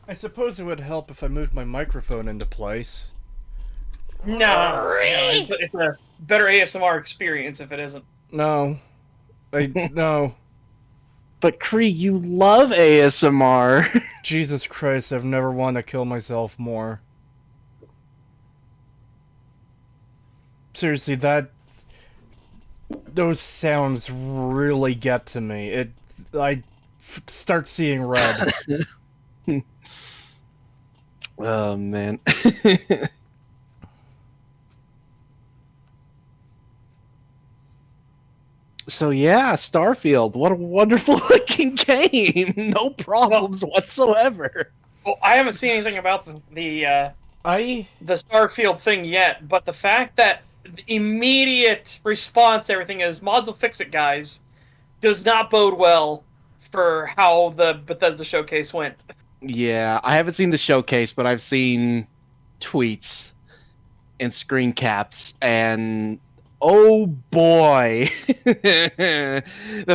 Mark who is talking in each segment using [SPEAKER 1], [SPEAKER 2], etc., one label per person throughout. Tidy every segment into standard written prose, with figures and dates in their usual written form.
[SPEAKER 1] I suppose it would help if I moved my microphone into place.
[SPEAKER 2] No, it's a better ASMR experience if it isn't.
[SPEAKER 1] No. No.
[SPEAKER 3] But Cree, you love ASMR.
[SPEAKER 1] Jesus Christ, I've never wanted to kill myself more. Seriously, those sounds really get to me. I start seeing red.
[SPEAKER 3] Oh man. So yeah, Starfield. What a wonderful looking game. No problems whatsoever.
[SPEAKER 2] Well, I haven't seen anything about
[SPEAKER 1] I
[SPEAKER 2] the Starfield thing yet, but the fact that the immediate response to everything is mods will fix it, guys, does not bode well for how the Bethesda showcase went.
[SPEAKER 3] Yeah, I haven't seen the showcase, but I've seen tweets and screen caps, and oh boy. The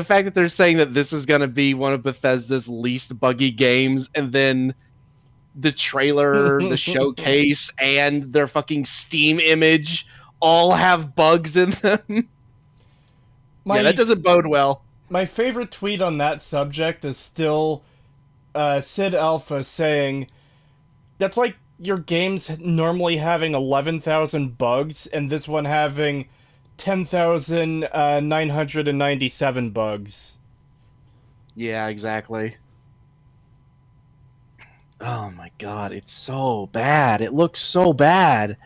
[SPEAKER 3] fact that they're saying that this is going to be one of Bethesda's least buggy games, and then the trailer, the showcase, and their fucking Steam image all have bugs in them. Yeah, that doesn't bode well.
[SPEAKER 1] My favorite tweet on that subject is still Sid Alpha saying, that's like your game's normally having 11,000 bugs, and this one having 10,997 bugs.
[SPEAKER 3] Yeah, exactly. Oh my god, it's so bad. It looks so bad.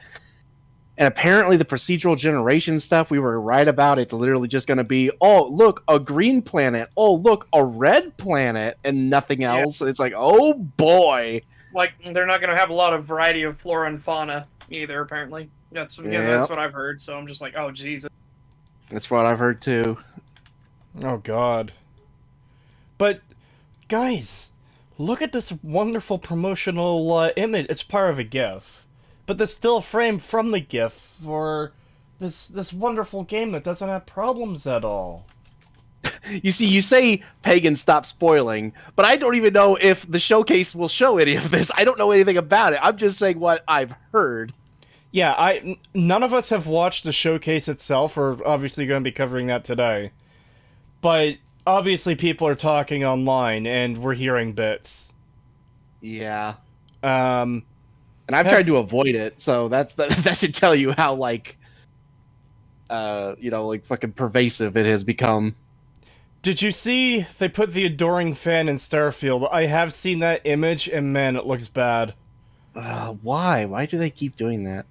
[SPEAKER 3] And apparently the procedural generation stuff we were right about, it's literally just going to be, oh, look, a green planet. Oh, look, a red planet and nothing else. Yeah. It's like, oh boy.
[SPEAKER 2] Like, they're not going to have a lot of variety of flora and fauna either, apparently. That's what I've heard, so I'm just like, oh, Jesus.
[SPEAKER 3] That's what I've heard too.
[SPEAKER 1] Oh, God. But, guys, look at this wonderful promotional image. It's part of a GIF. But the still frame from the GIF for this wonderful game that doesn't have problems at all.
[SPEAKER 3] You see, you say Pagan stop spoiling, but I don't even know if the showcase will show any of this. I don't know anything about it. I'm just saying what I've heard.
[SPEAKER 1] Yeah, none of us have watched the showcase itself. We're obviously going to be covering that today. But obviously people are talking online and we're hearing bits.
[SPEAKER 3] Yeah. And I've tried to avoid it, so that should tell you how like fucking pervasive it has become.
[SPEAKER 1] Did you see they put the adoring fan in Starfield? I have seen that image, and man, it looks bad.
[SPEAKER 3] Why? Why do they keep doing that?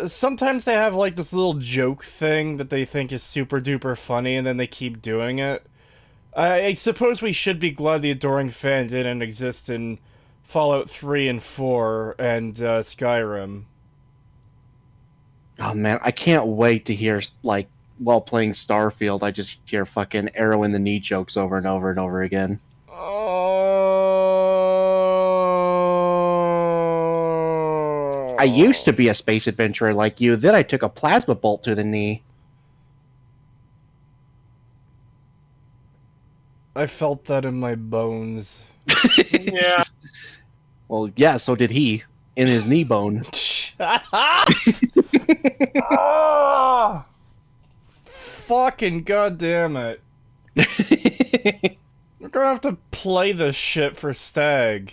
[SPEAKER 1] Sometimes they have like this little joke thing that they think is super duper funny, and then they keep doing it. I suppose we should be glad the adoring fan didn't exist in Fallout 3 and 4 and Skyrim.
[SPEAKER 3] Oh man, I can't wait to hear, like, while playing Starfield, I just hear fucking arrow in the knee jokes over and over and over again. I used to be a space adventurer like you, then I took a plasma bolt to the knee.
[SPEAKER 1] I felt that in my bones.
[SPEAKER 2] Yeah.
[SPEAKER 3] Well, yeah, so did he. In his knee bone.
[SPEAKER 1] Oh! Fucking goddamn it. We're gonna have to play this shit for STAG.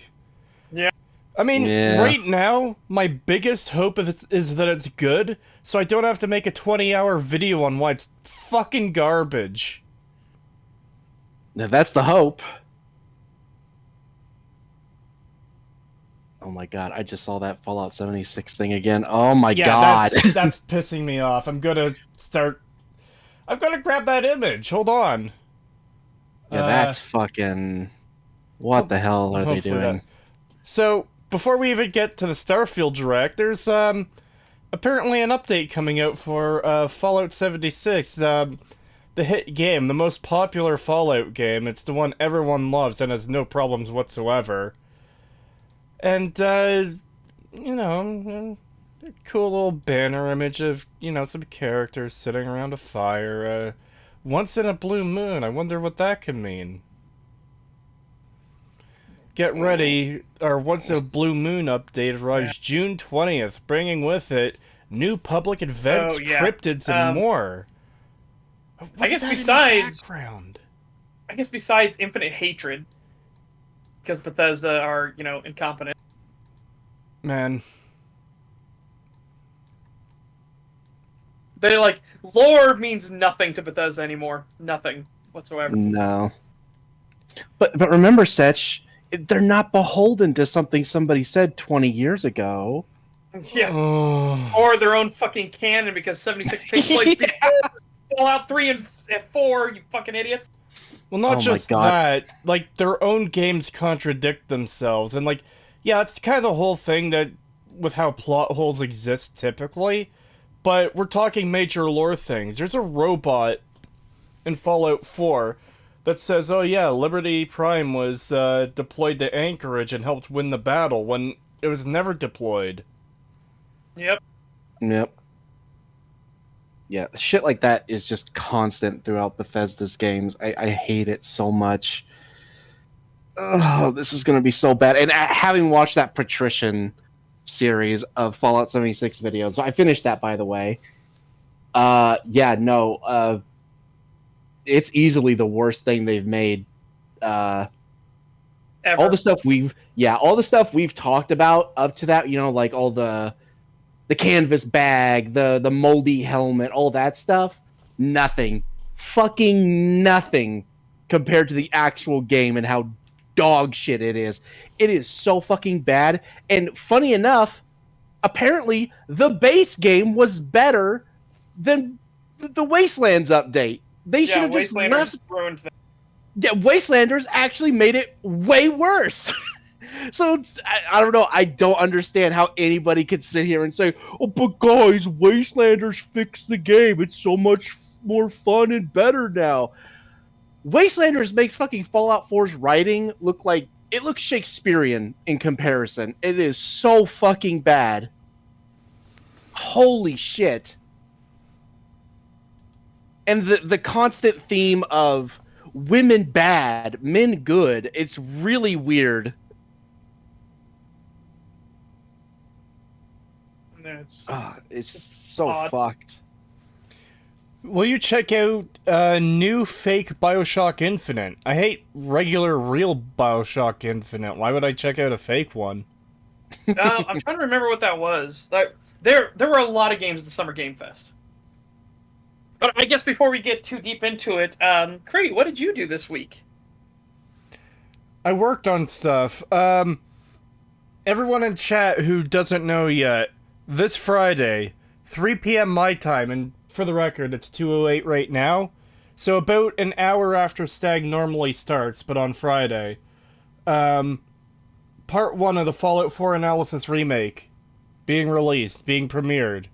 [SPEAKER 2] Yeah.
[SPEAKER 1] I mean, right now, my biggest hope is that it's good, so I don't have to make a 20-hour video on why it's fucking garbage.
[SPEAKER 3] Now that's the hope. Oh my god, I just saw that Fallout 76 thing again. Oh my god.
[SPEAKER 1] That's pissing me off. I'm gonna grab that image. Hold on.
[SPEAKER 3] Yeah, that's fucking... What the hell are they doing?
[SPEAKER 1] So, before we even get to the Starfield Direct, there's apparently an update coming out for Fallout 76. The hit game, the most popular Fallout game. It's the one everyone loves and has no problems whatsoever. And, you know, a cool little banner image of, you know, some characters sitting around a fire. Once in a blue moon. I wonder what that could mean. get ready. Our Once a Blue Moon update arrives June 20th, bringing with it new public events, cryptids, and more. What's
[SPEAKER 2] guess
[SPEAKER 1] that
[SPEAKER 2] besides-
[SPEAKER 1] in the background?
[SPEAKER 2] I guess besides Infinite Hatred, because Bethesda are, incompetent.
[SPEAKER 1] Man,
[SPEAKER 2] They lore means nothing to Bethesda anymore. Nothing whatsoever.
[SPEAKER 3] No. But remember, Setch, they're not beholden to something somebody said 20 years ago.
[SPEAKER 2] Yeah.
[SPEAKER 1] oh,
[SPEAKER 2] Or their own fucking canon because 76 takes place before Fallout 3 and 4, you fucking idiots.
[SPEAKER 1] well, not
[SPEAKER 3] Oh my
[SPEAKER 1] just
[SPEAKER 3] God.
[SPEAKER 1] that. Like, their own games contradict themselves, and yeah, it's kind of the whole thing that with how plot holes exist typically. But we're talking major lore things. There's a robot in Fallout 4 that says, oh yeah, Liberty Prime was deployed to Anchorage and helped win the battle when it was never deployed.
[SPEAKER 2] Yep.
[SPEAKER 3] Yep. Yeah, shit like that is just constant throughout Bethesda's games. I hate it so much. Oh, this is going to be so bad. And having watched that Patrician series of Fallout 76 videos, I finished that, by the way. It's easily the worst thing they've made.
[SPEAKER 2] Ever.
[SPEAKER 3] All the stuff we've talked about up to that, like all the canvas bag, the moldy helmet, all that stuff, nothing. Fucking nothing compared to the actual game and how dog shit it is. It is so fucking bad. And funny enough, apparently the base game was better than the Wastelands update. They should have just left.
[SPEAKER 2] Ruined things.
[SPEAKER 3] Yeah, Wastelanders actually made it way worse. So I don't know. I don't understand how anybody could sit here and say, "Oh, but guys, Wastelanders fixed the game. It's so much more fun and better now." Wastelanders makes fucking Fallout 4's writing look like it looks Shakespearean in comparison. It is so fucking bad. Holy shit. And the constant theme of women bad, men good, it's really weird. It's so
[SPEAKER 2] odd.
[SPEAKER 3] fucked.
[SPEAKER 1] Will you check out new fake Bioshock Infinite? I hate regular real Bioshock Infinite. Why would I check out a fake one?
[SPEAKER 2] I'm trying to remember what that was. There were a lot of games at the Summer Game Fest. But I guess before we get too deep into it, Cree, what did you do this week?
[SPEAKER 1] I worked on stuff. Everyone in chat who doesn't know yet, this Friday, 3 p.m. my time, and for the record, it's 2:08 right now, so about an hour after STAG normally starts, but on Friday, Part 1 of the Fallout 4 Analysis Remake being released, being premiered.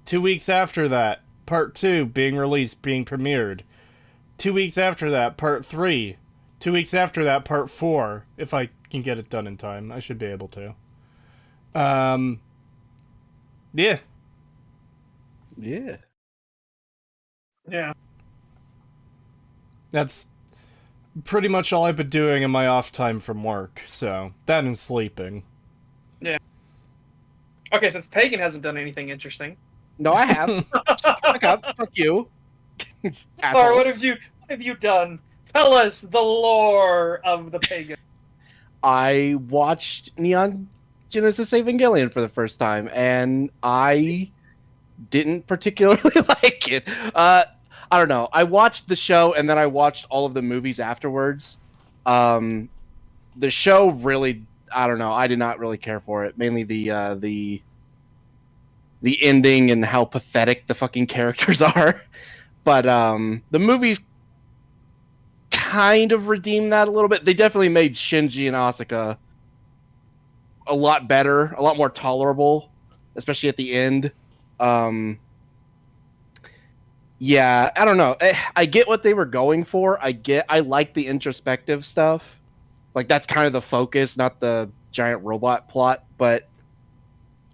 [SPEAKER 1] 2 weeks after that, Part 2 being released, being premiered. 2 weeks after that, Part 3. 2 weeks after that, Part 4. If I can get it done in time, I should be able to. Yeah.
[SPEAKER 3] Yeah.
[SPEAKER 2] Yeah.
[SPEAKER 1] That's pretty much all I've been doing in my off time from work, so that and sleeping.
[SPEAKER 2] Okay, since Pagan hasn't done anything interesting.
[SPEAKER 3] No, I have. Fuck up. Fuck you.
[SPEAKER 2] Or
[SPEAKER 3] Asshole.
[SPEAKER 2] what have you done? Tell us the lore of the Pagan.
[SPEAKER 3] I watched Neon Genesis Evangelion for the first time, and I didn't particularly like it. I don't know. I watched the show, and then I watched all of the movies afterwards. The show really, I don't know. I did not really care for it. Mainly the ending and how pathetic the fucking characters are. But the movies kind of redeemed that a little bit. They definitely made Shinji and Asuka a lot better, a lot more tolerable, especially at the end. Yeah, I don't know. I get what they were going for. I like the introspective stuff. Like, that's kind of the focus, not the giant robot plot. But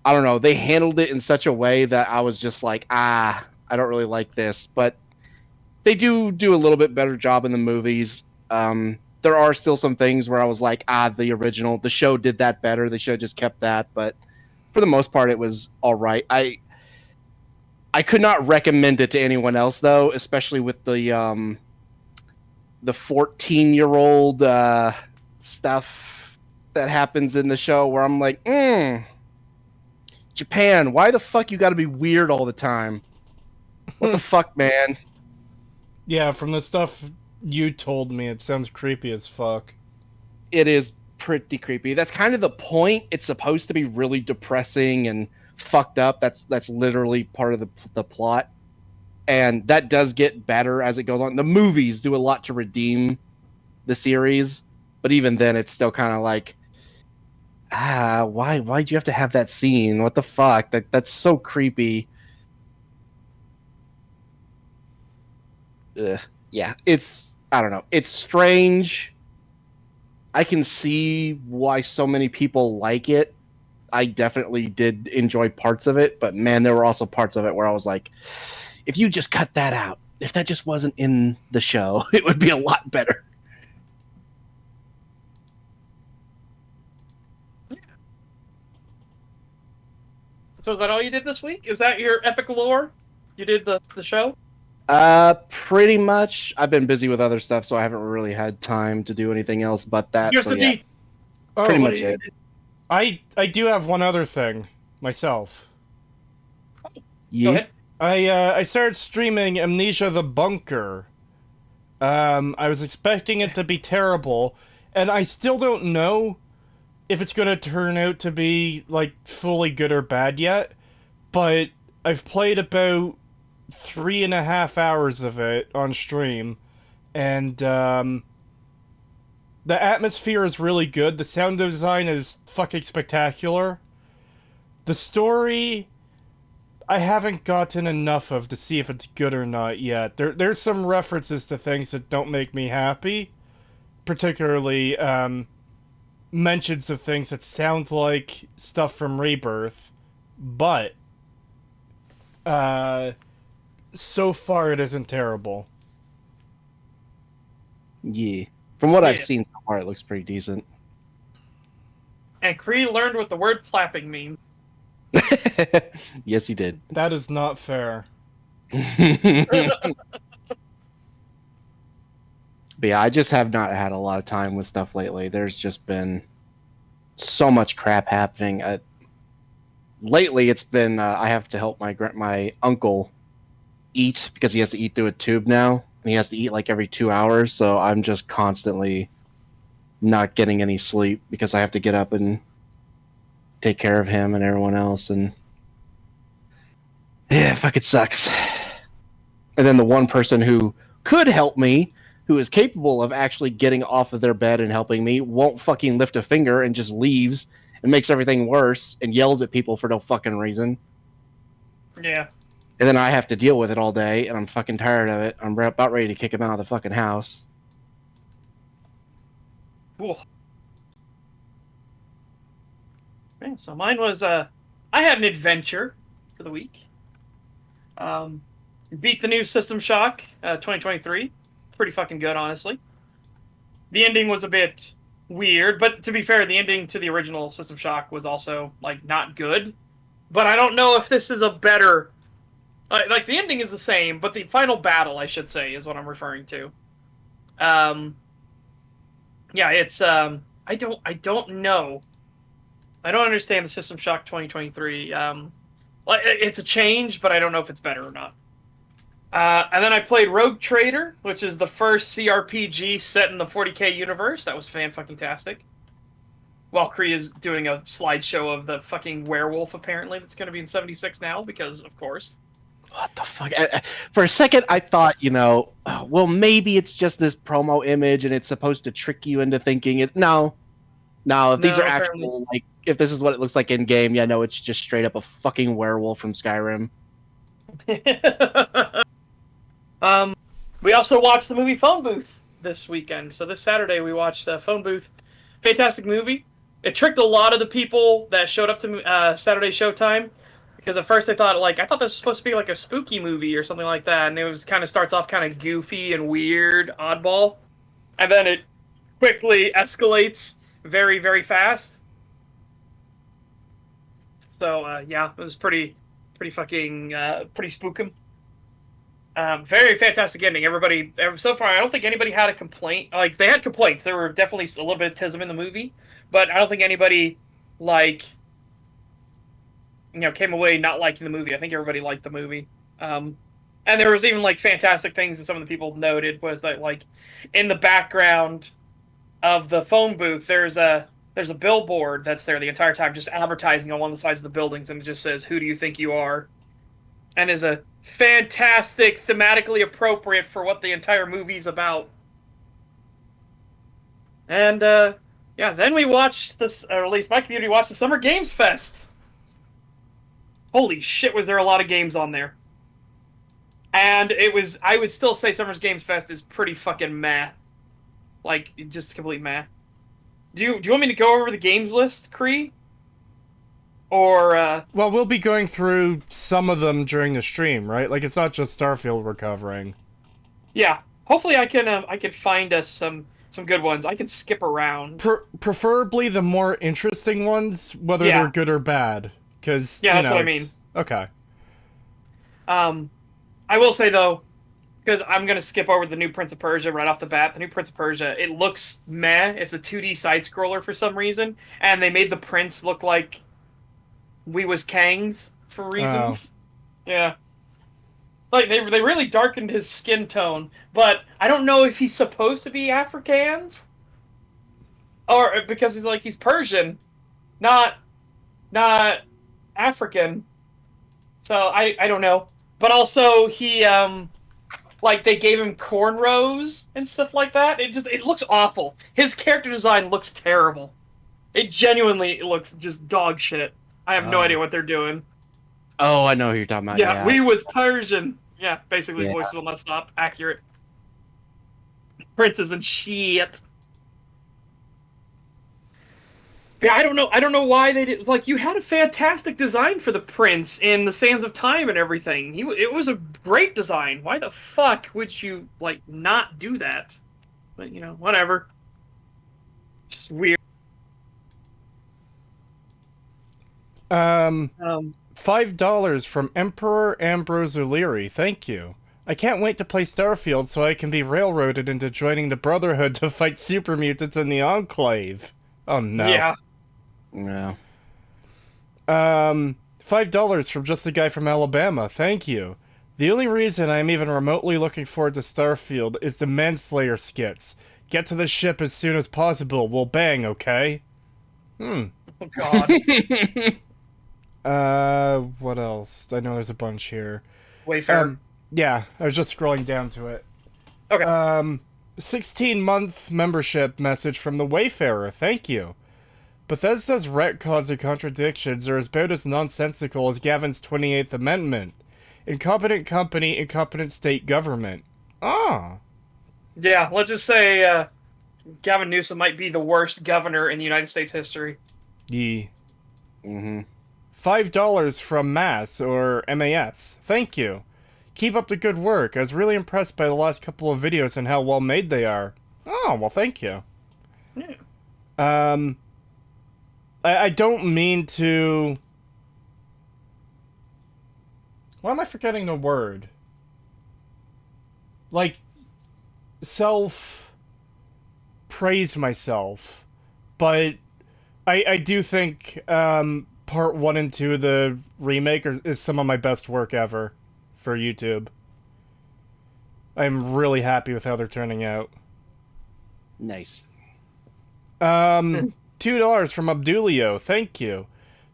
[SPEAKER 3] I don't know. They handled it in such a way that I was just like, I don't really like this. But they do a little bit better job in the movies. The there are still some things where I was like, the show did that better. They should have just kept that. But for the most part, it was all right. I could not recommend it to anyone else though, especially with the 14-year-old stuff that happens in the show where I'm like, Japan, why the fuck you got to be weird all the time? What the fuck, man?
[SPEAKER 1] Yeah, from the stuff you told me, it sounds creepy as fuck.
[SPEAKER 3] It is pretty creepy. That's kind of the point. It's supposed to be really depressing and fucked up. That's literally part of the plot. And that does get better as it goes on. The movies do a lot to redeem the series, but even then it's still kind of like, why'd you have to have that scene? What the fuck? That's so creepy. Yeah, I don't know. It's strange. I can see why so many people like it. I definitely did enjoy parts of it, but man, there were also parts of it where I was like, if you just cut that out, if that just wasn't in the show, it would be a lot better.
[SPEAKER 2] So is that all you did this week? Is that your epic lore? You did the show?
[SPEAKER 3] Pretty much. I've been busy with other stuff, so I haven't really had time to do anything else but that.
[SPEAKER 2] Here's
[SPEAKER 3] So
[SPEAKER 2] the
[SPEAKER 3] yeah,
[SPEAKER 2] deets.
[SPEAKER 3] pretty
[SPEAKER 1] Oh,
[SPEAKER 3] much it.
[SPEAKER 1] I do have one other thing myself.
[SPEAKER 2] Go
[SPEAKER 3] Yeah.
[SPEAKER 2] ahead.
[SPEAKER 1] I started streaming Amnesia the Bunker. I was expecting it to be terrible, and I still don't know if it's gonna turn out to be like fully good or bad yet. But I've played about 3.5 hours of it on stream, and the atmosphere is really good. The sound design is fucking spectacular. The story, I haven't gotten enough of to see if it's good or not yet. There's some references to things that don't make me happy, particularly mentions of things that sound like stuff from Rebirth, but so far it isn't terrible.
[SPEAKER 3] Yeah. From what I've
[SPEAKER 2] Yeah.
[SPEAKER 3] seen so far, it looks pretty decent.
[SPEAKER 2] And Kree learned what the word flapping means.
[SPEAKER 3] Yes, he did.
[SPEAKER 1] That is not fair.
[SPEAKER 3] But yeah, I just have not had a lot of time with stuff lately. There's just been so much crap happening. Lately, it's been I have to help my uncle eat because he has to eat through a tube now, and he has to eat like every 2 hours. So I'm just constantly not getting any sleep because I have to get up and take care of him and everyone else, and yeah, fuck, it sucks. And then the one person who could help me, who is capable of actually getting off of their bed and helping me, won't fucking lift a finger and just leaves and makes everything worse and yells at people for no fucking reason.
[SPEAKER 2] Yeah.
[SPEAKER 3] And then I have to deal with it all day, and I'm fucking tired of it. I'm about ready to kick him out of the fucking house.
[SPEAKER 2] Cool. Okay, so mine was I had an adventure for the week. Beat the new System Shock 2023. Pretty fucking good, honestly. The ending was a bit weird, but to be fair, the ending to the original System Shock was also like not good. But I don't know if this is a better. Like the ending is the same, but the final battle, I should say, is what I'm referring to. Yeah, it's I don't know. I don't understand the System Shock 2023. It's a change, but I don't know if it's better or not. And then I played Rogue Trader, which is the first CRPG set in the 40k universe. That was fan-fucking-tastic. While Kree is doing a slideshow of the fucking werewolf, apparently, that's going to be in 76 now, because, of course.
[SPEAKER 3] What the fuck? For a second, I thought, well, maybe it's just this promo image and it's supposed to trick you into thinking it. No. If these are actual, like, if this is what it looks like in game, yeah, no, it's just straight up a fucking werewolf from Skyrim.
[SPEAKER 2] We also watched the movie Phone Booth this weekend. So this Saturday we watched Phone Booth. Fantastic movie. It tricked a lot of the people that showed up to Saturday Showtime, because at first they thought, like, I thought this was supposed to be like a spooky movie or something like that, and it was kind of starts off kind of goofy and weird, oddball, and then it quickly escalates very, very fast. So yeah, it was pretty fucking pretty spookum. Very fantastic ending. Everybody, so far, I don't think anybody had a complaint. Like they had complaints. There were definitely a little bit of tism in the movie, but I don't think anybody like came away not liking the movie. I think everybody liked the movie. And there was even like fantastic things that some of the people noted was that like in the background of the phone booth there's a billboard that's there the entire time just advertising on one of the sides of the buildings, and it just says, "Who do you think you are?" And is a fantastic, thematically appropriate for what the entire movie's about. And yeah, then we watched this, or at least my community watched the Summer Games Fest. Holy shit, was there a lot of games on there. And I would still say Summer's Games Fest is pretty fucking meh. Like, just complete meh. Do you want me to go over the games list, Kree? Or,
[SPEAKER 1] Well, we'll be going through some of them during the stream, right? Like, it's not just Starfield we're covering.
[SPEAKER 2] yeah. Hopefully I can find us some good ones. I can skip around.
[SPEAKER 1] Preferably the more interesting ones, whether they're good or bad. Because,
[SPEAKER 2] yeah, that's what I mean.
[SPEAKER 1] Okay.
[SPEAKER 2] I will say, though, because I'm going to skip over the new Prince of Persia right off the bat. The new Prince of Persia, it looks meh. It's a 2D side-scroller for some reason. And they made the prince look like we was Kangs for reasons. Oh. Yeah. Like, they really darkened his skin tone. But I don't know if he's supposed to be Afrikaans. Or because he's Persian. Not African. So, I don't know. But also, he, like, they gave him cornrows and stuff like that. It looks awful. His character design looks terrible. It genuinely looks just dog shit. I have no idea what they're doing.
[SPEAKER 3] Oh, I know who you're talking about.
[SPEAKER 2] Yeah, we was Persian. Yeah, basically, voice will not stop. Accurate. Princes and shit. Yeah, I don't know why they did. Like, you had a fantastic design for the prince in the Sands of Time and everything. It was a great design. Why the fuck would you, like, not do that? But, whatever. Just weird.
[SPEAKER 1] $5 from Emperor Ambrose O'Leary. Thank you. I can't wait to play Starfield so I can be railroaded into joining the Brotherhood to fight super mutants in the Enclave. Oh no.
[SPEAKER 2] Yeah.
[SPEAKER 3] No.
[SPEAKER 1] $5 from just the guy from Alabama. Thank you. The only reason I'm even remotely looking forward to Starfield is the Manslayer skits. Get to the ship as soon as possible. We'll bang, okay?
[SPEAKER 2] Oh god.
[SPEAKER 1] What else? I know there's a bunch here.
[SPEAKER 2] Wayfarer.
[SPEAKER 1] Yeah, I was just scrolling down to it.
[SPEAKER 2] Okay.
[SPEAKER 1] 16-month membership message from the Wayfarer. Thank you. Bethesda's retcons and contradictions are about as nonsensical as Gavin's 28th Amendment. Incompetent company, incompetent state government. Ah.
[SPEAKER 2] Yeah, let's just say Gavin Newsom might be the worst governor in United States history.
[SPEAKER 1] Yee.
[SPEAKER 3] Mm-hmm.
[SPEAKER 1] $5 from MAS, or MAS. Thank you. Keep up the good work. I was really impressed by the last couple of videos and how well made they are. Oh, well, thank you.
[SPEAKER 2] Yeah.
[SPEAKER 1] I don't mean to... Why am I forgetting the word? Like, praise myself. But I do think part 1 and 2 of the remake is some of my best work ever for YouTube. I'm really happy with how they're turning out.
[SPEAKER 3] Nice.
[SPEAKER 1] $2 from Abdulio. Thank you.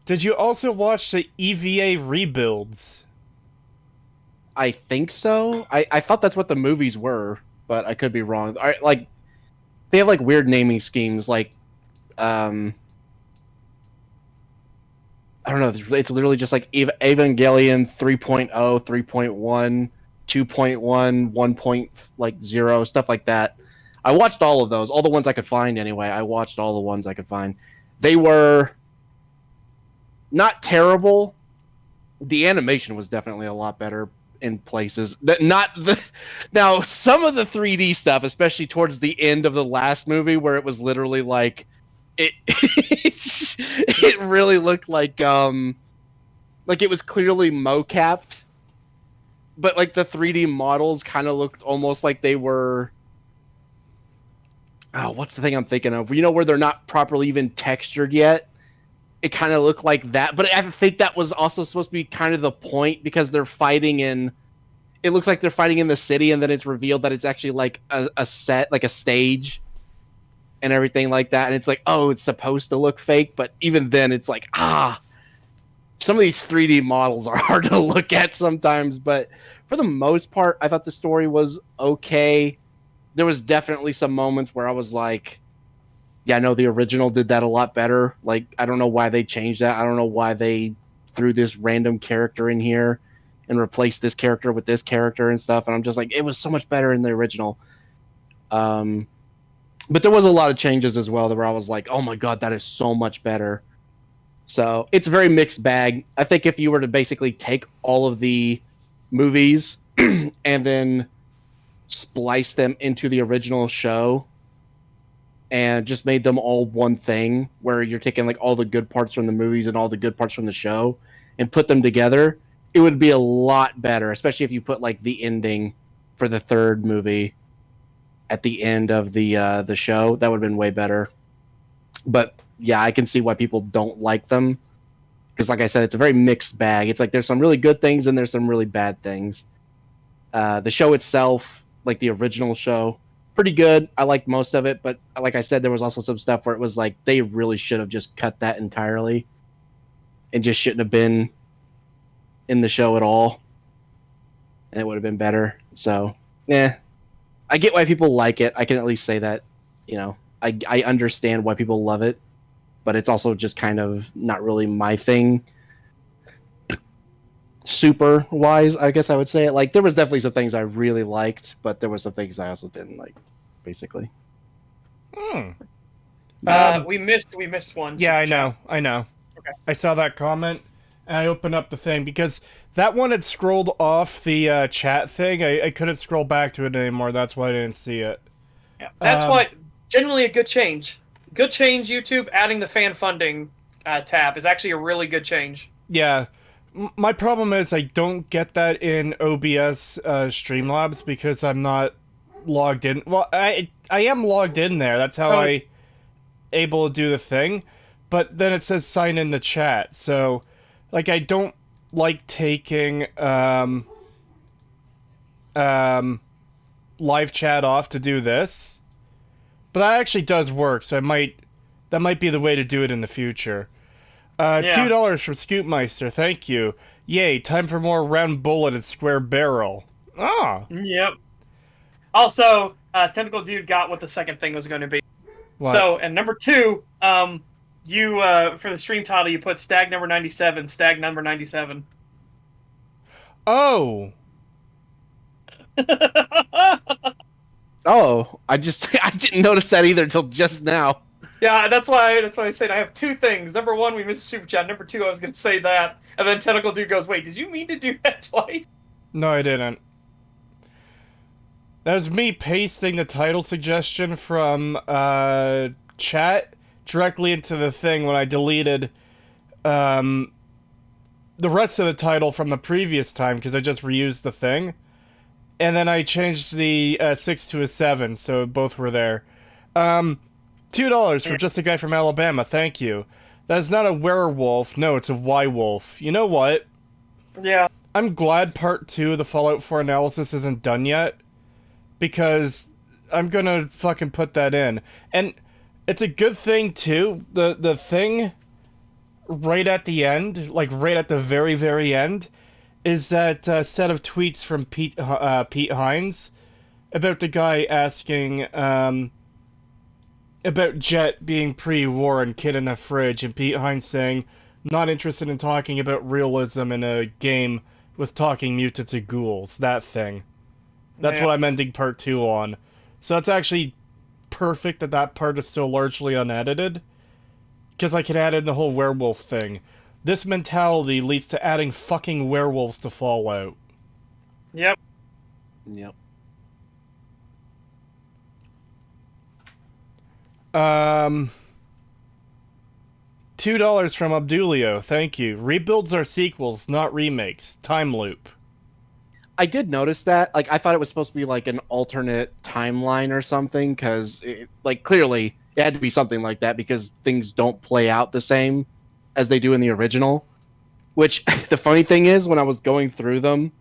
[SPEAKER 1] Did you also watch the EVA rebuilds?
[SPEAKER 3] I think so. I thought that's what the movies were, but I could be wrong. Like, they have like weird naming schemes. Like, I don't know. It's literally just like Evangelion 3.0, 3.1, 2.1, 1.0, stuff like that. I watched all of those, all the ones I could find anyway. I watched all the ones I could find. They were not terrible. The animation was definitely a lot better. in places. That not the now some of the 3D stuff, especially towards the end of the last movie, where it was literally like it it really looked like it was clearly mocapped, but like the 3D models kind of looked almost like they were. Oh, what's the thing I'm thinking of? You know, where they're not properly even textured yet. It kind of looked like that, but I think that was also supposed to be kind of the point because they're fighting in. It looks like they're fighting in the city, and then it's revealed that it's actually like a set, like a stage, and everything like that. And it's like, oh, it's supposed to look fake, but even then, it's like, some of these 3D models are hard to look at sometimes. But for the most part, I thought the story was okay. There was definitely some moments where I was like, yeah, no, the original did that a lot better. Like, I don't know why they changed that. I don't know why they threw this random character in here and replaced this character with this character and stuff. And I'm just like, it was so much better in the original. But there was a lot of changes as well where I was like, oh my God, that is so much better. So it's a very mixed bag. I think if you were to basically take all of the movies and then spliced them into the original show and just made them all one thing where you're taking like all the good parts from the movies and all the good parts from the show and put them together, it would be a lot better, especially if you put like the ending for the third movie at the end of the show. That would have been way better. But yeah, I can see why people don't like them because like I said, it's a very mixed bag. It's like there's some really good things and there's some really bad things. The show itself, like the original show, pretty good. I liked most of it, but like I said, there was also some stuff where it was like they really should have just cut that entirely and just shouldn't have been in the show at all, and it would have been better. So yeah, I get why people like it. I can at least say that, you know, I understand why people love it, but it's also just kind of not really my thing. Super wise, I guess I would say it. Like there was definitely some things I really liked, but there were some things I also didn't like, basically.
[SPEAKER 2] We missed one.
[SPEAKER 1] Yeah, I know.
[SPEAKER 2] Okay.
[SPEAKER 1] I saw that comment, and I opened up the thing, because that one had scrolled off the chat thing. I couldn't scroll back to it anymore, that's why I didn't see it.
[SPEAKER 2] Yeah, that's why, generally a good change. Good change, YouTube, adding the fan funding tab is actually a really good change.
[SPEAKER 1] Yeah. My problem is I don't get that in OBS Streamlabs because I'm not logged in. Well, I am logged in there. That's how I able to do the thing. But then it says sign in the chat. So, like, I don't like taking live chat off to do this. But that actually does work, so that might be the way to do it in the future. $2 from Scoopmeister, thank you. Yay, time for more round bullet and square barrel. Ah!
[SPEAKER 2] Yep. Also, Tentacle Dude got what the second thing was going to be.
[SPEAKER 1] What?
[SPEAKER 2] So, and number 2, you, for the stream title, you put Stag number 97, Stag number 97.
[SPEAKER 1] Oh!
[SPEAKER 3] Oh, I didn't notice that either until just now.
[SPEAKER 2] Yeah, that's why I said I have 2 things. Number 1, we missed Super Chat. Number 2, I was going to say that. And then Tentacle Dude goes, wait, did you mean to do that twice?
[SPEAKER 1] No, I didn't. That was me pasting the title suggestion from chat directly into the thing when I deleted the rest of the title from the previous time because I just reused the thing. And then I changed the 6 to a 7, so both were there. $2 for just a guy from Alabama, thank you. That is not a werewolf, no, it's a Y-wolf. You know what?
[SPEAKER 2] Yeah.
[SPEAKER 1] I'm glad part 2 of the Fallout 4 analysis isn't done yet, because I'm gonna fucking put that in. And it's a good thing, too. The thing right at the end, like right at the very, very end, is that set of tweets from Pete Hines about the guy asking, about Jet being pre-war and Kid in a Fridge, and Pete Hines saying, not interested in talking about realism in a game with talking mutants and ghouls. That thing. That's what I'm ending part 2 on. So that's actually perfect that part is still largely unedited, because I can add in the whole werewolf thing. This mentality leads to adding fucking werewolves to Fallout.
[SPEAKER 2] Yep.
[SPEAKER 3] Yep.
[SPEAKER 1] $2 from Abdulio. Thank you. Rebuilds are sequels, not remakes. Time loop.
[SPEAKER 3] I did notice that. Like, I thought it was supposed to be like an alternate timeline or something, because, like, clearly it had to be something like that because things don't play out the same as they do in the original. Which the funny thing is, when I was going through them,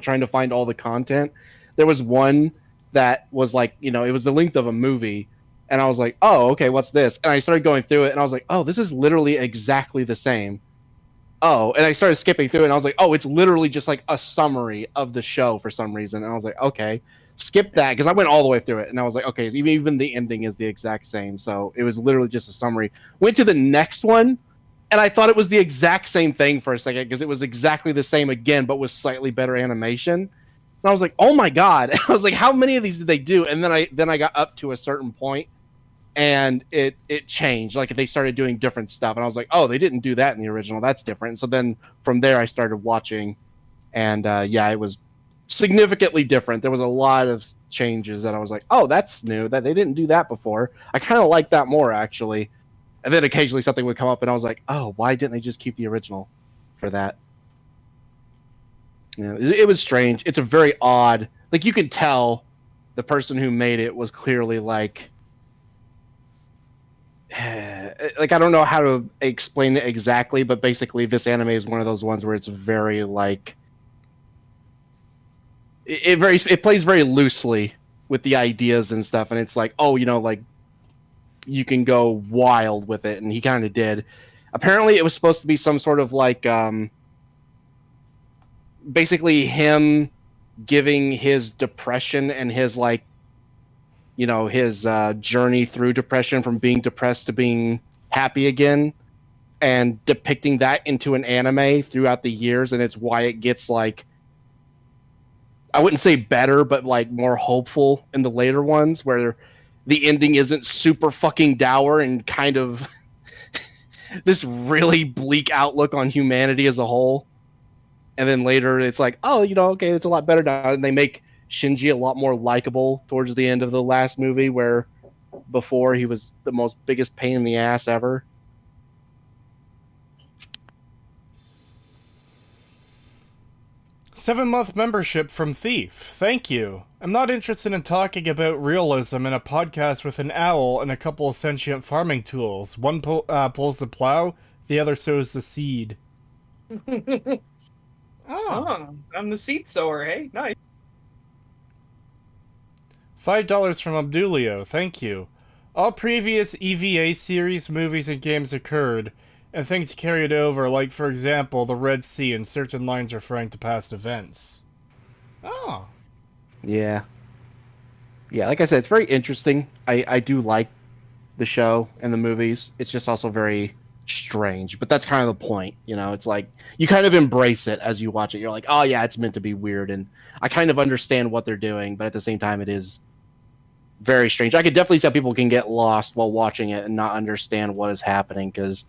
[SPEAKER 3] trying to find all the content, there was one that was like, it was the length of a movie, and I was like, oh, okay, what's this? And I started going through it, and I was like, oh, this is literally exactly the same. Oh, and I started skipping through it, and I was like, oh, it's literally just like a summary of the show for some reason. And I was like, okay, skip that, because I went all the way through it, and I was like, okay, even the ending is the exact same. So it was literally just a summary. Went to the next one, and I thought it was the exact same thing for a second, because it was exactly the same again, but with slightly better animation. And I was like, oh my god! I was like, how many of these did they do? And then I got up to a certain point, and it changed. Like, they started doing different stuff, and I was like, oh, they didn't do that in the original. That's different. So then from there, I started watching, and yeah, it was significantly different. There was a lot of changes that I was like, oh, that's new. That they didn't do that before. I kind of like that more, actually. And then occasionally something would come up, and I was like, oh, why didn't they just keep the original for that? It was strange. It's a very odd. Like, you could tell the person who made it was clearly like I don't know how to explain it exactly, but basically this anime is one of those ones where it's very like it plays very loosely with the ideas and stuff, and it's like, oh, like you can go wild with it, and he kind of did. Apparently it was supposed to be some sort of like basically him giving his depression and his like his journey through depression, from being depressed to being happy again, and depicting that into an anime throughout the years. And it's why it gets like, I wouldn't say better, but like more hopeful in the later ones, where the ending isn't super fucking dour and kind of this really bleak outlook on humanity as a whole. And then later it's like, oh, okay, it's a lot better now. And they make Shinji a lot more likable towards the end of the last movie, where before he was the most biggest pain in the ass ever.
[SPEAKER 1] 7-month membership from Thief. Thank you. I'm not interested in talking about realism in a podcast with an owl and a couple of sentient farming tools. One pulls the plow, the other sows the seed. Oh.
[SPEAKER 2] Oh, I'm the seed sower. Hey, nice.
[SPEAKER 1] $5 from Abdulio. Thank you. All previous EVA series, movies, and games occurred, and things carried over, like, for example, the Red Sea and certain lines referring to past events. Oh.
[SPEAKER 3] Yeah. Yeah, like I said, it's very interesting. I do like the show and the movies. It's just also very strange, but that's kind of the point. It's like you kind of embrace it as you watch it. You're like, oh yeah, it's meant to be weird, and I kind of understand what they're doing, but at the same time, it is very strange. I could definitely see how people can get lost while watching it and not understand what is happening, because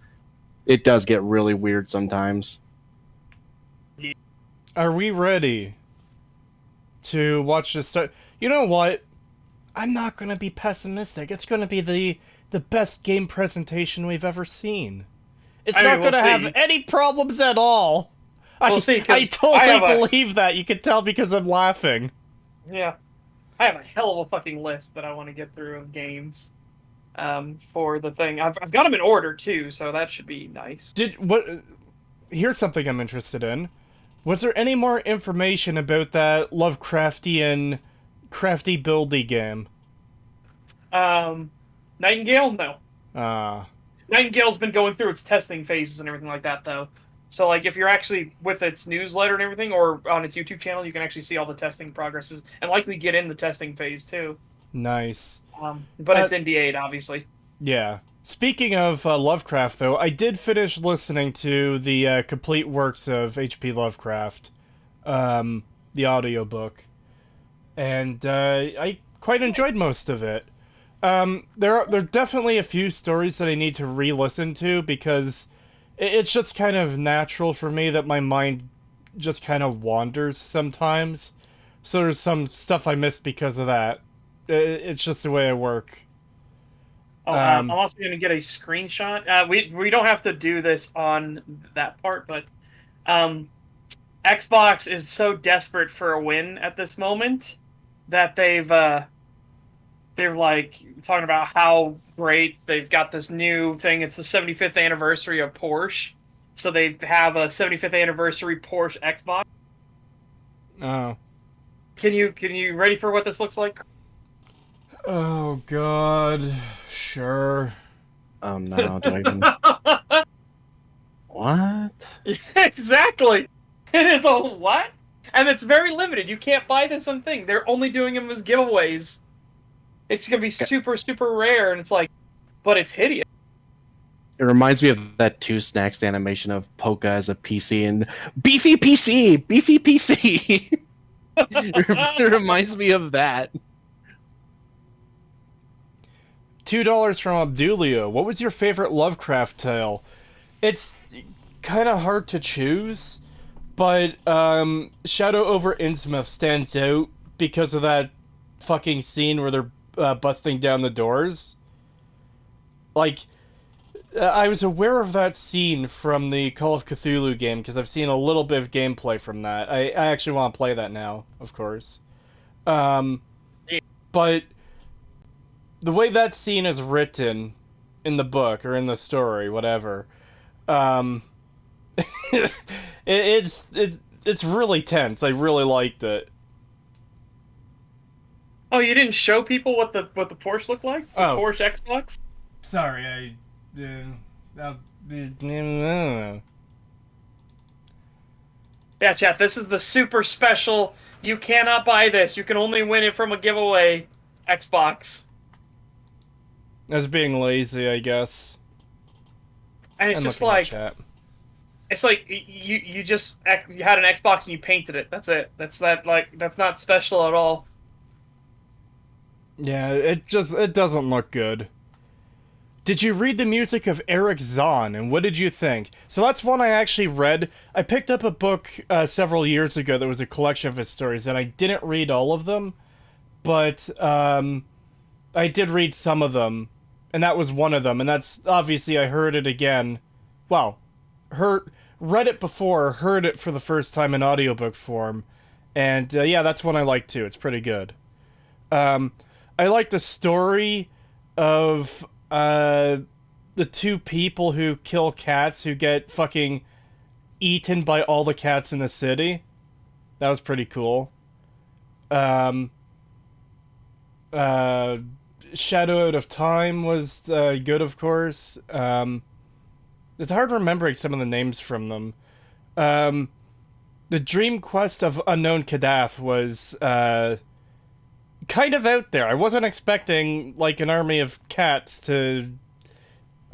[SPEAKER 3] it does get really weird sometimes.
[SPEAKER 1] Are we ready to watch this? You know what? I'm not going to be pessimistic. It's going to be the best game presentation we've ever seen. It's not going to have any problems at all.
[SPEAKER 2] We'll see, 'cause
[SPEAKER 1] I totally believe that. You can tell because I'm laughing.
[SPEAKER 2] Yeah. I have a hell of a fucking list that I want to get through of games for the thing. I've got them in order, too, so that should be nice.
[SPEAKER 1] Here's something I'm interested in. Was there any more information about that Lovecraftian crafty buildy game?
[SPEAKER 2] Nightingale? No.
[SPEAKER 1] Ah.
[SPEAKER 2] Nightingale's been going through its testing phases and everything like that, though. So, like, if you're actually with its newsletter and everything, or on its YouTube channel, you can actually see all the testing progresses, and likely get in the testing phase, too.
[SPEAKER 1] Nice.
[SPEAKER 2] But it's NDA'd, obviously.
[SPEAKER 1] Yeah. Speaking of Lovecraft, though, I did finish listening to the complete works of H.P. Lovecraft, the audiobook, and I quite enjoyed most of it. There are definitely a few stories that I need to re-listen to, because it's just kind of natural for me that my mind just kind of wanders sometimes. So there's some stuff I missed because of that. It's just the way I work.
[SPEAKER 2] Oh, I'm also going to get a screenshot. We don't have to do this on that part, but Xbox is so desperate for a win at this moment that they're like talking about how great they've got this new thing. It's the 75th anniversary of Porsche, so they have a 75th anniversary Porsche Xbox.
[SPEAKER 1] Oh.
[SPEAKER 2] Can you ready for what this looks like?
[SPEAKER 1] Oh God. Sure.
[SPEAKER 3] Oh no, do I even... What?
[SPEAKER 2] Exactly. It is a what? And it's very limited. You can't buy this on thing. They're only doing them as giveaways. It's gonna be super, super rare, and it's like, but it's hideous.
[SPEAKER 3] It reminds me of that Two Snacks animation of Polka as a PC and Beefy PC! Beefy PC! It reminds me of that.
[SPEAKER 1] $2 from Abdulio. What was your favorite Lovecraft tale? It's kind of hard to choose, but Shadow over Innsmouth stands out because of that fucking scene where they're busting down the doors. Like, I was aware of that scene from the Call of Cthulhu game because I've seen a little bit of gameplay from that. I actually want to play that now, of course. But the way that scene is written in the book or in the story, whatever, it's really tense. I really liked it.
[SPEAKER 2] Oh, you didn't show people what the Porsche looked like? The Porsche Xbox?
[SPEAKER 1] Sorry,
[SPEAKER 2] Yeah, chat, this is the super special, you cannot buy this, you can only win it from a giveaway Xbox.
[SPEAKER 1] As being lazy, I guess.
[SPEAKER 2] And it's just like, it's like you had an Xbox and you painted it. That's it. That's not special at all.
[SPEAKER 1] Yeah, it doesn't look good. Did you read the music of Eric Zahn, and what did you think? So that's one I actually read. I picked up a book several years ago that was a collection of his stories, and I didn't read all of them, but I did read some of them, and that was one of them, and that's, obviously, I heard it again. Well, read it before, heard it for the first time in audiobook form, and yeah, that's one I like too. It's pretty good. I like the story of the two people who kill cats who get fucking eaten by all the cats in the city. That was pretty cool. Shadow Out of Time was good, of course. It's hard remembering some of the names from them. The Dream Quest of Unknown Kadath was kind of out there. I wasn't expecting like an army of cats to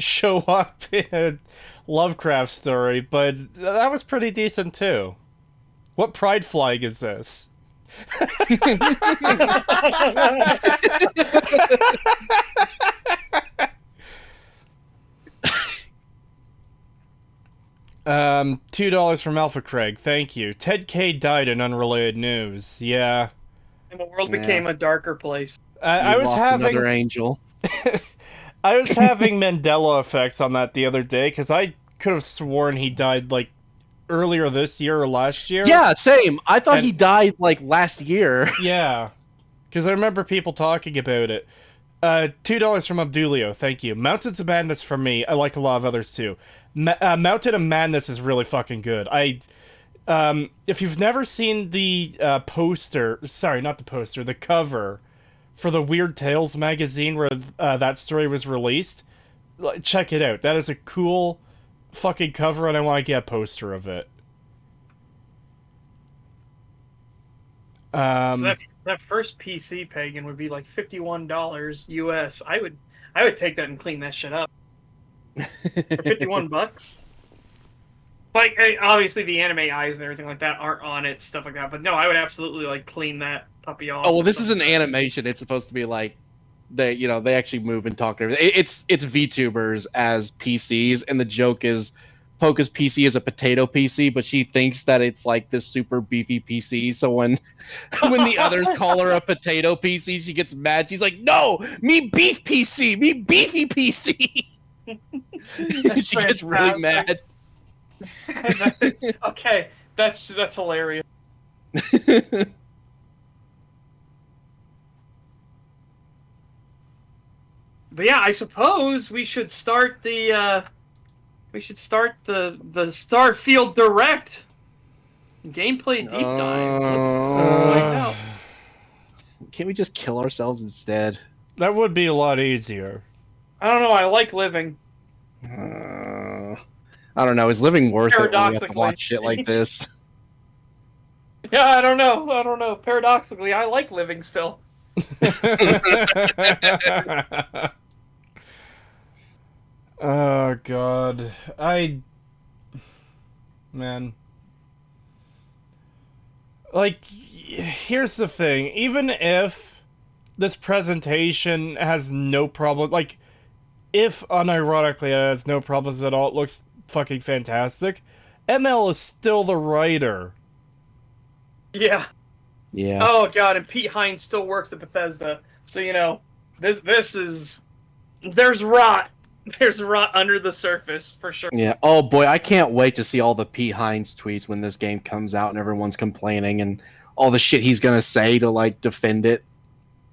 [SPEAKER 1] show up in a Lovecraft story, but that was pretty decent too. What pride flag is this? $2 from Alpha Craig. Thank you. Ted K died in unrelated news. Yeah.
[SPEAKER 2] And the world became a darker place.
[SPEAKER 1] I was having
[SPEAKER 3] another angel.
[SPEAKER 1] I was having Mandela effects on that the other day because I could have sworn he died like earlier this year or last year.
[SPEAKER 3] Yeah, same. I thought he died like last year.
[SPEAKER 1] Yeah, because I remember people talking about it. $2 from Abdulio. Thank you. Mountains of Madness from me. I like a lot of others too. Mountain of Madness is really fucking good. If you've never seen the the cover for the Weird Tales magazine where that story was released, check it out. That is a cool fucking cover, and I want to get a poster of it.
[SPEAKER 2] So that first PC pagan would be like $51 US. I would take that and clean that shit up for $51. Like, obviously the anime eyes and everything like that aren't on it, stuff like that. But no, I would absolutely like clean that puppy off.
[SPEAKER 3] Oh well, this is an animation. It's supposed to be like they actually move and talk. Everything. It's VTubers as PCs, and the joke is Poke's PC is a potato PC, but she thinks that it's like this super beefy PC. So when the others call her a potato PC, she gets mad. She's like, "No, me beef PC, me beefy PC." She gets really mad.
[SPEAKER 2] Okay, that's hilarious. But yeah, I suppose we should start the Starfield Direct gameplay deep dive. Let's find out.
[SPEAKER 3] Can't we just kill ourselves instead?
[SPEAKER 1] That would be a lot easier.
[SPEAKER 2] I don't know. I like living.
[SPEAKER 3] I don't know. Is living worth it when we have to
[SPEAKER 2] Paradoxically.
[SPEAKER 3] watch shit like this?
[SPEAKER 2] Yeah, I don't know. Paradoxically, I like living still.
[SPEAKER 1] Oh god. Man. Like, here's the thing. Even if this presentation has no problem, like, if unironically it has no problems at all, it looks fucking fantastic, ML is still the writer.
[SPEAKER 2] Yeah.
[SPEAKER 3] Yeah.
[SPEAKER 2] Oh god, and Pete Hines still works at Bethesda, so you know, this is there's rot. There's rot under the surface for sure.
[SPEAKER 3] Yeah. Oh boy, I can't wait to see all the Pete Hines tweets when this game comes out and everyone's complaining and all the shit he's gonna say to like defend it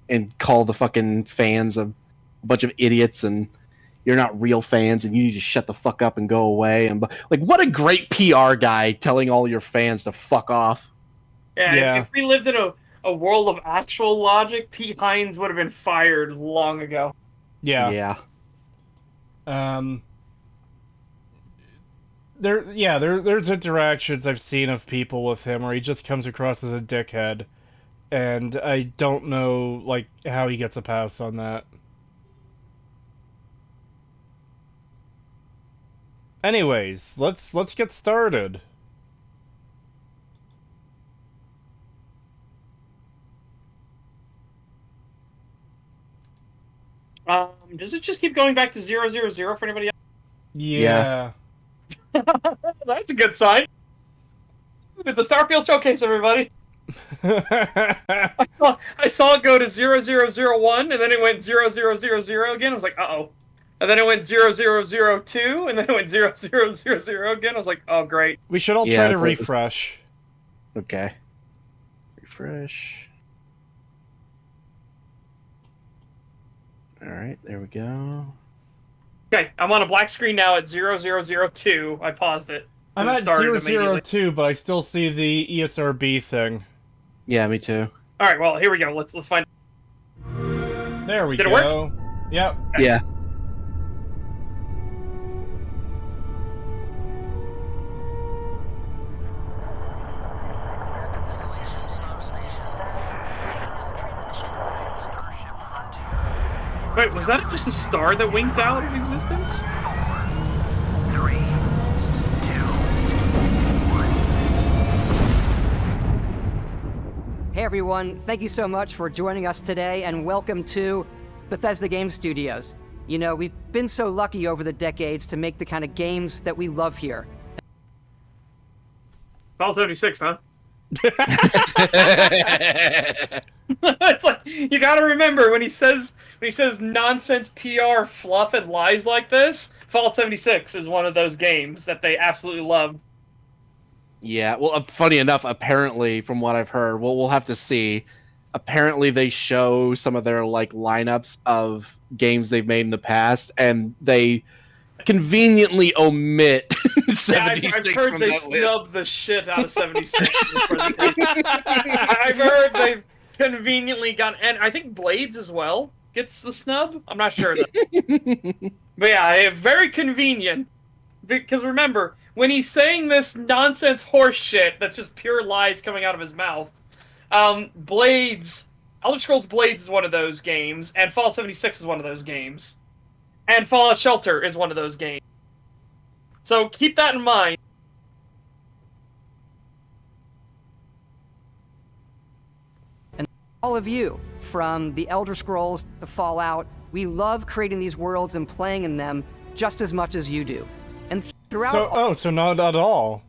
[SPEAKER 3] and call the fucking fans a bunch of idiots and you're not real fans and you need to shut the fuck up and go away. And like, what a great PR guy telling all your fans to fuck off.
[SPEAKER 2] Yeah. If we lived in a world of actual logic, Pete Hines would have been fired long ago.
[SPEAKER 1] Yeah.
[SPEAKER 3] Yeah.
[SPEAKER 1] There's interactions I've seen of people with him where he just comes across as a dickhead, and I don't know like how he gets a pass on that. Anyways, let's get started.
[SPEAKER 2] Does it just keep going back to 000 for anybody else?
[SPEAKER 1] Yeah.
[SPEAKER 2] That's a good sign. The Starfield showcase, everybody. I saw it go to 0001, and then it went 0000 again. I was like, uh-oh. And then it went 0002, and then it went 0000 again. I was like, oh, great.
[SPEAKER 1] We should all try to refresh.
[SPEAKER 3] Okay. Refresh. Alright, there we go.
[SPEAKER 2] Okay, I'm on a black screen now at 0002. I paused it.
[SPEAKER 1] I'm at 002, but I still see the ESRB thing.
[SPEAKER 3] Yeah, me too.
[SPEAKER 2] Alright, well, here we go. Let's find.
[SPEAKER 1] There we go.
[SPEAKER 2] Did it work?
[SPEAKER 1] Yep.
[SPEAKER 2] Okay.
[SPEAKER 3] Yeah.
[SPEAKER 2] Wait, was that just a star that winked out of existence?
[SPEAKER 4] 3, 2, 1.
[SPEAKER 5] Hey everyone, thank you so much for joining us today and welcome to Bethesda Game Studios. You know, we've been so lucky over the decades to make the kind of games that we love here.
[SPEAKER 2] Fallout 76, huh? It's like, you gotta remember, when he says nonsense PR fluff and lies like this, Fallout 76 is one of those games that they absolutely love.
[SPEAKER 3] Yeah, well, funny enough, apparently, from what I've heard, we'll have to see. Apparently, they show some of their like lineups of games they've made in the past, and they conveniently omit 76
[SPEAKER 2] I've heard
[SPEAKER 3] from
[SPEAKER 2] they
[SPEAKER 3] that list.
[SPEAKER 2] snub the shit out of 76 in this presentation. I've heard they've conveniently got, and I think Blades as well gets the snub. I'm not sure though. But yeah, very convenient. Because remember, when he's saying this nonsense horse shit that's just pure lies coming out of his mouth, Blades, Elder Scrolls Blades is one of those games, and Fallout 76 is one of those games. And Fallout Shelter is one of those games. So keep that in mind.
[SPEAKER 5] All of you, from the Elder Scrolls to Fallout, we love creating these worlds and playing in them just as much as you do. And throughout.
[SPEAKER 1] So not at all.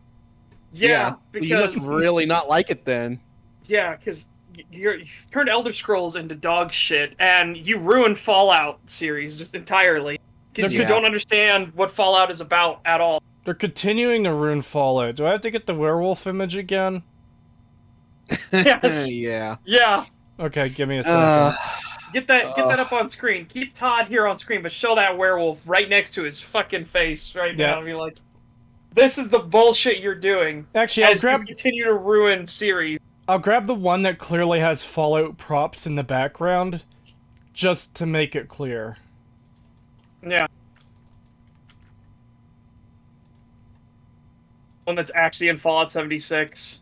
[SPEAKER 2] Yeah,
[SPEAKER 3] You must
[SPEAKER 2] because
[SPEAKER 3] really not like it then.
[SPEAKER 2] you turned Elder Scrolls into dog shit, and you ruined Fallout series just entirely because you
[SPEAKER 3] Yeah.
[SPEAKER 2] don't understand what Fallout is about at all.
[SPEAKER 1] They're continuing to ruin Fallout. Do I have to get the werewolf image again?
[SPEAKER 2] Yes.
[SPEAKER 3] Yeah.
[SPEAKER 2] Yeah,
[SPEAKER 1] Okay, give me a second.
[SPEAKER 2] get that up on screen. Keep Todd here on screen, but show that werewolf right next to his fucking face right
[SPEAKER 1] Yeah.
[SPEAKER 2] now, and be like, "This is the bullshit you're doing."
[SPEAKER 1] Actually, I'll
[SPEAKER 2] as you
[SPEAKER 1] grab
[SPEAKER 2] continue to ruin series.
[SPEAKER 1] the one that clearly has Fallout props in the background, just to make it clear.
[SPEAKER 2] Yeah. One that's actually in Fallout 76.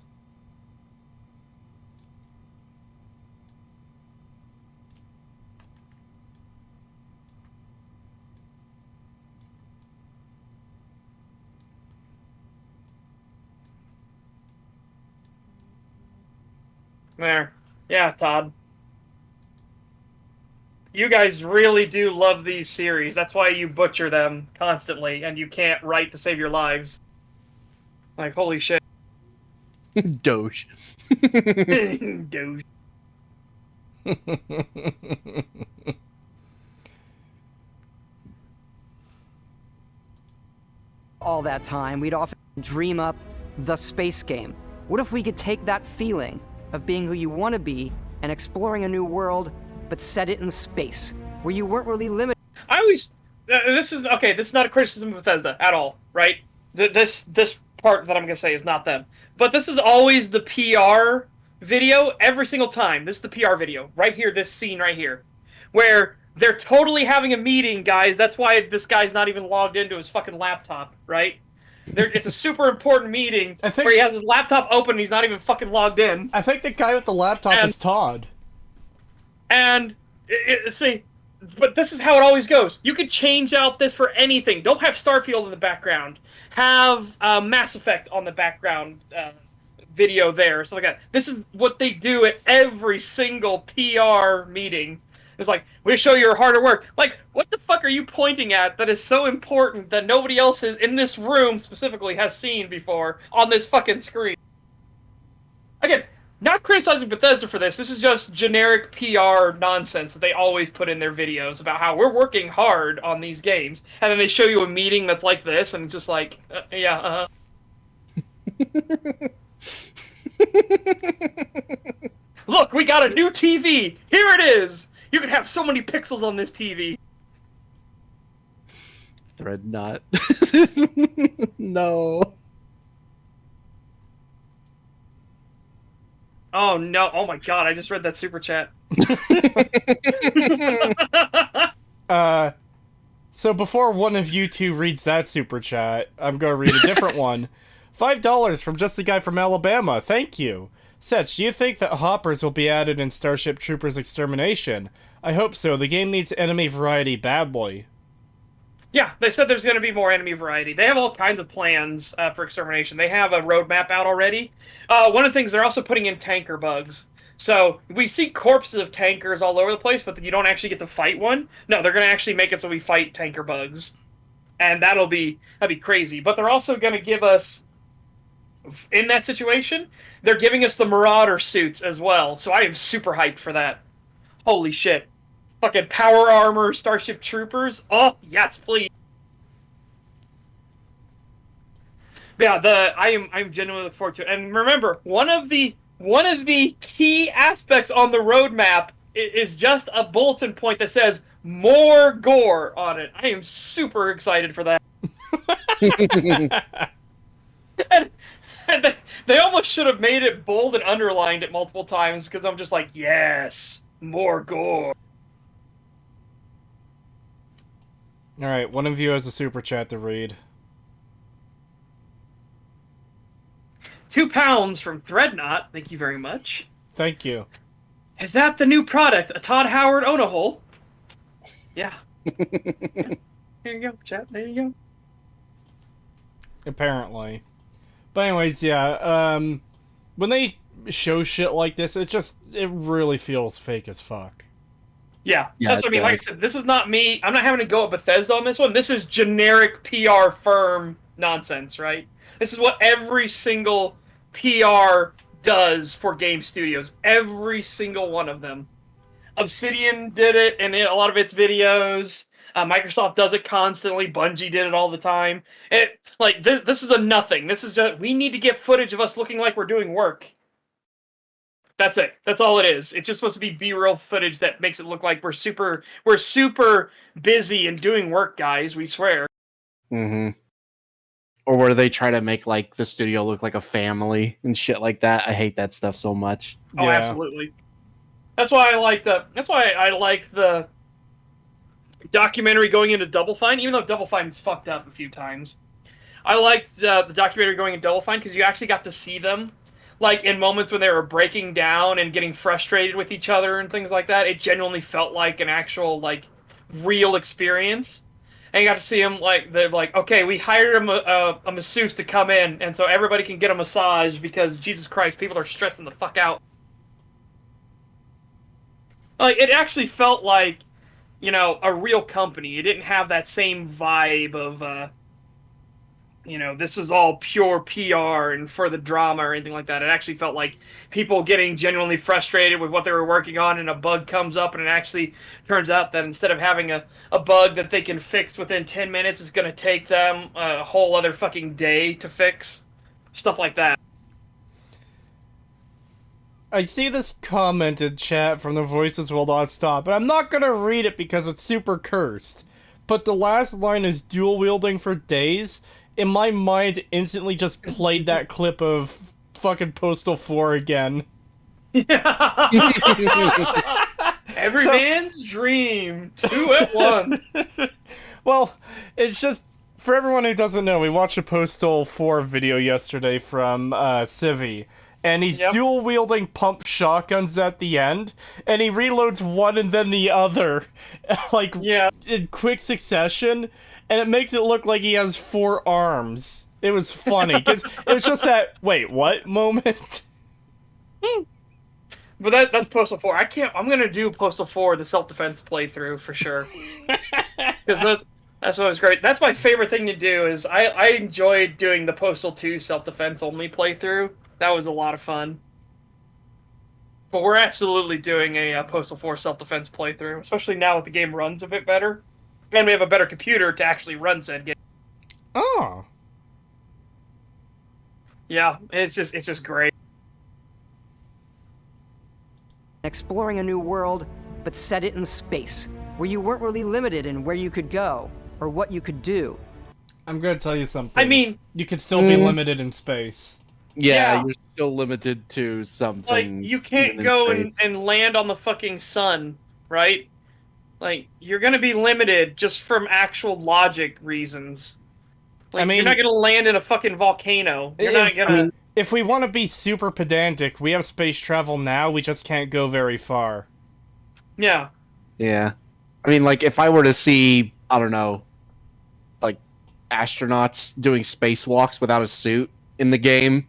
[SPEAKER 2] There. Yeah, Todd. You guys really do love these series. That's why you butcher them constantly, and you can't write to save your lives. Like, holy shit.
[SPEAKER 3] Doge.
[SPEAKER 2] Doge.
[SPEAKER 5] All that time, we'd often dream up the space game. What if we could take that feeling of being who you want to be and exploring a new world, but set it in space, where you weren't really limited?
[SPEAKER 2] I always... this is not a criticism of Bethesda at all, right? This part that I'm going to say is not them. But this is always the PR video every single time. This is the PR video. Right here, this scene right here. Where they're totally having a meeting, guys. That's why this guy's not even logged into his fucking laptop, right? It's a super important meeting where he has his laptop open and he's not even fucking logged in.
[SPEAKER 1] I think the guy with the laptop is Todd.
[SPEAKER 2] And, see, but this is how it always goes. You could change out this for anything. Don't have Starfield in the background. Have Mass Effect on the background video there, stuff like that. This is what they do at every single PR meeting. It's like, we show your harder work. Like, what the fuck are you pointing at that is so important that nobody else is in this room specifically has seen before on this fucking screen? Again, not criticizing Bethesda for this. This is just generic PR nonsense that they always put in their videos about how we're working hard on these games. And then they show you a meeting that's like this, and it's just like, Look, we got a new TV! Here it is! You can have so many pixels on this TV.
[SPEAKER 3] Threadnought. No.
[SPEAKER 2] Oh no, oh my god, I just read that super chat.
[SPEAKER 1] So before one of you two reads that super chat, I'm gonna read a different one. $5 from just a guy from Alabama. Thank you. Setch, do you think that hoppers will be added in Starship Troopers Extermination? I hope so. The game needs enemy variety badly.
[SPEAKER 2] Yeah, they said there's going to be more enemy variety. They have all kinds of plans for Extermination. They have a roadmap out already. One of the things, they're also putting in tanker bugs. So, we see corpses of tankers all over the place, but you don't actually get to fight one. No, they're going to actually make it so we fight tanker bugs. And that'd be crazy. But they're also going to give us, in that situation, they're giving us the Marauder suits as well. So I am super hyped for that. Holy shit. Fucking power armor, Starship Troopers. Oh, yes, please. Yeah, I'm genuinely looking forward to it. And remember, one of the key aspects on the roadmap is just a bulletin point that says more gore on it. I am super excited for that. and they almost should have made it bold and underlined it multiple times because I'm just like, yes, more gore.
[SPEAKER 1] Alright, one of you has a super chat to read.
[SPEAKER 2] £2 from Threadnought. Thank you very much.
[SPEAKER 1] Thank you.
[SPEAKER 2] Is that the new product? A Todd Howard Ownahole? Yeah. Yeah. There you go, chat. There you go.
[SPEAKER 1] Apparently. But anyways, yeah, when they show shit like this, it really feels fake as fuck.
[SPEAKER 2] Yeah,
[SPEAKER 3] Yeah,
[SPEAKER 2] that's what I mean. Like I said, this is not me. I'm not having to go at Bethesda on this one. This is generic PR firm nonsense, right? This is what every single PR does for game studios. Every single one of them. Obsidian did it in a lot of its videos. Microsoft does it constantly. Bungie did it all the time. This is a nothing. This is just, we need to get footage of us looking like we're doing work. That's it. That's all it is. It's just supposed to be B-roll footage that makes it look like we're super busy and doing work, guys. We swear.
[SPEAKER 3] Mm-hmm. Or where they try to make like the studio look like a family and shit like that. I hate that stuff so much.
[SPEAKER 2] Oh,
[SPEAKER 1] Yeah.
[SPEAKER 2] absolutely. That's why I liked the documentary going into Double Fine, even though Double Fine's fucked up a few times. I liked the documentary going into Double Fine because you actually got to see them, like in moments when they were breaking down and getting frustrated with each other and things like that. It genuinely felt like an actual real experience. And you got to see them they're like, okay, we hired a masseuse to come in, and so everybody can get a massage because Jesus Christ, people are stressing the fuck out. It actually felt like, a real company. It didn't have that same vibe of, this is all pure PR and for the drama or anything like that. It actually felt like people getting genuinely frustrated with what they were working on, and a bug comes up, and it actually turns out that instead of having a bug that they can fix within 10 minutes, it's going to take them a whole other fucking day to fix. Stuff like that.
[SPEAKER 1] I see this comment in chat from the Voices Will Not Stop, and I'm not gonna read it because it's super cursed. But the last line is dual wielding for days. In my mind, instantly just played that clip of fucking Postal 4 again.
[SPEAKER 2] Every man's dream. 2 at once.
[SPEAKER 1] Well, it's just, for everyone who doesn't know, we watched a Postal 4 video yesterday from Civi. And he's dual-wielding pump shotguns at the end, and he reloads one and then the other, in quick succession, and it makes it look like he has 4 arms. It was funny, because it was just that, wait, what moment?
[SPEAKER 2] But that's Postal 4. I'm gonna do Postal 4, the self-defense playthrough, for sure. Because that's always great. That's my favorite thing to do, is I enjoyed doing the Postal 2 self-defense only playthrough. That was a lot of fun. But we're absolutely doing a Postal 4 self-defense playthrough, especially now that the game runs a bit better. And we have a better computer to actually run said game.
[SPEAKER 1] Oh.
[SPEAKER 2] Yeah, it's just great.
[SPEAKER 5] Exploring a new world, but set it in space, where you weren't really limited in where you could go, or what you could do.
[SPEAKER 1] I'm gonna tell you something.
[SPEAKER 2] I mean...
[SPEAKER 1] You could still be limited in space.
[SPEAKER 3] Yeah, you're still limited to something.
[SPEAKER 2] You can't go and land on the fucking sun, right? You're gonna be limited just from actual logic reasons. You're not gonna land in a fucking volcano. You're not gonna...
[SPEAKER 1] If we want to be super pedantic, we have space travel now, we just can't go very far.
[SPEAKER 2] Yeah.
[SPEAKER 3] Yeah. I mean, if I were to see, I don't know, astronauts doing spacewalks without a suit in the game,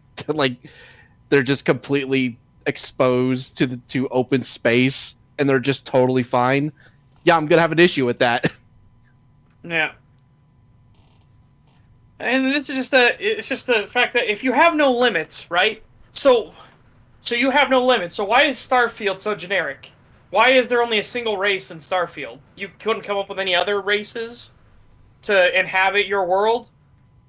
[SPEAKER 3] they're just completely exposed to open space and they're just totally fine. Yeah, I'm gonna have an issue with that.
[SPEAKER 2] Yeah. And this is just the fact that if you have no limits, right? So you have no limits. So why is Starfield so generic? Why is there only a single race in Starfield? You couldn't come up with any other races to inhabit your world?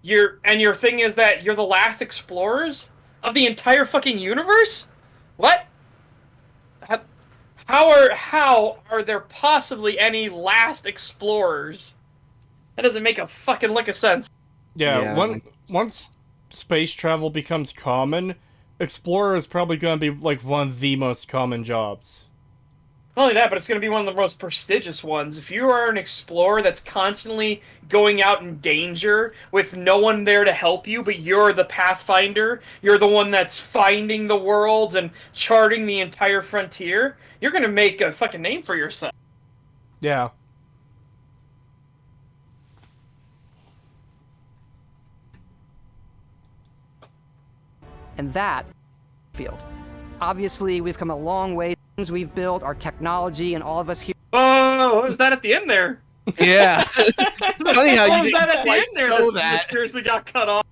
[SPEAKER 2] Your thing is that you're the last explorers of the entire fucking universe? What? How are there possibly any last explorers? That doesn't make a fucking lick of sense.
[SPEAKER 1] Yeah. Once space travel becomes common, explorer is probably going to be one of the most common jobs.
[SPEAKER 2] Not only that, but it's going to be one of the most prestigious ones. If you are an explorer that's constantly going out in danger with no one there to help you, but you're the pathfinder, you're the one that's finding the world and charting the entire frontier, you're going to make a fucking name for yourself.
[SPEAKER 1] Yeah.
[SPEAKER 5] And that field. Obviously, we've come a long way. Things we've built, our technology, and all of us here.
[SPEAKER 2] Oh, what was that at the end there?
[SPEAKER 3] Yeah. It's funny how you
[SPEAKER 2] that
[SPEAKER 3] didn't
[SPEAKER 2] at the
[SPEAKER 3] quite
[SPEAKER 2] end there
[SPEAKER 3] know
[SPEAKER 2] that
[SPEAKER 3] that.
[SPEAKER 2] seriously got cut off.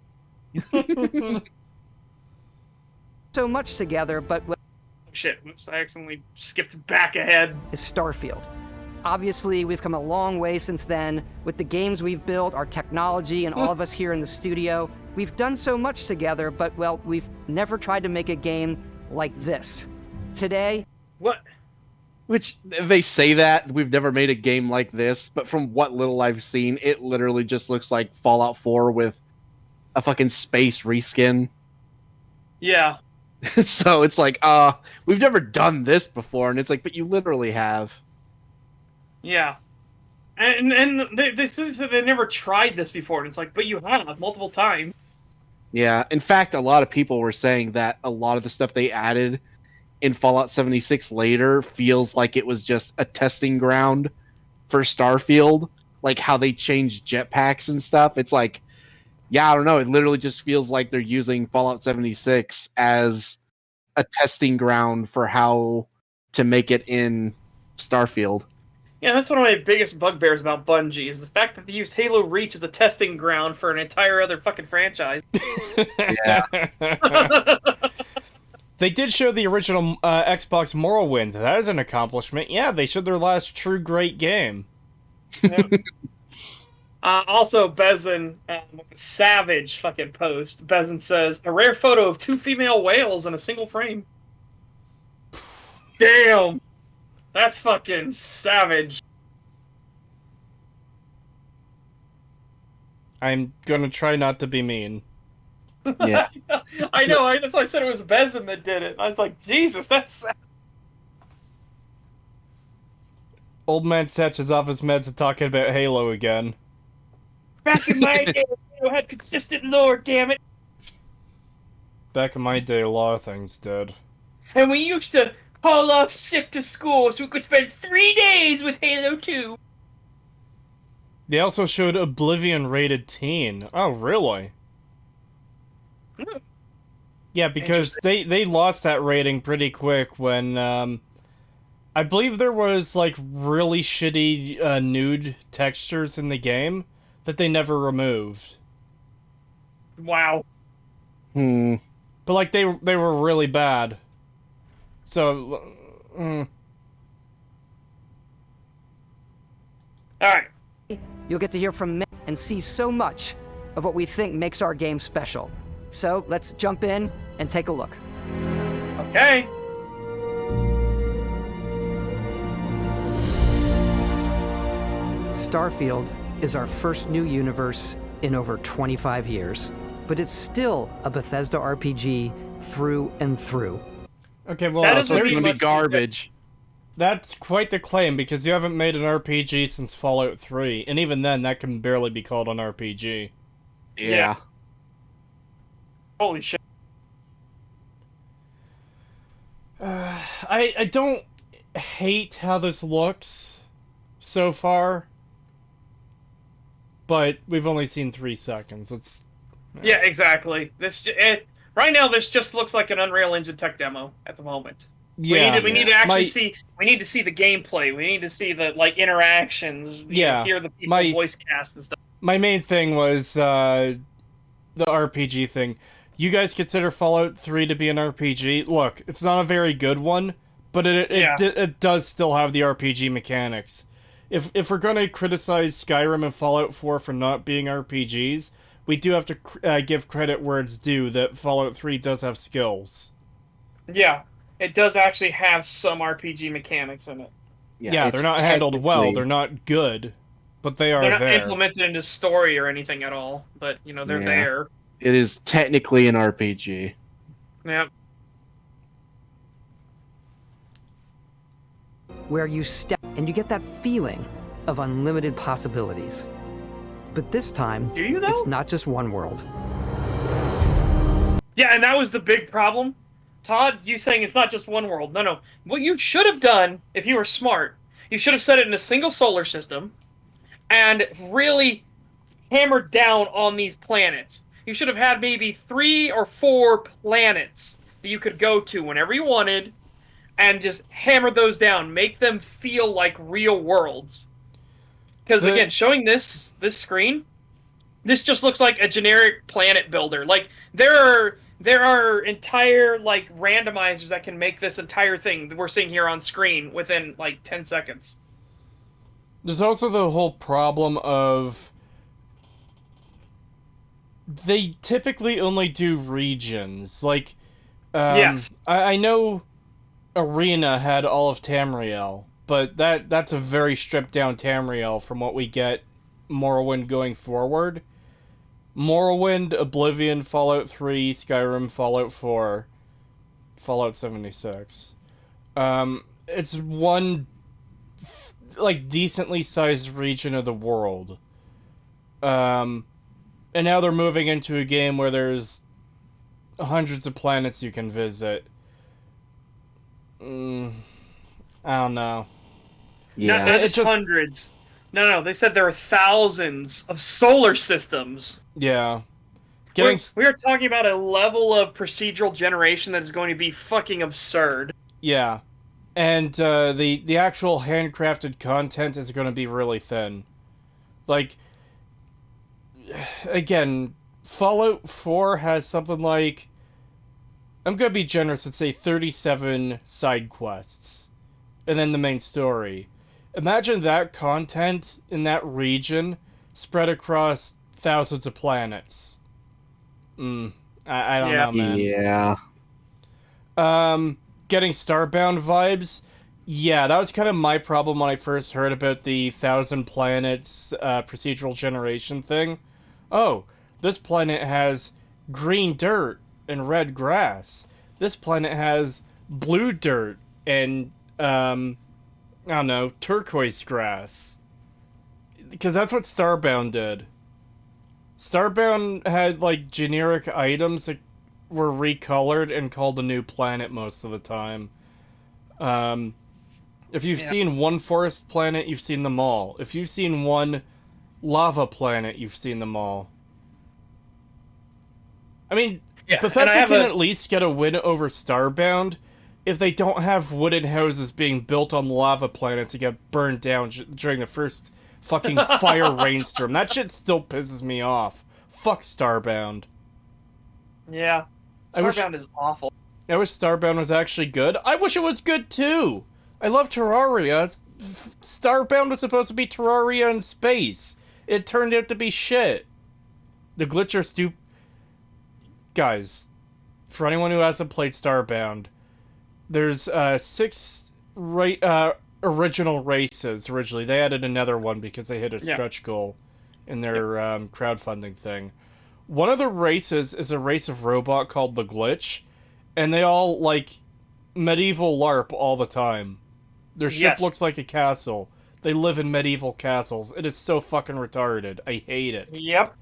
[SPEAKER 5] So much together, but
[SPEAKER 2] Shit, whoops, I accidentally skipped back ahead.
[SPEAKER 5] is Starfield. Obviously, we've come a long way since then with the games we've built, our technology, and all of us here in the studio. We've done so much together, but, well, we've never tried to make a game like this. Today,
[SPEAKER 2] What?
[SPEAKER 3] Which they say that we've never made a game like this, but from what little I've seen, it literally just looks like Fallout 4 with a fucking space reskin.
[SPEAKER 2] Yeah.
[SPEAKER 3] So it's like, we've never done this before, and it's like, but you literally have.
[SPEAKER 2] Yeah. And they specifically said they never tried this before, and it's like, but you have multiple times.
[SPEAKER 3] Yeah. In fact, a lot of people were saying that a lot of the stuff they added in Fallout 76 later feels like it was just a testing ground for Starfield, like how they changed jetpacks and stuff. It's like, yeah, I don't know. It literally just feels like they're using Fallout 76 as a testing ground for how to make it in Starfield.
[SPEAKER 2] Yeah, that's one of my biggest bugbears about Bungie, is the fact that they used Halo Reach as a testing ground for an entire other fucking franchise.
[SPEAKER 3] Yeah.
[SPEAKER 1] They did show the original Xbox Morrowind. That is an accomplishment. Yeah, they showed their last true great game.
[SPEAKER 2] Yep. Also, Bezin, savage fucking post. Bezin says, a rare photo of 2 female whales in a single frame. Damn! That's fucking savage.
[SPEAKER 1] I'm gonna try not to be mean.
[SPEAKER 3] Yeah.
[SPEAKER 2] I know, that's why I said it was Bezin that did it. I was like, Jesus, that's sad.
[SPEAKER 1] Old man Setch is off his meds and talking about Halo again.
[SPEAKER 2] Back in my day, Halo had consistent lore, damn it.
[SPEAKER 1] Back in my day, a lot of things did.
[SPEAKER 2] And we used to call off sick to school so we could spend 3 days with Halo 2.
[SPEAKER 1] They also showed Oblivion rated teen. Oh, really? Yeah, because they lost that rating pretty quick when, I believe there was, like, really shitty nude textures in the game that they never removed.
[SPEAKER 2] Wow.
[SPEAKER 3] Hmm.
[SPEAKER 1] But, like, they were really bad. So,
[SPEAKER 2] Alright.
[SPEAKER 5] you'll get to hear from men and see so much of what we think makes our game special. So let's jump in and take a look.
[SPEAKER 2] Okay.
[SPEAKER 5] Starfield is our first new universe in over 25 years, but it's still a Bethesda RPG through and through.
[SPEAKER 1] okay, well,
[SPEAKER 2] That
[SPEAKER 3] So
[SPEAKER 2] doesn't
[SPEAKER 3] it's
[SPEAKER 2] mean
[SPEAKER 3] gonna be
[SPEAKER 2] much-
[SPEAKER 3] garbage.
[SPEAKER 1] that's quite the claim, because you haven't made an RPG since Fallout 3, and even then, that can barely be called an RPG.
[SPEAKER 3] Yeah.
[SPEAKER 2] Holy shit.
[SPEAKER 1] I don't hate how this looks so far, but we've only seen 3 seconds. It's
[SPEAKER 2] Yeah, exactly. Right now, this just looks like an Unreal Engine tech demo at the moment.
[SPEAKER 1] yeah.
[SPEAKER 2] We need to actually
[SPEAKER 1] My-
[SPEAKER 2] see. We need to see the gameplay. We need to see the interactions.
[SPEAKER 1] Yeah,
[SPEAKER 2] hear the people
[SPEAKER 1] my-
[SPEAKER 2] voice cast and stuff.
[SPEAKER 1] My main thing was the RPG thing. You guys consider Fallout 3 to be an RPG? Look, it's not a very good one, but it does still have the RPG mechanics. If we're gonna criticize Skyrim and Fallout 4 for not being RPGs, we do have to give credit where it's due that Fallout 3 does have skills.
[SPEAKER 2] Yeah, it does actually have some RPG mechanics in it.
[SPEAKER 1] Yeah,
[SPEAKER 3] it's
[SPEAKER 1] they're not handled well.
[SPEAKER 3] technically-
[SPEAKER 1] They're not good, but they are
[SPEAKER 2] They're not
[SPEAKER 1] there.
[SPEAKER 2] implemented into story or anything at all, but they're
[SPEAKER 3] Yeah.
[SPEAKER 2] there.
[SPEAKER 3] It is technically an RPG.
[SPEAKER 2] Yeah.
[SPEAKER 5] Where you step and you get that feeling of unlimited possibilities. But this time,
[SPEAKER 2] Do you though?
[SPEAKER 5] it's not just one world.
[SPEAKER 2] Yeah, and that was the big problem. Todd, you saying it's not just one world. No. What you should have done, if you were smart, you should have set it in a single solar system and really hammered down on these planets. You should have had maybe 3 or 4 planets that you could go to whenever you wanted and just hammer those down. Make them feel like real worlds. Because again, showing this screen, this just looks like a generic planet builder. Like there are entire like randomizers that can make this entire thing that we're seeing here on screen within like 10 seconds.
[SPEAKER 1] There's also the whole problem of they typically only do regions. Like,
[SPEAKER 2] Yes.
[SPEAKER 1] I know Arena had all of Tamriel, but that's a very stripped down Tamriel from what we get Morrowind going forward. Morrowind, Oblivion, Fallout 3, Skyrim, Fallout 4, Fallout 76. It's one like decently sized region of the world. And now they're moving into a game where there's hundreds of planets you can visit. I don't know.
[SPEAKER 3] Yeah.
[SPEAKER 2] Not
[SPEAKER 1] It's
[SPEAKER 2] just hundreds. No, they said there are thousands of solar systems.
[SPEAKER 1] Yeah.
[SPEAKER 2] We are talking about a level of procedural generation that is going to be fucking absurd.
[SPEAKER 1] Yeah. And the actual handcrafted content is going to be really thin. Like, again, Fallout 4 has something like, I'm going to be generous and say 37 side quests. And then the main story. Imagine that content in that region spread across thousands of planets. I don't know, man.
[SPEAKER 3] Yeah.
[SPEAKER 1] Getting Starbound vibes. Yeah, that was kind of my problem when I first heard about the 1,000 planets procedural generation thing. Oh, this planet has green dirt and red grass. This planet has blue dirt and, I don't know, turquoise grass. Because that's what Starbound did. Starbound had, like, generic items that were recolored and called a new planet most of the time. If you've seen one forest planet, you've seen them all. If you've seen one lava planet, you've seen them all. I mean, Bethesda can at least get a win over Starbound if they don't have wooden houses being built on lava planets that get burned down during the first fucking fire rainstorm. That shit still pisses me off. Fuck Starbound.
[SPEAKER 2] Yeah. Starbound is awful.
[SPEAKER 1] I wish Starbound was actually good. I wish it was good too. I love Terraria. Starbound was supposed to be Terraria in space. It turned out to be shit. The glitcher Guys, for anyone who hasn't played Starbound, there's 6 original races originally. They added another one because they hit a stretch goal in their crowdfunding thing. One of the races is a race of robot called the Glitch, and they all, like, medieval LARP all the time. Their ship looks like a castle. They live in medieval castles. It is so fucking retarded. I hate it.
[SPEAKER 2] Yep.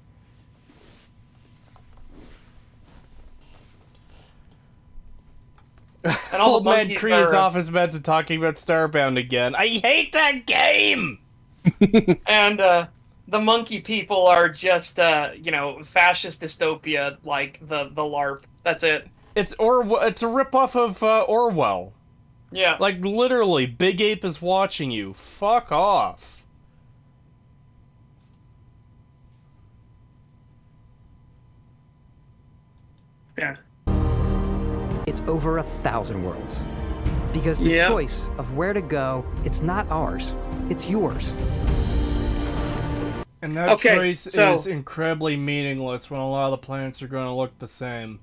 [SPEAKER 1] And Old Man Cree is off his meds and talking about Starbound again. I hate that game!
[SPEAKER 2] And the monkey people are just fascist dystopia like the LARP. That's it.
[SPEAKER 1] It's a ripoff of Orwell.
[SPEAKER 2] Yeah.
[SPEAKER 1] Like, literally, Big Ape is watching you. Fuck off.
[SPEAKER 2] Yeah.
[SPEAKER 5] It's over 1,000 worlds. Because the choice of where to go, it's not ours. It's yours.
[SPEAKER 1] And that choice is incredibly meaningless when a lot of the planets are going to look the same.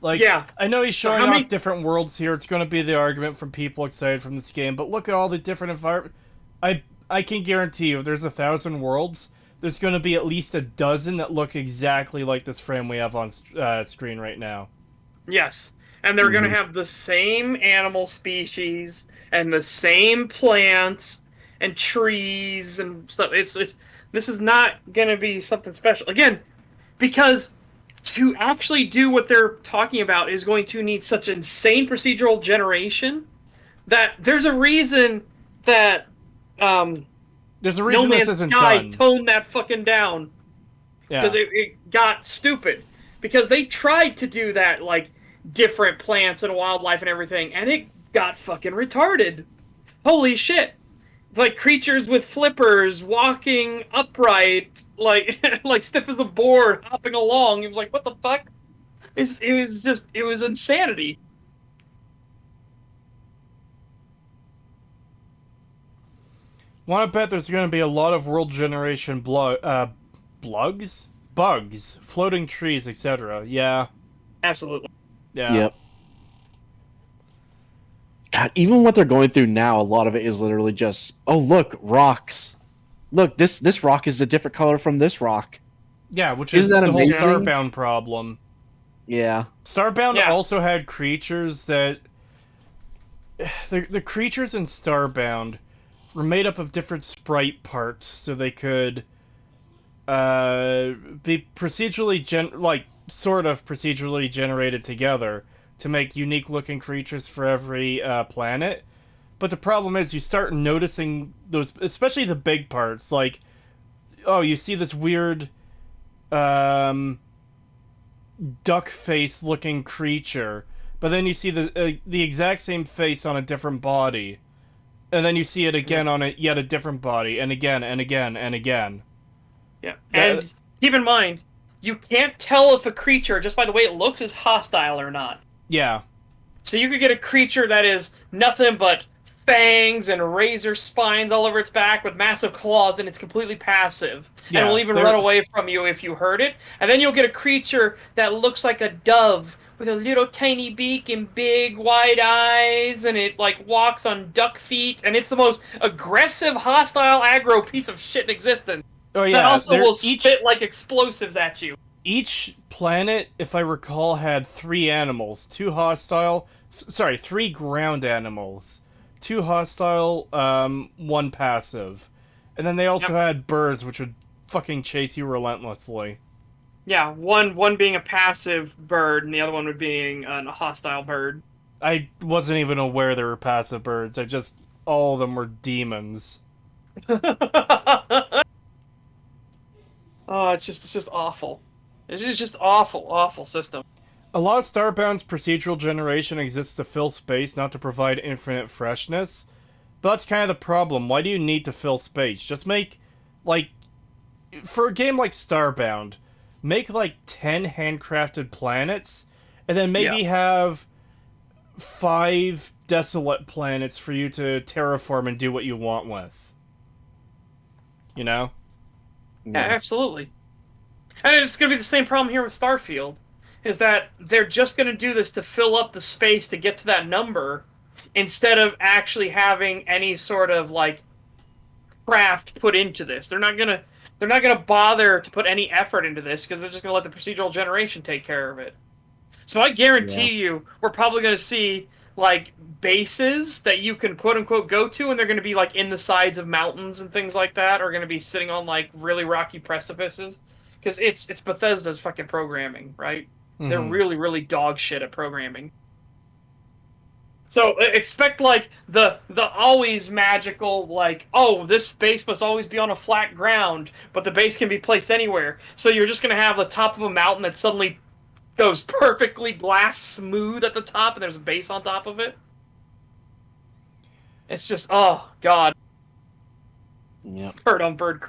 [SPEAKER 1] Like, I know he's showing off different worlds here. It's going to be the argument from people excited from this game. But look at all the different environments. I can guarantee you, if there's 1,000 worlds, there's going to be at least a dozen that look exactly like this frame we have on screen right now.
[SPEAKER 2] Yes. And they're going to have the same animal species and the same plants and trees and stuff. This is not going to be something special. Again, because to actually do what they're talking about is going to need such insane procedural generation that there's a reason that
[SPEAKER 1] there's a reason
[SPEAKER 2] No Man's
[SPEAKER 1] this isn't
[SPEAKER 2] Sky
[SPEAKER 1] done.
[SPEAKER 2] toned that fucking down. Because it got stupid. Because they tried to do that, like, different plants and wildlife and everything, and it got fucking retarded. Holy shit. like creatures with flippers walking upright, like like stiff as a board, hopping along. He was like, "What the fuck?" It was insanity.
[SPEAKER 1] Want to bet there's going to be a lot of world generation bugs, floating trees, etc. Yeah,
[SPEAKER 2] Absolutely.
[SPEAKER 1] yeah.
[SPEAKER 3] Yep. God, even what they're going through now, a lot of it is literally just, oh look, rocks. Look, this rock is a different color from this rock.
[SPEAKER 1] Yeah, which
[SPEAKER 3] Isn't
[SPEAKER 1] is
[SPEAKER 3] that
[SPEAKER 1] the whole
[SPEAKER 3] amazing?
[SPEAKER 1] Starbound problem.
[SPEAKER 3] Yeah.
[SPEAKER 1] Starbound
[SPEAKER 2] Yeah.
[SPEAKER 1] also had creatures that... The creatures in Starbound were made up of different sprite parts, so they could be sort of procedurally generated together to make unique-looking creatures for every planet. But the problem is you start noticing those, especially the big parts, like, oh, you see this weird duck face looking creature, but then you see the exact same face on a different body, and then you see it again on yet a different body, and again and again and again.
[SPEAKER 2] Yeah.
[SPEAKER 1] That-
[SPEAKER 2] And keep in mind, you can't tell if a creature just by the way it looks is hostile or not.
[SPEAKER 1] Yeah,
[SPEAKER 2] So you could get a creature that is nothing but fangs and razor spines all over its back with massive claws, and it's completely passive.
[SPEAKER 1] Yeah,
[SPEAKER 2] and will even
[SPEAKER 1] they're-
[SPEAKER 2] run away from you if you hurt it. And then you'll get a creature that looks like a dove with a little tiny beak and big wide eyes, and it like walks on duck feet, and it's the most aggressive, hostile, aggro piece of shit in existence.
[SPEAKER 1] oh yeah.
[SPEAKER 2] That also
[SPEAKER 1] they're-
[SPEAKER 2] will spit like explosives at you.
[SPEAKER 1] Each planet, if I recall, had 3 animals. 2 hostile... Sorry, 3 ground animals. 2 hostile, 1 passive. And then they also had birds, which would fucking chase you relentlessly.
[SPEAKER 2] Yeah, one being a passive bird, and the other one would being a hostile bird.
[SPEAKER 1] I wasn't even aware there were passive birds. All of them were demons.
[SPEAKER 2] Oh, it's just awful. It's just awful system.
[SPEAKER 1] A lot of Starbound's procedural generation exists to fill space, not to provide infinite freshness. But that's kind of the problem. Why do you need to fill space? Just make, like... For a game like Starbound, make, 10 handcrafted planets, and then maybe have 5 desolate planets for you to terraform and do what you want with. You know?
[SPEAKER 2] Yeah, absolutely. And it's going to be the same problem here with Starfield, is that they're just going to do this to fill up the space to get to that number, instead of actually having any sort of craft put into this. They're not gonna bother to put any effort into this because they're just gonna let the procedural generation take care of it. So I guarantee you, we're probably gonna see bases that you can quote unquote go to, and they're gonna be in the sides of mountains and things like that, or gonna be sitting on really rocky precipices, because it's Bethesda's fucking programming, right? They're really dog shit at programming. So expect the always magical oh, this base must always be on a flat ground, but the base can be placed anywhere. So you're just gonna have the top of a mountain that suddenly goes perfectly glass smooth at the top, and there's a base on top of it. It's just, oh god.
[SPEAKER 3] Yep.
[SPEAKER 2] Bird on bird.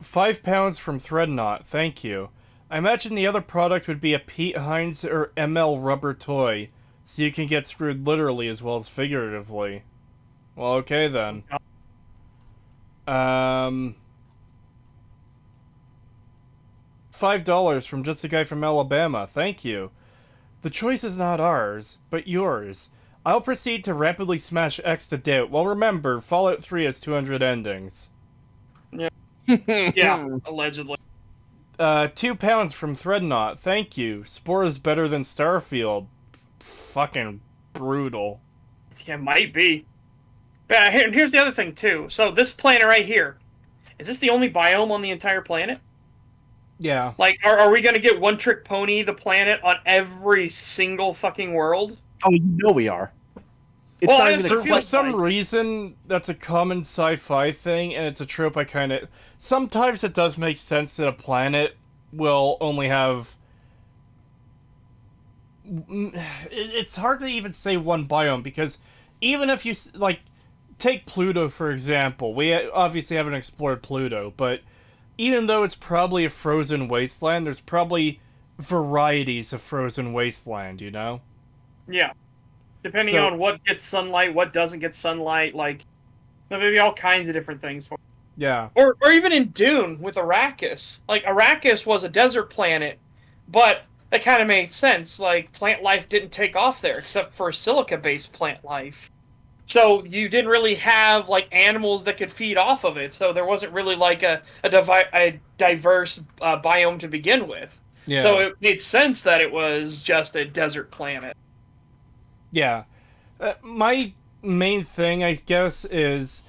[SPEAKER 1] 5 pounds from Threadnought, thank you. I imagine the other product would be a Pete Hines or ML rubber toy, so you can get screwed literally as well as figuratively. Well, okay then. $5 from just a guy from Alabama, thank you. The choice is not ours, but yours. I'll proceed to rapidly smash X to doubt. Well, remember, Fallout 3 has 200 endings.
[SPEAKER 2] Yeah, allegedly.
[SPEAKER 1] 2 pounds from Threadnought, thank you. Spore is better than Starfield. Fucking brutal.
[SPEAKER 2] Yeah, might be. Yeah, here's the other thing, too. So this planet right here, is this the only biome on the entire planet?
[SPEAKER 1] Yeah.
[SPEAKER 2] Are we gonna get One Trick Pony the planet on every single fucking world?
[SPEAKER 3] Oh, you know we are. It's
[SPEAKER 2] Well,
[SPEAKER 3] not
[SPEAKER 2] I
[SPEAKER 3] even a
[SPEAKER 2] feel
[SPEAKER 1] For
[SPEAKER 2] like
[SPEAKER 1] some
[SPEAKER 2] like-
[SPEAKER 1] reason, that's a common sci-fi thing, and it's a trope I kind of... Sometimes it does make sense that a planet will only have... It's hard to even say one biome, because even if you... take Pluto for example. We obviously haven't explored Pluto, but even though it's probably a frozen wasteland, there's probably varieties of frozen wasteland, you know?
[SPEAKER 2] Yeah. Depending
[SPEAKER 1] So-
[SPEAKER 2] on what gets sunlight, what doesn't get sunlight, like there may be all kinds of different things for.
[SPEAKER 1] Yeah.
[SPEAKER 2] Or even in Dune with Arrakis. Like Arrakis was a desert planet, but that kind of made sense. Like plant life didn't take off there except for silica-based plant life. So you didn't really have like animals that could feed off of it. So there wasn't really like a diverse biome to begin with.
[SPEAKER 1] Yeah.
[SPEAKER 2] So it made sense that it was just a desert planet.
[SPEAKER 1] Yeah. My main thing, I guess, is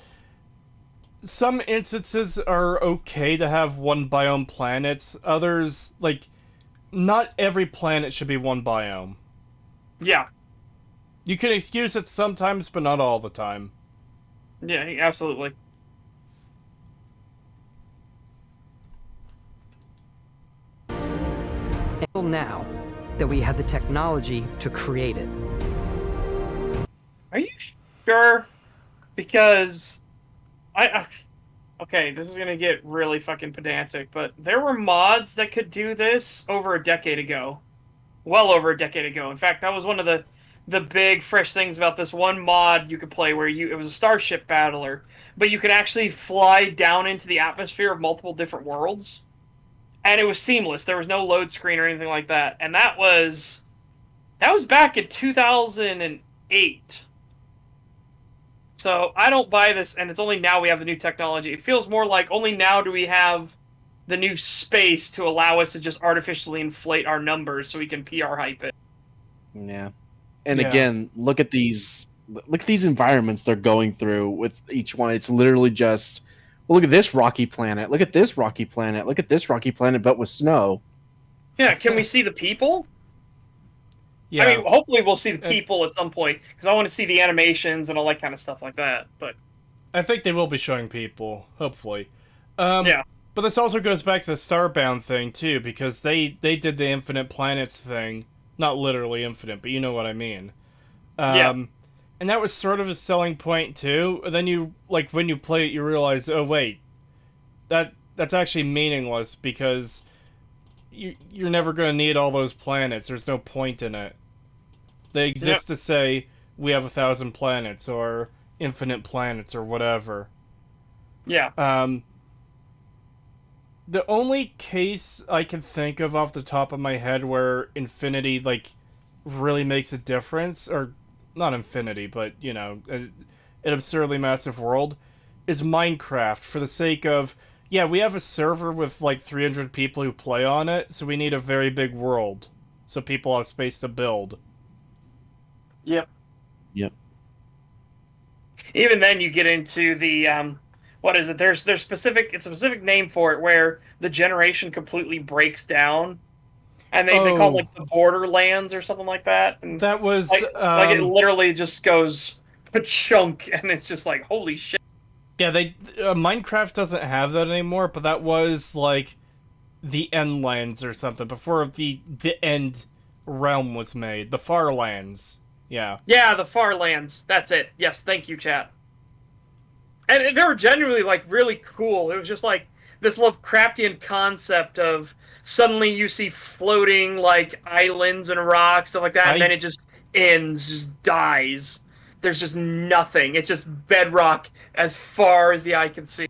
[SPEAKER 1] some instances are okay to have one biome planets. Others, like, not every planet should be one biome.
[SPEAKER 2] Yeah.
[SPEAKER 1] You can excuse it sometimes, but not all the time.
[SPEAKER 2] Yeah, absolutely.
[SPEAKER 5] Until now, that we had the technology to create it.
[SPEAKER 2] Are you sure? Because okay, this is gonna get really fucking pedantic, but there were mods that could do this over a decade ago. Well over a decade ago. In fact, that was one of the big fresh things about this one mod you could play where it was a starship battler, but you could actually fly down into the atmosphere of multiple different worlds. And it was seamless. There was no load screen or anything like that. And that was back in 2008. So I don't buy this, and it's only now we have the new technology. It feels more like only now do we have the new space to allow us to just artificially inflate our numbers so we can PR hype it.
[SPEAKER 3] Yeah. And
[SPEAKER 1] Yeah.
[SPEAKER 3] again, look at these environments they're going through with each one. It's literally just, well, look at this rocky planet. Look at this rocky planet. Look at this rocky planet, but with snow.
[SPEAKER 2] Yeah, can we see the people?
[SPEAKER 1] Yeah.
[SPEAKER 2] I mean, hopefully we'll see the people at some point, because I want to see the animations and all that kind of stuff like that. But
[SPEAKER 1] I think they will be showing people, hopefully.
[SPEAKER 2] Yeah.
[SPEAKER 1] But this also goes back to the Starbound thing, too, because they did the infinite planets thing. Not literally infinite, but you know what I mean.
[SPEAKER 2] Yeah.
[SPEAKER 1] And that was sort of a selling point, too. And then you, like, when you play it, you realize, oh, wait, that's actually meaningless, because you're never going to need all those planets. There's no point in it. They exist to say, we have 1,000 planets, or infinite planets, or whatever.
[SPEAKER 2] Yeah.
[SPEAKER 1] The only case I can think of off the top of my head where infinity, like, really makes a difference, or not infinity, but, you know, an absurdly massive world, is Minecraft, for the sake of, yeah, we have a server with, like, 300 people who play on it, so we need a very big world, so people have space to build.
[SPEAKER 2] Yep.
[SPEAKER 3] Yep.
[SPEAKER 2] Even then, you get into the what is it? There's specific. It's a specific name for it where the generation completely breaks down, and they call it like the Borderlands or something like that. And
[SPEAKER 1] That was,
[SPEAKER 2] like it literally just goes a chunk, and it's just like holy shit.
[SPEAKER 1] yeah, Minecraft doesn't have that anymore, but that was, like, the Endlands or something, before the End realm was made. The Farlands. Yeah.
[SPEAKER 2] Yeah, the Farlands. That's it. Yes, thank you, chat. And they were genuinely, like, really cool. It was just, like, this Lovecraftian concept of suddenly you see floating, like, islands and rocks, stuff like that, and then it just ends, just dies. There's just nothing. It's just bedrock as far as the eye can see.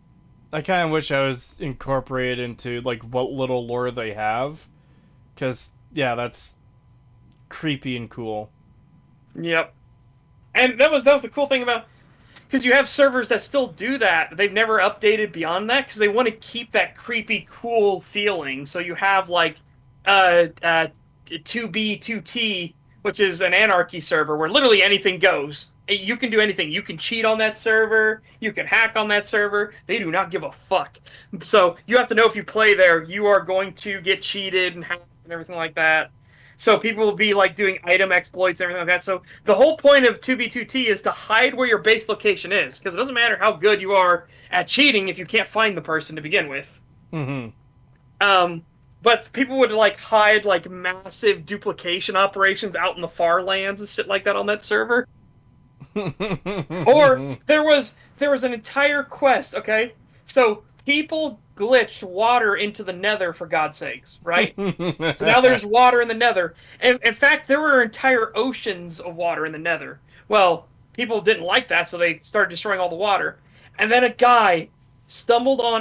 [SPEAKER 1] I kind of wish I was incorporated into, like, what little lore they have. Because, yeah, that's creepy and cool.
[SPEAKER 2] Yep. And that was the cool thing about, because you have servers that still do that. They've never updated beyond that because they want to keep that creepy, cool feeling. So you have like 2B, 2T, which is an anarchy server where literally anything goes. You can do anything. You can cheat on that server. You can hack on that server. They do not give a fuck. So you have to know if you play there, you are going to get cheated and hacked and everything like that. So people will be like doing item exploits and everything like that. So the whole point of 2B2T is to hide where your base location is, because it doesn't matter how good you are at cheating if you can't find the person to begin with.
[SPEAKER 1] Mm-hmm.
[SPEAKER 2] But people would like hide like massive duplication operations out in the far lands and shit like that on that server. Or there was an entire quest, okay? So people glitched water into the Nether, for God's sakes, right? So now there's water in the Nether. And in fact, there were entire oceans of water in the Nether. Well, people didn't like that, so they started destroying all the water. And then a guy stumbled on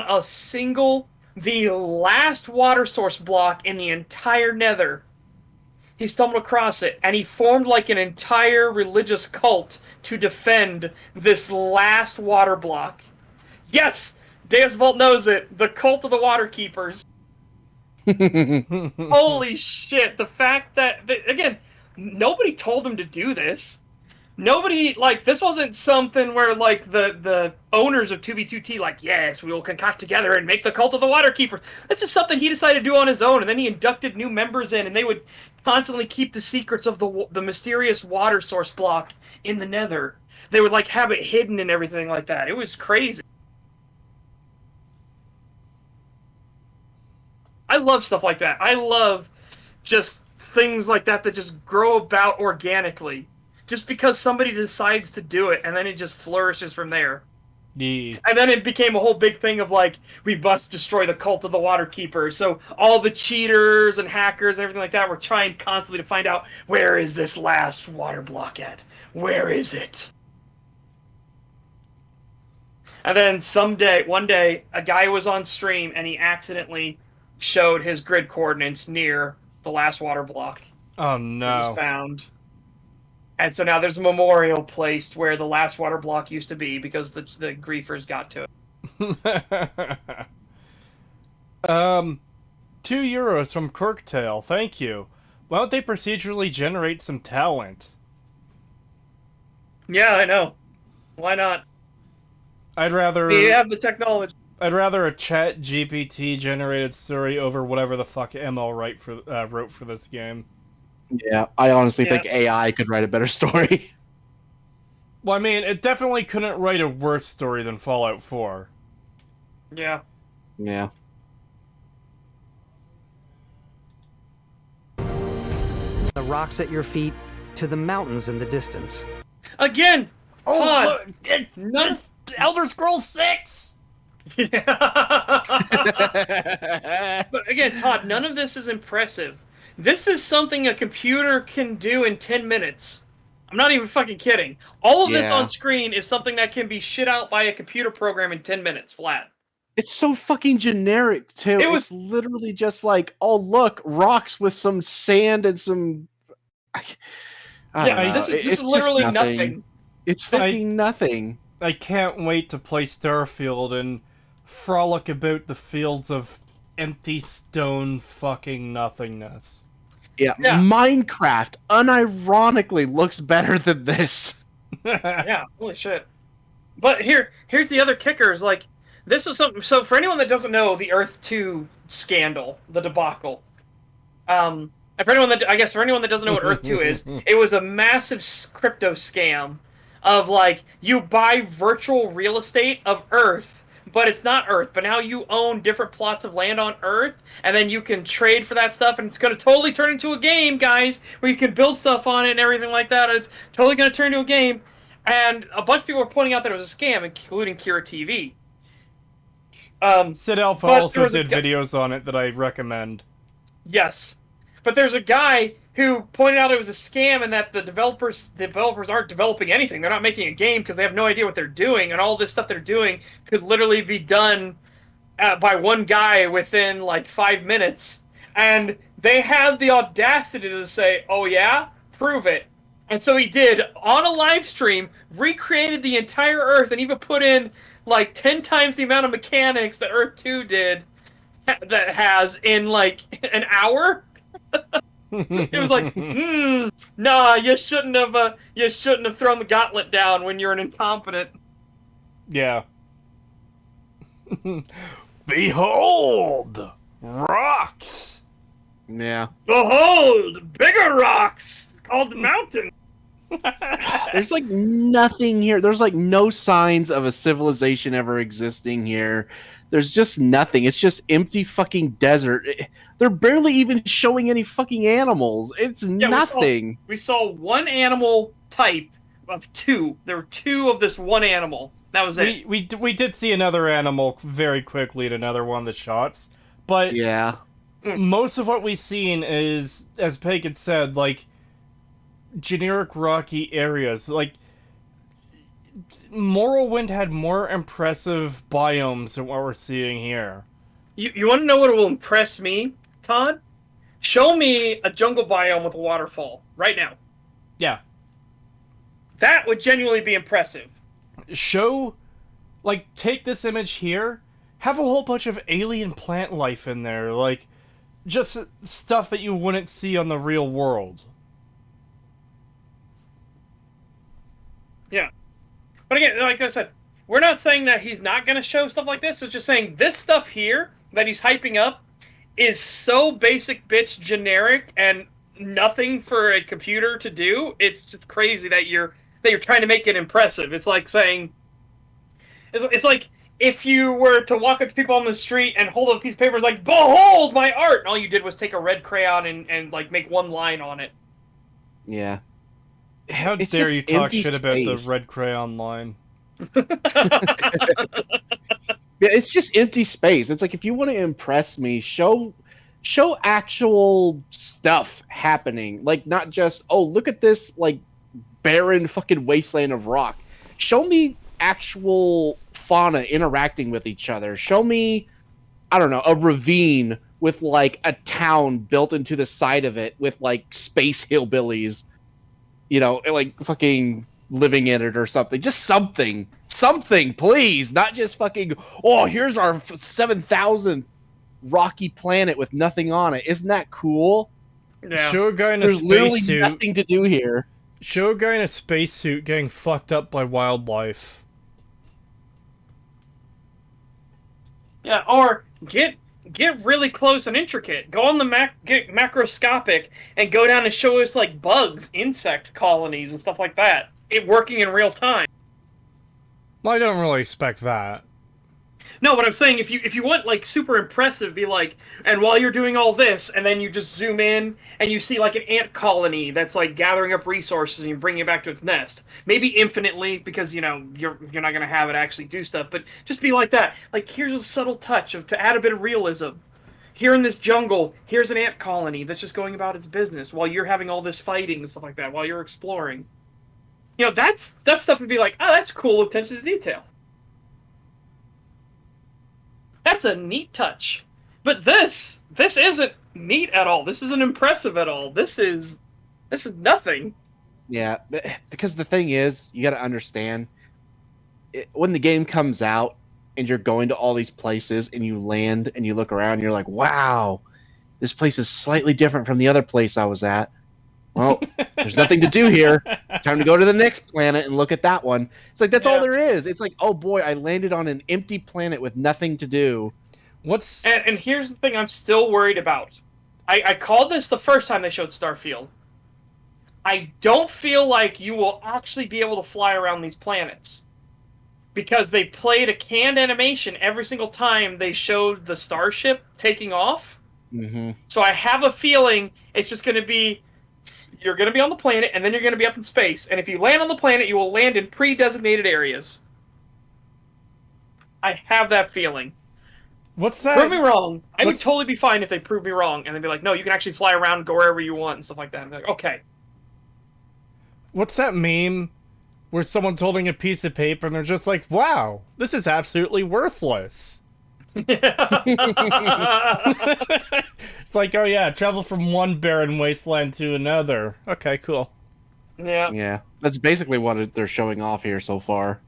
[SPEAKER 2] the last water source block in the entire Nether. He stumbled across it, and he formed like an entire religious cult to defend this last water block. Yes! Deus Vult knows it. The cult of the Water Keepers. Holy shit! The fact that again, nobody told him to do this. Nobody, like, this wasn't something where, like, the owners of 2B2T, like, yes, we will concoct together and make the cult of the Water Keeper. That's just something he decided to do on his own, and then he inducted new members in, and they would constantly keep the secrets of the mysterious water source block in the Nether. They would, like, have it hidden and everything like that. It was crazy. I love stuff like that. I love just things like that just grow about organically. Just because somebody decides to do it, and then it just flourishes from there.
[SPEAKER 1] Yeah.
[SPEAKER 2] And then it became a whole big thing of, like, we must destroy the cult of the Water Keeper. So all the cheaters and hackers and everything like that were trying constantly to find out, where is this last water block at? Where is it? And then one day, a guy was on stream, and he accidentally showed his grid coordinates near the last water block.
[SPEAKER 1] Oh
[SPEAKER 2] It
[SPEAKER 1] no.
[SPEAKER 2] was found. And so now there's a memorial placed where the last water block used to be because the griefers got to it.
[SPEAKER 1] €2 from Corktail, thank you. Why don't they procedurally generate some talent?
[SPEAKER 2] Yeah, I know. Why not?
[SPEAKER 1] I'd rather
[SPEAKER 2] We have the technology.
[SPEAKER 1] a chat GPT generated story over whatever the fuck ML wrote for this game.
[SPEAKER 3] Yeah, I honestly think AI could write a better story.
[SPEAKER 1] Well, I mean, it definitely couldn't write a worse story than Fallout 4.
[SPEAKER 2] Yeah.
[SPEAKER 3] Yeah.
[SPEAKER 5] The rocks at your feet to the mountains in the distance.
[SPEAKER 2] Again! Todd,
[SPEAKER 1] look, it's Elder Scrolls 6!
[SPEAKER 2] But again, Todd, none of this is impressive. This is something a computer can do in 10 minutes. I'm not even fucking kidding. All of this on screen is something that can be shit out by a computer program in 10 minutes flat.
[SPEAKER 3] It's so fucking generic, too. It's literally just like, oh, look, rocks with some sand and some... I don't know.
[SPEAKER 2] This is literally nothing.
[SPEAKER 3] It's fucking nothing.
[SPEAKER 1] I can't wait to play Starfield and frolic about the fields of empty stone fucking nothingness.
[SPEAKER 3] Yeah, Minecraft unironically looks better than this.
[SPEAKER 2] Yeah, holy shit. But here's the other kicker is, like, this was something. So for anyone that doesn't know the Earth 2 scandal, the debacle, and for anyone that doesn't know what Earth 2 is, it was a massive crypto scam of, like, you buy virtual real estate of Earth, but it's not Earth, but now you own different plots of land on Earth, and then you can trade for that stuff, and it's going to totally turn into a game, guys, where you can build stuff on it and everything like that. It's totally going to turn into a game. And a bunch of people were pointing out that it was a scam, including Kira TV.
[SPEAKER 1] Sid Alpha also did videos on it that I recommend.
[SPEAKER 2] Yes. But there's a guy who pointed out it was a scam and that the developers aren't developing anything. They're not making a game because they have no idea what they're doing, and all this stuff they're doing could literally be done by one guy within, like, 5 minutes. And they had the audacity to say, oh yeah? Prove it. And so he did, on a live stream, recreated the entire Earth and even put in, like, 10 times the amount of mechanics that Earth 2 did, that has in, like, an hour. It was like, nah, you shouldn't have thrown the gauntlet down when you're an incompetent.
[SPEAKER 1] Yeah. Behold! Rocks!
[SPEAKER 3] Yeah.
[SPEAKER 2] Behold! Bigger rocks! Called the mountain!
[SPEAKER 3] There's, like, nothing here. There's, like, no signs of a civilization ever existing here. There's just nothing. It's just empty fucking desert. They're barely even showing any fucking animals. It's nothing.
[SPEAKER 2] We saw one animal type of two. There were two of this one animal. That was it.
[SPEAKER 1] We did see another animal very quickly at another one of the shots, but
[SPEAKER 3] Yeah.
[SPEAKER 1] most of what we've seen is, as Peg had said, like, generic rocky areas. Like, Morrowind had more impressive biomes than what we're seeing here.
[SPEAKER 2] You want to know what will impress me, Todd? Show me a jungle biome with a waterfall right now.
[SPEAKER 1] Yeah.
[SPEAKER 2] That would genuinely be impressive.
[SPEAKER 1] Show, like, take this image here, have a whole bunch of alien plant life in there, like, just stuff that you wouldn't see on the real world.
[SPEAKER 2] Yeah. But again, like I said, we're not saying that he's not going to show stuff like this. It's just saying this stuff here that he's hyping up is so basic bitch generic and nothing for a computer to do. It's just crazy that you're trying to make it impressive. It's like saying, it's like if you were to walk up to people on the street and hold up a piece of paper, it's like, behold my art, and all you did was take a red crayon and like make one line on it.
[SPEAKER 3] Yeah.
[SPEAKER 1] How
[SPEAKER 3] It's
[SPEAKER 1] dare
[SPEAKER 3] just
[SPEAKER 1] you talk
[SPEAKER 3] empty
[SPEAKER 1] shit about the
[SPEAKER 3] space.
[SPEAKER 1] red crayon line?
[SPEAKER 3] Yeah, it's just empty space. It's like, if you want to impress me, show actual stuff happening. Like, not just, oh, look at this, like, barren fucking wasteland of rock. Show me actual fauna interacting with each other. Show me, I don't know, a ravine with, like, a town built into the side of it with, like, space hillbillies, you know, like, fucking living in it or something. Just something, please. Not just fucking, oh, here's our 7,000th rocky planet with nothing on it. Isn't that cool?
[SPEAKER 2] Yeah.
[SPEAKER 1] Show a guy in a
[SPEAKER 3] There's literally
[SPEAKER 1] spacesuit.
[SPEAKER 3] nothing to do here.
[SPEAKER 1] Show a guy in a spacesuit getting fucked up by wildlife.
[SPEAKER 2] Yeah, or get really close and intricate. Go on the get macroscopic and go down and show us like bugs, insect colonies, and stuff like that. It working in real time.
[SPEAKER 1] Well, I don't really expect that.
[SPEAKER 2] No, but I'm saying if you want like super impressive, be like, and while you're doing all this, and then you just zoom in and you see like an ant colony that's like gathering up resources and you bring it back to its nest. Maybe infinitely, because you know you're not gonna have it actually do stuff, but just be like that. Like, here's a subtle touch to add a bit of realism. Here in this jungle, here's an ant colony that's just going about its business while you're having all this fighting and stuff like that while you're exploring. You know, that stuff would be like, oh, that's cool attention to detail. That's a neat touch. But this isn't neat at all. This isn't impressive at all. This is nothing.
[SPEAKER 3] Yeah, because the thing is, you got to understand, when the game comes out and you're going to all these places and you land and you look around and you're like, wow, this place is slightly different from the other place I was at. Well, there's nothing to do here. Time to go to the next planet and look at that one. It's like, that's all there is. It's like, oh boy, I landed on an empty planet with nothing to do.
[SPEAKER 2] And here's the thing I'm still worried about. I called this the first time they showed Starfield. I don't feel like you will actually be able to fly around these planets. Because they played a canned animation every single time they showed the starship taking off.
[SPEAKER 3] Mm-hmm.
[SPEAKER 2] So I have a feeling it's just going to be, you're going to be on the planet, and then you're going to be up in space. And if you land on the planet, you will land in pre-designated areas. I have that feeling.
[SPEAKER 1] What's that?
[SPEAKER 2] Prove me wrong. I would totally be fine if they prove me wrong, and they'd be like, no, you can actually fly around and go wherever you want and stuff like that. And be like, okay.
[SPEAKER 1] What's that meme where someone's holding a piece of paper and they're just like, wow, this is absolutely worthless? It's like, oh yeah, travel from one barren wasteland to another. Okay, cool.
[SPEAKER 2] Yeah.
[SPEAKER 3] Yeah, that's basically what they're showing off here so far.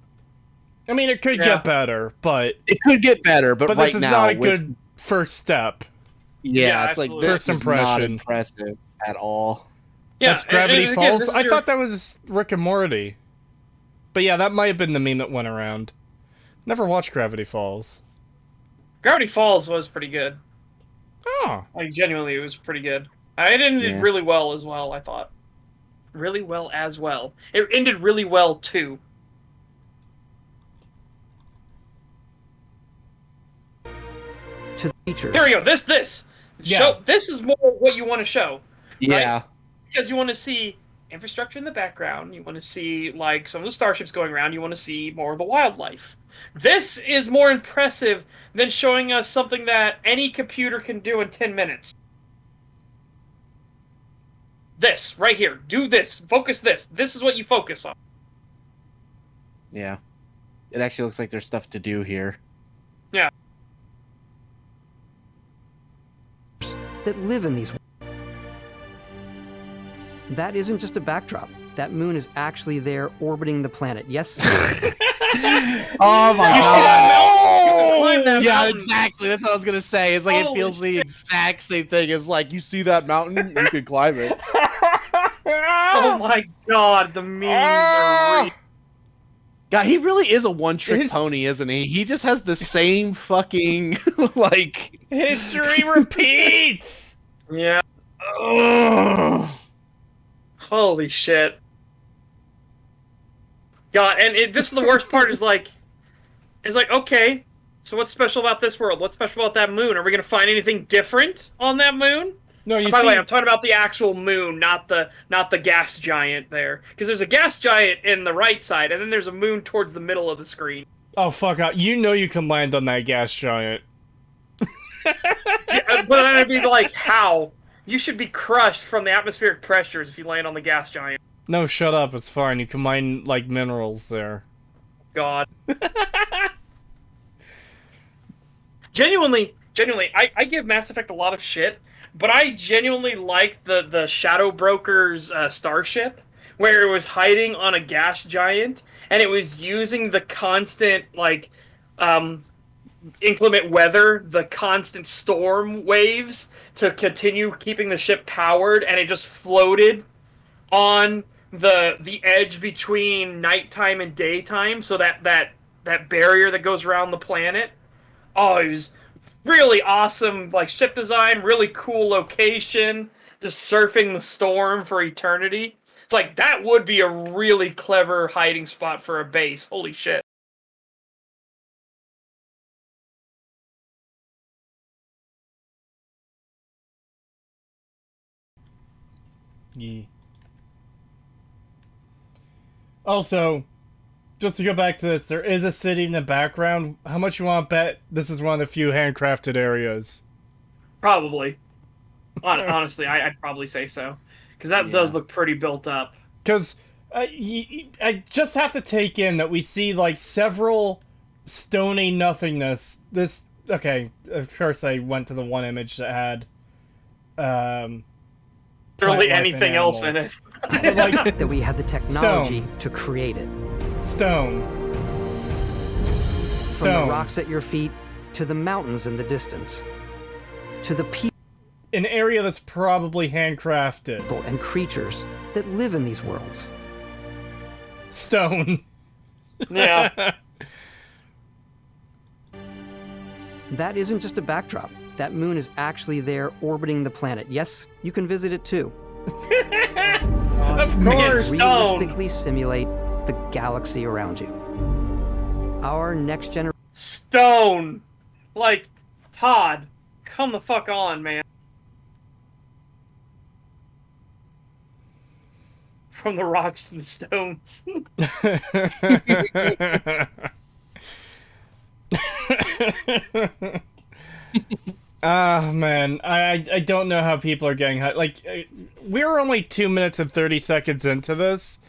[SPEAKER 1] I mean, it could get better, but
[SPEAKER 3] it could get better. But right
[SPEAKER 1] this is
[SPEAKER 3] now,
[SPEAKER 1] not a good first step.
[SPEAKER 3] Yeah, it's like,
[SPEAKER 2] absolutely.
[SPEAKER 3] this
[SPEAKER 1] First
[SPEAKER 3] is not
[SPEAKER 1] impression.
[SPEAKER 3] impressive at all.
[SPEAKER 2] Yeah,
[SPEAKER 1] That's Gravity
[SPEAKER 2] and
[SPEAKER 1] Falls.
[SPEAKER 2] again,
[SPEAKER 1] I thought that was Rick and Morty. But yeah, that might have been the meme that went around. Never watched Gravity Falls.
[SPEAKER 2] Gravity Falls was pretty good.
[SPEAKER 1] Oh.
[SPEAKER 2] Like, genuinely, it was pretty good. It ended really well as well, I thought. Really well as well. It ended really well, too.
[SPEAKER 5] To the features.
[SPEAKER 2] Here we go. This.
[SPEAKER 1] Yeah.
[SPEAKER 2] Show, this is more what you want to show.
[SPEAKER 3] Yeah.
[SPEAKER 2] Because you want to see infrastructure in the background. You want to see like some of the starships going around. You want to see more of the wildlife. This is more impressive than showing us something that any computer can do in 10 minutes. This, right here. Do this. Focus this. This is what you focus on.
[SPEAKER 3] Yeah. It actually looks like there's stuff to do here.
[SPEAKER 2] Yeah.
[SPEAKER 5] That live in these. That isn't just a backdrop. That moon is actually there orbiting the planet. Yes?
[SPEAKER 3] Oh my god.
[SPEAKER 2] Climb that
[SPEAKER 3] Yeah,
[SPEAKER 2] mountain.
[SPEAKER 3] exactly. That's what I was gonna say. It's like it
[SPEAKER 2] Holy
[SPEAKER 3] feels the
[SPEAKER 2] shit.
[SPEAKER 3] exact same thing as like you see that mountain, you can climb it.
[SPEAKER 2] Oh my god, the memes are real.
[SPEAKER 3] God, he really is a one-trick
[SPEAKER 1] His-
[SPEAKER 3] pony, isn't he? He just has the same fucking like.
[SPEAKER 1] History repeats.
[SPEAKER 2] Yeah.
[SPEAKER 3] Ugh.
[SPEAKER 2] Holy shit. God, and this is the worst part is like, okay, so what's special about this world? What's special about that moon? Are we gonna find anything different on that moon?
[SPEAKER 1] No, you
[SPEAKER 2] By the way,
[SPEAKER 1] see,
[SPEAKER 2] I'm talking about the actual moon, not the gas giant there. Because there's a gas giant in the right side, and then there's a moon towards the middle of the screen.
[SPEAKER 1] oh fuck out. You know you can land on that gas giant.
[SPEAKER 2] Yeah, but I'd be like, how? You should be crushed from the atmospheric pressures if you land on the gas giant.
[SPEAKER 1] No, shut up. It's fine. You can mine like minerals there.
[SPEAKER 2] God. Genuinely, I give Mass Effect a lot of shit, but I genuinely liked the Shadow Broker's starship, where it was hiding on a gas giant, and it was using the constant, like, inclement weather, the constant storm waves, to continue keeping the ship powered, and it just floated on the edge between nighttime and daytime, so that barrier that goes around the planet. Oh, it was really awesome, like ship design, really cool location, just surfing the storm for eternity. It's like that would be a really clever hiding spot for a base. Holy shit.
[SPEAKER 1] Yeah. Also, just to go back to this, there is a city in the background. How much you want to bet this is one of the few handcrafted areas?
[SPEAKER 2] Probably. Honestly, I'd probably say so. Because that does look pretty built up.
[SPEAKER 1] Because I just have to take in that we see like several stony nothingness. This okay. Of course, I went to the one image that had
[SPEAKER 2] Really
[SPEAKER 1] plant life and
[SPEAKER 2] anything else in it.
[SPEAKER 1] animals. But, like
[SPEAKER 5] That we had the technology to create it.
[SPEAKER 1] stone.
[SPEAKER 5] From
[SPEAKER 1] Stone.
[SPEAKER 5] the rocks at your feet to the mountains in the distance. To the
[SPEAKER 1] An area that's probably handcrafted.
[SPEAKER 5] people and creatures that live in these worlds.
[SPEAKER 1] Stone.
[SPEAKER 2] Yeah.
[SPEAKER 5] That isn't just a backdrop. That moon is actually there orbiting the planet. Yes, you can visit it too.
[SPEAKER 1] Of
[SPEAKER 2] Again,
[SPEAKER 1] course.
[SPEAKER 2] stone.
[SPEAKER 5] Realistically simulate the galaxy around you. Our next generation
[SPEAKER 2] Stone. Like, Todd, come the fuck on, man. From the rocks to the stones.
[SPEAKER 1] Ah, man, I don't know how people are getting high. Like, we're only 2 minutes and 30 seconds into this.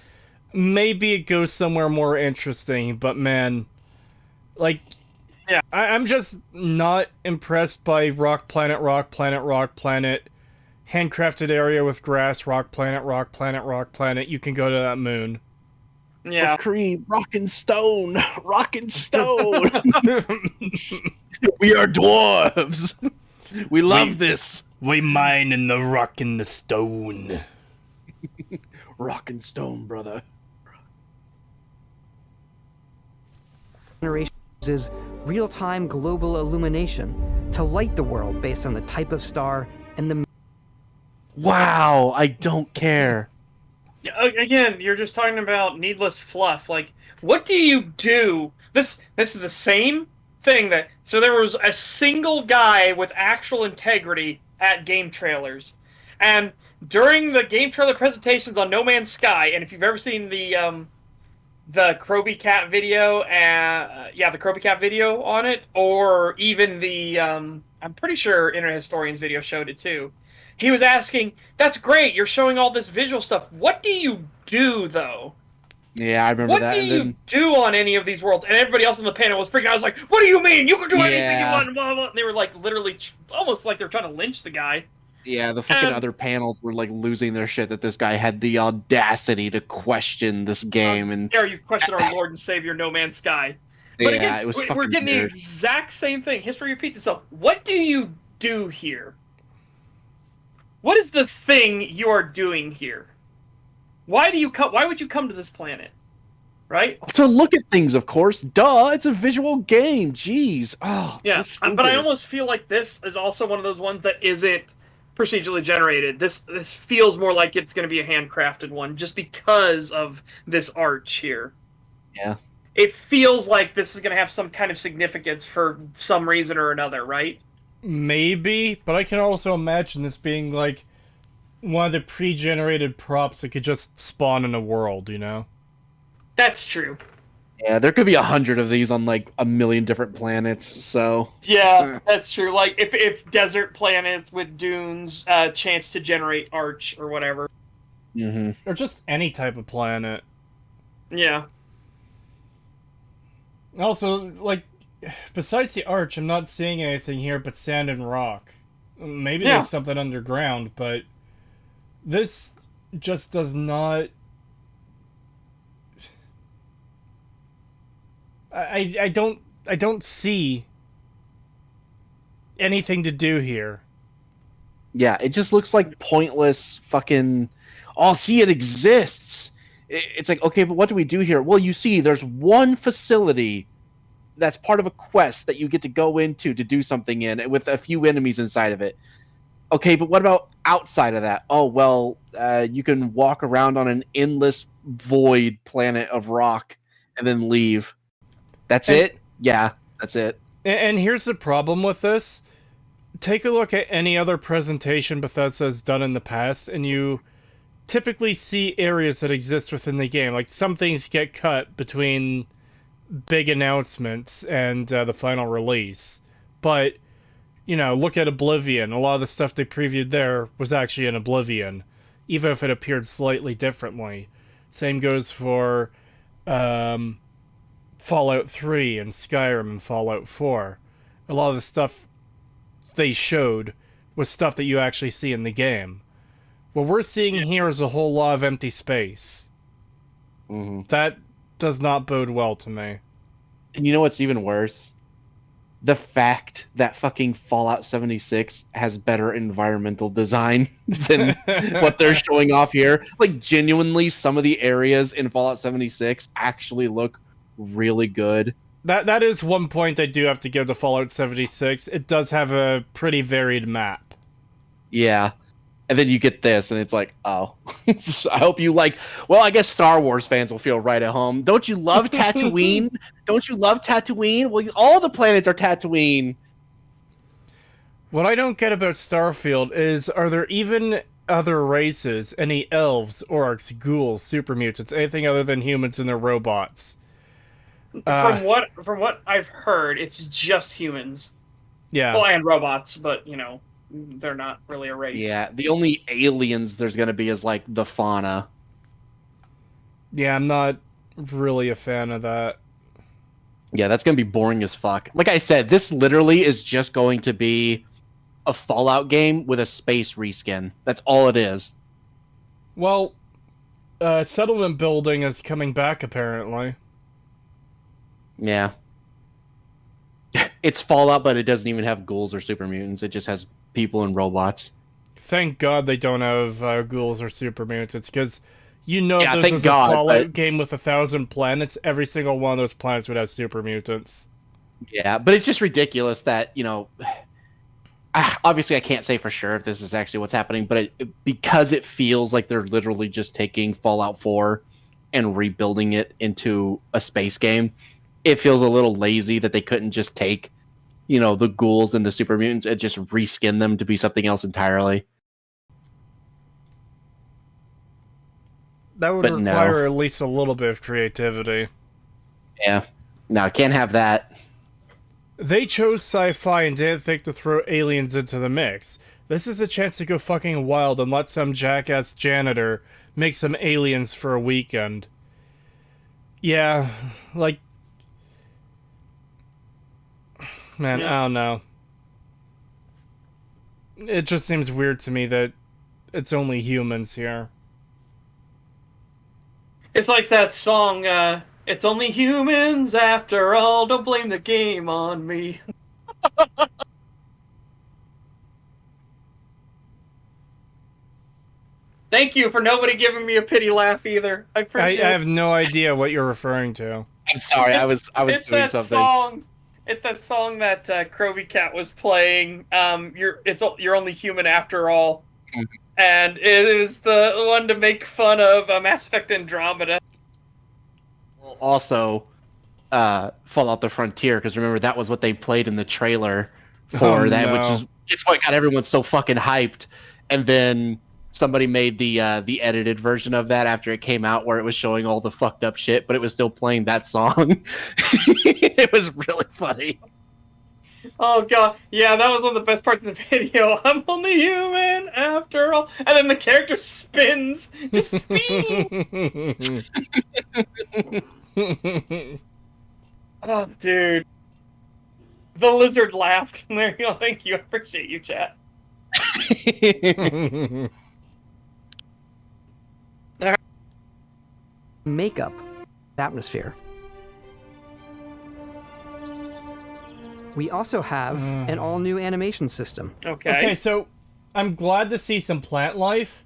[SPEAKER 1] Maybe it goes somewhere more interesting, but man, like,
[SPEAKER 2] Yeah.
[SPEAKER 1] I'm just not impressed by rock planet, handcrafted area with grass, rock planet. You can go to that moon.
[SPEAKER 2] Yeah.
[SPEAKER 3] Creed, rockin' stone. We are dwarves. We love this.
[SPEAKER 1] We mine in the rock and the stone.
[SPEAKER 3] Rockin' stone, brother.
[SPEAKER 5] uses real-time global illumination to light the world based on the type of star and the
[SPEAKER 3] Wow, I don't care.
[SPEAKER 2] Yeah, again, you're just talking about needless fluff. Like, what do you do? This is the same thing that. So there was a single guy with actual integrity at game trailers. And during the game trailer presentations on No Man's Sky, and if you've ever seen the Kroby Cat video, the Kroby Cat video on it, or even the I'm pretty sure Internet Historian's video showed it too. He was asking, "That's great, you're showing all this visual stuff. What do you do though?
[SPEAKER 3] Yeah, I remember
[SPEAKER 2] What
[SPEAKER 3] that.
[SPEAKER 2] do
[SPEAKER 3] And
[SPEAKER 2] you
[SPEAKER 3] then,
[SPEAKER 2] do on any of these worlds?" And everybody else on the panel was freaking out. I was like, "What do you mean? You can do anything you
[SPEAKER 3] Yeah.
[SPEAKER 2] want." Blah, blah, blah. And they were like literally almost like they're trying to lynch the guy.
[SPEAKER 3] yeah, the fucking other panels were like losing their shit that this guy had the audacity to question this game, and
[SPEAKER 2] Dare you question our Lord and Savior No Man's Sky? But
[SPEAKER 3] yeah,
[SPEAKER 2] again,
[SPEAKER 3] it was
[SPEAKER 2] we're
[SPEAKER 3] fucking
[SPEAKER 2] getting the
[SPEAKER 3] weird.
[SPEAKER 2] exact same thing. History repeats itself. What do you do here? What is the thing you are doing here? Why do you come? Why would you come to this planet? Right?
[SPEAKER 3] To look at things, of course. Duh, it's a visual game. Jeez. Oh,
[SPEAKER 2] Yeah.
[SPEAKER 3] so
[SPEAKER 2] But I
[SPEAKER 3] stupid.
[SPEAKER 2] almost feel like this is also one of those ones that isn't procedurally generated. This feels more like it's going to be a handcrafted one, just because of this arch here.
[SPEAKER 3] Yeah.
[SPEAKER 2] It feels like this is going to have some kind of significance for some reason or another, right?
[SPEAKER 1] Maybe, but I can also imagine this being like one of the pre-generated props that could just spawn in a world, you know?
[SPEAKER 2] That's true.
[SPEAKER 3] Yeah, there could be 100 of these on like a million different planets. So
[SPEAKER 2] Yeah, that's true. Like if desert planets with dunes, chance to generate arch or whatever.
[SPEAKER 3] mhm.
[SPEAKER 1] Or just any type of planet.
[SPEAKER 2] Yeah.
[SPEAKER 1] Also, like, besides the arch, I'm not seeing anything here but sand and rock. Maybe
[SPEAKER 2] Yeah.
[SPEAKER 1] there's something underground, but this just does not... I don't see anything to do here.
[SPEAKER 3] Yeah, it just looks like pointless fucking. Oh, see, it exists. It's like, okay, but what do we do here? Well, you see, there's one facility that's part of a quest that you get to go into to do something in with a few enemies inside of it. Okay, but what about outside of that? Oh, well, you can walk around on an endless void planet of rock and then leave. That's
[SPEAKER 1] And-
[SPEAKER 3] it? Yeah, that's it.
[SPEAKER 1] And here's the problem with this. Take a look at any other presentation Bethesda has done in the past, and you typically see areas that exist within the game. Like, some things get cut between big announcements and the final release. But, you know, look at Oblivion. A lot of the stuff they previewed there was actually in Oblivion, even if it appeared slightly differently. Same goes for Fallout 3 and Skyrim and Fallout 4. A lot of the stuff they showed was stuff that you actually see in the game. What we're seeing here is a whole lot of empty space.
[SPEAKER 3] Mm-hmm.
[SPEAKER 1] That does not bode well to me.
[SPEAKER 3] And you know what's even worse? The fact that fucking Fallout 76 has better environmental design than what they're showing off here. Like, genuinely, some of the areas in Fallout 76 actually look really good.
[SPEAKER 1] That is one point I do have to give to Fallout 76. It does have a pretty varied map.
[SPEAKER 3] Yeah. And then you get this, and it's like, oh. I hope you like... Well, I guess Star Wars fans will feel right at home. Don't you love Tatooine? Don't you love Tatooine? Well, all the planets are Tatooine.
[SPEAKER 1] What I don't get about Starfield is, are there even other races, any elves, orcs, ghouls, super mutants, anything other than humans and their robots?
[SPEAKER 2] From what I've heard, it's just humans.
[SPEAKER 1] Yeah.
[SPEAKER 2] Well, and robots, but you know, they're not really a race.
[SPEAKER 3] Yeah, the only aliens there's going to be is, like, the fauna.
[SPEAKER 1] Yeah, I'm not really a fan of that.
[SPEAKER 3] Yeah, that's going to be boring as fuck. Like I said, this literally is just going to be a Fallout game with a space reskin. That's all it is.
[SPEAKER 1] Well, settlement building is coming back, apparently.
[SPEAKER 3] Yeah. It's Fallout, but it doesn't even have ghouls or super mutants. It just has people and robots.
[SPEAKER 1] Thank God they don't have ghouls or super mutants, because you know
[SPEAKER 3] Yeah,
[SPEAKER 1] if this
[SPEAKER 3] thank
[SPEAKER 1] was
[SPEAKER 3] God,
[SPEAKER 1] a Fallout
[SPEAKER 3] but-
[SPEAKER 1] game with 1,000 planets, every single one of those planets would have super mutants.
[SPEAKER 3] Yeah, but it's just ridiculous that, you know... Obviously, I can't say for sure if this is actually what's happening, but because it feels like they're literally just taking Fallout 4 and rebuilding it into a space game, it feels a little lazy that they couldn't just take, you know, the ghouls and the super mutants and just reskin them to be something else entirely.
[SPEAKER 1] that would
[SPEAKER 3] But no.
[SPEAKER 1] require at least a little bit of creativity.
[SPEAKER 3] Yeah. No, can't have that.
[SPEAKER 1] They chose sci-fi and didn't think to throw aliens into the mix. This is a chance to go fucking wild and let some jackass janitor make some aliens for a weekend. Yeah, like... Man,
[SPEAKER 2] Yeah.
[SPEAKER 1] I don't know. It just seems weird to me that it's only humans here.
[SPEAKER 2] It's like that song, it's only humans after all, don't blame the game on me. Thank you for nobody giving me a pity laugh either. I
[SPEAKER 1] I
[SPEAKER 2] appreciate
[SPEAKER 1] have no idea what you're referring to.
[SPEAKER 3] I'm sorry, I was
[SPEAKER 2] it's
[SPEAKER 3] doing
[SPEAKER 2] that
[SPEAKER 3] something.
[SPEAKER 2] song. It's that song that Kroby Cat was playing. You're only human after all, and it is the one to make fun of Mass Effect Andromeda.
[SPEAKER 3] Also, Fallout the Frontier, because remember that was what they played in the trailer for
[SPEAKER 1] Oh,
[SPEAKER 3] that,
[SPEAKER 1] no.
[SPEAKER 3] which is it's what got everyone so fucking hyped. And then somebody made the edited version of that after it came out, where it was showing all the fucked up shit, but it was still playing that song. It was really funny.
[SPEAKER 2] Oh god, yeah, that was one of the best parts of the video. I'm only human after all, and then the character spins, just spin. Oh, dude, the lizard laughed. There you go. Thank you. I appreciate you, chat.
[SPEAKER 5] Makeup, atmosphere. We also have an all-new animation system.
[SPEAKER 2] Okay.
[SPEAKER 1] Okay, so I'm glad to see some plant life,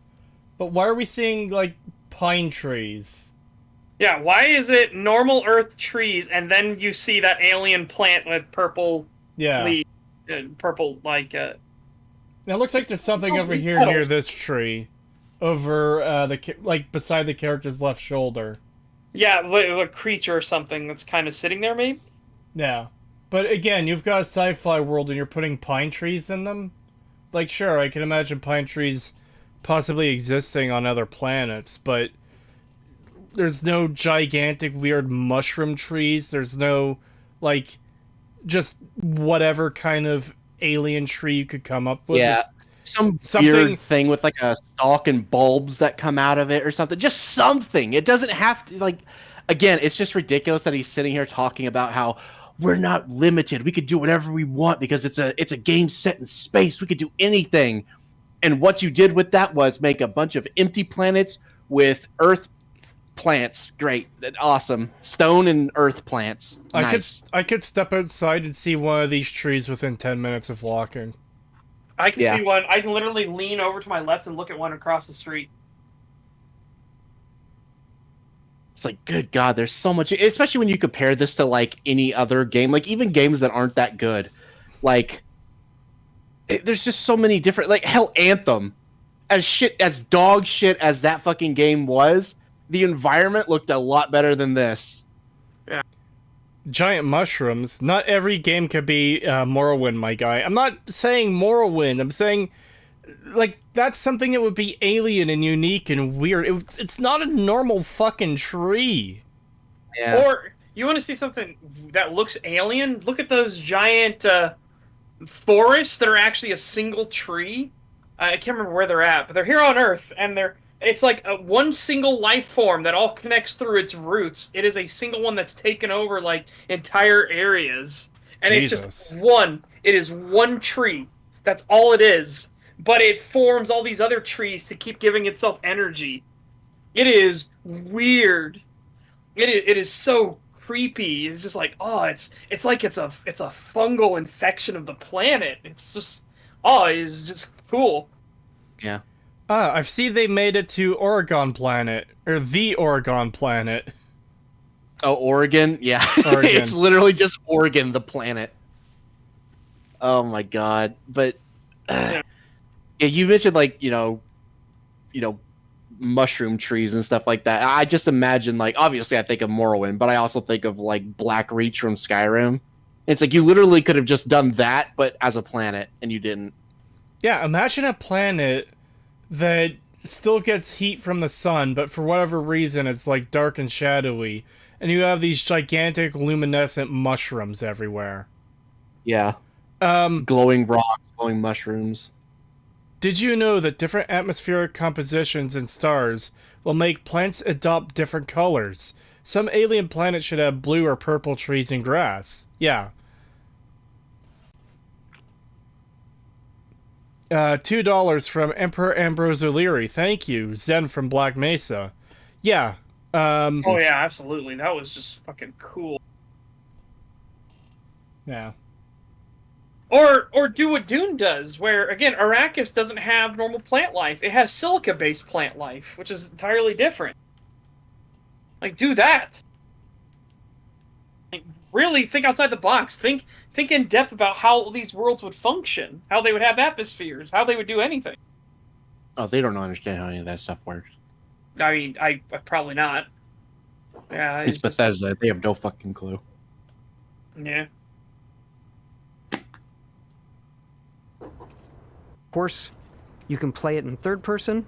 [SPEAKER 1] but why are we seeing, like, pine trees?
[SPEAKER 2] Yeah. Why is it normal Earth trees, and then you see that alien plant with purple
[SPEAKER 1] Yeah.
[SPEAKER 2] leaves, purple like?
[SPEAKER 1] Now, it looks like there's something over here
[SPEAKER 2] petals.
[SPEAKER 1] near this tree. Over, beside the character's left shoulder.
[SPEAKER 2] Yeah, a creature or something that's kind of sitting there, maybe.
[SPEAKER 1] Yeah. But again, you've got a sci-fi world and you're putting pine trees in them? Like, sure, I can imagine pine trees possibly existing on other planets, but there's no gigantic, weird mushroom trees. There's no, like, just whatever kind of alien tree you could come up with.
[SPEAKER 3] Yeah.
[SPEAKER 1] It's
[SPEAKER 3] Some
[SPEAKER 1] something-
[SPEAKER 3] weird thing with like a stalk and bulbs that come out of it or something. Just something. It doesn't have to, like, again, it's just ridiculous that he's sitting here talking about how we're not limited. We could do whatever we want because it's a game set in space. We could do anything. And what you did with that was make a bunch of empty planets with earth plants. Great. Awesome. Stone and earth plants. Nice.
[SPEAKER 1] I could step outside and see one of these trees within 10 minutes of walking.
[SPEAKER 2] I can
[SPEAKER 3] Yeah.
[SPEAKER 2] see one. I can literally lean over to my left and look at one across the street.
[SPEAKER 3] It's like, good God, there's so much, especially when you compare this to like any other game, like even games that aren't that good. Like, there's just so many different, like, hell, Anthem, as dog shit as that fucking game was, the environment looked a lot better than this.
[SPEAKER 1] Giant mushrooms. Not every game could be Morrowind, my guy. I'm not saying Morrowind. I'm saying, like, that's something that would be alien and unique and weird. It's not a normal fucking tree.
[SPEAKER 3] Yeah.
[SPEAKER 2] Or you want to see something that looks alien? Look at those giant forests that are actually a single tree. I can't remember where they're at, but they're here on Earth, and it's like one single life form that all connects through its roots. It is a single one that's taken over like entire areas, and
[SPEAKER 1] Jesus.
[SPEAKER 2] it's just one. It is one tree. That's all it is. But it forms all these other trees to keep giving itself energy. It is weird. It is so creepy. It's just like, oh, it's like it's a fungal infection of the planet. It's just, oh, it's just cool.
[SPEAKER 3] Yeah.
[SPEAKER 1] I've seen they made it to Oregon Planet. Or the Oregon Planet.
[SPEAKER 3] Oh, Oregon? Yeah.
[SPEAKER 1] Oregon.
[SPEAKER 3] It's literally just Oregon, the planet. Oh my God. But, yeah, you mentioned, like, you know, mushroom trees and stuff like that. I just imagine, like, obviously I think of Morrowind, but I also think of, like, Black Reach from Skyrim. It's like you literally could have just done that, but as a planet, and you didn't.
[SPEAKER 1] Yeah, imagine a planet that still gets heat from the sun, but for whatever reason, it's like dark and shadowy. And you have these gigantic luminescent mushrooms everywhere.
[SPEAKER 3] Yeah.
[SPEAKER 1] Um,
[SPEAKER 3] Glowing rocks, glowing mushrooms.
[SPEAKER 1] did you know that different atmospheric compositions in stars will make plants adopt different colors? Some alien planets should have blue or purple trees and grass. Yeah. $2 from Emperor Ambrose O'Leary. Thank you. Zen from Black Mesa. Yeah.
[SPEAKER 2] Oh yeah, absolutely. That was just fucking cool.
[SPEAKER 1] Yeah.
[SPEAKER 2] Or do what Dune does, where again Arrakis doesn't have normal plant life; it has silica-based plant life, which is entirely different. Like, do that. Like, really think outside the box. Think in depth about how these worlds would function, how they would have atmospheres, how they would do anything.
[SPEAKER 3] Oh, they don't understand how any of that stuff works.
[SPEAKER 2] I mean, I probably not. Yeah,
[SPEAKER 3] It's
[SPEAKER 2] just,
[SPEAKER 3] Bethesda. They have no fucking clue.
[SPEAKER 2] yeah.
[SPEAKER 5] Of course, you can play it in third person,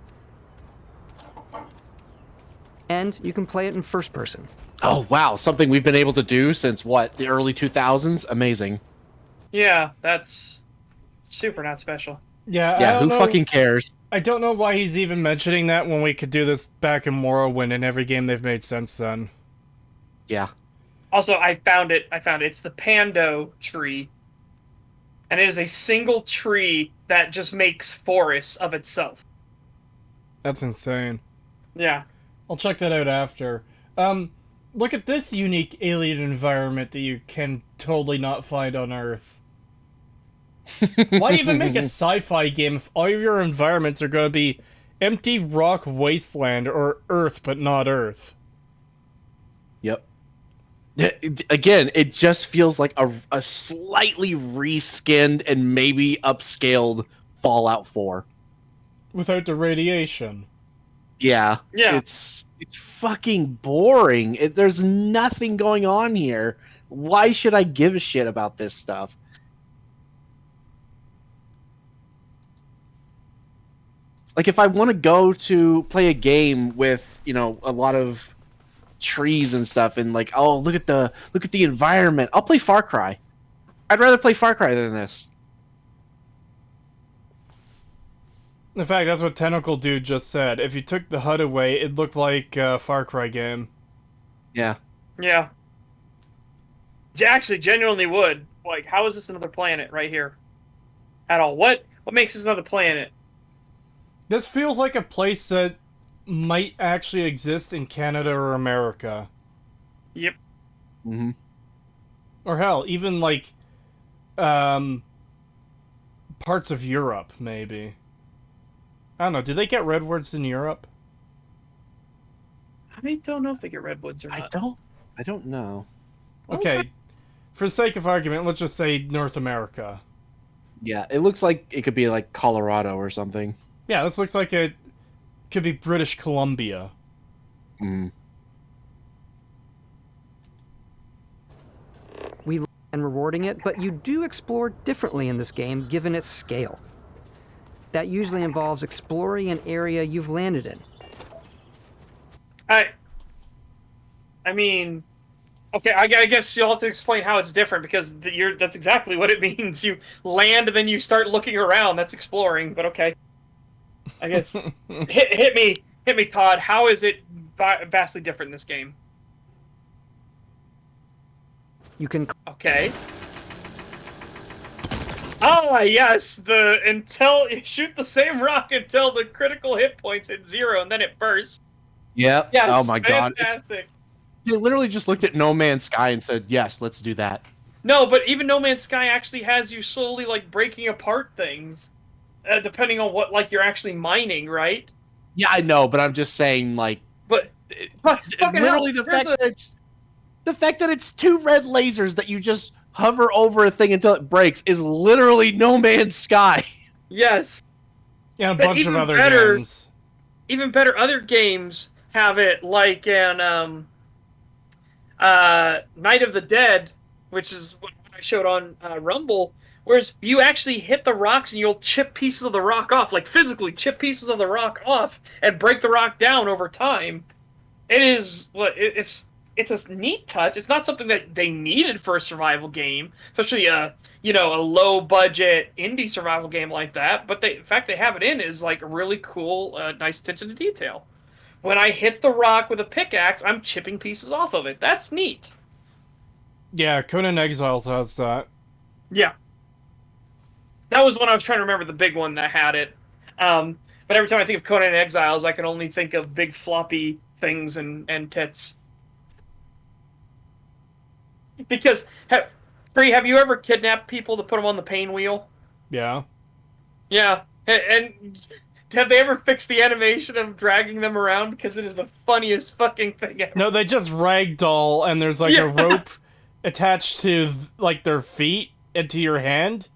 [SPEAKER 5] and you can play it in first person.
[SPEAKER 3] Oh, wow. Something we've been able to do since, what, the early 2000s? Amazing.
[SPEAKER 2] Yeah, that's super not special.
[SPEAKER 1] Yeah, I
[SPEAKER 3] Yeah,
[SPEAKER 1] don't
[SPEAKER 3] who
[SPEAKER 1] know,
[SPEAKER 3] fucking cares?
[SPEAKER 1] I don't know why he's even mentioning that when we could do this back in Morrowind in every game they've made since then.
[SPEAKER 3] Yeah.
[SPEAKER 2] Also, I found it. It's the Pando tree. And it is a single tree that just makes forests of itself.
[SPEAKER 1] That's insane.
[SPEAKER 2] Yeah.
[SPEAKER 1] I'll check that out after. Look at this unique alien environment that you can totally not find on Earth. Why even make a sci-fi game if all of your environments are going to be empty rock wasteland or Earth but not Earth?
[SPEAKER 3] Yep. Again, it just feels like a slightly reskinned and maybe upscaled Fallout 4.
[SPEAKER 1] Without the radiation.
[SPEAKER 3] Yeah.
[SPEAKER 2] Yeah.
[SPEAKER 3] It's fucking boring. There's nothing going on here. Why should I give a shit about this stuff? Like, if I want to go to play a game with, a lot of trees and stuff, and like, oh, look at the environment, I'll play Far Cry. I'd rather play Far Cry than this.
[SPEAKER 1] In fact, that's what Tentacle Dude just said. If you took the HUD away, it looked like a Far Cry game.
[SPEAKER 3] Yeah.
[SPEAKER 2] Yeah. Actually, genuinely would. Like, how is this another planet right here? At all. What makes this another planet?
[SPEAKER 1] This feels like a place that might actually exist in Canada or America.
[SPEAKER 2] Yep.
[SPEAKER 3] Mm-hmm.
[SPEAKER 1] Or hell, even like, parts of Europe, maybe. I don't know, do they get redwoods in Europe?
[SPEAKER 2] I don't know if they get redwoods or not.
[SPEAKER 3] I don't know.
[SPEAKER 1] Okay, for the sake of argument, let's just say North America.
[SPEAKER 3] Yeah, it looks like it could be like Colorado or something.
[SPEAKER 1] Yeah, this looks like it could be British Columbia.
[SPEAKER 3] Mm.
[SPEAKER 5] And rewarding it, but you do explore differently in this game given its scale. That usually involves exploring an area you've landed in.
[SPEAKER 2] I mean, okay, I guess you'll have to explain how it's different because that's exactly what it means. You land and then you start looking around. That's exploring, but okay. I guess hit me, Todd. How is it vastly different in this game?
[SPEAKER 5] You can
[SPEAKER 2] Okay. Ah, yes. Shoot the same rock until the critical hit points hit 0, and then it bursts.
[SPEAKER 3] Yeah.
[SPEAKER 2] Yes.
[SPEAKER 3] Oh my god.
[SPEAKER 2] Fantastic.
[SPEAKER 3] They literally just looked at No Man's Sky and said, "Yes, let's do that."
[SPEAKER 2] No, but even No Man's Sky actually has you slowly like breaking apart things, depending on what like you're actually mining, right?
[SPEAKER 3] Yeah, I know, but I'm just saying, like,
[SPEAKER 2] But fucking
[SPEAKER 3] literally
[SPEAKER 2] hell,
[SPEAKER 3] the fact that it's two red lasers that you just hover over a thing until it breaks is literally No Man's Sky.
[SPEAKER 2] yes.
[SPEAKER 1] Yeah, a
[SPEAKER 2] But
[SPEAKER 1] bunch of
[SPEAKER 2] even
[SPEAKER 1] other
[SPEAKER 2] better-
[SPEAKER 1] games.
[SPEAKER 2] Even better, other games have it like in Night of the Dead, which is what I showed on Rumble, Whereas you actually hit the rocks and you'll chip pieces of the rock off, like physically chip pieces of the rock off and break the rock down over time. It's a neat touch. It's not something that they needed for a survival game, especially a low budget indie survival game like that. But the fact they have it in is like really cool, nice attention to detail. When I hit the rock with a pickaxe, I'm chipping pieces off of it. That's neat.
[SPEAKER 1] Yeah, Conan Exiles has that.
[SPEAKER 2] Yeah, that was when I was trying to remember the big one that had it. But every time I think of Conan Exiles, I can only think of big floppy things and tits. Because, Bree, have you ever kidnapped people to put them on the pain wheel?
[SPEAKER 1] Yeah.
[SPEAKER 2] Yeah, and have they ever fixed the animation of dragging them around? Because it is the funniest fucking thing ever.
[SPEAKER 1] No, they just ragdoll, and there's like a rope attached to like their feet into your hand,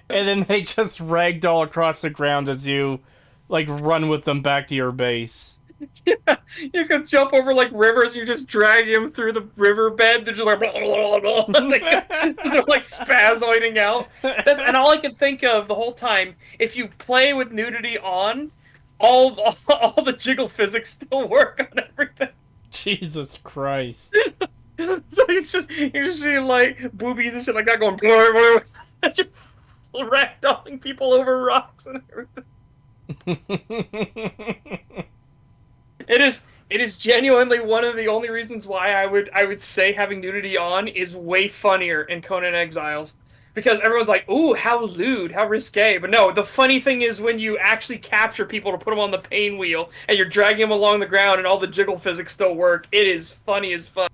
[SPEAKER 1] and then they just ragdoll across the ground as you like run with them back to your base.
[SPEAKER 2] Yeah, you can jump over like rivers. You just drag them through the riverbed. They're just like blah, blah, blah, blah. They're like spazoiding out. And all I can think of the whole time, if you play with nudity on, all the jiggle physics still work on everything.
[SPEAKER 1] Jesus Christ.
[SPEAKER 2] So you're just seeing like boobies and shit like that going blah, blah, blah. Just ragdolling people over rocks and everything. It is genuinely one of the only reasons why I would say having nudity on is way funnier in Conan Exiles. Because everyone's like, ooh, how lewd, how risque. But no, the funny thing is when you actually capture people to put them on the pain wheel and you're dragging them along the ground and all the jiggle physics still work, it is funny as fuck.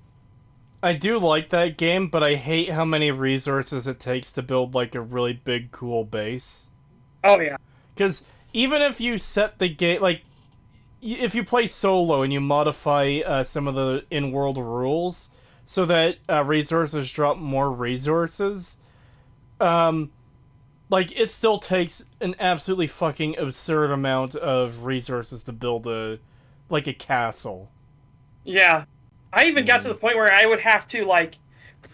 [SPEAKER 1] I do like that game, but I hate how many resources it takes to build like a really big, cool base.
[SPEAKER 2] Oh, yeah.
[SPEAKER 1] Because even if you set the game, like, if you play solo and you modify some of the in-world rules so that resources drop more resources, like, it still takes an absolutely fucking absurd amount of resources to build a castle.
[SPEAKER 2] Yeah. I even got to the point where I would have to, like,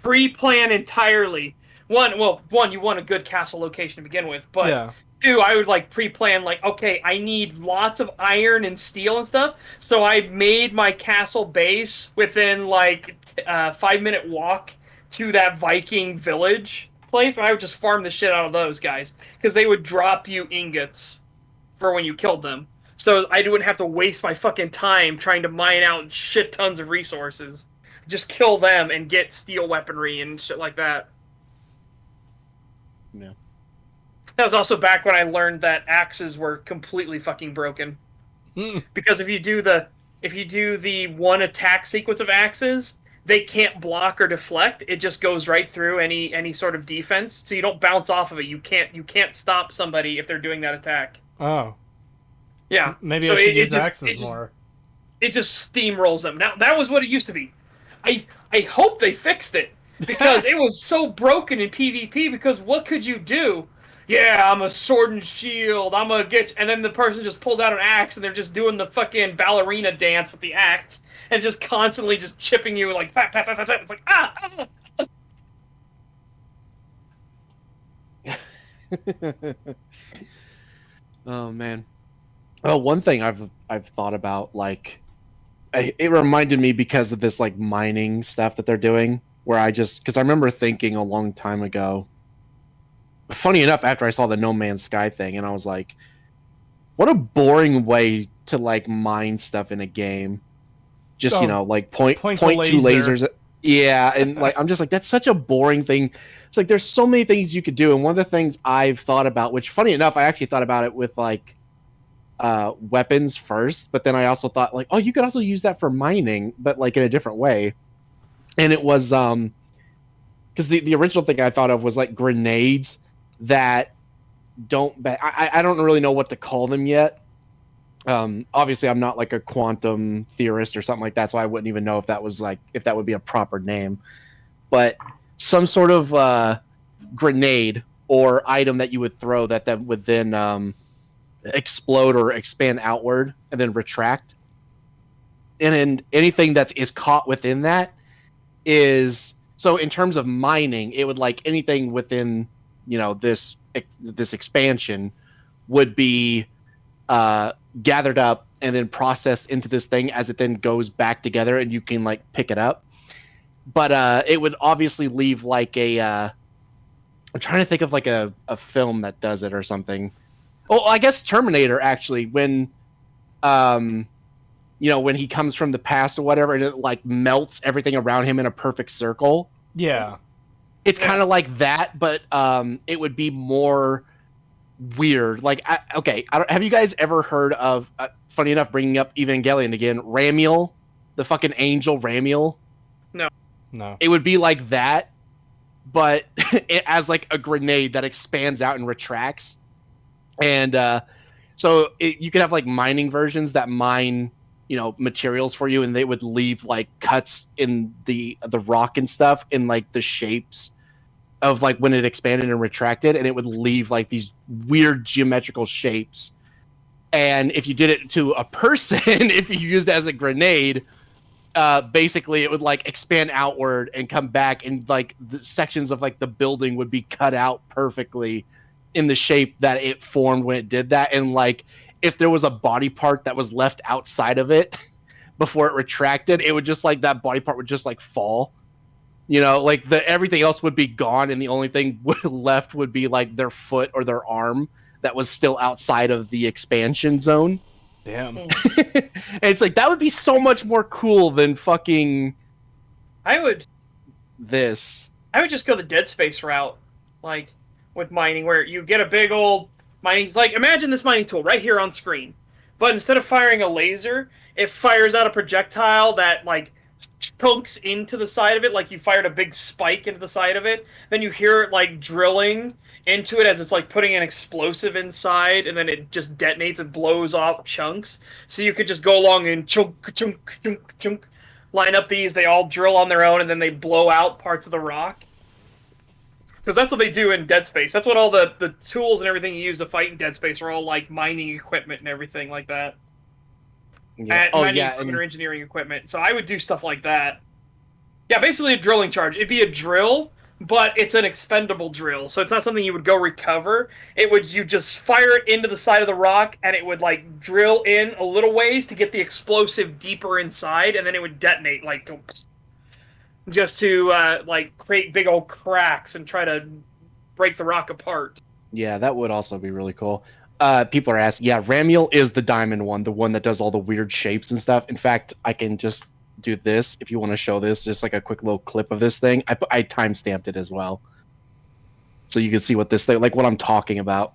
[SPEAKER 2] pre-plan entirely. One, you want a good castle location to begin with, but...
[SPEAKER 1] Yeah.
[SPEAKER 2] Two, I would like pre-plan like, okay, I need lots of iron and steel and stuff. So I made my castle base within like 5-minute walk to that Viking village place, and I would just farm the shit out of those guys because they would drop you ingots for when you killed them. So I wouldn't have to waste my fucking time trying to mine out shit tons of resources. Just kill them and get steel weaponry and shit like that.
[SPEAKER 3] Yeah.
[SPEAKER 2] That was also back when I learned that axes were completely fucking broken. Because if you do the one attack sequence of axes, they can't block or deflect. It just goes right through any sort of defense. So you don't bounce off of it. You can't stop somebody if they're doing that attack.
[SPEAKER 1] Oh.
[SPEAKER 2] Yeah.
[SPEAKER 1] Maybe
[SPEAKER 2] so
[SPEAKER 1] I should use axes more.
[SPEAKER 2] It just steamrolls them. Now that was what it used to be. I hope they fixed it. Because it was so broken in PvP, because what could you do? Yeah, I'm a sword and shield, I'm gonna get you. And then the person just pulls out an axe and they're just doing the fucking ballerina dance with the axe and just constantly just chipping you like pat, pat, pat, pat, pat. It's like,
[SPEAKER 3] Oh man. Oh, one thing I've thought about, like, it reminded me because of this like mining stuff that they're doing, where because I remember thinking a long time ago, funny enough, after I saw the No Man's Sky thing, and I was like, what a boring way to like mine stuff in a game. Just, like point two lasers. Yeah, and like I'm just like, that's such a boring thing. It's like there's so many things you could do, and one of the things I've thought about, which funny enough, I actually thought about it with like weapons first, but then I also thought like, oh, you could also use that for mining, but like in a different way. And it was because the original thing I thought of was like grenades that I don't really know what to call them yet. Obviously I'm not like a quantum theorist or something like that, so I wouldn't even know if that would be a proper name. But some sort of grenade or item that you would throw that would then explode or expand outward and then retract. And then anything that is caught within that is, so in terms of mining, it would like anything within this expansion would be gathered up and then processed into this thing as it then goes back together, and you can like pick it up. But it would obviously leave like a I'm trying to think of like a film that does it or something. Oh, I guess Terminator actually, when when he comes from the past or whatever, and it like melts everything around him in a perfect circle.
[SPEAKER 1] Yeah.
[SPEAKER 3] It's kind of like that, but it would be more weird. Like, have you guys ever heard of? Funny enough, bringing up Evangelion again, Ramiel, the fucking angel Ramiel.
[SPEAKER 1] No.
[SPEAKER 3] It would be like that, but it as like a grenade that expands out and retracts. And so you could have like mining versions that mine, materials for you, and they would leave like cuts in the rock and stuff in like the shapes of like when it expanded and retracted, and it would leave like these weird geometrical shapes. And if you did it to a person, if you used it as a grenade, basically it would like expand outward and come back, and like the sections of like the building would be cut out perfectly in the shape that it formed when it did that. And like if there was a body part that was left outside of it before it retracted, it would just like that body part would just like fall, like everything else would be gone, and the only thing left would be like their foot or their arm that was still outside of the expansion zone.
[SPEAKER 1] Damn.
[SPEAKER 3] And it's like that would be so much more cool than fucking
[SPEAKER 2] I would
[SPEAKER 3] just
[SPEAKER 2] go the Dead Space route, like with mining, where you get a big old mining. Like, imagine this mining tool right here on screen, but instead of firing a laser, it fires out a projectile that like chunks into the side of it, like you fired a big spike into the side of it. Then you hear it like drilling into it as it's like putting an explosive inside, and then it just detonates and blows off chunks. So you could just go along and chunk, chunk, chunk, chunk, line up these. They all drill on their own, and then they blow out parts of the rock. Because that's what they do in Dead Space. That's what all the tools and everything you use to fight in Dead Space are all like mining equipment and everything like that.
[SPEAKER 3] yeah.
[SPEAKER 2] Mining equipment or engineering equipment. So I would do stuff like that. Yeah, basically a drilling charge. It'd be a drill, but it's an expendable drill. So it's not something you would go recover. You just fire it into the side of the rock, and it would like drill in a little ways to get the explosive deeper inside, and then it would detonate like just to like create big old cracks and try to break the rock apart.
[SPEAKER 3] Yeah, that would also be really cool. People are asking, yeah, Ramiel is the diamond one, the one that does all the weird shapes and stuff. In fact, I can just do this if you want to show this, just like a quick little clip of this thing. I time-stamped it as well, so you can see what this thing, like what I'm talking about.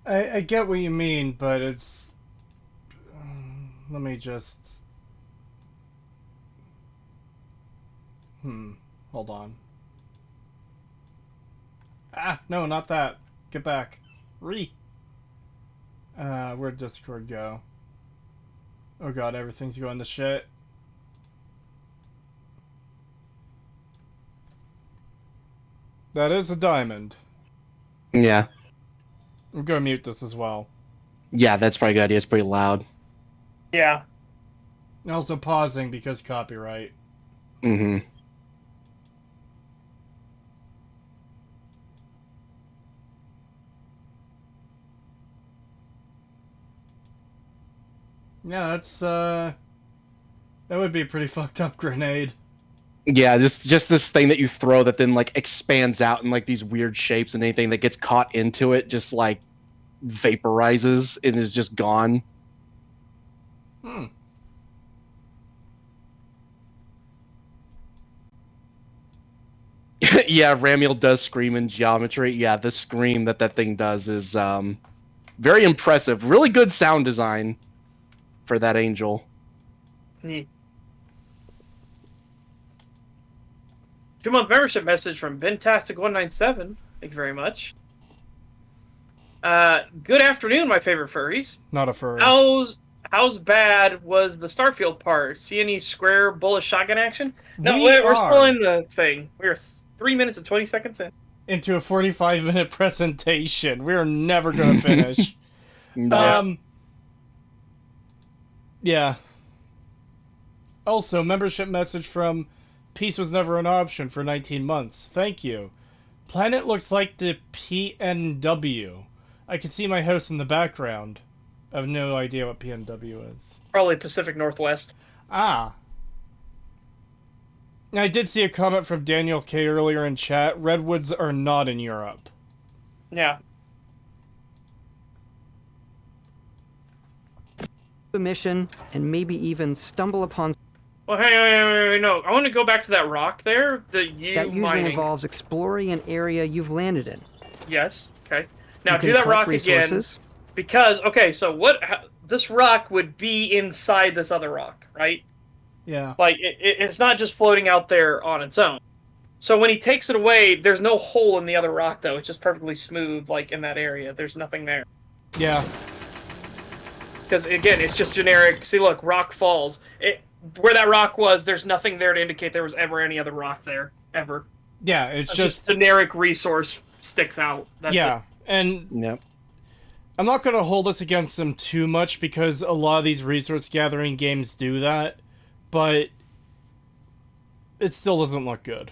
[SPEAKER 1] I get what you mean, but it's... let me just... Hold on. No, not that. Get back. Where'd Discord go? Oh god, everything's going to shit. That is a diamond.
[SPEAKER 3] Yeah.
[SPEAKER 1] I'm gonna mute this as well.
[SPEAKER 3] Yeah, that's probably a good idea. It's pretty loud.
[SPEAKER 2] Yeah.
[SPEAKER 1] Also pausing because copyright.
[SPEAKER 3] Mm-hmm.
[SPEAKER 1] Yeah, that would be a pretty fucked up grenade.
[SPEAKER 3] Yeah, just this thing that you throw that then like expands out in like these weird shapes, and anything that gets caught into it just like vaporizes and is just gone. Yeah, Ramiel does scream in geometry. Yeah, the scream that thing does is very impressive. Really good sound design for that angel.
[SPEAKER 2] 2-month membership message from Bentastic197. Thank you very much. Good afternoon, my favorite furries.
[SPEAKER 1] Not a furry.
[SPEAKER 2] How's bad was the Starfield part? See any square bullet shotgun action? No,
[SPEAKER 1] We're
[SPEAKER 2] we're still in the thing. We're 3 minutes and 20 seconds in.
[SPEAKER 1] Into a 45-minute presentation. We're never gonna finish.
[SPEAKER 3] No.
[SPEAKER 1] Yeah. Also, membership message from Peace Was Never an Option for 19 months. Thank you. Planet looks like the PNW. I can see my house in the background. I have no idea what PNW is.
[SPEAKER 2] Probably Pacific Northwest.
[SPEAKER 1] Ah. I did see a comment from Daniel K earlier in chat. Redwoods are not in Europe.
[SPEAKER 2] Yeah.
[SPEAKER 5] A mission and maybe even stumble upon
[SPEAKER 2] Well, hey, no. I want to go back to that rock there. The you
[SPEAKER 5] that usually
[SPEAKER 2] mining.
[SPEAKER 5] involves exploring an area you've landed in.
[SPEAKER 2] Yes. Okay. Now
[SPEAKER 5] You can
[SPEAKER 2] do that
[SPEAKER 5] collect
[SPEAKER 2] rock
[SPEAKER 5] resources.
[SPEAKER 2] again. Because so this rock would be inside this other rock, right?
[SPEAKER 1] Yeah.
[SPEAKER 2] Like it's not just floating out there on its own. So when he takes it away, there's no hole in the other rock though. It's just perfectly smooth, like in that area. There's nothing there.
[SPEAKER 1] Yeah.
[SPEAKER 2] Because again, it's just generic. See, look, rock falls. Where that rock was, there's nothing there to indicate there was ever any other rock there ever.
[SPEAKER 1] Yeah, it's
[SPEAKER 2] Just generic resource sticks out. That's
[SPEAKER 1] yeah.
[SPEAKER 2] it.
[SPEAKER 1] And
[SPEAKER 3] Yep.
[SPEAKER 1] I'm not going to hold this against them too much because a lot of these resource gathering games do that, but it still doesn't look good.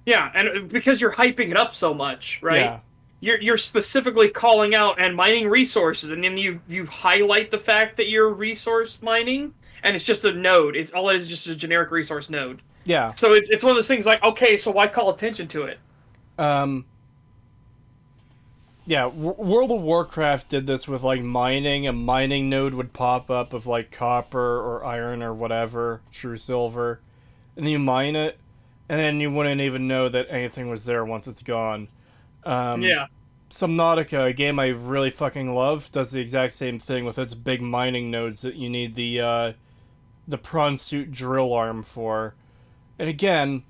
[SPEAKER 2] Yeah, and because you're hyping it up so much, right?
[SPEAKER 1] Yeah.
[SPEAKER 2] You're specifically calling out and mining resources, and then you highlight the fact that you're resource mining, and it's just a node. It's all it is just a generic resource node.
[SPEAKER 1] Yeah.
[SPEAKER 2] So it's one of those things like, okay, so why call attention to it?
[SPEAKER 1] Yeah, World of Warcraft did this with, like, mining. A mining node would pop up of, like, copper or iron or whatever, true silver, and then you mine it, and then you wouldn't even know that anything was there once it's gone.
[SPEAKER 2] Yeah.
[SPEAKER 1] Subnautica, a game I really fucking love, does the exact same thing with its big mining nodes that you need the prawn suit drill arm for. And again,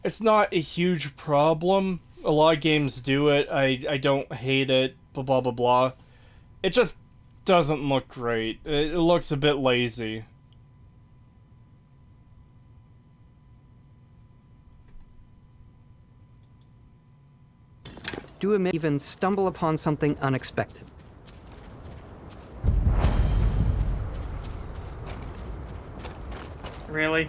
[SPEAKER 1] it's not a huge problem. A lot of games do it. I don't hate it, blah blah blah blah. It just doesn't look great. It looks a bit lazy.
[SPEAKER 5] Even stumble upon something unexpected.
[SPEAKER 2] Really?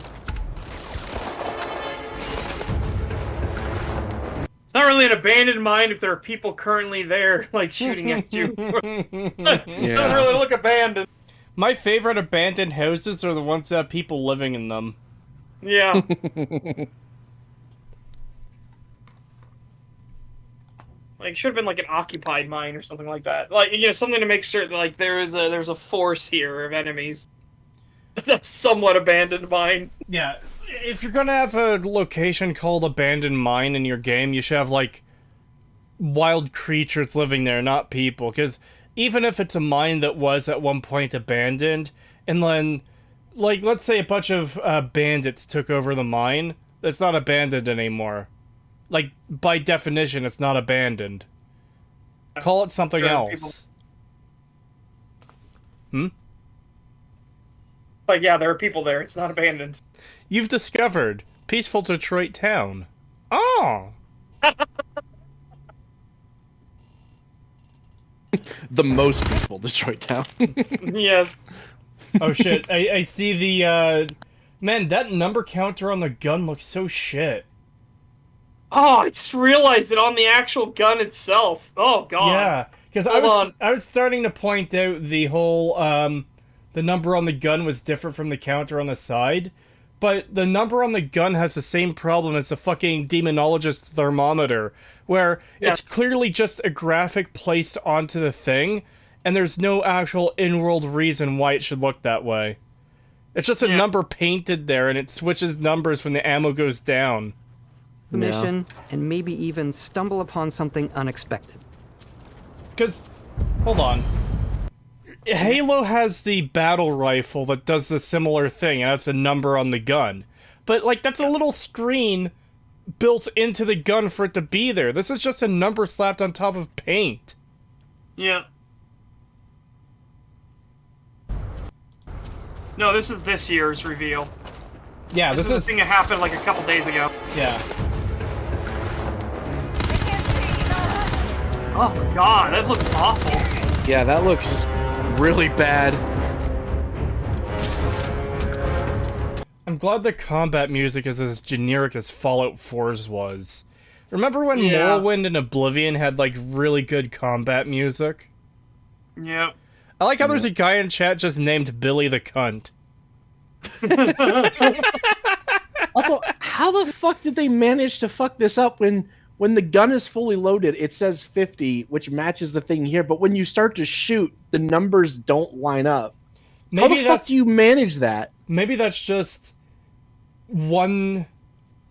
[SPEAKER 2] It's not really an abandoned mine if there are people currently there, like, shooting at you. It doesn't really look abandoned.
[SPEAKER 1] My favorite abandoned houses are the ones that have people living in them.
[SPEAKER 2] Yeah. Like, it should have been like an occupied mine or something like that. Like, something to make sure that, like, there's a force here of enemies. It's a somewhat abandoned mine.
[SPEAKER 1] Yeah, if you're gonna have a location called Abandoned Mine in your game, you should have, like, wild creatures living there, not people. Because even if it's a mine that was at one point abandoned, and then, like, let's say a bunch of bandits took over the mine, it's not abandoned anymore. Like, by definition, it's not abandoned. Call it something else.
[SPEAKER 2] But yeah, there are people there. It's not abandoned.
[SPEAKER 1] You've discovered peaceful Detroit town. Oh!
[SPEAKER 3] The most peaceful Detroit town.
[SPEAKER 2] Yes.
[SPEAKER 1] Oh shit, I see the, man, that number counter on the gun looks so shit.
[SPEAKER 2] Oh, I just realized it on the actual gun itself. Oh god.
[SPEAKER 1] Yeah, because I was starting to point out the whole, the number on the gun was different from the counter on the side, but the number on the gun has the same problem as the fucking demonologist thermometer, where it's clearly just a graphic placed onto the thing, and there's no actual in-world reason why it should look that way. It's just a number painted there, and it switches numbers when the ammo goes down.
[SPEAKER 5] Mission and maybe even stumble upon something unexpected.
[SPEAKER 1] Because, hold on. Halo has the battle rifle that does the similar thing, and that's a number on the gun. But, like, that's a little screen built into the gun for it to be there. This is just a number slapped on top of paint.
[SPEAKER 2] Yeah. No, this is this year's reveal.
[SPEAKER 1] Yeah,
[SPEAKER 2] This is the thing that happened like a couple days ago.
[SPEAKER 1] Yeah.
[SPEAKER 2] Oh god, that looks awful.
[SPEAKER 3] Yeah, that looks really bad.
[SPEAKER 1] I I'm glad the combat music is as generic as Fallout 4's was. Remember when
[SPEAKER 2] Yeah.
[SPEAKER 1] Morrowind and Oblivion had, like, really good combat music?
[SPEAKER 2] Yep.
[SPEAKER 1] I like how there's a guy in chat just named Billy the Cunt.
[SPEAKER 3] Also, how the fuck did they manage to fuck this up when the gun is fully loaded? It says 50, which matches the thing here, but when you start to shoot, the numbers don't line up. How the fuck do you manage that?
[SPEAKER 1] Maybe that's just one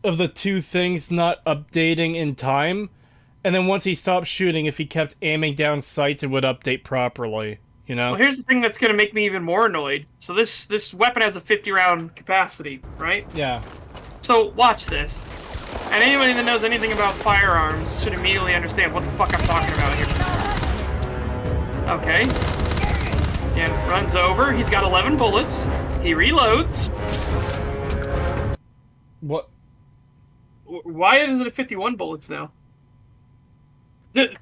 [SPEAKER 1] of the two things not updating in time, and then once he stopped shooting, if he kept aiming down sights, it would update properly. You know?
[SPEAKER 2] Well, here's the thing that's going to make me even more annoyed. So this weapon has a 50-round capacity, right?
[SPEAKER 1] Yeah.
[SPEAKER 2] So watch this. And anybody that knows anything about firearms should immediately understand what the fuck I'm talking about here. Okay. Again, runs over. He's got 11 bullets. He reloads.
[SPEAKER 1] What?
[SPEAKER 2] Why is it at 51 bullets now?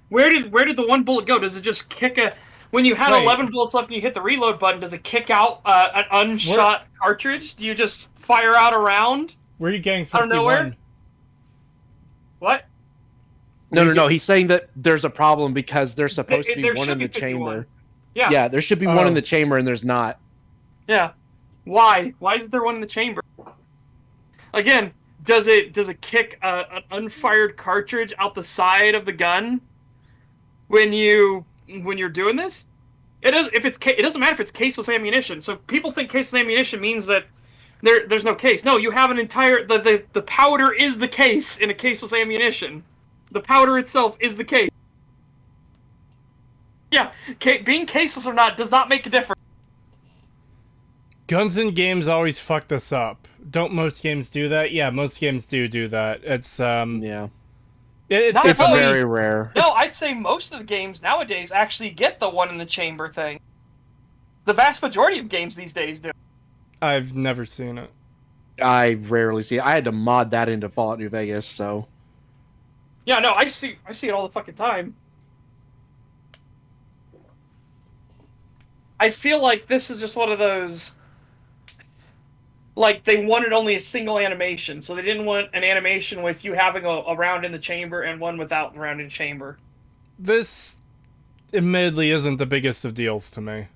[SPEAKER 2] Where did the one bullet go? Does it just kick a... When you had 11 bullets left and you hit the reload button, does it kick out an unshot cartridge? Do you just fire out a round?
[SPEAKER 1] Where are you getting
[SPEAKER 2] Out of
[SPEAKER 1] 51?
[SPEAKER 2] nowhere? What?
[SPEAKER 3] No. He's saying that there's a problem because there's supposed to be
[SPEAKER 2] There
[SPEAKER 3] one
[SPEAKER 2] should
[SPEAKER 3] in the
[SPEAKER 2] be 51.
[SPEAKER 3] chamber.
[SPEAKER 2] Yeah.
[SPEAKER 3] Yeah, there should be one in the chamber and there's not.
[SPEAKER 2] Yeah. Why? Why isn't there one in the chamber? Again, does it kick an unfired cartridge out the side of the gun when you're doing this? It doesn't matter if it's caseless ammunition. So people think caseless ammunition means that there's no case. No, you have an entire the powder is the case in a caseless ammunition. The powder itself is the case. Yeah, being caseless or not does not make a difference.
[SPEAKER 1] Guns in games always fuck this up. Don't most games do that? Yeah, most games do that. It's
[SPEAKER 3] Yeah.
[SPEAKER 1] it's
[SPEAKER 3] It's
[SPEAKER 2] really-
[SPEAKER 3] very rare.
[SPEAKER 2] No, I'd say most of the games nowadays actually get the one in the chamber thing. The vast majority of games these days do.
[SPEAKER 1] I've never seen it.
[SPEAKER 3] I rarely see it. I had to mod that into Fallout New Vegas, so...
[SPEAKER 2] Yeah, no, I see it all the fucking time. I feel like this is just one of those... Like, they wanted only a single animation, so they didn't want an animation with you having a round in the chamber and one without a round in chamber.
[SPEAKER 1] This, admittedly, isn't the biggest of deals to me.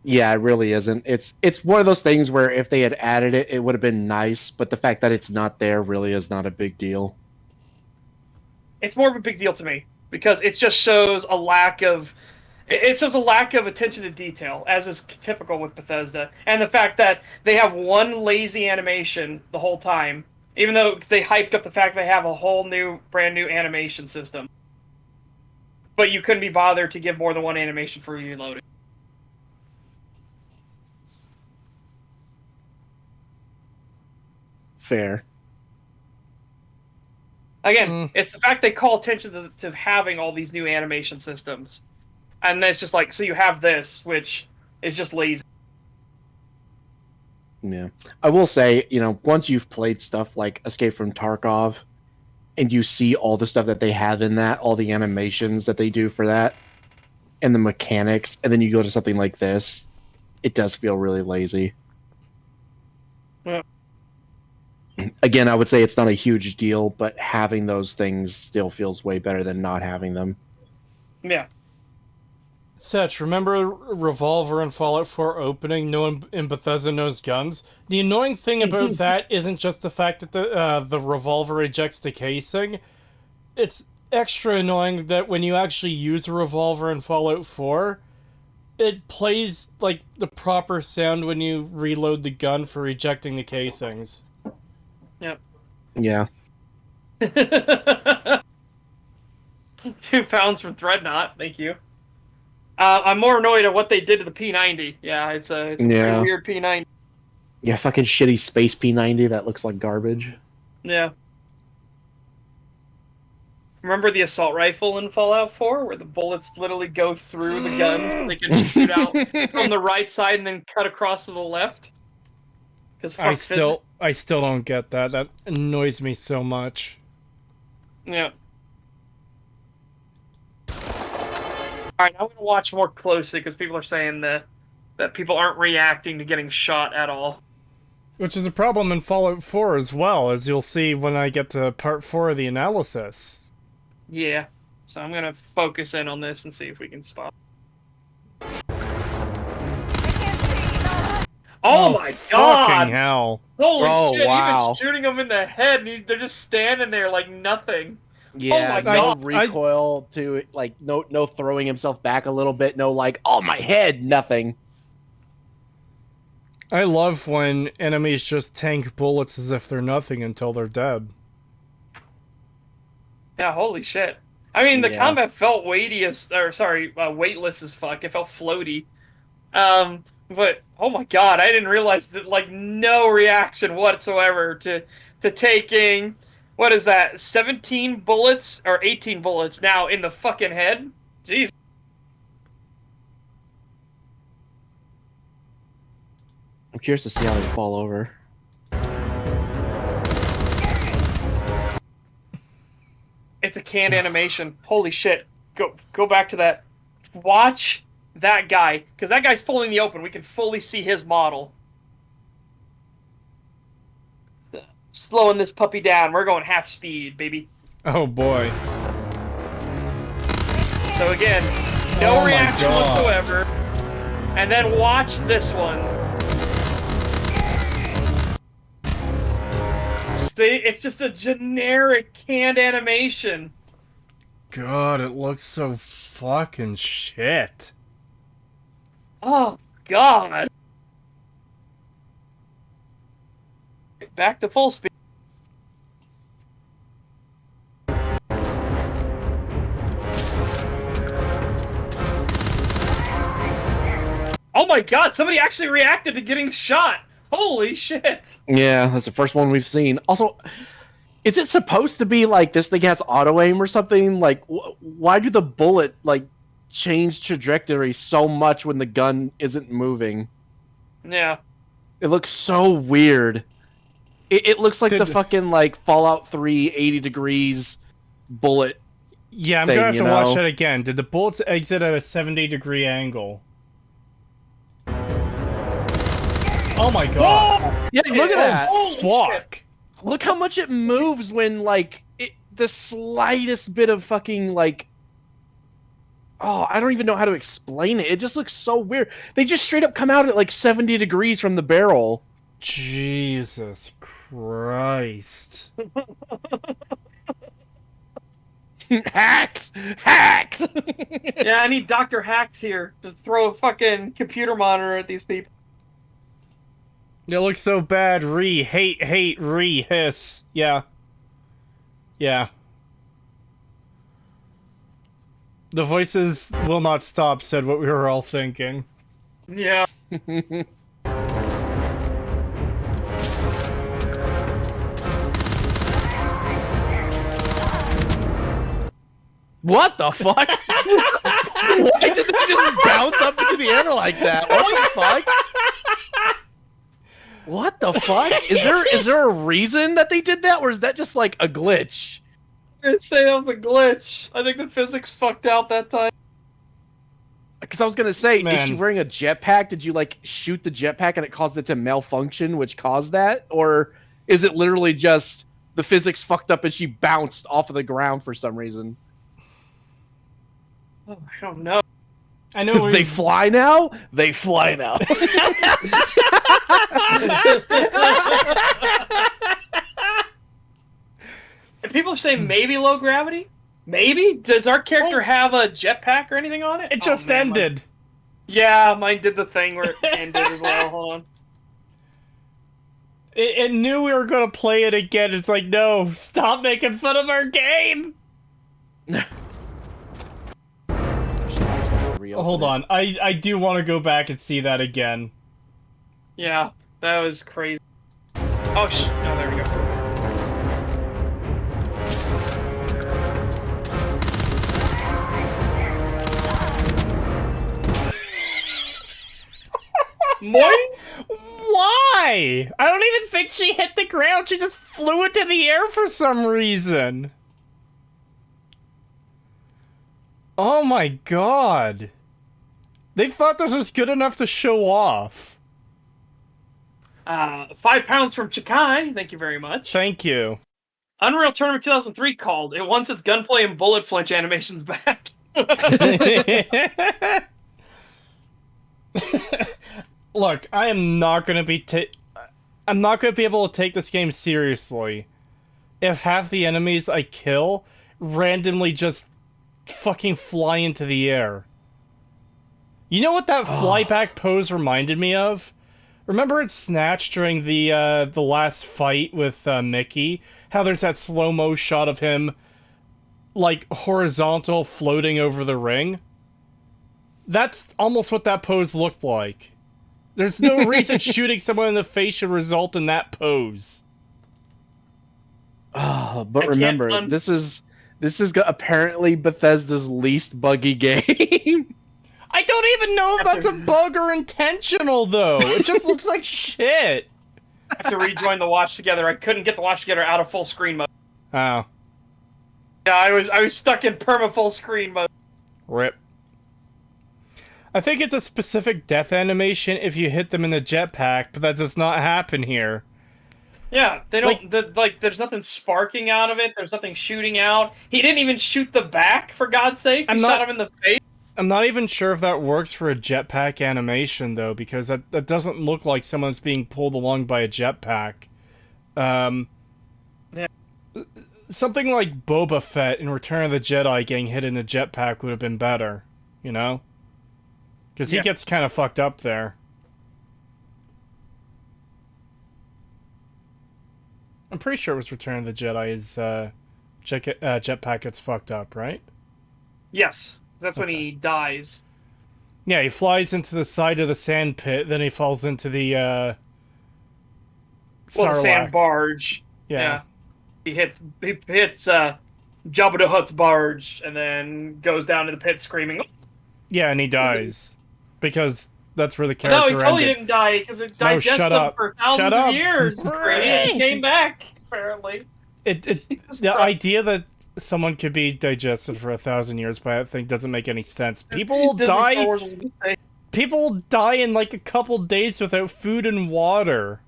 [SPEAKER 3] Yeah, it really isn't. It's one of those things where if they had added it, it would have been nice, but the fact that it's not there really is not a big deal.
[SPEAKER 2] It's more of a big deal to me, because it just shows a lack of... It shows a lack of attention to detail, as is typical with Bethesda, and the fact that they have one lazy animation the whole time, even though they hyped up the fact they have a whole brand new animation system. But you couldn't be bothered to give more than one animation for reloading.
[SPEAKER 3] Fair.
[SPEAKER 2] Again, it's the fact they call attention to having all these new animation systems. And it's just like, so you have this, which is just lazy.
[SPEAKER 3] Yeah. I will say, once you've played stuff like Escape from Tarkov, and you see all the stuff that they have in that, all the animations that they do for that, and the mechanics, and then you go to something like this, it does feel really lazy.
[SPEAKER 2] Yeah.
[SPEAKER 3] Again, I would say it's not a huge deal, but having those things still feels way better than not having them.
[SPEAKER 2] Yeah.
[SPEAKER 1] Setch, remember Revolver and Fallout 4 opening? No one in Bethesda knows guns. The annoying thing about that isn't just the fact that the revolver ejects the casing. It's extra annoying that when you actually use a revolver in Fallout 4, it plays like the proper sound when you reload the gun for ejecting the casings.
[SPEAKER 2] Yep.
[SPEAKER 3] Yeah.
[SPEAKER 2] 2 pounds from Dreadnought, thank you. I'm more annoyed at what they did to the P90. Yeah, it's a pretty weird P90.
[SPEAKER 3] Yeah, fucking shitty space P90 that looks like garbage.
[SPEAKER 2] Yeah. Remember the assault rifle in Fallout 4, where the bullets literally go through the gun so they can shoot out from the right side and then cut across to the left?
[SPEAKER 1] I still don't get that. That annoys me so much.
[SPEAKER 2] Yeah. Alright, I'm going to watch more closely because people are saying that people aren't reacting to getting shot at all.
[SPEAKER 1] Which is a problem in Fallout 4 as well, as you'll see when I get to part 4 of the analysis.
[SPEAKER 2] Yeah. So I'm gonna focus in on this and see if we can spot. Oh my god!
[SPEAKER 1] Fucking hell.
[SPEAKER 2] Holy
[SPEAKER 3] Oh,
[SPEAKER 2] shit!
[SPEAKER 3] wow.
[SPEAKER 2] Even shooting them in the head, and they're just standing there like nothing.
[SPEAKER 3] Yeah,
[SPEAKER 2] my
[SPEAKER 3] no
[SPEAKER 2] God.
[SPEAKER 3] recoil to it, like no throwing himself back a little bit, no like, oh my head, nothing.
[SPEAKER 1] I love when enemies just tank bullets as if they're nothing until they're dead.
[SPEAKER 2] Yeah, holy shit. I mean, the
[SPEAKER 3] Yeah.
[SPEAKER 2] combat felt weightless as fuck. It felt floaty. But oh my god, I didn't realize that like no reaction whatsoever to taking what is that 17 bullets or 18 bullets now in the fucking head. Jeez.
[SPEAKER 3] I'm curious to see how they fall over.
[SPEAKER 2] It's a canned animation. Holy shit. Go back to that. Watch that guy, because that guy's fully in the open. We can fully see his model. Slowing this puppy down. We're going half speed, baby.
[SPEAKER 1] Oh boy.
[SPEAKER 2] So again, no
[SPEAKER 1] Oh my
[SPEAKER 2] reaction
[SPEAKER 1] God.
[SPEAKER 2] whatsoever. And then watch this one. See, it's just a generic canned animation.
[SPEAKER 1] God, it looks so fucking shit.
[SPEAKER 2] Oh, God. Back to full speed. Oh my god, somebody actually reacted to getting shot! Holy shit!
[SPEAKER 3] Yeah, that's the first one we've seen. Also, is it supposed to be like this thing has auto aim or something? Like, why do the bullet like change trajectory so much when the gun isn't moving?
[SPEAKER 2] Yeah.
[SPEAKER 3] It looks so weird. It looks like the fucking like Fallout 3 80 degrees bullet.
[SPEAKER 1] Yeah, I'm
[SPEAKER 3] thing,
[SPEAKER 1] gonna have
[SPEAKER 3] you
[SPEAKER 1] to watch
[SPEAKER 3] know?
[SPEAKER 1] that again. Did the bullets exit at a 70-degree angle? Oh my god.
[SPEAKER 3] Yeah, look at that.
[SPEAKER 2] Holy shit.
[SPEAKER 1] Fuck.
[SPEAKER 3] Look how much it moves when like the slightest bit of fucking like. Oh, I don't even know how to explain it. It just looks so weird. They just straight up come out at like 70 degrees from the barrel.
[SPEAKER 1] Jesus Christ.
[SPEAKER 3] Hacks! Hacks!
[SPEAKER 2] Yeah, I need Dr. Hacks here. Just throw a fucking computer monitor at these people.
[SPEAKER 1] It looks so bad. Hate, hiss. Yeah. Yeah. The voices will not stop, said what we were all thinking.
[SPEAKER 2] Yeah.
[SPEAKER 3] What the fuck? Why did they just bounce up into the air like that? What the fuck? What the fuck? Is there a reason that they did that, or is that just like a glitch?
[SPEAKER 2] I'm gonna say that was a glitch. I think the physics fucked out that time.
[SPEAKER 3] Because I was gonna say, is
[SPEAKER 1] Man.
[SPEAKER 3] she wearing a jetpack? Did you like shoot the jetpack and it caused it to malfunction, which caused that, or is it literally just the physics fucked up and she bounced off of the ground for some reason?
[SPEAKER 2] Oh, I don't know.
[SPEAKER 1] I know
[SPEAKER 3] They fly now. They fly now.
[SPEAKER 2] And people are saying maybe low gravity? Maybe? Does our character have a jetpack or anything on it?
[SPEAKER 1] It just
[SPEAKER 2] man,
[SPEAKER 1] ended.
[SPEAKER 2] Yeah, mine did the thing where it ended as well. Hold on.
[SPEAKER 1] It knew we were gonna play it again. It's like, no, stop making fun of our game. Hold on, I do want to go back and see that again.
[SPEAKER 2] Yeah, that was crazy. Oh, oh, there we go. Moing?
[SPEAKER 1] Why? I don't even think she hit the ground. She just flew into the air for some reason. Oh my god. They thought this was good enough to show off.
[SPEAKER 2] £5 from Chikai. Thank you very much.
[SPEAKER 1] Thank you.
[SPEAKER 2] Unreal Tournament 2003 called. It wants its gunplay and bullet flinch animations back.
[SPEAKER 1] Look, I am not gonna be I'm not gonna be able to take this game seriously if half the enemies I kill randomly just fucking fly into the air. You know what that flyback pose reminded me of? Remember in Snatch during the last fight with Mickey? How there's that slow-mo shot of him, like, horizontal floating over the ring? That's almost what that pose looked like. There's no reason shooting someone in the face should result in that pose.
[SPEAKER 3] Oh, but remember, this is apparently Bethesda's least buggy game.
[SPEAKER 1] I don't even know if that's a bug or intentional, though. It just looks like shit.
[SPEAKER 2] I have to rejoin the Watch Together. I couldn't get the Watch Together out of full screen mode.
[SPEAKER 1] Oh.
[SPEAKER 2] Yeah, I was stuck in perma full screen mode.
[SPEAKER 1] Rip. I think it's a specific death animation if you hit them in the jetpack, but that does not happen here.
[SPEAKER 2] Yeah, they don't, there's nothing sparking out of it, there's nothing shooting out. He didn't even shoot the back, for God's sake. He shot him in the face.
[SPEAKER 1] I'm not even sure if that works for a jetpack animation, though, because that doesn't look like someone's being pulled along by a jetpack. Yeah. Something like Boba Fett in Return of the Jedi getting hit in a jetpack would have been better, you know? Because he gets kind of fucked up there. I'm pretty sure it was Return of the Jedi. His jetpack gets fucked up, right?
[SPEAKER 2] Yes, that's when he dies.
[SPEAKER 1] Yeah, he flies into the side of the sand pit, then he falls into the
[SPEAKER 2] the
[SPEAKER 1] Sarlacc.
[SPEAKER 2] sand barge.
[SPEAKER 1] Yeah.
[SPEAKER 2] He hits Jabba the Hutt's barge, and then goes down to the pit screaming.
[SPEAKER 1] Yeah, and he dies. Because that's where the character
[SPEAKER 2] No, he totally
[SPEAKER 1] ended.
[SPEAKER 2] didn't die, because it digested him for thousands of years. He came back, apparently.
[SPEAKER 1] The idea that someone could be digested for 1,000 years by that thing doesn't make any sense. People will die. People will die in like a couple days without food and water.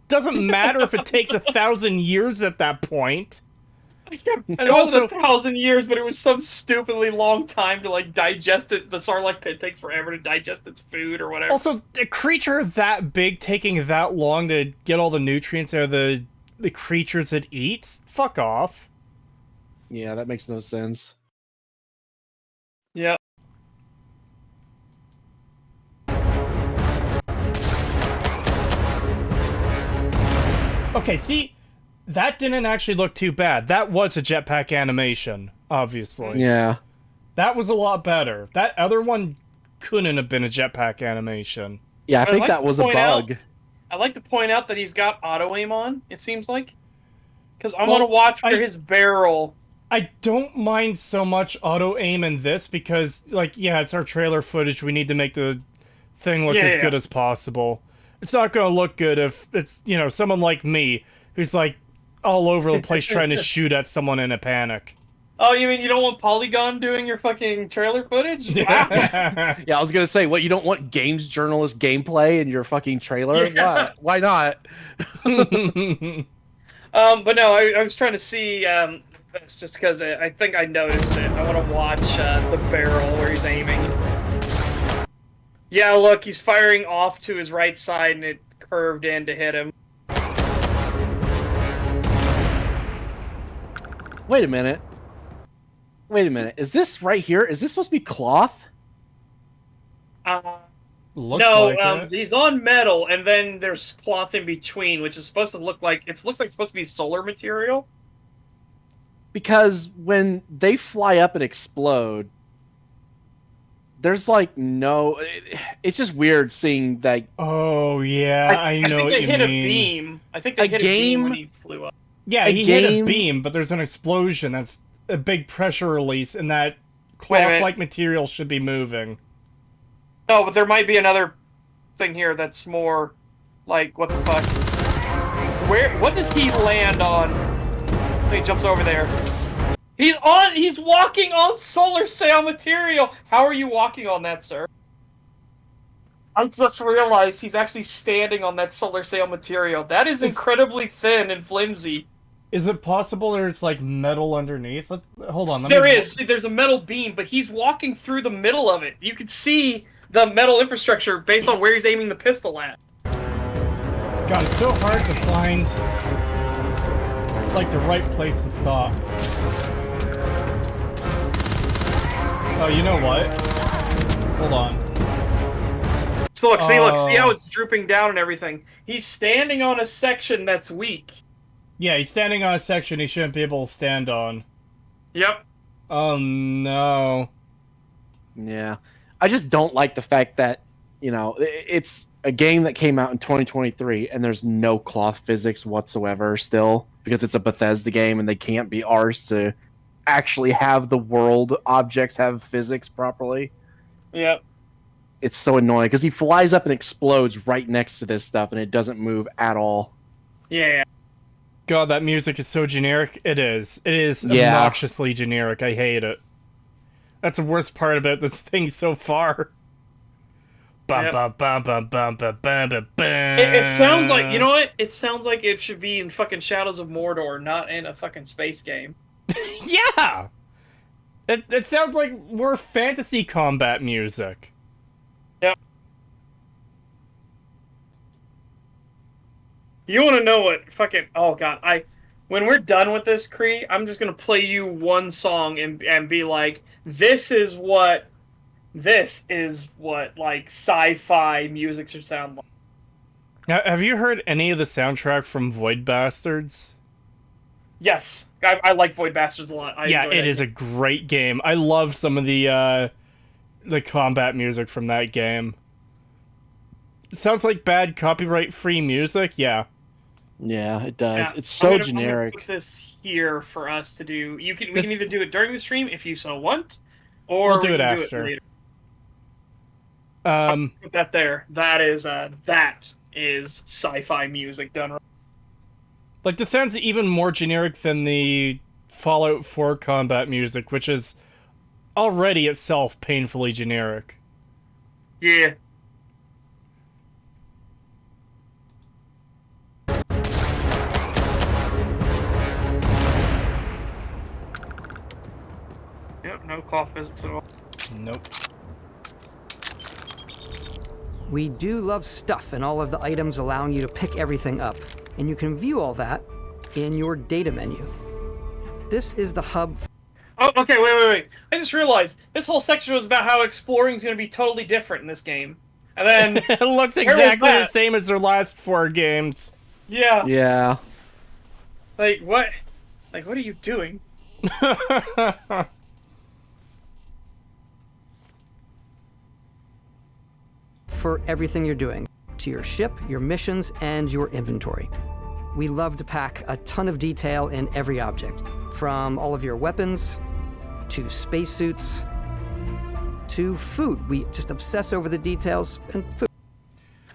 [SPEAKER 1] Doesn't matter if it takes 1,000 years at that point.
[SPEAKER 2] And it wasn't 1,000 years, but it was some stupidly long time to like digest it. The Sarlacc pit takes forever to digest its food or whatever.
[SPEAKER 1] Also, a creature that big taking that long to get all the nutrients out of the creatures it eats? Fuck off.
[SPEAKER 3] Yeah, that makes no sense.
[SPEAKER 2] Yeah.
[SPEAKER 1] Okay, see, that didn't actually look too bad. That was a jetpack animation, obviously.
[SPEAKER 3] Yeah.
[SPEAKER 1] That was a lot better. That other one couldn't have been a jetpack animation.
[SPEAKER 3] Yeah, I think that was a bug.
[SPEAKER 2] I'd like to point out that he's got auto-aim on, it seems like. Because I want to watch for his barrel.
[SPEAKER 1] I don't mind so much auto-aim in this because, like, yeah, it's our trailer footage. We need to make the thing look as good as possible. It's not going to look good if it's, you know, someone like me who's, like, all over the place trying to shoot at someone in a panic.
[SPEAKER 2] Oh, you mean you don't want Polygon doing your fucking trailer footage? Wow.
[SPEAKER 3] Yeah, I was gonna say, what, you don't want games journalist gameplay in your fucking trailer?
[SPEAKER 2] Yeah.
[SPEAKER 3] Why not?
[SPEAKER 2] But no, I was trying to see, it's just because I think I noticed it. I want to watch the barrel where he's aiming. Yeah, look, he's firing off to his right side and it curved in to hit him.
[SPEAKER 3] Wait a minute. Is this right here? Is this supposed to be cloth?
[SPEAKER 1] Looks
[SPEAKER 2] No,
[SPEAKER 1] like
[SPEAKER 2] he's on metal, and then there's cloth in between, which is supposed to look like it's supposed to be solar material.
[SPEAKER 3] Because when they fly up and explode, there's like no. It's just weird seeing that.
[SPEAKER 1] Oh yeah, I know what you mean.
[SPEAKER 2] I think they hit a beam. I think they hit a beam when he flew up.
[SPEAKER 1] Yeah, he hit a beam, but there's an explosion. That's a big pressure release, and that cloth-like material should be moving.
[SPEAKER 2] No, but there might be another thing here that's more like, what the fuck? What does he land on? He jumps over there. He's walking on solar sail material! How are you walking on that, sir? I just realized he's actually standing on that solar sail material. That is incredibly thin and flimsy.
[SPEAKER 1] Is it possible there's like metal underneath? Hold on.
[SPEAKER 2] There is. There's a metal beam, but he's walking through the middle of it. You can see the metal infrastructure based on where he's aiming the pistol at.
[SPEAKER 1] God, it's so hard to find like the right place to stop. Oh, you know what? Hold on.
[SPEAKER 2] So look, see how it's drooping down and everything. He's standing on a section that's weak.
[SPEAKER 1] Yeah, he's standing on a section he shouldn't be able to stand on.
[SPEAKER 2] Yep.
[SPEAKER 1] Oh no.
[SPEAKER 3] Yeah. I just don't like the fact that, you know, it's a game that came out in 2023 and there's no cloth physics whatsoever still because it's a Bethesda game and they can't be arsed to actually have the world objects have physics properly.
[SPEAKER 2] Yep.
[SPEAKER 3] It's so annoying because he flies up and explodes right next to this stuff and it doesn't move at all.
[SPEAKER 2] Yeah.
[SPEAKER 1] God, that music is so generic. It is. It is
[SPEAKER 3] Yeah.
[SPEAKER 1] obnoxiously generic. I hate it. That's the worst part about this thing so far.
[SPEAKER 2] Yep. It sounds like, you know what? It sounds like it should be in fucking Shadows of Mordor, not in a fucking space game.
[SPEAKER 1] Yeah! It sounds like more fantasy combat music.
[SPEAKER 2] Yep. You want to know what fucking... Oh, God. When we're done with this, Kree, I'm just going to play you one song and be like, this is what, like, sci-fi music should sound like.
[SPEAKER 1] Now, have you heard any of the soundtrack from Void Bastards?
[SPEAKER 2] Yes. I like Void Bastards a lot.
[SPEAKER 1] It is a great game. I love some of the combat music from that game. It sounds like bad copyright-free music, yeah.
[SPEAKER 3] Yeah, it does.
[SPEAKER 2] Yeah,
[SPEAKER 3] It's so
[SPEAKER 2] I'm gonna
[SPEAKER 3] generic.
[SPEAKER 2] put this here for us to do. We can either do it during the stream if you so want, or
[SPEAKER 1] We'll do
[SPEAKER 2] we
[SPEAKER 1] it
[SPEAKER 2] can
[SPEAKER 1] after.
[SPEAKER 2] do it later. Put that there. That is sci-fi music done right.
[SPEAKER 1] Like, this sounds even more generic than the Fallout 4 combat music, which is already itself painfully generic.
[SPEAKER 2] Yeah. Yep, no cloth physics at all.
[SPEAKER 1] Nope.
[SPEAKER 5] We do love stuff and all of the items allowing you to pick everything up, and you can view all that in your data menu. This is the hub.
[SPEAKER 2] Oh, okay, wait. I just realized this whole section was about how exploring is going to be totally different in this game. And then...
[SPEAKER 1] It looks
[SPEAKER 2] Where was
[SPEAKER 1] exactly the
[SPEAKER 2] that?
[SPEAKER 1] same as their last 4 games.
[SPEAKER 2] yeah,
[SPEAKER 3] Yeah.
[SPEAKER 2] like, what? Like, what are you doing?
[SPEAKER 5] For everything you're doing, to your ship, your missions, and your inventory. We love to pack a ton of detail in every object, from all of your weapons, to spacesuits, to food. We just obsess over the details and food.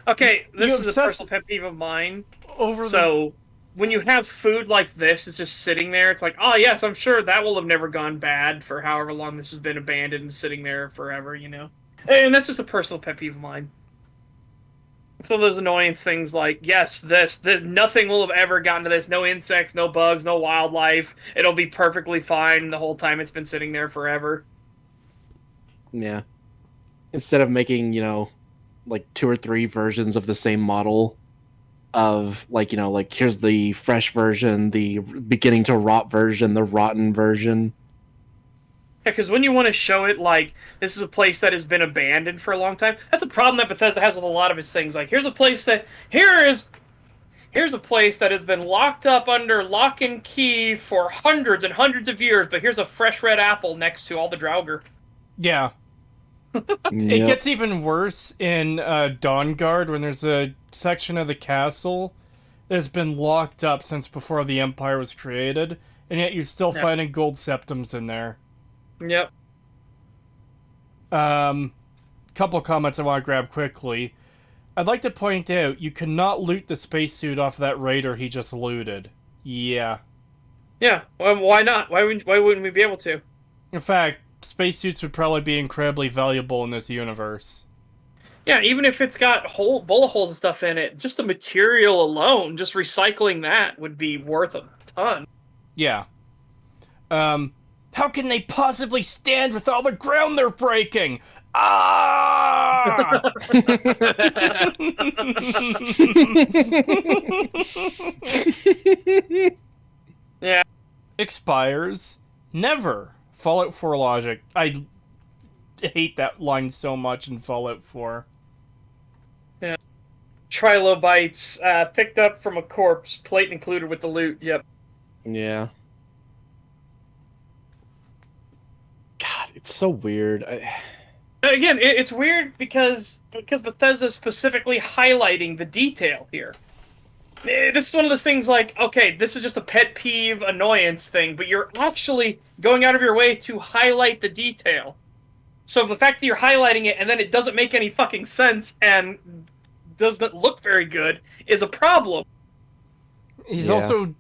[SPEAKER 2] Okay, this
[SPEAKER 1] You
[SPEAKER 2] is a
[SPEAKER 1] obsess
[SPEAKER 2] personal pet peeve of mine.
[SPEAKER 1] Over
[SPEAKER 2] So, when you have food like this, it's just sitting there, it's like, oh yes, I'm sure that will have never gone bad for however long this has been abandoned and sitting there forever, you know? And that's just a personal pet peeve of mine. Some of those annoyance things like, yes, this, nothing will have ever gotten to this. No insects, no bugs, no wildlife. It'll be perfectly fine the whole time it's been sitting there forever.
[SPEAKER 3] Yeah. Instead of making, you know, like 2 or 3 versions of the same model of, like, you know, like, here's the fresh version, the beginning to rot version, the rotten version.
[SPEAKER 2] Yeah, because when you want to show it, like, this is a place that has been abandoned for a long time, that's a problem that Bethesda has with a lot of its things. Like, here's a place that has been locked up under lock and key for hundreds and hundreds of years, but here's a fresh red apple next to all the Draugr.
[SPEAKER 1] Yeah. It
[SPEAKER 3] Yep.
[SPEAKER 1] gets even worse in Dawnguard when there's a section of the castle that's been locked up since before the Empire was created, and yet you're still finding gold septums in there.
[SPEAKER 2] Yep.
[SPEAKER 1] Couple comments I want to grab quickly. I'd like to point out, you cannot loot the spacesuit off that raider he just looted. Yeah.
[SPEAKER 2] Yeah, well, why not? Why wouldn't we be able to?
[SPEAKER 1] In fact, spacesuits would probably be incredibly valuable in this universe.
[SPEAKER 2] Yeah, even if it's got bullet holes and stuff in it, just the material alone, just recycling that would be worth a ton.
[SPEAKER 1] Yeah. How can they possibly stand with all the ground they're breaking? Ah!
[SPEAKER 2] Yeah.
[SPEAKER 1] Expires never. Fallout 4 logic. I hate that line so much in Fallout 4.
[SPEAKER 2] Yeah. Trilobites, picked up from a corpse, plate included with the loot. Yep.
[SPEAKER 3] Yeah. God, it's so weird.
[SPEAKER 2] Again, it's weird because Bethesda's specifically highlighting the detail here. This is one of those things like, okay, this is just a pet peeve annoyance thing, but you're actually going out of your way to highlight the detail. So the fact that you're highlighting it and then it doesn't make any fucking sense and doesn't look very good is a problem.
[SPEAKER 1] He's
[SPEAKER 3] Yeah.
[SPEAKER 1] also...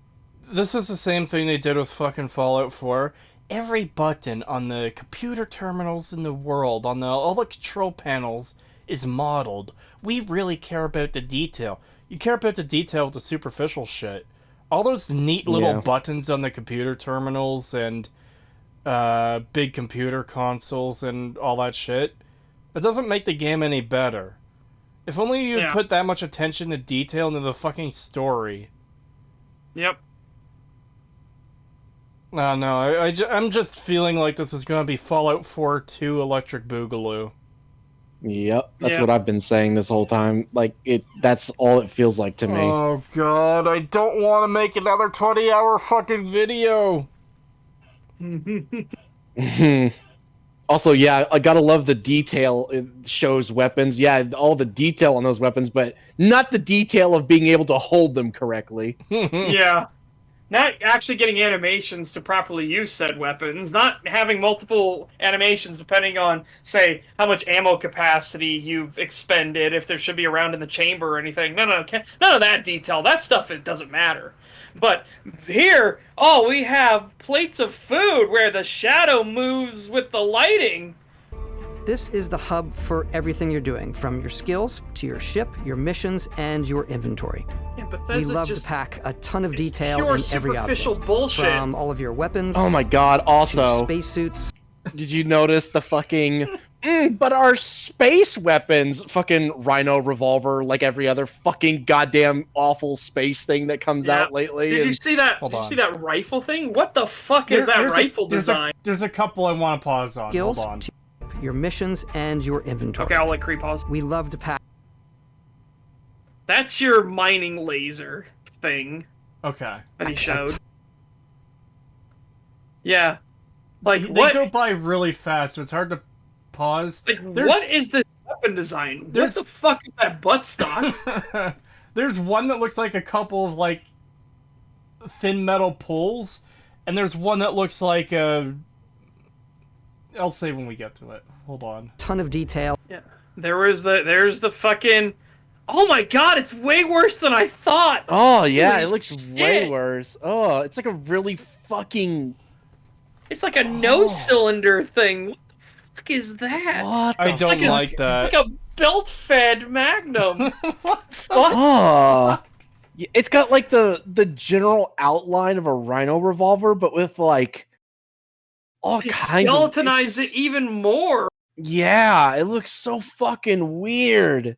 [SPEAKER 1] This is the same thing they did with fucking Fallout 4. Every button on the computer terminals in the world, on all the control panels, is modeled. We really care about the detail. You care about the detail with the superficial shit. All those neat little buttons on the computer terminals and big computer consoles and all that shit, it doesn't make the game any better. If only you put that much attention to detail into the fucking story.
[SPEAKER 2] Yep.
[SPEAKER 1] No, I'm just feeling like this is going to be Fallout 4 2 Electric Boogaloo.
[SPEAKER 3] Yep, that's what I've been saying this whole time. Like, that's all it feels like to me.
[SPEAKER 1] Oh god, I don't want to make another 20-hour fucking video.
[SPEAKER 3] Also, yeah, I gotta love the detail it shows weapons. Yeah, all the detail on those weapons, but not the detail of being able to hold them correctly.
[SPEAKER 2] Yeah. Not actually getting animations to properly use said weapons, not having multiple animations depending on, say, how much ammo capacity you've expended, if there should be a round in the chamber or anything. No, none of that detail. That stuff doesn't matter. But here, we have plates of food where the shadow moves with the lighting.
[SPEAKER 5] This is the hub for everything you're doing, from your skills to your ship, your missions, and your inventory.
[SPEAKER 2] Yeah, but
[SPEAKER 5] We love to pack a ton of detail
[SPEAKER 2] pure
[SPEAKER 5] in every
[SPEAKER 2] superficial
[SPEAKER 5] object.
[SPEAKER 2] bullshit.
[SPEAKER 5] From all of your weapons.
[SPEAKER 3] Oh my god, also,
[SPEAKER 5] Spacesuits.
[SPEAKER 3] did you notice the fucking... but our space weapons, fucking Rhino revolver, like every other fucking goddamn awful space thing that comes out lately.
[SPEAKER 2] Did you see that? Did you see that rifle thing? What the fuck is that rifle design?
[SPEAKER 1] There's a couple I want to pause on.
[SPEAKER 5] Skills,
[SPEAKER 1] Hold on.
[SPEAKER 5] Your missions, and your inventory.
[SPEAKER 2] Okay, I'll let Creep pause.
[SPEAKER 5] We love to pack.
[SPEAKER 2] That's your mining laser thing
[SPEAKER 1] Okay.
[SPEAKER 2] that he showed. Yeah. Like,
[SPEAKER 1] They
[SPEAKER 2] what?
[SPEAKER 1] go by really fast, so it's hard to pause.
[SPEAKER 2] Like, what is this weapon design? What the fuck is that butt stock?
[SPEAKER 1] There's one that looks like a couple of, like, thin metal poles, and there's one that looks like a... I'll say when we get to it. Hold on.
[SPEAKER 5] Ton of detail.
[SPEAKER 2] Yeah. There's the fucking... Oh my god, it's way worse than I thought!
[SPEAKER 3] Oh, yeah,
[SPEAKER 2] Holy
[SPEAKER 3] it looks
[SPEAKER 2] shit.
[SPEAKER 3] way worse. Oh, it's like a really fucking...
[SPEAKER 2] It's like a no-cylinder thing. What the fuck is that?
[SPEAKER 3] What
[SPEAKER 1] I
[SPEAKER 3] the
[SPEAKER 1] don't
[SPEAKER 3] fuck?
[SPEAKER 1] like that.
[SPEAKER 2] Like a belt-fed Magnum. What?
[SPEAKER 3] Oh, yeah, it's got like the general outline of a Rhino revolver, but with like all
[SPEAKER 2] They
[SPEAKER 3] kinds of
[SPEAKER 2] skeletonized it even more.
[SPEAKER 3] Yeah, it looks so fucking weird.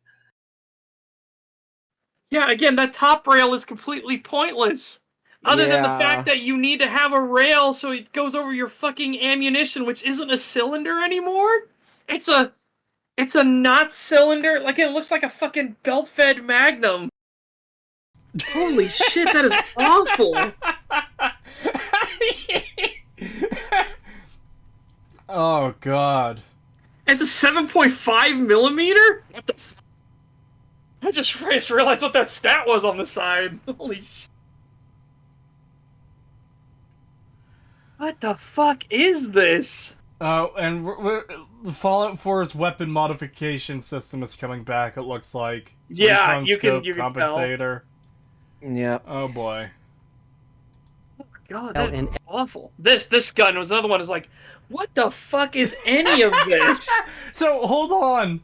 [SPEAKER 2] Yeah, again, that top rail is completely pointless. Other than the
[SPEAKER 3] Yeah.
[SPEAKER 2] fact that you need to have a rail so it goes over your fucking ammunition, which isn't a cylinder anymore. It's a not cylinder. Like, it looks like a fucking belt-fed Magnum. Holy shit, that is awful.
[SPEAKER 1] Oh, God.
[SPEAKER 2] It's a 7.5 millimeter? What the f- I just realized what that stat was on the side. Holy shit. What the fuck is this?
[SPEAKER 1] And the Fallout 4's weapon modification system is coming back, it looks like.
[SPEAKER 2] Yeah,
[SPEAKER 1] Recon
[SPEAKER 2] you can
[SPEAKER 1] scope
[SPEAKER 2] tell.
[SPEAKER 1] compensator.
[SPEAKER 3] Yeah.
[SPEAKER 1] Oh, boy.
[SPEAKER 2] God, that is awful. This gun was another one. Is like, what the fuck is any of this?
[SPEAKER 1] So, hold on.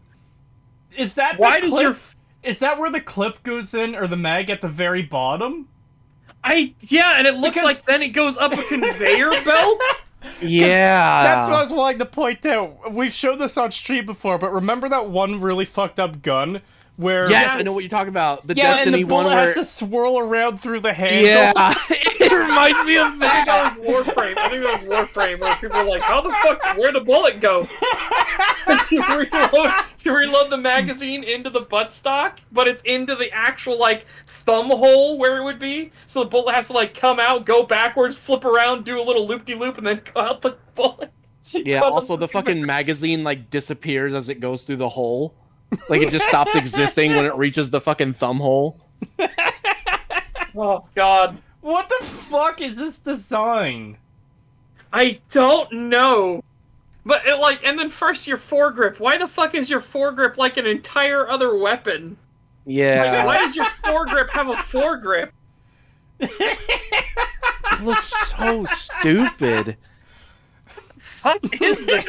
[SPEAKER 1] Is that
[SPEAKER 2] Why
[SPEAKER 1] the
[SPEAKER 2] does
[SPEAKER 1] clip?
[SPEAKER 2] your
[SPEAKER 1] Is that where the clip goes in, or the mag at the very bottom?
[SPEAKER 2] yeah, and it looks
[SPEAKER 1] Because-
[SPEAKER 2] like then it goes up a conveyor belt.
[SPEAKER 3] Yeah.
[SPEAKER 1] That's what I was wanting to point out. We've shown this on stream before, but remember that one really fucked up gun where
[SPEAKER 3] Yes, I know what you're talking about. The
[SPEAKER 1] yeah,
[SPEAKER 3] Destiny
[SPEAKER 1] and the bullet
[SPEAKER 3] one where
[SPEAKER 1] has to swirl around through the handle.
[SPEAKER 3] yeah, it reminds me of
[SPEAKER 2] I think
[SPEAKER 3] that.
[SPEAKER 2] that was Warframe. I think that was Warframe where people were like, "How the fuck? Where'd the bullet go?" 'Cause you reload the magazine into the buttstock, but it's into the actual like thumb hole where it would be. So the bullet has to like come out, go backwards, flip around, do a little loop-de-loop, and then cut out the bullet.
[SPEAKER 3] Yeah.
[SPEAKER 2] Cut
[SPEAKER 3] Also, the fucking magazine like disappears as it goes through the hole. Like it just stops existing when it reaches the fucking thumb hole.
[SPEAKER 2] Oh god,
[SPEAKER 1] What the fuck is this design?
[SPEAKER 2] I don't know. But it, like, and then first your foregrip. Why the fuck is your foregrip like an entire other weapon? Like,
[SPEAKER 3] Yeah.
[SPEAKER 2] why does your foregrip have a foregrip?
[SPEAKER 3] It looks so stupid.
[SPEAKER 2] What is this?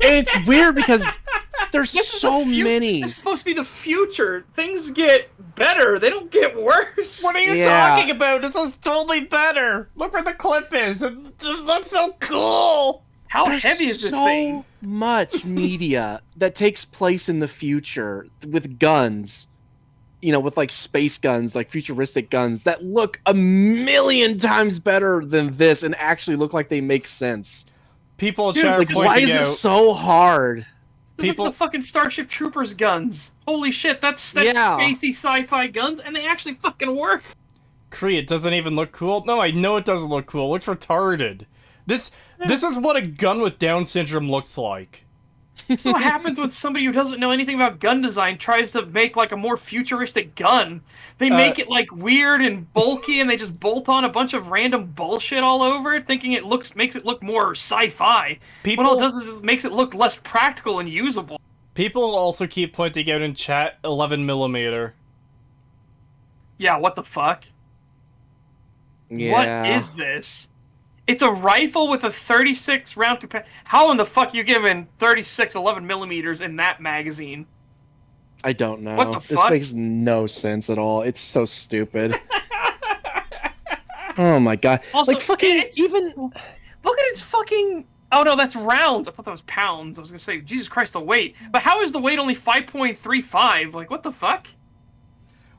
[SPEAKER 3] And it's weird because there's
[SPEAKER 2] This is
[SPEAKER 3] so
[SPEAKER 2] the fu-
[SPEAKER 3] many.
[SPEAKER 2] This is supposed to be the future. Things get better. They don't get worse.
[SPEAKER 1] What are you
[SPEAKER 3] Yeah.
[SPEAKER 1] talking about? This is totally better. Look where the clip is. It looks so cool.
[SPEAKER 2] How
[SPEAKER 3] There's
[SPEAKER 2] heavy is this
[SPEAKER 3] so
[SPEAKER 2] thing?
[SPEAKER 3] much media that takes place in the future with guns, you know, with like space guns, like futuristic guns that look a million times better than this and actually look like they make sense.
[SPEAKER 1] People
[SPEAKER 2] Dude,
[SPEAKER 1] are
[SPEAKER 3] Like,
[SPEAKER 1] pointing
[SPEAKER 3] why is
[SPEAKER 1] out.
[SPEAKER 3] it so hard?
[SPEAKER 2] People...
[SPEAKER 1] People-
[SPEAKER 2] Look at the fucking Starship Troopers guns. Holy shit, that's
[SPEAKER 3] Yeah.
[SPEAKER 2] spacey sci-fi guns, and they actually fucking work.
[SPEAKER 1] Cree, it doesn't even look cool. No, I know it doesn't look cool. It looks retarded. This is what a gun with Down syndrome looks like.
[SPEAKER 2] So what happens when somebody who doesn't know anything about gun design tries to make like a more futuristic gun? They make it like weird and bulky, and they just bolt on a bunch of random bullshit all over it, thinking it makes it look more sci-fi.
[SPEAKER 1] People,
[SPEAKER 2] What all it does is it makes it look less practical and usable.
[SPEAKER 1] people also keep pointing out in chat 11mm.
[SPEAKER 2] Yeah, what the fuck?
[SPEAKER 3] Yeah.
[SPEAKER 2] What is this? It's a rifle with a 36 round capacity. How in the fuck are you giving 36 11mm in that magazine?
[SPEAKER 3] I don't know.
[SPEAKER 2] What the
[SPEAKER 3] This
[SPEAKER 2] fuck?
[SPEAKER 3] makes no sense at all. It's so stupid. Oh my god.
[SPEAKER 2] Also,
[SPEAKER 3] like fucking
[SPEAKER 2] it's-
[SPEAKER 3] even
[SPEAKER 2] Look at its fucking. Oh no, that's rounds. I thought that was pounds. I was gonna say, Jesus Christ, the weight. But how is the weight only 5.35? Like, what the fuck?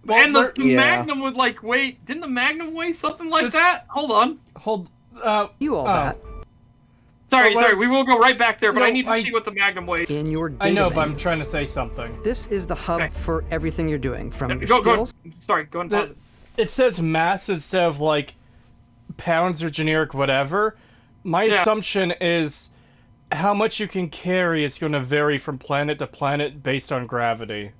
[SPEAKER 1] Well,
[SPEAKER 2] and the
[SPEAKER 3] yeah.
[SPEAKER 2] Magnum would like weight. Didn't the Magnum weigh something like
[SPEAKER 1] This-
[SPEAKER 2] that? Hold on.
[SPEAKER 1] Hold.
[SPEAKER 5] You all
[SPEAKER 1] Oh.
[SPEAKER 5] that
[SPEAKER 2] Sorry,
[SPEAKER 1] Well,
[SPEAKER 2] sorry.
[SPEAKER 1] let's-
[SPEAKER 2] We will go right back there, but
[SPEAKER 1] No,
[SPEAKER 2] I need to
[SPEAKER 1] I-
[SPEAKER 2] see what the Magnum weighs.
[SPEAKER 5] in your data
[SPEAKER 1] I know, but
[SPEAKER 5] menu.
[SPEAKER 1] I'm trying to say something.
[SPEAKER 5] This is the hub
[SPEAKER 2] Okay.
[SPEAKER 5] for everything you're doing, from your
[SPEAKER 2] Go.
[SPEAKER 5] skills.
[SPEAKER 2] Sorry, go and pause it.
[SPEAKER 1] It says mass instead of like pounds or generic whatever. My
[SPEAKER 2] Yeah.
[SPEAKER 1] assumption is how much you can carry is going to vary from planet to planet based on gravity.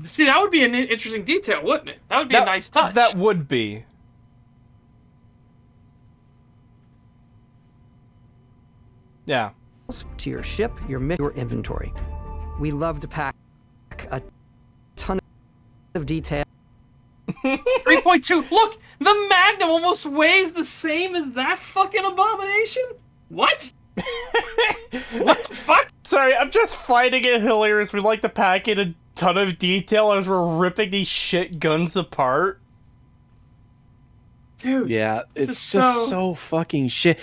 [SPEAKER 2] See, that would be an interesting detail, wouldn't it? That would be a nice touch.
[SPEAKER 1] That would be. Yeah.
[SPEAKER 5] To your ship, your inventory. We love to pack a ton of detail.
[SPEAKER 2] 3.2. Look, the Magnum almost weighs the same as that fucking abomination. What? What the fuck?
[SPEAKER 1] Sorry, I'm just finding it hilarious. We like to pack in a ton of detail as we're ripping these shit guns apart.
[SPEAKER 2] Dude.
[SPEAKER 3] yeah,
[SPEAKER 2] This
[SPEAKER 3] it's
[SPEAKER 2] is
[SPEAKER 3] just so fucking shit.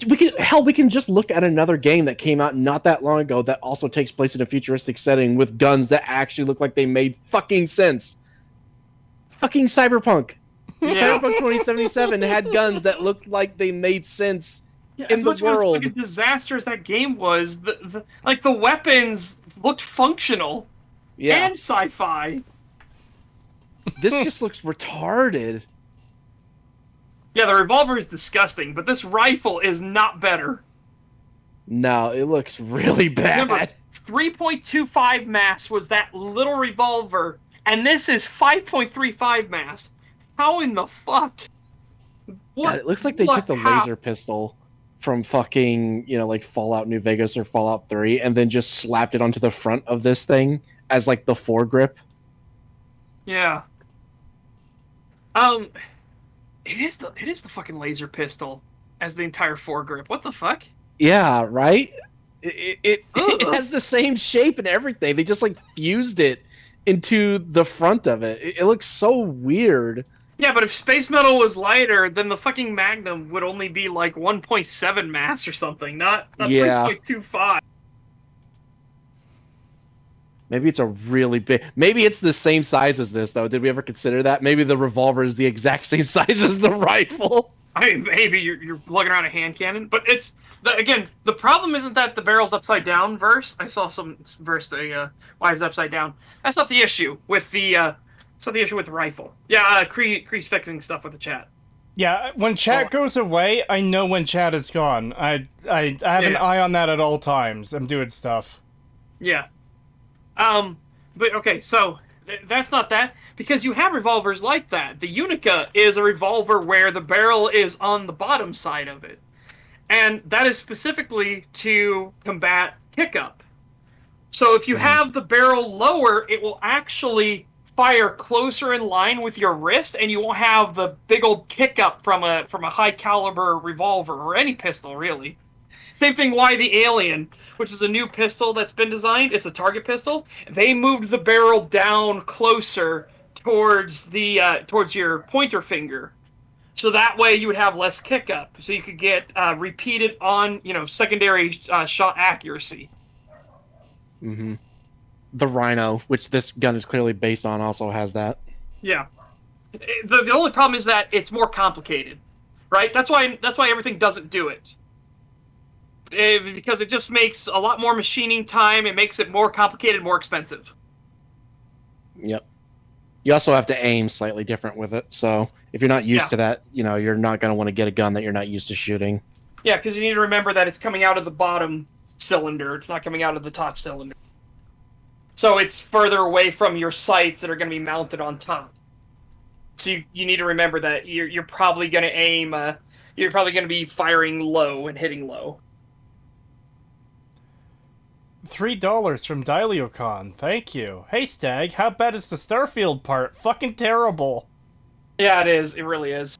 [SPEAKER 3] We can just look at another game that came out not that long ago that also takes place in a futuristic setting with guns that actually look like they made fucking sense. Fucking Cyberpunk.
[SPEAKER 2] Yeah.
[SPEAKER 3] Cyberpunk 2077 had guns that looked like they made sense.
[SPEAKER 2] Yeah,
[SPEAKER 3] in
[SPEAKER 2] as
[SPEAKER 3] the
[SPEAKER 2] much of a
[SPEAKER 3] world.
[SPEAKER 2] fucking disaster as that game was, the weapons looked functional
[SPEAKER 3] Yeah,
[SPEAKER 2] and sci-fi.
[SPEAKER 3] this just looks retarded.
[SPEAKER 2] Yeah, the revolver is disgusting, but this rifle is not better.
[SPEAKER 3] No, it looks really
[SPEAKER 2] Remember,
[SPEAKER 3] bad.
[SPEAKER 2] 3.25 mass was that little revolver, and this is 5.35 mass. How in the fuck? What?
[SPEAKER 3] God, it looks like they
[SPEAKER 2] what-
[SPEAKER 3] took the
[SPEAKER 2] how?
[SPEAKER 3] laser pistol from fucking, like Fallout New Vegas or Fallout 3 and then just slapped it onto the front of this thing as like the foregrip.
[SPEAKER 2] Yeah. It is the fucking laser pistol as the entire foregrip. What the fuck?
[SPEAKER 3] Yeah, right? It has the same shape and everything. They just like fused it into the front of it. It looks so weird.
[SPEAKER 2] Yeah, but if space metal was lighter, then the fucking Magnum would only be like 1.7 mass or something, not
[SPEAKER 3] Yeah.
[SPEAKER 2] 3.25.
[SPEAKER 3] Maybe it's a really big. Maybe it's the same size as this, though. Did we ever consider that? Maybe the revolver is the exact same size as the rifle.
[SPEAKER 2] I mean, maybe you're lugging around a hand cannon, but it's again, the problem isn't that the barrel's upside down. Verse, I saw some verse say, "Why is it upside down?" That's not the issue with the. It's not the issue with the rifle. Yeah, Cree's fixing stuff with the chat.
[SPEAKER 1] Yeah, when chat goes away, I know when chat is gone. I have an eye on that at all times. I'm doing stuff.
[SPEAKER 2] Yeah. But okay, so that's not that, because you have revolvers like that. The Unica is a revolver where the barrel is on the bottom side of it. And that is specifically to combat kick-up. So if you have the barrel lower, it will actually fire closer in line with your wrist, and you won't have the big old kick-up from a high-caliber revolver, or any pistol, really. Same thing why the Alien, which is a new pistol that's been designed, it's a target pistol. They moved the barrel down closer towards the towards your pointer finger, so that way you would have less kick up, so you could get repeated on secondary shot accuracy.
[SPEAKER 3] Mm-hmm. The Rhino, which this gun is clearly based on, also has that.
[SPEAKER 2] Yeah. The only problem is that it's more complicated, right? That's why everything doesn't do it. Because it just makes a lot more machining time. It makes it more complicated, more expensive.
[SPEAKER 3] Yep. You also have to aim slightly different with it. So if you're not used to that, you're not going to want to get a gun that you're not used to shooting.
[SPEAKER 2] Yeah, because you need to remember that it's coming out of the bottom cylinder. It's not coming out of the top cylinder. So it's further away from your sights that are going to be mounted on top. So you need to remember that you're probably going to aim. You're probably going to be firing low and hitting low.
[SPEAKER 1] $3 from Dileocon. Thank you. Hey, Stag, how bad is the Starfield part? Fucking terrible.
[SPEAKER 2] Yeah, it is. It really is.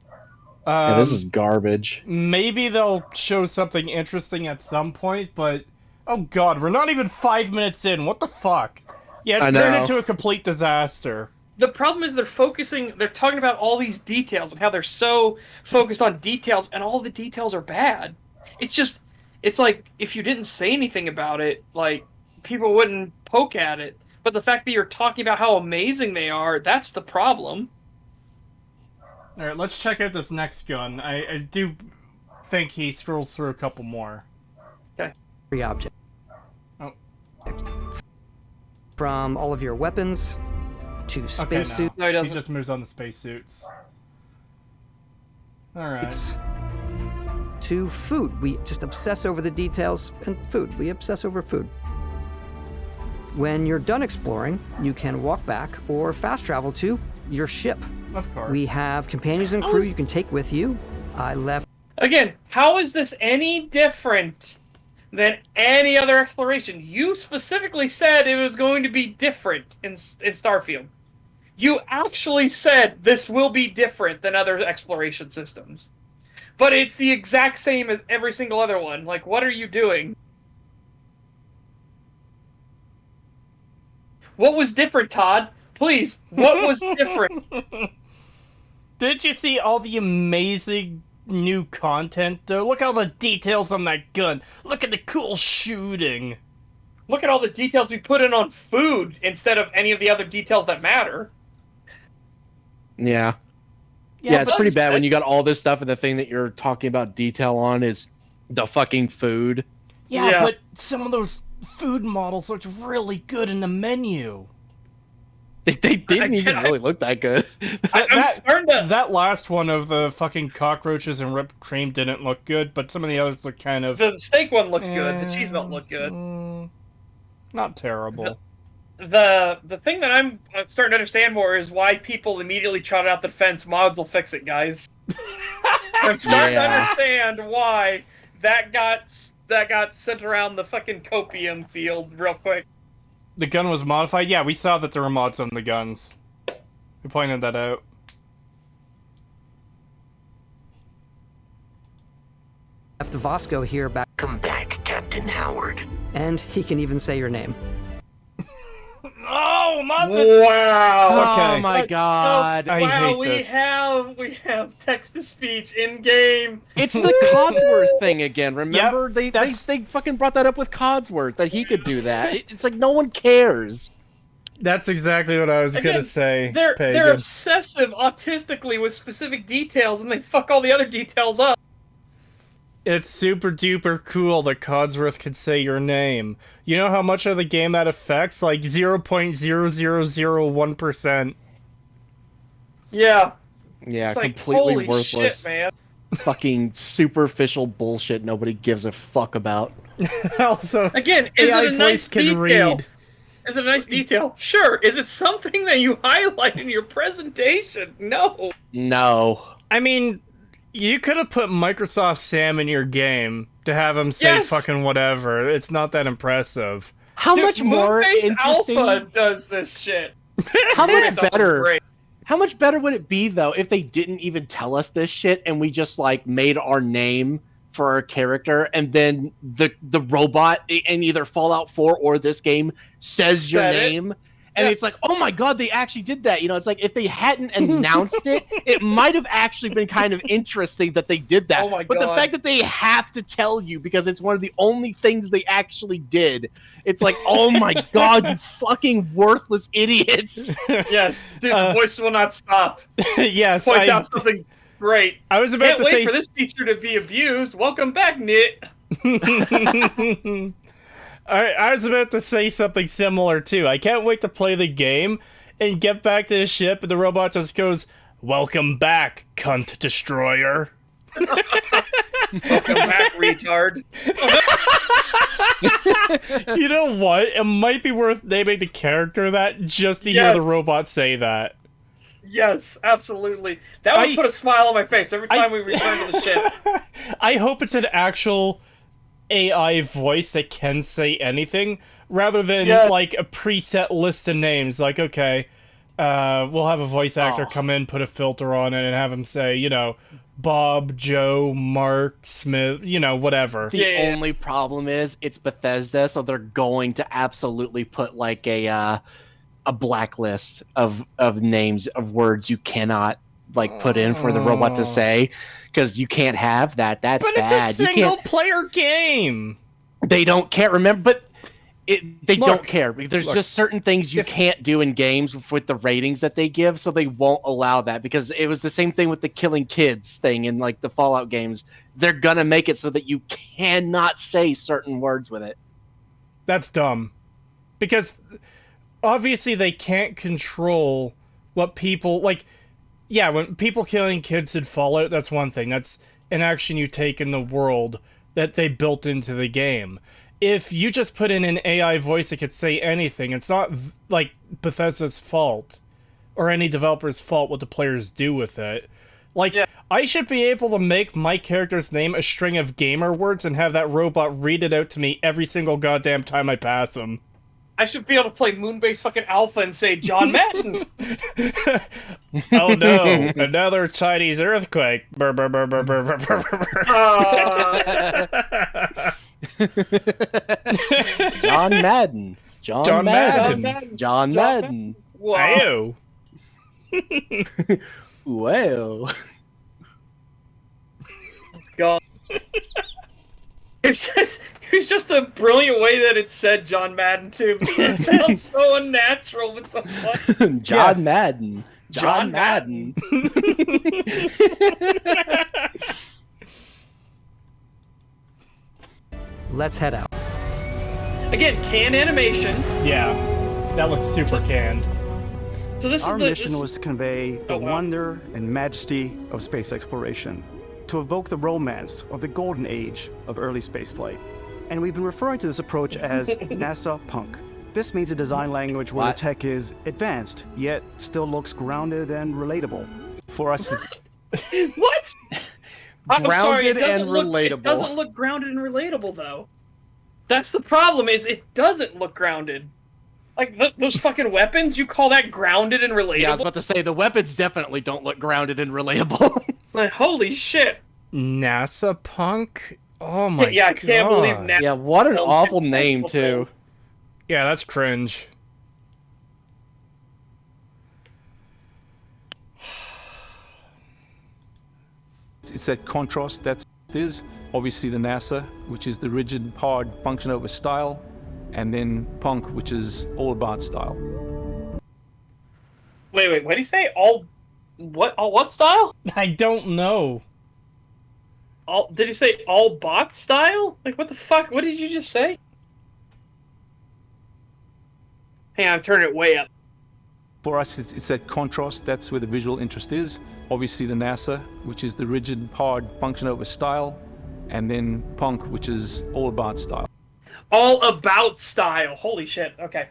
[SPEAKER 3] Yeah, this is garbage.
[SPEAKER 1] Maybe they'll show something interesting at some point, but... Oh god, we're not even 5 minutes in. What the fuck? Yeah, it's turned into a complete disaster.
[SPEAKER 2] The problem is they're talking about all these details and how they're so focused on details, and all the details are bad. It's like, if you didn't say anything about it, like, people wouldn't poke at it. But the fact that you're talking about how amazing they are, that's the problem.
[SPEAKER 1] Alright, let's check out this next gun. I do think he scrolls through a couple more.
[SPEAKER 2] Okay.
[SPEAKER 5] Free object.
[SPEAKER 1] Oh.
[SPEAKER 5] From all of your weapons to spacesuit.
[SPEAKER 2] No, he doesn't.
[SPEAKER 1] He just moves on the spacesuits. Alright.
[SPEAKER 5] To food. We just obsess over the details, and food. We obsess over food. When you're done exploring, you can walk back or fast travel to your ship.
[SPEAKER 1] Of course.
[SPEAKER 5] We have companions and crew you can take with you. I left...
[SPEAKER 2] Again, how is this any different than any other exploration? You specifically said it was going to be different in Starfield. You actually said this will be different than other exploration systems. But it's the exact same as every single other one. Like, what are you doing? What was different, Todd? Please, what was different?
[SPEAKER 1] Did you see all the amazing new content, though? Look at all the details on that gun. Look at the cool shooting.
[SPEAKER 2] Look at all the details we put in on food instead of any of the other details that matter.
[SPEAKER 3] Yeah. Yeah, it's
[SPEAKER 2] but-
[SPEAKER 3] pretty bad when you got all this stuff and the thing that you're talking about detail on is the fucking food.
[SPEAKER 1] Yeah, but some of those food models looked really good in the menu.
[SPEAKER 3] They didn't even really look that good.
[SPEAKER 2] I'm starting to...
[SPEAKER 1] That last one of the fucking cockroaches and whipped cream didn't look good, but some of the others looked kind of...
[SPEAKER 2] The steak one looked good. The cheese melt looked good.
[SPEAKER 1] Not terrible.
[SPEAKER 2] The thing that I'm starting to understand more is why people immediately trotted out the defense. Mods will fix it, guys. I'm starting to understand why that got sent around the fucking copium field real quick.
[SPEAKER 1] The gun was modified? Yeah, we saw that there were mods on the guns. We pointed that out.
[SPEAKER 5] Left Vasco here back.
[SPEAKER 4] Come back, Captain. Captain Howard.
[SPEAKER 5] And he can even say your name.
[SPEAKER 1] Oh, not this.
[SPEAKER 2] Wow.
[SPEAKER 1] Okay.
[SPEAKER 3] Oh my god.
[SPEAKER 1] I
[SPEAKER 2] wow,
[SPEAKER 1] hate
[SPEAKER 2] we
[SPEAKER 1] this.
[SPEAKER 2] have text to speech in game.
[SPEAKER 3] It's the Codsworth thing again. Remember,
[SPEAKER 1] Yep,
[SPEAKER 3] they fucking brought that up with Codsworth that he could do that. It's like no one cares.
[SPEAKER 1] That's exactly what I was
[SPEAKER 2] Again,
[SPEAKER 1] gonna say.
[SPEAKER 2] They're
[SPEAKER 1] Pagan.
[SPEAKER 2] obsessive autistically with specific details, and they fuck all the other details up.
[SPEAKER 1] It's super duper cool that Codsworth can say your name. You know how much of the game that affects? Like 0.0001%.
[SPEAKER 2] Yeah.
[SPEAKER 3] Yeah,
[SPEAKER 2] It's like,
[SPEAKER 3] completely
[SPEAKER 2] holy
[SPEAKER 3] worthless.
[SPEAKER 2] shit, man.
[SPEAKER 3] Fucking superficial bullshit nobody gives a fuck about.
[SPEAKER 1] Also,
[SPEAKER 2] Again, is
[SPEAKER 1] AI
[SPEAKER 2] it a nice
[SPEAKER 1] voice can
[SPEAKER 2] detail?
[SPEAKER 1] read.
[SPEAKER 2] Is it a nice detail? Sure. Is it something that you highlight in your presentation? No.
[SPEAKER 3] No.
[SPEAKER 1] I mean, you could have put Microsoft Sam in your game to have him say
[SPEAKER 2] Yes.
[SPEAKER 1] fucking whatever. It's not that impressive.
[SPEAKER 3] How
[SPEAKER 2] Dude,
[SPEAKER 3] much more
[SPEAKER 2] Moonbase
[SPEAKER 3] interesting?
[SPEAKER 2] Alpha does this shit.
[SPEAKER 3] How much
[SPEAKER 2] Moonbase Alpha's
[SPEAKER 3] better?
[SPEAKER 2] great.
[SPEAKER 3] How much better would it be though if they didn't even tell us this shit and we just like made our name for our character and then the robot in either Fallout 4 or this game says your
[SPEAKER 2] Said it.
[SPEAKER 3] name and
[SPEAKER 2] Yeah.
[SPEAKER 3] it's like, oh my god, they actually did that. You know, it's like if they hadn't announced it, it might have actually been kind of interesting that they did that.
[SPEAKER 2] Oh my
[SPEAKER 3] But the
[SPEAKER 2] God.
[SPEAKER 3] fact that they have to tell you because it's one of the only things they actually did, it's like, oh my god, you fucking worthless idiots.
[SPEAKER 2] Yes, dude, the voice will not stop.
[SPEAKER 1] Yes,
[SPEAKER 2] Point out something great.
[SPEAKER 1] I was about
[SPEAKER 2] Can't
[SPEAKER 1] to
[SPEAKER 2] wait
[SPEAKER 1] say.
[SPEAKER 2] for this teacher to be abused. Welcome back, Nit.
[SPEAKER 1] I was about to say something similar too. I can't wait to play the game and get back to the ship, and the robot just goes, "Welcome back, cunt destroyer."
[SPEAKER 2] Welcome back, retard.
[SPEAKER 1] You know what? It might be worth naming the character that just to hear
[SPEAKER 2] Yes.
[SPEAKER 1] the robot say that.
[SPEAKER 2] Yes, absolutely. That would
[SPEAKER 1] I-
[SPEAKER 2] put a smile on my face every time we return to the ship.
[SPEAKER 1] I hope it's an actual AI voice that can say anything, rather than
[SPEAKER 2] Yeah.
[SPEAKER 1] like a preset list of names. Like, okay, we'll have a voice actor
[SPEAKER 3] Oh.
[SPEAKER 1] come in, put a filter on it, and have him say, you know, Bob, Joe, Mark, Smith, you know, whatever.
[SPEAKER 3] The
[SPEAKER 2] Yeah.
[SPEAKER 3] only problem is it's Bethesda, so they're going to absolutely put like a blacklist of names of words you cannot like put in for the robot to say because you can't have that. That's
[SPEAKER 1] But
[SPEAKER 3] bad.
[SPEAKER 1] it's a
[SPEAKER 3] You
[SPEAKER 1] single
[SPEAKER 3] can't.
[SPEAKER 1] player game.
[SPEAKER 3] They don't care. Remember, but they
[SPEAKER 1] Look,
[SPEAKER 3] don't care. There's
[SPEAKER 1] look,
[SPEAKER 3] just certain things you
[SPEAKER 1] if-
[SPEAKER 3] can't do in games with the ratings that they give, so they won't allow that because it was the same thing with the killing kids thing in like the Fallout games. They're gonna make it so that you cannot say certain words with it.
[SPEAKER 1] That's dumb. Because obviously they can't control what people like. Yeah, when people killing kids in Fallout, that's one thing. That's an action you take in the world that they built into the game. If you just put in an AI voice that could say anything, it's not like Bethesda's fault or any developer's fault what the players do with it. Like,
[SPEAKER 2] Yeah.
[SPEAKER 1] I should be able to make my character's name a string of gamer words and have that robot read it out to me every single goddamn time I pass him.
[SPEAKER 2] I should be able to play Moonbase fucking Alpha and say John Madden.
[SPEAKER 1] Oh no, another Chinese earthquake. Brr, brr, brr, brr, brr, brr, brr, brr.
[SPEAKER 3] John Madden. John,
[SPEAKER 1] John
[SPEAKER 3] Madden.
[SPEAKER 1] Madden.
[SPEAKER 3] John Madden.
[SPEAKER 2] Wow.
[SPEAKER 1] Ayo.
[SPEAKER 3] Well.
[SPEAKER 2] God. It was just a brilliant way that it said John Madden too. It sounds so unnatural, but so funny.
[SPEAKER 3] John Madden.
[SPEAKER 2] John
[SPEAKER 3] Madden.
[SPEAKER 5] Let's head out.
[SPEAKER 2] Again, canned animation.
[SPEAKER 1] Yeah, that looks super canned.
[SPEAKER 2] So this
[SPEAKER 6] Our
[SPEAKER 2] is the
[SPEAKER 6] mission
[SPEAKER 2] this-
[SPEAKER 6] was to convey the
[SPEAKER 2] Oh, wow.
[SPEAKER 6] wonder and majesty of space exploration, to evoke the romance of the golden age of early spaceflight. And we've been referring to this approach as NASA Punk. This means a design language where
[SPEAKER 3] What?
[SPEAKER 6] the tech is advanced, yet still looks grounded and relatable. For us, it's
[SPEAKER 2] What? I'm sorry, it
[SPEAKER 3] Grounded
[SPEAKER 2] doesn't
[SPEAKER 3] and
[SPEAKER 2] look,
[SPEAKER 3] relatable.
[SPEAKER 2] It doesn't look grounded and relatable though. That's the problem. Is it doesn't look grounded. Like those fucking weapons, you call that grounded and relatable?
[SPEAKER 3] Yeah, I was about to say the weapons definitely don't look grounded and relatable.
[SPEAKER 2] Like, holy shit.
[SPEAKER 1] NASA Punk? Oh my god.
[SPEAKER 2] Yeah, I can't believe NASA.
[SPEAKER 3] Yeah, what an awful name too.
[SPEAKER 1] Yeah, that's cringe.
[SPEAKER 7] It's that contrast that's is obviously the NASA, which is the rigid, hard function over style, and then punk, which is all about style.
[SPEAKER 2] Wait, what did he say? All what style?
[SPEAKER 1] I don't know.
[SPEAKER 2] Did he say all bot style? Like, what the fuck? What did you just say? Hang on, I'm turning it way up.
[SPEAKER 7] For us, it's that contrast, that's where the visual interest is. Obviously the NASA, which is the rigid, hard function over style, and then punk, which is all about style.
[SPEAKER 2] All about style. Holy shit. Okay.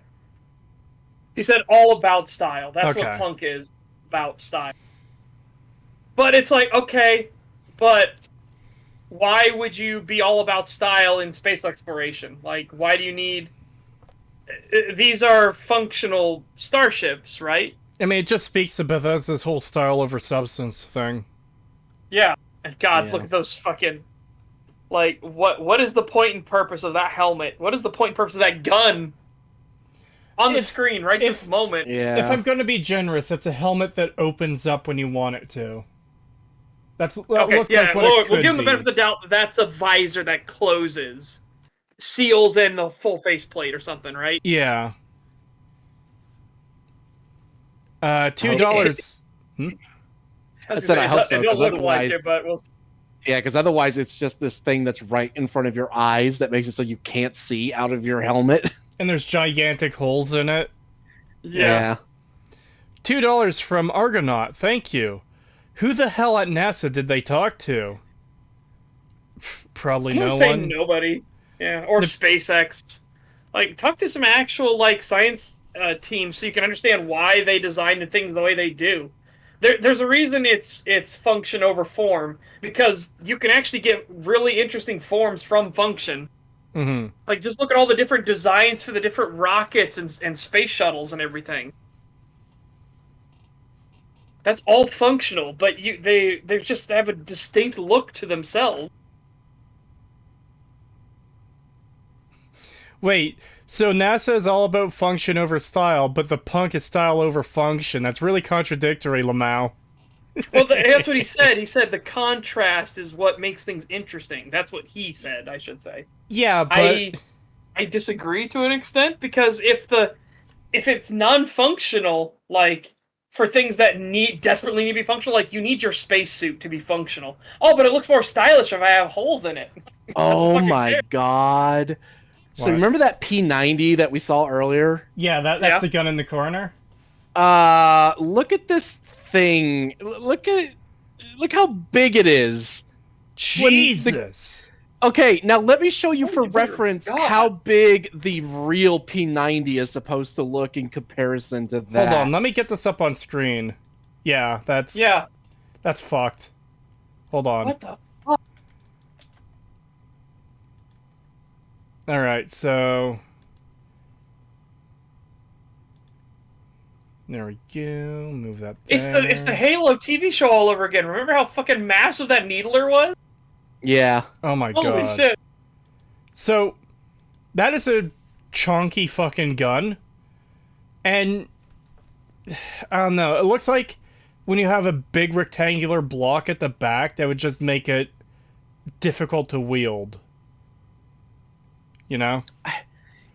[SPEAKER 2] He said all about style. That's
[SPEAKER 1] Okay.
[SPEAKER 2] what punk is. About style. But it's like, okay, but why would you be all about style in space exploration? Like, why do you need... These are functional starships, right?
[SPEAKER 1] I mean, it just speaks to Bethesda's whole style over substance thing.
[SPEAKER 2] Yeah. And God,
[SPEAKER 3] Yeah.
[SPEAKER 2] look at those fucking... Like, what is the point and purpose of that helmet? What is the point and purpose of that gun? On the
[SPEAKER 1] If-
[SPEAKER 2] screen, right
[SPEAKER 1] if-
[SPEAKER 2] this moment.
[SPEAKER 3] Yeah.
[SPEAKER 1] If I'm going to be generous, it's a helmet that opens up when you want it to. That
[SPEAKER 2] Okay,
[SPEAKER 1] looks
[SPEAKER 2] yeah,
[SPEAKER 1] like what it could
[SPEAKER 2] we'll give him the
[SPEAKER 1] be.
[SPEAKER 2] benefit of the doubt that that's a visor that closes. Seals in the full faceplate or something, right?
[SPEAKER 1] Yeah. $2.
[SPEAKER 3] I said I hope so,
[SPEAKER 2] It
[SPEAKER 3] 'cause
[SPEAKER 2] doesn't look like
[SPEAKER 3] otherwise-
[SPEAKER 2] it, but we'll...
[SPEAKER 3] Yeah, because otherwise it's just this thing that's right in front of your eyes that makes it so you can't see out of your helmet.
[SPEAKER 1] And there's gigantic holes in it.
[SPEAKER 2] Yeah.
[SPEAKER 1] $2 from Argonaut. Thank you. Who the hell at NASA did they talk to? Probably
[SPEAKER 2] I'm
[SPEAKER 1] no
[SPEAKER 2] gonna say
[SPEAKER 1] one.
[SPEAKER 2] nobody. Yeah, or SpaceX. Like, talk to some actual, like, science teams so you can understand why they design the things the way they do. There's a reason it's function over form, because you can actually get really interesting forms from function.
[SPEAKER 1] Mm-hmm.
[SPEAKER 2] Like, just look at all the different designs for the different rockets and space shuttles and everything. That's all functional, but they just have a distinct look to themselves.
[SPEAKER 1] Wait, so NASA is all about function over style, but the punk is style over function. That's really contradictory, Lamau.
[SPEAKER 2] Well, that's what he said. He said the contrast is what makes things interesting. That's what he said, I should say.
[SPEAKER 1] Yeah, but...
[SPEAKER 2] I disagree to an extent, because if it's non-functional, like for things that desperately need to be functional, like you need your spacesuit to be functional. Oh, but it looks more stylish if I have holes in it.
[SPEAKER 3] Oh
[SPEAKER 2] fucking
[SPEAKER 3] my
[SPEAKER 2] care?
[SPEAKER 3] god. So
[SPEAKER 1] What?
[SPEAKER 3] remember that P90 that we saw earlier?
[SPEAKER 1] Yeah, that's
[SPEAKER 2] Yeah.
[SPEAKER 1] the gun in the corner.
[SPEAKER 3] Look at this thing. Look how big it is.
[SPEAKER 1] Jesus!
[SPEAKER 3] Okay, now let me show you for
[SPEAKER 2] Holy dear
[SPEAKER 3] reference
[SPEAKER 2] God.
[SPEAKER 3] how big the real P90 is supposed to look in comparison to that.
[SPEAKER 1] Hold on, let me get this up on screen. Yeah, that's fucked. Hold on.
[SPEAKER 2] What the?
[SPEAKER 1] Alright, so... There we go. Move that there.
[SPEAKER 2] It's the Halo TV show all over again. Remember how fucking massive that needler was?
[SPEAKER 3] Yeah.
[SPEAKER 1] Oh my
[SPEAKER 2] Holy
[SPEAKER 1] god.
[SPEAKER 2] shit!
[SPEAKER 1] So, that is a chonky fucking gun. And, I don't know, it looks like when you have a big rectangular block at the back, that would just make it difficult to wield. You know?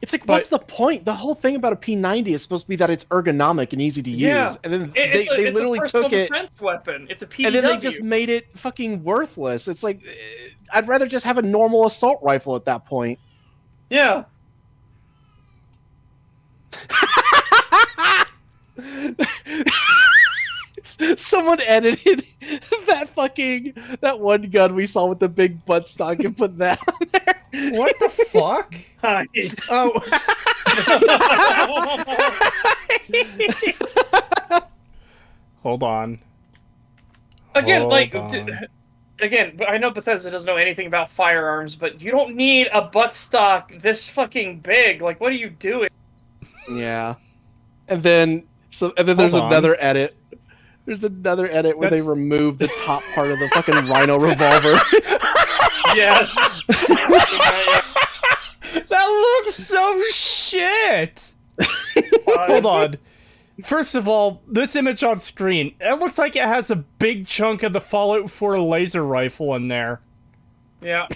[SPEAKER 3] It's like, what's the point? The whole thing about a P90 is supposed to be that it's ergonomic and easy to
[SPEAKER 2] Yeah.
[SPEAKER 3] use. And then
[SPEAKER 2] It's
[SPEAKER 3] they
[SPEAKER 2] a
[SPEAKER 3] literally
[SPEAKER 2] personal
[SPEAKER 3] took it,
[SPEAKER 2] defense weapon. It's a PDW.
[SPEAKER 3] and then they just made it fucking worthless. It's like, I'd rather just have a normal assault rifle at that point.
[SPEAKER 2] Yeah.
[SPEAKER 3] Someone edited that one gun we saw with the big buttstock and put that on there.
[SPEAKER 1] What the fuck?
[SPEAKER 2] Nice.
[SPEAKER 1] Oh. Hold on.
[SPEAKER 2] Again,
[SPEAKER 1] Hold
[SPEAKER 2] like,
[SPEAKER 1] on.
[SPEAKER 2] again, I know Bethesda doesn't know anything about firearms, but you don't need a buttstock this fucking big. Like, what are you doing?
[SPEAKER 3] Yeah. And then there's
[SPEAKER 1] Hold on.
[SPEAKER 3] another edit. There's another edit where they
[SPEAKER 1] That's-
[SPEAKER 3] remove the top part of the fucking Rhino revolver.
[SPEAKER 2] Yes.
[SPEAKER 1] That looks so shit! Hold on. First of all, this image on screen, it looks like it has a big chunk of the Fallout 4 laser rifle in there.
[SPEAKER 2] Yeah.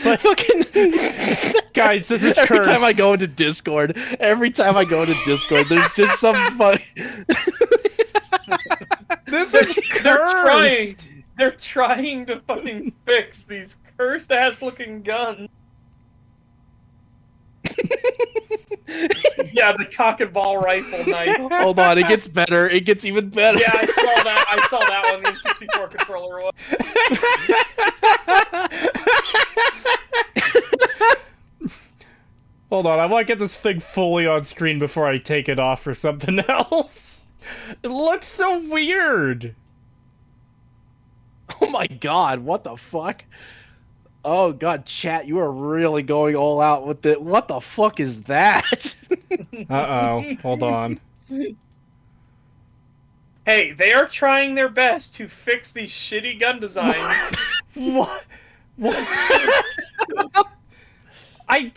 [SPEAKER 1] But guys, this is
[SPEAKER 3] Every
[SPEAKER 1] cursed.
[SPEAKER 3] time I go into Discord, there's just some funny.
[SPEAKER 1] This is cursed.
[SPEAKER 2] They're trying to fucking fix these cursed ass looking guns. Yeah, the cock and ball rifle knife.
[SPEAKER 3] Hold on, it gets better. It gets even better.
[SPEAKER 2] Yeah, I saw that one. The N64 controller one.
[SPEAKER 1] Hold on, I want to get this thing fully on screen before I take it off for something else. It looks so weird.
[SPEAKER 3] Oh my god, what the fuck? Oh god, chat, you are really going all out with it. What the fuck is that?
[SPEAKER 1] Uh-oh, hold on.
[SPEAKER 2] Hey, they are trying their best to fix these shitty gun designs.
[SPEAKER 1] What? What?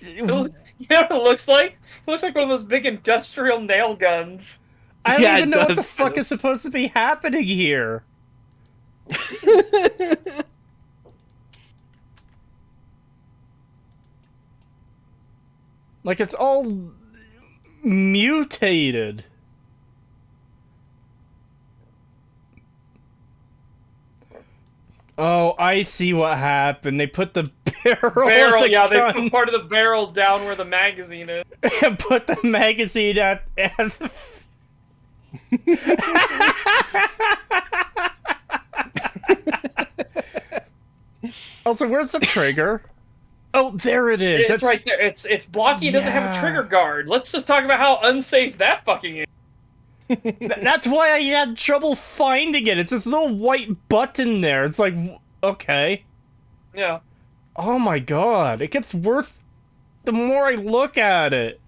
[SPEAKER 2] You know what it looks like? It looks like one of those big industrial nail guns.
[SPEAKER 1] I don't
[SPEAKER 3] Yeah,
[SPEAKER 1] even
[SPEAKER 3] it
[SPEAKER 1] know what
[SPEAKER 3] does.
[SPEAKER 1] the fuck is supposed to be happening here. Like, it's all mutated. Oh, I see what happened. They put the barrel of the
[SPEAKER 2] Yeah, they
[SPEAKER 1] gun
[SPEAKER 2] put part of the barrel down where the magazine is.
[SPEAKER 1] and put the magazine at the... Also, where's the trigger? Oh, there it is.
[SPEAKER 2] It's right there. It's blocky. It doesn't have a trigger guard. Let's just talk about how unsafe that fucking is.
[SPEAKER 1] That's why I had trouble finding it. It's this little white button there. It's like, okay.
[SPEAKER 2] Yeah.
[SPEAKER 1] Oh my god. It gets worse the more I look at it.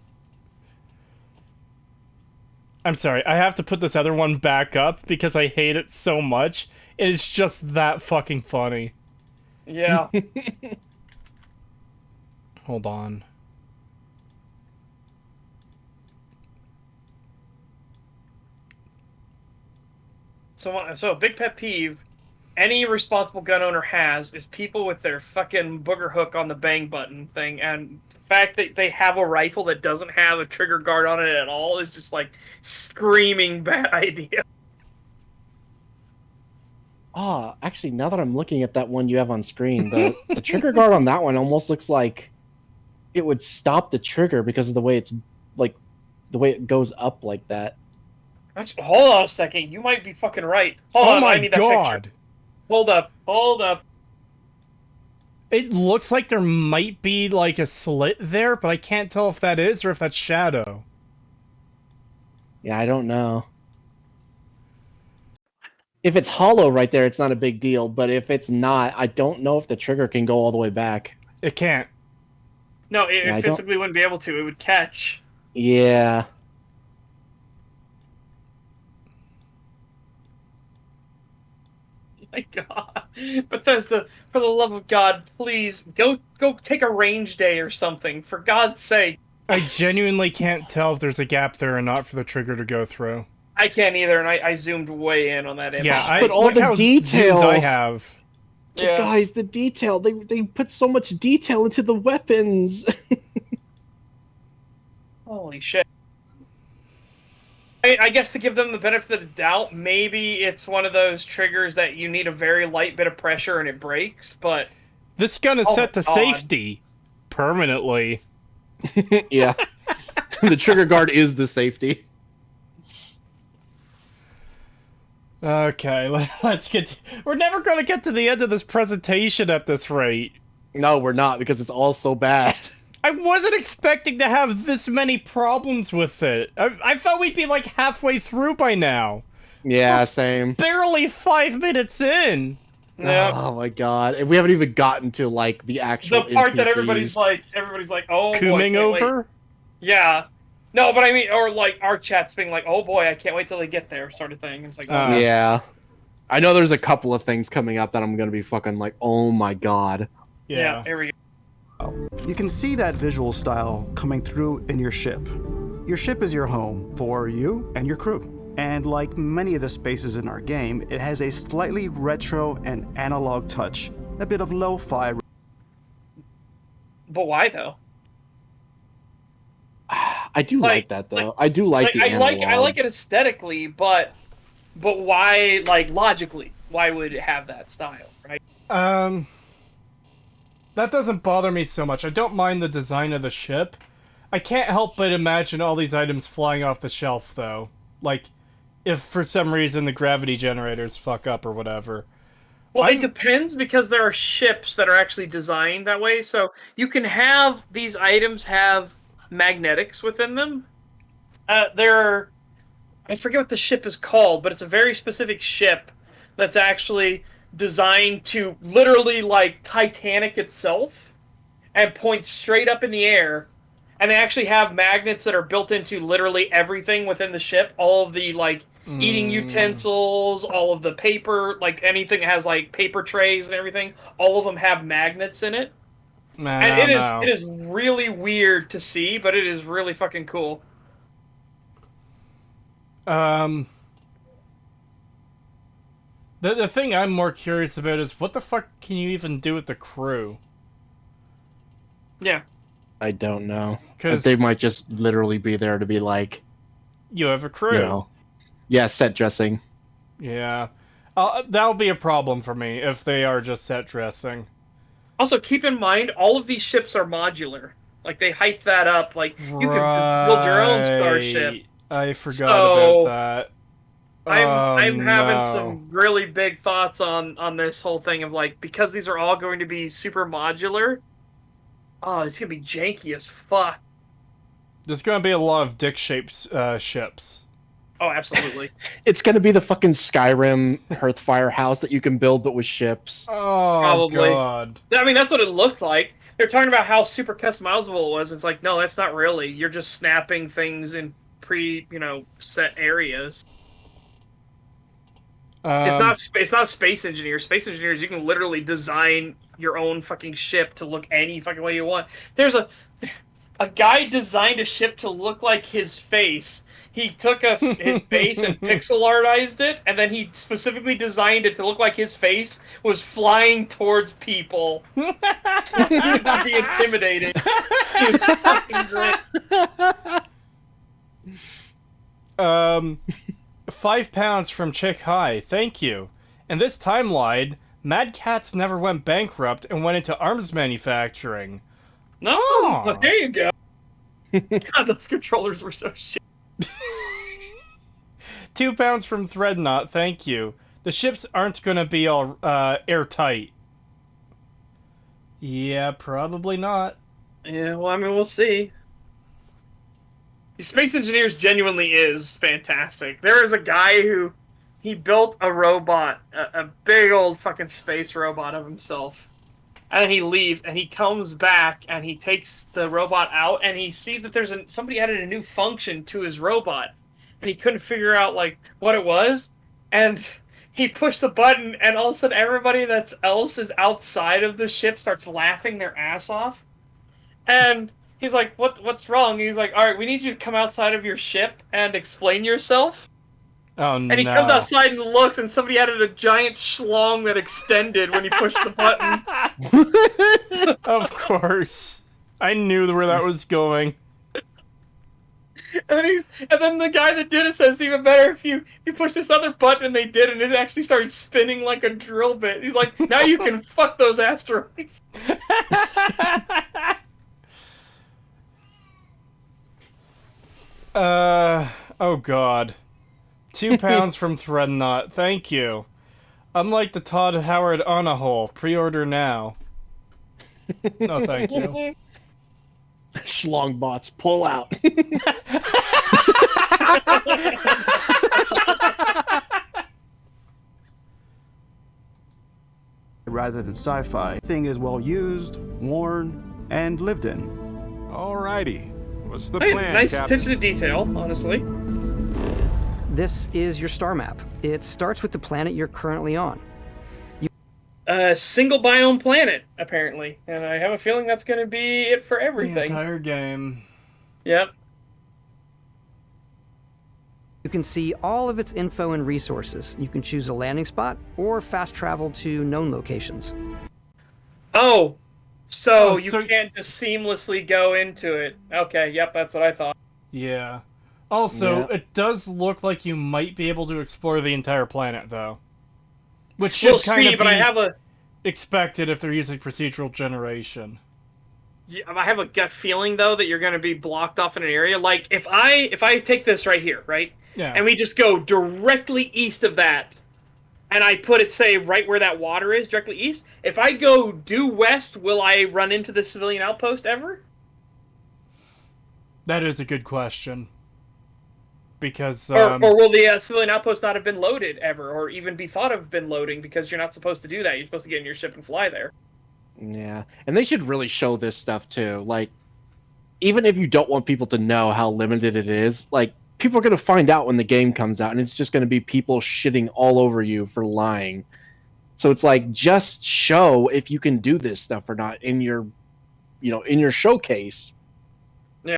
[SPEAKER 1] I'm sorry. I have to put this other one back up because I hate it so much. It's just that fucking funny.
[SPEAKER 2] Yeah.
[SPEAKER 1] Hold on.
[SPEAKER 2] So a big pet peeve any responsible gun owner has is people with their fucking booger hook on the bang button thing, and the fact that they have a rifle that doesn't have a trigger guard on it at all is just like screaming bad idea.
[SPEAKER 3] Oh, actually, now that I'm looking at that one you have on screen, the trigger guard on that one almost looks like it would stop the trigger because of the way it's like the way it goes up like that.
[SPEAKER 2] Hold on a second, you might be fucking right. Hold
[SPEAKER 1] Oh
[SPEAKER 2] on,
[SPEAKER 1] my
[SPEAKER 2] I need that
[SPEAKER 1] god.
[SPEAKER 2] picture. Hold up.
[SPEAKER 1] It looks like there might be like a slit there, but I can't tell if that is or if that's shadow.
[SPEAKER 3] Yeah, I don't know. If it's hollow right there, it's not a big deal. But if it's not, I don't know if the trigger can go all the way back.
[SPEAKER 1] It can't.
[SPEAKER 2] No, it
[SPEAKER 3] Yeah, I
[SPEAKER 2] physically wouldn't be able to. It would catch.
[SPEAKER 3] Yeah.
[SPEAKER 2] My God, Bethesda, for the love of God, please go take a range day or something. For God's sake.
[SPEAKER 1] I genuinely can't tell if there's a gap there or not for the trigger to go through.
[SPEAKER 2] I can't either, and I zoomed way in on that image.
[SPEAKER 1] Yeah,
[SPEAKER 3] But all
[SPEAKER 1] look
[SPEAKER 3] the
[SPEAKER 1] how
[SPEAKER 3] detail-
[SPEAKER 1] zoomed I have.
[SPEAKER 3] But
[SPEAKER 2] Yeah.
[SPEAKER 3] guys, the detail, they put so much detail into the weapons.
[SPEAKER 2] Holy shit. I guess to give them the benefit of the doubt, maybe it's one of those triggers that you need a very light bit of pressure and it breaks, but...
[SPEAKER 1] This gun is
[SPEAKER 2] Oh
[SPEAKER 1] set to
[SPEAKER 2] my God.
[SPEAKER 1] safety. Permanently.
[SPEAKER 3] Yeah. The trigger guard is the safety.
[SPEAKER 1] Okay, let's get... We're never going to get to the end of this presentation at this rate.
[SPEAKER 3] No, we're not, because it's all so bad.
[SPEAKER 1] I wasn't expecting to have this many problems with it. I thought we'd be like halfway through by now.
[SPEAKER 3] Yeah, same.
[SPEAKER 1] Barely 5 minutes in.
[SPEAKER 2] Yeah.
[SPEAKER 3] Oh my god. And we haven't even gotten to like the actual
[SPEAKER 2] The part that
[SPEAKER 3] NPCs.
[SPEAKER 2] everybody's like, oh boy,
[SPEAKER 1] Cooming
[SPEAKER 2] can't wait.
[SPEAKER 1] over?
[SPEAKER 2] Yeah. No, but I mean, or like our chat's being like, oh boy, I can't wait till they get there, sort of thing. It's like, oh,
[SPEAKER 3] Yeah. I know there's a couple of things coming up that I'm gonna be fucking like, oh my god.
[SPEAKER 1] Yeah.
[SPEAKER 2] Here we go.
[SPEAKER 6] You can see that visual style coming through in your ship. Your ship is your home for you and your crew. And like many of the spaces in our game, it has a slightly retro and analog touch, a bit of lo-fi.
[SPEAKER 2] But why though?
[SPEAKER 3] I do like that though. I do like the analog.
[SPEAKER 2] I like it aesthetically, but why, like, logically, why would it have that style, right?
[SPEAKER 1] That doesn't bother me so much. I don't mind the design of the ship. I can't help but imagine all these items flying off the shelf, though. Like, if for some reason the gravity generators fuck up or whatever.
[SPEAKER 2] Well, it depends, because there are ships that are actually designed that way, so you can have these items have magnetics within them. I forget what the ship is called, but it's a very specific ship that's actually designed to literally, like, Titanic itself and point straight up in the air. And they actually have magnets that are built into literally everything within the ship. All of the, like, eating utensils, all of the paper, like, anything that has, like, paper trays and everything. All of them have magnets in it.
[SPEAKER 1] Man,
[SPEAKER 2] And it is really weird to see, but it is really fucking cool.
[SPEAKER 1] The thing I'm more curious about is what the fuck can you even do with the crew?
[SPEAKER 2] Yeah.
[SPEAKER 3] I don't know.
[SPEAKER 1] 'Cause
[SPEAKER 3] They might just literally be there to be like,
[SPEAKER 1] you have a crew.
[SPEAKER 3] you know, yeah, set dressing.
[SPEAKER 1] Yeah. That'll be a problem for me if they are just set dressing.
[SPEAKER 2] Also, keep in mind, all of these ships are modular. Like, they hype that up. Like, you can just build your own starship.
[SPEAKER 1] I forgot about that.
[SPEAKER 2] I'm having
[SPEAKER 1] no.
[SPEAKER 2] some really big thoughts on this whole thing of, like, because these are all going to be super modular. Oh, it's gonna be janky as fuck.
[SPEAKER 1] There's gonna be a lot of dick-shaped ships.
[SPEAKER 2] Oh, absolutely.
[SPEAKER 3] It's gonna be the fucking Skyrim Hearthfire house that you can build, but with ships.
[SPEAKER 1] Oh,
[SPEAKER 2] Probably.
[SPEAKER 1] God.
[SPEAKER 2] I mean, that's what it looked like. They're talking about how super customizable it was. It's like, no, that's not really. You're just snapping things in set areas. It's not Space Engineers. Space Engineers, you can literally design your own fucking ship to look any fucking way you want. There's a guy designed a ship to look like his face. He took his face and pixel artized it, and then he specifically designed it to look like his face was flying towards people. It would not be intimidating. It was fucking great.
[SPEAKER 1] 5 pounds from Chick High, thank you. In this timeline, Mad Catz never went bankrupt and went into arms manufacturing.
[SPEAKER 2] No,
[SPEAKER 1] Oh.
[SPEAKER 2] there you go. God, those controllers were so shit.
[SPEAKER 1] 2 pounds from Threadnought, thank you. The ships aren't gonna be all airtight. Yeah, probably not.
[SPEAKER 2] Yeah, well, I mean, we'll see. Space Engineers genuinely is fantastic. There is a guy who he built a robot, a big old fucking space robot of himself, and then he leaves and he comes back and he takes the robot out and he sees that there's somebody added a new function to his robot and he couldn't figure out like what it was, and he pushed the button and all of a sudden everybody else is outside of the ship starts laughing their ass off, and he's like, what's wrong? He's like, all right, we need you to come outside of your ship and explain yourself.
[SPEAKER 1] Oh, no.
[SPEAKER 2] And he comes outside and looks, and somebody added a giant schlong that extended when he pushed the button.
[SPEAKER 1] Of course. I knew where that was going.
[SPEAKER 2] And then the guy that did it says it's even better if you push this other button, and they did, and it actually started spinning like a drill bit. He's like, now you can fuck those asteroids.
[SPEAKER 1] Oh god. 2 pounds from Threadnought, thank you. Unlike the Todd Howard on a hole, pre-order now. No, thank you.
[SPEAKER 3] Schlongbots, pull out.
[SPEAKER 6] Rather than sci-fi, the thing is well used, worn, and lived in.
[SPEAKER 8] Alrighty. What's the
[SPEAKER 2] Hey,
[SPEAKER 8] plan,
[SPEAKER 2] nice
[SPEAKER 8] Captain?
[SPEAKER 2] attention to detail, honestly.
[SPEAKER 5] This is your star map. It starts with the planet you're currently on.
[SPEAKER 2] A single biome planet, apparently. And I have a feeling that's going to be it for
[SPEAKER 1] The
[SPEAKER 2] everything.
[SPEAKER 1] entire game.
[SPEAKER 2] Yep.
[SPEAKER 5] You can see all of its info and resources. You can choose a landing spot or fast travel to known locations.
[SPEAKER 2] Oh, so
[SPEAKER 1] Oh,
[SPEAKER 2] you
[SPEAKER 1] so-
[SPEAKER 2] can't just seamlessly go into it. Okay, yep, that's what I thought.
[SPEAKER 1] Yeah. Also,
[SPEAKER 3] Yeah.
[SPEAKER 1] it does look like you might be able to explore the entire planet, though. Which should
[SPEAKER 2] We'll
[SPEAKER 1] kind
[SPEAKER 2] see,
[SPEAKER 1] of
[SPEAKER 2] but
[SPEAKER 1] be
[SPEAKER 2] I have a
[SPEAKER 1] expected if they're using procedural generation.
[SPEAKER 2] gut feeling though that you're going to be blocked off in an area. Like if I take this right here, right,
[SPEAKER 1] Yeah.
[SPEAKER 2] and we just go directly east of that, and I put it say right where that water is, directly east. If I go due west, will I run into the civilian outpost ever?
[SPEAKER 1] That is a good question. Because,
[SPEAKER 2] Or will the civilian outpost not have been loaded ever, or even be thought of been loading because you're not supposed to do that. You're supposed to get in your ship and fly there.
[SPEAKER 3] Yeah, and they should really show this stuff too. Like, even if you don't want people to know how limited it is, like people are going to find out when the game comes out, and it's just going to be people shitting all over you for lying. So it's like, just show if you can do this stuff or not in your, in your showcase.
[SPEAKER 2] Yeah.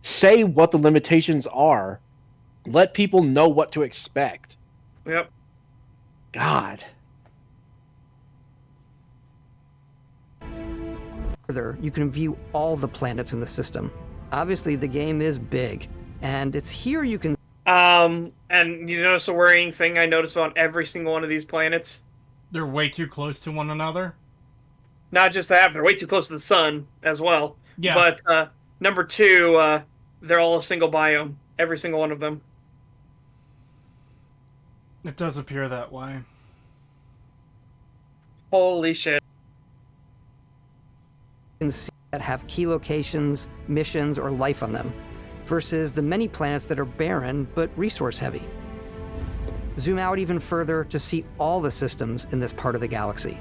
[SPEAKER 3] Say what the limitations are. Let people know what to expect.
[SPEAKER 2] Yep.
[SPEAKER 3] God.
[SPEAKER 5] Further, you can view all the planets in the system. Obviously, the game is big, and it's here you can
[SPEAKER 2] And you notice a worrying thing I noticed about every single one of these planets?
[SPEAKER 1] they're way too close to one another.
[SPEAKER 2] Not just that, they're way too close to the sun as well.
[SPEAKER 1] Yeah.
[SPEAKER 2] But number two, they're all a single biome. Every single one of them.
[SPEAKER 1] It does appear that way.
[SPEAKER 2] Holy shit.
[SPEAKER 5] see that have key locations, missions, or life on them, versus the many planets that are barren but resource heavy. Zoom out even further to see all the systems in this part of the galaxy.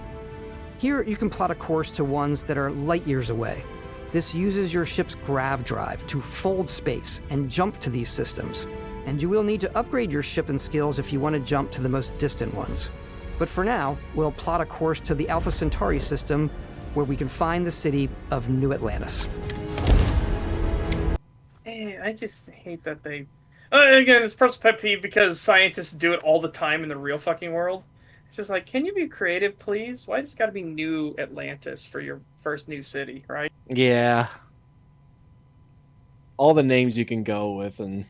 [SPEAKER 5] Here, you can plot a course to ones that are light years away. This uses your ship's grav drive to fold space and jump to these systems. And you will need to upgrade your ship and skills if you want to jump to the most distant ones. But for now, we'll plot a course to the Alpha Centauri system, where we can find the city of New Atlantis.
[SPEAKER 2] I just hate that they... again, it's personal pet peeve because scientists do it all the time in the real fucking world. It's just like, can you be creative, please? Why does it gotta be New Atlantis for your first new city, right?
[SPEAKER 3] Yeah. All the names you can go with, and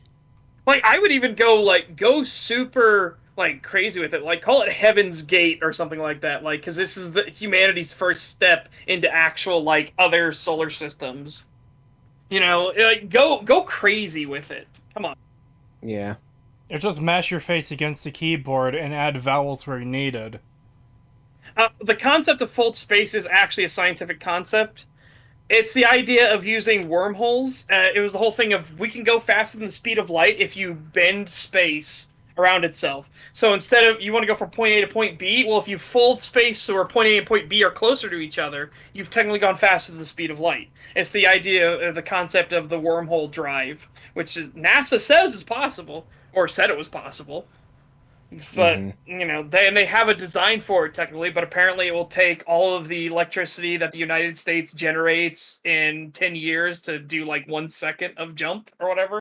[SPEAKER 2] Like, I would even go super, crazy with it. Like, call it Heaven's Gate or something like that. Like, because this is humanity's first step into actual, other solar systems. You know, go crazy with it. Come on.
[SPEAKER 3] yeah.
[SPEAKER 1] Or just mash your face against the keyboard and add vowels where needed.
[SPEAKER 2] The concept of fold space is actually a scientific concept. It's the idea of using wormholes. It was the whole thing of we can go faster than the speed of light if you bend space around itself. So instead of you want to go from point A to point B, well, if you fold space so where point A and point B are closer to each other, you've technically gone faster than the speed of light. It's the idea of the concept of the wormhole drive, which is NASA says is possible, or said it was possible. But they have a design for it technically, but apparently it will take all of the electricity that the United States generates in 10 years to do 1 second of jump or whatever.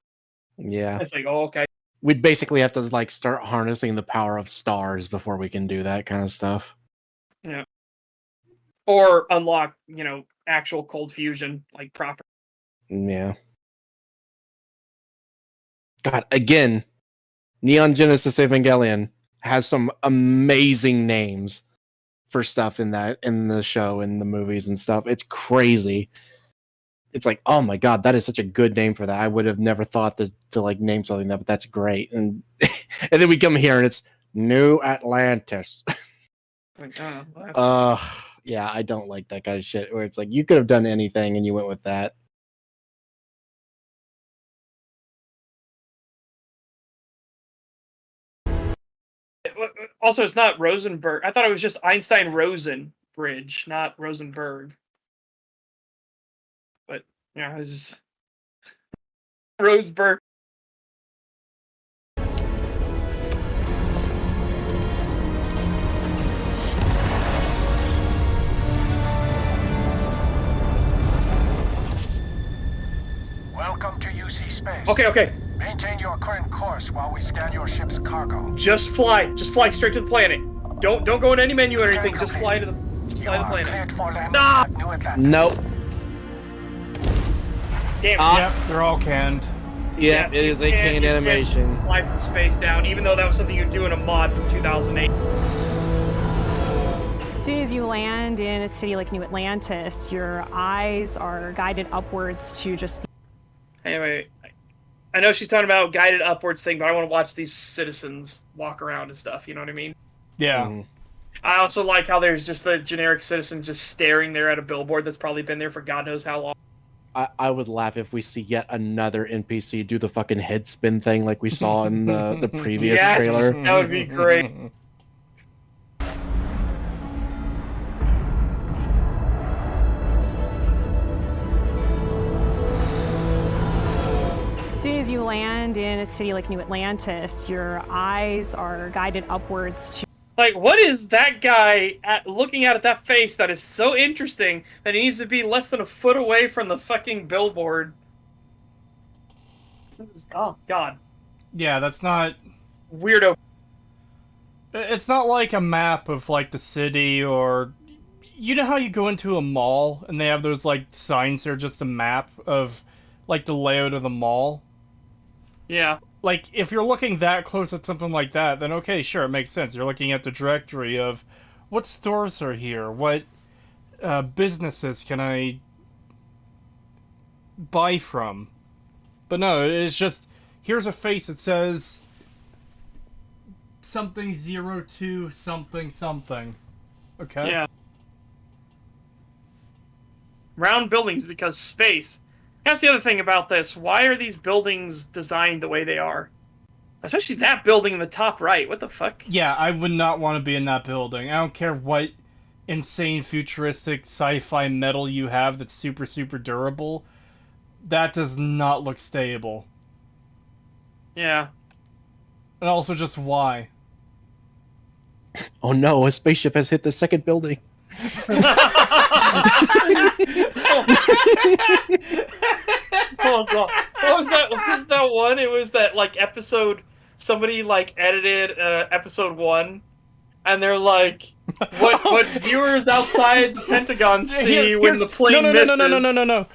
[SPEAKER 3] Yeah.
[SPEAKER 2] It's like, oh, okay.
[SPEAKER 3] We'd basically have to start harnessing the power of stars before we can do that kind of stuff.
[SPEAKER 2] Yeah. Or unlock, actual cold fusion proper.
[SPEAKER 3] Yeah. God, again, Neon Genesis Evangelion has some amazing names for stuff in the show and the movies and stuff. It's crazy. It's like, oh my god, that is such a good name for that. I would have never thought to name something that, but that's great. And and then we come here and it's New Atlantis. Yeah, I don't like that kind of shit where it's like you could have done anything and you went with that.
[SPEAKER 2] Also, it's not Rosenberg. I thought it was just Einstein-Rosen Bridge, not Rosenberg. But, yeah, it's just... Roseberg.
[SPEAKER 4] Welcome to UC Space.
[SPEAKER 2] Okay.
[SPEAKER 4] Maintain your current course while we scan your ship's cargo.
[SPEAKER 2] Just fly straight to the planet. Don't go in any menu or anything. Just fly to the planet.
[SPEAKER 4] Cleared for landing
[SPEAKER 2] Nah!
[SPEAKER 4] at New Atlantis.
[SPEAKER 3] Nope.
[SPEAKER 2] Damn it.
[SPEAKER 1] Yep, they're all canned.
[SPEAKER 3] Yeah, it is a canned
[SPEAKER 2] you
[SPEAKER 3] animation.
[SPEAKER 2] can't fly from space down, even though that was something you do in a mod from 2008.
[SPEAKER 8] As soon as you land in a city like New Atlantis, your eyes are guided upwards to just
[SPEAKER 2] Anyway, I know she's talking about guided upwards thing, but I want to watch these citizens walk around and stuff. You know what I mean?
[SPEAKER 1] Yeah.
[SPEAKER 3] Mhm.
[SPEAKER 2] I also like how there's just the generic citizen just staring there at a billboard that's probably been there for God knows how long.
[SPEAKER 3] I would laugh if we see yet another NPC do the fucking head spin thing like we saw in the previous
[SPEAKER 2] Yes,
[SPEAKER 3] trailer.
[SPEAKER 2] that would be great.
[SPEAKER 8] as soon as you land in a city like New Atlantis, your eyes are guided upwards to
[SPEAKER 2] Like, what is that guy looking at that face that is so interesting that he needs to be less than a foot away from the fucking billboard? Oh, God.
[SPEAKER 1] Yeah, that's not...
[SPEAKER 2] Weirdo.
[SPEAKER 1] It's not like a map of, like, the city or... You know how you go into a mall and they have those, like, signs that are just a map of, like, the layout of the mall?
[SPEAKER 2] Yeah.
[SPEAKER 1] Like, if you're looking that close at something like that, then okay, sure, it makes sense. You're looking at the directory of what stores are here, what businesses can I buy from. But no, it's just, here's a face that says something 02 something something. Okay?
[SPEAKER 2] Yeah. Round buildings because space. That's the other thing about this. Why are these buildings designed the way they are? Especially that building in the top right. What the fuck?
[SPEAKER 1] Yeah, I would not want to be in that building. I don't care what insane futuristic sci-fi metal you have that's super, super durable. That does not look stable.
[SPEAKER 2] Yeah.
[SPEAKER 1] And also just why.
[SPEAKER 3] Oh no, a spaceship has hit the second building.
[SPEAKER 2] Oh god. What was that? What was that one? It was that like episode somebody like edited episode 1 and they're like what viewers outside the Pentagon see when the plane misses.
[SPEAKER 1] No.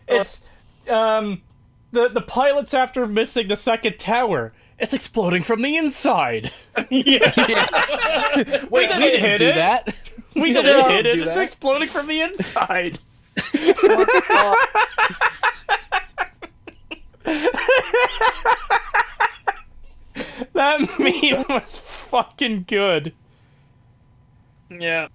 [SPEAKER 1] It's the pilots after missing the second tower. It's exploding from the inside.
[SPEAKER 2] Yeah.
[SPEAKER 1] We didn't hit
[SPEAKER 3] do
[SPEAKER 1] it.
[SPEAKER 3] that.
[SPEAKER 1] We didn't hit it.
[SPEAKER 3] do
[SPEAKER 1] It's
[SPEAKER 3] that.
[SPEAKER 1] exploding from the inside. That meme was fucking good.
[SPEAKER 2] Yeah.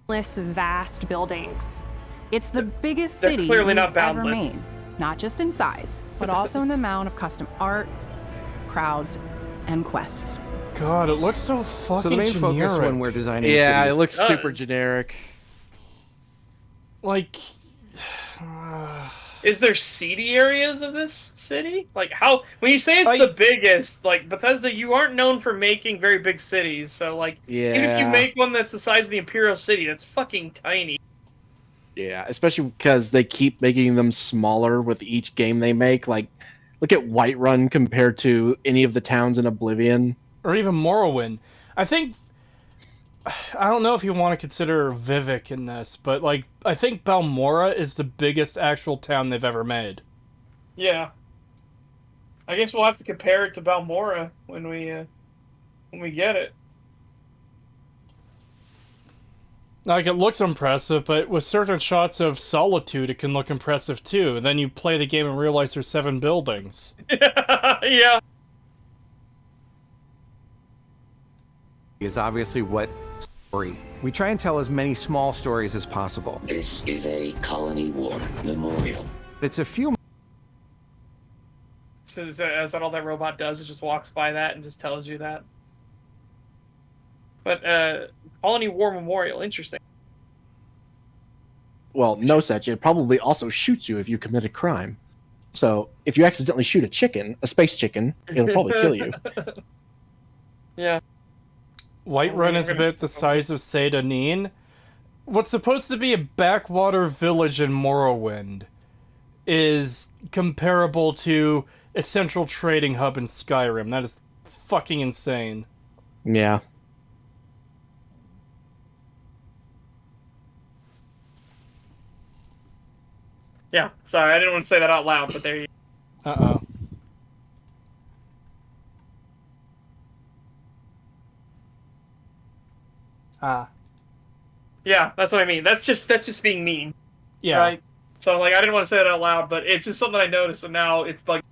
[SPEAKER 8] endless vast buildings.
[SPEAKER 9] It's the biggest
[SPEAKER 2] They're
[SPEAKER 9] city
[SPEAKER 2] clearly
[SPEAKER 9] we've
[SPEAKER 2] not
[SPEAKER 9] ever
[SPEAKER 2] boundless.
[SPEAKER 9] made, not just in size, but also in the amount of custom art, crowds, and quests.
[SPEAKER 1] God, it looks so fucking
[SPEAKER 6] So the main
[SPEAKER 1] generic.
[SPEAKER 6] focus when we're designing
[SPEAKER 3] Yeah,
[SPEAKER 6] cities
[SPEAKER 3] it looks
[SPEAKER 2] does.
[SPEAKER 3] super generic.
[SPEAKER 1] Like...
[SPEAKER 2] Is there seedy areas of this city? Like how when you say it's
[SPEAKER 1] I-
[SPEAKER 2] the biggest, like Bethesda, you aren't known for making very big cities. So like even if you
[SPEAKER 3] Yeah.
[SPEAKER 2] make one that's the size of the Imperial City, that's fucking tiny.
[SPEAKER 3] Yeah, especially because they keep making them smaller with each game they make. Like, look at Whiterun compared to any of the towns in Oblivion.
[SPEAKER 1] or even Morrowind. I think... I don't know if you want to consider Vivek in this, but, like, I think Balmora is the biggest actual town they've ever made.
[SPEAKER 2] Yeah. I guess we'll have to compare it to Balmora when we get it.
[SPEAKER 1] Like, it looks impressive, but with certain shots of Solitude, it can look impressive too. Then you play the game and realize there's 7 buildings.
[SPEAKER 2] Yeah.
[SPEAKER 6] is obviously what story. We try and tell as many small stories as possible.
[SPEAKER 10] This is a Colony War memorial.
[SPEAKER 6] It's a few
[SPEAKER 2] So is that all that robot does? It just walks by that and just tells you that. But Colony War Memorial, interesting.
[SPEAKER 3] Well, no such. It probably also shoots you if you commit a crime. So, if you accidentally shoot a space chicken, it'll probably kill you.
[SPEAKER 2] Yeah.
[SPEAKER 1] Whiterun is about the size of Sedanine, what's supposed to be a backwater village in Morrowind is comparable to a central trading hub in Skyrim. That is fucking insane.
[SPEAKER 3] Yeah.
[SPEAKER 2] Yeah, sorry, I didn't want to say that out loud, but there you go.
[SPEAKER 1] Uh-oh. Ah.
[SPEAKER 2] Yeah, that's what I mean. That's just being mean.
[SPEAKER 1] Yeah.
[SPEAKER 2] Right? So, like, I didn't want to say that out loud, but it's just something I noticed, and now it's bugging.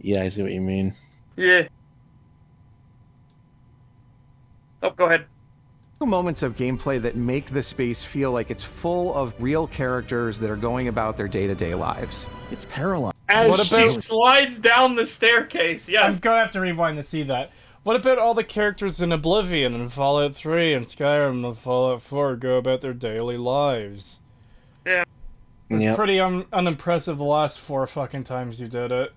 [SPEAKER 3] Yeah, I see what you mean.
[SPEAKER 2] Yeah. Oh, go ahead.
[SPEAKER 11] Moments of gameplay that make the space feel like it's full of real characters that are going about their day-to-day lives. It's paralyzed.
[SPEAKER 2] As
[SPEAKER 1] What
[SPEAKER 2] she
[SPEAKER 1] about-
[SPEAKER 2] slides down the staircase,
[SPEAKER 1] I'm
[SPEAKER 2] yes.
[SPEAKER 1] gonna have to rewind to see that. What about all the characters in Oblivion and Fallout 3 and Skyrim and Fallout 4 go about their daily lives?
[SPEAKER 2] Yeah.
[SPEAKER 1] It's
[SPEAKER 3] Yep.
[SPEAKER 1] pretty unimpressive the last 4 fucking times you did it.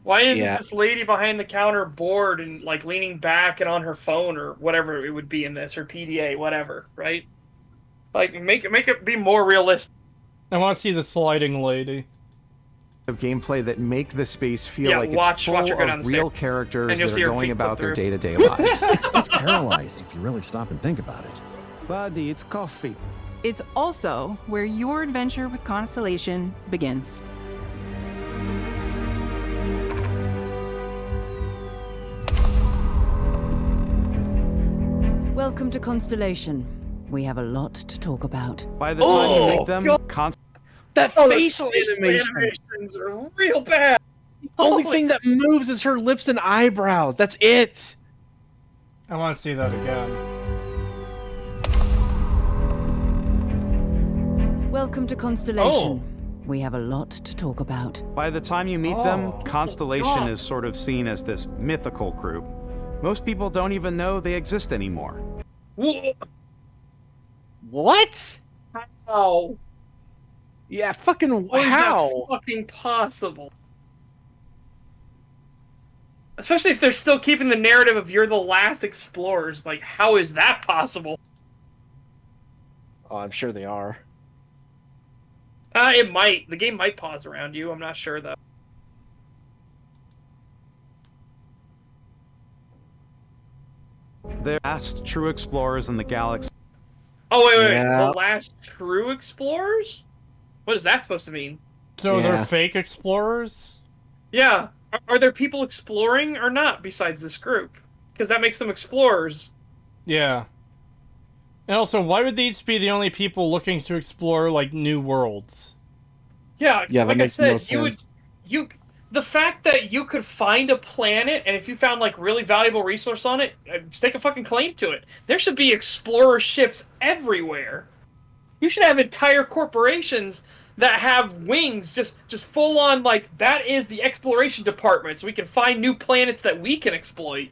[SPEAKER 2] Why isn't
[SPEAKER 3] Yeah.
[SPEAKER 2] this lady behind the counter bored and, like, leaning back and on her phone or whatever it would be in this, or PDA, whatever, right? Like, make it be more realistic.
[SPEAKER 1] I want to see the sliding lady.
[SPEAKER 11] Of gameplay that make the space feel
[SPEAKER 2] Yeah,
[SPEAKER 11] like
[SPEAKER 2] watch
[SPEAKER 11] it's full
[SPEAKER 2] her go down
[SPEAKER 11] of
[SPEAKER 2] the
[SPEAKER 11] real
[SPEAKER 2] stairs,
[SPEAKER 11] characters
[SPEAKER 2] and you'll
[SPEAKER 11] that
[SPEAKER 2] see
[SPEAKER 11] are
[SPEAKER 2] her
[SPEAKER 11] going
[SPEAKER 2] feet
[SPEAKER 11] about
[SPEAKER 2] flip
[SPEAKER 11] their
[SPEAKER 2] through.
[SPEAKER 11] day-to-day lives.
[SPEAKER 12] It's paralyzed if you really stop and think about it.
[SPEAKER 6] Buddy, it's coffee.
[SPEAKER 9] It's also where your adventure with Constellation begins.
[SPEAKER 13] Welcome to Constellation. We have a lot to talk about.
[SPEAKER 6] By the time you make them,
[SPEAKER 3] That
[SPEAKER 2] Oh, the
[SPEAKER 3] facial animation.
[SPEAKER 2] animations are real bad.
[SPEAKER 3] The only
[SPEAKER 2] Holy-
[SPEAKER 3] thing that moves is her lips and eyebrows. That's it.
[SPEAKER 1] I want to see that again.
[SPEAKER 13] Welcome to Constellation. We have a lot to talk about.
[SPEAKER 6] By the time you meet them,
[SPEAKER 1] Oh.
[SPEAKER 6] Constellation
[SPEAKER 2] God.
[SPEAKER 6] is sort of seen as this mythical group. Most people don't even know they exist anymore.
[SPEAKER 2] Whoa.
[SPEAKER 3] What?
[SPEAKER 2] How?
[SPEAKER 3] Yeah, fucking
[SPEAKER 2] How is
[SPEAKER 3] how?
[SPEAKER 2] that fucking possible? Especially if they're still keeping the narrative of you're the last explorers. Like, how is that possible?
[SPEAKER 3] Oh, I'm sure they are.
[SPEAKER 2] It might. The game might pause around you. I'm not sure, though.
[SPEAKER 6] They're last true explorers in the galaxy.
[SPEAKER 2] Oh, wait.
[SPEAKER 3] Yeah.
[SPEAKER 2] The last true explorers? What is that supposed to mean?
[SPEAKER 1] So
[SPEAKER 3] Yeah.
[SPEAKER 1] they're fake explorers?
[SPEAKER 2] Yeah. Are there people exploring or not besides this group? Because that makes them explorers.
[SPEAKER 1] Yeah. And also, why would these be the only people looking to explore, like, new worlds?
[SPEAKER 2] Yeah,
[SPEAKER 3] Yeah, that
[SPEAKER 2] like I
[SPEAKER 3] makes no
[SPEAKER 2] said,
[SPEAKER 3] sense.
[SPEAKER 2] the fact that you could find a planet and if you found like really valuable resource on it, stake a fucking claim to it. There should be explorer ships everywhere. You should have entire corporations that have wings, just full on, like, that is the exploration department, so we can find new planets that we can exploit.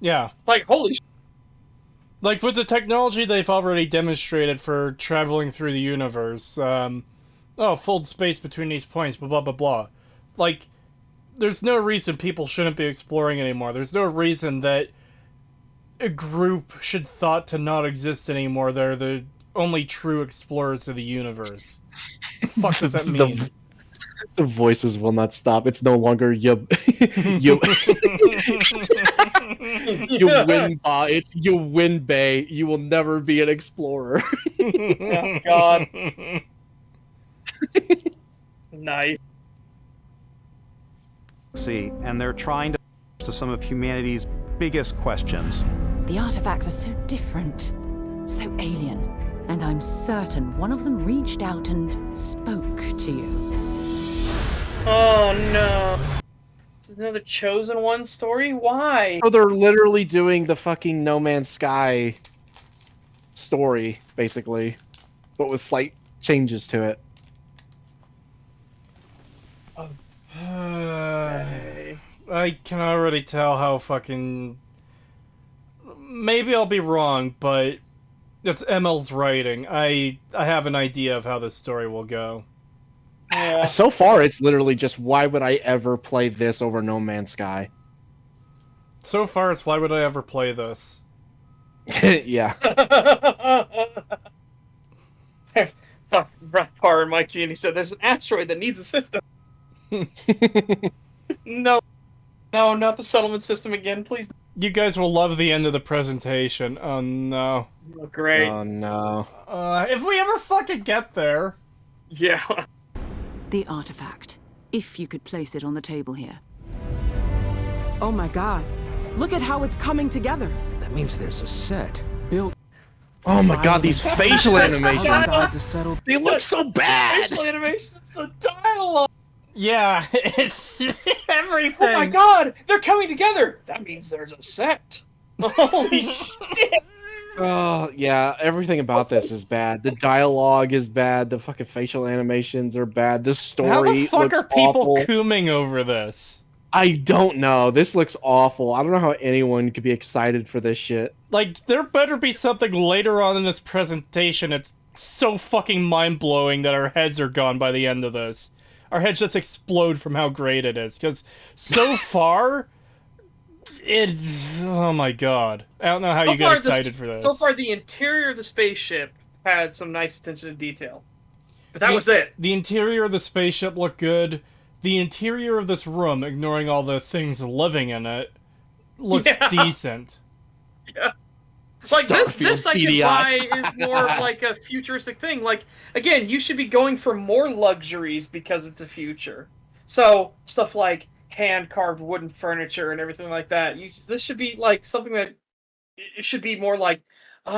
[SPEAKER 1] Yeah.
[SPEAKER 2] Like, holy shit.
[SPEAKER 1] Like, with the technology they've already demonstrated for traveling through the universe, fold space between these points, blah, blah, blah, blah. Like, there's no reason people shouldn't be exploring anymore. There's no reason that a group should thought to not exist anymore. They're the only true explorers of the universe. The fuck does that mean?
[SPEAKER 3] The voices will not stop. It's no longer you. You win, it's you win, Bay. You will never be an explorer.
[SPEAKER 2] Oh, God. Nice.
[SPEAKER 6] And they're trying to some of humanity's biggest questions.
[SPEAKER 13] The artifacts are so different, so alien, and I'm certain one of them reached out and spoke to you.
[SPEAKER 2] Oh, no. Is another Chosen One story? Why?
[SPEAKER 3] So they're literally doing the fucking No Man's Sky story, basically, but with slight changes to it.
[SPEAKER 1] I can already tell how fucking... Maybe I'll be wrong, but it's ML's writing. I have an idea of how this story will go.
[SPEAKER 2] Yeah.
[SPEAKER 3] So far, it's literally just, why would I ever play this over No Man's Sky?
[SPEAKER 1] So far, it's why would I ever play this?
[SPEAKER 3] Yeah.
[SPEAKER 2] Brett Parr and Mike G, and he said, "There's an asteroid that needs a system." No, no, not the settlement system again, please.
[SPEAKER 1] You guys will love the end of the presentation. Oh no.
[SPEAKER 2] Oh, great.
[SPEAKER 3] Oh no.
[SPEAKER 1] If we ever fucking get there.
[SPEAKER 2] Yeah.
[SPEAKER 13] The artifact. If you could place it on the table here.
[SPEAKER 14] Oh my god. Look at how it's coming together.
[SPEAKER 12] That means there's a set built.
[SPEAKER 3] Oh my god, these facial animations.
[SPEAKER 14] Outside the settled.
[SPEAKER 3] They look so bad!
[SPEAKER 2] Facial animations, it's the dialogue.
[SPEAKER 1] Yeah, it's everything.
[SPEAKER 2] Oh my god, they're coming together. That means there's a set. Holy shit.
[SPEAKER 3] Oh, yeah, everything about this is bad. The dialogue is bad. The fucking facial animations are bad. The story
[SPEAKER 1] How the fuck
[SPEAKER 3] looks
[SPEAKER 1] are people
[SPEAKER 3] awful.
[SPEAKER 1] cooming over this?
[SPEAKER 3] I don't know. This looks awful. I don't know how anyone could be excited for this shit.
[SPEAKER 1] Like, there better be something later on in this presentation that's so fucking mind-blowing that our heads are gone by the end of this. Our heads just explode from how great it is. Because so far, oh my god. I don't know how you get excited for this.
[SPEAKER 2] So far, the interior of the spaceship had some nice attention to detail. But that was it.
[SPEAKER 1] The interior of the spaceship looked good. The interior of this room, ignoring all the things living in it, looks decent.
[SPEAKER 2] Yeah. Like this I
[SPEAKER 3] CDI.
[SPEAKER 2] can buy is more of like a futuristic thing. Like, again, you should be going for more luxuries because it's the future. So, stuff like hand-carved wooden furniture and everything like that. This should be like something that it should be more like,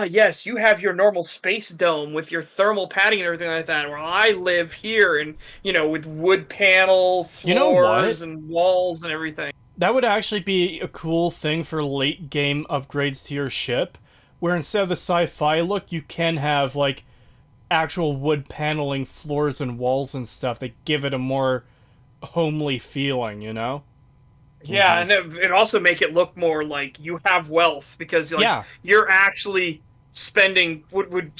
[SPEAKER 2] yes, you have your normal space dome with your thermal padding and everything like that, where I live here and, with wood panel floors and walls and everything.
[SPEAKER 1] That would actually be a cool thing for late game upgrades to your ship, where instead of the sci-fi look, you can have, like, actual wood paneling floors and walls and stuff that give it a more homely feeling, you know?
[SPEAKER 2] Yeah, and it also make it look more like you have wealth, because you're actually spending what would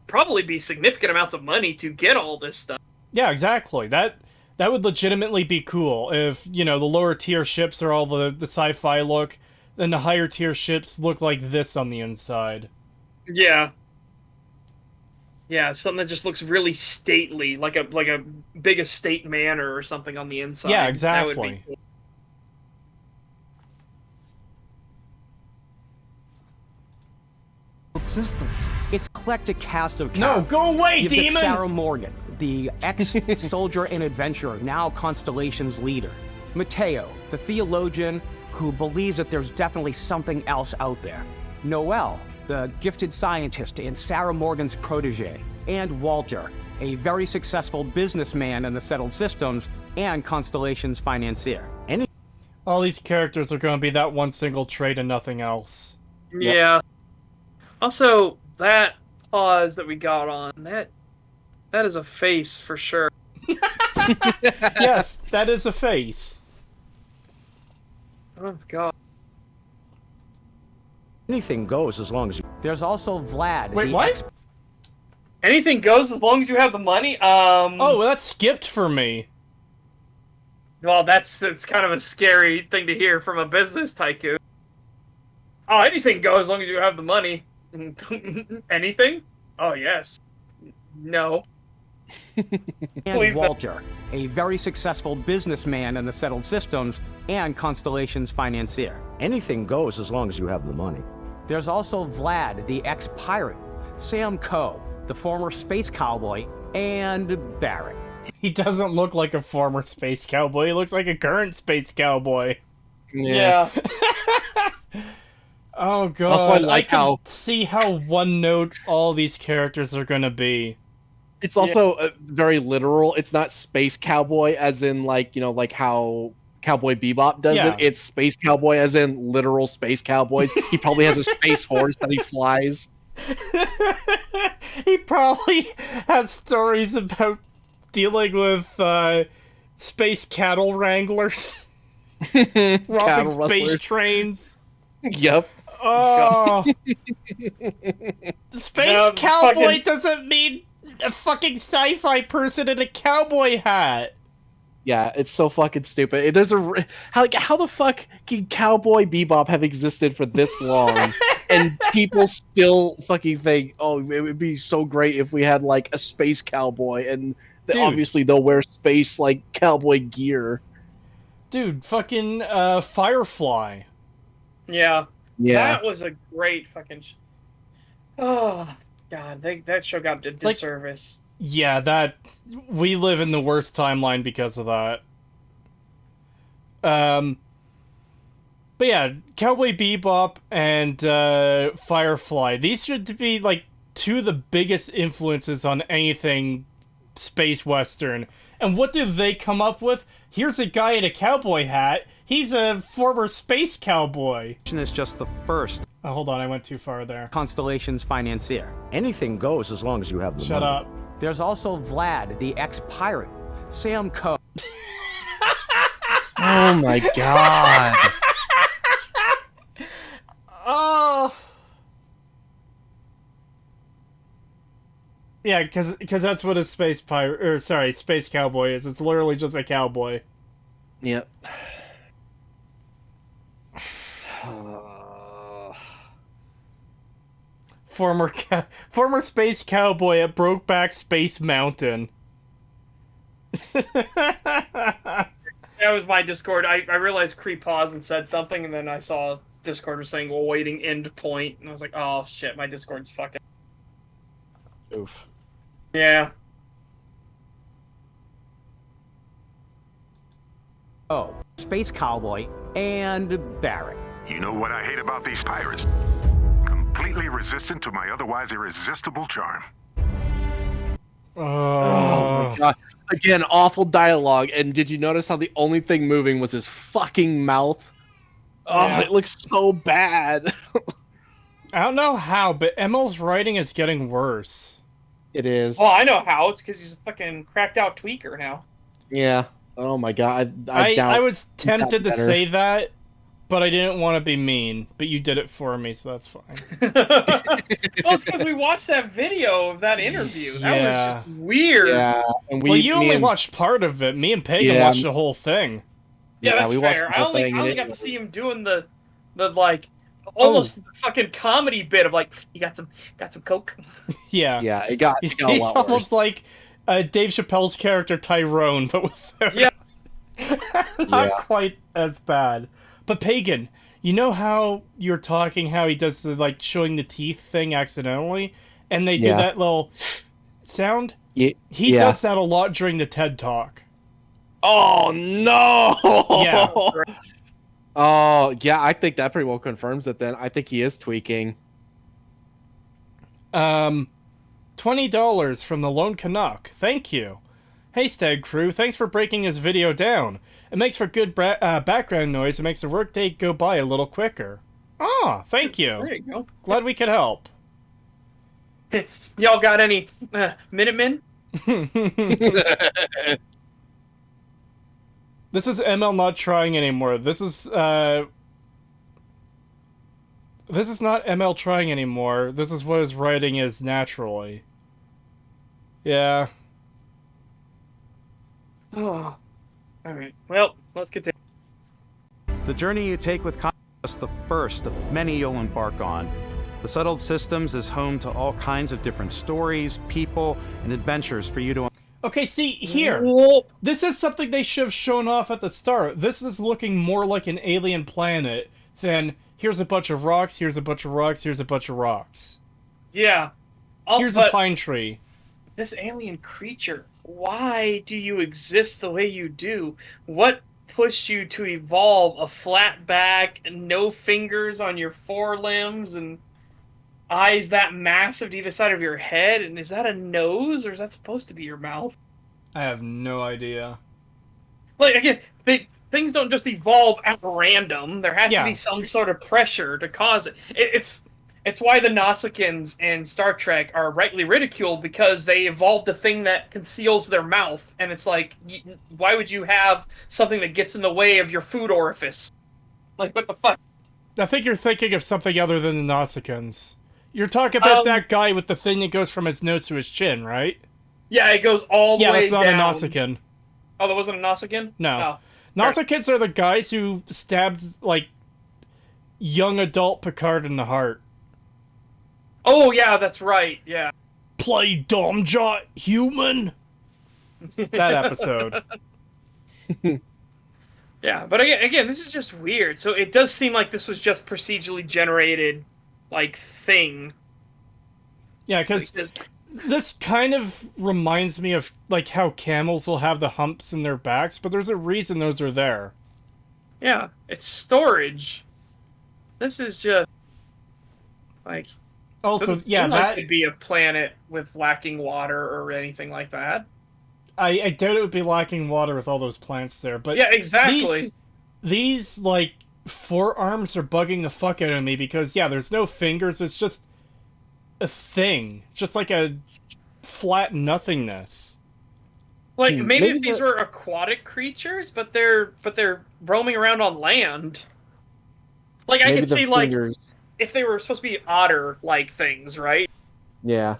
[SPEAKER 2] probably be significant amounts of money to get all this stuff.
[SPEAKER 1] Yeah, exactly. That would legitimately be cool if, the lower tier ships are all the sci-fi look, then the higher tier ships look like this on the inside.
[SPEAKER 2] Yeah. Yeah, something that just looks really stately, like a big estate manor or something on the inside.
[SPEAKER 1] Yeah, exactly.
[SPEAKER 2] That would be cool.
[SPEAKER 14] Systems. Its eclectic cast of
[SPEAKER 1] No,
[SPEAKER 14] characters.
[SPEAKER 1] go away,
[SPEAKER 14] You've got
[SPEAKER 1] demon!
[SPEAKER 14] Sarah Morgan, the ex-soldier and adventurer, now Constellation's leader. Mateo, the theologian who believes that there's definitely something else out there. Noel, the gifted scientist and Sarah Morgan's protege. And Walter, a very successful businessman in the settled systems and Constellation's financier.
[SPEAKER 1] All these characters are going to be that one single trait and nothing else.
[SPEAKER 2] Yeah. Also, that pause that we got on, that is a face for sure.
[SPEAKER 1] Yes, that is a face.
[SPEAKER 2] Oh, God.
[SPEAKER 14] Anything goes as long as you... There's also Vlad.
[SPEAKER 1] Wait, what?
[SPEAKER 2] Anything goes as long as you have the money?
[SPEAKER 1] Oh, well, that skipped for me.
[SPEAKER 2] Well, that's kind of a scary thing to hear from a business tycoon. Oh, anything goes as long as you have the money. Anything? Oh, yes. No.
[SPEAKER 14] And
[SPEAKER 2] Please
[SPEAKER 14] Walter, a very successful businessman in the settled systems and Constellation's financier.
[SPEAKER 12] Anything goes as long as you have the money.
[SPEAKER 14] There's also Vlad, the ex-pirate, Sam Coe, the former space cowboy, and Barrett.
[SPEAKER 1] He doesn't look like a former space cowboy. He looks like a current space cowboy.
[SPEAKER 2] Yeah.
[SPEAKER 1] Oh, God.
[SPEAKER 3] Also, I can
[SPEAKER 1] see how one-note all these characters are going to be.
[SPEAKER 3] It's also very literal. It's not space cowboy as in, like how Cowboy Bebop does it. It's space cowboy as in literal space cowboys. He probably has a space horse that he flies.
[SPEAKER 1] He probably has stories about dealing with space cattle wranglers. Robbing space trains.
[SPEAKER 3] Yep.
[SPEAKER 1] Oh. Space cowboy doesn't mean a fucking sci-fi person in a cowboy hat.
[SPEAKER 3] Yeah, it's so fucking stupid. There's how the fuck can Cowboy Bebop have existed for this long and people still fucking think, oh, it would be so great if we had like a space cowboy, and
[SPEAKER 1] Dude.
[SPEAKER 3] obviously they'll wear space like cowboy gear.
[SPEAKER 1] Dude, fucking Firefly.
[SPEAKER 2] Yeah.
[SPEAKER 3] Yeah.
[SPEAKER 2] That was a great fucking. Oh God, that show got a disservice.
[SPEAKER 1] Yeah, that we live in the worst timeline because of that. But yeah, Cowboy Bebop and Firefly. These should be like two of the biggest influences on anything space western. And what do they come up with? Here's a guy in a cowboy hat. He's a former space cowboy.
[SPEAKER 6] Is just the first.
[SPEAKER 1] Oh, hold on, I went too far there.
[SPEAKER 14] Constellation's financier.
[SPEAKER 12] Anything goes as long as you have the
[SPEAKER 1] Shut
[SPEAKER 12] money.
[SPEAKER 1] up.
[SPEAKER 14] There's also Vlad, the ex-pirate. Sam Coe.
[SPEAKER 3] Oh my god.
[SPEAKER 1] Oh. Yeah, because that's what a space pirate, or sorry, space cowboy is. It's literally just a cowboy.
[SPEAKER 3] Yep.
[SPEAKER 1] Former space cowboy at Brokeback Space Mountain.
[SPEAKER 2] That was my Discord. I realized Cree paused and said something, and then I saw Discord was saying, well, waiting end point, and I was like, oh shit, my Discord's fucking.
[SPEAKER 3] Oof.
[SPEAKER 2] Yeah.
[SPEAKER 14] Oh, Space Cowboy and Barrett.
[SPEAKER 15] You know what I hate about these pirates? Completely resistant to my otherwise irresistible charm.
[SPEAKER 3] Oh my god. Again, awful dialogue. And did you notice how the only thing moving was his fucking mouth? Oh,
[SPEAKER 2] Yeah.
[SPEAKER 3] it looks so bad.
[SPEAKER 1] I don't know how, but ML's writing is getting worse.
[SPEAKER 3] It is.
[SPEAKER 2] Well, I know how. It's because he's a fucking cracked out tweaker now.
[SPEAKER 3] Yeah. Oh my god.
[SPEAKER 1] I was tempted to
[SPEAKER 3] better.
[SPEAKER 1] say that, but I didn't want to be mean. But you did it for me, so that's fine.
[SPEAKER 2] Well, it's because we watched that video of that interview. That was just weird.
[SPEAKER 3] Yeah. And
[SPEAKER 1] Well, you only watched part of it. Me and Pagan watched the whole thing.
[SPEAKER 2] Yeah, that's
[SPEAKER 3] we watched
[SPEAKER 2] fair.
[SPEAKER 3] the
[SPEAKER 2] I
[SPEAKER 3] whole
[SPEAKER 2] only
[SPEAKER 3] thing, and
[SPEAKER 2] got to see him doing the like almost fucking comedy bit of like, you got some coke.
[SPEAKER 1] Yeah.
[SPEAKER 3] Yeah, it got
[SPEAKER 1] He's
[SPEAKER 3] a lot worse.
[SPEAKER 1] almost like Dave Chappelle's character Tyrone, but with
[SPEAKER 2] Yeah.
[SPEAKER 1] not quite as bad. But Pagan, you know how you're talking how he does the like showing the teeth thing accidentally, and they do that little sound? He does that a lot during the TED Talk.
[SPEAKER 3] Oh no!
[SPEAKER 1] Yeah.
[SPEAKER 3] Oh yeah, I think that pretty well confirms it. Then I think he is tweaking.
[SPEAKER 1] $20 from the Lone Canuck. Thank you. Hey Stag Crew, thanks for breaking his video down. It makes for good background noise. It makes the workday go by a little quicker. Ah, thank you.
[SPEAKER 2] There you go.
[SPEAKER 1] Glad we could help.
[SPEAKER 2] Y'all got any Minutemen?
[SPEAKER 1] This is ML not trying anymore. This is not ML trying anymore. This is what his writing is naturally. Yeah.
[SPEAKER 2] Oh. Alright. Well, let's continue.
[SPEAKER 6] The journey you take with Constellation is the first of many you'll embark on. The Settled Systems is home to all kinds of different stories, people, and adventures for you to...
[SPEAKER 1] Okay, see, here. This is something they should have shown off at the start. This is looking more like an alien planet than here's a bunch of rocks, here's a bunch of rocks, here's a bunch of rocks.
[SPEAKER 2] Yeah.
[SPEAKER 1] Here's a pine tree.
[SPEAKER 2] This alien creature, why do you exist the way you do? What pushed you to evolve a flat back, no fingers on your forelimbs, and eyes that massive to either side of your head? And is that a nose, or is that supposed to be your mouth?
[SPEAKER 1] I have no idea.
[SPEAKER 2] Like, again, things don't just evolve at random. There has to be some sort of pressure to cause it. It's why the Nausicaans in Star Trek are rightly ridiculed, because they evolved a thing that conceals their mouth. And it's like, why would you have something that gets in the way of your food orifice? Like, what the fuck?
[SPEAKER 1] I think you're thinking of something other than the Nausicaans. You're talking about that guy with the thing that goes from his nose to his chin, right?
[SPEAKER 2] Yeah, it goes all the way down.
[SPEAKER 1] Yeah, that's not a Nausicaan.
[SPEAKER 2] Oh, that wasn't a Nausicaan?
[SPEAKER 1] No.
[SPEAKER 2] Oh.
[SPEAKER 1] Nausicaans are the guys who stabbed, like, young adult Picard in the heart.
[SPEAKER 2] Oh yeah, that's right. Yeah.
[SPEAKER 1] Play Dom Jot Human. That episode.
[SPEAKER 2] Yeah, but again, this is just weird. So it does seem like this was just procedurally generated, like, thing.
[SPEAKER 1] Yeah, because this kind of reminds me of, like, how camels will have the humps in their backs, but there's a reason those are there.
[SPEAKER 2] Yeah, it's storage. This is just, like...
[SPEAKER 1] Also, yeah,
[SPEAKER 2] like
[SPEAKER 1] that
[SPEAKER 2] could be a planet with lacking water or anything like that.
[SPEAKER 1] I doubt it would be lacking water with all those plants there, but
[SPEAKER 2] yeah, exactly.
[SPEAKER 1] These like forearms are bugging the fuck out of me because yeah, there's no fingers. It's just a thing, just like a flat nothingness.
[SPEAKER 2] Like maybe if these were aquatic creatures, but they're roaming around on land. Like I could see like if they were supposed to be otter-like things, right?
[SPEAKER 3] Yeah.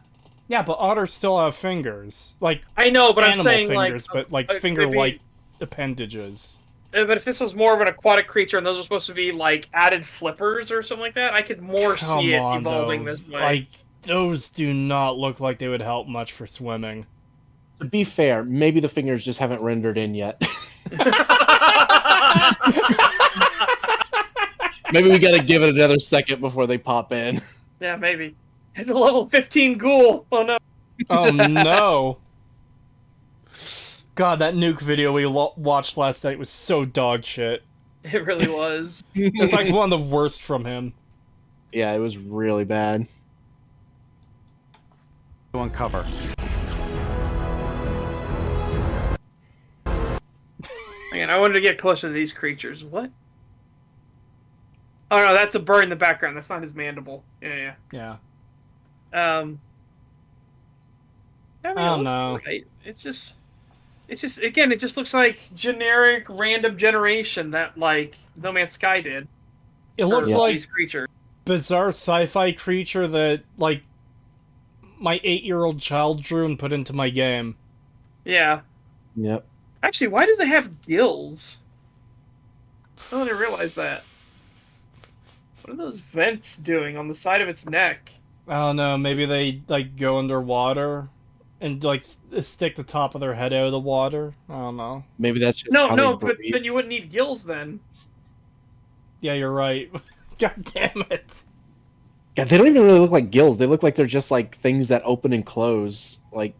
[SPEAKER 1] Yeah, but otters still have fingers. Like
[SPEAKER 2] I know, but I'm saying
[SPEAKER 1] fingers,
[SPEAKER 2] like,
[SPEAKER 1] but like finger-like appendages.
[SPEAKER 2] But if this was more of an aquatic creature and those are supposed to be like added flippers or something like that, I could more see it evolving this way.
[SPEAKER 1] Like those do not look like they would help much for swimming.
[SPEAKER 3] To be fair, maybe the fingers just haven't rendered in yet. Maybe we gotta give it another second before they pop in.
[SPEAKER 2] Yeah, maybe. It's a level 15 ghoul. Oh no.
[SPEAKER 1] Oh no. God, that nuke video we watched last night was so dog shit.
[SPEAKER 2] It really was.
[SPEAKER 1] It's like one of the worst from him.
[SPEAKER 3] Yeah, it was really bad.
[SPEAKER 6] To uncover.
[SPEAKER 2] Again, I wanted to get closer to these creatures. What? Oh no, that's a bird in the background. That's not his mandible. Yeah.
[SPEAKER 1] I don't know.
[SPEAKER 2] Right. It's just again, it just looks like generic random generation that like No Man's Sky did.
[SPEAKER 1] It looks like
[SPEAKER 2] these creatures.
[SPEAKER 1] Bizarre sci-fi creature that like my 8-year-old child drew and put into my game.
[SPEAKER 2] Yeah.
[SPEAKER 3] Yep.
[SPEAKER 2] Actually, why does it have gills? I didn't realize that. What are those vents doing on the side of its neck?
[SPEAKER 1] I don't know, maybe they like go underwater and like stick the top of their head out of the water. I don't know.
[SPEAKER 3] Maybe that's just
[SPEAKER 2] no, but then you wouldn't need gills then.
[SPEAKER 1] Yeah, you're right. God damn it.
[SPEAKER 3] Yeah, they don't even really look like gills. They look like they're just like things that open and close, like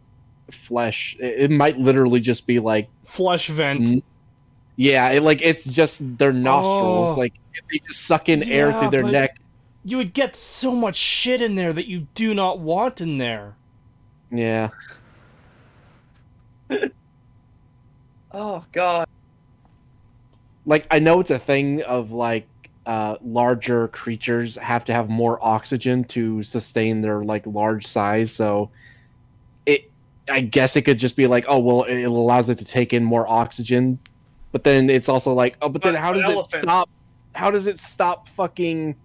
[SPEAKER 3] flesh. It might literally just be like
[SPEAKER 1] flesh vent.
[SPEAKER 3] Yeah, it's just their nostrils.
[SPEAKER 1] Oh.
[SPEAKER 3] Like they just suck in air through their neck.
[SPEAKER 1] You would get so much shit in there that you do not want in there.
[SPEAKER 3] Yeah.
[SPEAKER 2] Oh god.
[SPEAKER 3] Like I know it's a thing of like larger creatures have to have more oxygen to sustain their like large size, so I guess it could just be like, oh well, it allows it to take in more oxygen, but then it's also like, oh, but then how does it stop? How does it stop fucking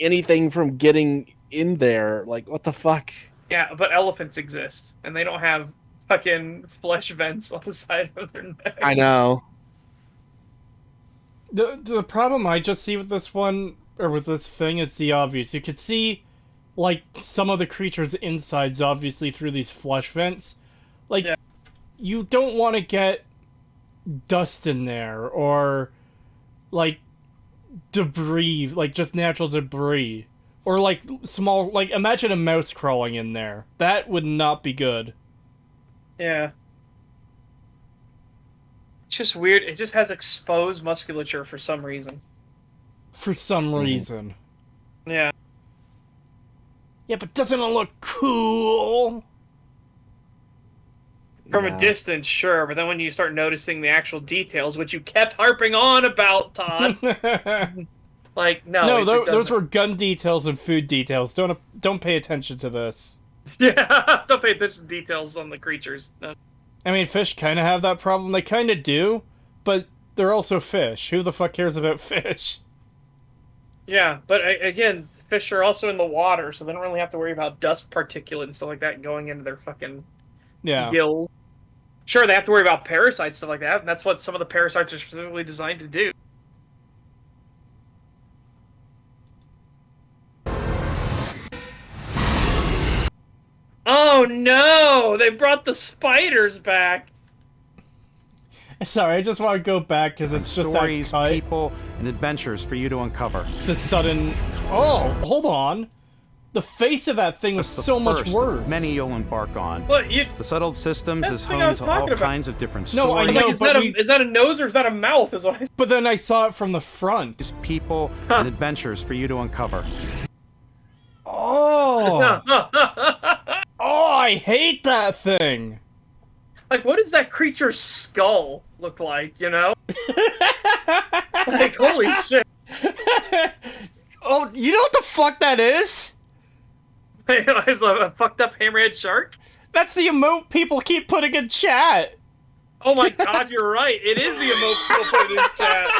[SPEAKER 3] anything from getting in there? Like, what the fuck?
[SPEAKER 2] Yeah, but elephants exist, and they don't have fucking flesh vents on the side of their neck.
[SPEAKER 3] I know.
[SPEAKER 1] The problem I just see with this one, or with this thing, is the obvious. You could see, like, some of the creature's insides, obviously, through these flesh vents. Like, you don't want to get dust in there, or, like, debris, like, just natural debris. Or, like, small, like, imagine a mouse crawling in there. That would not be good.
[SPEAKER 2] Yeah. It's just weird. It just has exposed musculature for some reason.
[SPEAKER 1] For some reason.
[SPEAKER 2] Yeah.
[SPEAKER 1] Yeah, but doesn't it look cool?
[SPEAKER 2] From a distance, sure, but then when you start noticing the actual details, which you kept harping on about, Todd, like, no.
[SPEAKER 1] No, those were gun details and food details. Don't pay attention to this.
[SPEAKER 2] Yeah, don't pay attention to details on the creatures. No.
[SPEAKER 1] I mean, fish kind of have that problem. They kind of do, but they're also fish. Who the fuck cares about fish?
[SPEAKER 2] Yeah, but again, fish are also in the water, so they don't really have to worry about dust particulate and stuff like that going into their fucking gills. Sure, they have to worry about parasites, stuff like that, and that's what some of the parasites are specifically designed to do. Oh no! They brought the spiders back.
[SPEAKER 1] Sorry, I just want to go back because it's just
[SPEAKER 6] Stories,
[SPEAKER 1] that cut.
[SPEAKER 6] people, and adventures for you to uncover.
[SPEAKER 1] The sudden... Oh, hold on. The face of that thing was
[SPEAKER 6] That's the
[SPEAKER 1] so much
[SPEAKER 6] first of
[SPEAKER 1] worse.
[SPEAKER 6] Many you'll embark on.
[SPEAKER 2] What, you...
[SPEAKER 6] The settled systems
[SPEAKER 2] That's
[SPEAKER 6] is
[SPEAKER 2] the thing I
[SPEAKER 6] home
[SPEAKER 2] was
[SPEAKER 6] to
[SPEAKER 2] talking
[SPEAKER 6] all
[SPEAKER 2] about.
[SPEAKER 6] kinds of different
[SPEAKER 1] No, I
[SPEAKER 6] stories.
[SPEAKER 1] know,
[SPEAKER 2] is,
[SPEAKER 1] but
[SPEAKER 2] is that a nose or is that a mouth? Is what I...
[SPEAKER 1] But then I saw it from the front.
[SPEAKER 6] People and adventures for you to uncover.
[SPEAKER 1] Oh! Oh, I hate that thing!
[SPEAKER 2] Like, what does that creature's skull look like, you know? Like, holy shit.
[SPEAKER 1] Oh, you know what the fuck that is?
[SPEAKER 2] It's a fucked up hammerhead shark?
[SPEAKER 1] That's the emote people keep putting in chat!
[SPEAKER 2] Oh my god, you're right. It is the emote people put in chat.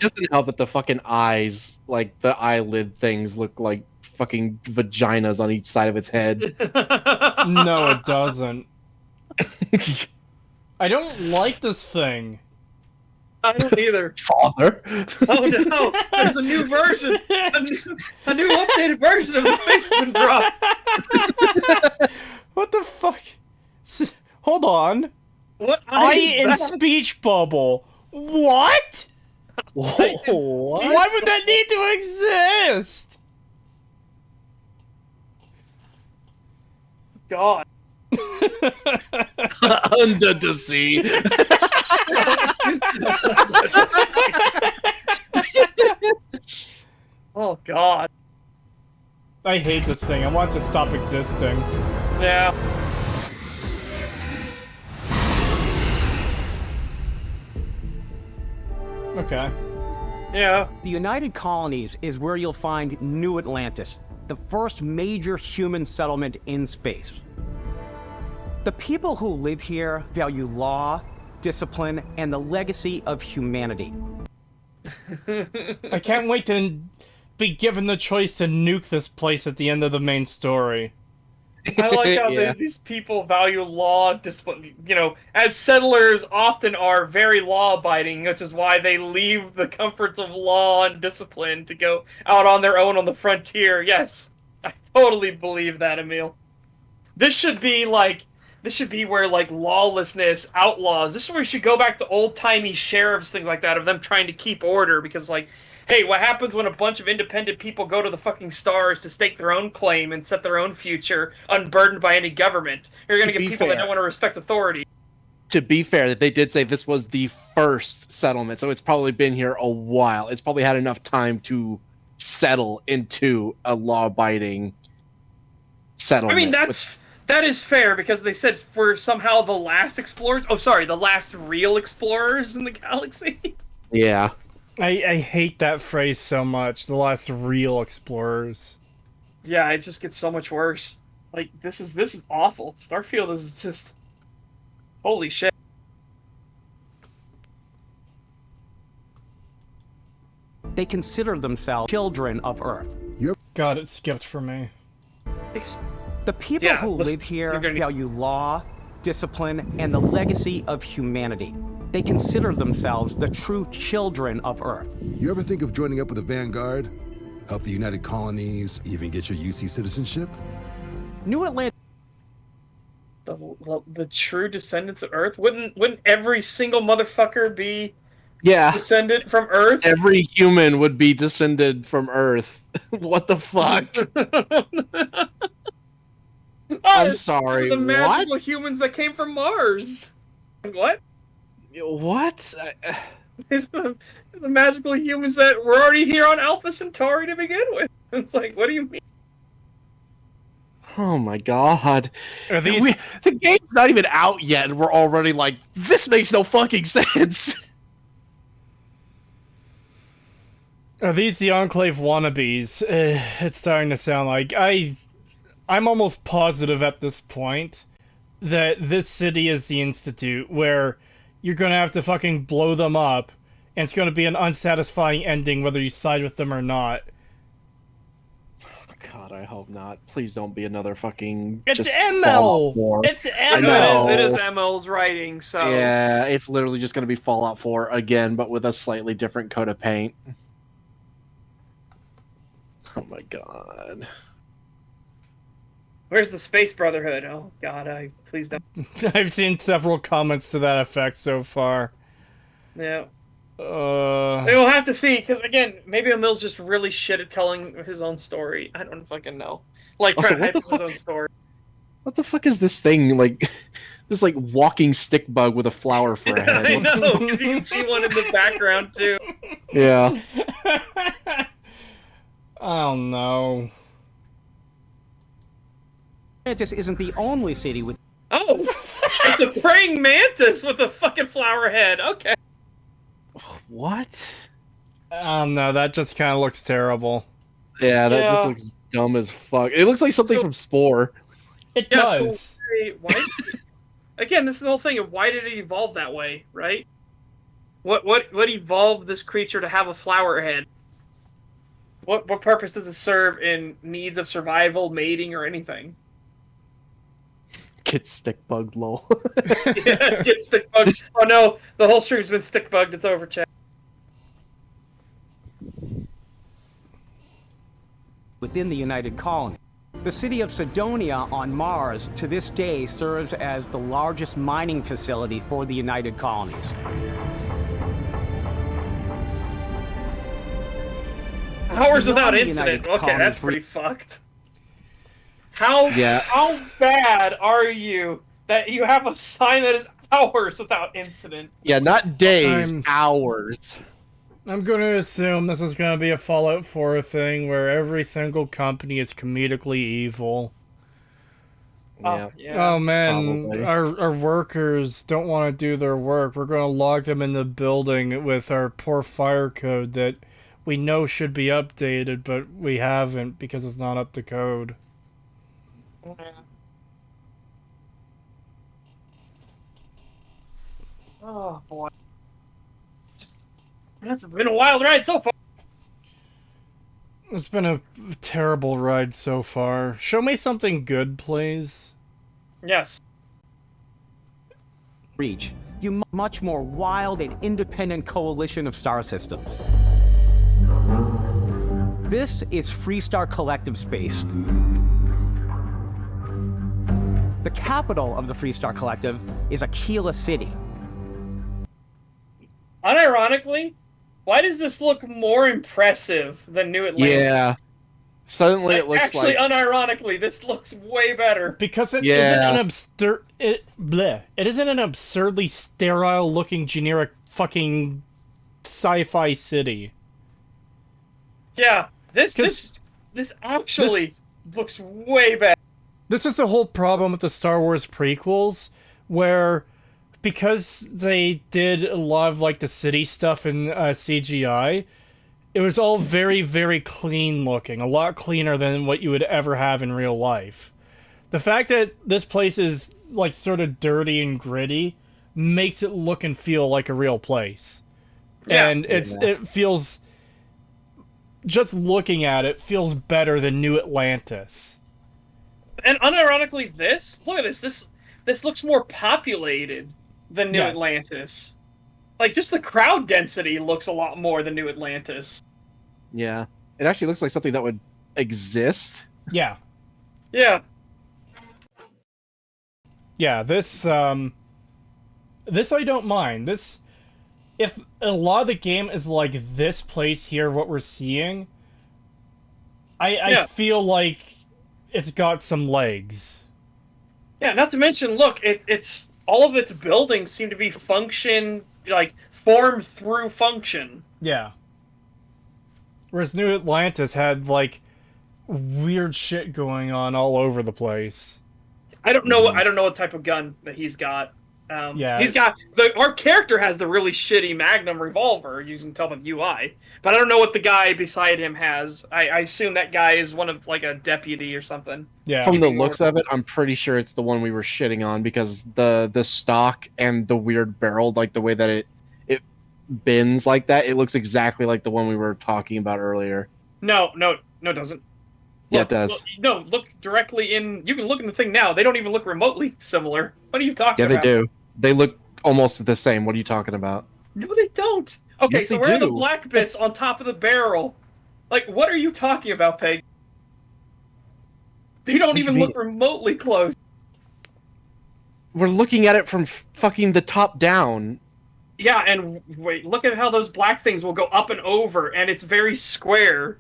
[SPEAKER 3] It doesn't help that the fucking eyes, like the eyelid things, look like fucking vaginas on each side of its head.
[SPEAKER 1] No, it doesn't. I don't like this thing.
[SPEAKER 2] I don't either.
[SPEAKER 3] Father.
[SPEAKER 2] Oh no, there's a new version. A new updated version of the face has been dropped.
[SPEAKER 1] What the fuck? Hold on.
[SPEAKER 2] What
[SPEAKER 1] eye
[SPEAKER 2] is
[SPEAKER 1] and
[SPEAKER 2] that?
[SPEAKER 1] speech bubble. What?
[SPEAKER 3] What?
[SPEAKER 1] Why would that need to exist?
[SPEAKER 2] God.
[SPEAKER 3] Under the sea.
[SPEAKER 2] Oh god.
[SPEAKER 1] I hate this thing. I want it to stop existing.
[SPEAKER 2] Yeah.
[SPEAKER 1] Okay.
[SPEAKER 2] Yeah.
[SPEAKER 14] The United Colonies is where you'll find New Atlantis, the first major human settlement in space. The people who live here value law, discipline, and the legacy of humanity.
[SPEAKER 1] I can't wait to be given the choice to nuke this place at the end of the main story.
[SPEAKER 2] I like how
[SPEAKER 3] Yeah.
[SPEAKER 2] these people value law, discipline. You know, as settlers often are very law-abiding, which is why they leave the comforts of law and discipline to go out on their own on the frontier. Yes, I totally believe that, Emil. This should be where, like, lawlessness, outlaws, this is where we should go back to old-timey sheriffs, things like that, of them trying to keep order, because, like, hey, what happens when a bunch of independent people go to the fucking stars to stake their own claim and set their own future, unburdened by any government? You're gonna get people that don't want to respect authority.
[SPEAKER 3] To be fair, that they did say this was the first settlement, so it's probably been here a while. It's probably had enough time to settle into a law-abiding settlement.
[SPEAKER 2] I mean, that is fair, because they said we're somehow the last explorers. Oh, sorry, the last real explorers in the galaxy.
[SPEAKER 3] Yeah.
[SPEAKER 1] I hate that phrase so much. The last real explorers.
[SPEAKER 2] Yeah, it just gets so much worse. Like, this is awful. Starfield is just... Holy shit.
[SPEAKER 14] They consider themselves children of Earth.
[SPEAKER 1] God, it skipped for me.
[SPEAKER 14] The people who live here value law, discipline, and the legacy of humanity. They consider themselves the true children of Earth.
[SPEAKER 16] You ever think of joining up with the Vanguard? Help the United Colonies, even get your UC citizenship?
[SPEAKER 14] New Atlantis.
[SPEAKER 2] The true descendants of Earth? Wouldn't every single motherfucker be descended from Earth?
[SPEAKER 3] Every human would be descended from Earth. What the fuck? I'm sorry,
[SPEAKER 2] The magical
[SPEAKER 3] what?
[SPEAKER 2] humans that came from Mars. What?
[SPEAKER 3] What?
[SPEAKER 2] The magical humans that were already here on Alpha Centauri to begin with. It's like, what do you mean?
[SPEAKER 3] Oh my god.
[SPEAKER 1] Are these...
[SPEAKER 3] The game's not even out yet, and we're already like, this makes no fucking sense.
[SPEAKER 1] Are these the Enclave wannabes? It's starting to sound like... I'm almost positive at this point that this city is the Institute, where you're gonna have to fucking blow them up, and it's gonna be an unsatisfying ending whether you side with them or not.
[SPEAKER 3] God, I hope not. Please don't be another fucking.
[SPEAKER 1] It's
[SPEAKER 3] just
[SPEAKER 1] ML.
[SPEAKER 3] Fallout 4.
[SPEAKER 1] It's
[SPEAKER 3] I
[SPEAKER 1] ML.
[SPEAKER 3] know.
[SPEAKER 2] It is ML's writing, so
[SPEAKER 3] Yeah, it's literally just going to be Fallout 4 again, but with a slightly different coat of paint. Oh my god.
[SPEAKER 2] Where's the Space Brotherhood? Oh god, please don't.
[SPEAKER 1] I've seen several comments to that effect so far.
[SPEAKER 2] Yeah.
[SPEAKER 1] Uh,
[SPEAKER 2] We'll have to see, because again, maybe Emil's just really shit at telling his own story. I don't fucking know. Like,
[SPEAKER 3] Also,
[SPEAKER 2] trying to
[SPEAKER 3] what
[SPEAKER 2] hype
[SPEAKER 3] the
[SPEAKER 2] his own story.
[SPEAKER 3] What the fuck is this thing? Like, this like walking stick bug with a flower for a head.
[SPEAKER 2] I know, because you can see one in the background, too.
[SPEAKER 3] Yeah.
[SPEAKER 1] Oh no.
[SPEAKER 14] Atlantis isn't the only city with.
[SPEAKER 2] Oh! It's a praying mantis with a fucking flower head. Okay.
[SPEAKER 3] What?
[SPEAKER 1] Oh no, that just kind of looks terrible.
[SPEAKER 3] Yeah, that just looks dumb as fuck. It looks like something from Spore.
[SPEAKER 1] It does.
[SPEAKER 2] So, why again, this is the whole thing of why did it evolve that way, right? What evolved this creature to have a flower head? What purpose does it serve in needs of survival, mating, or anything?
[SPEAKER 3] Get stick bugged, lol.
[SPEAKER 2] Yeah, get stick bugged. Oh no, the whole stream's been stick bugged. It's over, chat.
[SPEAKER 14] Within the United Colony. The city of Sidonia on Mars to this day serves as the largest mining facility for the United Colonies.
[SPEAKER 2] Hours without
[SPEAKER 14] Beyond the
[SPEAKER 2] incident.
[SPEAKER 14] United
[SPEAKER 2] Okay,
[SPEAKER 14] Colonies
[SPEAKER 2] that's pretty fucked. How bad are you that you have a sign that is hours without incident?
[SPEAKER 3] Yeah, not days, hours.
[SPEAKER 1] I'm going to assume this is going to be a Fallout 4 thing where every single company is comedically evil.
[SPEAKER 3] Yeah.
[SPEAKER 1] Oh man,
[SPEAKER 3] probably.
[SPEAKER 1] our workers don't want to do their work. We're going to log them in the building with our poor fire code that we know should be updated, but we haven't because it's not up to code.
[SPEAKER 2] Oh boy. It's been a wild ride so far.
[SPEAKER 1] It's been a terrible ride so far. Show me something good, please.
[SPEAKER 2] Yes.
[SPEAKER 14] Reach, you much more wild and independent coalition of star systems. This is Freestar Collective Space. The capital of the Freestar Collective is Aquila City.
[SPEAKER 2] Unironically, why does this look more impressive than New Atlantis?
[SPEAKER 3] Yeah. Suddenly it looks
[SPEAKER 2] actually,
[SPEAKER 3] like...
[SPEAKER 2] unironically, this looks way better.
[SPEAKER 1] Because it
[SPEAKER 3] Yeah.
[SPEAKER 1] isn't it isn't an absurdly sterile looking generic fucking sci-fi city.
[SPEAKER 2] Yeah, this actually looks way better.
[SPEAKER 1] This is the whole problem with the Star Wars prequels, where because they did a lot of like the city stuff in CGI, it was all very, very clean looking, a lot cleaner than what you would ever have in real life. The fact that this place is like sort of dirty and gritty makes it look and feel like a real place.
[SPEAKER 2] Yeah.
[SPEAKER 1] And it feels, just looking at it, feels better than New Atlantis.
[SPEAKER 2] And unironically, look at this. This looks more populated than New
[SPEAKER 1] Yes.
[SPEAKER 2] Atlantis. Like, just the crowd density looks a lot more than New Atlantis.
[SPEAKER 3] Yeah. It actually looks like something that would exist.
[SPEAKER 1] Yeah.
[SPEAKER 2] Yeah.
[SPEAKER 1] Yeah, this I don't mind. If a lot of the game is like this place here, what we're seeing, I feel like it's got some legs.
[SPEAKER 2] Yeah, not to mention, look, it's all of its buildings seem to be formed through function.
[SPEAKER 1] Yeah. Whereas New Atlantis had like weird shit going on all over the place.
[SPEAKER 2] I don't know what type of gun that he's got.
[SPEAKER 1] Yeah.
[SPEAKER 2] He's got our character has the really shitty Magnum revolver using Telmet UI, but I don't know what the guy beside him has. I assume that guy is one of like a deputy or something.
[SPEAKER 1] Yeah.
[SPEAKER 3] From the looks of it, I'm pretty sure it's the one we were shitting on because the stock and the weird barrel, like the way that it bends like that, it looks exactly like the one we were talking about earlier.
[SPEAKER 2] No, it doesn't.
[SPEAKER 3] Yeah, it does.
[SPEAKER 2] No, look directly in. You can look in the thing now. They don't even look remotely similar. What are you talking
[SPEAKER 3] Yeah,
[SPEAKER 2] about?
[SPEAKER 3] they do. They look almost the same. What are you talking about?
[SPEAKER 2] No, they don't. Okay,
[SPEAKER 3] Yes,
[SPEAKER 2] so
[SPEAKER 3] they
[SPEAKER 2] where are the
[SPEAKER 3] do.
[SPEAKER 2] black bits on top of the barrel? Like, what are you talking about, Peg? They don't even look remotely close.
[SPEAKER 3] We're looking at it from fucking the top down.
[SPEAKER 2] Yeah, and wait, look at how those black things will go up and over, and it's very square.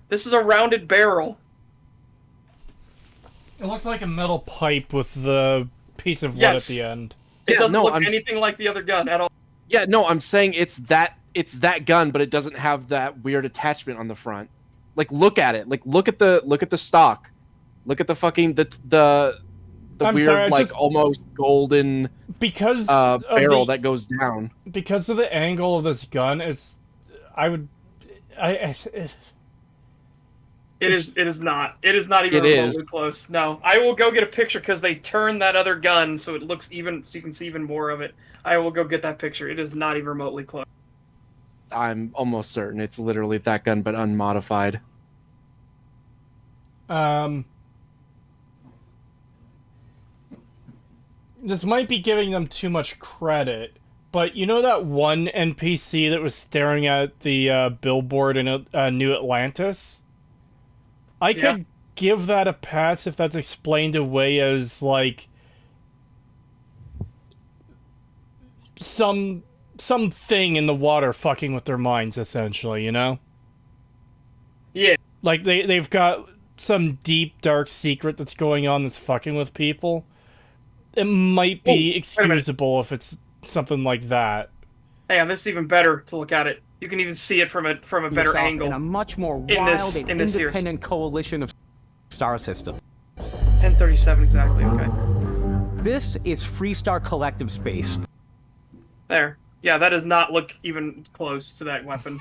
[SPEAKER 2] This is a rounded barrel.
[SPEAKER 1] It looks like a metal pipe with the piece of wood at the end.
[SPEAKER 2] It doesn't look anything like the other gun at all.
[SPEAKER 3] Yeah, no, I'm saying it's that gun, but it doesn't have that weird attachment on the front. Like, look at it. Like, look at the stock. Look at the fucking the weird,
[SPEAKER 1] sorry,
[SPEAKER 3] like, almost golden barrel that goes down.
[SPEAKER 1] Because of the angle of this gun, It
[SPEAKER 2] is not. It is not even remotely close. No, I will go get a picture because they turned that other gun so it looks even, so you can see even more of it. I will go get that picture. It is not even remotely close.
[SPEAKER 3] I'm almost certain it's literally that gun, but unmodified.
[SPEAKER 1] This might be giving them too much credit, but you know that one NPC that was staring at the billboard in New Atlantis? I could give that a pass if that's explained away as, like, something in the water fucking with their minds, essentially, you know?
[SPEAKER 2] Yeah.
[SPEAKER 1] Like, they've got some deep, dark secret that's going on that's fucking with people. It might be excusable if it's something like that.
[SPEAKER 2] Hang on, this is even better to look at it. You can even see it from a better
[SPEAKER 14] Yourself
[SPEAKER 2] angle.
[SPEAKER 14] in a much more
[SPEAKER 2] in
[SPEAKER 14] wild
[SPEAKER 2] this
[SPEAKER 14] and independent coalition of star systems.
[SPEAKER 2] 1037 exactly, okay.
[SPEAKER 14] This is Freestar Collective space.
[SPEAKER 2] There. Yeah, that does not look even close to that weapon.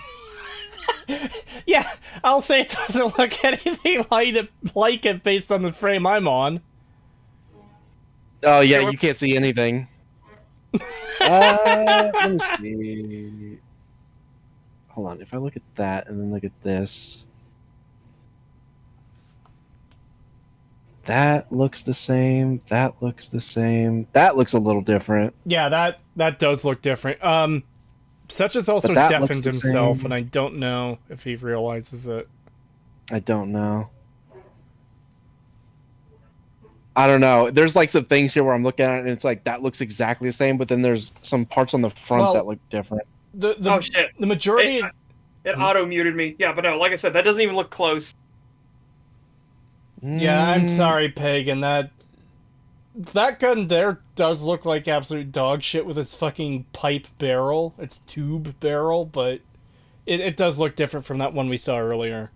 [SPEAKER 1] Yeah, I'll say it doesn't look anything like it based on the frame I'm on.
[SPEAKER 3] Oh yeah, you can't see anything. Let me see. Hold on, if I look at that and then look at this. That looks the same. That looks the same. That looks a little different.
[SPEAKER 1] Yeah, that does look different. Such has also deafened himself, and I don't know if he realizes it.
[SPEAKER 3] I don't know. I don't know. There's like some things here where I'm looking at it and it's like that looks exactly the same, but then there's some parts on the front that look different.
[SPEAKER 2] Oh shit!
[SPEAKER 1] The majority
[SPEAKER 2] it auto muted me. Yeah, but no, like I said, that doesn't even look close.
[SPEAKER 1] Yeah, I'm sorry, Pagan. That gun there does look like absolute dog shit with its fucking pipe barrel, its tube barrel, but it does look different from that one we saw earlier.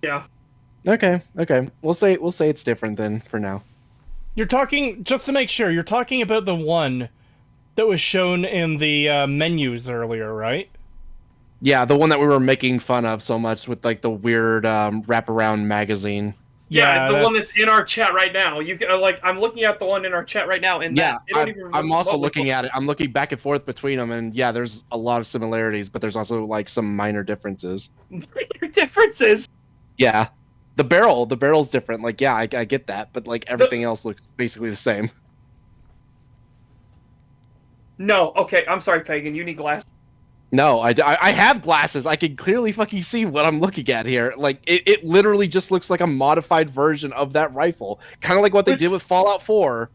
[SPEAKER 2] Yeah.
[SPEAKER 3] Okay. We'll say it's different then for now.
[SPEAKER 1] You're talking, just to make sure, you're talking about the one that was shown in the menus earlier, right?
[SPEAKER 3] Yeah, the one that we were making fun of so much with like the weird wraparound magazine.
[SPEAKER 2] Yeah, the one that's in our chat right now. You can, like, I'm looking at the one in our chat right now, and
[SPEAKER 3] I'm also looking at it. I'm looking back and forth between them, and yeah, there's a lot of similarities, but there's also like some minor differences.
[SPEAKER 2] Minor differences.
[SPEAKER 3] Yeah, the barrel's different. Like, yeah, I get that, but like everything else looks basically the same.
[SPEAKER 2] No, okay, I'm sorry, Pagan. You need glasses.
[SPEAKER 3] No, I have glasses. I can clearly fucking see what I'm looking at here. Like, it literally just looks like a modified version of that rifle. Kind of like what they did with Fallout 4.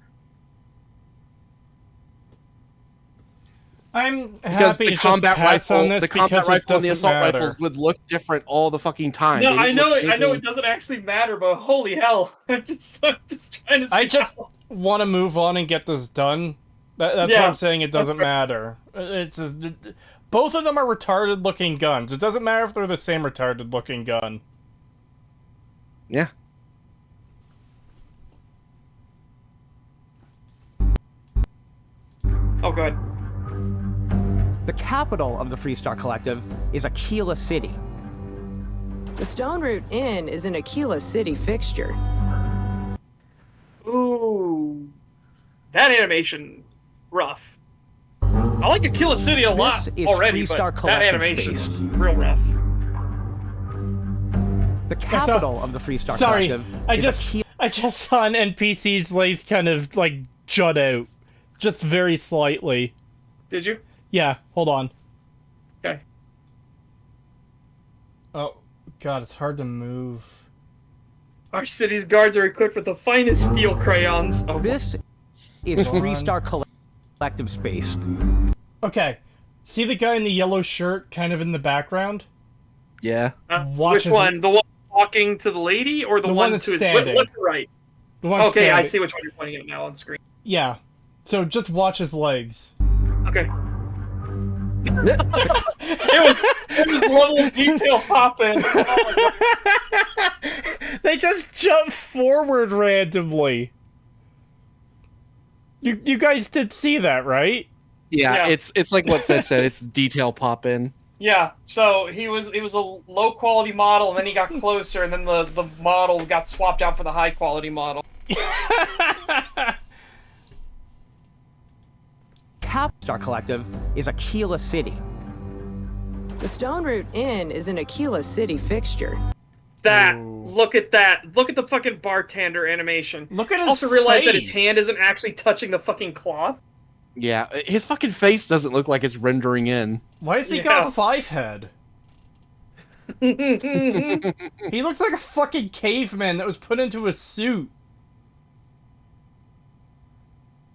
[SPEAKER 1] I'm happy to just pass on this because it doesn't
[SPEAKER 3] and the assault
[SPEAKER 1] matter.
[SPEAKER 3] rifles would look different all the fucking time.
[SPEAKER 2] No, I know it doesn't actually matter, but holy hell. I'm just trying to see.
[SPEAKER 1] I just want to move on and get this done. That's what I'm saying. It doesn't matter. It's just, both of them are retarded-looking guns. It doesn't matter if they're the same retarded-looking gun.
[SPEAKER 3] Yeah.
[SPEAKER 2] Oh, good.
[SPEAKER 14] The capital of the Freestar Collective is Aquila City.
[SPEAKER 17] The Stone Root Inn is an Aquila City fixture.
[SPEAKER 2] Ooh. That animation, rough. I like Aquila City a lot
[SPEAKER 14] is
[SPEAKER 2] already,
[SPEAKER 14] Freestar
[SPEAKER 2] but that
[SPEAKER 14] Collective
[SPEAKER 2] animation
[SPEAKER 14] space.
[SPEAKER 2] is real rough.
[SPEAKER 14] The capital of the Freestar
[SPEAKER 1] Sorry,
[SPEAKER 14] Collective
[SPEAKER 1] I just saw an NPC's legs kind of like jut out, just very slightly.
[SPEAKER 2] Did you?
[SPEAKER 1] Yeah, hold on.
[SPEAKER 2] Okay.
[SPEAKER 1] Oh god, it's hard to move.
[SPEAKER 2] Our city's guards are equipped with the finest steel crayons. Oh,
[SPEAKER 14] This is Freestar Collective space.
[SPEAKER 1] Okay, see the guy in the yellow shirt kind of in the background?
[SPEAKER 3] Yeah.
[SPEAKER 2] Which one? The one talking to the lady, or the one
[SPEAKER 1] that's
[SPEAKER 2] to his
[SPEAKER 1] standing.
[SPEAKER 2] left or right?
[SPEAKER 1] The one
[SPEAKER 2] Okay, I
[SPEAKER 1] standing.
[SPEAKER 2] see which one you're pointing at now on screen.
[SPEAKER 1] Yeah, so just watch his legs.
[SPEAKER 2] Okay. it was level of detail popping. Oh
[SPEAKER 1] They just jump forward randomly. You guys did see that, right?
[SPEAKER 3] Yeah,
[SPEAKER 2] Yeah.
[SPEAKER 3] it's like what Seth said. It's detail pop in.
[SPEAKER 2] Yeah, so he was a low quality model, and then he got closer, and then the model got swapped out for the high quality model.
[SPEAKER 14] Capstar Collective is Aquila City.
[SPEAKER 17] The Stone Root Inn is an Aquila City fixture.
[SPEAKER 2] Look at that. Look at the fucking bartender animation.
[SPEAKER 1] Look at his
[SPEAKER 2] Also realize that his
[SPEAKER 1] face.
[SPEAKER 2] hand isn't actually touching the fucking cloth.
[SPEAKER 3] Yeah, his fucking face doesn't look like it's rendering in.
[SPEAKER 1] Why has he
[SPEAKER 2] Yeah.
[SPEAKER 1] got a 5 head? He looks like a fucking caveman that was put into a suit.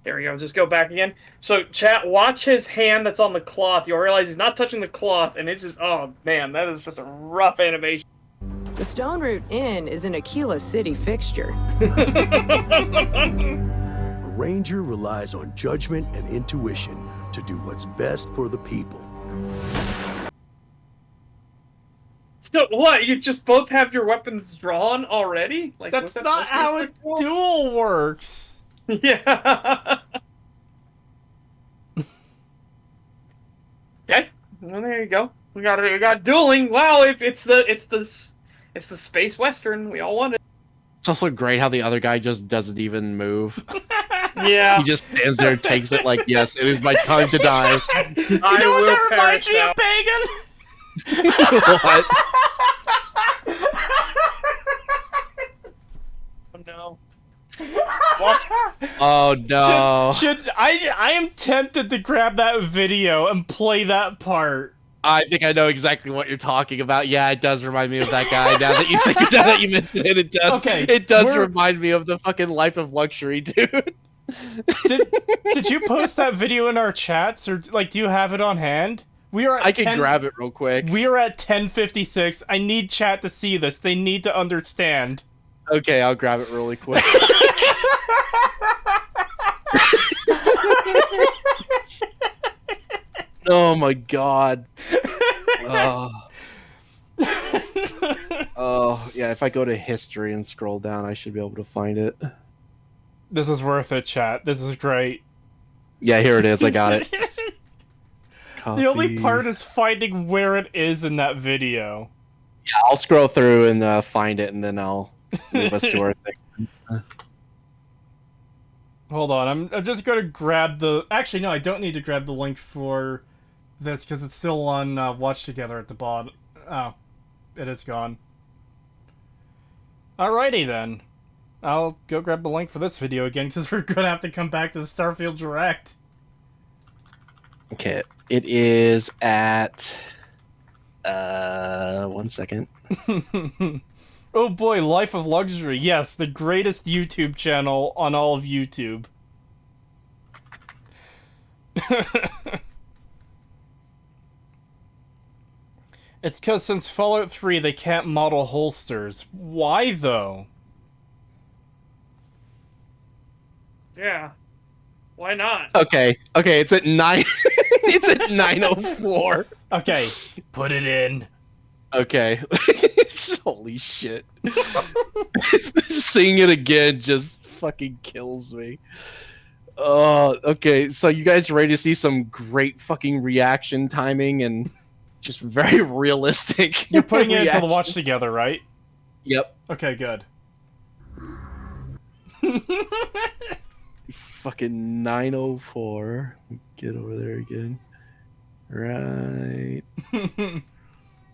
[SPEAKER 2] There we go. Just go back again. So, chat, watch his hand that's on the cloth. You'll realize he's not touching the cloth, and it's just, oh man, that is such a rough animation.
[SPEAKER 17] The Stone Root Inn is an Aquila City fixture.
[SPEAKER 18] A ranger relies on judgment and intuition to do what's best for the people.
[SPEAKER 2] So, what? You just both have your weapons drawn already? Like,
[SPEAKER 1] That's
[SPEAKER 2] what's that
[SPEAKER 1] not
[SPEAKER 2] supposed to
[SPEAKER 1] how
[SPEAKER 2] be
[SPEAKER 1] a
[SPEAKER 2] for?
[SPEAKER 1] duel works.
[SPEAKER 2] Yeah. Okay. Well, there you go. We got dueling. Wow, it's the space western we all wanted.
[SPEAKER 3] It's also great how the other guy just doesn't even move.
[SPEAKER 2] Yeah.
[SPEAKER 3] He just stands there and takes it like, yes, it is my time to die.
[SPEAKER 1] You know what that reminds me of, Pagan?
[SPEAKER 3] What?
[SPEAKER 2] Oh no.
[SPEAKER 3] Oh no.
[SPEAKER 1] Should I am tempted to grab that video and play that part.
[SPEAKER 3] I think I know exactly what you're talking about. Yeah, it does remind me of that guy. Now that you mention it, it does.
[SPEAKER 1] Okay,
[SPEAKER 3] it does remind me of the fucking Life of Luxury, dude.
[SPEAKER 1] Did you post that video in our chats, or like do you have it on hand? We are at
[SPEAKER 3] I can grab it real quick.
[SPEAKER 1] We are at 10:56. I need chat to see this. They need to understand.
[SPEAKER 3] Okay, I'll grab it really quick. Oh my god. Oh, yeah, if I go to history and scroll down, I should be able to find it.
[SPEAKER 1] This is worth it, chat. This is great.
[SPEAKER 3] Yeah, here it is. I got it.
[SPEAKER 1] The only
[SPEAKER 3] Copy.
[SPEAKER 1] part is finding where it is in that video.
[SPEAKER 3] Yeah, I'll scroll through and find it, and then I'll move us to our thing.
[SPEAKER 1] Hold on, I'm just gonna grab the... Actually, no, I don't need to grab the link for this, because it's still on Watch Together at the bottom. Oh, it is gone. Alrighty then. I'll go grab the link for this video again, because we're gonna have to come back to the Starfield Direct.
[SPEAKER 3] Okay, it is at... 1 second.
[SPEAKER 1] Oh boy, Life of Luxury. Yes, the greatest YouTube channel on all of YouTube. It's because since Fallout 3 they can't model holsters. Why though?
[SPEAKER 2] Yeah. Why not?
[SPEAKER 3] Okay, it's at 9... it's at 9:04.
[SPEAKER 1] Okay, put it in.
[SPEAKER 3] Okay. Holy shit. Seeing it again just fucking kills me. Okay, so you guys ready to see some great fucking reaction timing and just very realistic.
[SPEAKER 1] You're putting it into the
[SPEAKER 3] reaction?
[SPEAKER 1] Watch Together, right?
[SPEAKER 3] Yep.
[SPEAKER 1] Okay, good.
[SPEAKER 3] Fucking 9:04. Get over there again. Right.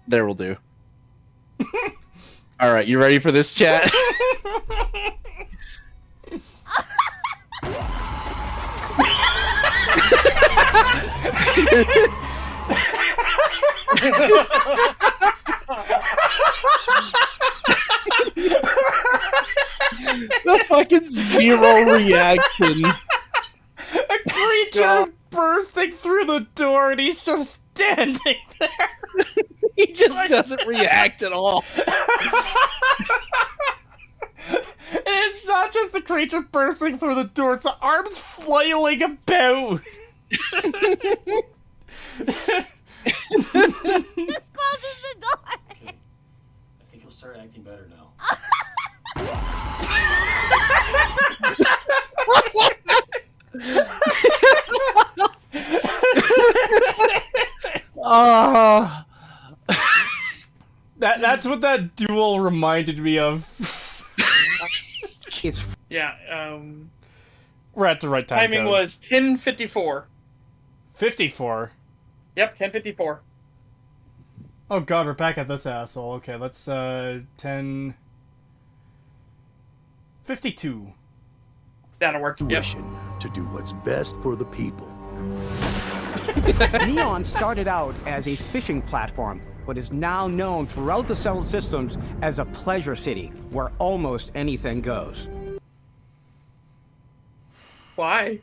[SPEAKER 3] There will do. All right, you ready for this, chat? The fucking zero reaction.
[SPEAKER 1] A creature is bursting through the door and he's just standing there.
[SPEAKER 3] He just doesn't react at all.
[SPEAKER 1] And it's not just the creature bursting through the door, it's the arms flailing about.
[SPEAKER 19] This closes the door.
[SPEAKER 20] I think he'll start acting better now.
[SPEAKER 3] Oh.
[SPEAKER 1] That's what that duel reminded me of.
[SPEAKER 2] Yeah,
[SPEAKER 1] We're at the right time.
[SPEAKER 2] timing
[SPEAKER 1] code.
[SPEAKER 2] was 10:54.
[SPEAKER 1] 54.
[SPEAKER 2] Yep, 10:54.
[SPEAKER 1] Oh god, we're back at this asshole. Okay, let's 10:52.
[SPEAKER 2] That'll work.
[SPEAKER 18] Tuition to do what's best for the people.
[SPEAKER 14] Neon started out as a fishing platform, but is now known throughout the Settled Systems as a pleasure city, where almost anything goes.
[SPEAKER 2] Why?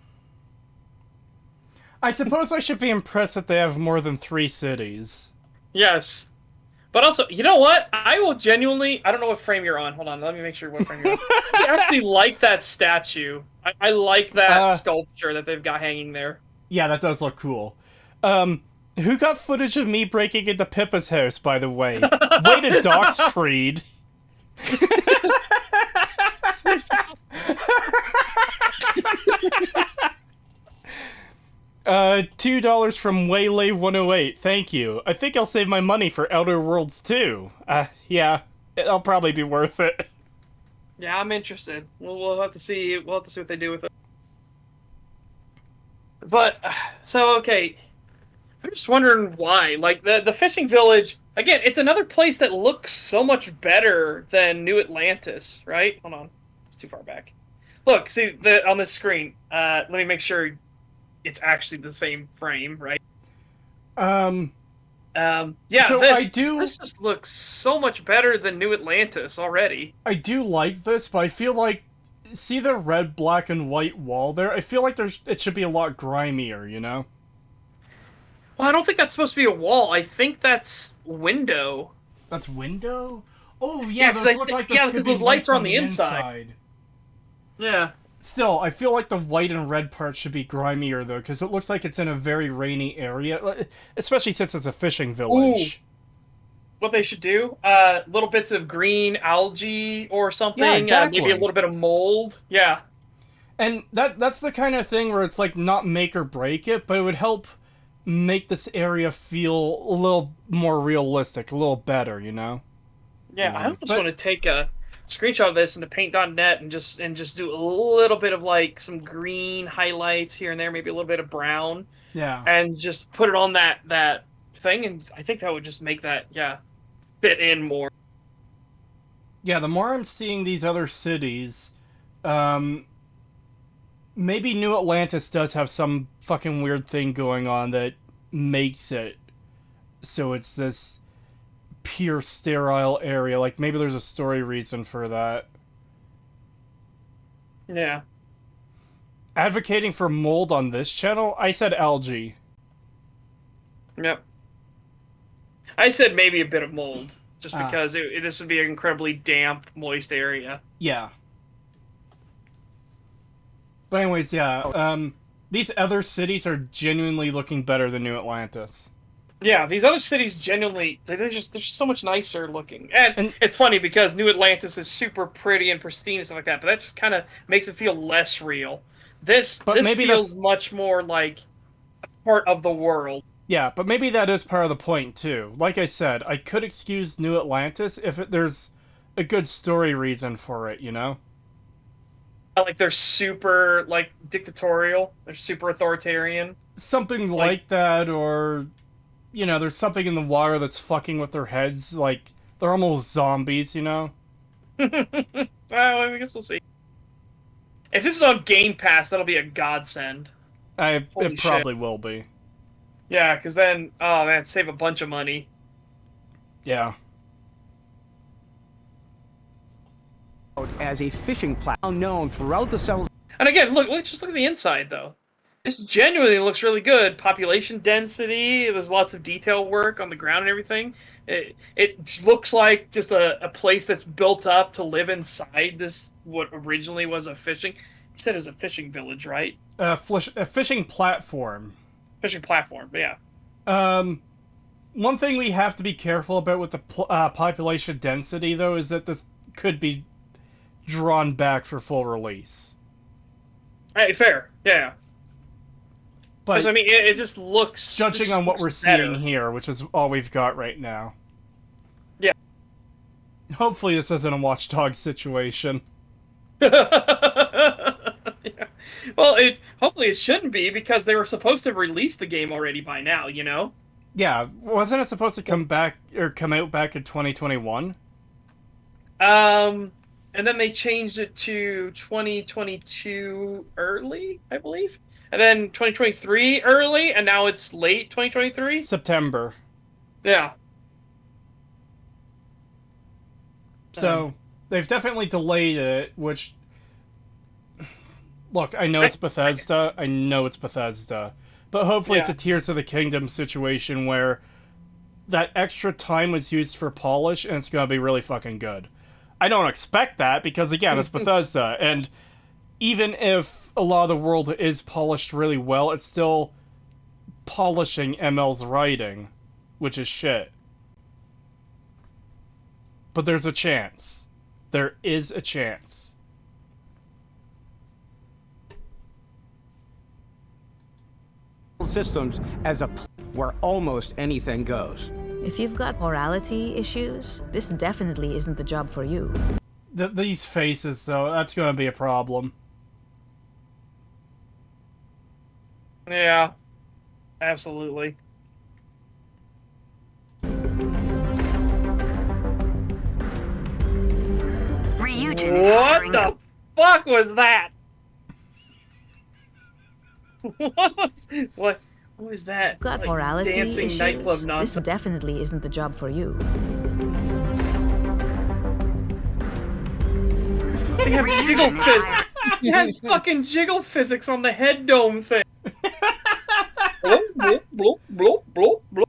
[SPEAKER 1] I suppose I should be impressed that they have more than 3 cities.
[SPEAKER 2] Yes. But also, you know what? I will genuinely... I don't know what frame you're on. Hold on, let me make sure what frame you're on. I actually like that statue. I like that sculpture that they've got hanging there.
[SPEAKER 1] Yeah, that does look cool. Who got footage of me breaking into Pippa's house, by the way? Way to dox Creed. $2 from Waylay108. Thank you. I think I'll save my money for Outer Worlds 2. Yeah, it'll probably be worth it.
[SPEAKER 2] Yeah, I'm interested. We'll have to see. We'll have to see what they do with it. But so okay, I'm just wondering why. Like the fishing village again. It's another place that looks so much better than New Atlantis, right? Hold on, it's too far back. Look, see on this screen. Let me make sure it's actually the same frame, right? Yeah,
[SPEAKER 1] so
[SPEAKER 2] this just looks so much better than New Atlantis already.
[SPEAKER 1] I do like this, but I feel like, see the red, black, and white wall there? I feel like it should be a lot grimier, you know?
[SPEAKER 2] Well, I don't think that's supposed to be a wall. I think that's window.
[SPEAKER 1] That's window? Oh, yeah,
[SPEAKER 2] because
[SPEAKER 1] those look like those could
[SPEAKER 2] because
[SPEAKER 1] be
[SPEAKER 2] those lights are on the inside. Yeah.
[SPEAKER 1] Still, I feel like the white and red parts should be grimier, though, because it looks like it's in a very rainy area, especially since it's a fishing village.
[SPEAKER 2] Ooh. What they should do, little bits of green algae or something,
[SPEAKER 1] Yeah, exactly.
[SPEAKER 2] maybe a little bit of mold. Yeah.
[SPEAKER 1] And that's the kind of thing where it's like not make or break it, but it would help make this area feel a little more realistic, a little better, you know?
[SPEAKER 2] Yeah, I almost want to take a screenshot of this into paint.net and just do a little bit of like some green highlights here and there, maybe a little bit of brown.
[SPEAKER 1] Yeah.
[SPEAKER 2] And just put it on that thing, and I think that would just make that fit in more.
[SPEAKER 1] Yeah, the more I'm seeing these other cities, maybe New Atlantis does have some fucking weird thing going on that makes it so it's this pure sterile area. Like maybe there's a story reason for that.
[SPEAKER 2] Yeah.
[SPEAKER 1] Advocating for mold on this channel? I said algae.
[SPEAKER 2] Yep. I said maybe a bit of mold, just because this would be an incredibly damp, moist area.
[SPEAKER 1] Yeah. But anyways, yeah, these other cities are genuinely looking better than New Atlantis.
[SPEAKER 2] Yeah, these other cities genuinely, they're just so much nicer looking. And it's funny because New Atlantis is super pretty and pristine and stuff like that, but that just kind of makes it feel less real. This feels much more like a part of the world.
[SPEAKER 1] Yeah, but maybe that is part of the point, too. Like I said, I could excuse New Atlantis if there's a good story reason for it, you know?
[SPEAKER 2] Like, they're super, like, dictatorial. They're super authoritarian.
[SPEAKER 1] Something like that, or, you know, there's something in the water that's fucking with their heads, like They're almost zombies, you know?
[SPEAKER 2] Well, I guess we'll see. If this is on Game Pass, that'll be a godsend. Holy
[SPEAKER 1] It probably will be.
[SPEAKER 2] Yeah, because then, oh man, save a bunch of money.
[SPEAKER 1] Yeah.
[SPEAKER 14] As a fishing platform known throughout the cells.
[SPEAKER 2] And again, just look at the inside, though. This genuinely looks really good. Population density, there's lots of detail work on the ground and everything. It looks like just a place that's built up to live inside this, what originally was a fishing... You said it was a fishing village, right?
[SPEAKER 1] A fishing platform.
[SPEAKER 2] Fishing platform, yeah.
[SPEAKER 1] One thing we have to be careful about with the population density, though, is that this could be drawn back for full release.
[SPEAKER 2] Hey, fair, yeah.
[SPEAKER 1] But
[SPEAKER 2] I mean, it just looks...
[SPEAKER 1] Judging on what we're seeing here, which is all we've got right now.
[SPEAKER 2] Yeah.
[SPEAKER 1] Hopefully this isn't a Watch Dogs situation.
[SPEAKER 2] Yeah. Well, hopefully it shouldn't be, because they were supposed to have released the game already by now, you know?
[SPEAKER 1] Yeah, wasn't it supposed to come out back in 2021?
[SPEAKER 2] And then they changed it to 2022 early, I believe. And then 2023 early, and now it's late 2023?
[SPEAKER 1] September.
[SPEAKER 2] Yeah.
[SPEAKER 1] So, they've definitely delayed it, which... Look, I know it's Bethesda. But hopefully it's a Tears of the Kingdom situation where that extra time was used for polish, and it's going to be really fucking good. I don't expect that, because, again, it's Bethesda, and even if a lot of the world is polished really well, it's still polishing ML's writing, which is shit. But there's a chance. There is a chance.
[SPEAKER 14] Systems as a where almost anything goes.
[SPEAKER 13] If you've got morality issues, this definitely isn't the job for you.
[SPEAKER 1] These faces, though, that's going to be a problem.
[SPEAKER 2] Yeah. Absolutely. What the fuck was that? What was that?
[SPEAKER 13] Got
[SPEAKER 2] like
[SPEAKER 13] morality
[SPEAKER 2] dancing
[SPEAKER 13] issues?
[SPEAKER 2] nightclub
[SPEAKER 13] This
[SPEAKER 2] nonsense.
[SPEAKER 13] definitely isn't the job for you.
[SPEAKER 2] They have jiggle physics. It has fucking jiggle physics on the head dome thing. Bloop, bloop, bloop, bloop, bloop, bloop.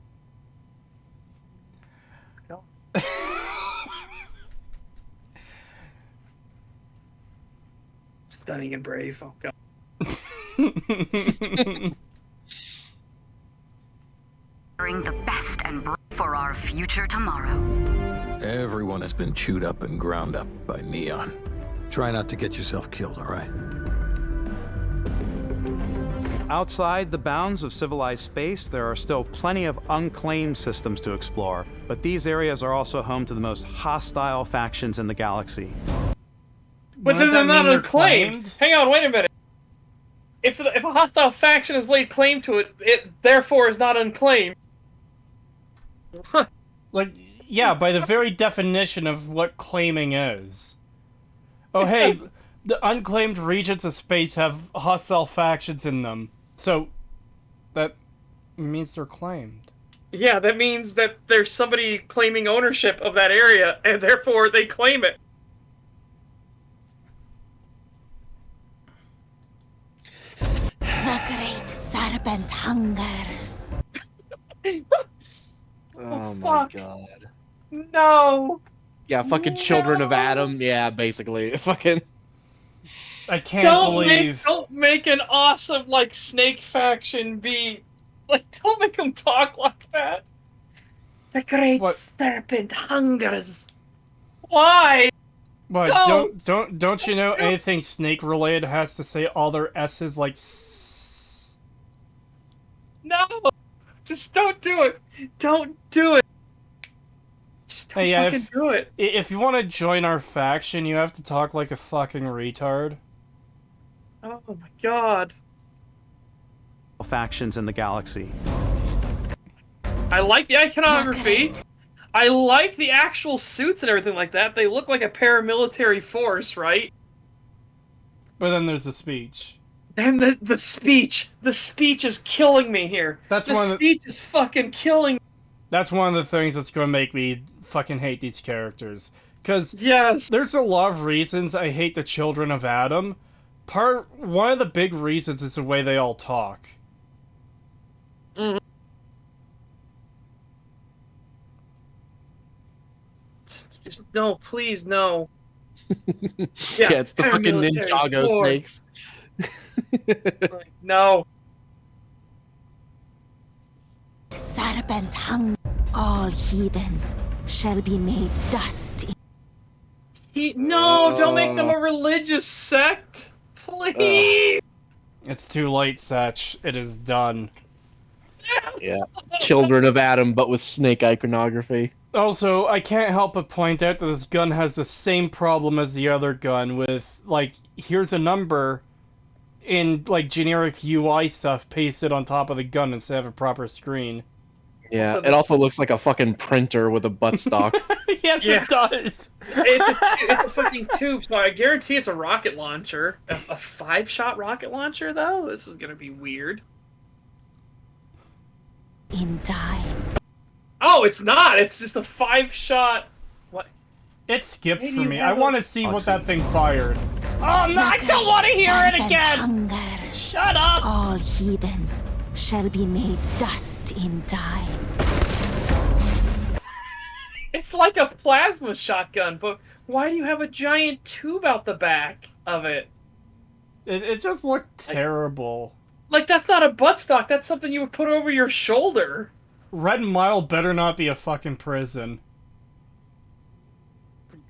[SPEAKER 2] Stunning and brave. Oh god.
[SPEAKER 21] The best and for our future tomorrow.
[SPEAKER 22] Everyone has been chewed up and ground up by Neon. Try not to get yourself killed, all right?
[SPEAKER 6] Outside the bounds of civilized space, there are still plenty of unclaimed systems to explore, but these areas are also home to the most hostile factions in the galaxy.
[SPEAKER 2] But then they're not unclaimed. Hang on, wait a minute. If a hostile faction has laid claim to it, it therefore is not unclaimed.
[SPEAKER 1] Like, yeah, by the very definition of what claiming is. Oh, hey, the unclaimed regions of space have hostile factions in them. So, that means they're claimed.
[SPEAKER 2] Yeah, that means that there's somebody claiming ownership of that area, and therefore they claim it.
[SPEAKER 21] The great serpent hungers.
[SPEAKER 3] Oh my
[SPEAKER 2] Fuck.
[SPEAKER 3] god.
[SPEAKER 2] No.
[SPEAKER 3] Yeah, fucking Children of Adam. Yeah, basically. Fucking.
[SPEAKER 1] I can't believe.
[SPEAKER 2] Don't make an awesome, like, snake faction be... Like, don't make them talk like that. The great serpent hungers. Why?
[SPEAKER 1] But don't you know anything snake related has to say all their S's like
[SPEAKER 2] No! Just don't do it! Don't do it! Just don't fucking do it!
[SPEAKER 1] If you want to join our faction, you have to talk like a fucking retard.
[SPEAKER 2] Oh my god.
[SPEAKER 6] Factions in the galaxy.
[SPEAKER 2] I like the iconography. I like the actual suits and everything like that. They look like a paramilitary force, right?
[SPEAKER 1] But then there's the speech.
[SPEAKER 2] And the speech is killing me here.
[SPEAKER 1] That's
[SPEAKER 2] the
[SPEAKER 1] one of the-
[SPEAKER 2] speech is fucking killing me.
[SPEAKER 1] That's one of the things that's going to make me fucking hate these characters. Because
[SPEAKER 2] yes,
[SPEAKER 1] there's a lot of reasons I hate the Children of Adam. One of the big reasons is the way they all talk.
[SPEAKER 2] Mm-hmm. Just no, please, no.
[SPEAKER 3] Yeah, it's the fucking
[SPEAKER 2] paramilitary
[SPEAKER 3] Ninjago
[SPEAKER 2] force.
[SPEAKER 3] snakes.
[SPEAKER 2] Like, no.
[SPEAKER 19] Serpent hung. All heathens shall be made dust.
[SPEAKER 2] No, don't make them a religious sect. Please.
[SPEAKER 1] It's too late, Satch. It is done.
[SPEAKER 3] Yeah, Children of Adam, but with snake iconography.
[SPEAKER 1] Also, I can't help but point out that this gun has the same problem as the other gun with, like, here's a number in, like, generic UI stuff pasted on top of the gun instead of a proper screen.
[SPEAKER 3] Yeah,
[SPEAKER 2] Also,
[SPEAKER 3] it also looks like a fucking printer with a buttstock.
[SPEAKER 1] Yes,
[SPEAKER 2] Yeah.
[SPEAKER 1] it does.
[SPEAKER 2] It's a fucking tube, so I guarantee it's a rocket launcher. A 5-shot rocket launcher, though? This is gonna be weird.
[SPEAKER 19] In time.
[SPEAKER 2] Oh, it's not! It's just a 5-shot... What?
[SPEAKER 1] It skipped
[SPEAKER 2] Maybe
[SPEAKER 1] for
[SPEAKER 2] you
[SPEAKER 1] me.
[SPEAKER 2] have
[SPEAKER 1] I want to see what that thing fired. Oh no, I don't want to hear it again! Shut up!
[SPEAKER 19] All heathens shall be made dust in time.
[SPEAKER 2] It's like a plasma shotgun, but why do you have a giant tube out the back of it?
[SPEAKER 1] It just looked terrible.
[SPEAKER 2] Like, that's not a buttstock, that's something you would put over your shoulder.
[SPEAKER 1] Red Mile better not be a fucking prison.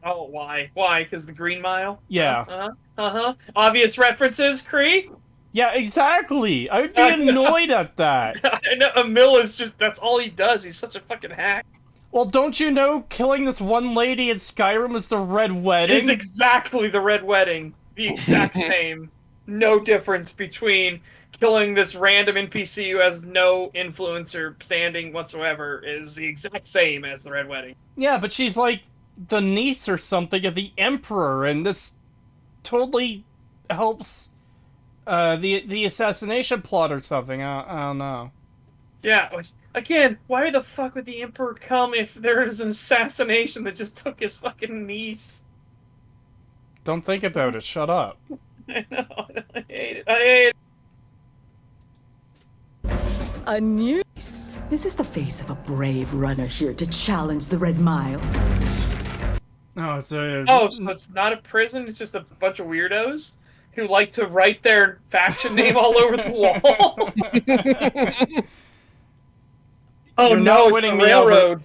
[SPEAKER 2] Oh, why? Why? Because the Green Mile?
[SPEAKER 1] Yeah.
[SPEAKER 2] Uh-huh. Obvious references, Cree?
[SPEAKER 1] Yeah, exactly. I would be annoyed at that.
[SPEAKER 2] I know, Emil is just, that's all he does. He's such a fucking hack.
[SPEAKER 1] Well, don't you know killing this one lady in Skyrim is the Red Wedding?
[SPEAKER 2] It's exactly the Red Wedding. The exact same. No difference between killing this random NPC who has no influence or standing whatsoever is the exact same as the Red Wedding.
[SPEAKER 1] Yeah, but she's like the niece or something of the Emperor, and this totally helps the assassination plot or something. I don't know.
[SPEAKER 2] Yeah, which, again, why the fuck would the Emperor come if there is an assassination that just took his fucking niece?
[SPEAKER 1] Don't think about it. Shut up.
[SPEAKER 2] I know. I hate it. I hate it.
[SPEAKER 13] A new... This is the face of a brave runner here to challenge the Red Mile.
[SPEAKER 1] Oh, it's a...
[SPEAKER 2] Oh, so it's not a prison, it's just a bunch of weirdos who like to write their faction name all over the wall? Oh,
[SPEAKER 1] You're
[SPEAKER 2] no,
[SPEAKER 1] not
[SPEAKER 2] it's
[SPEAKER 1] winning
[SPEAKER 2] the
[SPEAKER 1] me over.
[SPEAKER 2] railroad.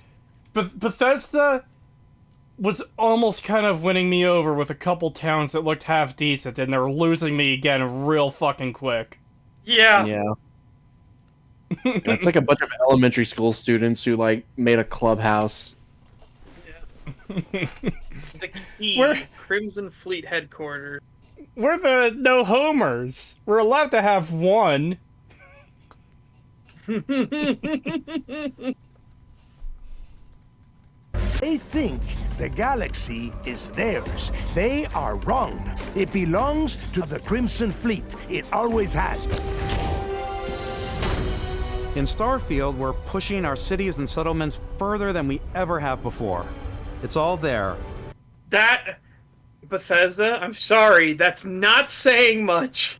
[SPEAKER 1] Bethesda was almost kind of winning me over with a couple towns that looked half decent, and they're losing me again real fucking quick.
[SPEAKER 2] Yeah.
[SPEAKER 3] Yeah. It's like a bunch of elementary school students who, like, made a clubhouse.
[SPEAKER 2] The key, Crimson Fleet headquarters.
[SPEAKER 1] We're the no homers. We're allowed to have one.
[SPEAKER 5] They think the galaxy is theirs. They are wrong. It belongs to the Crimson Fleet. It always has.
[SPEAKER 6] In Starfield, we're pushing our cities and settlements further than we ever have before. It's all there.
[SPEAKER 2] That, Bethesda, I'm sorry, that's not saying much.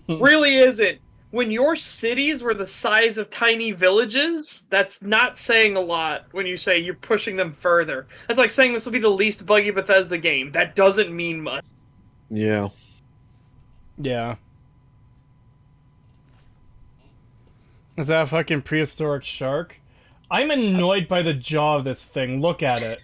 [SPEAKER 2] Really isn't. When your cities were the size of tiny villages, that's not saying a lot when you say you're pushing them further. That's like saying this will be the least buggy Bethesda game. That doesn't mean much.
[SPEAKER 3] Yeah.
[SPEAKER 1] Yeah. Is that a fucking prehistoric shark? I'm annoyed by the jaw of this thing. Look at it.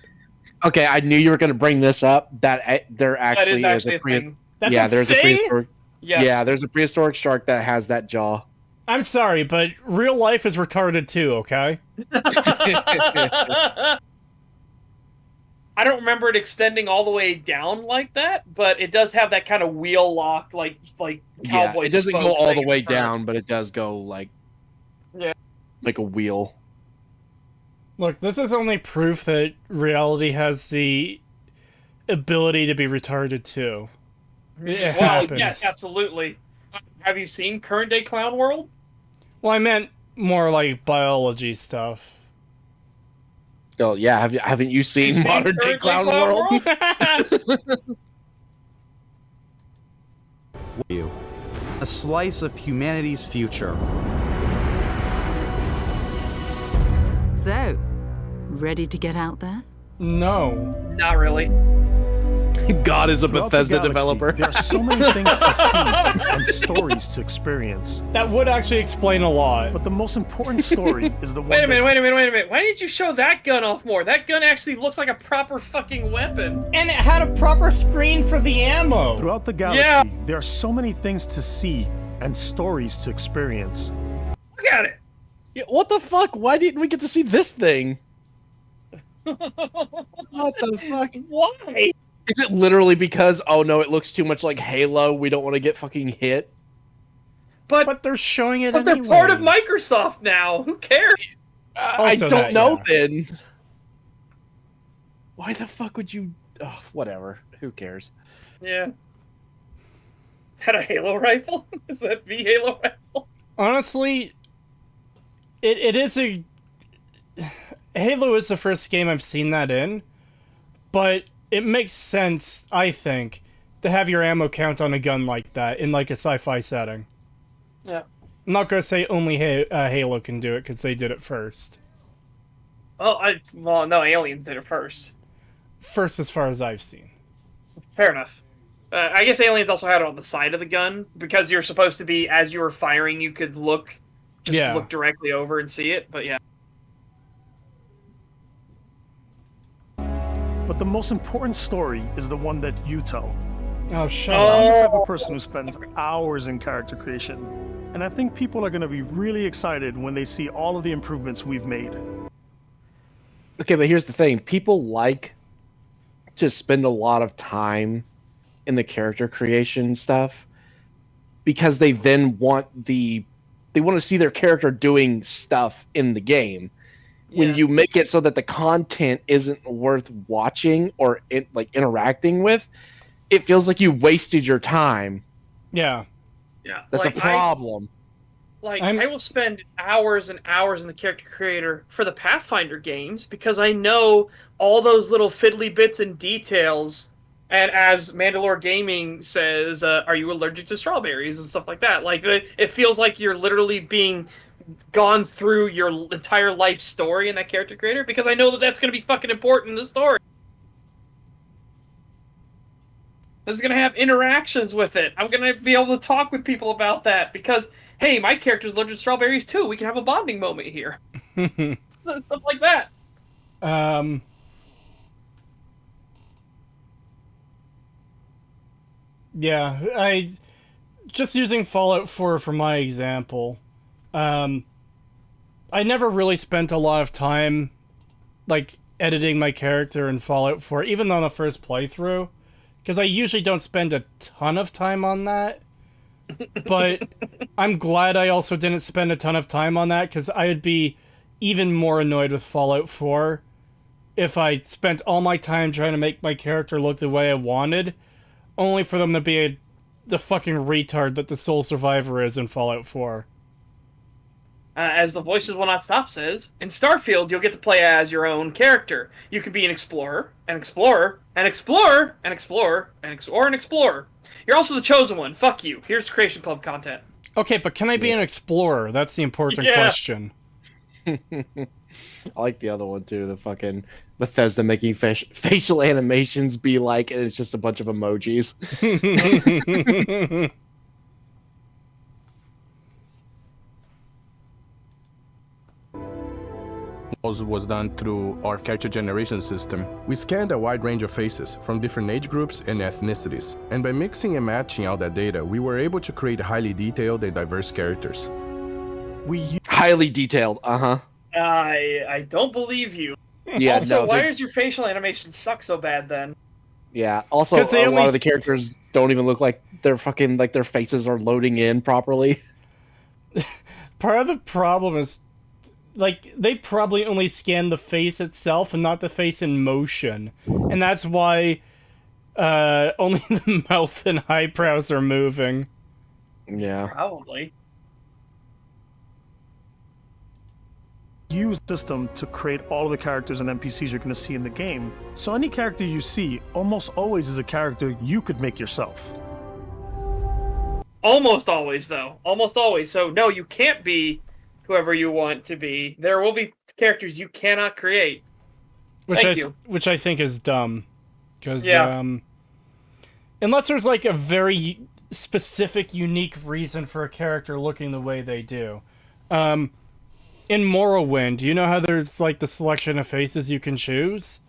[SPEAKER 3] Okay, I knew you were going to bring this up. That there actually
[SPEAKER 2] That is
[SPEAKER 3] is
[SPEAKER 2] actually
[SPEAKER 3] a
[SPEAKER 2] a thing.
[SPEAKER 1] That's
[SPEAKER 3] there's
[SPEAKER 1] thing?
[SPEAKER 3] a prehistoric.
[SPEAKER 2] Yes.
[SPEAKER 3] Yeah, there's a prehistoric shark that has that jaw.
[SPEAKER 1] I'm sorry, but real life is retarded too, okay?
[SPEAKER 2] I don't remember it extending all the way down like that, but it does have that kind of wheel lock, like
[SPEAKER 3] Yeah,
[SPEAKER 2] cowboy.
[SPEAKER 3] it doesn't
[SPEAKER 2] spoke
[SPEAKER 3] go all
[SPEAKER 2] thing
[SPEAKER 3] the
[SPEAKER 2] in
[SPEAKER 3] way
[SPEAKER 2] front.
[SPEAKER 3] down, but it does go like
[SPEAKER 2] Yeah.
[SPEAKER 3] a wheel.
[SPEAKER 1] Look, this is only proof that reality has the ability to be retarded too. It happens.
[SPEAKER 2] Yes, absolutely. Have you seen current day Clown World?
[SPEAKER 1] Well, I meant more like biology stuff.
[SPEAKER 3] Oh yeah, haven't you seen Modern Day Clown World?
[SPEAKER 6] A slice of humanity's future.
[SPEAKER 13] So, ready to get out there?
[SPEAKER 1] No.
[SPEAKER 2] Not really.
[SPEAKER 3] God is a
[SPEAKER 18] Throughout the
[SPEAKER 3] Bethesda
[SPEAKER 18] galaxy,
[SPEAKER 3] developer.
[SPEAKER 18] There are so many things to see and stories to experience.
[SPEAKER 1] That would actually explain a lot.
[SPEAKER 18] But the most important story is the one.
[SPEAKER 2] Wait a minute. Why didn't you show that gun off more? That gun actually looks like a proper fucking weapon.
[SPEAKER 1] And it had a proper screen for the ammo.
[SPEAKER 18] Throughout the galaxy, there are so many things to see and stories to experience.
[SPEAKER 2] Look at it.
[SPEAKER 3] Yeah, what the fuck? Why didn't we get to see this thing? What the fuck?
[SPEAKER 2] Why?
[SPEAKER 3] Is it literally because, oh no, it looks too much like Halo, we don't want to get fucking hit?
[SPEAKER 2] But
[SPEAKER 1] they're showing it
[SPEAKER 2] But they're part of Microsoft now. Who cares?
[SPEAKER 3] I don't know then. Why the fuck would you... Oh, whatever. Who cares?
[SPEAKER 2] Yeah. Is that a Halo rifle? Is that the Halo rifle?
[SPEAKER 1] Honestly, it is a... Halo is the first game I've seen that in, but it makes sense, I think, to have your ammo count on a gun like that in like a sci-fi setting.
[SPEAKER 2] Yeah.
[SPEAKER 1] I'm not gonna say only Halo can do it because they did it first.
[SPEAKER 2] Well, no, Aliens did it first.
[SPEAKER 1] First, as far as I've seen.
[SPEAKER 2] Fair enough. I guess Aliens also had it on the side of the gun because you're supposed to be, as you were firing, you could look directly over and see it. But yeah.
[SPEAKER 18] But the most important story is the one that you tell.
[SPEAKER 1] Oh, shut
[SPEAKER 18] I'm the
[SPEAKER 1] up.
[SPEAKER 18] type of person who spends hours in character creation. And I think people are going to be really excited when they see all of the improvements we've made.
[SPEAKER 3] Okay, but here's the thing. People like to spend a lot of time in the character creation stuff because they then want they want to see their character doing stuff in the game. When you make it so that the content isn't worth watching or interacting with, it feels like you wasted your time.
[SPEAKER 1] Yeah.
[SPEAKER 2] Yeah.
[SPEAKER 3] That's a problem.
[SPEAKER 2] I will spend hours and hours in the character creator for the Pathfinder games because I know all those little fiddly bits and details. And as Mandalore Gaming says, are you allergic to strawberries and stuff like that? Like, it feels like you're literally being gone through your entire life story in that character creator because I know that that's going to be fucking important in the story. There's going to have interactions with it. I'm going to be able to talk with people about that because, hey, my character's allergic to strawberries too. We can have a bonding moment here. Stuff like that.
[SPEAKER 1] Yeah, I just using Fallout 4 for my example. I never really spent a lot of time like editing my character in Fallout 4, even on the first playthrough, because I usually don't spend a ton of time on that. But I'm glad I also didn't spend a ton of time on that, because I would be even more annoyed with Fallout 4 if I spent all my time trying to make my character look the way I wanted, only for them to be the fucking retard that the sole survivor is in Fallout 4.
[SPEAKER 2] As the Voices Will Not Stop says, in Starfield, you'll get to play as your own character. You could be an explorer, an explorer, an explorer, an explorer, or an explorer. You're also the chosen one. Fuck you. Here's Creation Club content.
[SPEAKER 1] Okay, but can I be an explorer? That's the important question.
[SPEAKER 3] I like the other one, too. The fucking Bethesda making facial animations be like, and it's just a bunch of emojis.
[SPEAKER 4] Was done through our character generation system. We scanned a wide range of faces from different age groups and ethnicities, and by mixing and matching all that data, we were able to create highly detailed and diverse characters.
[SPEAKER 3] Highly detailed,
[SPEAKER 2] I don't believe you.
[SPEAKER 3] Yeah,
[SPEAKER 2] also, why does your facial animation suck so bad then?
[SPEAKER 3] Yeah, also a lot of the characters don't even look like they're fucking, like their faces are loading in properly.
[SPEAKER 1] Part of the problem is like, they probably only scan the face itself and not the face in motion. And that's why only the mouth and eyebrows are moving.
[SPEAKER 3] Yeah.
[SPEAKER 2] Probably.
[SPEAKER 18] Use system to create all of the characters and NPCs you're going to see in the game. So any character you see almost always is a character you could make yourself.
[SPEAKER 2] Almost always, though. Almost always. So, no, you can't be whoever you want to be. There will be characters you cannot create. Thank you.
[SPEAKER 1] Which I think is dumb. Because,
[SPEAKER 2] Yeah.
[SPEAKER 1] unless there's, like, a very specific, unique reason for a character looking the way they do. In Morrowind, you know how there's, like, the selection of faces you can choose?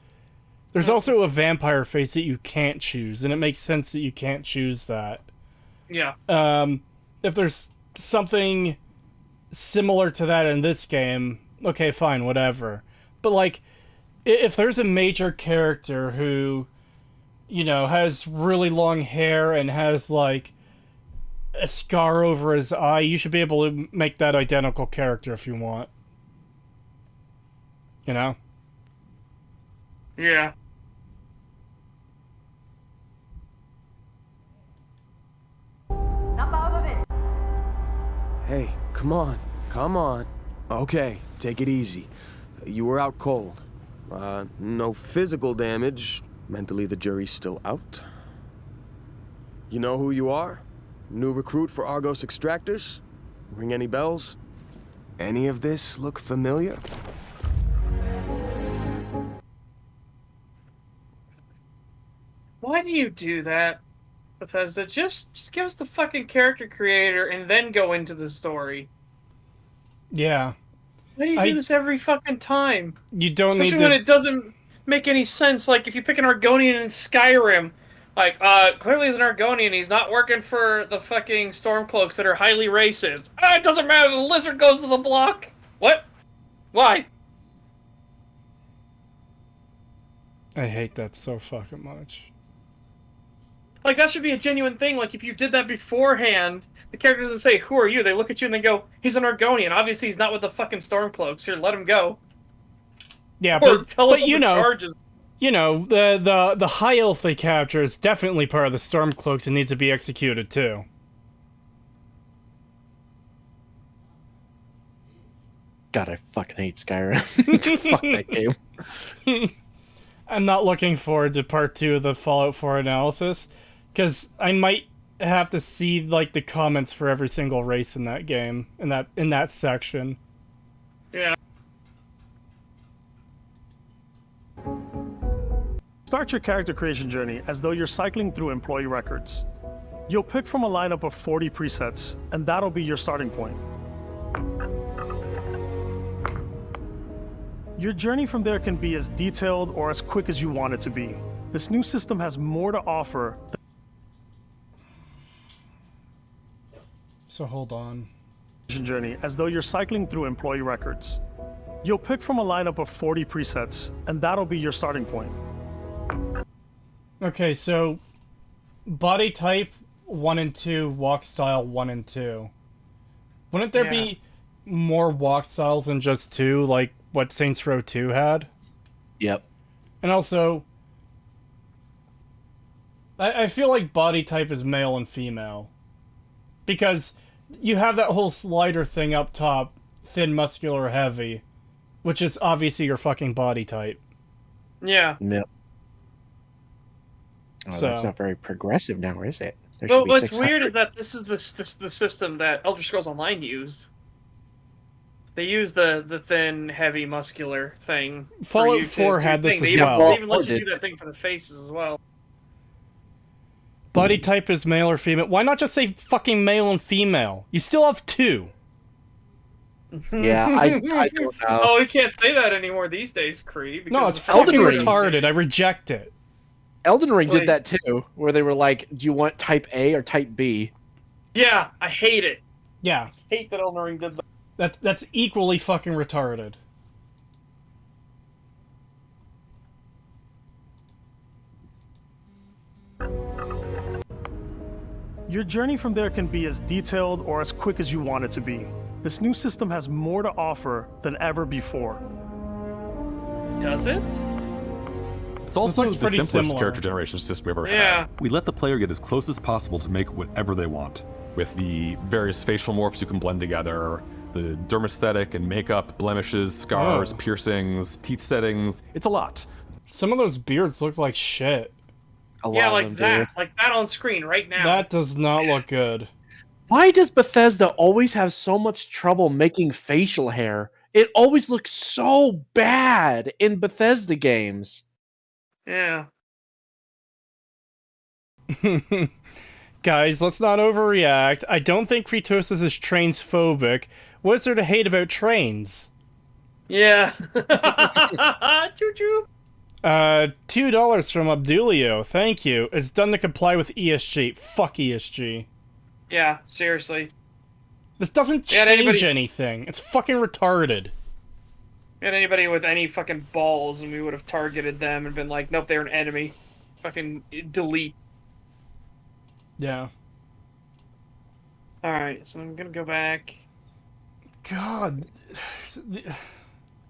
[SPEAKER 1] There's also a vampire face that you can't choose, and it makes sense that you can't choose that.
[SPEAKER 2] Yeah.
[SPEAKER 1] If there's something similar to that in this game, okay, fine, whatever. But, like, if there's a major character who, you know, has really long hair and has, like, a scar over his eye, you should be able to make that identical character if you want. You know?
[SPEAKER 2] Yeah.
[SPEAKER 7] Hey, come on. Come on. Okay, take it easy. You were out cold. No physical damage. Mentally, the jury's still out. You know who you are? New recruit for Argos Extractors? Ring any bells? Any of this look familiar?
[SPEAKER 2] Why do you do that, Bethesda? Just give us the fucking character creator and then go into the story.
[SPEAKER 1] Yeah.
[SPEAKER 2] Why do you do this every fucking time?
[SPEAKER 1] You don't
[SPEAKER 2] Especially
[SPEAKER 1] need to...
[SPEAKER 2] when it doesn't make any sense. Like, if you pick an Argonian in Skyrim, like, clearly he's an Argonian, he's not working for the fucking Stormcloaks that are highly racist. It doesn't matter, the lizard goes to the block! What? Why?
[SPEAKER 1] I hate that so fucking much.
[SPEAKER 2] Like, that should be a genuine thing. Like, if you did that beforehand, the character doesn't say, who are you? They look at you and they go, he's an Argonian. Obviously, he's not with the fucking Stormcloaks. Here, let him go.
[SPEAKER 1] Yeah,
[SPEAKER 2] Or
[SPEAKER 1] but,
[SPEAKER 2] tell us
[SPEAKER 1] but
[SPEAKER 2] what
[SPEAKER 1] you
[SPEAKER 2] the
[SPEAKER 1] know,
[SPEAKER 2] charges.
[SPEAKER 1] you know, the high elf they capture is definitely part of the Stormcloaks and needs to be executed too.
[SPEAKER 3] God, I fucking hate Skyrim. Fuck that game.
[SPEAKER 1] I'm not looking forward to part 2 of the Fallout 4 analysis, because I might have to see, like, the comments for every single race in that game, in that section.
[SPEAKER 2] Yeah.
[SPEAKER 18] Start your character creation journey as though you're cycling through employee records. You'll pick from a lineup of 40 presets, and that'll be your starting point. Your journey from there can be as detailed or as quick as you want it to be. This new system has more to offer.
[SPEAKER 1] So hold on.
[SPEAKER 18] Journey as though you're cycling through employee records. You'll pick from a lineup of 40 presets, and that'll be your starting point.
[SPEAKER 1] Okay, so body type 1 and 2, walk style 1 and 2. Wouldn't there be more walk styles than just 2, like what Saints Row 2 had?
[SPEAKER 3] Yep.
[SPEAKER 1] And also, I feel like body type is male and female. Because you have that whole slider thing up top, thin, muscular, heavy, which is obviously your fucking body type.
[SPEAKER 2] Yeah.
[SPEAKER 3] Yep. Oh,
[SPEAKER 1] So-
[SPEAKER 3] that's not very progressive now, is it? There
[SPEAKER 2] But
[SPEAKER 3] should be
[SPEAKER 2] what's
[SPEAKER 3] 600.
[SPEAKER 2] weird is that this is the system that Elder Scrolls Online used. They used the thin, heavy, muscular thing. for
[SPEAKER 1] Fallout
[SPEAKER 2] you to
[SPEAKER 1] 4
[SPEAKER 2] do
[SPEAKER 1] had
[SPEAKER 2] the
[SPEAKER 1] this
[SPEAKER 2] thing.
[SPEAKER 1] as
[SPEAKER 2] They even,
[SPEAKER 1] well.
[SPEAKER 2] They even let you
[SPEAKER 1] Did.
[SPEAKER 2] do that thing for the faces as well.
[SPEAKER 1] Body type is male or female. Why not just say fucking male and female? You still have 2.
[SPEAKER 3] Yeah, I don't know.
[SPEAKER 2] Oh, we can't say that anymore these days, Cree.
[SPEAKER 1] No, it's
[SPEAKER 2] because
[SPEAKER 1] fucking
[SPEAKER 3] Ring.
[SPEAKER 1] retarded. I reject it.
[SPEAKER 3] Elden Ring
[SPEAKER 2] Like-
[SPEAKER 3] did that too, where they were like, do you want type A or type B?
[SPEAKER 2] Yeah, I hate it.
[SPEAKER 1] Yeah,
[SPEAKER 2] I hate that Elden Ring did that.
[SPEAKER 1] that's equally fucking retarded.
[SPEAKER 18] Your journey from there can be as detailed or as quick as you want it to be. This new system has more to offer than ever before.
[SPEAKER 2] Does it?
[SPEAKER 8] It's also
[SPEAKER 1] looks
[SPEAKER 8] the
[SPEAKER 1] pretty
[SPEAKER 8] simplest
[SPEAKER 1] similar.
[SPEAKER 8] character generation system we ever
[SPEAKER 2] Yeah.
[SPEAKER 8] had. We let the player get as close as possible to make whatever they want. With the various facial morphs you can blend together, the dermesthetic and makeup, blemishes, scars,
[SPEAKER 1] Oh.
[SPEAKER 8] piercings, teeth settings. It's a lot.
[SPEAKER 1] Some of those beards look like shit.
[SPEAKER 2] Yeah, like that on screen right now.
[SPEAKER 1] That does not look good.
[SPEAKER 3] Why does Bethesda always have so much trouble making facial hair? It always looks so bad in Bethesda games.
[SPEAKER 2] Yeah.
[SPEAKER 1] Guys, let's not overreact. I don't think Creetosis is transphobic. What is there to hate about trains?
[SPEAKER 2] Yeah. Choo choo.
[SPEAKER 1] $2 from Abdulio. Thank you. It's done to comply with ESG. Fuck ESG.
[SPEAKER 2] Yeah, seriously.
[SPEAKER 1] This doesn't
[SPEAKER 2] Yeah,
[SPEAKER 1] change anything. It's fucking retarded.
[SPEAKER 2] We had anybody with any fucking balls, and we would have targeted them and been like, nope, they're an enemy. Fucking delete.
[SPEAKER 1] Yeah.
[SPEAKER 2] Alright, so I'm gonna go back.
[SPEAKER 1] God.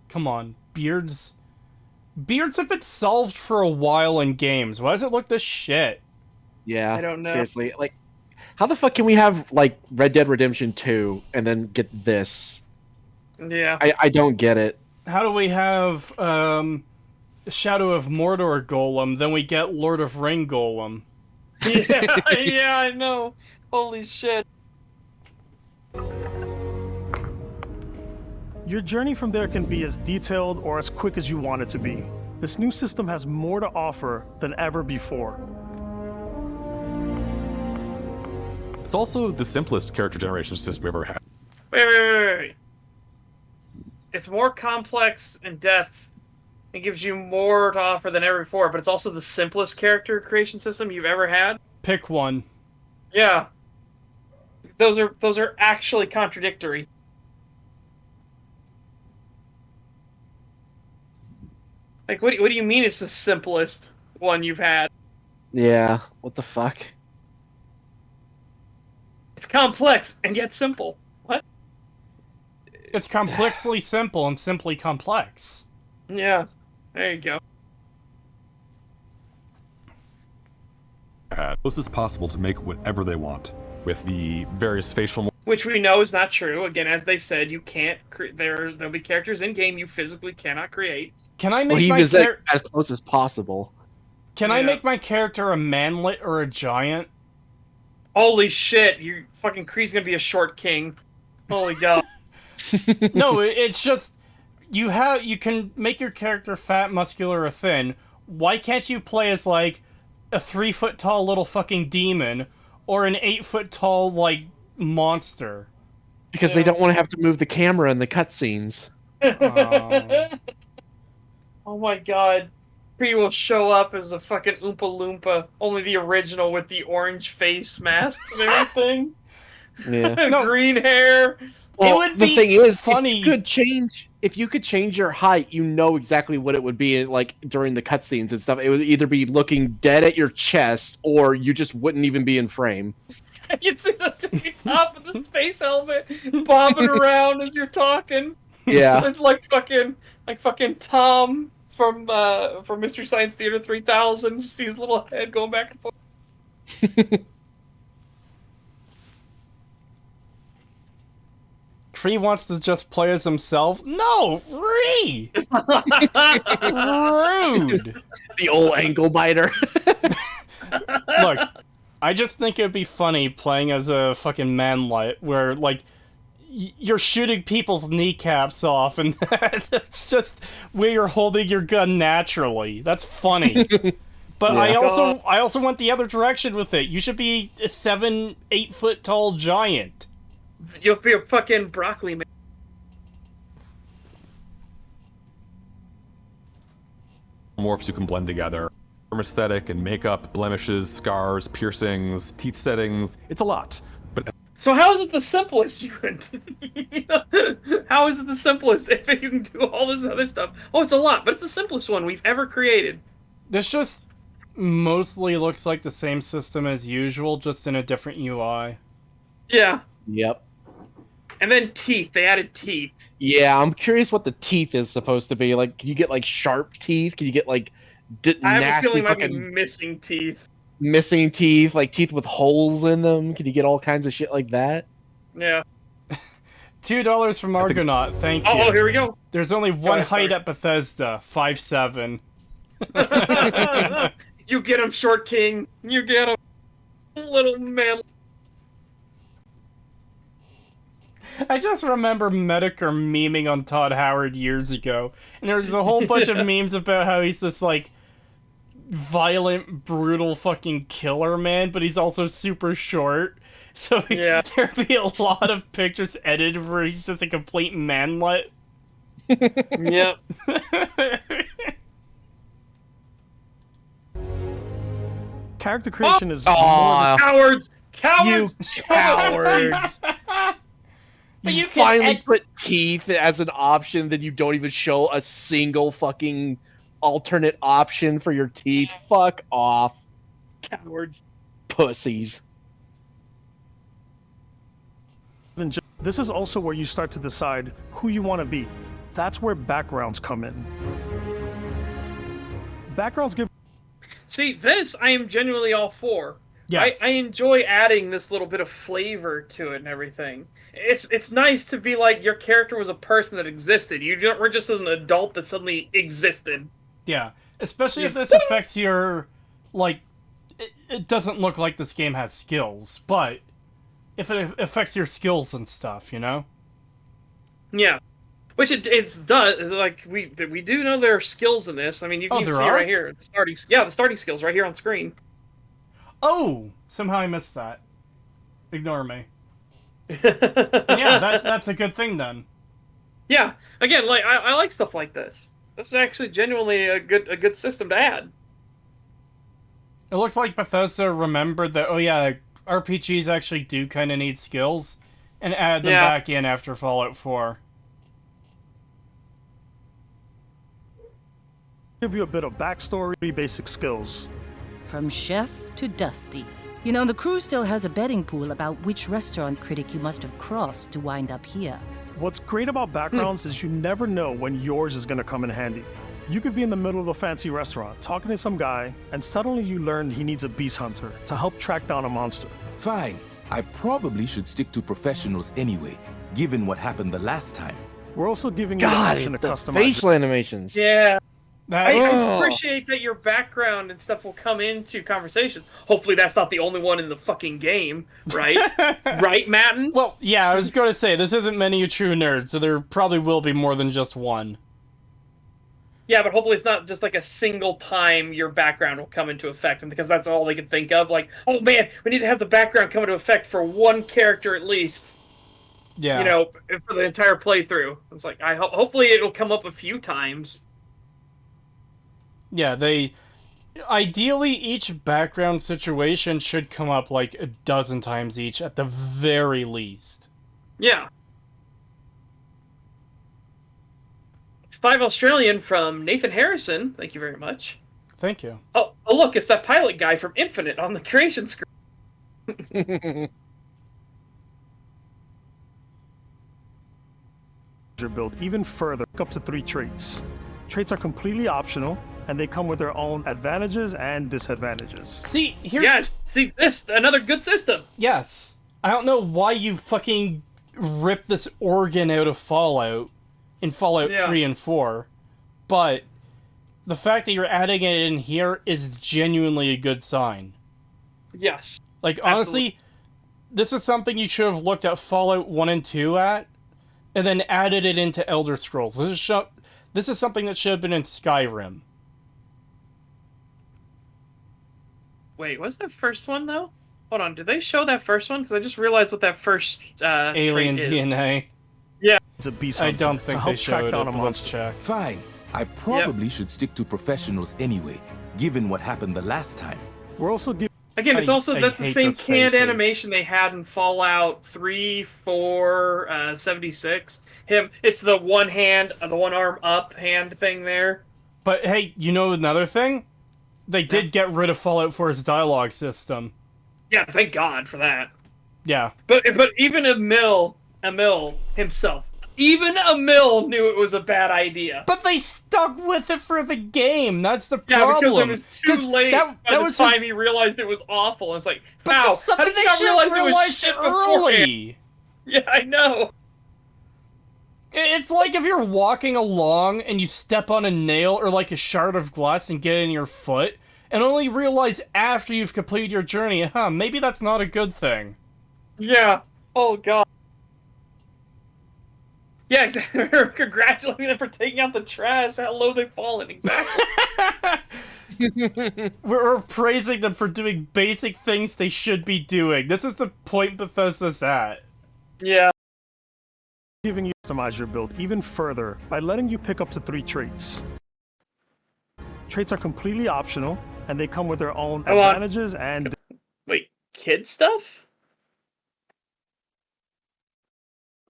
[SPEAKER 1] Come on. Beards have been solved for a while in games. Why does it look this shit?
[SPEAKER 3] Yeah,
[SPEAKER 2] I don't know.
[SPEAKER 3] seriously. Like, how the fuck can we have, like, Red Dead Redemption 2 and then get this?
[SPEAKER 2] Yeah.
[SPEAKER 3] I don't get it.
[SPEAKER 1] How do we have Shadow of Mordor Golem, then we get Lord of Ring Golem?
[SPEAKER 2] Yeah, yeah, I know. Holy shit.
[SPEAKER 18] Your journey from there can be as detailed or as quick as you want it to be. This new system has more to offer than ever before.
[SPEAKER 8] It's also the simplest character generation system we ever had.
[SPEAKER 2] Wait. It's more complex in depth. It gives you more to offer than ever before, but it's also the simplest character creation system you've ever had.
[SPEAKER 1] Pick one.
[SPEAKER 2] Yeah. Those are actually contradictory. Like, what do you mean it's the simplest one you've had?
[SPEAKER 3] Yeah, what the fuck?
[SPEAKER 2] It's complex and yet simple. What?
[SPEAKER 1] It's complexly simple and simply complex.
[SPEAKER 2] Yeah, there you go.
[SPEAKER 8] Close as possible to make whatever they want. With the various facial
[SPEAKER 2] Which we know is not true. Again, as they said, you can't. There'll be characters in game you physically cannot create.
[SPEAKER 1] Can I
[SPEAKER 3] Well,
[SPEAKER 1] make
[SPEAKER 3] he
[SPEAKER 1] my
[SPEAKER 3] was like,
[SPEAKER 1] character?
[SPEAKER 3] as close as possible.
[SPEAKER 1] Can I make my character a manlet or a giant?
[SPEAKER 2] Holy shit! You fucking Kree's gonna be a short king. Holy god.
[SPEAKER 1] No, it's just you can make your character fat, muscular, or thin. Why can't you play as like a 3-foot tall little fucking demon or an 8-foot tall like monster?
[SPEAKER 3] Because they don't want to have to move the camera in the cutscenes.
[SPEAKER 2] Oh my god. Kree will show up as a fucking Oompa Loompa, only the original with the orange face mask and everything.
[SPEAKER 3] Yeah.
[SPEAKER 2] Green hair.
[SPEAKER 3] Well,
[SPEAKER 1] it would
[SPEAKER 3] the
[SPEAKER 1] be
[SPEAKER 3] thing is,
[SPEAKER 1] funny.
[SPEAKER 3] If you could change your height, you know exactly what it would be like during the cutscenes and stuff. It would either be looking dead at your chest, or you just wouldn't even be in frame.
[SPEAKER 2] You'd see the tippy top of the space helmet bobbing around as you're talking.
[SPEAKER 3] Yeah.
[SPEAKER 2] It's like fucking Tom from Mystery Science Theater 3000. Just his little head going back and forth.
[SPEAKER 1] Kree wants to just play as himself? No, Ree! Rude!
[SPEAKER 3] The old ankle biter.
[SPEAKER 1] Look, I just think it'd be funny playing as a fucking manlight where, like, you're shooting people's kneecaps off and that's just where you're holding your gun naturally. That's funny. But
[SPEAKER 3] Yeah.
[SPEAKER 1] I also went the other direction with it. You should be a 7-8 foot tall giant.
[SPEAKER 2] You'll be a fucking broccoli man.
[SPEAKER 8] morphs you can blend together. Aesthetic and makeup, blemishes, scars, piercings, teeth settings. It's a lot. But
[SPEAKER 2] So how is it the simplest you can? How is it the simplest if you can do all this other stuff? Oh, it's a lot, but it's the simplest one we've ever created.
[SPEAKER 1] This just mostly looks like the same system as usual, just in a different UI.
[SPEAKER 2] Yeah.
[SPEAKER 3] Yep.
[SPEAKER 2] And then teeth. They added teeth.
[SPEAKER 3] Yeah, I'm curious what the teeth is supposed to be. Like, can you get like sharp teeth? Can you get like
[SPEAKER 2] I have a
[SPEAKER 3] nasty
[SPEAKER 2] feeling might be
[SPEAKER 3] fucking
[SPEAKER 2] missing teeth.
[SPEAKER 3] missing teeth, like teeth with holes in them? Can you get all kinds of shit like that?
[SPEAKER 2] Yeah.
[SPEAKER 1] $2 from Argonaut. Thank you.
[SPEAKER 2] Oh, here we go.
[SPEAKER 1] There's only one
[SPEAKER 2] ahead,
[SPEAKER 1] height
[SPEAKER 2] sorry.
[SPEAKER 1] at Bethesda. 5'7".
[SPEAKER 2] You get him, Short King. You get him, little man.
[SPEAKER 1] I just remember Medicare memeing on Todd Howard years ago, and there was a whole bunch of memes about how he's this, like, violent, brutal fucking killer man, but he's also super short. So there'd be a lot of pictures edited where he's just a complete manlet.
[SPEAKER 2] Yep.
[SPEAKER 18] Character creation is
[SPEAKER 2] cowards! Cowards!
[SPEAKER 3] You cowards!
[SPEAKER 2] But
[SPEAKER 3] you
[SPEAKER 2] you can
[SPEAKER 3] finally put teeth as an option, then you don't even show a single fucking alternate option for your teeth. Fuck off.
[SPEAKER 2] Cowards.
[SPEAKER 3] Pussies.
[SPEAKER 18] This is also where you start to decide who you want to be. That's where backgrounds come in. Backgrounds give...
[SPEAKER 2] See, this I am genuinely all for.
[SPEAKER 1] Yes.
[SPEAKER 2] I enjoy adding this little bit of flavor to it and everything. It's nice to be like your character was a person that existed. You were just an adult that suddenly existed.
[SPEAKER 1] Yeah, especially if this affects your, like, it doesn't look like this game has skills, but if it affects your skills and stuff, you know?
[SPEAKER 2] Yeah. Which it does. Like, we do know there are skills in this. I mean, you can even see it right here. The starting skills right here on screen.
[SPEAKER 1] Oh! Somehow I missed that. Ignore me. Yeah, that's a good thing then.
[SPEAKER 2] Yeah. Again, like I like stuff like this. This is actually genuinely a good system to add.
[SPEAKER 1] It looks like Bethesda remembered that, oh yeah, RPGs actually do kind of need skills, and add them back in after Fallout 4.
[SPEAKER 18] Give you a bit of backstory, basic skills.
[SPEAKER 10] From chef to dusty. You know, the crew still has a betting pool about which restaurant critic you must have crossed to wind up here.
[SPEAKER 18] What's great about backgrounds is you never know when yours is going to come in handy. You could be in the middle of a fancy restaurant, talking to some guy, and suddenly you learn he needs a beast hunter to help track down a monster.
[SPEAKER 11] Fine. I probably should stick to professionals anyway, given what happened the last time.
[SPEAKER 18] We're also giving you the
[SPEAKER 3] God,
[SPEAKER 18] option to
[SPEAKER 3] the
[SPEAKER 18] customize
[SPEAKER 3] facial
[SPEAKER 18] it.
[SPEAKER 3] animations.
[SPEAKER 2] Yeah. I appreciate that your background and stuff will come into conversations. Hopefully that's not the only one in the fucking game, right? Right, Matten?
[SPEAKER 1] Well, yeah, I was going to say, this isn't Many a True Nerd, so there probably will be more than just one.
[SPEAKER 2] Yeah, but hopefully it's not just like a single time your background will come into effect, and because that's all they can think of. Like, oh man, we need to have the background come into effect for one character at least.
[SPEAKER 1] Yeah.
[SPEAKER 2] You know, for the entire playthrough. It's like, hopefully it'll come up a few times.
[SPEAKER 1] Yeah, ideally, each background situation should come up like a dozen times each, at the very least.
[SPEAKER 2] Yeah. 5 Australian from Nathan Harrison. Thank you very much.
[SPEAKER 1] Thank you.
[SPEAKER 2] Oh, look, it's that pilot guy from Infinite on the creation screen.
[SPEAKER 18] Your build even further, up to 3 traits. Traits are completely optional, and they come with their own advantages and disadvantages.
[SPEAKER 1] See, here.
[SPEAKER 2] Yes, see, this, another good system.
[SPEAKER 1] Yes. I don't know why you fucking ripped this organ out of Fallout in Fallout 3 and 4, but the fact that you're adding it in here is genuinely a good sign.
[SPEAKER 2] Yes.
[SPEAKER 1] Like, honestly, this is something you should have looked at Fallout 1 and 2 at, and then added it into Elder Scrolls. This is something that should have been in Skyrim.
[SPEAKER 2] Wait, what's that first one, though? Hold on, did they show that first one? Because I just realized what that first
[SPEAKER 1] Alien
[SPEAKER 2] trait is.
[SPEAKER 1] DNA.
[SPEAKER 2] Yeah.
[SPEAKER 18] It's a beast
[SPEAKER 1] I
[SPEAKER 18] hunter
[SPEAKER 1] don't
[SPEAKER 18] to
[SPEAKER 1] think
[SPEAKER 18] help
[SPEAKER 1] they
[SPEAKER 18] track
[SPEAKER 1] showed
[SPEAKER 18] down
[SPEAKER 1] it,
[SPEAKER 18] a
[SPEAKER 1] but let's
[SPEAKER 18] monster.
[SPEAKER 1] check.
[SPEAKER 11] Fine. I probably should stick to professionals anyway, given what happened the last time.
[SPEAKER 18] We're also giving...
[SPEAKER 2] Again, it's
[SPEAKER 1] I
[SPEAKER 2] that's the
[SPEAKER 1] hate
[SPEAKER 2] same
[SPEAKER 1] those
[SPEAKER 2] canned
[SPEAKER 1] faces.
[SPEAKER 2] animation they had in Fallout 3, 4, 76. It's the one hand, the one arm up hand thing there.
[SPEAKER 1] But hey, you know another thing? They did get rid of Fallout 4's dialogue system.
[SPEAKER 2] Yeah, thank God for that.
[SPEAKER 1] Yeah.
[SPEAKER 2] But even Emil Emil himself. Even Emil knew it was a bad idea.
[SPEAKER 1] But they stuck with it for the game. That's the
[SPEAKER 2] Yeah,
[SPEAKER 1] problem.
[SPEAKER 2] because it was too late
[SPEAKER 1] that
[SPEAKER 2] by the
[SPEAKER 1] was
[SPEAKER 2] time he realized it was awful. It's like,
[SPEAKER 1] But
[SPEAKER 2] how?
[SPEAKER 1] that's something
[SPEAKER 2] How did
[SPEAKER 1] they
[SPEAKER 2] you not
[SPEAKER 1] should have
[SPEAKER 2] realize it was
[SPEAKER 1] realized
[SPEAKER 2] shit
[SPEAKER 1] early.
[SPEAKER 2] beforehand? Yeah, I know.
[SPEAKER 1] It's like if you're walking along and you step on a nail or like a shard of glass and get in your foot, and only realize after you've completed your journey, maybe that's not a good thing.
[SPEAKER 2] Yeah. Oh, God. Yeah, exactly. Congratulating them for taking out the trash. How low they've fallen. Exactly.
[SPEAKER 1] We're praising them for doing basic things they should be doing. This is the point Bethesda's at.
[SPEAKER 2] Yeah.
[SPEAKER 18] Giving you customize your build even further by letting you pick up to 3 traits. Traits are completely optional, and they come with their own advantages and...
[SPEAKER 2] Wait, kid stuff?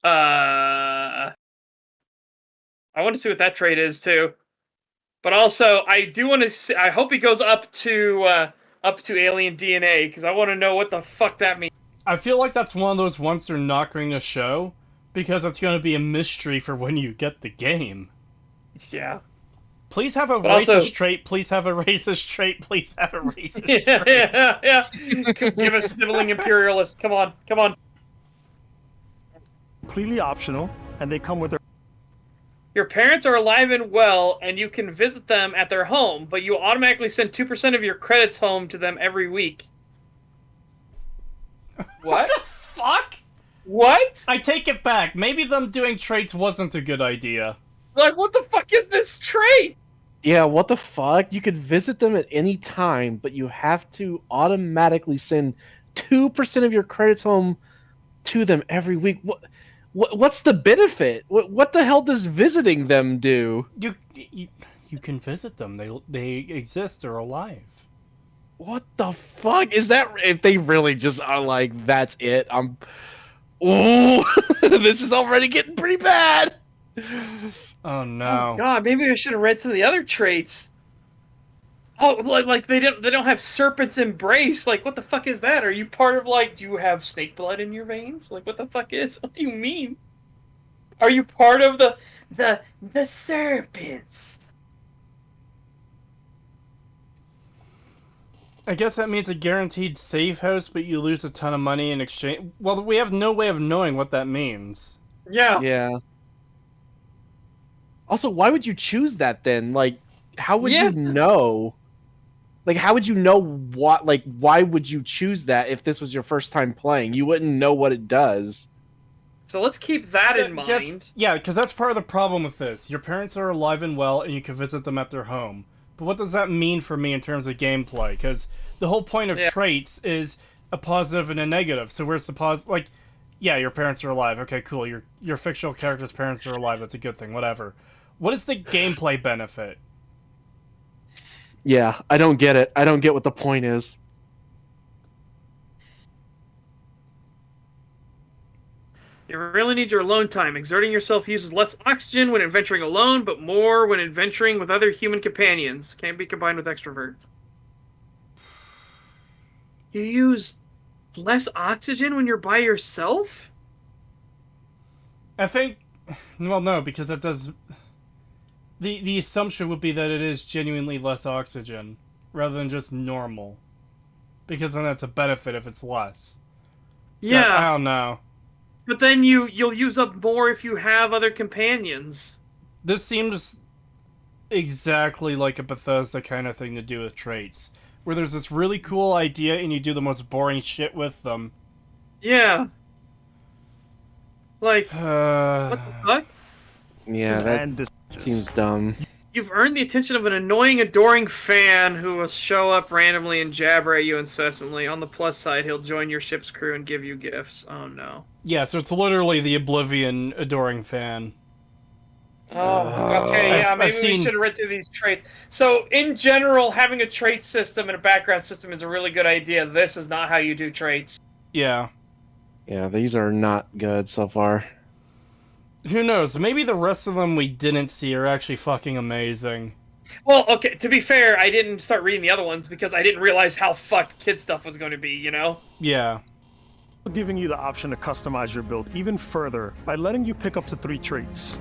[SPEAKER 2] I want to see what that trait is too. But also, I do want to see, I hope he goes up to alien DNA, because I want to know what the fuck that means.
[SPEAKER 1] I feel like that's one of those ones they're not going to show, because it's going to be a mystery for when you get the game.
[SPEAKER 2] Yeah.
[SPEAKER 1] Please have a
[SPEAKER 2] But
[SPEAKER 1] racist
[SPEAKER 2] also-
[SPEAKER 1] trait, please have a racist trait, please have a racist
[SPEAKER 2] Yeah,
[SPEAKER 1] trait.
[SPEAKER 2] yeah. Give us sibling imperialist. Come on, come on.
[SPEAKER 18] completely optional, and they come with their...
[SPEAKER 2] Your parents are alive and well, and you can visit them at their home, but you automatically send 2% of your credits home to them every week. What?
[SPEAKER 1] What the fuck?
[SPEAKER 2] What?
[SPEAKER 1] I take it back. Maybe them doing traits wasn't a good idea.
[SPEAKER 2] Like, what the fuck is this trait?
[SPEAKER 3] Yeah, what the fuck? You could visit them at any time, but you have to automatically send 2% of your credits home to them every week. What's the benefit? What the hell does visiting them do?
[SPEAKER 1] You can visit them. They exist. They're alive.
[SPEAKER 3] What the fuck is that? If they really just are like, that's it. Oh, this is already getting pretty bad.
[SPEAKER 1] Oh no.
[SPEAKER 2] Oh god, maybe I should have read some of the other traits. Oh, like they don't have serpent's embrace. Like, what the fuck is that? Are you part of, like, do you have snake blood in your veins? Like, what the fuck is? What do you mean? Are you part of the serpents?
[SPEAKER 1] I guess that means a guaranteed safe house, but you lose a ton of money in exchange. Well, we have no way of knowing what that means.
[SPEAKER 2] Yeah.
[SPEAKER 3] Yeah. Also, why would you choose that then? Like, how would you know? Like, how would you know what? Like, why would you choose that if this was your first time playing? You wouldn't know what it does.
[SPEAKER 2] So let's keep that in mind.
[SPEAKER 1] Yeah, because that's part of the problem with this. Your parents are alive and well, and you can visit them at their home. But what does that mean for me in terms of gameplay? Because the whole point of traits is a positive and a negative. So where's the positive? Like, yeah, your parents are alive. Okay, cool. Your fictional character's parents are alive. That's a good thing. Whatever. What is the gameplay benefit?
[SPEAKER 3] Yeah, I don't get it. I don't get what the point is.
[SPEAKER 2] You really need your alone time. Exerting yourself uses less oxygen when adventuring alone, but more when adventuring with other human companions. Can be combined with extrovert. You use less oxygen when you're by yourself?
[SPEAKER 1] I think... Well, no, because that does... The assumption would be that it is genuinely less oxygen, rather than just normal. Because then that's a benefit if it's less.
[SPEAKER 2] Yeah.
[SPEAKER 1] I don't know.
[SPEAKER 2] But then you'll use up more if you have other companions.
[SPEAKER 1] This seems exactly like a Bethesda kind of thing to do with traits. Where there's this really cool idea and you do the most boring shit with them.
[SPEAKER 2] Yeah. Like, what the fuck?
[SPEAKER 3] Yeah, that seems dumb.
[SPEAKER 2] You've earned the attention of an annoying, adoring fan who will show up randomly and jabber at you incessantly. On the plus side, he'll join your ship's crew and give you gifts. Oh no.
[SPEAKER 1] Yeah, so it's literally the Oblivion adoring fan.
[SPEAKER 2] Oh, okay, yeah, maybe we should have read through these traits. So, in general, having a trait system and a background system is a really good idea. This is not how you do traits.
[SPEAKER 1] Yeah.
[SPEAKER 3] Yeah, these are not good so far.
[SPEAKER 1] Who knows? Maybe the rest of them we didn't see are actually fucking amazing.
[SPEAKER 2] Well, okay, to be fair, I didn't start reading the other ones because I didn't realize how fucked kid stuff was going to be, you know?
[SPEAKER 1] Yeah.
[SPEAKER 18] giving you the option to customize your build even further by letting you pick up to 3 traits.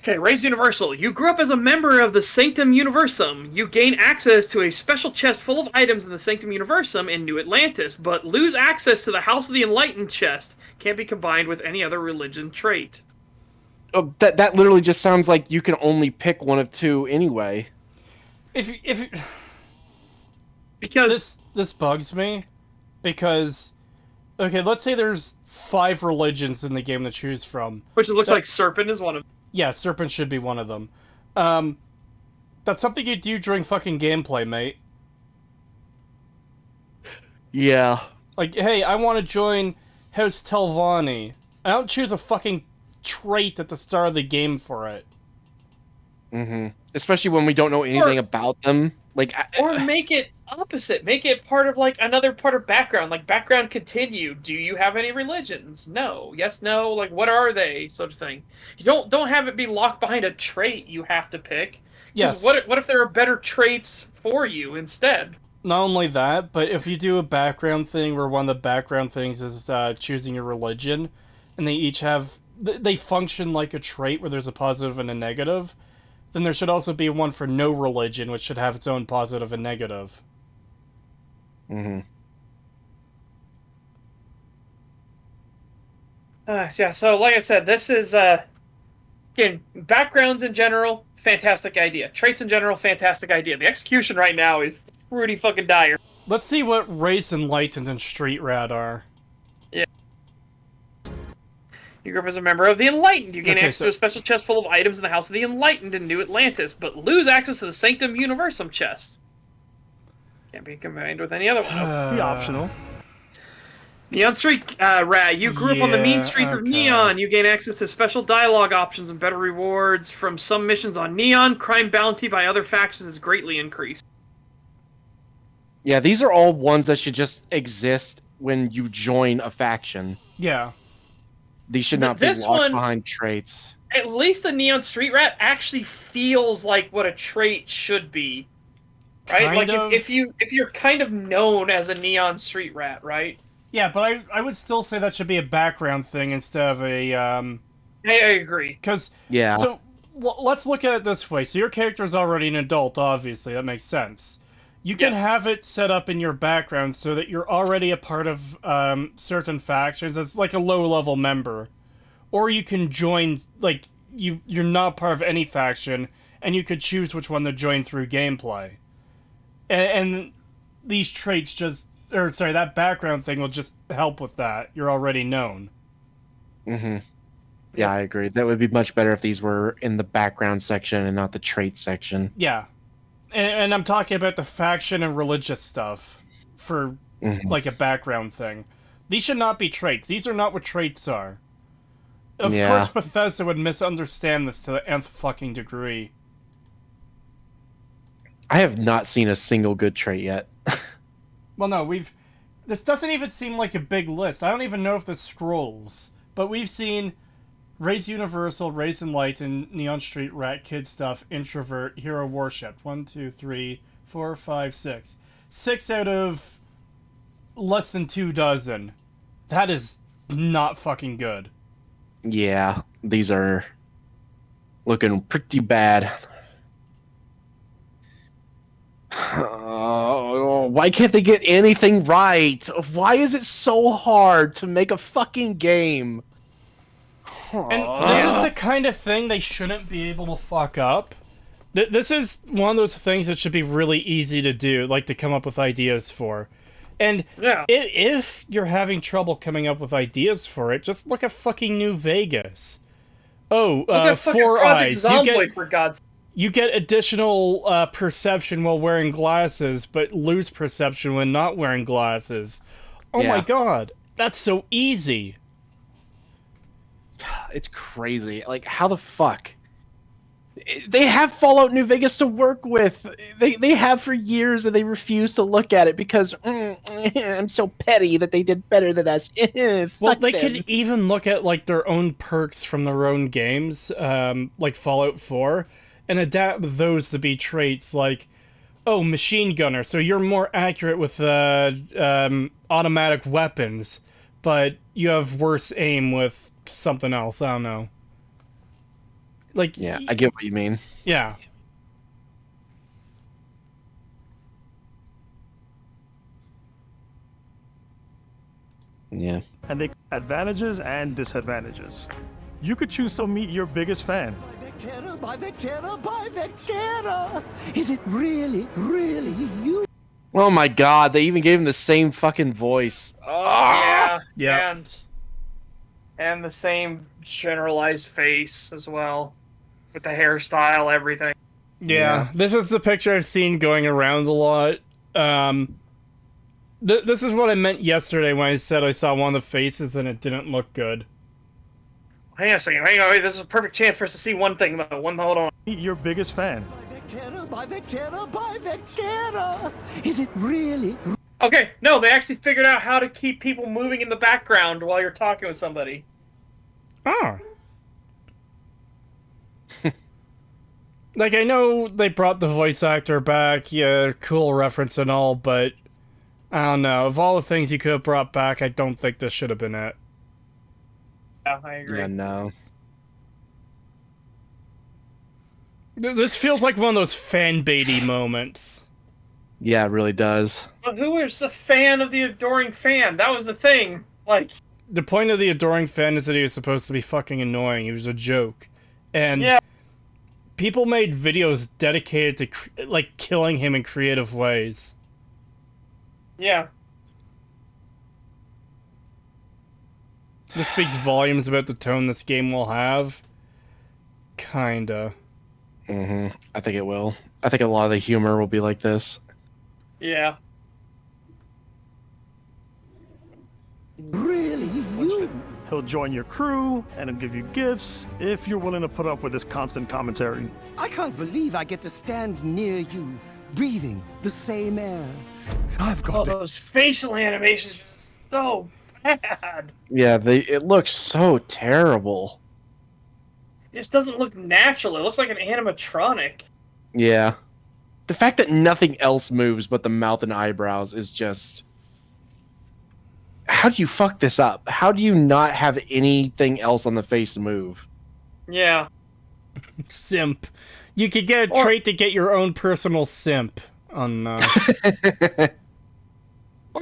[SPEAKER 2] Okay, Raise Universal. You grew up as a member of the Sanctum Universum. You gain access to a special chest full of items in the Sanctum Universum in New Atlantis, but lose access to the House of the Enlightened chest. Can't be combined with any other religion trait.
[SPEAKER 3] Oh, that literally just sounds like you can only pick one of 2 anyway.
[SPEAKER 2] Because
[SPEAKER 1] this bugs me, because okay, let's say there's 5 religions in the game to choose from,
[SPEAKER 2] which it looks like Serpent is one of them.
[SPEAKER 1] Yeah, Serpent should be one of them. That's something you do during fucking gameplay, mate.
[SPEAKER 3] Yeah.
[SPEAKER 1] Like, hey, I want to join House Telvanni. I don't choose a fucking trait at the start of the game for it.
[SPEAKER 3] Mm-hmm. Especially when we don't know anything about them. Like,
[SPEAKER 2] or make it opposite. Make it part of like another part of background. Like background continue. Do you have any religions? No. Yes. No. Like what are they? Such a thing. You don't have it be locked behind a trait you have to pick.
[SPEAKER 1] Yes.
[SPEAKER 2] What if there are better traits for you instead?
[SPEAKER 1] Not only that, but if you do a background thing where one of the background things is choosing a religion, and they each have they function like a trait where there's a positive and a negative, then there should also be one for no religion, which should have its own positive and negative.
[SPEAKER 3] Mm-hmm.
[SPEAKER 2] Yeah, so like I said, this is, again, backgrounds in general, fantastic idea. Traits in general, fantastic idea. The execution right now is pretty fucking dire.
[SPEAKER 1] Let's see what Race Enlightened and Street Rat are.
[SPEAKER 2] Yeah. You grew up as a member of the Enlightened. You gain access to a special chest full of items in the House of the Enlightened in New Atlantis, but lose access to the Sanctum Universum chest. Can't be combined with any other one.
[SPEAKER 18] Be optional.
[SPEAKER 2] Neon Street Rat. You grew up on the mean streets of Neon. You gain access to special dialogue options and better rewards from some missions on Neon. Crime bounty by other factions is greatly increased.
[SPEAKER 3] Yeah, these are all ones that should just exist when you join a faction.
[SPEAKER 1] Yeah.
[SPEAKER 3] These should not be locked behind traits.
[SPEAKER 2] At least the Neon Street Rat actually feels like what a trait should be. Right? If you're kind of known as a Neon Street Rat, right?
[SPEAKER 1] Yeah, but I would still say that should be a background thing instead of a
[SPEAKER 2] I agree.
[SPEAKER 1] Because
[SPEAKER 3] yeah.
[SPEAKER 1] So let's look at it this way. So your character is already an adult, obviously. That makes sense. You can have it set up in your background so that you're already a part of certain factions as like a low-level member. Or you can join, like, you're not part of any faction, and you could choose which one to join through gameplay. And these traits just... Or, sorry, that background thing will just help with that. You're already known.
[SPEAKER 3] Mm-hmm. Yeah, I agree. That would be much better if these were in the background section and not the trait section.
[SPEAKER 1] Yeah. And I'm talking about the faction and religious stuff for, like, a background thing. These should not be traits. These are not what traits are. Of course Bethesda would misunderstand this to the nth fucking degree.
[SPEAKER 3] I have not seen a single good trait yet.
[SPEAKER 1] Well, no, this doesn't even seem like a big list. I don't even know if this scrolls. But we've seen Raise Universal, Raise Enlightened, Neon Street Rat, Kid Stuff, Introvert, Hero Worship. 1, 2, 3, 4, 5, 6. 6 out of less than 2 dozen. That is not fucking good.
[SPEAKER 3] Yeah, these are looking pretty bad. Why can't they get anything right? Why is it so hard to make a fucking game?
[SPEAKER 1] And this is the kind of thing they shouldn't be able to fuck up. This is one of those things that should be really easy to do, like to come up with ideas for. And if you're having trouble coming up with ideas for it, just look at fucking New Vegas. Oh, 4 eyes. You get additional perception while wearing glasses, but lose perception when not wearing glasses. Oh my god, that's so easy.
[SPEAKER 3] It's crazy. Like, how the fuck? They have Fallout New Vegas to work with. They have for years, and they refuse to look at it because I'm so petty that they did better than us.
[SPEAKER 1] Well, they could even look at like their own perks from their own games, like Fallout 4, and adapt those to be traits like, oh, machine gunner, so you're more accurate with automatic weapons, but you have worse aim with something else. I don't know. Like,
[SPEAKER 3] Yeah, I get what you mean.
[SPEAKER 1] Yeah.
[SPEAKER 3] Yeah.
[SPEAKER 18] And they advantages and disadvantages. You could choose to meet your biggest fan.
[SPEAKER 9] Vectera, by Vectera, by Vectera! Is it really, really you?
[SPEAKER 3] Oh my god, they even gave him the same fucking voice.
[SPEAKER 2] Yeah.
[SPEAKER 1] Yeah.
[SPEAKER 2] And the same generalized face as well. With the hairstyle, everything.
[SPEAKER 1] Yeah, this is the picture I've seen going around a lot. This is what I meant yesterday when I said I saw one of the faces and it didn't look good.
[SPEAKER 2] Hang on a second. Hang on. Wait, this is a perfect chance for us to see one thing, though. Hold on.
[SPEAKER 18] Meet your biggest fan.
[SPEAKER 9] Vectera, by Vectera, by Vectera! Is it really?
[SPEAKER 2] Okay, no, they actually figured out how to keep people moving in the background while you're talking with somebody.
[SPEAKER 1] Oh. Like, I know they brought the voice actor back, yeah, cool reference and all, but I don't know. Of all the things you could have brought back, I don't think this should have been it.
[SPEAKER 2] Yeah, I agree.
[SPEAKER 3] Yeah, no.
[SPEAKER 1] This feels like one of those fan-baity moments.
[SPEAKER 3] Yeah, it really does.
[SPEAKER 2] But who is a fan of the adoring fan? That was the thing. Like,
[SPEAKER 1] the point of the adoring fan is that he was supposed to be fucking annoying. He was a joke. And
[SPEAKER 2] yeah.
[SPEAKER 1] People made videos dedicated to, like, killing him in creative ways.
[SPEAKER 2] Yeah.
[SPEAKER 1] This speaks volumes about the tone this game will have. Kinda.
[SPEAKER 3] I think it will. I think a lot of the humor will be like this.
[SPEAKER 2] Yeah.
[SPEAKER 9] Really? You?
[SPEAKER 18] He'll join your crew, and he'll give you gifts, if you're willing to put up with his constant commentary.
[SPEAKER 9] I can't believe I get to stand near you, breathing the same air.
[SPEAKER 18] I've got
[SPEAKER 2] those facial animations are so bad.
[SPEAKER 3] Yeah, it looks so terrible.
[SPEAKER 2] It just doesn't look natural. It looks like an animatronic.
[SPEAKER 3] Yeah. The fact that nothing else moves but the mouth and eyebrows is just... How do you fuck this up? How do you not have anything else on the face move?
[SPEAKER 2] Yeah.
[SPEAKER 1] Simp. You could get a trait to get your own personal simp on...
[SPEAKER 2] Or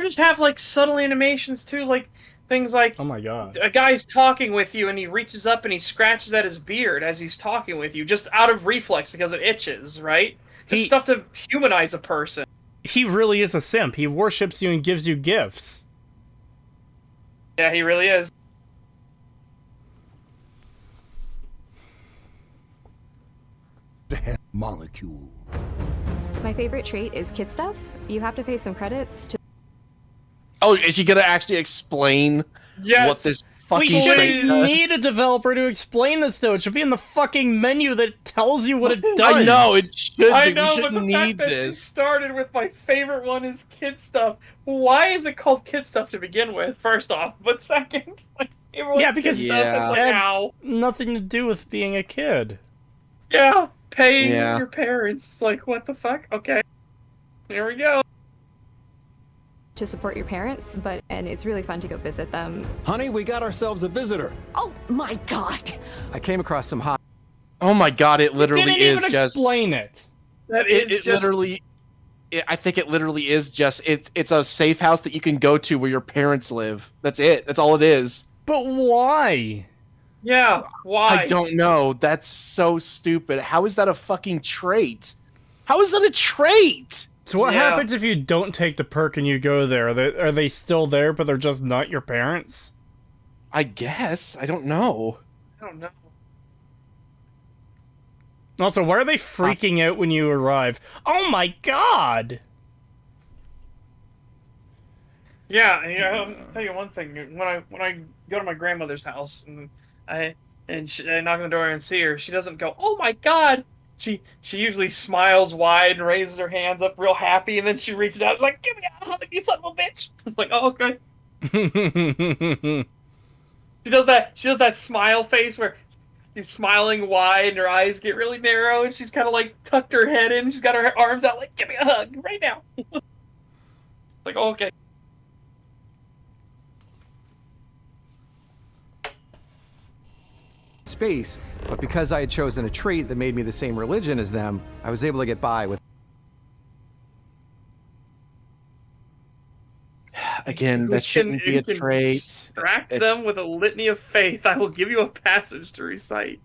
[SPEAKER 2] just have, like, subtle animations, too, like... Things like,
[SPEAKER 1] oh my god,
[SPEAKER 2] a guy's talking with you and he reaches up and he scratches at his beard as he's talking with you, just out of reflex because it itches, right? Just stuff to humanize a person.
[SPEAKER 1] He really is a simp. He worships you and gives you gifts.
[SPEAKER 2] Yeah, he really is.
[SPEAKER 5] The molecule.
[SPEAKER 12] My favorite trait is kid stuff. You have to pay some credits to...
[SPEAKER 3] Oh, is she gonna actually explain what this fucking
[SPEAKER 1] We
[SPEAKER 3] trait
[SPEAKER 1] shouldn't
[SPEAKER 3] does?
[SPEAKER 1] need a developer to explain this, though. It should be in the fucking menu that tells you what it does.
[SPEAKER 3] I know, it should
[SPEAKER 2] I
[SPEAKER 3] be.
[SPEAKER 2] know,
[SPEAKER 3] We
[SPEAKER 2] but
[SPEAKER 3] shouldn't
[SPEAKER 2] the fact
[SPEAKER 3] need
[SPEAKER 2] that she
[SPEAKER 3] this.
[SPEAKER 2] started with my favorite one is kid stuff. Why is it called kid stuff to begin with, first off? But second, like, everyone's
[SPEAKER 1] Yeah, because
[SPEAKER 2] kid stuff is like,
[SPEAKER 1] it has
[SPEAKER 2] ow.
[SPEAKER 1] nothing to do with being a kid.
[SPEAKER 2] Yeah, paying
[SPEAKER 1] Yeah.
[SPEAKER 2] your parents. Like, what the fuck? Okay. Here we go.
[SPEAKER 12] to support your parents, and it's really fun to go visit them.
[SPEAKER 7] Honey, we got ourselves a visitor.
[SPEAKER 12] Oh my god!
[SPEAKER 6] I came across some hot.
[SPEAKER 3] Oh my god, it literally
[SPEAKER 1] didn't
[SPEAKER 3] is
[SPEAKER 1] even
[SPEAKER 3] just...
[SPEAKER 1] explain it.
[SPEAKER 2] That
[SPEAKER 3] It
[SPEAKER 2] is just...
[SPEAKER 3] literally... I think it literally is just... It's a safe house that you can go to where your parents live. That's it. That's all it is.
[SPEAKER 1] But why?
[SPEAKER 2] Yeah, why?
[SPEAKER 3] I don't know. That's so stupid. How is that a fucking trait? How is that a trait?
[SPEAKER 1] So what happens if you don't take the perk and you go there? Are they still there, but they're just not your parents?
[SPEAKER 3] I guess. I don't know.
[SPEAKER 2] I don't know.
[SPEAKER 1] Also, why are they freaking out when you arrive? Oh my god!
[SPEAKER 2] Yeah, I'll tell you one thing. When I go to my grandmother's house and I knock on the door and see her, she doesn't go, "Oh my god!" She usually smiles wide and raises her hands up real happy, and then she reaches out and is like, "Give me a hug, you son of a bitch!" It's like, "Oh, okay." She does that smile face where she's smiling wide and her eyes get really narrow, and she's kind of like tucked her head in. She's got her arms out like, "Give me a hug right now." Like, oh, okay.
[SPEAKER 15] space, but because I had chosen a trait that made me the same religion as them, I was able to get by with.
[SPEAKER 3] Again, that shouldn't be a trait.
[SPEAKER 2] Distract them with a litany of faith. I will give you a passage to recite.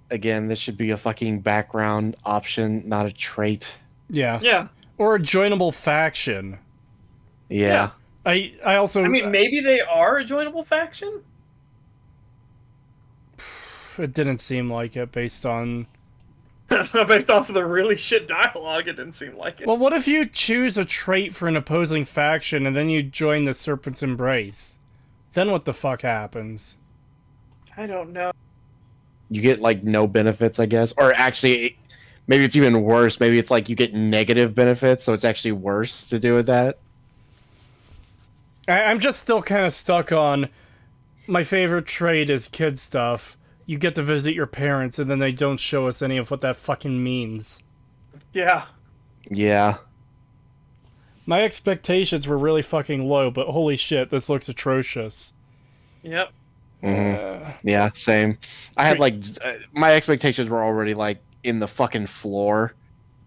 [SPEAKER 3] Again, this should be a fucking background option, not a trait.
[SPEAKER 1] Yeah.
[SPEAKER 2] Yeah.
[SPEAKER 1] Or a joinable faction.
[SPEAKER 3] Yeah.
[SPEAKER 1] I also...
[SPEAKER 2] I mean, maybe they are a joinable faction?
[SPEAKER 1] It didn't seem like it based on...
[SPEAKER 2] Based off of the really shit dialogue, it didn't seem like it.
[SPEAKER 1] Well, what if you choose a trait for an opposing faction and then you join the Serpent's Embrace? Then what the fuck happens?
[SPEAKER 2] I don't know.
[SPEAKER 3] You get, like, no benefits, I guess. Or actually, maybe it's even worse. Maybe it's like you get negative benefits, so it's actually worse to do with that.
[SPEAKER 1] I'm just still kind of stuck on my favorite trait is kid stuff. You get to visit your parents, and then they don't show us any of what that fucking means.
[SPEAKER 2] Yeah.
[SPEAKER 3] Yeah.
[SPEAKER 1] My expectations were really fucking low, but holy shit, this looks atrocious.
[SPEAKER 2] Yep.
[SPEAKER 3] Yeah, same. I had, like, my expectations were already, like, in the fucking floor.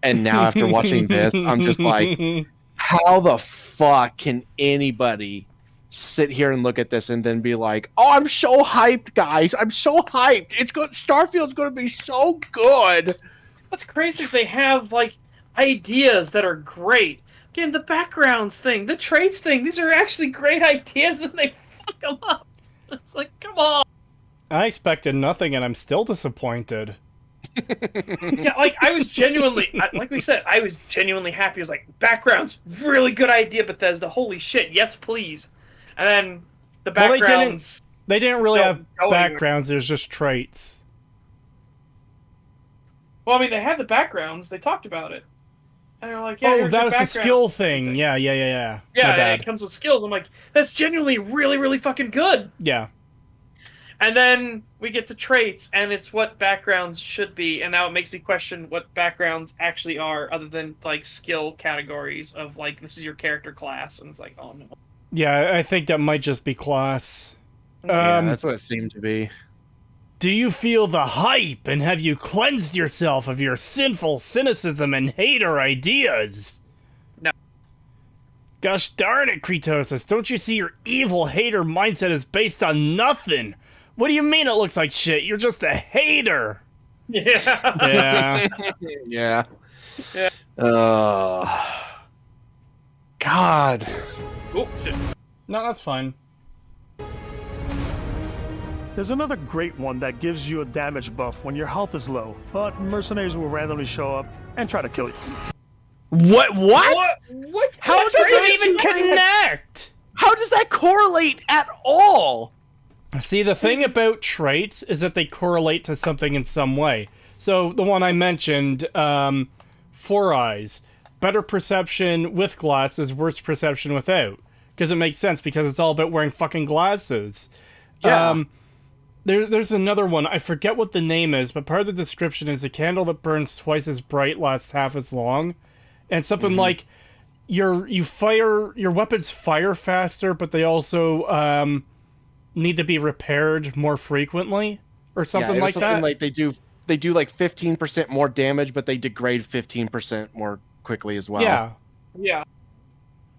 [SPEAKER 3] And now after watching this, I'm just like, how the fuck can anybody sit here and look at this and then be like, oh, I'm so hyped, guys. I'm so hyped. It's good. Starfield's going to be so good.
[SPEAKER 2] What's crazy is they have, like, ideas that are great. Again, the backgrounds thing, the traits thing, these are actually great ideas and they fuck them up. It's like, come on.
[SPEAKER 1] I expected nothing and I'm still disappointed.
[SPEAKER 2] Yeah, like, I was genuinely, like we said, I was genuinely happy. I was like, backgrounds, really good idea, Bethesda. Holy shit, yes, please. And then the backgrounds...
[SPEAKER 1] Well, they didn't really have
[SPEAKER 2] go
[SPEAKER 1] backgrounds, it was just traits.
[SPEAKER 2] Well, I mean, they had the backgrounds. They talked about it. And they're like, yeah,
[SPEAKER 1] oh,
[SPEAKER 2] here's
[SPEAKER 1] that
[SPEAKER 2] your
[SPEAKER 1] was the
[SPEAKER 2] background.
[SPEAKER 1] skill thing. Yeah.
[SPEAKER 2] Yeah,
[SPEAKER 1] My
[SPEAKER 2] and
[SPEAKER 1] bad.
[SPEAKER 2] it comes with skills. I'm like, that's genuinely really, really fucking good.
[SPEAKER 1] Yeah.
[SPEAKER 2] And then we get to traits, and it's what backgrounds should be. And now it makes me question what backgrounds actually are, other than, like, skill categories of, like, this is your character class. And it's like, oh, no.
[SPEAKER 1] Yeah, I think that might just be class.
[SPEAKER 3] Yeah, that's what it seemed to be.
[SPEAKER 1] Do you feel the hype, and have you cleansed yourself of your sinful cynicism and hater ideas?
[SPEAKER 2] No.
[SPEAKER 1] Gosh darn it, Creetosis, don't you see your evil hater mindset is based on nothing? What do you mean it looks like shit? You're just a hater!
[SPEAKER 2] Yeah.
[SPEAKER 1] Yeah.
[SPEAKER 3] Yeah. God.
[SPEAKER 2] Oh, shit.
[SPEAKER 1] No, that's fine.
[SPEAKER 18] There's another great one that gives you a damage buff when your health is low, but mercenaries will randomly show up and try to kill you.
[SPEAKER 3] What?
[SPEAKER 2] What?
[SPEAKER 3] How does it even
[SPEAKER 1] connect?
[SPEAKER 3] How does that correlate at all?
[SPEAKER 1] See, the thing about traits is that they correlate to something in some way. So, the one I mentioned, Four Eyes. Better perception with glasses, worse perception without. Because it makes sense, because it's all about wearing fucking glasses.
[SPEAKER 3] Yeah.
[SPEAKER 1] There's another one. I forget what the name is, but part of the description is a candle that burns twice as bright lasts half as long. And something like your weapons fire faster, but they also need to be repaired more frequently, or something like that.
[SPEAKER 3] Like they do like 15% more damage, but they degrade 15% more quickly as well.
[SPEAKER 1] Yeah.
[SPEAKER 2] Yeah.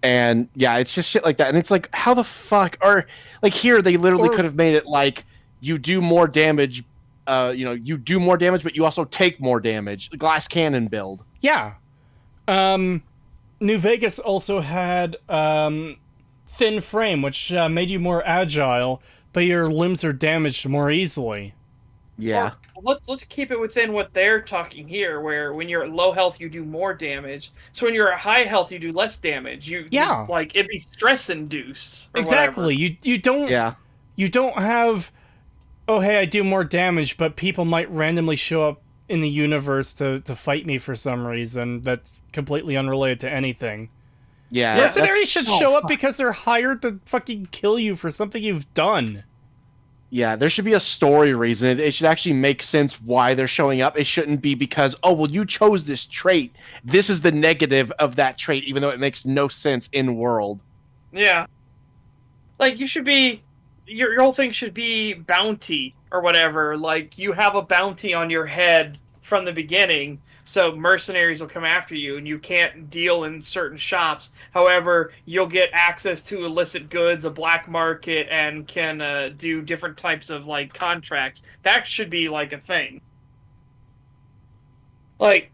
[SPEAKER 3] And yeah, it's just shit like that. And it's like, how the fuck? Or like here, they literally could have made it like you do more damage. You do more damage, but you also take more damage. The glass cannon build.
[SPEAKER 1] Yeah. New Vegas also had thin frame, which made you more agile, but your limbs are damaged more easily.
[SPEAKER 3] Yeah.
[SPEAKER 2] Well, let's keep it within what they're talking here, where when you're at low health, you do more damage. So when you're at high health, you do less damage. You like it'd be stress induced.
[SPEAKER 1] Exactly. You don't.
[SPEAKER 3] Yeah.
[SPEAKER 1] You don't have. Oh hey, I do more damage, but people might randomly show up in the universe to fight me for some reason that's completely unrelated to anything.
[SPEAKER 3] Yeah.
[SPEAKER 1] Mercenaries should show up because they're hired to fucking kill you for something you've done.
[SPEAKER 3] Yeah, there should be a story reason. It should actually make sense why they're showing up. It shouldn't be because, oh, well, you chose this trait. This is the negative of that trait, even though it makes no sense in world.
[SPEAKER 2] Yeah. Like, you should be... your whole thing should be bounty or whatever. Like, you have a bounty on your head from the beginning, so mercenaries will come after you, and you can't deal in certain shops. However, you'll get access to illicit goods, a black market, and can do different types of, like, contracts. That should be, like, a thing. Like,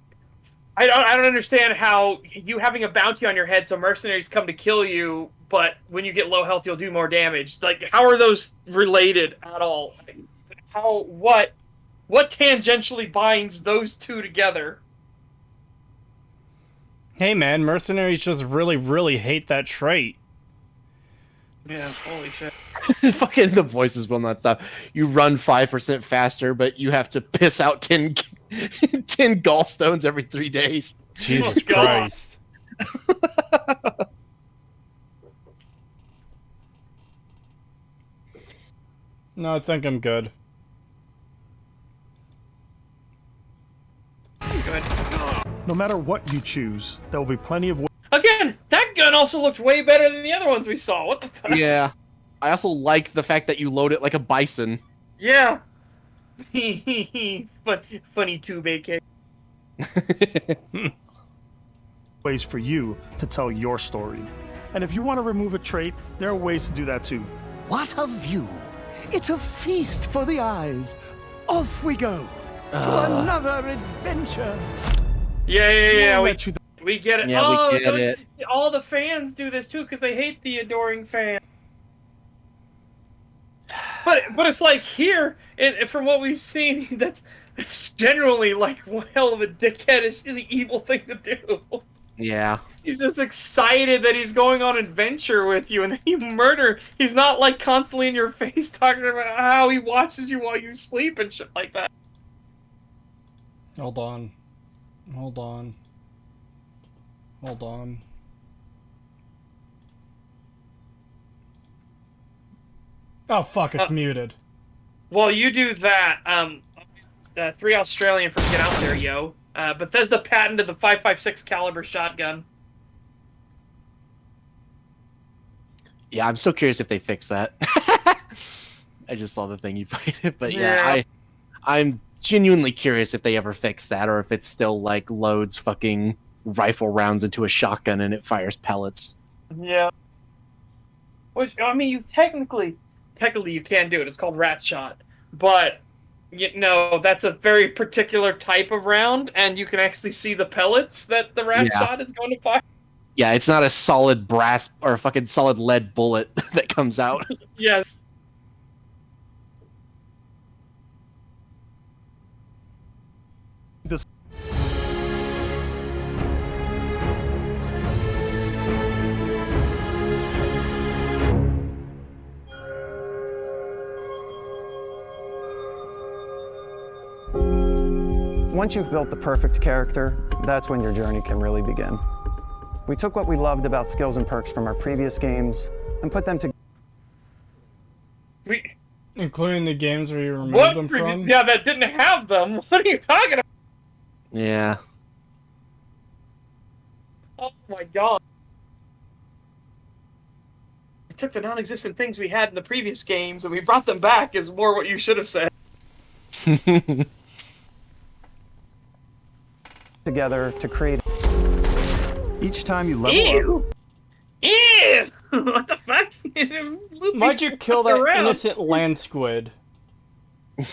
[SPEAKER 2] I don't understand how you having a bounty on your head so mercenaries come to kill you, but when you get low health, you'll do more damage. Like, how are those related at all? What tangentially binds those two together?
[SPEAKER 1] Hey man, mercenaries just really, really hate that trait.
[SPEAKER 2] Yeah, holy shit.
[SPEAKER 3] Fucking the voices will not stop. You run 5% faster, but you have to piss out 10 gallstones every 3 days.
[SPEAKER 1] Jesus Christ. No, I think I'm good.
[SPEAKER 2] Good.
[SPEAKER 18] No matter what you choose, there will be plenty of.
[SPEAKER 2] Again, that gun also looked way better than the other ones we saw. What the fuck?
[SPEAKER 3] Yeah. I also like the fact that you load it like a bison.
[SPEAKER 2] Yeah. Funny tube AK.
[SPEAKER 18] Ways for you to tell your story. And if you want to remove a trait, there are ways to do that too.
[SPEAKER 9] What a view! It's a feast for the eyes. Off we go to another adventure.
[SPEAKER 2] Yeah. We get it.
[SPEAKER 3] Yeah, we get it.
[SPEAKER 2] All the fans do this too because they hate the adoring fans. But it's like here, from what we've seen, that's generally like one hell of a dickheadish, really evil thing to do.
[SPEAKER 3] Yeah.
[SPEAKER 2] He's just excited that he's going on adventure with you, and then you murder. He's not like constantly in your face talking about how he watches you while you sleep and shit like that.
[SPEAKER 1] Hold on. Oh fuck, it's muted.
[SPEAKER 2] Well, you do that. 3 Australian from Get Out There, yo. Bethesda patented the 5.56 caliber shotgun.
[SPEAKER 3] Yeah, I'm still curious if they fix that. I just saw the thing you played it, but yeah, I'm genuinely curious if they ever fix that, or if it still like loads fucking rifle rounds into a shotgun and it fires pellets.
[SPEAKER 2] Yeah. Which, I mean, you technically you can do it. It's called rat shot, but that's a very particular type of round, and you can actually see the pellets that the rat shot is going to fire.
[SPEAKER 3] Yeah, it's not a solid brass or fucking solid lead bullet that comes out.
[SPEAKER 2] Yeah.
[SPEAKER 6] Once you've built the perfect character, that's when your journey can really begin. We took what we loved about skills and perks from our previous games and put them together.
[SPEAKER 1] Including the games where you removed them from?
[SPEAKER 2] Yeah, that didn't have them. What are you talking about?
[SPEAKER 3] Yeah.
[SPEAKER 2] Oh my god. We took the non-existent things we had in the previous games and we brought them back is more what you should have said.
[SPEAKER 6] Together to create.
[SPEAKER 18] Each time you level up.
[SPEAKER 2] Ew! What the fuck?
[SPEAKER 1] Why'd you kill that innocent land squid?
[SPEAKER 6] Once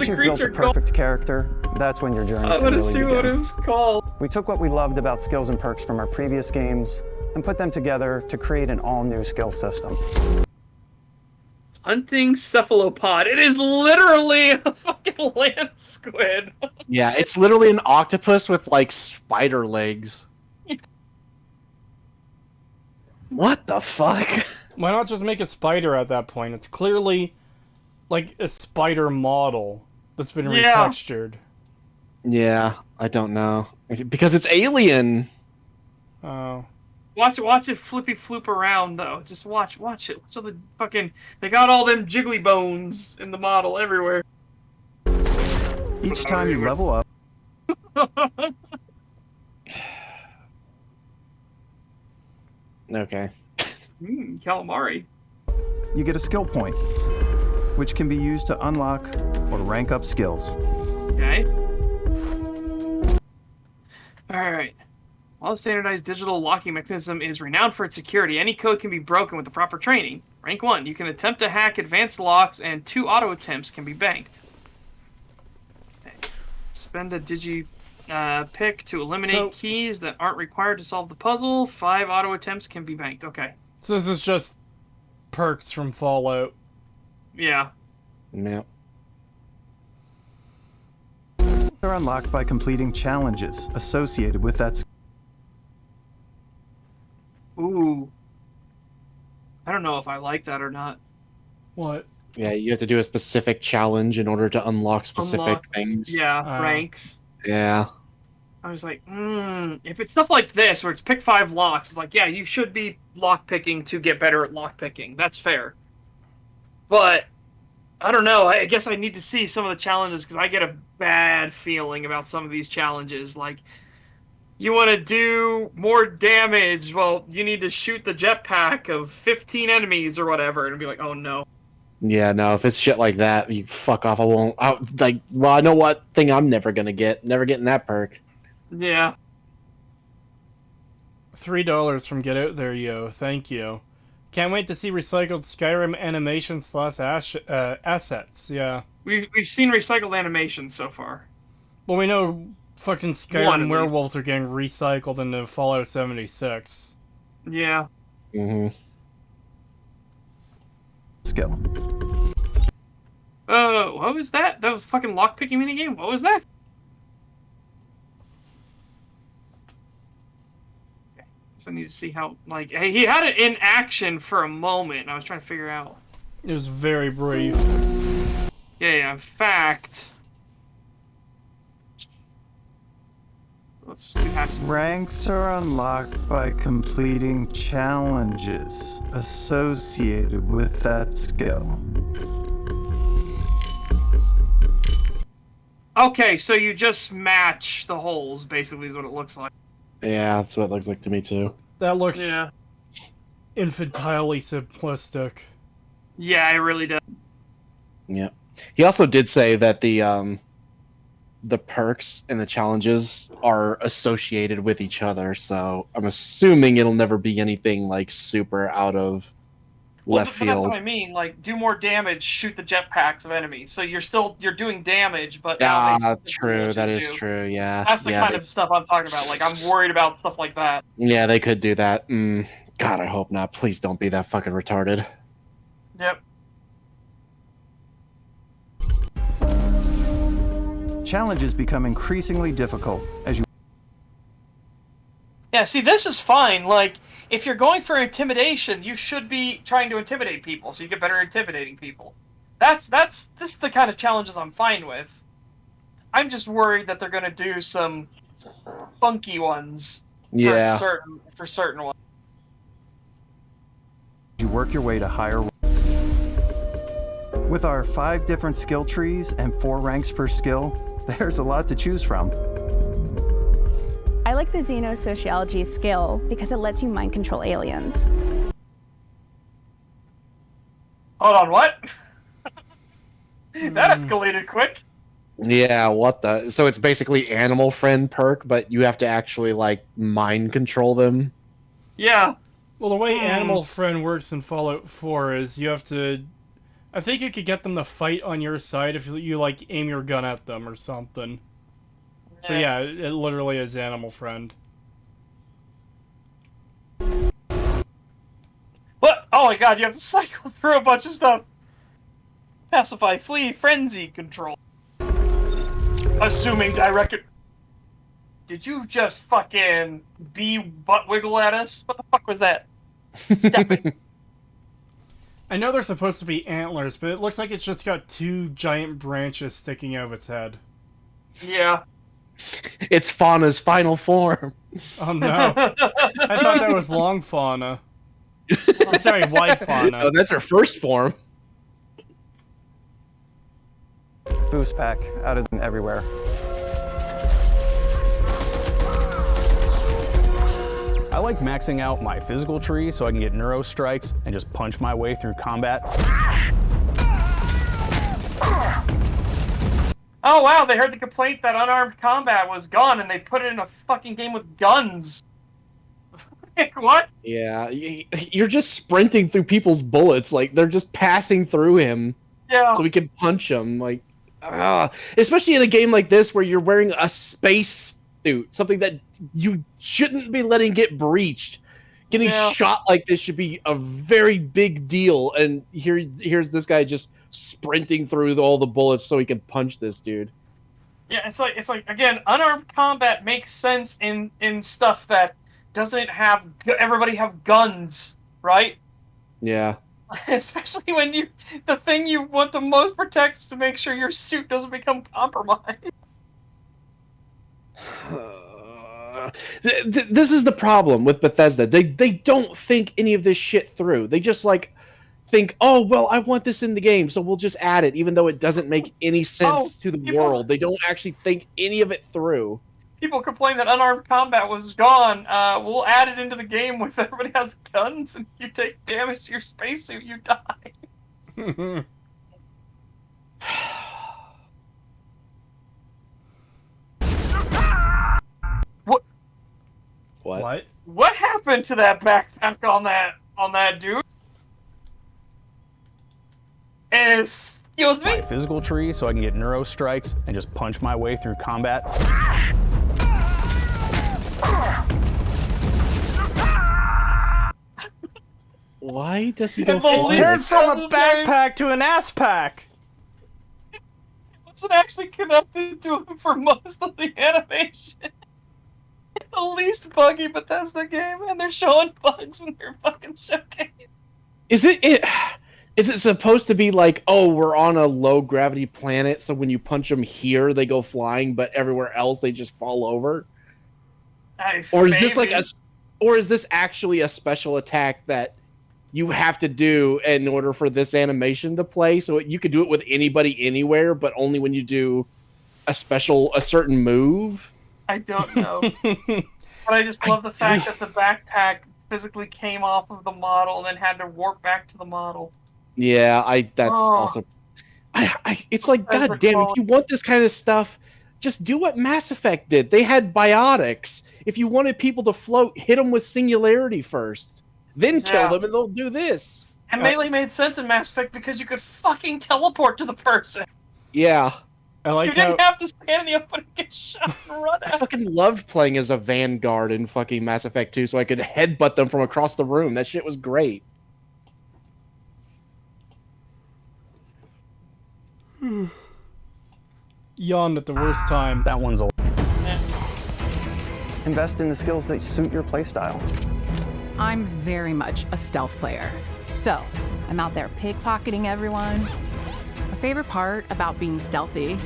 [SPEAKER 6] you've built the perfect character, that's when your journey can really begin.
[SPEAKER 2] I want to see what it's called.
[SPEAKER 6] We took what we loved about skills and perks from our previous games and put them together to create an all-new skill system.
[SPEAKER 2] Hunting cephalopod. It is literally a fucking land squid.
[SPEAKER 3] Yeah, it's literally an octopus with like spider legs. What the fuck?
[SPEAKER 1] Why not just make a spider at that point? It's clearly like a spider model that's been retextured.
[SPEAKER 3] Yeah, I don't know. Because it's alien.
[SPEAKER 1] Oh.
[SPEAKER 2] Watch it flippy floop around though. Just watch it. So the fucking they got all them jiggly bones in the model everywhere.
[SPEAKER 6] Each time you level up.
[SPEAKER 3] Okay.
[SPEAKER 2] Calamari.
[SPEAKER 6] You get a skill point, which can be used to unlock or rank up skills.
[SPEAKER 2] Okay. Alright. While the standardized digital locking mechanism is renowned for its security, any code can be broken with the proper training. Rank 1. You can attempt to hack advanced locks, and 2 auto attempts can be banked. Okay. Spend a digi pick to eliminate keys that aren't required to solve the puzzle. 5 auto attempts can be banked. Okay.
[SPEAKER 1] So this is just perks from Fallout.
[SPEAKER 2] Yeah.
[SPEAKER 3] Yeah.
[SPEAKER 6] They're unlocked by completing challenges associated with that.
[SPEAKER 2] Ooh. I don't know if I like that or not.
[SPEAKER 1] What?
[SPEAKER 3] Yeah, you have to do a specific challenge in order to unlock specific things.
[SPEAKER 2] Yeah, ranks.
[SPEAKER 3] Yeah.
[SPEAKER 2] I was like, if it's stuff like this, where it's pick 5 locks, it's like, yeah, you should be lock picking to get better at lock picking. That's fair. But, I don't know, I guess I need to see some of the challenges, because I get a bad feeling about some of these challenges. Like, you want to do more damage, well, you need to shoot the jetpack of 15 enemies or whatever, and be like, oh no.
[SPEAKER 3] Yeah, no, if it's shit like that, you fuck off. I won't. Well, I know what thing I'm never gonna get. Never getting that perk.
[SPEAKER 2] Yeah.
[SPEAKER 1] $3 from Get Out There, yo. Thank you. Can't wait to see recycled Skyrim animation / assets. Yeah.
[SPEAKER 2] We've seen recycled animations so far.
[SPEAKER 1] Well, we know fucking Skyrim werewolves are getting recycled into Fallout 76.
[SPEAKER 2] Yeah.
[SPEAKER 3] Mm-hmm.
[SPEAKER 6] Skill.
[SPEAKER 2] Oh, what was that? That was a fucking lockpicking minigame? What was that? So I need to see how, like, hey, he had it in action for a moment, and I was trying to figure out.
[SPEAKER 1] It was very brief.
[SPEAKER 2] Yeah, in fact... Let's do half.
[SPEAKER 6] Ranks are unlocked by completing challenges associated with that skill.
[SPEAKER 2] Okay, so you just match the holes, basically, is what it looks like.
[SPEAKER 3] Yeah, that's what it looks like to me too.
[SPEAKER 1] That looks
[SPEAKER 2] Yeah.
[SPEAKER 1] infantilely simplistic.
[SPEAKER 2] Yeah, it really does.
[SPEAKER 3] Yeah. He also did say that the perks and the challenges are associated with each other, so I'm assuming it'll never be anything like super out of left
[SPEAKER 2] But that's
[SPEAKER 3] field.
[SPEAKER 2] what I mean. Like, do more damage, shoot the jetpacks of enemies. So you're doing damage, but now they
[SPEAKER 3] True. That is true. Yeah.
[SPEAKER 2] That's the
[SPEAKER 3] yeah,
[SPEAKER 2] kind of stuff I'm talking about. Like, I'm worried about stuff like that.
[SPEAKER 3] Yeah, they could do that. God, I hope not. Please don't be that fucking retarded.
[SPEAKER 2] Yep.
[SPEAKER 6] Challenges become increasingly difficult as you.
[SPEAKER 2] Yeah, see, this is fine. Like, if you're going for intimidation, you should be trying to intimidate people, so you get better at intimidating people. This is the kind of challenges I'm fine with. I'm just worried that they're gonna do some funky ones.
[SPEAKER 3] Yeah.
[SPEAKER 2] For certain ones.
[SPEAKER 6] You work your way to higher. With our 5 different skill trees and 4 ranks per skill, there's a lot to choose from.
[SPEAKER 16] I like the xenosociology skill because it lets you mind control aliens.
[SPEAKER 2] Hold on, what? That escalated quick.
[SPEAKER 3] Yeah, what the? So it's basically animal friend perk, but you have to actually like mind control them.
[SPEAKER 2] Yeah.
[SPEAKER 1] Well, the way Animal Friend works in Fallout 4 is you have to... I think you could get them to fight on your side if you like, aim your gun at them or something. So yeah, it literally is Animal Friend.
[SPEAKER 2] What? Oh my god, you have to cycle through a bunch of stuff. Pacify, flee, frenzy, control. Assuming direct... Did you just fucking butt wiggle at us? What the fuck was that?
[SPEAKER 1] I know they're supposed to be antlers, but it looks like it's just got 2 giant branches sticking out of its head.
[SPEAKER 2] Yeah.
[SPEAKER 3] It's Fauna's final form.
[SPEAKER 1] Oh no. I thought that was Long Fauna. Sorry, White Fauna.
[SPEAKER 3] Oh, that's her first form.
[SPEAKER 6] Boost pack out of them everywhere.
[SPEAKER 17] I like maxing out my physical tree so I can get neuro strikes and just punch my way through combat.
[SPEAKER 2] Oh wow, they heard the complaint that unarmed combat was gone and they put it in a fucking game with guns. Like, what?
[SPEAKER 3] Yeah, you're just sprinting through people's bullets. Like, they're just passing through him.
[SPEAKER 2] Yeah.
[SPEAKER 3] So we can punch him. Like, especially in a game like this where you're wearing a space suit, something that you shouldn't be letting get breached. Getting shot like this should be a very big deal. And here's this guy just sprinting through all the bullets so he can punch this dude.
[SPEAKER 2] Yeah, it's like again, unarmed combat makes sense in stuff that doesn't have everybody have guns, right?
[SPEAKER 3] Yeah.
[SPEAKER 2] Especially when the thing you want to most protect is to make sure your suit doesn't become compromised.
[SPEAKER 3] This is the problem with Bethesda. They don't think any of this shit through. They just think, oh well, I want this in the game, so we'll just add it, even though it doesn't make any sense to the world. They don't actually think any of it through.
[SPEAKER 2] People complain that unarmed combat was gone. We'll add it into the game with everybody has guns, and you take damage to your spacesuit, you die.
[SPEAKER 3] What?
[SPEAKER 2] What happened to that backpack on that dude? Excuse me?
[SPEAKER 17] My physical tree so I can get neuro strikes and just punch my way through combat.
[SPEAKER 3] Why does he go
[SPEAKER 1] Turn from a backpack to an ass pack.
[SPEAKER 2] It wasn't actually connected to him for most of the animation. The least buggy Bethesda game, and they're showing bugs in their fucking showcase.
[SPEAKER 3] Is it supposed to be like, oh, we're on a low gravity planet, so when you punch them here, they go flying, but everywhere else they just fall over? Or is this actually a special attack that you have to do in order for this animation to play? So you could do it with anybody anywhere, but only when you do a certain move?
[SPEAKER 2] I don't know. But I just love the fact that the backpack physically came off of the model and then had to warp back to the model.
[SPEAKER 3] Yeah, also... it's like, god damn, if you want this kind of stuff, just do what Mass Effect did. They had biotics. If you wanted people to float, hit them with singularity first. Then kill them and they'll do this.
[SPEAKER 2] And Melee made sense in Mass Effect because you could fucking teleport to the person.
[SPEAKER 3] Yeah.
[SPEAKER 2] You didn't have to stand in the open and get shot and run out.
[SPEAKER 3] I fucking loved playing as a Vanguard in fucking Mass Effect 2 so I could headbutt them from across the room. That shit was great.
[SPEAKER 1] Yawned at the worst time.
[SPEAKER 17] That one's a...
[SPEAKER 6] Invest in the skills that suit your playstyle.
[SPEAKER 13] I'm very much a stealth player. So, I'm out there pickpocketing everyone. My favorite part about being stealthy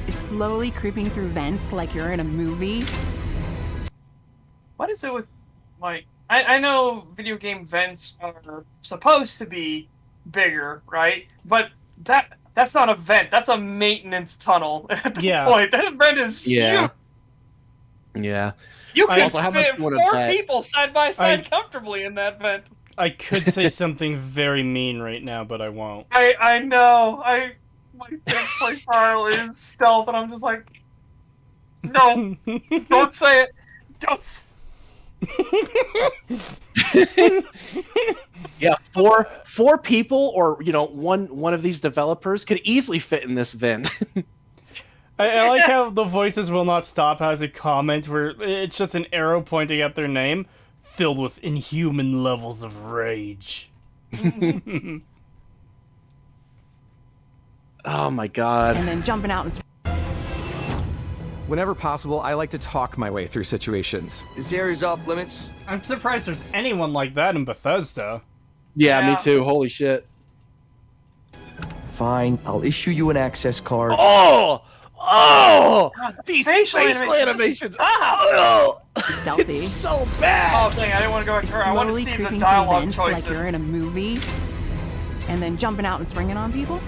[SPEAKER 13] is slowly creeping through vents like you're in a movie.
[SPEAKER 2] What is it with, like... I know video game vents are supposed to be bigger, right? But that's not a vent. That's a maintenance tunnel at that point. That vent is huge.
[SPEAKER 3] Yeah.
[SPEAKER 2] You can fit 4 people side by side comfortably in that vent.
[SPEAKER 1] I could say something very mean right now, but I won't.
[SPEAKER 2] I know. My play style is stealth, and I'm just like, no, don't say it. Don't.
[SPEAKER 3] Yeah, four people, or one of these developers could easily fit in this vent.
[SPEAKER 1] I like how the voices will not stop has a comment where it's just an arrow pointing at their name, filled with inhuman levels of rage.
[SPEAKER 3] Oh my god.
[SPEAKER 13] And then jumping out and...
[SPEAKER 15] Whenever possible, I like to talk my way through situations.
[SPEAKER 20] This area's off limits.
[SPEAKER 1] I'm surprised there's anyone like that in Bethesda.
[SPEAKER 3] Yeah, me too. Holy shit.
[SPEAKER 20] Fine, I'll issue you an access card.
[SPEAKER 3] Oh!
[SPEAKER 2] These
[SPEAKER 3] facial animations.
[SPEAKER 13] Stealthy.
[SPEAKER 3] It's so bad.
[SPEAKER 2] Oh dang, I didn't want to go back to her. I want to
[SPEAKER 13] Slowly
[SPEAKER 2] see the
[SPEAKER 13] creeping
[SPEAKER 2] dialogue
[SPEAKER 13] through vents
[SPEAKER 2] choices.
[SPEAKER 13] like you're in a movie. And then jumping out and springing on people.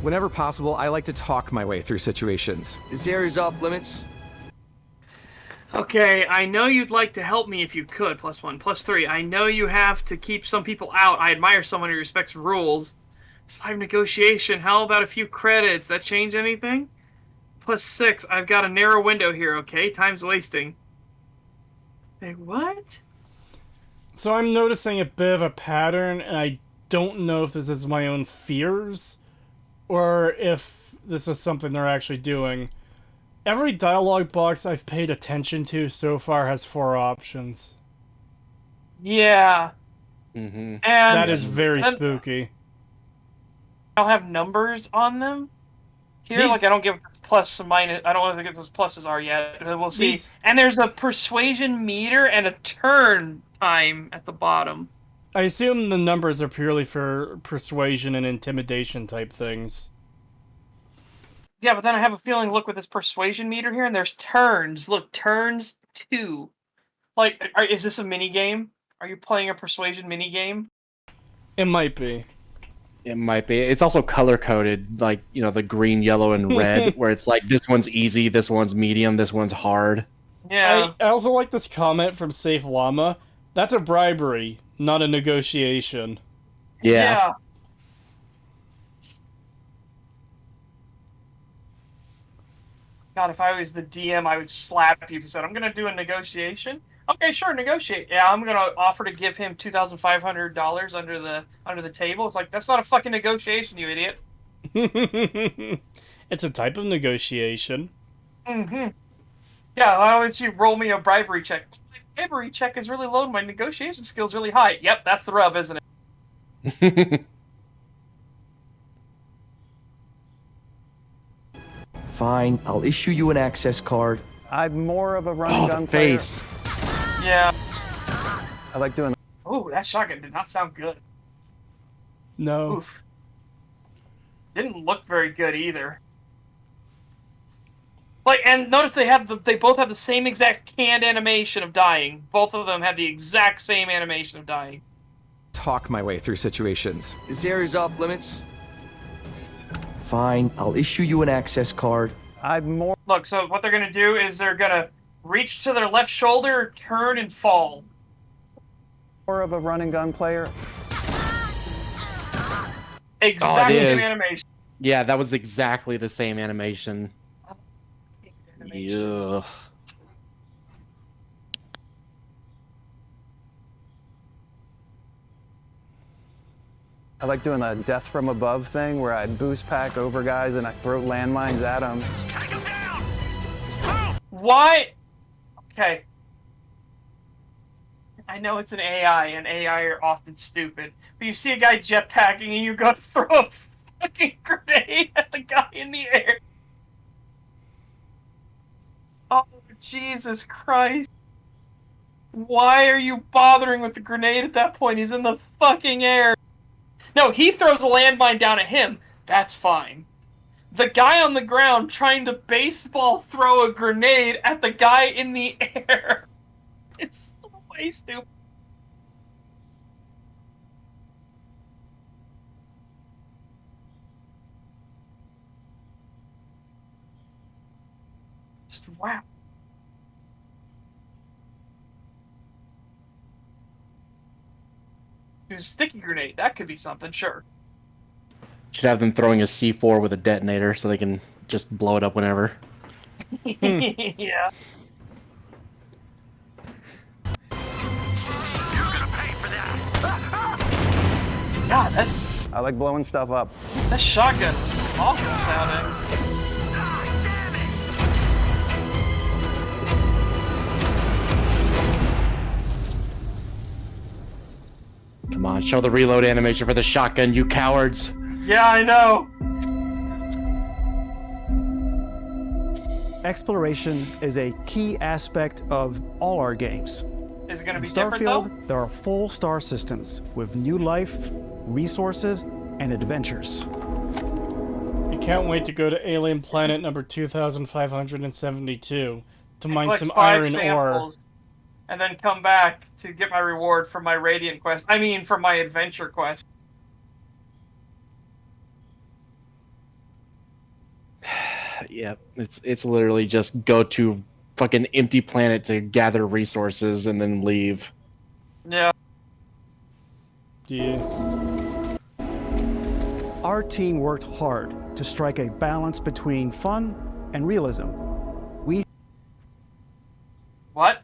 [SPEAKER 15] Whenever possible, I like to talk my way through situations.
[SPEAKER 20] This area's off limits.
[SPEAKER 2] Okay, I know you'd like to help me if you could. +1, +3. I know you have to keep some people out. I admire someone who respects rules. It's 5 negotiation. How about a few credits? That change anything? +6. I've got a narrow window here, okay? Time's wasting. Hey, what?
[SPEAKER 1] So I'm noticing a bit of a pattern, and I don't know if this is my own fears, or if this is something they're actually doing. Every dialogue box I've paid attention to so far has 4 options.
[SPEAKER 2] Yeah.
[SPEAKER 3] Mm-hmm.
[SPEAKER 2] And
[SPEAKER 1] that is very
[SPEAKER 2] and
[SPEAKER 1] spooky.
[SPEAKER 2] I'll have numbers on them. Here,
[SPEAKER 1] These-
[SPEAKER 2] like, I don't give plus and minus. I don't know what those pluses are yet. We'll see.
[SPEAKER 1] These-
[SPEAKER 2] And there's a persuasion meter and a turn time at the bottom.
[SPEAKER 1] I assume the numbers are purely for persuasion and intimidation type things.
[SPEAKER 2] Yeah, but then I have a feeling, look, with this persuasion meter here, and there's turns. Look, turns 2. Like, is this a mini game? Are you playing a persuasion mini game?
[SPEAKER 1] It might be.
[SPEAKER 3] It might be. It's also color coded, like, you know, the green, yellow, and red, where it's like this one's easy, this one's medium, this one's hard.
[SPEAKER 2] Yeah.
[SPEAKER 1] I also like this comment from Safe Llama. That's a bribery, not a negotiation.
[SPEAKER 3] Yeah.
[SPEAKER 2] God, if I was the DM, I would slap you if you said, I'm going to do a negotiation. Okay, sure, negotiate. Yeah, I'm going to offer to give him $2,500 under the table. It's like, that's not a fucking negotiation, you idiot.
[SPEAKER 1] It's a type of negotiation.
[SPEAKER 2] Mm-hmm. Yeah, why don't you roll me a bribery check? My bribery check is really low, my negotiation skill's really high. Yep, that's the rub, isn't it?
[SPEAKER 20] Fine, I'll issue you an access card.
[SPEAKER 6] I'm more of a run and gun player.
[SPEAKER 3] face.
[SPEAKER 2] Yeah.
[SPEAKER 6] I like doing.
[SPEAKER 2] Ooh, that shotgun did not sound good.
[SPEAKER 1] No.
[SPEAKER 2] Oof. Didn't look very good either. Like, and notice they both have the same exact canned animation of dying. Both of them have the exact same animation of dying.
[SPEAKER 15] Talk my way through situations.
[SPEAKER 20] This area's off limits. Fine, I'll issue you an access card.
[SPEAKER 6] I'm more.
[SPEAKER 2] Look, so what they're gonna do is they're gonna reach to their left shoulder, turn, and fall.
[SPEAKER 6] More of a run and gun player.
[SPEAKER 2] Exact same
[SPEAKER 3] is.
[SPEAKER 2] animation.
[SPEAKER 3] Yeah, that was exactly the same animation. Yeah.
[SPEAKER 6] I like doing the death from above thing where I boost pack over guys and I throw landmines at them.
[SPEAKER 2] Why? Okay. I know it's an AI, and AI are often stupid, but you see a guy jetpacking and you go to throw a fucking grenade at the guy in the air. Oh, Jesus Christ. Why are you bothering with the grenade at that point? He's in the fucking air. No, he throws a landmine down at him. That's fine. The guy on the ground trying to baseball throw a grenade at the guy in the air. It's so way stupid. Just wow. Use a sticky grenade. That could be something, sure.
[SPEAKER 3] Should have them throwing a C4 with a detonator so they can just blow it up whenever.
[SPEAKER 2] Yeah. God,
[SPEAKER 6] I like blowing stuff up.
[SPEAKER 2] that shotgun was awful sounding.
[SPEAKER 3] Come on, show the reload animation for the shotgun, you cowards.
[SPEAKER 2] Yeah, I know.
[SPEAKER 6] Exploration is a key aspect of all our games.
[SPEAKER 2] Is it going to
[SPEAKER 6] In
[SPEAKER 2] be different, though?
[SPEAKER 6] Starfield, there are full star systems with new life, resources, and adventures.
[SPEAKER 1] I can't wait to go to alien planet number 2572 to mine
[SPEAKER 2] Collect
[SPEAKER 1] some
[SPEAKER 2] 5
[SPEAKER 1] iron ore.
[SPEAKER 2] samples, and then come back to get my reward for my Radiant quest. I mean, for my Adventure quest.
[SPEAKER 3] Yeah, it's literally just go to fucking empty planet to gather resources and then leave.
[SPEAKER 2] Yeah.
[SPEAKER 1] Yeah.
[SPEAKER 6] Our team worked hard to strike a balance between fun and realism. We
[SPEAKER 2] What?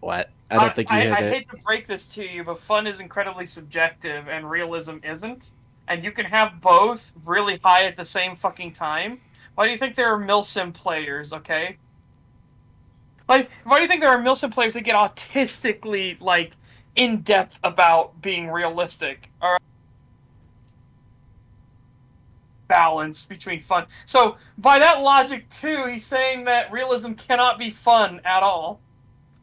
[SPEAKER 3] What? I don't think you hit
[SPEAKER 2] I
[SPEAKER 3] it.
[SPEAKER 2] hate to break this to you, but fun is incredibly subjective and realism isn't. And you can have both really high at the same fucking time. Why do you think there are milsim players, okay? Like, why do you think there are milsim players that get autistically, like, in-depth about being realistic? Or balance between fun. So, by that logic, too, he's saying that realism cannot be fun at all.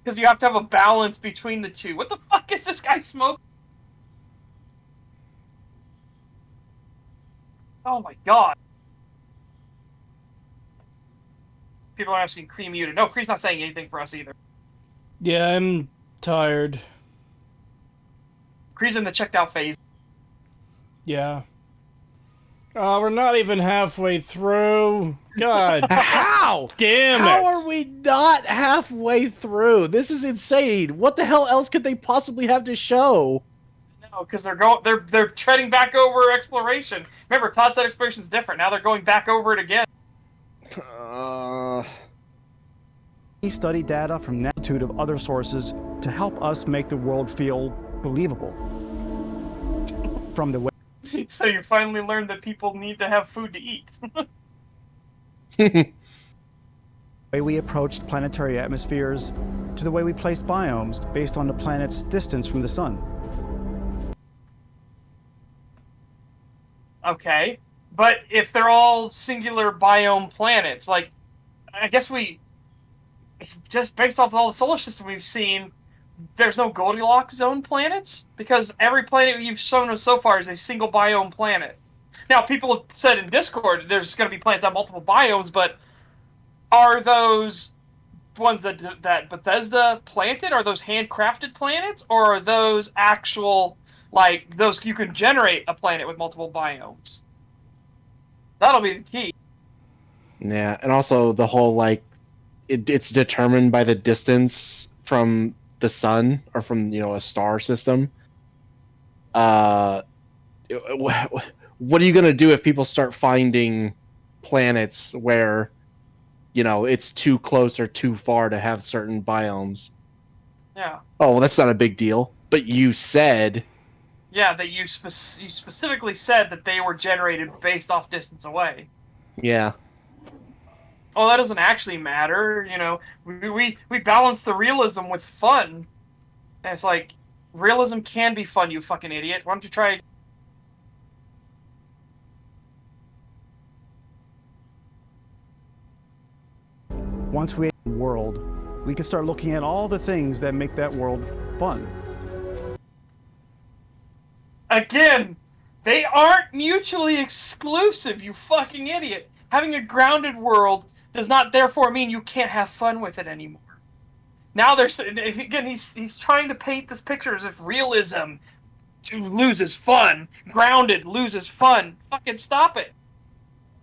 [SPEAKER 2] Because you have to have a balance between the two. What the fuck is this guy smoking? Oh my god. People are asking Cree muted. No, Cree's not saying anything for us either.
[SPEAKER 1] Yeah, I'm tired.
[SPEAKER 2] Cree's in the checked out phase.
[SPEAKER 1] Yeah. We're not even halfway through. God.
[SPEAKER 3] How?
[SPEAKER 1] Damn it.
[SPEAKER 3] How are we not halfway through? This is insane. What the hell else could they possibly have to show?
[SPEAKER 2] No, because they're treading back over exploration. Remember, Todd said exploration's different. Now they're going back over it again.
[SPEAKER 6] We study data from a multitude of other sources to help us make the world feel believable. From the way
[SPEAKER 2] So you finally learned that people need to have food to eat.
[SPEAKER 6] we approached planetary atmospheres to the way we placed biomes based on the planet's distance from the sun.
[SPEAKER 2] Okay, but if they're all singular biome planets, like, I guess just based off all the solar system we've seen, there's no Goldilocks zone planets? Because every planet you've shown us so far is a single biome planet. Now, people have said in Discord there's going to be planets that have multiple biomes, but are those ones that Bethesda planted? Are those handcrafted planets? Or are those actual, like, those you can generate a planet with multiple biomes? That'll be the key.
[SPEAKER 3] Yeah, and also the whole, like, it's determined by the distance from the sun or from, a star system. What are you going to do if people start finding planets where, it's too close or too far to have certain biomes?
[SPEAKER 2] Yeah.
[SPEAKER 3] Oh, well, that's not a big deal. But you said...
[SPEAKER 2] Yeah, that you specifically said that they were generated based off distance away.
[SPEAKER 3] Yeah.
[SPEAKER 2] Oh, that doesn't actually matter, we balance the realism with fun. And it's like, realism can be fun, you fucking idiot. Why don't you try...
[SPEAKER 6] Once we have a world, we can start looking at all the things that make that world fun.
[SPEAKER 2] Again, they aren't mutually exclusive, you fucking idiot. Having a grounded world does not therefore mean you can't have fun with it anymore. Now again, he's trying to paint this picture as if realism loses fun, grounded loses fun. Fucking stop it.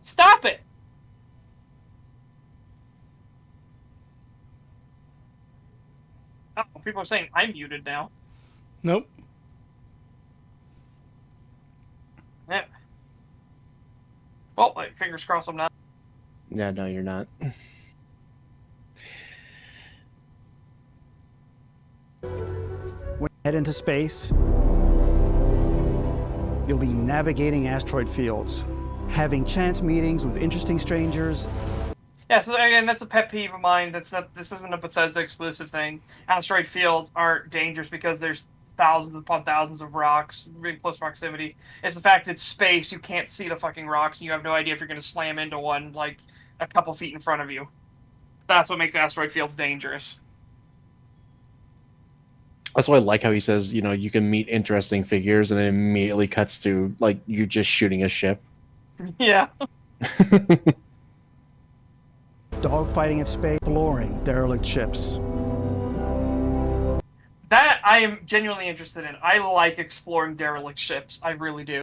[SPEAKER 2] Stop it. Oh, people are saying I'm muted now.
[SPEAKER 1] Nope.
[SPEAKER 2] Yeah. Well, like, fingers crossed I'm not.
[SPEAKER 3] Yeah, no, you're not.
[SPEAKER 6] When you head into space, you'll be navigating asteroid fields, having chance meetings with interesting strangers.
[SPEAKER 2] Yeah, so again, that's a pet peeve of mine. This isn't a Bethesda exclusive thing. Asteroid fields aren't dangerous because there's thousands upon thousands of rocks, really close proximity. It's the fact it's space, you can't see the fucking rocks, and you have no idea if you're going to slam into one, like, a couple feet in front of you. That's what makes asteroid fields dangerous.
[SPEAKER 3] That's why I like how he says, you can meet interesting figures, and then immediately cuts to, like, you just shooting a ship.
[SPEAKER 2] Yeah.
[SPEAKER 6] Dogfighting in space, exploring derelict ships.
[SPEAKER 2] That I am genuinely interested in. I like exploring derelict ships. I really do.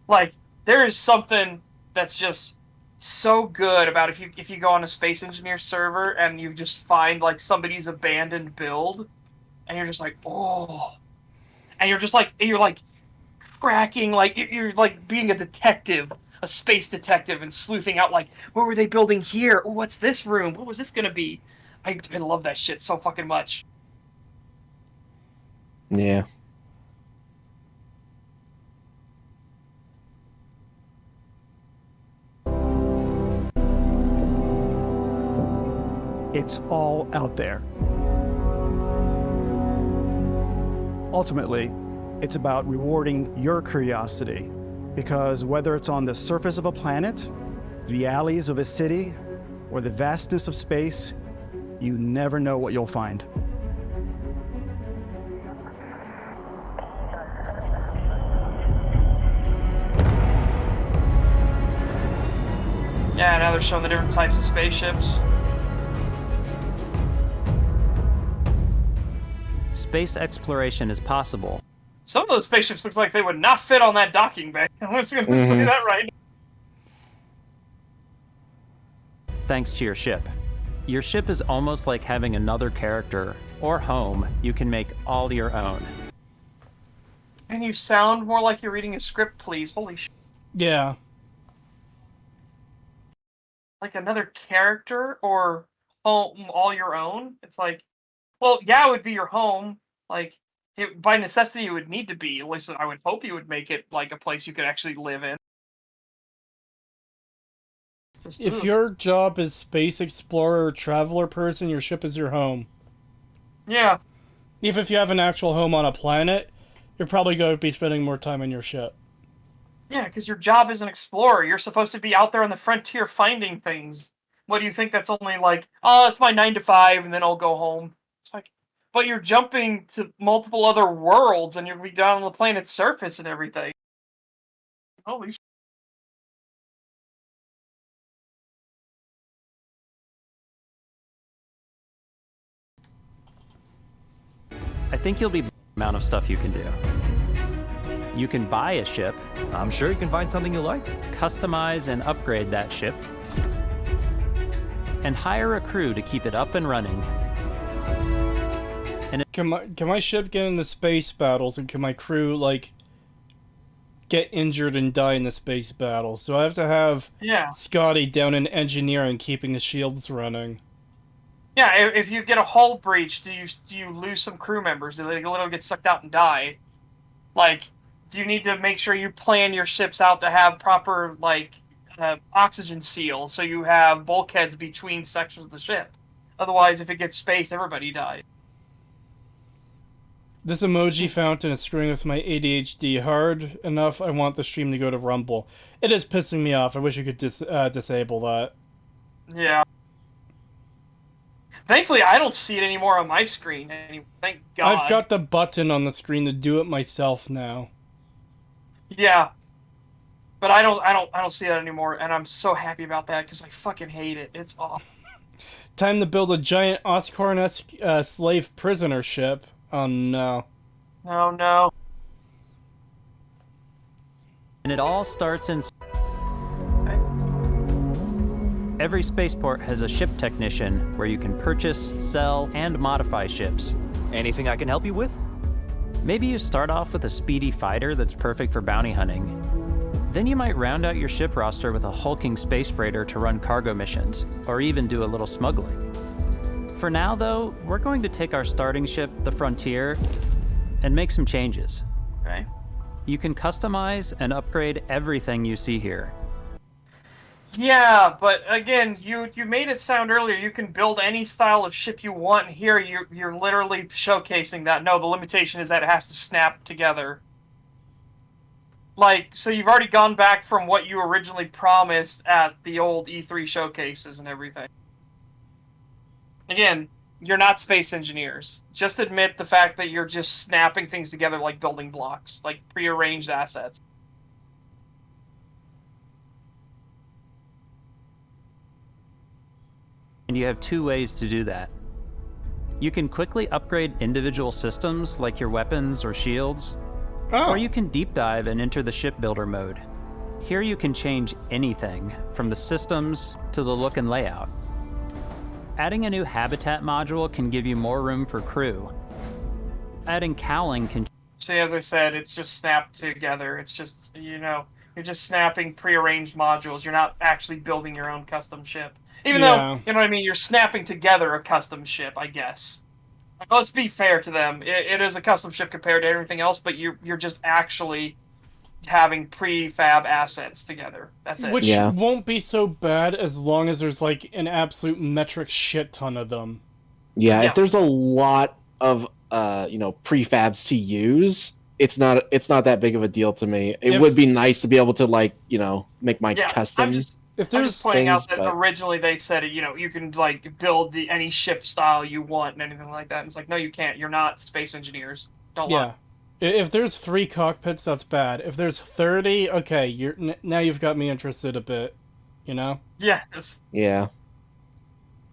[SPEAKER 2] Like, there is something that's just so good about if you go on a space engineer server and you just find like somebody's abandoned build, and you're just like, oh, and you're like cracking, like you're like being a detective, a space detective, and sleuthing out like, what were they building here? Oh, what's this room? What was this gonna be? I love that shit so fucking much.
[SPEAKER 3] Yeah.
[SPEAKER 6] It's all out there. Ultimately, it's about rewarding your curiosity, because whether it's on the surface of a planet, the alleys of a city, or the vastness of space, you never know what you'll find.
[SPEAKER 2] Yeah, now they're showing the different types of spaceships.
[SPEAKER 14] Space exploration is possible.
[SPEAKER 2] Some of those spaceships looks like they would not fit on that docking bay. I'm just gonna say that right now.
[SPEAKER 14] Thanks to your ship. Your ship is almost like having another character or home you can make all your own.
[SPEAKER 2] Can you sound more like you're reading a script, please? Holy shit.
[SPEAKER 1] Yeah.
[SPEAKER 2] Like another character or home all your own? It's like, well, yeah, it would be your home. Like, by necessity, it would need to be. At least I would hope you would make it like a place you could actually live in.
[SPEAKER 1] If your job is space explorer or traveler person, your ship is your home.
[SPEAKER 2] Yeah.
[SPEAKER 1] Even if you have an actual home on a planet, you're probably going to be spending more time on your ship.
[SPEAKER 2] Yeah, because your job is an explorer. You're supposed to be out there on the frontier finding things. What do you think that's only like, oh, it's my 9 to 5 and then I'll go home? It's like, but you're jumping to multiple other worlds and you'll be down on the planet's surface and everything. Holy shit.
[SPEAKER 14] I think you'll be the amount of stuff you can do. You can buy a ship.
[SPEAKER 22] I'm sure you can find something you like.
[SPEAKER 14] Customize and upgrade that ship. And hire a crew to keep it up and running. And
[SPEAKER 1] can my ship get into space battles, and can my crew, like, get injured and die in the space battles? Do I have to have Scotty down in engineering keeping the shields running?
[SPEAKER 2] Yeah, if you get a hull breach, do you lose some crew members? Do they literally get sucked out and die? Like, do you need to make sure you plan your ships out to have proper, like, oxygen seals, so you have bulkheads between sections of the ship? Otherwise, if it gets spaced, everybody dies.
[SPEAKER 1] This emoji fountain is screwing with my ADHD hard enough. I want the stream to go to Rumble. It is pissing me off. I wish you could disable that.
[SPEAKER 2] Yeah. Thankfully, I don't see it anymore on my screen. Thank God.
[SPEAKER 1] I've got the button on the screen to do it myself now.
[SPEAKER 2] Yeah. But I don't see that anymore, and I'm so happy about that because I fucking hate it. It's awful.
[SPEAKER 1] Time to build a giant Oscorn-esque slave prisoner ship. Oh no.
[SPEAKER 2] Oh no.
[SPEAKER 14] And it all starts in... Every spaceport has a ship technician where you can purchase, sell, and modify ships.
[SPEAKER 22] Anything I can help you with?
[SPEAKER 14] Maybe you start off with a speedy fighter that's perfect for bounty hunting. Then you might round out your ship roster with a hulking space freighter to run cargo missions, or even do a little smuggling. For now, though, we're going to take our starting ship, the Frontier, and make some changes.
[SPEAKER 2] Okay.
[SPEAKER 14] You can customize and upgrade everything you see here.
[SPEAKER 2] Yeah, but again, you made it sound earlier you can build any style of ship you want. Here, you're literally showcasing that. No, the limitation is that it has to snap together. Like, so you've already gone back from what you originally promised at the old E3 showcases and everything. Again, you're not space engineers. Just admit the fact that you're just snapping things together like building blocks, like prearranged assets.
[SPEAKER 14] And you have two ways to do that. You can quickly upgrade individual systems like your weapons or shields, or you can deep dive and enter the shipbuilder mode. Here you can change anything, from the systems to the look and layout. Adding a new habitat module can give you more room for crew. Adding cowling can...
[SPEAKER 2] See, as I said, it's just snapped together. It's just, you're just snapping prearranged modules. You're not actually building your own custom ship. Even though, you know what I mean, you're snapping together a custom ship, I guess. Like, let's be fair to them. It is a custom ship compared to everything else, but you're just actually having prefab assets together. That's it.
[SPEAKER 1] Which won't be so bad as long as there's like an absolute metric shit ton of them.
[SPEAKER 3] Yeah, if there's a lot of prefab CUs, it's not that big of a deal to me. It would be nice to be able to make my custom.
[SPEAKER 2] I'm just pointing out that originally they said you can like build any ship style you want and anything like that. And it's like, no, you can't. You're not space engineers. Don't lie.
[SPEAKER 1] If there's 3 cockpits, that's bad. If there's 30, okay, now you've got me interested a bit,
[SPEAKER 2] Yes.
[SPEAKER 3] Yeah.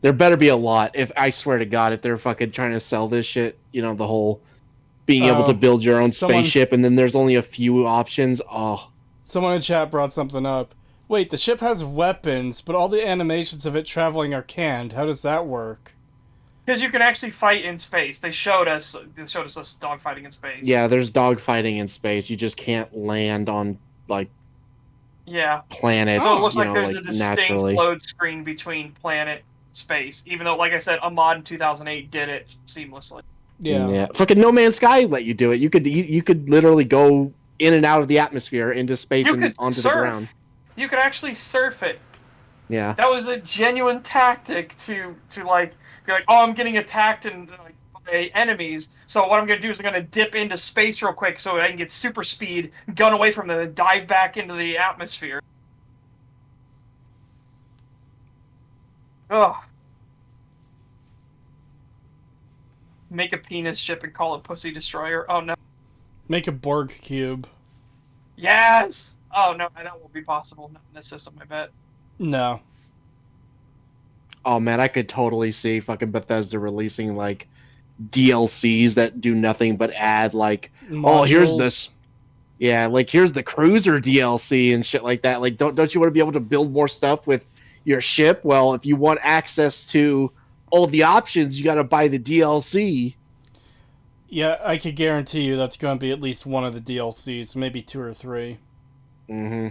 [SPEAKER 3] There better be a lot. If I swear to God, if they're fucking trying to sell this shit, the whole being able to build your own spaceship and then there's only a few options. Oh.
[SPEAKER 1] Someone in chat brought something up. Wait, the ship has weapons, but all the animations of it traveling are canned. How does that work?
[SPEAKER 2] Because you can actually fight in space. They showed us us dogfighting in space.
[SPEAKER 3] Yeah, there's dogfighting in space. You just can't land on planets.
[SPEAKER 2] So it looks like there's a distinct
[SPEAKER 3] naturally.
[SPEAKER 2] load screen between planet space. Even though, like I said, a mod in 2008 did it seamlessly.
[SPEAKER 1] Yeah.
[SPEAKER 3] Fucking No Man's Sky let you do it. You could literally go in and out of the atmosphere into space and onto the ground.
[SPEAKER 2] You could actually surf it.
[SPEAKER 3] Yeah.
[SPEAKER 2] That was a genuine tactic to like be like, oh, I'm getting attacked and by enemies. So what I'm gonna do is I'm gonna dip into space real quick so I can get super speed, gun away from them, and dive back into the atmosphere. Ugh. Make a penis ship and call it Pussy Destroyer. Oh no.
[SPEAKER 1] Make a Borg cube.
[SPEAKER 2] Yes! Oh no, that won't be possible. Not in this system, I bet.
[SPEAKER 1] No.
[SPEAKER 3] Oh man, I could totally see fucking Bethesda releasing DLCs that do nothing but add
[SPEAKER 1] modules.
[SPEAKER 3] Oh, here's this. Yeah, here's the cruiser DLC and shit like that. Don't you want to be able to build more stuff with your ship? Well, if you want access to all the options, you got to buy the DLC.
[SPEAKER 1] Yeah, I could guarantee you that's going to be at least one of the DLCs, maybe 2 or 3.
[SPEAKER 3] Mm-hmm.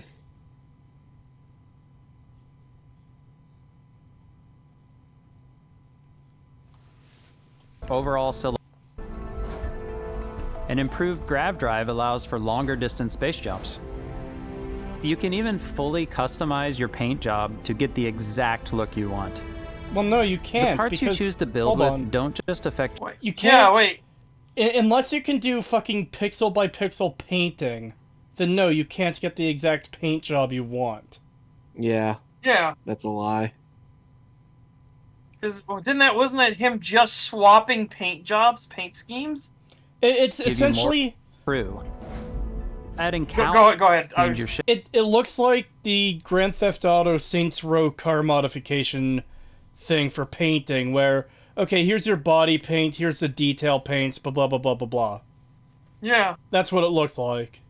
[SPEAKER 14] Overall an improved grav drive allows for longer distance space jumps. You can even fully customize your paint job to get the exact look you want.
[SPEAKER 1] Well, no, you can't.
[SPEAKER 14] The parts you choose to build with don't just affect...
[SPEAKER 1] You can't.
[SPEAKER 2] Yeah, wait.
[SPEAKER 1] Unless you can do fucking pixel by pixel painting, then no, you can't get the exact paint job you want.
[SPEAKER 3] Yeah.
[SPEAKER 2] Yeah.
[SPEAKER 3] That's a lie.
[SPEAKER 2] Wasn't that him just swapping paint jobs, paint schemes?
[SPEAKER 1] It's essentially
[SPEAKER 14] true. Adding
[SPEAKER 2] go ahead.
[SPEAKER 1] It looks like the Grand Theft Auto Saints Row car modification thing for painting, where okay, here's your body paint, here's the detail paints, blah blah blah blah blah blah.
[SPEAKER 2] Yeah.
[SPEAKER 1] That's what it looked like.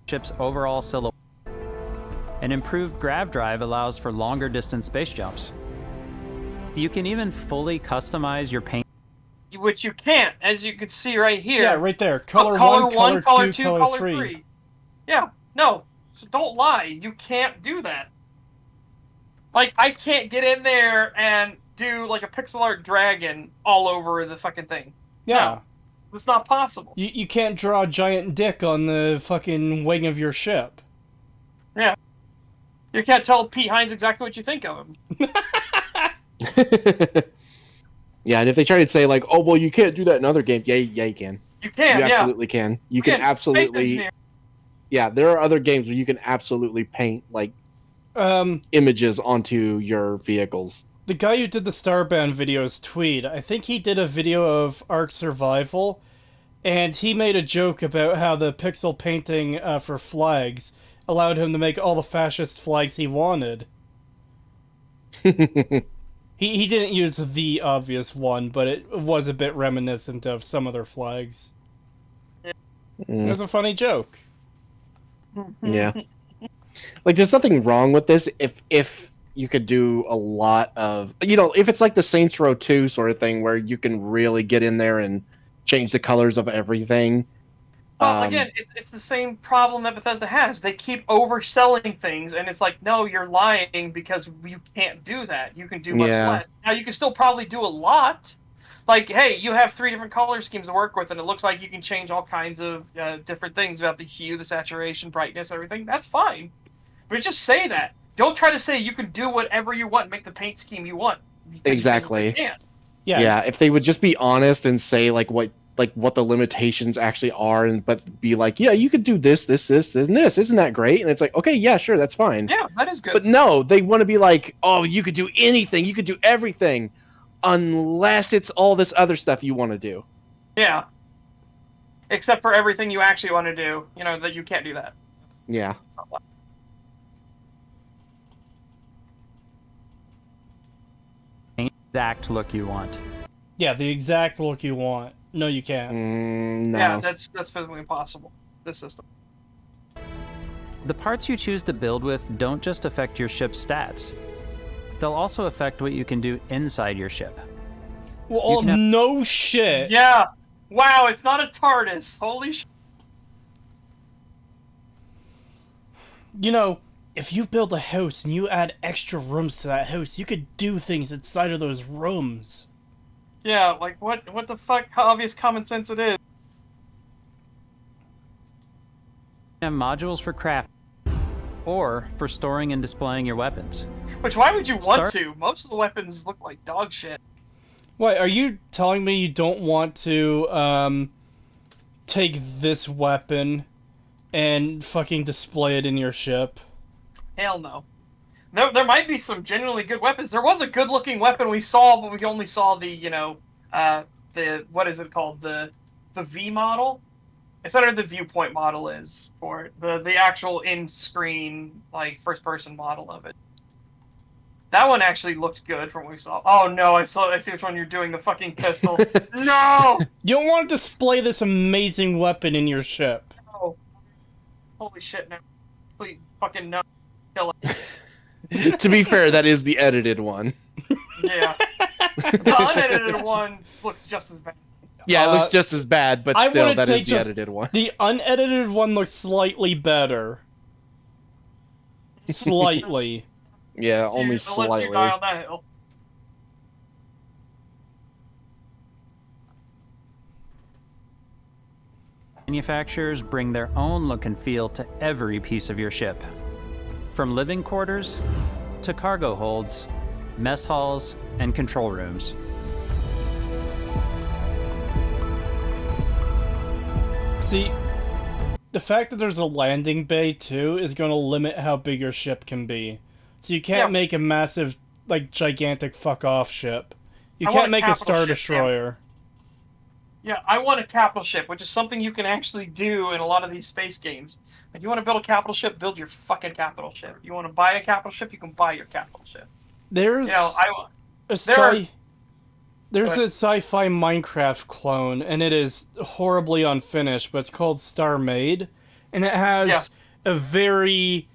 [SPEAKER 14] Ship's overall silhouette. An improved grav drive allows for longer distance space jumps. You can even fully customize your paint.
[SPEAKER 2] Which you can't, as you can see right here.
[SPEAKER 1] Yeah, right there. Color 1, color 2, color 3.
[SPEAKER 2] Yeah, no. So don't lie. You can't do that. I can't get in there and do a pixel art dragon all over the fucking thing.
[SPEAKER 1] Yeah.
[SPEAKER 2] No, it's not possible.
[SPEAKER 1] You can't draw a giant dick on the fucking wing of your ship.
[SPEAKER 2] Yeah. You can't tell Pete Hines exactly what you think of him.
[SPEAKER 3] Yeah, and if they try to say oh well, you can't do that in other games. Yeah, you can.
[SPEAKER 2] You can.
[SPEAKER 3] You absolutely can. You can absolutely. Yeah, there are other games where you can absolutely paint images onto your vehicles.
[SPEAKER 1] The guy who did the Starband videos, Tweed, I think he did a video of Ark Survival, and he made a joke about how the pixel painting for flags allowed him to make all the fascist flags he wanted. He didn't use the obvious one, but it was a bit reminiscent of some other flags. It was a funny joke.
[SPEAKER 3] Yeah. Like, there's nothing wrong with this if you could do a lot of, if it's like the Saints Row 2 sort of thing where you can really get in there and change the colors of everything.
[SPEAKER 2] Well, again, it's the same problem that Bethesda has. They keep overselling things, and it's like, no, you're lying because you can't do that. You can do much
[SPEAKER 3] Yeah.
[SPEAKER 2] less. Now, you can still probably do a lot. Like, hey, you have 3 different color schemes to work with, and it looks like you can change all kinds of different things about the hue, the saturation, brightness, everything. That's fine. But just say that. Don't try to say you can do whatever you want, make the paint scheme you want.
[SPEAKER 3] Exactly.
[SPEAKER 2] You can't.
[SPEAKER 3] Yeah. If they would just be honest and say what the limitations actually are, but be like, yeah, you could do this, this, this, and this. Isn't that great? And it's like, okay, yeah, sure, that's fine.
[SPEAKER 2] Yeah, that is good.
[SPEAKER 3] But no, they want to be like, oh, you could do anything, you could do everything, unless it's all this other stuff you want to do.
[SPEAKER 2] Yeah. Except for everything you actually want to do. That you can't do that.
[SPEAKER 3] Yeah.
[SPEAKER 14] Exact look you want.
[SPEAKER 1] Yeah, the exact look you want. No, you can't.
[SPEAKER 3] No.
[SPEAKER 2] Yeah, that's physically impossible. This system.
[SPEAKER 14] The parts you choose to build with don't just affect your ship's stats. They'll also affect what you can do inside your ship.
[SPEAKER 1] Well, no shit.
[SPEAKER 2] Yeah. Wow, it's not a TARDIS. Holy shit.
[SPEAKER 1] If you build a house and you add extra rooms to that house, you could do things inside of those rooms.
[SPEAKER 2] Yeah, like what the fuck? How obvious common sense it is.
[SPEAKER 14] Have modules for craft or for storing and displaying your weapons.
[SPEAKER 2] Which, why would you want to? Most of the weapons look like dog shit.
[SPEAKER 1] Wait, are you telling me you don't want to take this weapon and fucking display it in your ship?
[SPEAKER 2] Hell no. There might be some genuinely good weapons. There was a good-looking weapon we saw, but we only saw the, what is it called? The V model? It's whatever the viewpoint model is for it. The actual in-screen, like, first-person model of it. That one actually looked good from what we saw. Oh no, I see which one you're doing, the fucking pistol. No!
[SPEAKER 1] You don't want to display this amazing weapon in your ship.
[SPEAKER 2] No. Holy shit, no. Please, fucking no. Kill it.
[SPEAKER 3] To be fair, that is the edited one.
[SPEAKER 2] Yeah. The unedited one looks just as bad.
[SPEAKER 3] Yeah, it looks just as bad, but still, that is the edited one.
[SPEAKER 1] The unedited one looks slightly better. Slightly.
[SPEAKER 3] Yeah, only
[SPEAKER 2] I'll
[SPEAKER 3] slightly.
[SPEAKER 2] let you die on that hill.
[SPEAKER 14] Manufacturers bring their own look and feel to every piece of your ship. From living quarters to cargo holds, mess halls, and control rooms.
[SPEAKER 1] See, the fact that there's a landing bay, too, is going to limit how big your ship can be. So you can't make a massive, gigantic fuck-off ship. You can't make a Star Destroyer.
[SPEAKER 2] Yeah, I want a capital ship, which is something you can actually do in a lot of these space games. Like, you want to build a capital ship, build your fucking capital ship. You want to buy a capital ship, you can buy your capital ship.
[SPEAKER 1] There's a sci-fi Minecraft clone, and it is horribly unfinished, but it's called Star Made, and it has a very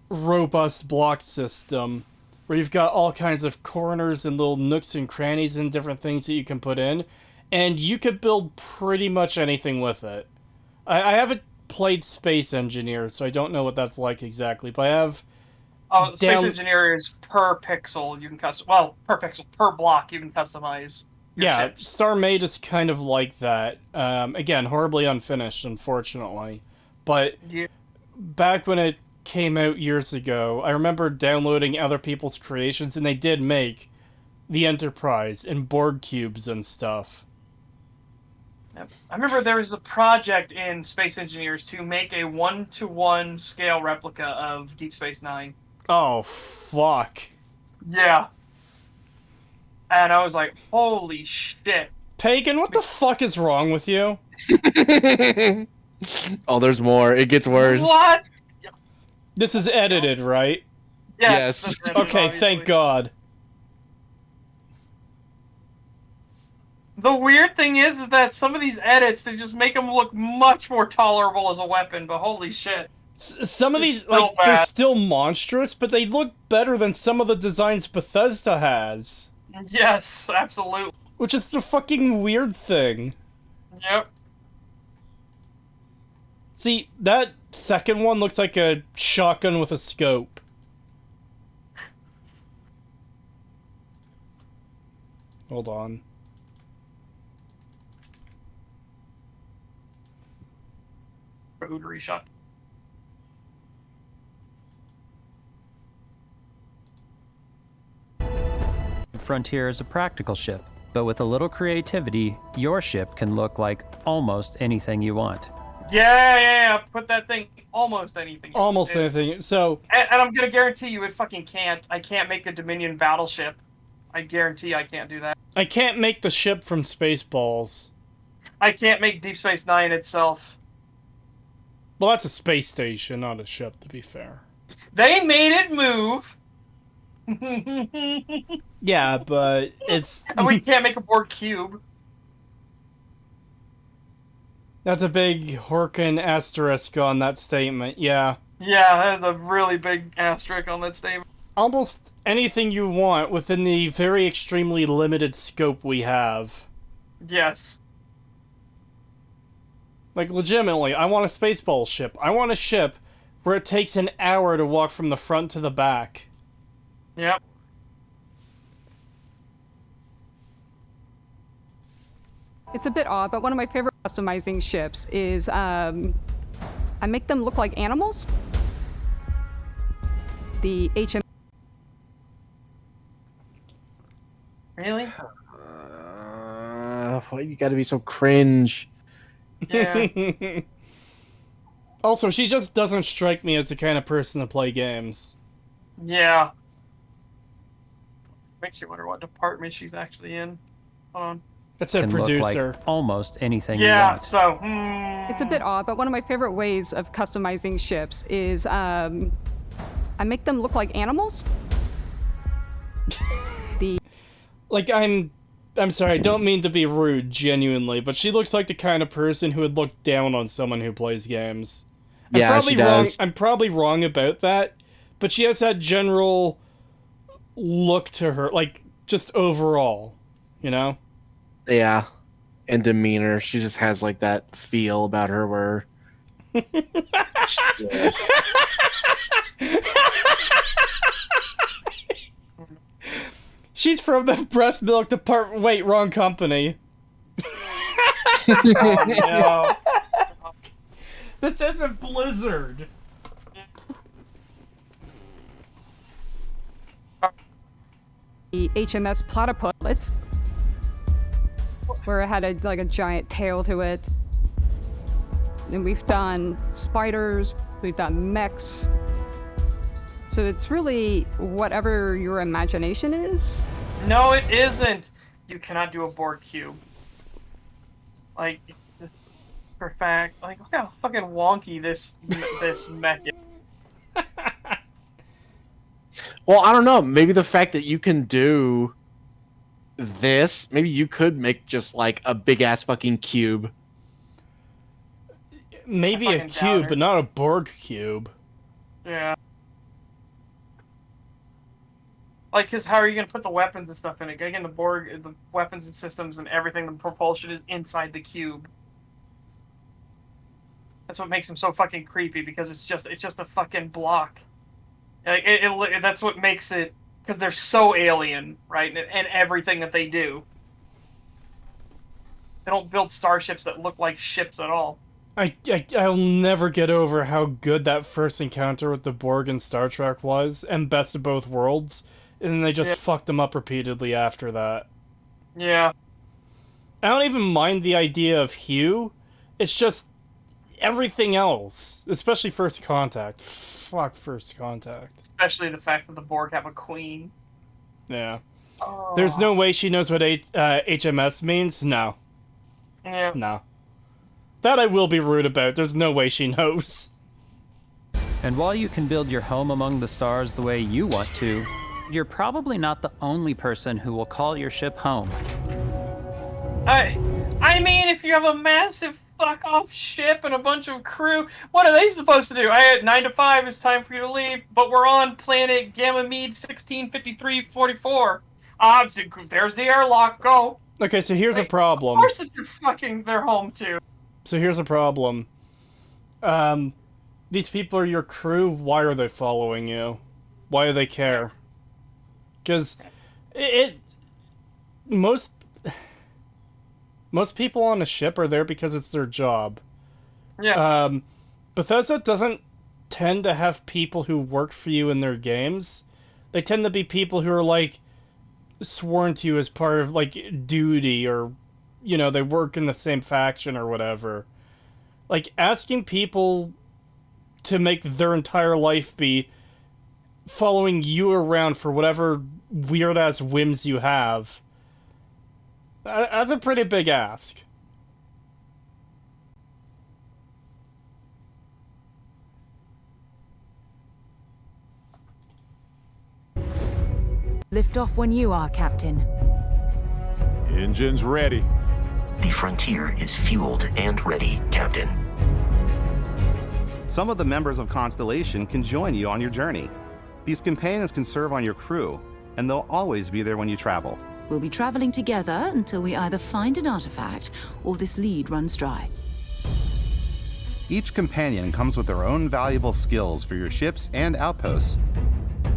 [SPEAKER 1] robust block system where you've got all kinds of corners and little nooks and crannies and different things that you can put in, and you could build pretty much anything with it. I haven't played Space Engineer, so I don't know what that's like exactly, but I have...
[SPEAKER 2] Space Engineer is per pixel you can custom... Well, per pixel, per block you can customize your ships.
[SPEAKER 1] Star Made is kind of like that. Again, horribly unfinished, unfortunately. But back when it came out years ago, I remember downloading other people's creations, and they did make the Enterprise and Borg cubes and stuff.
[SPEAKER 2] Yep. I remember there was a project in Space Engineers to make a 1-to-1 scale replica of Deep Space Nine.
[SPEAKER 1] Oh, fuck.
[SPEAKER 2] Yeah. And I was like, holy shit.
[SPEAKER 1] Pagan, what the fuck is wrong with you?
[SPEAKER 3] Oh, there's more. It gets worse.
[SPEAKER 2] What?
[SPEAKER 1] This is edited, right?
[SPEAKER 2] Yes.
[SPEAKER 1] Okay,
[SPEAKER 2] obviously.
[SPEAKER 1] Thank God.
[SPEAKER 2] The weird thing is that some of these edits, they just make them look much more tolerable as a weapon, but holy shit.
[SPEAKER 1] Some of these,
[SPEAKER 2] still
[SPEAKER 1] like, they're
[SPEAKER 2] bad.
[SPEAKER 1] still monstrous, but they look better than some of the designs Bethesda has.
[SPEAKER 2] Yes, absolutely.
[SPEAKER 1] Which is the fucking weird thing.
[SPEAKER 2] Yep.
[SPEAKER 1] See, that second one looks like a shotgun with a scope. Hold on.
[SPEAKER 2] Rotary shot.
[SPEAKER 14] Frontier is a practical ship, but with a little creativity, your ship can look like almost anything you want.
[SPEAKER 2] Yeah. Put that thing almost anything.
[SPEAKER 1] Almost anything. So.
[SPEAKER 2] And I'm gonna guarantee you, it fucking can't. I can't make a Dominion battleship. I guarantee I can't do that.
[SPEAKER 1] I can't make the ship from Spaceballs.
[SPEAKER 2] I can't make Deep Space Nine itself.
[SPEAKER 1] Well, that's a space station, not a ship, to be fair.
[SPEAKER 2] They made it move.
[SPEAKER 1] Yeah, but it's...
[SPEAKER 2] And we can't make a Borg cube.
[SPEAKER 1] That's a big Horkin asterisk on that statement, yeah.
[SPEAKER 2] Yeah, that's a really big asterisk on that statement.
[SPEAKER 1] Almost anything you want within the very extremely limited scope we have.
[SPEAKER 2] Yes.
[SPEAKER 1] Like, legitimately, I want a Spaceball ship. I want a ship where it takes an hour to walk from the front to the back.
[SPEAKER 2] Yep.
[SPEAKER 19] It's a bit odd, but one of my favorite customizing ships is I make them look like animals. The HM.
[SPEAKER 2] Really?
[SPEAKER 3] Why you gotta be so cringe?
[SPEAKER 2] Yeah.
[SPEAKER 1] Also, she just doesn't strike me as the kind of person to play games.
[SPEAKER 2] Yeah. Makes you wonder what department she's actually in. Hold on.
[SPEAKER 1] It's a
[SPEAKER 14] Can
[SPEAKER 1] producer.
[SPEAKER 14] look like almost anything you
[SPEAKER 2] Yeah,
[SPEAKER 14] want.
[SPEAKER 2] so...
[SPEAKER 19] It's a bit odd, but one of my favorite ways of customizing ships is I make them look like animals.
[SPEAKER 1] Like, I'm sorry, I don't mean to be rude, genuinely, but she looks like the kind of person who would look down on someone who plays games.
[SPEAKER 3] Yeah, she does.
[SPEAKER 1] I'm probably wrong about that, but she has that general look to her, like, just overall, you know?
[SPEAKER 3] Yeah. And demeanor. She just has like that feel about her where
[SPEAKER 1] She's from the breast milk department. Wait, wrong company.
[SPEAKER 2] Oh, no.
[SPEAKER 1] This isn't Blizzard.
[SPEAKER 19] The HMS Platypus, where it had a giant tail to it. And we've done spiders, we've done mechs. So it's really whatever your imagination is.
[SPEAKER 2] No, it isn't. You cannot do a Borg cube. Like, for fact, like, look how fucking wonky this mech is.
[SPEAKER 3] Well, I don't know. Maybe the fact that you can do this, maybe you could make just like a big ass fucking cube.
[SPEAKER 1] Maybe a cube, but not a Borg cube.
[SPEAKER 2] Yeah. Like, because how are you going to put the weapons and stuff in it? Again, the weapons and systems and everything, the propulsion is inside the cube. That's what makes them so fucking creepy, because it's just a fucking block. Like, that's what makes it, because they're so alien, right? And everything that they do. They don't build starships that look like ships at all.
[SPEAKER 1] I'll never get over how good that first encounter with the Borg in Star Trek was, and Best of Both Worlds, and then they just fucked them up repeatedly after that.
[SPEAKER 2] Yeah.
[SPEAKER 1] I don't even mind the idea of Hugh, it's just everything else, especially First Contact. Fuck First Contact.
[SPEAKER 2] Especially the fact that the Borg have a queen.
[SPEAKER 1] Yeah. Oh. There's no way she knows what HMS means? No.
[SPEAKER 2] Yeah.
[SPEAKER 1] No. That I will be rude about. There's no way she knows.
[SPEAKER 14] And while you can build your home among the stars the way you want to, you're probably not the only person who will call your ship home.
[SPEAKER 2] I mean, if you have a massive fuck off ship and a bunch of crew. What are they supposed to do? I had 9 to 5. It's time for you to leave, but we're on planet Ganymede 165344. There's the airlock. Go.
[SPEAKER 1] Okay, so here's a problem.
[SPEAKER 2] Of course, it's your fucking their home too.
[SPEAKER 1] So here's a problem. These people are your crew. Why are they following you? Why do they care? Because most people on a ship are there because it's their job.
[SPEAKER 2] Yeah.
[SPEAKER 1] Bethesda doesn't tend to have people who work for you in their games. They tend to be people who are like sworn to you as part of like duty, or you know, they work in the same faction or whatever. Like asking people to make their entire life be following you around for whatever weird ass whims you have. That's a pretty big ask.
[SPEAKER 4] Lift off when you are, Captain.
[SPEAKER 21] Engines ready.
[SPEAKER 23] The Frontier is fueled and ready, Captain.
[SPEAKER 24] Some of the members of Constellation can join you on your journey. These companions can serve on your crew, and they'll always be there when you travel.
[SPEAKER 4] We'll be traveling together until we either find an artifact or this lead runs dry.
[SPEAKER 24] Each companion comes with their own valuable skills for your ships and outposts,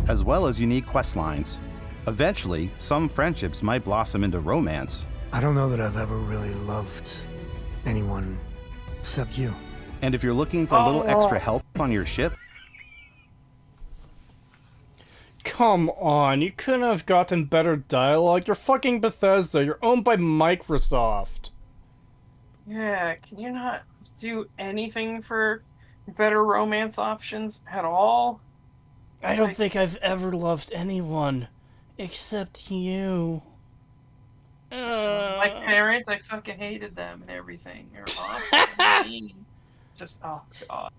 [SPEAKER 24] as well as unique quest lines. Eventually, some friendships might blossom into romance.
[SPEAKER 7] I don't know that I've ever really loved anyone except you.
[SPEAKER 24] And if you're looking for a little extra help on your ship,
[SPEAKER 1] come on, you couldn't have gotten better dialogue. You're fucking Bethesda. You're owned by Microsoft.
[SPEAKER 2] Yeah, can you not do anything for better romance options at all?
[SPEAKER 1] I don't think I've ever loved anyone except you.
[SPEAKER 2] My parents, I fucking hated them and everything. They're awful. Mean. Just, oh god.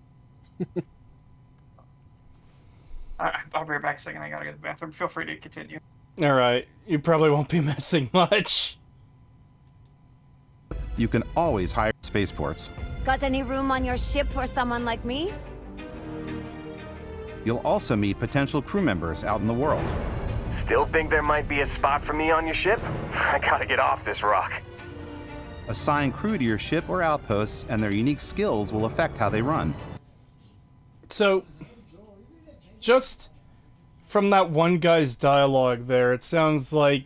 [SPEAKER 2] I'll be right back a second. I gotta go to the bathroom. Feel free to continue.
[SPEAKER 1] Alright, you probably won't be missing much.
[SPEAKER 24] you can always hire spaceports.
[SPEAKER 25] Got any room on your ship for someone like me?
[SPEAKER 24] You'll also meet potential crew members out in the world.
[SPEAKER 26] Still think there might be a spot for me on your ship? I gotta get off this rock.
[SPEAKER 24] Assign crew to your ship or outposts, and their unique skills will affect how they run.
[SPEAKER 1] So, just from that one guy's dialogue there, it sounds like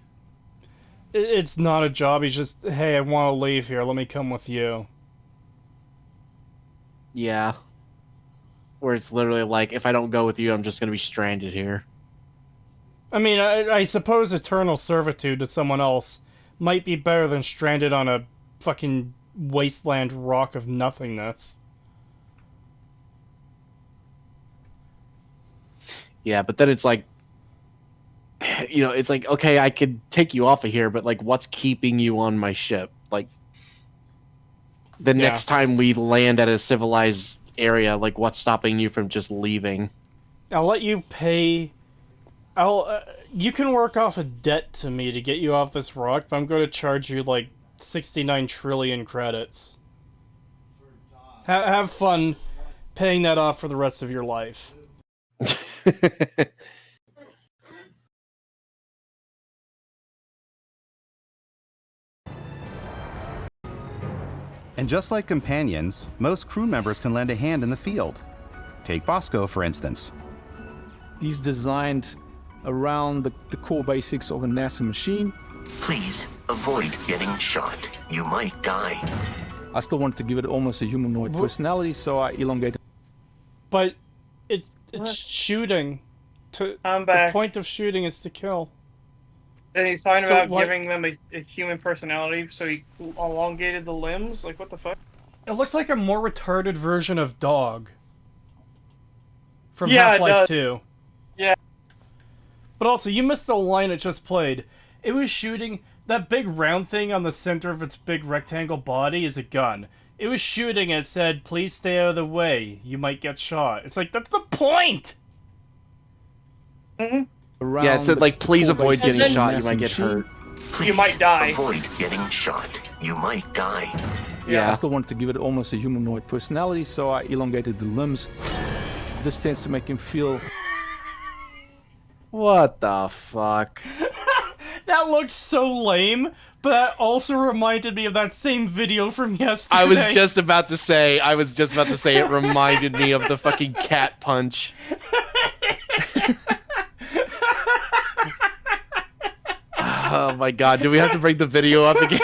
[SPEAKER 1] it's not a job. He's just, hey, I want to leave here. Let me come with you.
[SPEAKER 3] Yeah. Where it's literally like, if I don't go with you, I'm just going to be stranded here.
[SPEAKER 1] I mean, I suppose eternal servitude to someone else might be better than stranded on a fucking wasteland rock of nothingness.
[SPEAKER 3] Yeah, but then it's like, you know, it's like, okay, I could take you off of here, but like, what's keeping you on my ship? Like, the next time we land at a civilized area, like, what's stopping you from just leaving?
[SPEAKER 1] I'll let you pay. You can work off a debt to me to get you off this rock, but I'm going to charge you like 69 trillion credits. Have fun paying that off for the rest of your life.
[SPEAKER 24] And just like companions, most crew members can lend a hand in the field. Take Bosco, for instance.
[SPEAKER 17] He's designed around the core basics of a NASA machine.
[SPEAKER 23] Please avoid getting shot. You might die.
[SPEAKER 17] I still wanted to give it almost a humanoid personality, so I elongated.
[SPEAKER 1] But it's shooting.
[SPEAKER 2] I'm back.
[SPEAKER 1] The point of shooting is to kill.
[SPEAKER 2] And he's talking
[SPEAKER 1] So
[SPEAKER 2] about
[SPEAKER 1] what-
[SPEAKER 2] giving them a human personality, so he elongated the limbs? Like, what the fuck?
[SPEAKER 1] It looks like a more retarded version of Dog. From
[SPEAKER 2] Yeah, it
[SPEAKER 1] Half-Life
[SPEAKER 2] does.
[SPEAKER 1] 2.
[SPEAKER 2] Yeah.
[SPEAKER 1] But also, you missed the line it just played. It was shooting... That big round thing on the center of its big rectangle body is a gun. It was shooting and it said, please stay out of the way. You might get shot. It's like, that's the point!
[SPEAKER 3] Yeah, it said like, please avoid getting shot. You might get hurt.
[SPEAKER 23] Please
[SPEAKER 2] You might die.
[SPEAKER 23] Avoid getting shot. You might die.
[SPEAKER 3] Yeah.
[SPEAKER 17] I still wanted to give it almost a humanoid personality, so I elongated the limbs. This tends to make him feel...
[SPEAKER 3] What the fuck?
[SPEAKER 1] That looks so lame, but that also reminded me of that same video from yesterday.
[SPEAKER 3] I was just about to say it reminded me of the fucking cat punch. Oh my god, do we have to bring the video up again?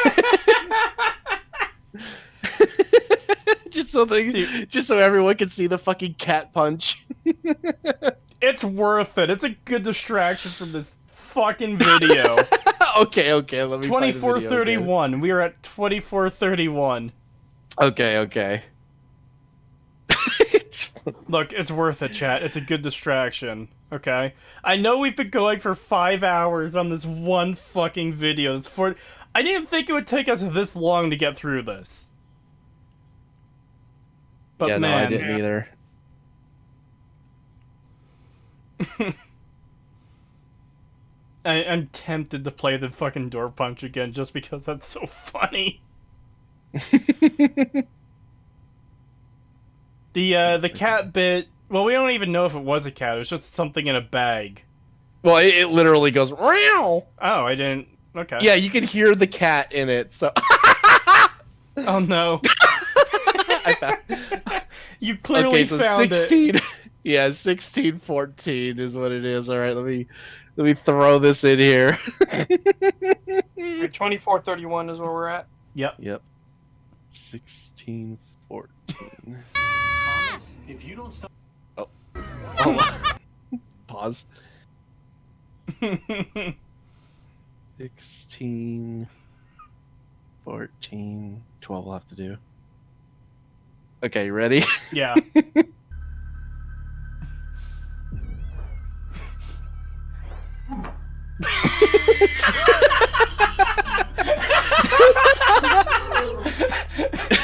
[SPEAKER 3] just so everyone can see the fucking cat punch.
[SPEAKER 1] It's worth it. It's a good distraction from this fucking video.
[SPEAKER 3] Okay, let me
[SPEAKER 1] 24:31. We are at 24:31.
[SPEAKER 3] Okay.
[SPEAKER 1] Look, it's worth it, chat. It's a good distraction. Okay? I know we've been going for 5 hours on this one fucking video. I didn't think it would take us this long to get through this. But
[SPEAKER 3] yeah,
[SPEAKER 1] man,
[SPEAKER 3] no, I didn't either.
[SPEAKER 1] I'm tempted to play the fucking door punch again just because that's so funny. The cat bit, well, we don't even know if it was a cat. It was just something in a bag.
[SPEAKER 3] Well, it literally goes meow.
[SPEAKER 1] Oh, I didn't. Okay.
[SPEAKER 3] Yeah, you can hear the cat in it. So.
[SPEAKER 1] Oh no. You clearly found
[SPEAKER 3] 16,
[SPEAKER 1] it.
[SPEAKER 3] Yeah, 1614 is what it is. All right, let me throw this in here.
[SPEAKER 2] 24:31 is where we're at.
[SPEAKER 1] Yep.
[SPEAKER 3] 1614.
[SPEAKER 5] Thomas, if you don't stop.
[SPEAKER 3] Oh. Pause. 16, 14, 12 we'll have to do. Okay, you ready?
[SPEAKER 1] Yeah.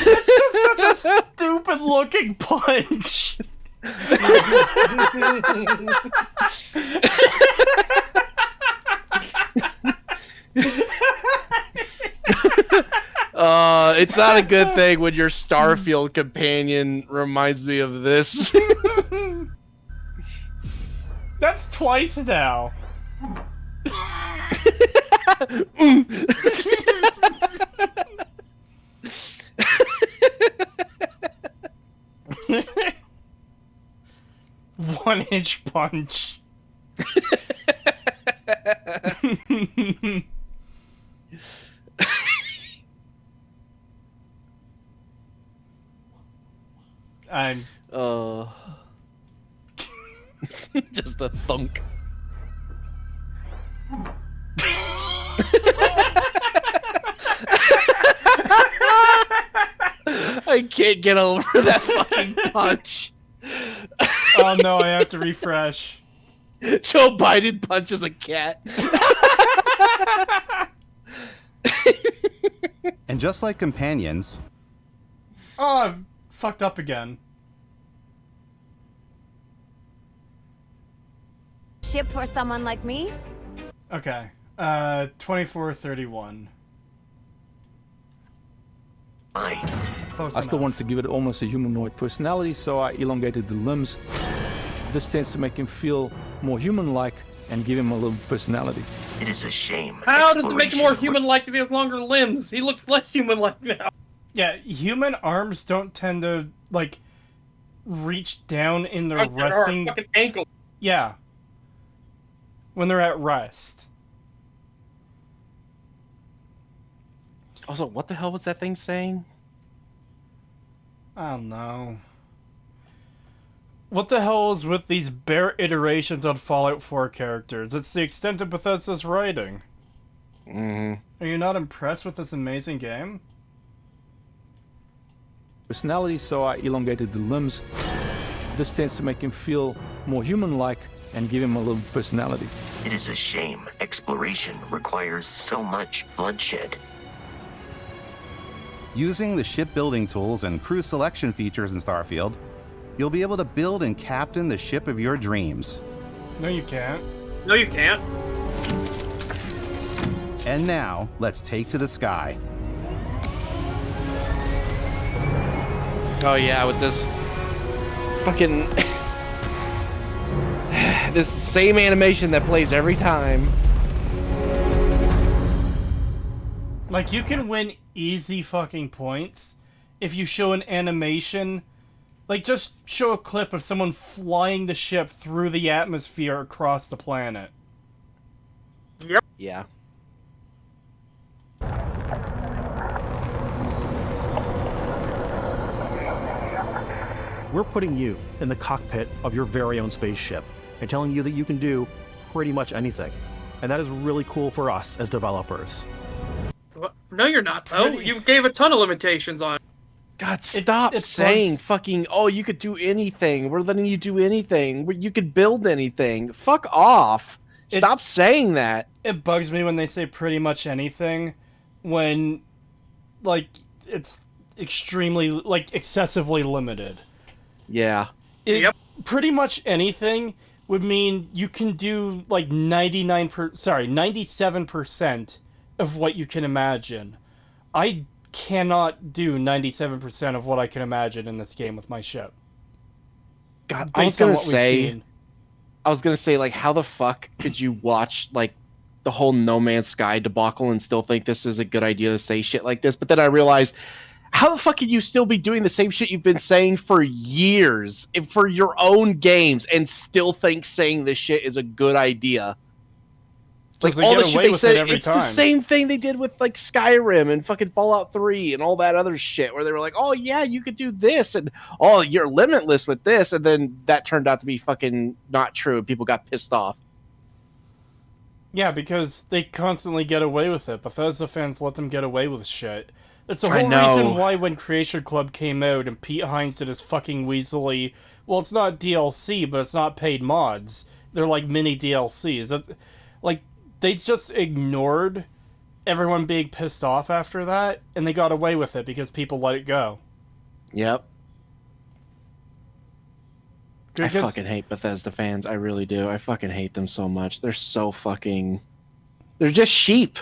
[SPEAKER 1] It's just such a stupid looking punch.
[SPEAKER 3] It's not a good thing when your Starfield companion reminds me of this.
[SPEAKER 1] That's twice now. One-inch punch. I'm
[SPEAKER 3] just a thunk. I can't get over that fucking punch.
[SPEAKER 1] Oh no, I have to refresh.
[SPEAKER 3] Joe Biden punches a cat.
[SPEAKER 24] And just like companions...
[SPEAKER 1] Oh, I fucked up again.
[SPEAKER 25] Ship for someone like me?
[SPEAKER 1] Okay. 24:31.
[SPEAKER 17] I still wanted to give it almost a humanoid personality, so I elongated the limbs. This tends to make him feel more human-like and give him a little personality.
[SPEAKER 23] It is a shame.
[SPEAKER 2] How does it make him more human-like if he has longer limbs? He looks less human-like now.
[SPEAKER 1] Yeah, human arms don't tend to, like, reach down in their resting...
[SPEAKER 2] fucking ankle.
[SPEAKER 1] Yeah. When they're at rest.
[SPEAKER 3] Also, what the hell was that thing saying?
[SPEAKER 1] I don't know. What the hell is with these bare iterations on Fallout 4 characters? It's the extent of Bethesda's writing. Are you not impressed with this amazing game?
[SPEAKER 17] Personality, so I elongated the limbs. This tends to make him feel more human-like and give him a little personality.
[SPEAKER 23] It is a shame. Exploration requires so much bloodshed.
[SPEAKER 24] Using the shipbuilding tools and crew selection features in Starfield, you'll be able to build and captain the ship of your dreams.
[SPEAKER 1] No, you can't.
[SPEAKER 2] No, you can't.
[SPEAKER 24] And now, let's take to the sky.
[SPEAKER 3] Oh yeah, with this fucking this same animation that plays every time.
[SPEAKER 1] Like, you can win easy fucking points if you show an animation. Like, just show a clip of someone flying the ship through the atmosphere across the planet.
[SPEAKER 2] Yep.
[SPEAKER 3] Yeah.
[SPEAKER 6] We're putting you in the cockpit of your very own spaceship and telling you that you can do pretty much anything. And that is really cool for us as developers.
[SPEAKER 2] No, you're not, though. You gave a ton of limitations on it.
[SPEAKER 3] God, stop saying fucking, oh, you could do anything. We're letting you do anything. You could build anything. Fuck off. Stop saying that.
[SPEAKER 1] It bugs me when they say pretty much anything when, like, it's extremely, like, excessively limited.
[SPEAKER 3] Yeah.
[SPEAKER 1] Pretty much anything would mean you can do, like, 97% of what you can imagine. I cannot do 97% of what I can imagine in this game with my ship.
[SPEAKER 3] God, I was gonna say, like, how the fuck could you watch, like, the whole No Man's Sky debacle and still think this is a good idea to say shit like this? But then I realized, how the fuck could you still be doing the same shit you've been saying for years for your own games and still think saying this shit is a good idea? Like, all the shit they said, it's the same thing they did with, like, Skyrim and fucking Fallout 3 and all that other shit, where they were like, oh yeah, you could do this, and oh, you're limitless with this, and then that turned out to be fucking not true, and people got pissed off.
[SPEAKER 1] Yeah, because they constantly get away with it. Bethesda fans let them get away with shit. It's the whole reason why when Creation Club came out and Pete Hines did his fucking weaselly, well, it's not DLC, but it's not paid mods. They're like mini DLCs. Like, they just ignored everyone being pissed off after that, and they got away with it because people let it go.
[SPEAKER 3] Yep. I fucking hate Bethesda fans. I really do. I fucking hate them so much. They're so fucking... They're just sheep.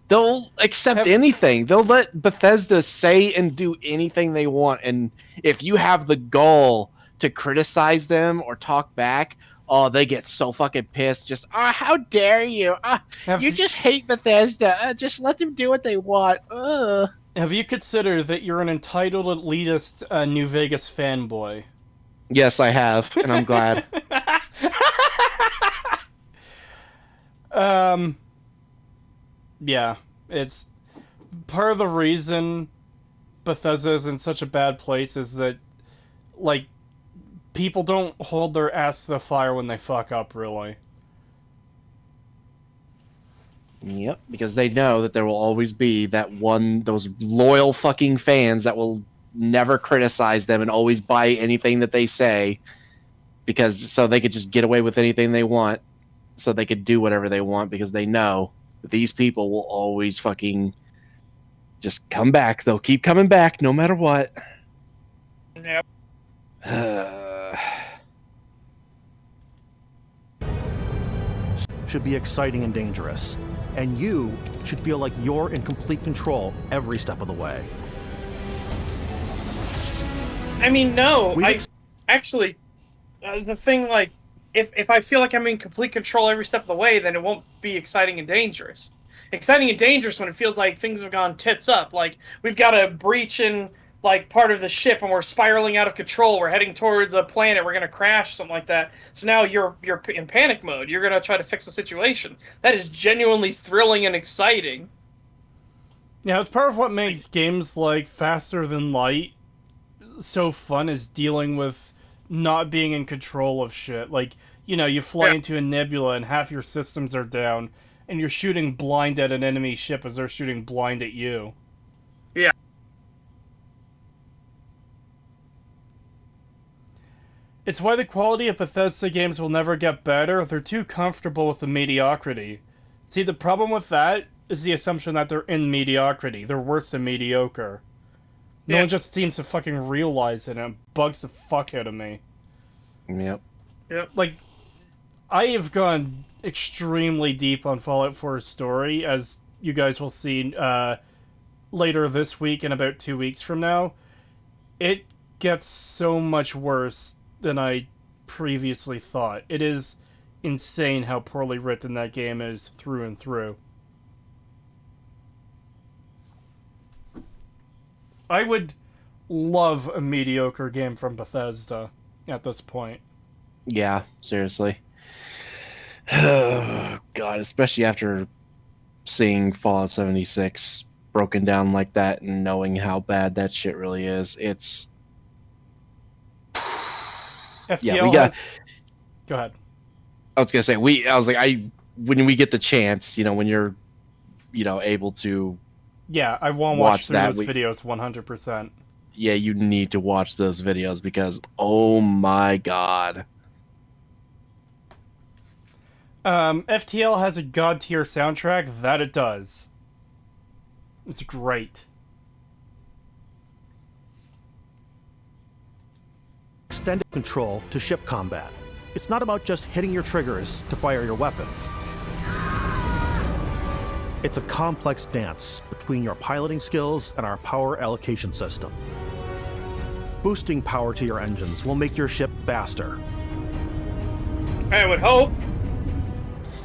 [SPEAKER 3] They'll accept anything. They'll let Bethesda say and do anything they want, and if you have the goal to criticize them or talk back, oh, they get so fucking pissed. Just, oh, how dare you? You just hate Bethesda. Just let them do what they want.
[SPEAKER 1] Have you considered that you're an entitled elitist New Vegas fanboy?
[SPEAKER 3] Yes, I have, and I'm glad.
[SPEAKER 1] Yeah, it's part of the reason Bethesda is in such a bad place is that, like, people don't hold their ass to the fire when they fuck up, really.
[SPEAKER 3] Yep, because they know that there will always be those loyal fucking fans that will never criticize them and always buy anything that they say, so they could just get away with anything they want, so they could do whatever they want, because they know that these people will always fucking just come back. They'll keep coming back no matter what.
[SPEAKER 2] Yep.
[SPEAKER 6] Should be exciting and dangerous. And you should feel like you're in complete control every step of the way.
[SPEAKER 2] I mean, no. Actually, the thing, like, if I feel like I'm in complete control every step of the way, then it won't be exciting and dangerous. Exciting and dangerous when it feels like things have gone tits up. Like, we've got a breach in, like, part of the ship and we're spiraling out of control. We're heading towards a planet. We're going to crash, something like that. So now you're in panic mode. You're going to try to fix the situation. That is genuinely thrilling and exciting.
[SPEAKER 1] Yeah, it's part of what makes games like Faster Than Light so fun, is dealing with not being in control of shit. Like, you know, you fly into a nebula and half your systems are down, and you're shooting blind at an enemy ship as they're shooting blind at you.
[SPEAKER 2] Yeah.
[SPEAKER 1] It's why the quality of Bethesda games will never get better. They're too comfortable with the mediocrity. See, the problem with that is the assumption that they're in mediocrity. They're worse than mediocre. No one just seems to fucking realize it, and it bugs the fuck out of me.
[SPEAKER 3] Yep.
[SPEAKER 2] Yep.
[SPEAKER 1] Like, I have gone extremely deep on Fallout 4's story, as you guys will see later this week and about 2 weeks from now. It gets so much worse than I previously thought. It is insane how poorly written that game is through and through. I would love a mediocre game from Bethesda at this point.
[SPEAKER 3] Yeah, seriously. Oh, God, especially after seeing Fallout 76 broken down like that and knowing how bad that shit really is. It's...
[SPEAKER 1] FTL
[SPEAKER 3] yeah, we got...
[SPEAKER 1] Go ahead.
[SPEAKER 3] I was gonna say, when we get the chance, when you're, able to...
[SPEAKER 1] Yeah, I won't watch through those videos 100%.
[SPEAKER 3] Yeah, you need to watch those videos because, oh my God.
[SPEAKER 1] FTL has a god tier soundtrack, that it does. It's great.
[SPEAKER 8] Extended control to ship combat. It's not about just hitting your triggers to fire your weapons. It's a complex dance between your piloting skills and our power allocation system. Boosting power to your engines will make your ship faster.
[SPEAKER 2] I would hope.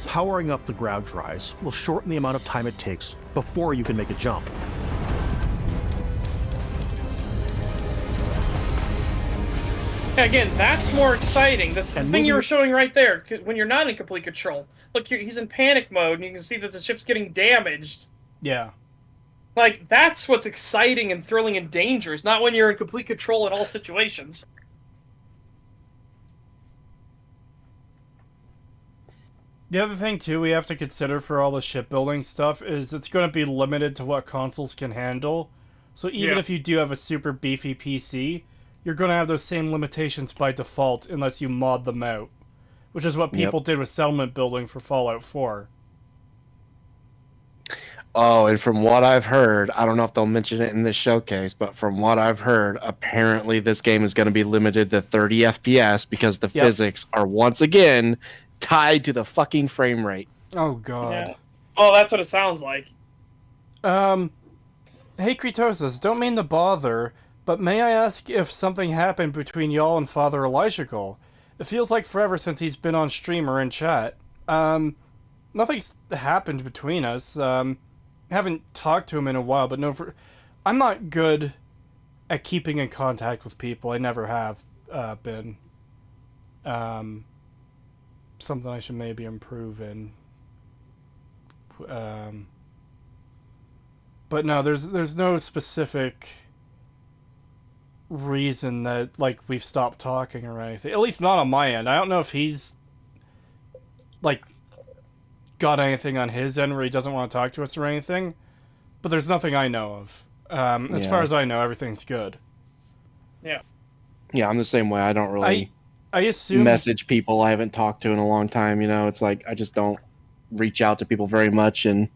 [SPEAKER 8] Powering up the grav drives will shorten the amount of time it takes before you can make a jump.
[SPEAKER 2] Again, that's more exciting. The thing you were showing right there, when you're not in complete control. Look, he's in panic mode, and you can see that the ship's getting damaged.
[SPEAKER 1] Yeah.
[SPEAKER 2] Like, that's what's exciting and thrilling and dangerous, not when you're in complete control in all situations.
[SPEAKER 1] The other thing, too, we have to consider for all the shipbuilding stuff is it's going to be limited to what consoles can handle. So even if you do have a super beefy PC, you're going to have those same limitations by default unless you mod them out. Which is what people did with settlement building for Fallout 4.
[SPEAKER 3] Oh, and from what I've heard, I don't know if they'll mention it in this showcase, but from what I've heard, apparently this game is going to be limited to 30 FPS because the physics are once again tied to the fucking frame rate.
[SPEAKER 1] Oh, God.
[SPEAKER 2] Yeah. Oh, that's what it sounds like.
[SPEAKER 1] Hey, Creetosis, don't mean to bother, but may I ask if something happened between y'all and Father Elijah? It feels like forever since he's been on stream or in chat. Nothing's happened between us. Haven't talked to him in a while, but I'm not good at keeping in contact with people. I never have been. Something I should maybe improve in. But no, there's no specific reason that like we've stopped talking or anything. At least not on my end. I don't know if he's like got anything on his end where he doesn't want to talk to us or anything. But there's nothing I know of. As far as I know, everything's good.
[SPEAKER 2] Yeah.
[SPEAKER 3] Yeah, I'm the same way. I don't really
[SPEAKER 1] I assume
[SPEAKER 3] message people I haven't talked to in a long time, It's like I just don't reach out to people very much, and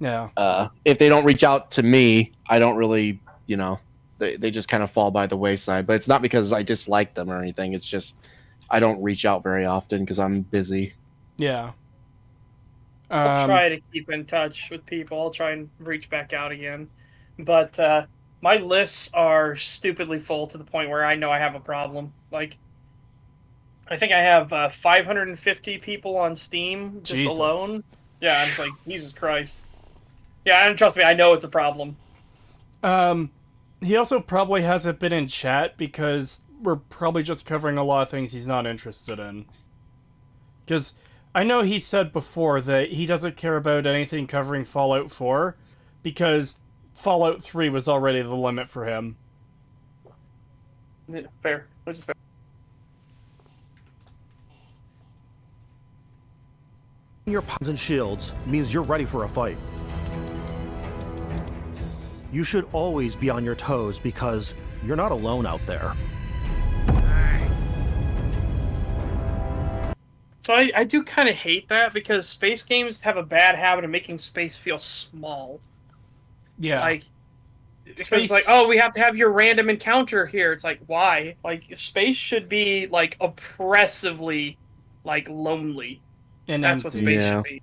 [SPEAKER 3] if they don't reach out to me, I don't really, they just kind of fall by the wayside. But it's not because I dislike them or anything. It's just I don't reach out very often because I'm busy.
[SPEAKER 1] Yeah.
[SPEAKER 2] I'll try to keep in touch with people. I'll try and reach back out again. But my lists are stupidly full to the point where I know I have a problem. Like, I think I have 550 people on Steam just alone. Yeah, I'm like, Jesus Christ. Yeah, and trust me, I know it's a problem.
[SPEAKER 1] He also probably hasn't been in chat because we're probably just covering a lot of things he's not interested in. Because I know he said before that he doesn't care about anything covering Fallout 4 because Fallout 3 was already the limit for him.
[SPEAKER 2] Yeah, fair. Which is fair.
[SPEAKER 8] Your pawns and shields means you're ready for a fight. You should always be on your toes because you're not alone out there.
[SPEAKER 2] So I do kind of hate that because space games have a bad habit of making space feel small.
[SPEAKER 1] Yeah.
[SPEAKER 2] Like, because it's like, oh, we have to have your random encounter here. It's like, why? Like, space should be, like, oppressively, like, lonely.
[SPEAKER 1] And
[SPEAKER 2] that's what space should be.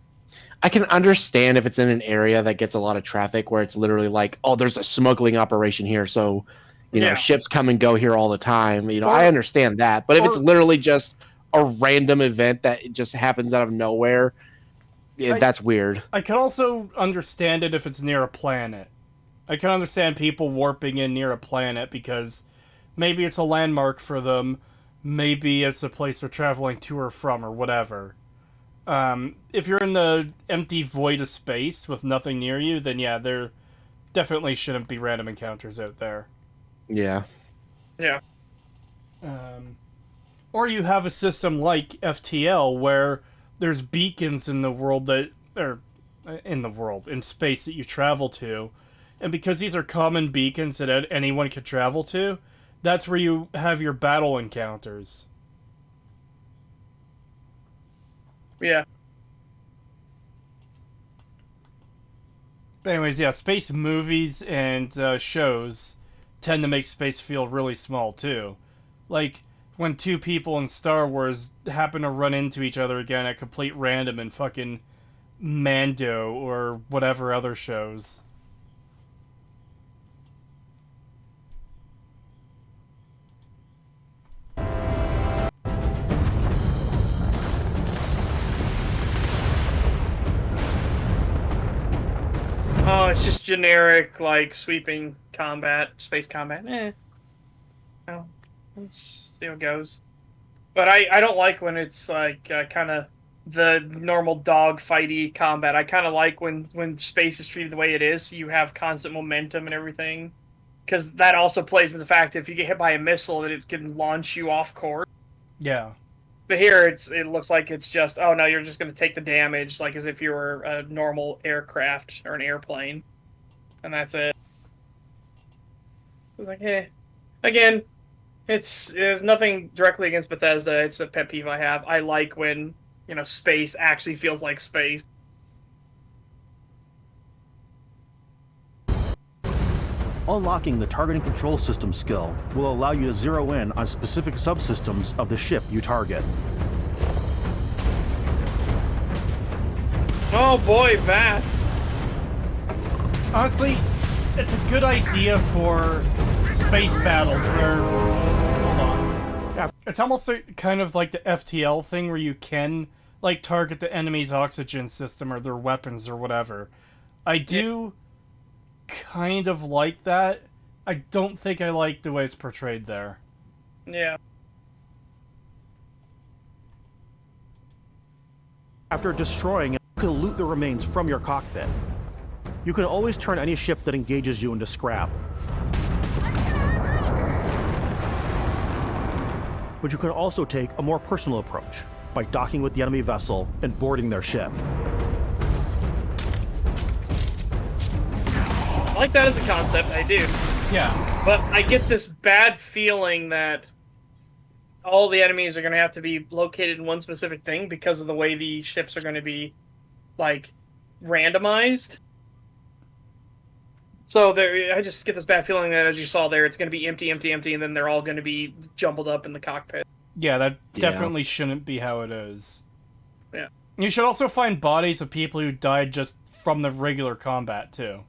[SPEAKER 3] I can understand if it's in an area that gets a lot of traffic where it's literally like, oh, there's a smuggling operation here, so You know,
[SPEAKER 2] Yeah.
[SPEAKER 3] ships come and go here all the time. You know, I understand that. But if it's literally just a random event that just happens out of nowhere, that's weird.
[SPEAKER 1] I can also understand it if it's near a planet. I can understand people warping in near a planet because maybe it's a landmark for them, maybe it's a place they're traveling to or from or whatever. If you're in the empty void of space with nothing near you, then yeah, there definitely shouldn't be random encounters out there.
[SPEAKER 3] Yeah.
[SPEAKER 2] Yeah.
[SPEAKER 1] Or you have a system like FTL where there's beacons in the world in space that you travel to, and because these are common beacons that anyone can travel to, that's where you have your battle encounters.
[SPEAKER 2] Yeah.
[SPEAKER 1] But anyways, yeah, space movies and shows tend to make space feel really small too. Like when two people in Star Wars happen to run into each other again at complete random in fucking Mando or whatever other shows.
[SPEAKER 2] Oh, it's just generic, like, sweeping combat, space combat. Oh, let's see how it goes. But I don't like when it's, like, kind of the normal dog-fighty combat. I kind of like when space is treated the way it is, so you have constant momentum and everything. Because that also plays in the fact that if you get hit by a missile, that it can launch you off course.
[SPEAKER 1] Yeah.
[SPEAKER 2] But here, it looks like it's just, oh no, you're just going to take the damage, like as if you were a normal aircraft or an airplane. And that's it. It's like, hey. Again, there's nothing directly against Bethesda. It's a pet peeve I have. I like when, you know, space actually feels like space.
[SPEAKER 8] Unlocking the targeting control system skill will allow you to zero in on specific subsystems of the ship you target.
[SPEAKER 2] Oh boy, VATS!
[SPEAKER 1] Honestly, it's a good idea for space battles where... Hold on. Yeah, it's almost kind of like the FTL thing where you can, like, target the enemy's oxygen system or their weapons or whatever. I do... kind of like that. I don't think I like the way it's portrayed there.
[SPEAKER 2] Yeah.
[SPEAKER 8] After destroying it, you can loot the remains from your cockpit. You can always turn any ship that engages you into scrap. But you can also take a more personal approach by docking with the enemy vessel and boarding their ship.
[SPEAKER 2] I like that as a concept, I do.
[SPEAKER 1] Yeah.
[SPEAKER 2] But I get this bad feeling that all the enemies are going to have to be located in one specific thing because of the way the ships are going to be, like, randomized. So I just get this bad feeling that, as you saw there, it's going to be empty, empty, empty, and then they're all going to be jumbled up in the cockpit.
[SPEAKER 1] Yeah, that definitely shouldn't be how it is.
[SPEAKER 2] Yeah.
[SPEAKER 1] You should also find bodies of people who died just from the regular combat, too.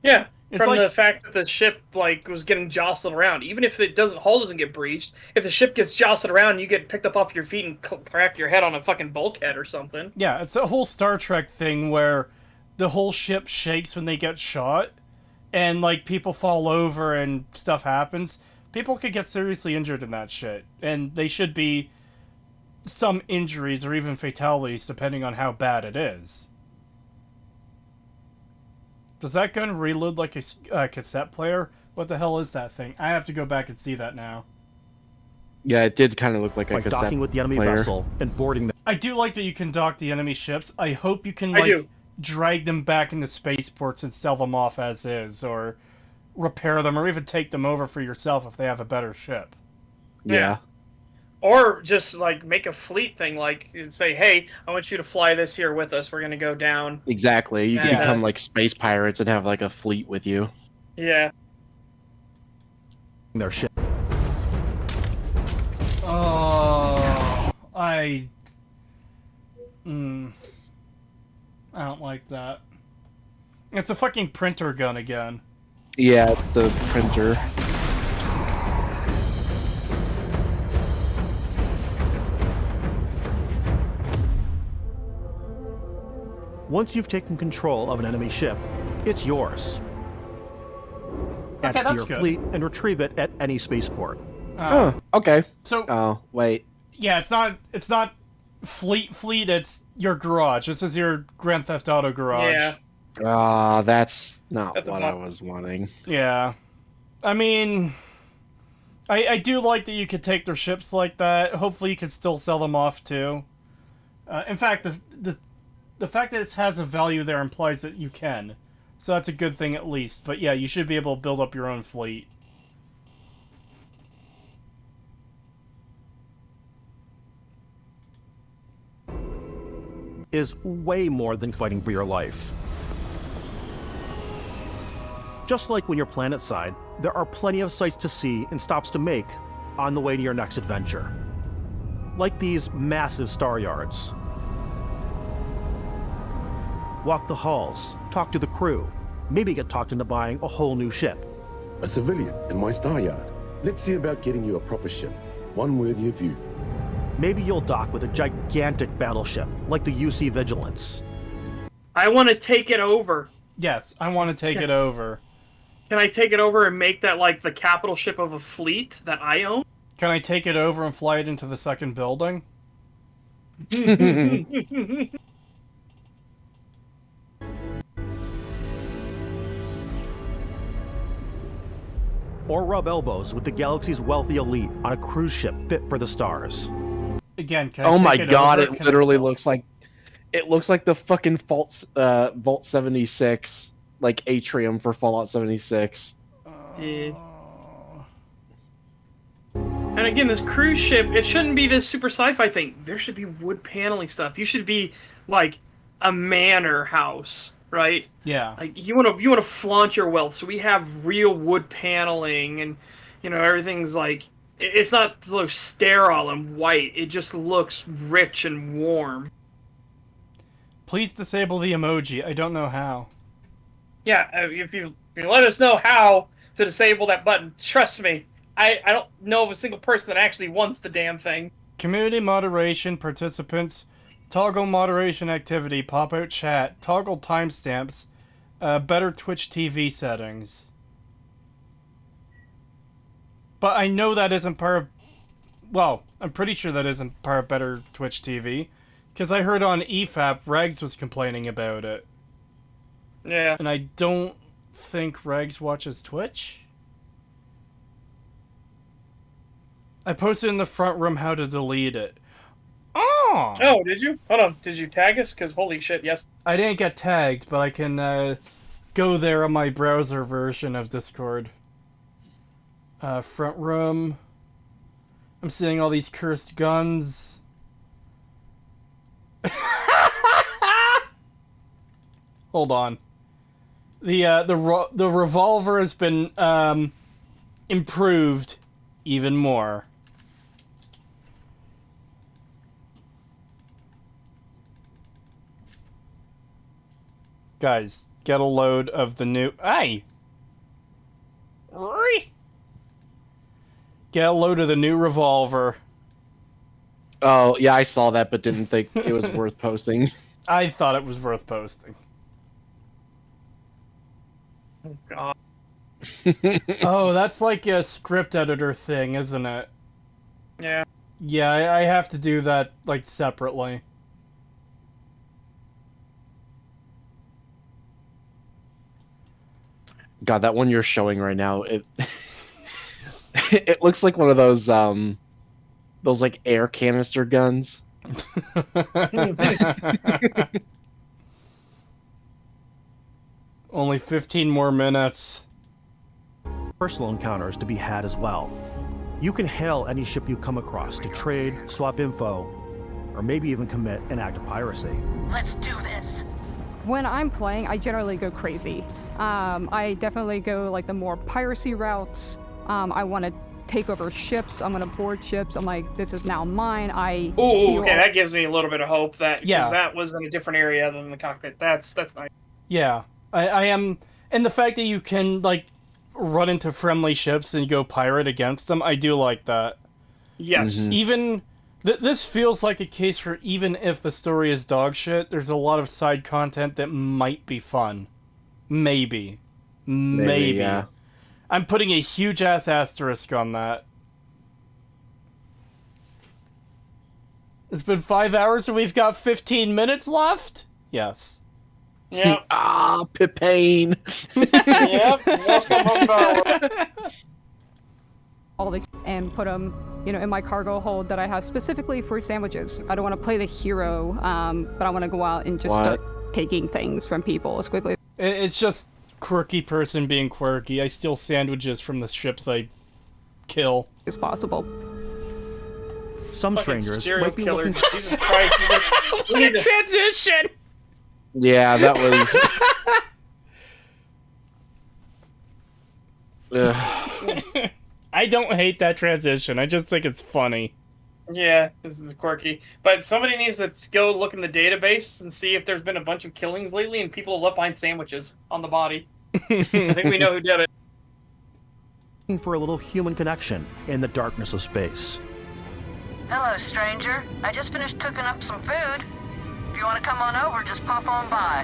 [SPEAKER 2] Yeah,
[SPEAKER 1] It's
[SPEAKER 2] from
[SPEAKER 1] like-
[SPEAKER 2] the fact that the ship was getting jostled around. Even if hull doesn't get breached, if the ship gets jostled around, you get picked up off your feet and crack your head on a fucking bulkhead or something.
[SPEAKER 1] Yeah, it's a whole Star Trek thing where the whole ship shakes when they get shot, and, like, people fall over and stuff happens. People could get seriously injured in that shit, and they should be some injuries or even fatalities depending on how bad it is. Does that gun reload like a cassette player? What the hell is that thing? I have to go back and see that now.
[SPEAKER 3] Yeah, it did kind of look like a
[SPEAKER 8] By
[SPEAKER 3] cassette
[SPEAKER 8] docking with the enemy
[SPEAKER 3] player.
[SPEAKER 8] vessel and boarding them.
[SPEAKER 1] I do like that you can dock the enemy ships. I hope you can,
[SPEAKER 2] I
[SPEAKER 1] like,
[SPEAKER 2] do.
[SPEAKER 1] drag them back into spaceports and sell them off as is, or repair them, or even take them over for yourself if they have a better ship.
[SPEAKER 3] Yeah.
[SPEAKER 2] Or just, like, make a fleet thing, like, say, hey, I want you to fly this here with us. We're going to go down.
[SPEAKER 3] Exactly. You can
[SPEAKER 2] And,
[SPEAKER 3] become like space pirates and have like a fleet with you.
[SPEAKER 2] Yeah.
[SPEAKER 8] Their ship.
[SPEAKER 1] Oh, I don't like that. It's a fucking printer gun again.
[SPEAKER 3] Yeah, the printer.
[SPEAKER 8] Once you've taken control of an enemy ship, it's yours. Add
[SPEAKER 1] Okay,
[SPEAKER 8] it to
[SPEAKER 1] that's
[SPEAKER 8] your
[SPEAKER 1] good.
[SPEAKER 8] fleet and retrieve it at any spaceport.
[SPEAKER 3] Oh, okay.
[SPEAKER 1] So,
[SPEAKER 3] oh, wait.
[SPEAKER 1] Yeah, it's not fleet, it's your garage. This is your Grand Theft Auto garage.
[SPEAKER 2] Yeah.
[SPEAKER 3] Ah, that's not
[SPEAKER 2] That's a
[SPEAKER 3] what I
[SPEAKER 2] bummer.
[SPEAKER 3] was wanting.
[SPEAKER 1] Yeah. I mean, I do like that you could take their ships like that. Hopefully you can still sell them off too. In fact, the fact that it has a value there implies that you can. So that's a good thing at least. But yeah, you should be able to build up your own fleet.
[SPEAKER 8] Is way more than fighting for your life. Just like when you're planetside, there are plenty of sights to see and stops to make on the way to your next adventure. Like these massive star yards. Walk the halls, talk to the crew, maybe get talked into buying a whole new ship.
[SPEAKER 9] A civilian in my star yard. Let's see about getting you a proper ship, one worthy of you.
[SPEAKER 8] Maybe you'll dock with a gigantic battleship, like the UC Vigilance.
[SPEAKER 2] I want to take it over.
[SPEAKER 1] Yes, I want to take it over.
[SPEAKER 2] Can I take it over and make that like the capital ship of a fleet that I own?
[SPEAKER 1] Can I take it over and fly it into the second building?
[SPEAKER 8] Or rub elbows with the galaxy's wealthy elite on a cruise ship fit for the stars.
[SPEAKER 1] Again, can I
[SPEAKER 3] Oh
[SPEAKER 1] take
[SPEAKER 3] my
[SPEAKER 1] it
[SPEAKER 3] god,
[SPEAKER 1] over?
[SPEAKER 3] it
[SPEAKER 1] Can I
[SPEAKER 3] literally
[SPEAKER 1] sell
[SPEAKER 3] looks like the fucking Vault 76 like atrium for Fallout 76.
[SPEAKER 2] Yeah. And again, this cruise ship, it shouldn't be this super sci-fi thing. There should be wood paneling stuff. You should be like a manor house, right?
[SPEAKER 1] Yeah.
[SPEAKER 2] Like you want to flaunt your wealth. So we have real wood paneling, and everything's like it's not so sterile and white. It just looks rich and warm.
[SPEAKER 1] Please disable the emoji. I don't know how.
[SPEAKER 2] Yeah, if you let us know how to disable that button, trust me, I don't know of a single person that actually wants the damn thing.
[SPEAKER 1] Community moderation, participants, toggle moderation activity, pop-out chat, toggle timestamps, better Twitch TV settings. But I know that isn't part of... Well, I'm pretty sure that isn't part of better Twitch TV. Because I heard on EFAP, Regs was complaining about it.
[SPEAKER 2] Yeah.
[SPEAKER 1] And I don't think Regs watches Twitch? I posted in the front room how to delete it. Oh!
[SPEAKER 2] Oh, did you? Hold on. Did you tag us? Because holy shit, yes.
[SPEAKER 1] I didn't get tagged, but I can go there on my browser version of Discord. Front room. I'm seeing all these cursed guns. Hold on. The revolver has been improved even more. Guys, get a load of the new... Hey! Get a load of the new revolver.
[SPEAKER 3] Oh, yeah, I saw that, but didn't think it was worth posting.
[SPEAKER 1] I thought it was worth posting.
[SPEAKER 2] Oh, God.
[SPEAKER 1] Oh, that's like a script editor thing, isn't it?
[SPEAKER 2] Yeah.
[SPEAKER 1] Yeah, I have to do that, like, separately.
[SPEAKER 3] God, that one you're showing right now, it it looks like one of those like air canister guns.
[SPEAKER 1] Only 15 more minutes.
[SPEAKER 8] Personal encounters to be had as well. You can hail any ship you come across to trade, swap info, or maybe even commit an act of piracy.
[SPEAKER 25] Let's do this.
[SPEAKER 19] When I'm playing, I generally go crazy. I definitely go like the more piracy routes. I want to take over ships. I'm going to board ships. I'm like, this is now mine.
[SPEAKER 2] Ooh, okay, that gives me a little bit of hope that
[SPEAKER 1] Yeah.
[SPEAKER 2] that was in a different area than the cockpit. That's nice.
[SPEAKER 1] Yeah, I am... And the fact that you can, like, run into friendly ships and go pirate against them, I do like that.
[SPEAKER 2] Yes.
[SPEAKER 1] Even This feels like a case where even if the story is dog shit, there's a lot of side content that might be fun. Maybe.
[SPEAKER 3] Yeah.
[SPEAKER 1] I'm putting a huge ass asterisk on that. It's been 5 hours and we've got 15 minutes left? Yes.
[SPEAKER 2] Yep.
[SPEAKER 3] Pipane.
[SPEAKER 2] Yep. Welcome home, Darwin.
[SPEAKER 19] All these and put them, in my cargo hold that I have specifically for sandwiches. I don't want to play the hero, but I want to go out and just start taking things from people as quickly.
[SPEAKER 1] It's just quirky person being quirky. I steal sandwiches from the ships I kill
[SPEAKER 19] as possible.
[SPEAKER 8] Some strangers might be
[SPEAKER 2] killer.
[SPEAKER 8] looking.
[SPEAKER 2] Jesus Christ!
[SPEAKER 1] What a transition!
[SPEAKER 3] Yeah, that was.
[SPEAKER 1] I don't hate that transition. I just think it's funny.
[SPEAKER 2] Yeah, this is quirky. But somebody needs to go look in the database and see if there's been a bunch of killings lately and people left behind sandwiches on the body. I think we know who did it.
[SPEAKER 8] Looking for a little human connection in the darkness of space.
[SPEAKER 10] Hello, stranger. I just finished cooking up some food. If you want to come on over, just pop on by.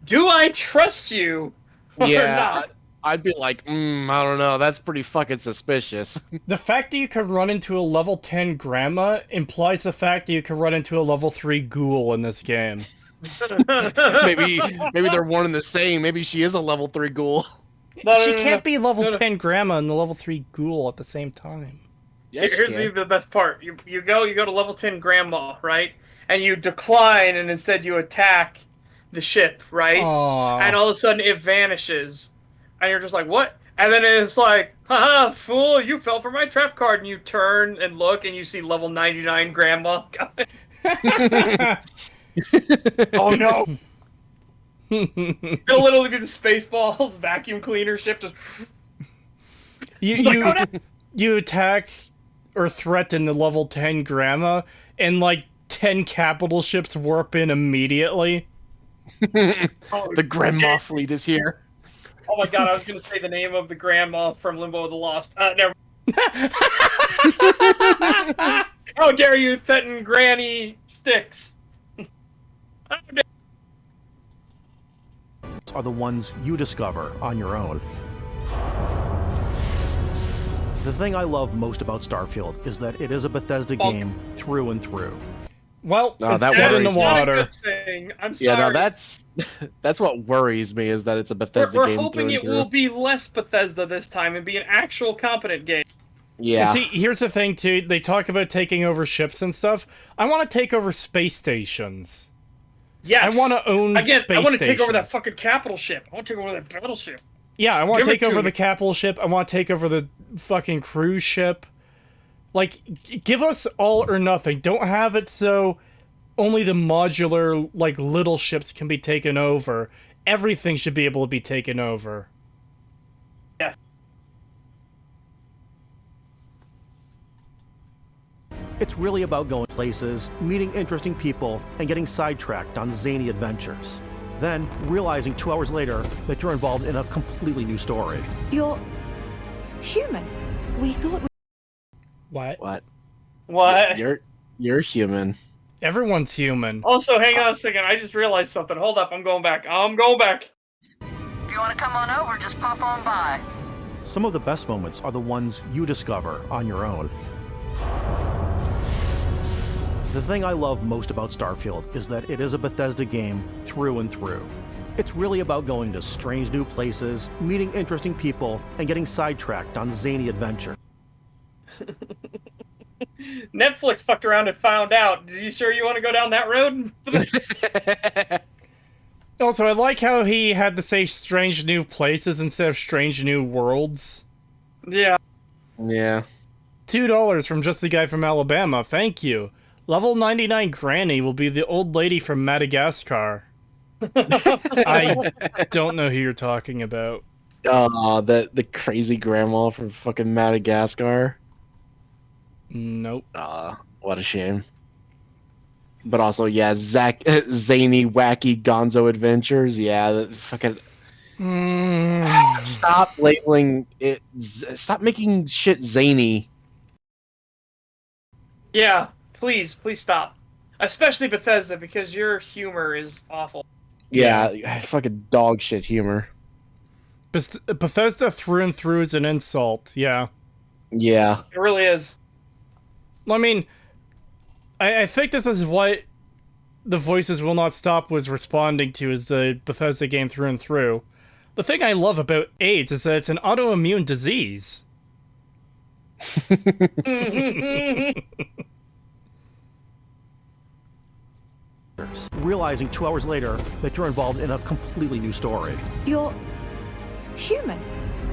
[SPEAKER 2] Do I trust you? Or
[SPEAKER 3] Yeah,
[SPEAKER 2] not?
[SPEAKER 3] I'd be like, I don't know. That's pretty fucking suspicious.
[SPEAKER 1] The fact that you can run into a level 10 grandma implies the fact that you can run into a level 3 ghoul in this game.
[SPEAKER 3] maybe they're one and the same. Maybe she is a level 3 ghoul.
[SPEAKER 1] She can't be level 10 grandma and the level 3 ghoul at the same time.
[SPEAKER 3] Yes,
[SPEAKER 2] Here's the best part. You go to level 10 grandma, right? And you decline and instead you attack the ship, right?
[SPEAKER 1] Aww.
[SPEAKER 2] And all of a sudden it vanishes. And you're just like, what? And then it's like, haha, fool, you fell for my trap card. And you turn and look and you see level 99 grandma. Oh no. It'll literally be the Spaceballs vacuum cleaner ship just...
[SPEAKER 1] You attack or threaten the level 10 grandma and like 10 capital ships warp in immediately.
[SPEAKER 3] The grandma fleet is here.
[SPEAKER 2] Oh my god, I was going to say the name of the grandma from Limbo of the Lost. Never. How dare you threaten Granny Sticks?
[SPEAKER 8] Are the ones you discover on your own. The thing I love most about Starfield is that it is a Bethesda game through and through.
[SPEAKER 1] Well,
[SPEAKER 3] Oh,
[SPEAKER 1] it's
[SPEAKER 3] that
[SPEAKER 1] dead in
[SPEAKER 3] worries
[SPEAKER 1] the
[SPEAKER 3] me.
[SPEAKER 1] water.
[SPEAKER 2] I'm sorry.
[SPEAKER 3] Yeah, no, that's what worries me is that it's a Bethesda
[SPEAKER 2] We're
[SPEAKER 3] game
[SPEAKER 2] hoping
[SPEAKER 3] through
[SPEAKER 2] it
[SPEAKER 3] and through.
[SPEAKER 2] will be less Bethesda this time and be an actual competent game.
[SPEAKER 3] Yeah.
[SPEAKER 1] And see, here's the thing, too. They talk about taking over ships and stuff. I want to take over space stations.
[SPEAKER 2] Yes.
[SPEAKER 1] I want to own
[SPEAKER 2] Again,
[SPEAKER 1] space
[SPEAKER 2] I want to take over that
[SPEAKER 1] stations.
[SPEAKER 2] fucking capital ship. I want to take over that battleship.
[SPEAKER 1] Yeah, I want to
[SPEAKER 2] Give it
[SPEAKER 1] take
[SPEAKER 2] to
[SPEAKER 1] over
[SPEAKER 2] me.
[SPEAKER 1] the capital ship. I want to take over the fucking cruise ship. Like, give us all or nothing. Don't have it so only the modular, like, little ships can be taken over. Everything should be able to be taken over.
[SPEAKER 2] Yes.
[SPEAKER 8] It's really about going places, meeting interesting people, and getting sidetracked on zany adventures. Then, realizing 2 hours later that you're involved in a completely new story.
[SPEAKER 25] You're human. We thought
[SPEAKER 1] What?
[SPEAKER 2] What?
[SPEAKER 3] You're human.
[SPEAKER 1] Everyone's human.
[SPEAKER 2] Also, hang on a second. I just realized something. Hold up. I'm going back.
[SPEAKER 10] If you want to come on over, just pop on by.
[SPEAKER 8] Some of the best moments are the ones you discover on your own. The thing I love most about Starfield is that it is a Bethesda game through and through. It's really about going to strange new places, meeting interesting people, and getting sidetracked on zany adventures.
[SPEAKER 2] Netflix fucked around and found out. Are you sure you want to go down that road?
[SPEAKER 1] Also, I like how he had to say strange new places instead of strange new worlds.
[SPEAKER 2] Yeah.
[SPEAKER 3] Yeah.
[SPEAKER 1] $2 from just the guy from Alabama. Thank you. Level 99 Granny will be the old lady from Madagascar. I don't know who you're talking about.
[SPEAKER 3] The crazy grandma from fucking Madagascar.
[SPEAKER 1] Nope.
[SPEAKER 3] What a shame. But also, yeah, zany, wacky gonzo adventures. Yeah, that fucking... Stop labeling it... Stop making shit zany.
[SPEAKER 2] Yeah. Please, please stop. Especially Bethesda, because your humor is awful.
[SPEAKER 3] Yeah, fucking dog shit humor.
[SPEAKER 1] Bethesda through and through is an insult. Yeah.
[SPEAKER 3] Yeah.
[SPEAKER 2] It really is.
[SPEAKER 1] I mean, I think this is what the Voices Will Not Stop was responding to, is the Bethesda game through and through. The thing I love about AIDS is that it's an autoimmune disease.
[SPEAKER 8] Realizing 2 hours later that you're involved in a completely new story.
[SPEAKER 25] You're human.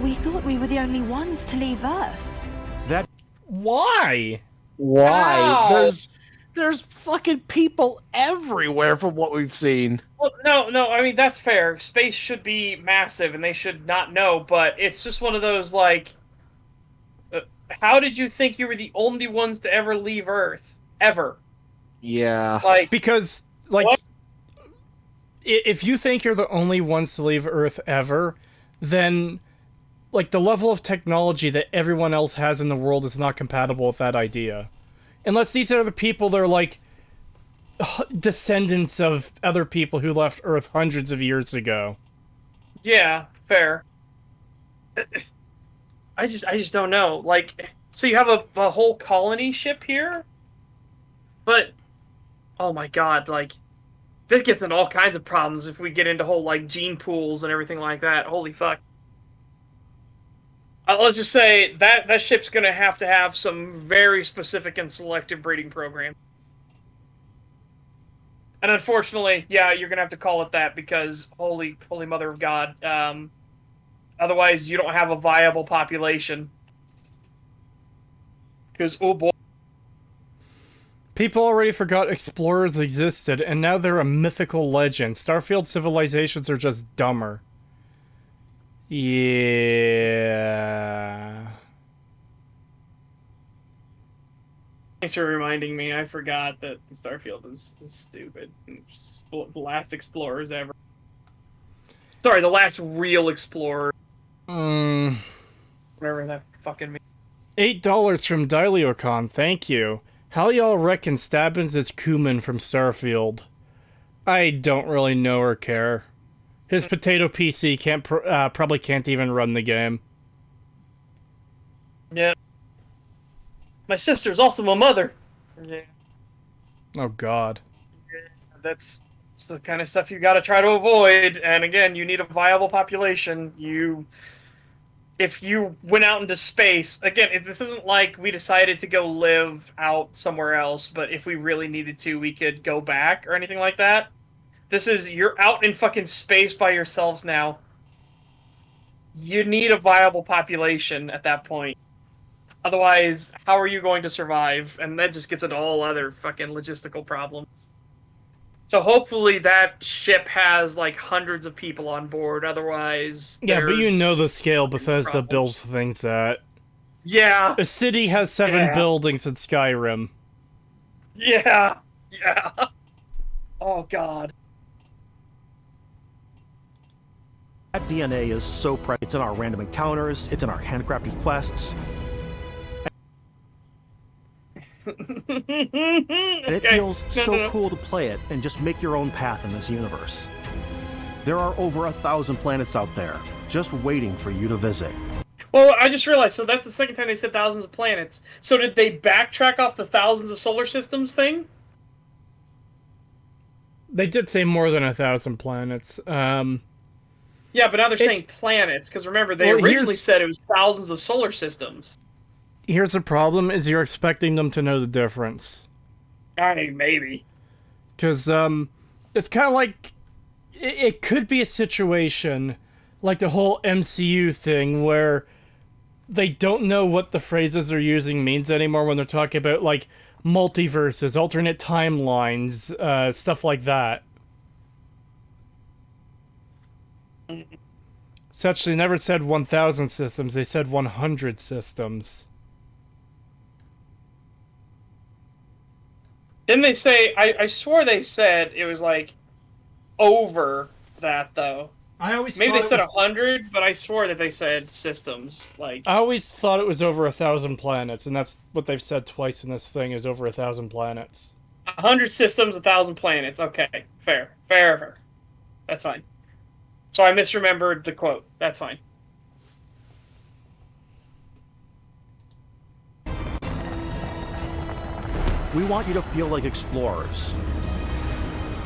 [SPEAKER 25] We thought we were the only ones to leave Earth.
[SPEAKER 8] That
[SPEAKER 1] Why?
[SPEAKER 3] Why?
[SPEAKER 2] Ow!
[SPEAKER 3] There's fucking people everywhere from what we've seen.
[SPEAKER 2] Well, no, I mean, that's fair. Space should be massive, and they should not know, but it's just one of those, like... how did you think you were the only ones to ever leave Earth? Ever.
[SPEAKER 3] Yeah.
[SPEAKER 2] Like...
[SPEAKER 1] Because, like... What? If you think you're the only ones to leave Earth ever, then... like, the level of technology that everyone else has in the world is not compatible with that idea. Unless these are the people that are, like, descendants of other people who left Earth hundreds of years ago.
[SPEAKER 2] Yeah, fair. I just don't know. Like, so you have a whole colony ship here? But, oh my god, like, this gets into all kinds of problems if we get into whole, like, gene pools and everything like that. Holy fuck. Let's just say that ship's going to have some very specific and selective breeding program. And unfortunately, yeah, you're going to have to call it that because holy mother of God. Otherwise, you don't have a viable population. Because, oh boy.
[SPEAKER 1] People already forgot explorers existed, and now they're a mythical legend. Starfield civilizations are just dumber. Yeah.
[SPEAKER 2] Thanks for reminding me. I forgot that Starfield is stupid. The last explorers ever. Sorry, the last real explorer. Whatever that fucking means.
[SPEAKER 1] $8 from Dileocon, thank you. How y'all reckon Stabbins is Kuman from Starfield? I don't really know or care. His potato PC probably can't even run the game.
[SPEAKER 2] Yeah. My sister's also my mother. Yeah.
[SPEAKER 1] Oh god.
[SPEAKER 2] That's the kind of stuff you gotta try to avoid. And again, you need a viable population. If you went out into space, again, this isn't like we decided to go live out somewhere else, but if we really needed to, we could go back or anything like that. This is, you're out in fucking space by yourselves now. You need a viable population at that point. Otherwise, how are you going to survive? And that just gets into all other fucking logistical problems. So hopefully that ship has, like, hundreds of people on board. Otherwise,
[SPEAKER 1] yeah, but you know the scale Bethesda builds things at.
[SPEAKER 2] Yeah.
[SPEAKER 1] A city has 7 buildings in Skyrim.
[SPEAKER 2] Yeah. Yeah. Oh, God.
[SPEAKER 8] That DNA is so present. It's in our random encounters, it's in our handcrafted quests. And it feels so cool to play it and just make your own path in this universe. There are over 1,000 planets out there, just waiting for you to visit.
[SPEAKER 2] Well, I just realized, so that's the second time they said thousands of planets. So did they backtrack off the thousands of solar systems thing?
[SPEAKER 1] They did say more than 1,000 planets.
[SPEAKER 2] Yeah, but now they're saying planets, because remember, they originally said it was thousands of solar systems.
[SPEAKER 1] Here's the problem, is you're expecting them to know the difference.
[SPEAKER 2] I mean, maybe.
[SPEAKER 1] Because, it's kind of like, it could be a situation, like the whole MCU thing, where they don't know what the phrases they're using means anymore when they're talking about, like, multiverses, alternate timelines, stuff like that. Such, they never said 1,000 systems, they said 100 systems.
[SPEAKER 2] Didn't they say, I swore they said it was, like, over that, though.
[SPEAKER 1] I always
[SPEAKER 2] maybe
[SPEAKER 1] thought
[SPEAKER 2] they
[SPEAKER 1] it
[SPEAKER 2] said
[SPEAKER 1] was-
[SPEAKER 2] 100, but I swore that they said systems. Like
[SPEAKER 1] I always thought it was over 1,000 planets, and that's what they've said twice in this thing is over 1,000 planets.
[SPEAKER 2] 100 systems, 1,000 planets. Okay, fair. That's fine. So I misremembered the quote. That's fine.
[SPEAKER 8] We want you to feel like explorers,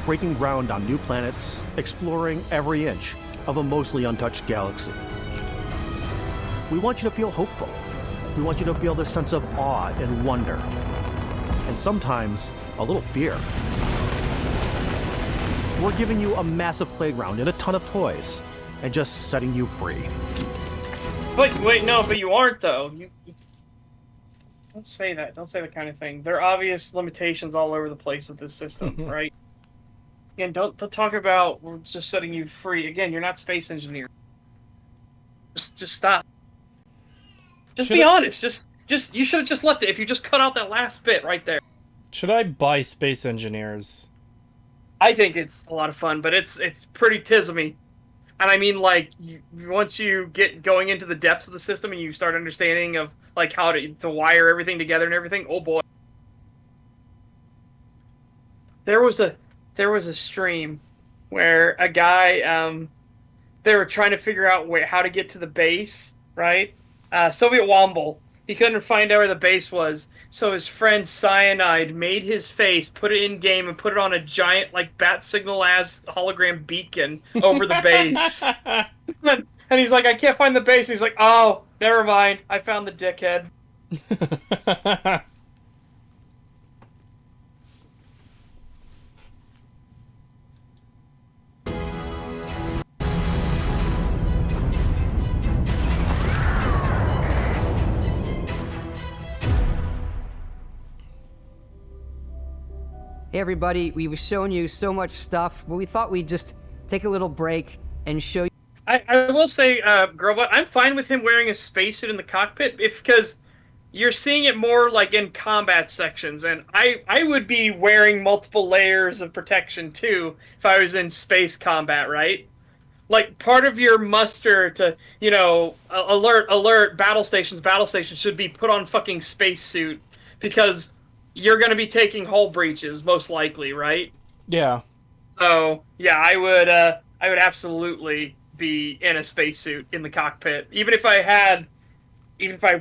[SPEAKER 8] breaking ground on new planets, exploring every inch of a mostly untouched galaxy. We want you to feel hopeful. We want you to feel this sense of awe and wonder, and sometimes a little fear. We're giving you a massive playground and a ton of toys, and just setting you free.
[SPEAKER 2] But wait, no, but you aren't though. You don't say that. Don't say that kind of thing. There are obvious limitations all over the place with this system, right? Again, don't talk about we're just setting you free. Again, you're not space engineer. Just stop. Just be honest. Just you should have just left it. If you just cut out that last bit right there.
[SPEAKER 1] Should I buy Space Engineers?
[SPEAKER 2] I think it's a lot of fun, but it's pretty tismy. And I mean, like, once you get going into the depths of the system and you start understanding of like how to wire everything together and everything, oh boy. There was a stream where a guy they were trying to figure out how to get to the base, right? Soviet Womble. He couldn't find out where the base was, so his friend Cyanide made his face, put it in game, and put it on a giant, like, bat signal ass hologram beacon over the base. And he's like, I can't find the base. He's like, oh, never mind. I found the dickhead.
[SPEAKER 11] Hey everybody, we were showing you so much stuff, but we thought we'd just take a little break and show you.
[SPEAKER 2] I will say, Girlbot, I'm fine with him wearing a spacesuit in the cockpit, because you're seeing it more like in combat sections, and I would be wearing multiple layers of protection too if I was in space combat, right? Like, part of your muster to, you know, alert, battle stations should be put on fucking spacesuit, because you're going to be taking hull breaches, most likely, right?
[SPEAKER 1] Yeah.
[SPEAKER 2] So, yeah, I would absolutely be in a spacesuit in the cockpit. Even if I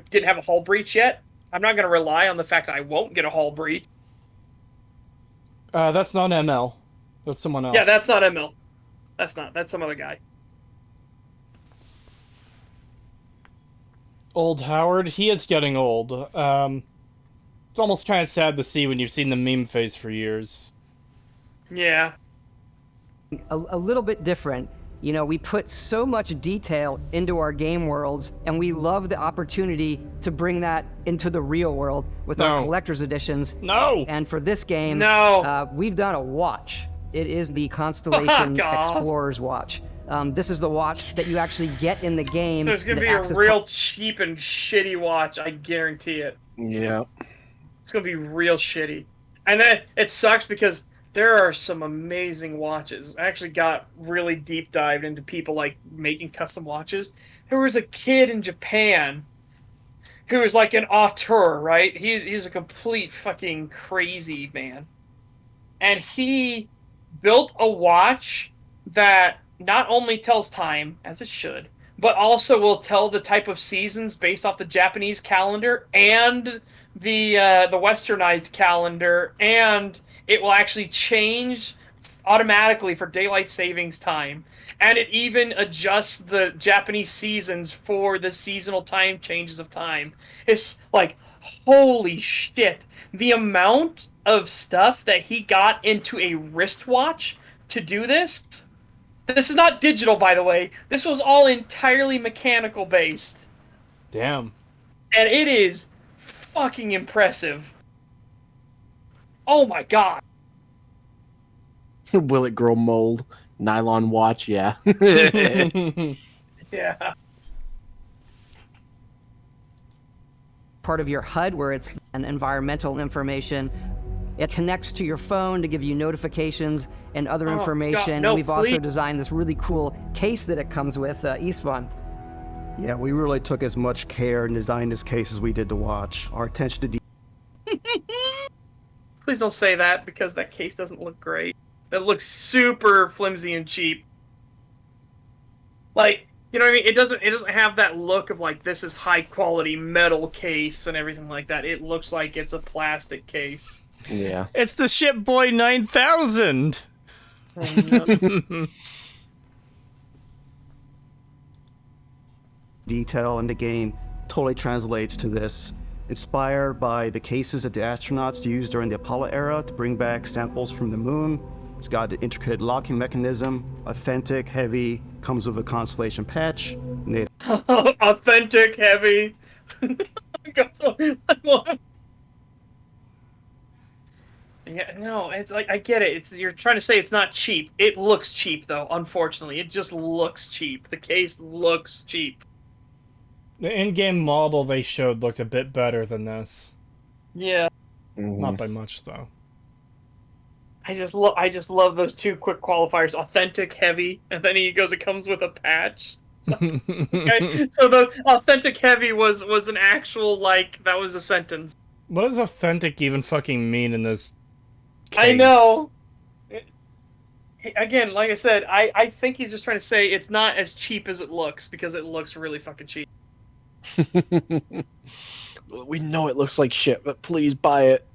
[SPEAKER 2] didn't have a hull breach yet, I'm not going to rely on the fact that I won't get a hull breach.
[SPEAKER 1] That's not ML. That's someone else.
[SPEAKER 2] Yeah, that's not ML. That's some other guy.
[SPEAKER 1] Old Howard, he is getting old. It's almost kind of sad to see when you've seen the meme face for years.
[SPEAKER 2] Yeah.
[SPEAKER 11] A little bit different. You know, we put so much detail into our game worlds, and we love the opportunity to bring that into the real world with our collector's editions.
[SPEAKER 1] No!
[SPEAKER 11] And for this game, we've done a watch. It is the Constellation Explorer's Watch. This is the watch that you actually get in the game.
[SPEAKER 2] So it's going to be a real cheap and shitty watch, I guarantee it.
[SPEAKER 3] Yeah.
[SPEAKER 2] It's going to be real shitty. And then it sucks because there are some amazing watches. I actually got really deep dived into people like making custom watches. There was a kid in Japan who was like an auteur, right? He's a complete fucking crazy man. And he built a watch that not only tells time, as it should, but also will tell the type of seasons based off the Japanese calendar and the westernized calendar, and it will actually change automatically for daylight savings time. And it even adjusts the Japanese seasons for the seasonal time changes of time. It's like, holy shit. The amount of stuff that he got into a wristwatch to do this. This is not digital, by the way. This was all entirely mechanical based.
[SPEAKER 1] Damn.
[SPEAKER 2] And it is fucking impressive. Oh my god.
[SPEAKER 3] Will it grow mold? Nylon watch, yeah.
[SPEAKER 2] Yeah.
[SPEAKER 11] Part of your HUD where it's an environmental information. It connects to your phone to give you notifications and other
[SPEAKER 2] Oh,
[SPEAKER 11] information.
[SPEAKER 2] God, no,
[SPEAKER 11] and we've also
[SPEAKER 2] please.
[SPEAKER 11] designed this really cool case that it comes with, Istvan.
[SPEAKER 6] Yeah, we really took as much care in designing this case as we did to watch. Our attention to
[SPEAKER 2] Please don't say that, because that case doesn't look great. It looks super flimsy and cheap. Like, you know what I mean? It doesn't have that look of like, this is high quality metal case and everything like that. It looks like it's a plastic case.
[SPEAKER 3] Yeah.
[SPEAKER 1] It's the Shipboy 9000.
[SPEAKER 6] detail in the game totally translates to this. Inspired by the cases that the astronauts used during the Apollo era to bring back samples from the moon. It's got an intricate locking mechanism, authentic, heavy, comes with a Constellation patch.
[SPEAKER 2] Authentic, heavy. Yeah, no, it's like, I get it. You're trying to say it's not cheap. It looks cheap, though, unfortunately. It just looks cheap. The case looks cheap.
[SPEAKER 1] The in-game model they showed looked a bit better than this.
[SPEAKER 2] Yeah.
[SPEAKER 1] Not by much, though.
[SPEAKER 2] I just love those two quick qualifiers, authentic, heavy, and then he goes, it comes with a patch. Okay, so the authentic heavy was an actual, like, that was a sentence.
[SPEAKER 1] What does authentic even fucking mean in this case?
[SPEAKER 2] I know. Again, like I said, I think he's just trying to say it's not as cheap as it looks, because it looks really fucking cheap.
[SPEAKER 3] We know it looks like shit, but please buy it.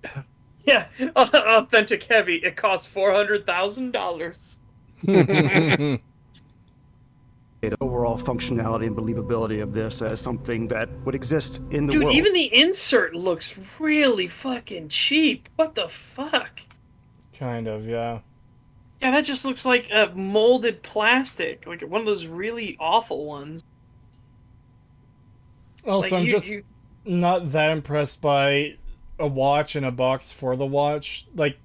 [SPEAKER 2] Yeah, authentic heavy. It costs $400,000.
[SPEAKER 6] The overall functionality and believability of this as something that would exist in the
[SPEAKER 2] Dude,
[SPEAKER 6] world.
[SPEAKER 2] even the insert looks really fucking cheap. What the fuck?
[SPEAKER 1] Kind of, yeah.
[SPEAKER 2] Yeah, that just looks like a molded plastic, like one of those really awful ones.
[SPEAKER 1] Also,
[SPEAKER 2] Like,
[SPEAKER 1] I'm just not that impressed by a watch in a box for the watch. Like,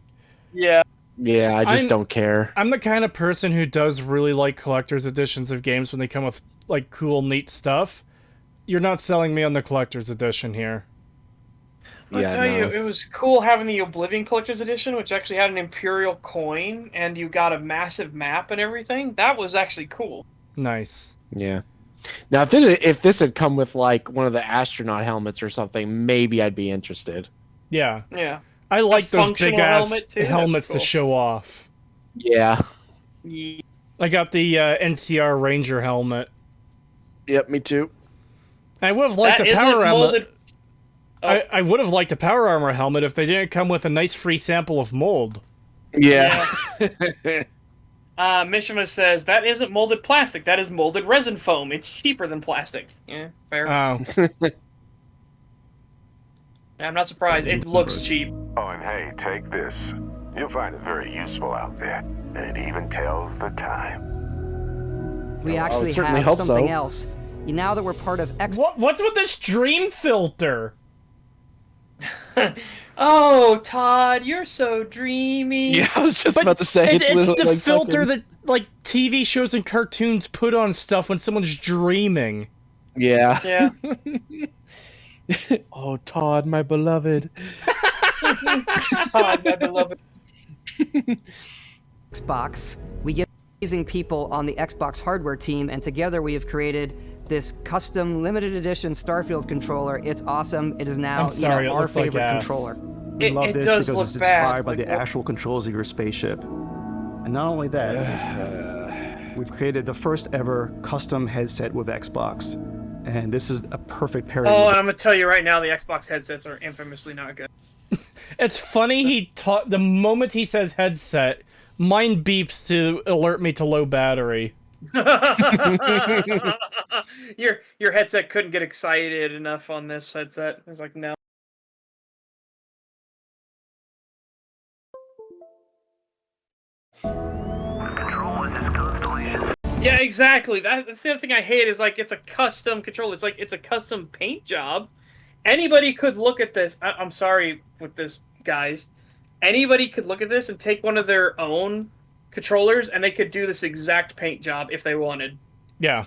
[SPEAKER 2] yeah.
[SPEAKER 3] Yeah, I just don't care.
[SPEAKER 1] I'm the kind of person who does really like collector's editions of games when they come with, like, cool, neat stuff. You're not selling me on the collector's edition here.
[SPEAKER 2] I'll tell you, it was cool having the Oblivion Collector's Edition, which actually had an Imperial coin, and you got a massive map and everything. That was actually cool.
[SPEAKER 1] Nice.
[SPEAKER 3] Yeah. Now, if this had come with, like, one of the astronaut helmets or something, maybe I'd be interested.
[SPEAKER 1] Yeah.
[SPEAKER 2] Yeah.
[SPEAKER 1] I like those big-ass
[SPEAKER 2] helmet,
[SPEAKER 1] helmets
[SPEAKER 2] cool.
[SPEAKER 1] to show off.
[SPEAKER 3] Yeah.
[SPEAKER 1] I got the NCR Ranger helmet.
[SPEAKER 3] Yep, me too.
[SPEAKER 1] I would have liked
[SPEAKER 2] That
[SPEAKER 1] the
[SPEAKER 2] isn't
[SPEAKER 1] power armor.
[SPEAKER 2] molded-
[SPEAKER 1] I would have liked a power armor helmet if they didn't come with a nice free sample of mold.
[SPEAKER 3] Yeah.
[SPEAKER 2] Mishima says, that isn't molded plastic, that is molded resin foam. It's cheaper than plastic. Yeah, fair.
[SPEAKER 1] Oh.
[SPEAKER 2] I'm not surprised. It looks cheap.
[SPEAKER 9] Oh, and hey, take this. You'll find it very useful out there, and it even tells the time.
[SPEAKER 11] We actually
[SPEAKER 3] certainly
[SPEAKER 11] have
[SPEAKER 3] hope
[SPEAKER 11] something
[SPEAKER 3] so.
[SPEAKER 11] else. Now that we're part of X.
[SPEAKER 1] What's with this dream filter?
[SPEAKER 2] Oh, Todd, you're so dreamy.
[SPEAKER 3] Yeah, I was just about to say.
[SPEAKER 1] It's
[SPEAKER 3] literally
[SPEAKER 1] the
[SPEAKER 3] like
[SPEAKER 1] filter
[SPEAKER 3] fucking-
[SPEAKER 1] that, like, TV shows and cartoons put on stuff when someone's dreaming.
[SPEAKER 3] Yeah.
[SPEAKER 2] Yeah.
[SPEAKER 3] Oh, Todd, my beloved.
[SPEAKER 2] Todd, my beloved.
[SPEAKER 11] Xbox. We get amazing people on the Xbox hardware team, and together we have created this custom limited edition Starfield controller. It's awesome. It is now
[SPEAKER 1] I'm sorry, it
[SPEAKER 11] our
[SPEAKER 1] looks like
[SPEAKER 11] favorite
[SPEAKER 1] ass.
[SPEAKER 11] controller.
[SPEAKER 6] We love
[SPEAKER 2] it
[SPEAKER 6] this
[SPEAKER 2] does
[SPEAKER 6] because
[SPEAKER 2] look
[SPEAKER 6] it's
[SPEAKER 2] bad,
[SPEAKER 6] inspired by
[SPEAKER 2] like
[SPEAKER 6] the
[SPEAKER 2] what-
[SPEAKER 6] actual controls of your spaceship. And not only that, we've created the first ever custom headset with Xbox. And this is a perfect pairing.
[SPEAKER 2] Oh, and I'm gonna tell you right now, the Xbox headsets are infamously not good.
[SPEAKER 1] It's funny, the moment he says headset, mine beeps to alert me to low battery.
[SPEAKER 2] Your headset couldn't get excited enough on this headset. It was like, no. Yeah, exactly. That's the other thing I hate is, like, it's a custom controller. It's like, it's a custom paint job. Anybody could look at this. I'm sorry with this, guys. Anybody could look at this and take one of their own controllers, and they could do this exact paint job if they wanted.
[SPEAKER 1] Yeah.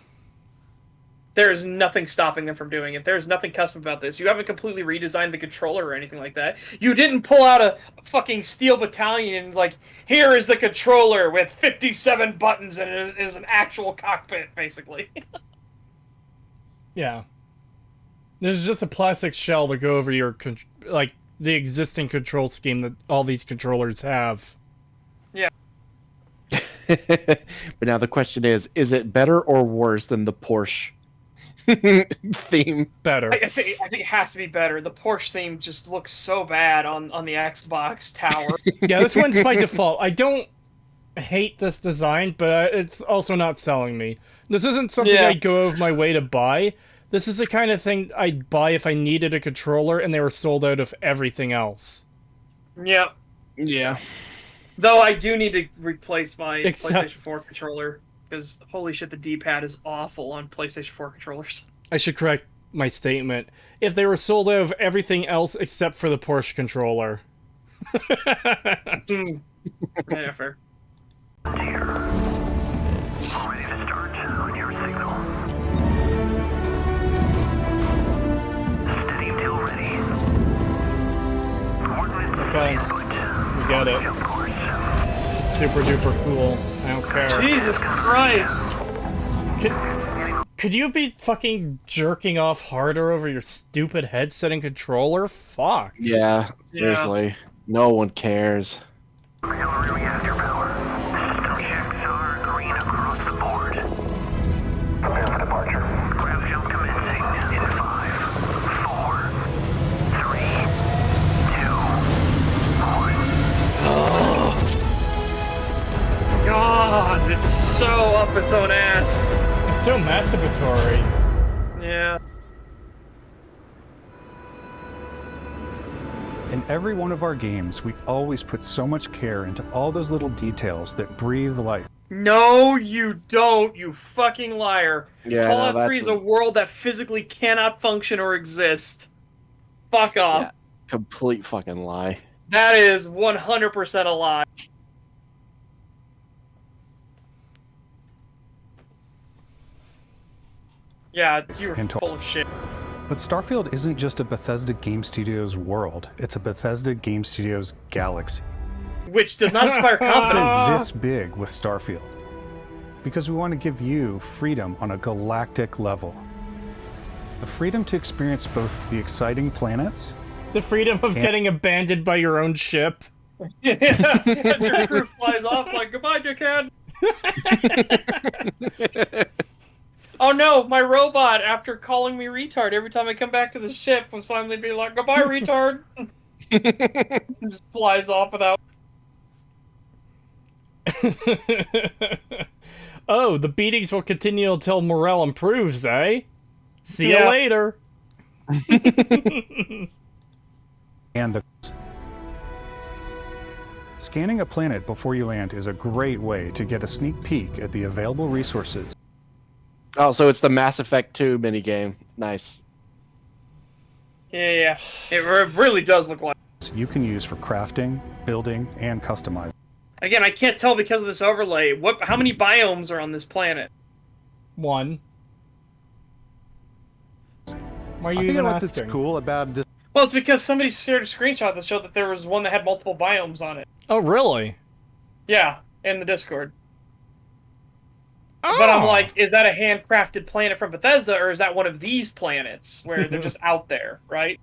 [SPEAKER 2] There's nothing stopping them from doing it. There's nothing custom about this. You haven't completely redesigned the controller or anything like that. You didn't pull out a fucking steel battalion and like, here is the controller with 57 buttons and it is an actual cockpit, basically.
[SPEAKER 1] Yeah. There's just a plastic shell to go over your like the existing control scheme that all these controllers have.
[SPEAKER 2] Yeah.
[SPEAKER 3] But now the question is it better or worse than the Porsche theme?
[SPEAKER 1] Better.
[SPEAKER 2] I think it has to be better. The Porsche theme just looks so bad on the Xbox tower.
[SPEAKER 1] Yeah, this one's by default. I don't hate this design, but it's also not selling me. This isn't something I'd go out of my way to buy. This is the kind of thing I'd buy if I needed a controller and they were sold out of everything else.
[SPEAKER 2] Yep.
[SPEAKER 3] Yeah.
[SPEAKER 2] Though I do need to replace my PlayStation 4 controller, because holy shit, the D-pad is awful on PlayStation 4 controllers.
[SPEAKER 1] I should correct my statement. If they were sold out of everything else except for the Porsche controller.
[SPEAKER 2] Yeah, fair.
[SPEAKER 1] Okay, we got it. Super duper cool. I don't care.
[SPEAKER 2] Jesus Christ!
[SPEAKER 1] Could you be fucking jerking off harder over your stupid headset and controller? Fuck.
[SPEAKER 3] Yeah, seriously. No one cares.
[SPEAKER 2] God, it's so up its own ass.
[SPEAKER 1] It's so masturbatory.
[SPEAKER 2] Yeah.
[SPEAKER 12] In every one of our games, we always put so much care into all those little details that breathe life.
[SPEAKER 2] No, you don't, you fucking liar.
[SPEAKER 3] Yeah,
[SPEAKER 2] Fallout 3 is a world that physically cannot function or exist. Fuck off.
[SPEAKER 3] Yeah, complete fucking lie.
[SPEAKER 2] That is 100% a lie. Yeah, you're full of shit.
[SPEAKER 12] But Starfield isn't just a Bethesda Game Studios world, it's a Bethesda Game Studios galaxy.
[SPEAKER 2] Which does not inspire confidence.
[SPEAKER 12] This big with Starfield. Because we want to give you freedom on a galactic level. The freedom to experience both the exciting planets,
[SPEAKER 1] the freedom of getting abandoned by your own ship.
[SPEAKER 2] Yeah, your crew flies off like, goodbye, dickhead. Oh no, my robot, after calling me retard every time I come back to the ship, was finally being like, goodbye, retard. Just flies off without.
[SPEAKER 1] Oh, the beatings will continue until morale improves, eh? See you later.
[SPEAKER 12] and the... Scanning a planet before you land is a great way to get a sneak peek at the available resources.
[SPEAKER 3] Oh, so it's the Mass Effect 2 minigame. Nice.
[SPEAKER 2] Yeah. It really does look like.
[SPEAKER 12] You can use for crafting, building, and customizing.
[SPEAKER 2] Again, I can't tell because of this overlay. How many biomes are on this planet?
[SPEAKER 1] One. Why are you
[SPEAKER 8] I think
[SPEAKER 1] even
[SPEAKER 8] what's
[SPEAKER 1] asking?
[SPEAKER 8] cool about this.
[SPEAKER 2] Well, it's because somebody shared a screenshot that showed that there was one that had multiple biomes on it.
[SPEAKER 1] Oh, really?
[SPEAKER 2] Yeah, in the Discord. But I'm like, is that a handcrafted planet from Bethesda, or is that one of these planets where they're just out there, right?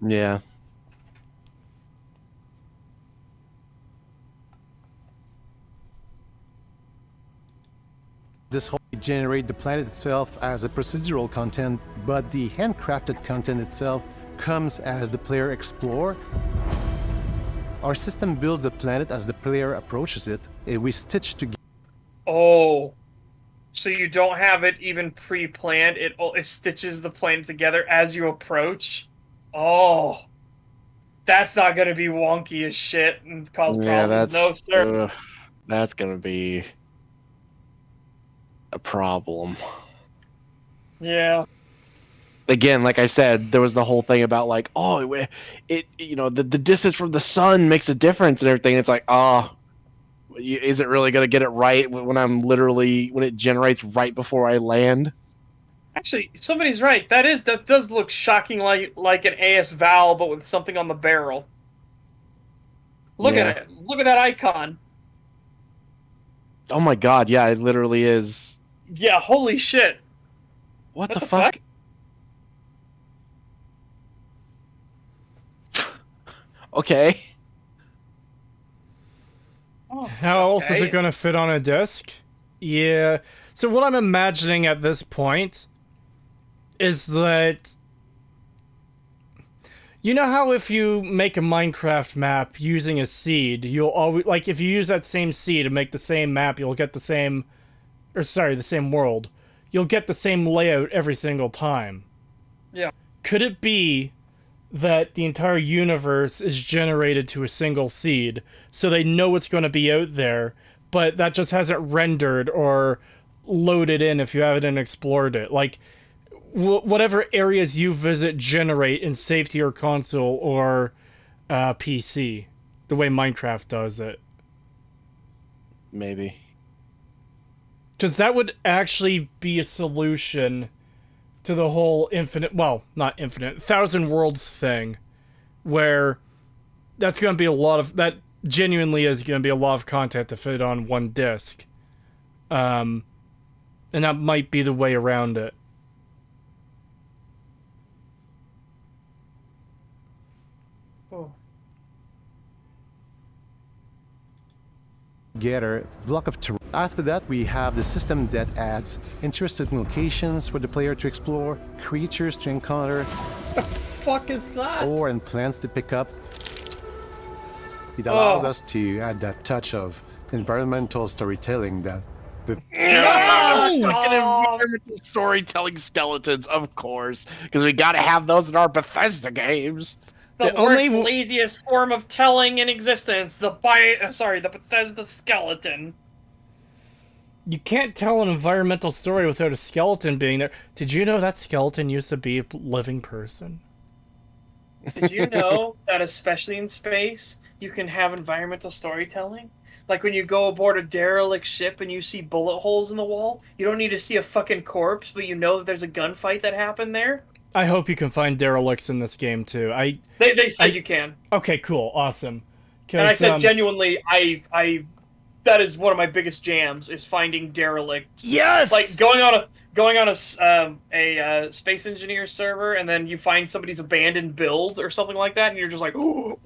[SPEAKER 3] Yeah.
[SPEAKER 8] This whole generate the planet itself as a procedural content, but the handcrafted content itself comes as the player explore. Our system builds the planet as the player approaches it, and we stitch together.
[SPEAKER 2] Oh. So you don't have it even pre-planned, it stitches the planet together as you approach? Oh. That's not going to be wonky as shit and cause problems. No, sir.
[SPEAKER 3] That's going to be a problem.
[SPEAKER 2] Yeah.
[SPEAKER 3] Again, like I said, there was the whole thing about like, oh, it the distance from the sun makes a difference and everything. It's like, is it really going to get it right when when it generates right before I land?
[SPEAKER 2] Actually, somebody's right. That does look shocking like an AS Val, but with something on the barrel. Look at it. Look at that icon.
[SPEAKER 3] Oh my god, yeah, it literally is.
[SPEAKER 2] Yeah, holy shit.
[SPEAKER 3] What the fuck? Okay.
[SPEAKER 2] Oh,
[SPEAKER 1] How else is it going to fit on a disc? Yeah. So what I'm imagining at this point is that, you know how if you make a Minecraft map using a seed, you'll always, like, if you use that same seed to make the same map, you'll get the same, or sorry, the same world. You'll get the same layout every single time.
[SPEAKER 2] Yeah.
[SPEAKER 1] Could it be that the entire universe is generated to a single seed, so they know what's going to be out there, but that just hasn't rendered or loaded in if you haven't explored it? Like, whatever areas you visit generate and save to your console or PC, the way Minecraft does it.
[SPEAKER 3] Maybe.
[SPEAKER 1] Because that would actually be a solution to the whole infinite, well, not infinite, 1,000 worlds thing, where that's going to be a lot of, that genuinely is going to be a lot of content to fit on one disc. And that might be the way around it.
[SPEAKER 2] Oh.
[SPEAKER 8] Together, block of terrain. After that, we have the system that adds interesting locations for the player to explore, creatures to encounter,
[SPEAKER 1] Fuck is that?
[SPEAKER 8] ore and plants to pick up. It allows us to add that touch of environmental storytelling that the
[SPEAKER 3] Fucking environmental storytelling skeletons, of course, because we gotta have those in our Bethesda games.
[SPEAKER 2] The worst, laziest form of telling in existence. The Bethesda skeleton.
[SPEAKER 1] You can't tell an environmental story without a skeleton being there. Did you know that skeleton used to be a living person?
[SPEAKER 2] Did you know that especially in space, you can have environmental storytelling? Like when you go aboard a derelict ship and you see bullet holes in the wall, you don't need to see a fucking corpse, but you know that there's a gunfight that happened there?
[SPEAKER 1] I hope you can find derelicts in this game too.
[SPEAKER 2] They said you can.
[SPEAKER 1] Okay, cool, awesome.
[SPEAKER 2] And I said genuinely, that is one of my biggest jams is finding derelicts.
[SPEAKER 1] Yes.
[SPEAKER 2] Like going on a space engineer server and then you find somebody's abandoned build or something like that, and you're just like, ooh,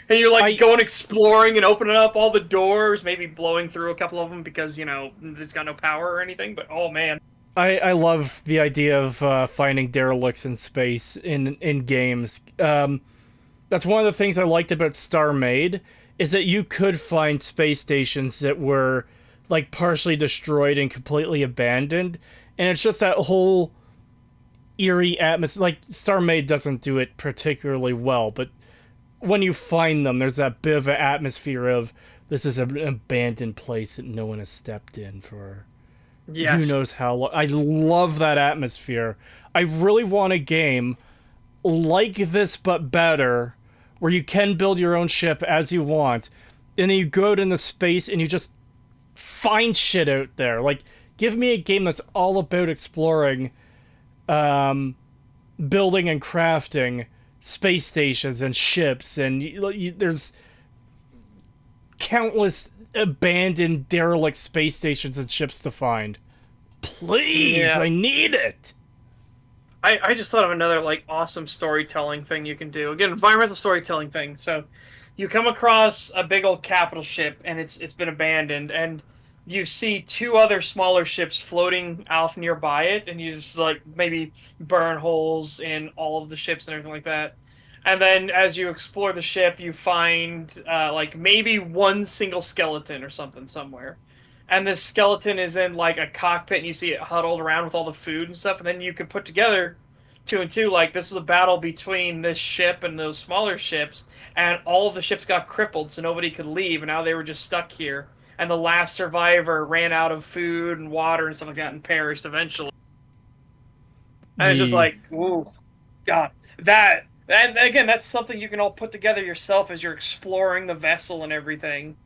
[SPEAKER 2] and you're like going exploring and opening up all the doors, maybe blowing through a couple of them because it's got no power or anything. But oh man.
[SPEAKER 1] I love the idea of finding derelicts in space in games. That's one of the things I liked about StarMade, is that you could find space stations that were like partially destroyed and completely abandoned, and it's just that whole eerie atmosphere. Like, StarMade doesn't do it particularly well, but when you find them, there's that bit of an atmosphere of this is an abandoned place that no one has stepped in for who knows how long. I love that atmosphere. I really want a game like this but better, where you can build your own ship as you want, and then you go out into space and you just find shit out there. Like, give me a game that's all about exploring, building and crafting space stations and ships, and there's countless abandoned derelict space stations and ships to find. Please, I need it.
[SPEAKER 2] I just thought of another like awesome storytelling thing you can do. Again, environmental storytelling thing. So you come across a big old capital ship and it's been abandoned, and you see two other smaller ships floating off nearby it, and you just like maybe burn holes in all of the ships and everything like that. And then as you explore the ship, you find like maybe one single skeleton or something somewhere. And this skeleton is in like a cockpit, and you see it huddled around with all the food and stuff. And then you could put together two and two, like this is a battle between this ship and those smaller ships. And all of the ships got crippled, so nobody could leave. And now they were just stuck here. And the last survivor ran out of food and water and stuff like that and perished eventually. And it's just like, ooh, God. And again, that's something you can all put together yourself as you're exploring the vessel and everything.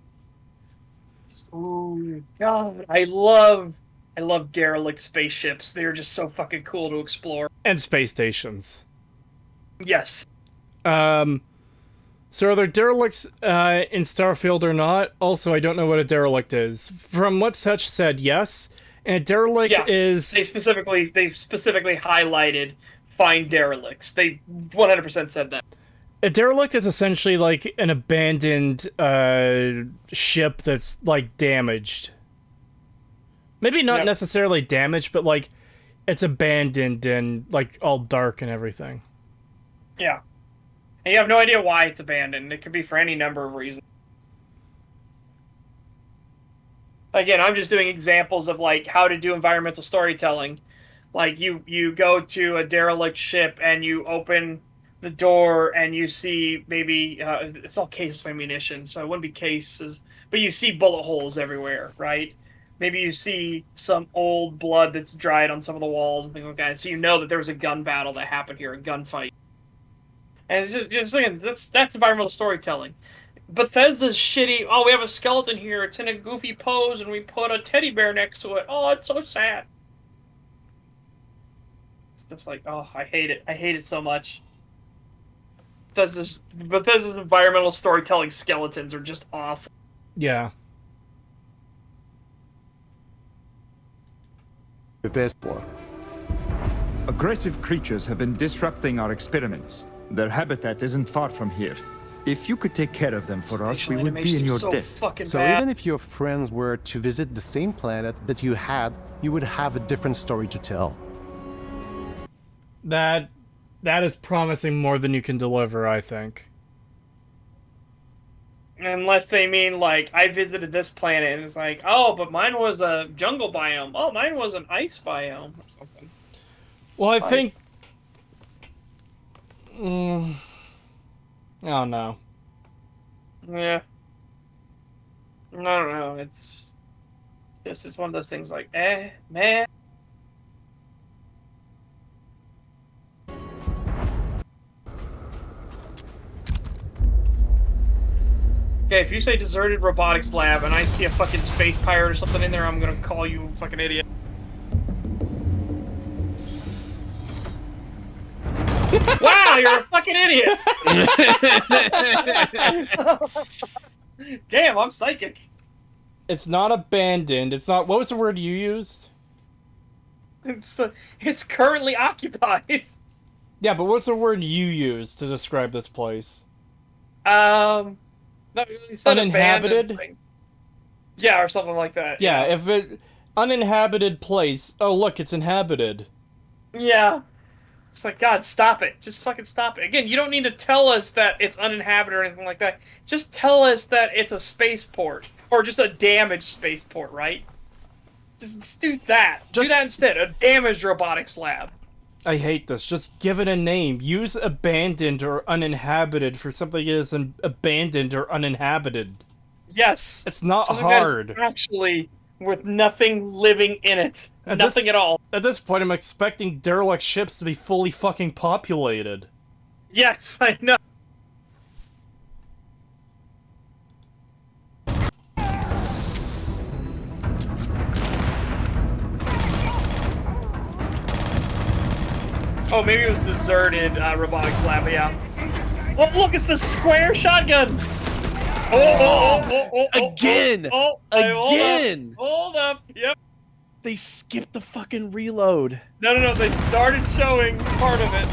[SPEAKER 2] Ooh, God, I love I love derelict spaceships. They're just so fucking cool to explore.
[SPEAKER 1] And space stations.
[SPEAKER 2] Yes.
[SPEAKER 1] So are there derelicts in Starfield or not? Also, I don't know what a derelict is. From what Such said, yes. And a derelict is...
[SPEAKER 2] They specifically highlighted find derelicts. They 100% said that.
[SPEAKER 1] A derelict is essentially like an abandoned ship that's like damaged. Maybe not necessarily damaged, but like it's abandoned and like all dark and everything.
[SPEAKER 2] Yeah. And you have no idea why it's abandoned. It could be for any number of reasons. Again, I'm just doing examples of like how to do environmental storytelling. Like you go to a derelict ship and you open the door and you see maybe it's all cases of ammunition, so it wouldn't be cases, but you see bullet holes everywhere, right? Maybe you see some old blood that's dried on some of the walls and things like that. So you know that there was a gun battle that happened here, a gunfight. And it's just again, that's environmental storytelling. Bethesda's shitty. Oh, we have a skeleton here. It's in a goofy pose, and we put a teddy bear next to it. Oh, it's so sad. It's just like, oh, I hate it. I hate it so much. Bethesda's environmental storytelling skeletons are just awful.
[SPEAKER 1] Yeah.
[SPEAKER 13] Bethesda. Aggressive creatures have been disrupting our experiments. Their habitat isn't far from here. If you could take care of them for us, we would be in your debt.
[SPEAKER 6] So even if your friends were to visit the same planet that you had, you would have a different story to tell.
[SPEAKER 1] That is promising more than you can deliver, I think.
[SPEAKER 2] Unless they mean, like, I visited this planet, and it's like, oh, but mine was a jungle biome. Oh, mine was an ice biome, or something.
[SPEAKER 1] Well, I think... oh, no.
[SPEAKER 2] Yeah. No. It's one of those things like, man. Okay, if you say deserted robotics lab and I see a fucking space pirate or something in there, I'm gonna call you a fucking idiot. Wow, you're a fucking idiot! Damn, I'm psychic.
[SPEAKER 1] It's not abandoned. It's not... What was the word you used?
[SPEAKER 2] It's currently occupied.
[SPEAKER 1] Yeah, but what's the word you used to describe this place?
[SPEAKER 2] No, you said
[SPEAKER 1] uninhabited?
[SPEAKER 2] Yeah, or something like that.
[SPEAKER 1] Yeah, if it... Uninhabited place. Oh, look, it's inhabited.
[SPEAKER 2] Yeah. It's like, God, stop it. Just fucking stop it. Again, you don't need to tell us that it's uninhabited or anything like that. Just tell us that it's a spaceport. Or just a damaged spaceport, right? Just do that. Do that instead. A damaged robotics lab.
[SPEAKER 1] I hate this. Just give it a name. Use abandoned or uninhabited for something that is abandoned or uninhabited.
[SPEAKER 2] Yes.
[SPEAKER 1] It's not
[SPEAKER 2] something
[SPEAKER 1] hard.
[SPEAKER 2] That is actually with nothing living in it. Nothing at all.
[SPEAKER 1] At this point, I'm expecting derelict ships to be fully fucking populated.
[SPEAKER 2] Yes, I know. Oh, maybe it was deserted robotics lab, yeah. Oh, look, it's the square shotgun!
[SPEAKER 3] Again! Again!
[SPEAKER 2] Hold up, yep.
[SPEAKER 3] They skipped the fucking reload.
[SPEAKER 2] No, they started showing part of it.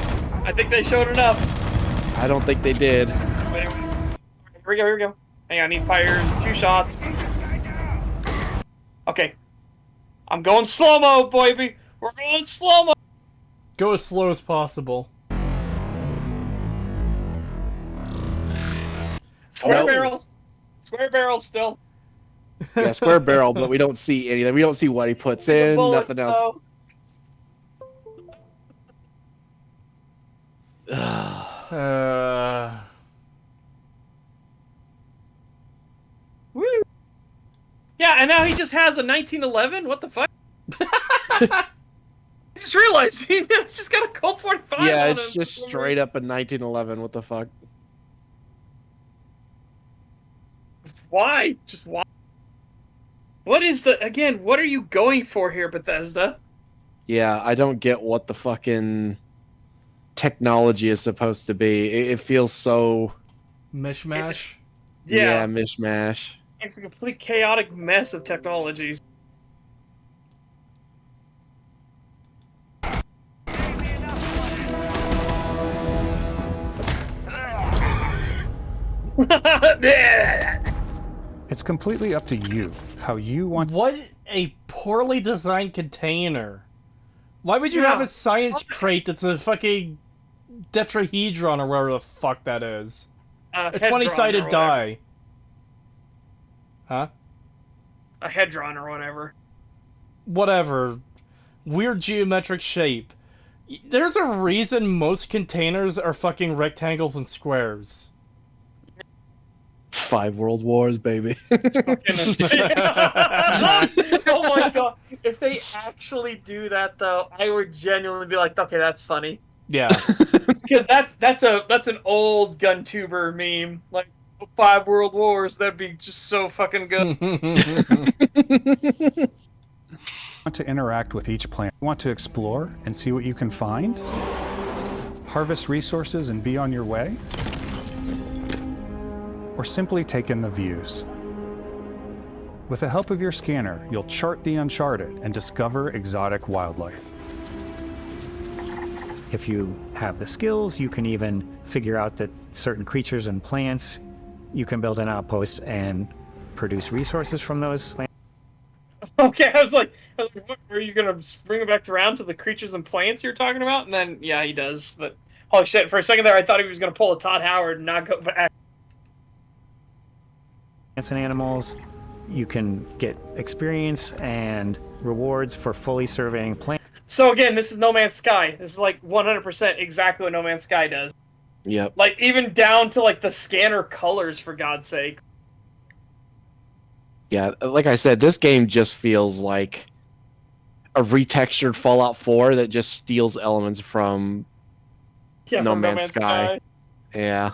[SPEAKER 2] I think they showed enough.
[SPEAKER 3] I don't think they did.
[SPEAKER 2] Wait. Here we go. Hang on, he fires 2 shots. Okay. I'm going slow-mo, baby! We're going slow-mo!
[SPEAKER 1] Go as slow as possible.
[SPEAKER 2] Square barrels! Square barrels still.
[SPEAKER 3] Yeah, square barrel, but we don't see anything. We don't see what he puts in, nothing else.
[SPEAKER 2] Woo! Yeah, and now he just has a 1911? What the fuck? I just realized he's just got a Colt 45
[SPEAKER 3] Yeah,
[SPEAKER 2] on
[SPEAKER 3] it's
[SPEAKER 2] him.
[SPEAKER 3] just straight up a 1911. What the fuck?
[SPEAKER 2] Why? Just why? What is the again? What are you going for here, Bethesda?
[SPEAKER 3] Yeah, I don't get what the fucking technology is supposed to be. It feels so
[SPEAKER 1] Mishmash.
[SPEAKER 2] Yeah,
[SPEAKER 3] mishmash.
[SPEAKER 2] it's a complete chaotic mess of technologies.
[SPEAKER 12] It's completely up to you how you want.
[SPEAKER 1] What a poorly designed container. Why would you have a science crate that's a fucking tetrahedron or whatever the fuck that is? A
[SPEAKER 2] Hedron
[SPEAKER 1] 20-sided
[SPEAKER 2] or
[SPEAKER 1] die. Huh?
[SPEAKER 2] A hedron or whatever.
[SPEAKER 1] Whatever. Weird geometric shape. There's a reason most containers are fucking rectangles and squares.
[SPEAKER 3] 5 World Wars, baby.
[SPEAKER 2] Oh my god! If they actually do that, though, I would genuinely be like, okay, that's funny.
[SPEAKER 1] Yeah.
[SPEAKER 2] Because that's an old GunTuber meme. Like 5 World Wars, that'd be just so fucking good.
[SPEAKER 12] Want to interact with each plant. Want to explore and see what you can find? Harvest resources and be on your way? Or simply take in the views? With the help of your scanner, you'll chart the uncharted and discover exotic wildlife.
[SPEAKER 14] If you have the skills, you can even figure out that certain creatures and plants, you can build an outpost and produce resources from those plants.
[SPEAKER 2] Okay, I was like, what, are you gonna bring it back around to the creatures and plants you're talking about? And then, yeah, he does. But holy shit! For a second there, I thought he was gonna pull a Todd Howard and not go back.
[SPEAKER 14] Plants and animals, you can get experience and rewards for fully surveying plants.
[SPEAKER 2] So again, this is No Man's Sky. This is like 100% exactly what No Man's Sky does.
[SPEAKER 3] Yep.
[SPEAKER 2] Like even down to like the scanner colors, for God's sake.
[SPEAKER 3] Yeah, like I said, this game just feels like a retextured Fallout 4 that just steals elements from No Man's Sky. Yeah.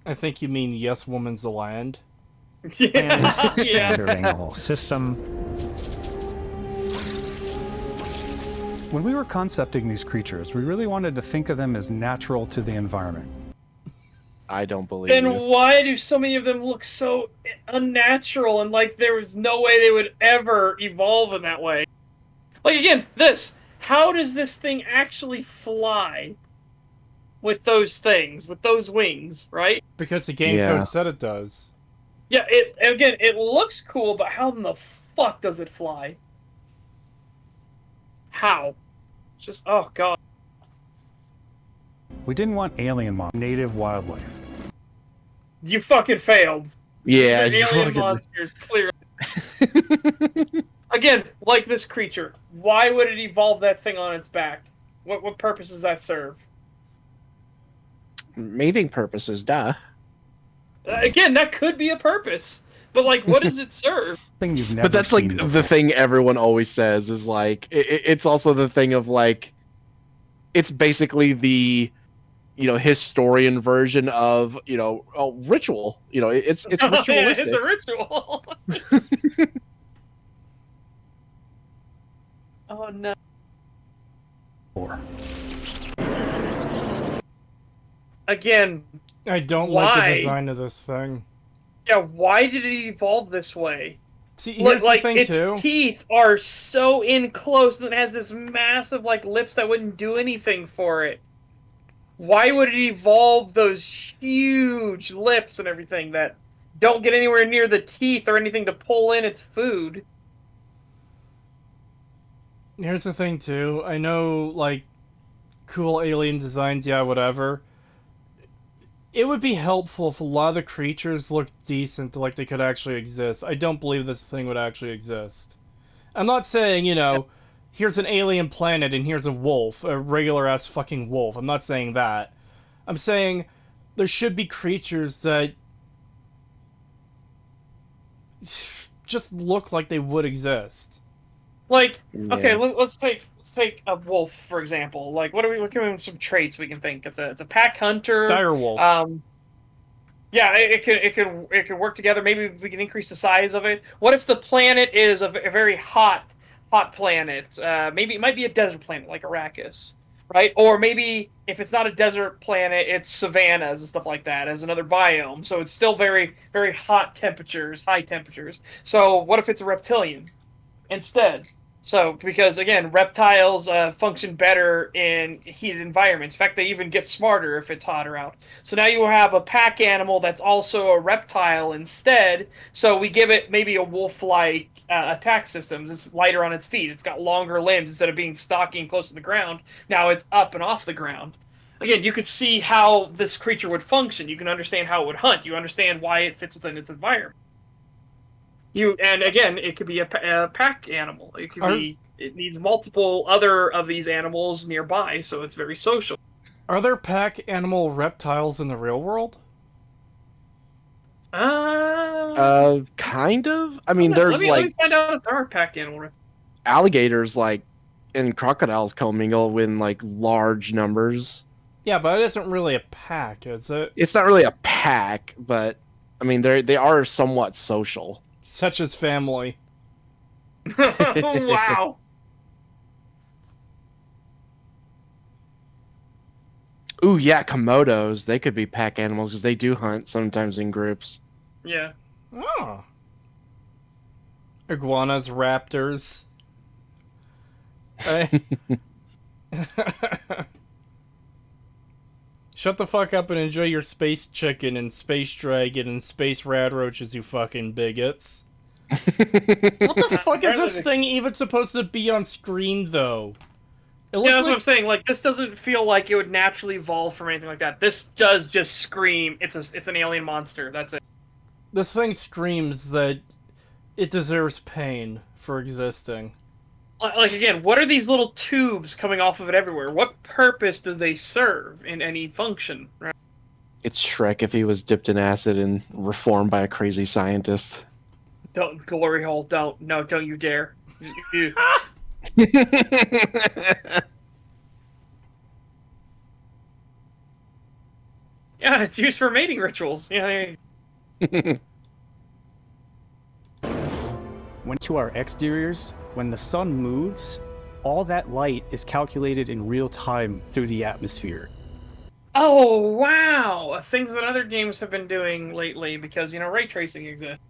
[SPEAKER 1] I think you mean Yes Woman's the Land.
[SPEAKER 2] Yeah.
[SPEAKER 14] Surveying the whole system.
[SPEAKER 12] When we were concepting these creatures, we really wanted to think of them as natural to the environment.
[SPEAKER 3] I don't believe
[SPEAKER 2] Then
[SPEAKER 3] you.
[SPEAKER 2] why do so many of them look so unnatural and like there was no way they would ever evolve in that way? Like again, how does this thing actually fly with those things, with those wings, right?
[SPEAKER 1] Because the game code said it does.
[SPEAKER 2] Yeah, it looks cool, but how in the fuck does it fly? How? Just, oh god.
[SPEAKER 12] We didn't want alien native wildlife.
[SPEAKER 2] You fucking failed.
[SPEAKER 3] Yeah,
[SPEAKER 2] The alien monsters, clearly. Again, like this creature, why would it evolve that thing on its back? What purpose does that serve?
[SPEAKER 3] Mating purposes, duh.
[SPEAKER 2] Again, that could be a purpose, but like, what does it serve?
[SPEAKER 12] Thing you've never
[SPEAKER 3] But that's like
[SPEAKER 12] seen before.
[SPEAKER 3] the thing everyone always says is like it's also the thing of like it's basically the historian version of ritual. It's ritualistic.
[SPEAKER 2] Yeah, it's a ritual. Oh no. Again,
[SPEAKER 1] I don't like the design of this thing.
[SPEAKER 2] Yeah, why did it evolve this way?
[SPEAKER 1] See, here's
[SPEAKER 2] like
[SPEAKER 1] the thing,
[SPEAKER 2] its
[SPEAKER 1] too.
[SPEAKER 2] teeth are so in close and it has this massive like lips that wouldn't do anything for it. Why would it evolve those huge lips and everything that don't get anywhere near the teeth or anything to pull in its food?
[SPEAKER 1] Here's the thing, too. I know, like, cool alien designs, yeah, whatever. It would be helpful if a lot of the creatures looked decent, like they could actually exist. I don't believe this thing would actually exist. I'm not saying, here's an alien planet and here's a wolf, a regular-ass fucking wolf. I'm not saying that. I'm saying there should be creatures that just look like they would exist.
[SPEAKER 2] Like, okay, let's take a wolf for example. Like, what are we looking at? Some traits we can think. It's a pack hunter.
[SPEAKER 1] Dire wolf.
[SPEAKER 2] Yeah, it could work together. Maybe we can increase the size of it. What if the planet is a very hot planet? Maybe it might be a desert planet like Arrakis, right? Or maybe if it's not a desert planet, it's savannas and stuff like that as another biome. So it's still very hot temperatures, high temperatures. So what if it's a reptilian instead? So, because again, reptiles function better in heated environments. In fact, they even get smarter if it's hotter out. So now you have a pack animal that's also a reptile instead. So we give it maybe a wolf-like attack systems. It's lighter on its feet. It's got longer limbs instead of being stocky and close to the ground. Now it's up and off the ground. Again, you could see how this creature would function. You can understand how it would hunt. You understand why it fits within its environment. And again, it could be a pack animal. It could be. It needs multiple other of these animals nearby, so it's very social.
[SPEAKER 1] Are there pack animal reptiles in the real world?
[SPEAKER 3] Kind of. I mean, there's
[SPEAKER 2] let me find out if there are pack animal.
[SPEAKER 3] Alligators, like, and crocodiles commingle in like large numbers.
[SPEAKER 1] Yeah, but it isn't really a pack, is it?
[SPEAKER 3] It's not really a pack, but I mean, they are somewhat social.
[SPEAKER 1] Such as family.
[SPEAKER 2] Wow.
[SPEAKER 3] Ooh, yeah, Komodos. They could be pack animals because they do hunt sometimes in groups.
[SPEAKER 2] Yeah.
[SPEAKER 1] Oh. Iguanas, raptors. Shut the fuck up and enjoy your space chicken and space dragon and space radroaches, you fucking bigots. What the fuck is this thing even supposed to be on screen, though?
[SPEAKER 2] Yeah, that's what I'm saying. Like, this doesn't feel like it would naturally evolve from anything like that. This does just scream, it's an alien monster. That's it.
[SPEAKER 1] This thing screams that it deserves pain for existing.
[SPEAKER 2] Like, again, what are these little tubes coming off of it everywhere? What purpose do they serve in any function? Right?
[SPEAKER 3] It's Shrek if he was dipped in acid and reformed by a crazy scientist.
[SPEAKER 2] Don't, glory hole, don't. No, don't you dare. Yeah, it's used for mating rituals. Yeah.
[SPEAKER 6] When to our exteriors, when the sun moves, all that light is calculated in real time through the atmosphere.
[SPEAKER 2] Oh, wow! Things that other games have been doing lately because, ray tracing exists.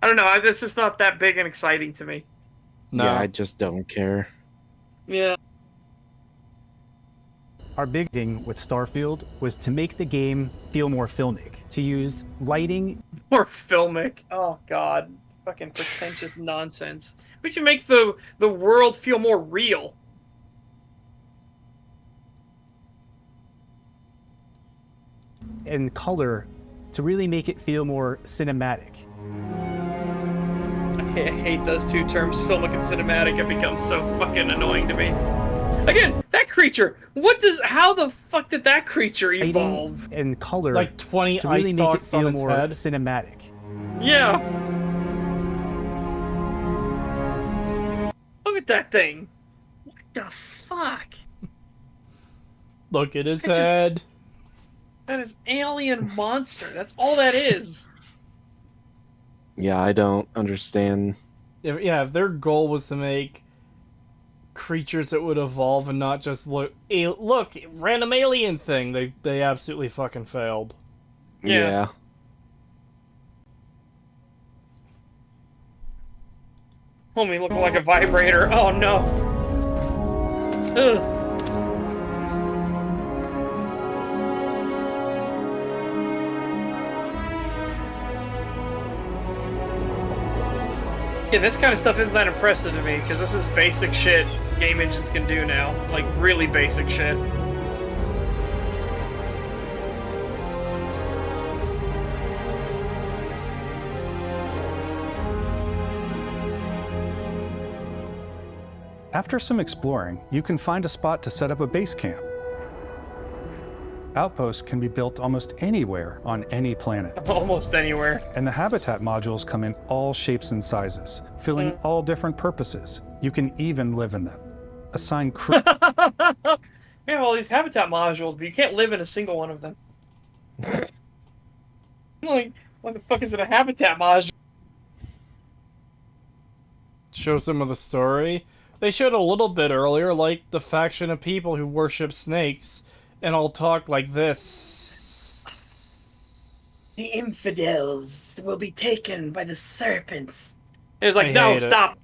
[SPEAKER 2] I don't know, this is not that big and exciting to me.
[SPEAKER 3] No. Yeah, I just don't care.
[SPEAKER 2] Yeah.
[SPEAKER 6] Our big thing with Starfield was to make the game feel more filmic, to use lighting.
[SPEAKER 2] More filmic? Oh, God. Fucking pretentious nonsense. We should make the world feel more real.
[SPEAKER 6] And color to really make it feel more cinematic.
[SPEAKER 2] I hate those two terms, filmic and cinematic. It becomes so fucking annoying to me. Again, that creature. How the fuck did that creature evolve?
[SPEAKER 6] And color,
[SPEAKER 1] like 20
[SPEAKER 6] to really
[SPEAKER 1] ice
[SPEAKER 6] make it
[SPEAKER 1] stalks
[SPEAKER 6] feel
[SPEAKER 1] on its
[SPEAKER 6] more
[SPEAKER 1] head.
[SPEAKER 6] cinematic.
[SPEAKER 2] Yeah. Look at that thing. What the fuck?
[SPEAKER 1] Look at his head.
[SPEAKER 2] That is alien monster. That's all that is.
[SPEAKER 3] Yeah, I don't understand.
[SPEAKER 1] If their goal was to make creatures that would evolve and not just look random alien thing, they absolutely fucking failed.
[SPEAKER 3] Yeah.
[SPEAKER 2] Homie looking like a vibrator. Oh no. Ugh. Yeah, this kind of stuff isn't that impressive to me, because this is basic shit game engines can do now. Like, really basic shit.
[SPEAKER 12] After some exploring, you can find a spot to set up a base camp. Outposts can be built almost anywhere on any planet.
[SPEAKER 2] Almost anywhere.
[SPEAKER 12] And the habitat modules come in all shapes and sizes, filling all different purposes. You can even live in them. Assign crew.
[SPEAKER 2] You have all these habitat modules, but you can't live in a single one of them. Like, what the fuck is it a habitat module?
[SPEAKER 1] Show some of the story. They showed a little bit earlier, like the faction of people who worship snakes, and all talk like this.
[SPEAKER 2] The infidels will be taken by the serpents. It was like,
[SPEAKER 1] I
[SPEAKER 2] no,
[SPEAKER 1] hate it.
[SPEAKER 2] stop.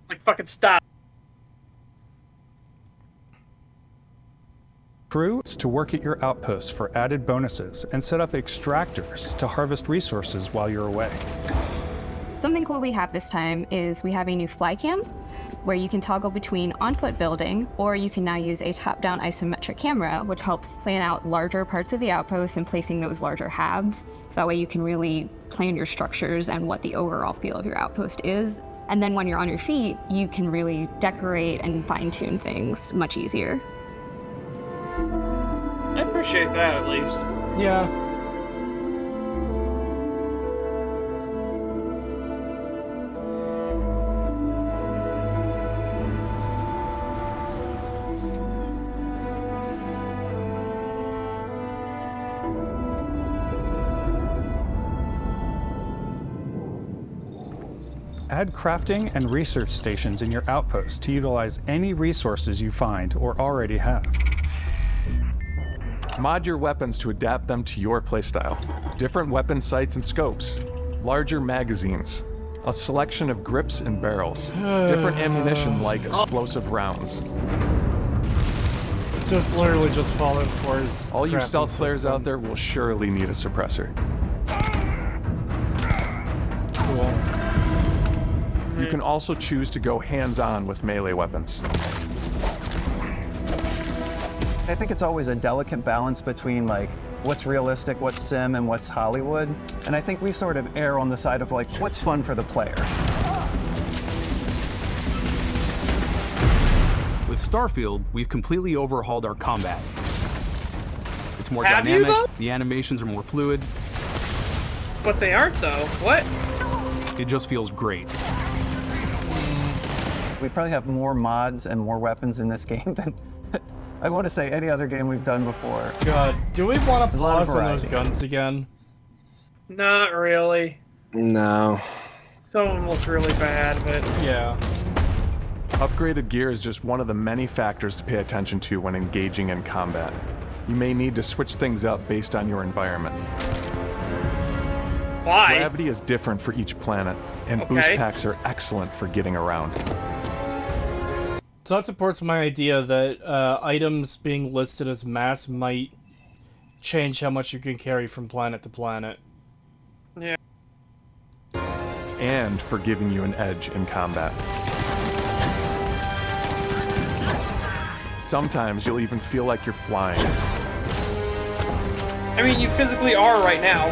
[SPEAKER 2] Like, fucking stop.
[SPEAKER 12] Crew is to work at your outposts for added bonuses and set up extractors to harvest resources while you're away.
[SPEAKER 15] Something cool we have this time is we have a new fly cam where you can toggle between on-foot building, or you can now use a top-down isometric camera, which helps plan out larger parts of the outpost and placing those larger halves. So that way you can really plan your structures and what the overall feel of your outpost is. And then when you're on your feet, you can really decorate and fine-tune things much easier.
[SPEAKER 2] I appreciate that, at least.
[SPEAKER 1] Yeah.
[SPEAKER 12] Add crafting and research stations in your outpost to utilize any resources you find or already have.
[SPEAKER 16] Mod your weapons to adapt them to your playstyle. Different weapon sights and scopes, larger magazines, a selection of grips and barrels, different ammunition like explosive rounds.
[SPEAKER 1] So it's literally just Fallout 4's
[SPEAKER 16] All you
[SPEAKER 1] crafting
[SPEAKER 16] stealth players
[SPEAKER 1] system.
[SPEAKER 16] out there will surely need a suppressor.
[SPEAKER 1] Cool.
[SPEAKER 16] You can also choose to go hands-on with melee weapons.
[SPEAKER 18] I think it's always a delicate balance between like what's realistic, what's sim, and what's Hollywood. And I think we sort of err on the side of like what's fun for the player.
[SPEAKER 20] With Starfield, we've completely overhauled our combat. It's more
[SPEAKER 2] Have you,
[SPEAKER 20] dynamic,
[SPEAKER 2] though?
[SPEAKER 20] the animations are more fluid,
[SPEAKER 2] But they aren't, though. What?
[SPEAKER 20] it just feels great.
[SPEAKER 18] We probably have more mods and more weapons in this game than I want to say any other game we've done before.
[SPEAKER 1] God, do we want to
[SPEAKER 18] There's a lot of
[SPEAKER 1] pause on those
[SPEAKER 18] variety.
[SPEAKER 1] guns again?
[SPEAKER 2] Not really.
[SPEAKER 3] No.
[SPEAKER 2] Some of them look really bad, but...
[SPEAKER 1] Yeah.
[SPEAKER 16] Upgraded gear is just one of the many factors to pay attention to when engaging in combat. You may need to switch things up based on your environment.
[SPEAKER 2] Why?
[SPEAKER 16] Gravity is different for each planet, and boost packs are excellent for getting around.
[SPEAKER 1] So that supports my idea that items being listed as mass might change how much you can carry from planet to planet.
[SPEAKER 2] Yeah.
[SPEAKER 16] And for giving you an edge in combat. Sometimes you'll even feel like you're flying.
[SPEAKER 2] I mean, you physically are right now.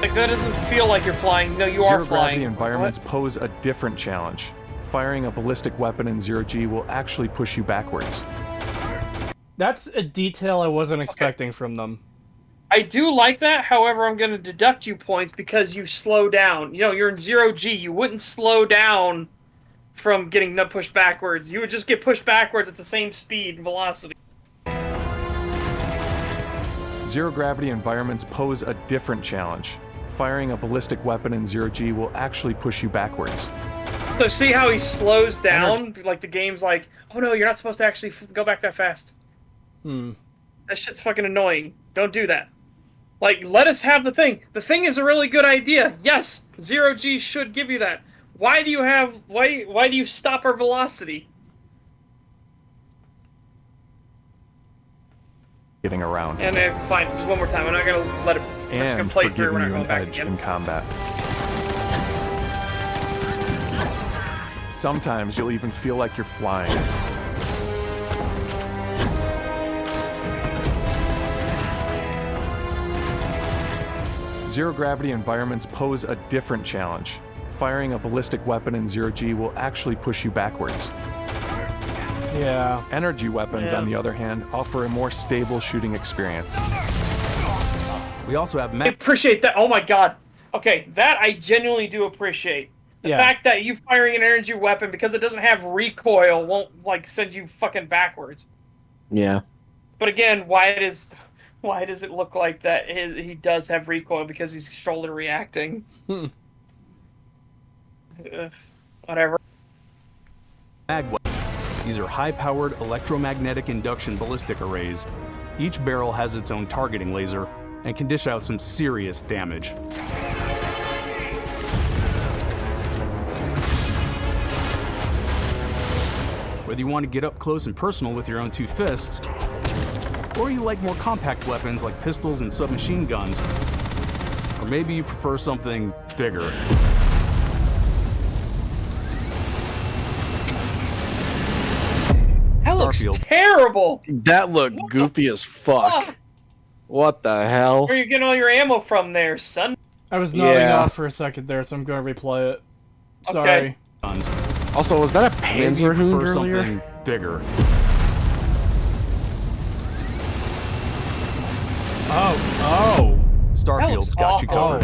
[SPEAKER 2] Like, that doesn't feel like you're flying. No, you are
[SPEAKER 16] Zero
[SPEAKER 2] flying.
[SPEAKER 16] gravity environments pose a different challenge. Firing a ballistic weapon in zero-G will actually push you backwards.
[SPEAKER 1] That's a detail I wasn't expecting from them.
[SPEAKER 2] I do like that, however, I'm going to deduct you points because you slow down. You know, you're in zero-G. You wouldn't slow down from getting pushed backwards. You would just get pushed backwards at the same speed and velocity.
[SPEAKER 16] Zero gravity environments pose a different challenge. Firing a ballistic weapon in zero-G will actually push you backwards.
[SPEAKER 2] So see how he slows down? Like the game's like, oh no, you're not supposed to actually go back that fast.
[SPEAKER 1] Hmm.
[SPEAKER 2] That shit's fucking annoying. Don't do that. Like, let us have the thing. The thing is a really good idea. Yes, zero-G should give you that. Why do you have, why do you stop our velocity?
[SPEAKER 16] Getting around.
[SPEAKER 2] And fine, just one more time. I'm not gonna let it. I'm just gonna
[SPEAKER 16] And
[SPEAKER 2] play
[SPEAKER 16] for
[SPEAKER 2] through. We're
[SPEAKER 16] giving
[SPEAKER 2] not
[SPEAKER 16] you
[SPEAKER 2] going
[SPEAKER 16] an
[SPEAKER 2] back
[SPEAKER 16] edge
[SPEAKER 2] again.
[SPEAKER 16] in combat. Sometimes you'll even feel like you're flying. Zero gravity environments pose a different challenge. Firing a ballistic weapon in zero-G will actually push you backwards.
[SPEAKER 1] Yeah.
[SPEAKER 16] Energy weapons,
[SPEAKER 2] Yeah.
[SPEAKER 16] on the other hand, offer a more stable shooting experience.
[SPEAKER 20] We also have
[SPEAKER 2] I appreciate that. Oh my god. Okay, that I genuinely do appreciate. The fact that you firing an energy weapon because it doesn't have recoil won't like send you fucking backwards.
[SPEAKER 3] Yeah.
[SPEAKER 2] But again, why does it look like that? He does have recoil because he's shoulder reacting. Whatever.
[SPEAKER 20] These are high-powered electromagnetic induction ballistic arrays. Each barrel has its own targeting laser and can dish out some serious damage. Whether you want to get up close and personal with your own two fists, or you like more compact weapons like pistols and submachine guns, or maybe you prefer something bigger.
[SPEAKER 2] That looks terrible.
[SPEAKER 3] That looked goofy as fuck. What the hell?
[SPEAKER 2] Where are you getting all your ammo from there, son?
[SPEAKER 1] I was nodding off for a second there, so I'm going to replay it. Sorry.
[SPEAKER 3] Also, was that a Panzer Hound earlier?
[SPEAKER 20] Something bigger.
[SPEAKER 1] Oh.
[SPEAKER 20] Starfield's got you covered.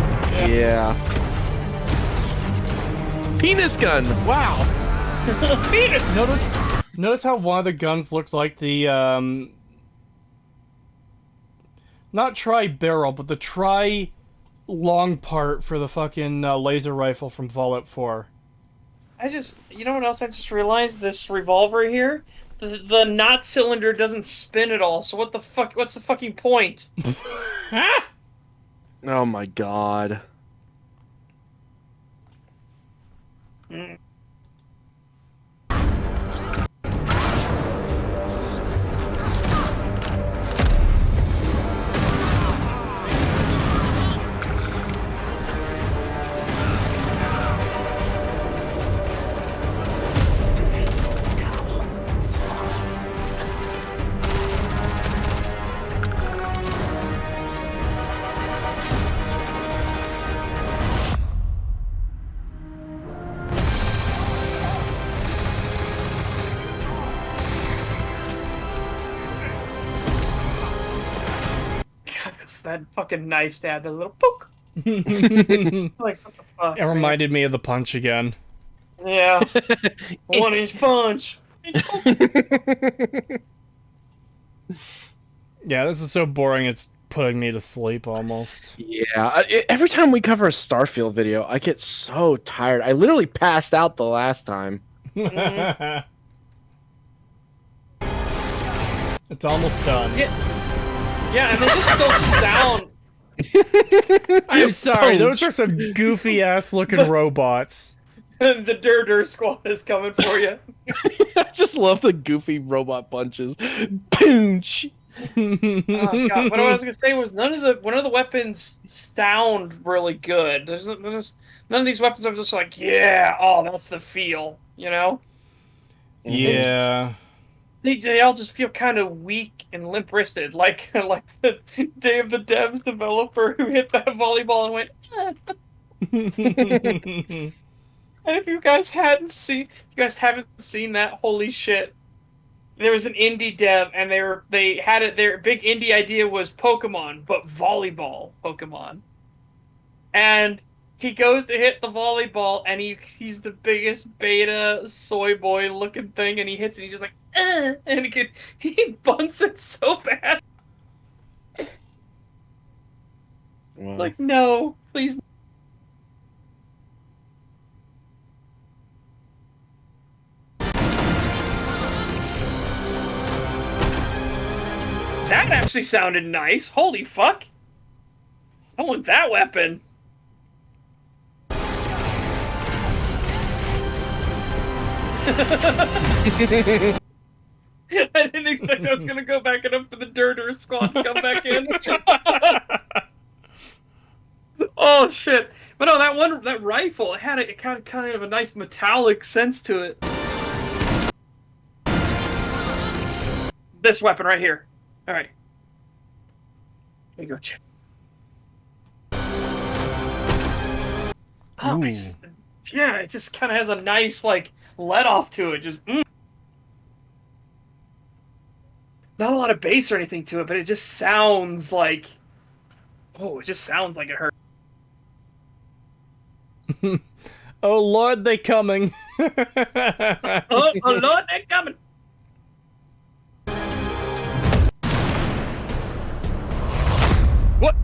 [SPEAKER 3] Yeah. Penis gun. Wow.
[SPEAKER 2] Penis.
[SPEAKER 1] Notice how one of the guns looked like the not tri-barrel, but the tri-long part for the fucking laser rifle from Fallout 4.
[SPEAKER 2] You know what else I just realized? This revolver here, the knot cylinder doesn't spin at all. So what the fuck? What's the fucking point?
[SPEAKER 3] Oh my god.
[SPEAKER 2] That fucking knife stab, that little poke. Like, what the fuck?
[SPEAKER 1] It reminded me of the punch again.
[SPEAKER 2] Yeah. 1-inch punch.
[SPEAKER 1] Yeah, this is so boring, it's putting me to sleep almost.
[SPEAKER 3] Yeah, every time we cover a Starfield video, I get so tired. I literally passed out the last time.
[SPEAKER 1] It's almost done.
[SPEAKER 2] Yeah, and they just still sound...
[SPEAKER 1] I'm sorry, those are some goofy-ass looking robots.
[SPEAKER 2] The Dur Squad is coming for you.
[SPEAKER 3] I just love the goofy robot punches. Punch!
[SPEAKER 2] Oh, God. What I was gonna say was none of the weapons sound really good. There's none of these weapons are just like, yeah, oh, that's the feel, you know?
[SPEAKER 1] Yeah.
[SPEAKER 2] They all just feel kind of weak and limp-wristed, like the Day of the Devs developer who hit that volleyball and went. And if you guys haven't seen that, holy shit! There was an indie dev, and they had it. Their big indie idea was Pokemon, but volleyball Pokemon. And he goes to hit the volleyball, and he's the biggest beta soy boy looking thing, and he hits it. And he's just like. And he bunts it so bad.
[SPEAKER 3] Wow.
[SPEAKER 2] Like, no, please. That actually sounded nice. Holy fuck. I want that weapon. I didn't expect I was gonna go back up for the Dur Squad to come back in. Oh shit! But no, that rifle, it had it kind of a nice metallic sense to it. This weapon right here. All right. Here you go, Chip. Oh, yeah, it just kind of has a nice like let off to it. Just. Not a lot of bass or anything to it, but it just sounds like... Oh, it just sounds like it hurts.
[SPEAKER 1] Oh Lord, they coming.
[SPEAKER 2] Oh Lord, they're coming. What?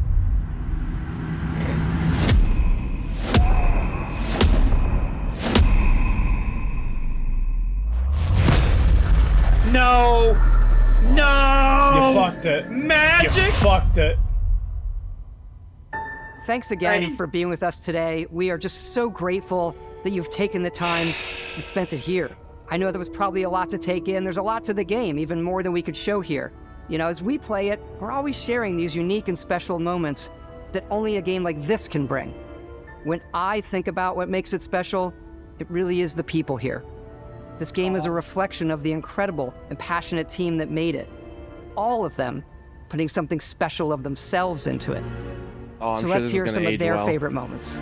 [SPEAKER 2] No! No!
[SPEAKER 1] You fucked it.
[SPEAKER 2] Magic!
[SPEAKER 1] You fucked it.
[SPEAKER 11] Thanks again for being with us today. We are just so grateful that you've taken the time and spent it here. I know there was probably a lot to take in. There's a lot to the game, even more than we could show here. You know, as we play it, we're always sharing these unique and special moments that only a game like this can bring. When I think about what makes it special, it really is the people here. This game is a reflection of the incredible and passionate team that made it. All of them putting something special of themselves into it.
[SPEAKER 3] Oh, I'm
[SPEAKER 11] So
[SPEAKER 3] sure
[SPEAKER 11] let's
[SPEAKER 3] this is
[SPEAKER 11] hear
[SPEAKER 3] gonna
[SPEAKER 11] some of
[SPEAKER 3] age
[SPEAKER 11] their
[SPEAKER 3] well.
[SPEAKER 11] favorite moments.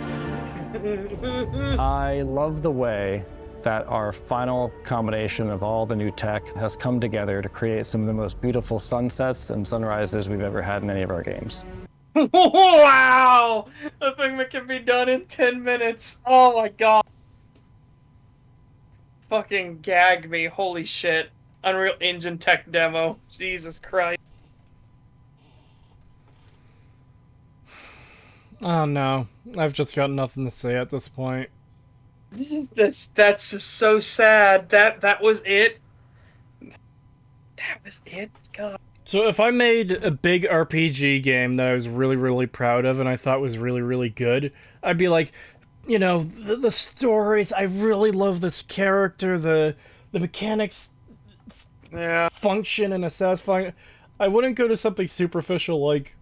[SPEAKER 14] I love the way that our final combination of all the new tech has come together to create some of the most beautiful sunsets and sunrises we've ever had in any of our games.
[SPEAKER 2] Wow! The thing that can be done in 10 minutes. Oh my god. Fucking gag me. Holy shit. Unreal Engine tech demo. Jesus Christ.
[SPEAKER 1] Oh no, I've just got nothing to say at this point.
[SPEAKER 2] That's just so sad. That was it. That was it. God.
[SPEAKER 1] So if I made a big RPG game that I was really, really proud of and I thought was really, really good, I'd be like, you know, the stories, I really love this character, the mechanics function in a satisfying... I wouldn't go to something superficial like,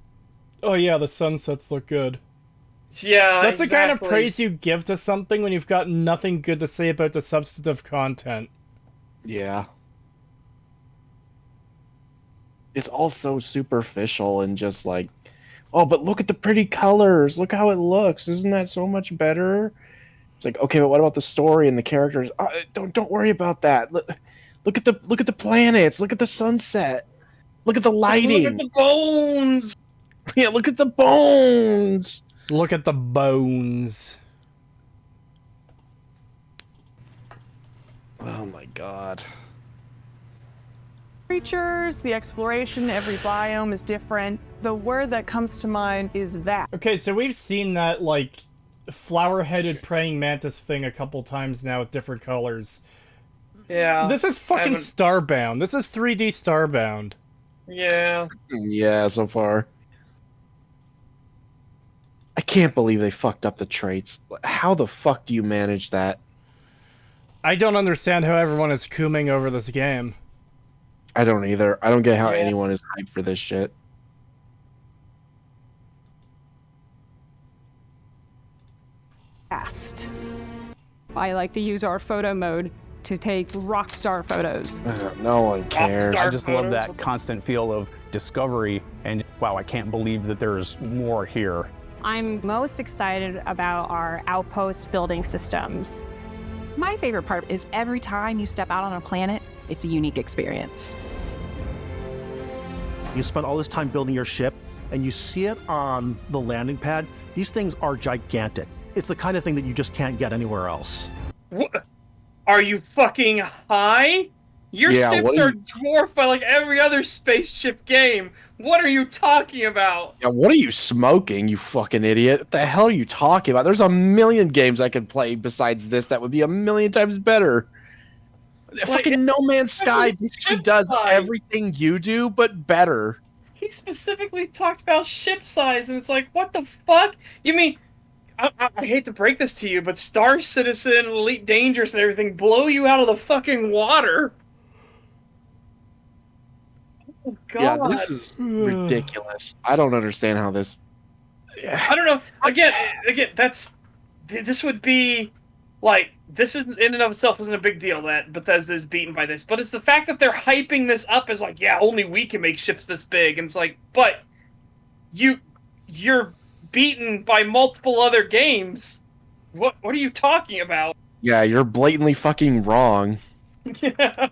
[SPEAKER 1] oh yeah, the sunsets look good.
[SPEAKER 2] Yeah,
[SPEAKER 1] That's the kind of
[SPEAKER 2] exactly.
[SPEAKER 1] praise you give to something when you've got nothing good to say about the substantive content.
[SPEAKER 3] Yeah. It's all so superficial and just like, oh, but look at the pretty colors. Look how it looks. Isn't that so much better? It's like, okay, but what about the story and the characters? Don't worry about that. Look at the planets. Look at the sunset. Look at the lighting.
[SPEAKER 2] Look at the bones.
[SPEAKER 3] Yeah, look at the bones.
[SPEAKER 1] Look at the bones.
[SPEAKER 3] Oh my god.
[SPEAKER 4] Creatures, the exploration, every biome is different. The word that comes to mind is vast.
[SPEAKER 1] Okay, so we've seen that, like, flower-headed praying mantis thing a couple times now with different colors.
[SPEAKER 2] Yeah.
[SPEAKER 1] This is fucking Starbound. This is 3D Starbound.
[SPEAKER 2] Yeah.
[SPEAKER 3] Yeah, so far. I can't believe they fucked up the traits. How the fuck do you manage that?
[SPEAKER 1] I don't understand how everyone is cooming over this game.
[SPEAKER 3] I don't either. I don't get how anyone is hyped for this shit.
[SPEAKER 19] Fast. I like to use our photo mode to take rock star photos.
[SPEAKER 3] No one cares.
[SPEAKER 20] I just love that constant feel of discovery and wow, I can't believe that there's more here.
[SPEAKER 15] I'm most excited about our outpost building systems.
[SPEAKER 5] My favorite part is every time you step out on a planet, it's a unique experience.
[SPEAKER 8] You spent all this time building your ship, and you see it on the landing pad. These things are gigantic. It's the kind of thing that you just can't get anywhere else.
[SPEAKER 2] What? Are you fucking high? Your ships are dwarfed by like every other spaceship game. What are you talking about?
[SPEAKER 3] Yeah, what are you smoking, you fucking idiot? What the hell are you talking about? There's a million games I could play besides this that would be a million times better. Fucking No Man's Sky basically does everything you do, but better.
[SPEAKER 2] He specifically talked about ship size, and it's like, what the fuck? You mean, I hate to break this to you, but Star Citizen, Elite Dangerous, and everything blow you out of the fucking water. Oh, God.
[SPEAKER 3] Yeah, this is ridiculous. I don't understand how this...
[SPEAKER 2] I don't know. Again, this would be like, this is in and of itself isn't a big deal that Bethesda is beaten by this, but it's the fact that they're hyping this up as like, yeah, only we can make ships this big, and it's like, but you're beaten by multiple other games. What are you talking about?
[SPEAKER 3] Yeah, you're blatantly fucking wrong.
[SPEAKER 2] Yeah.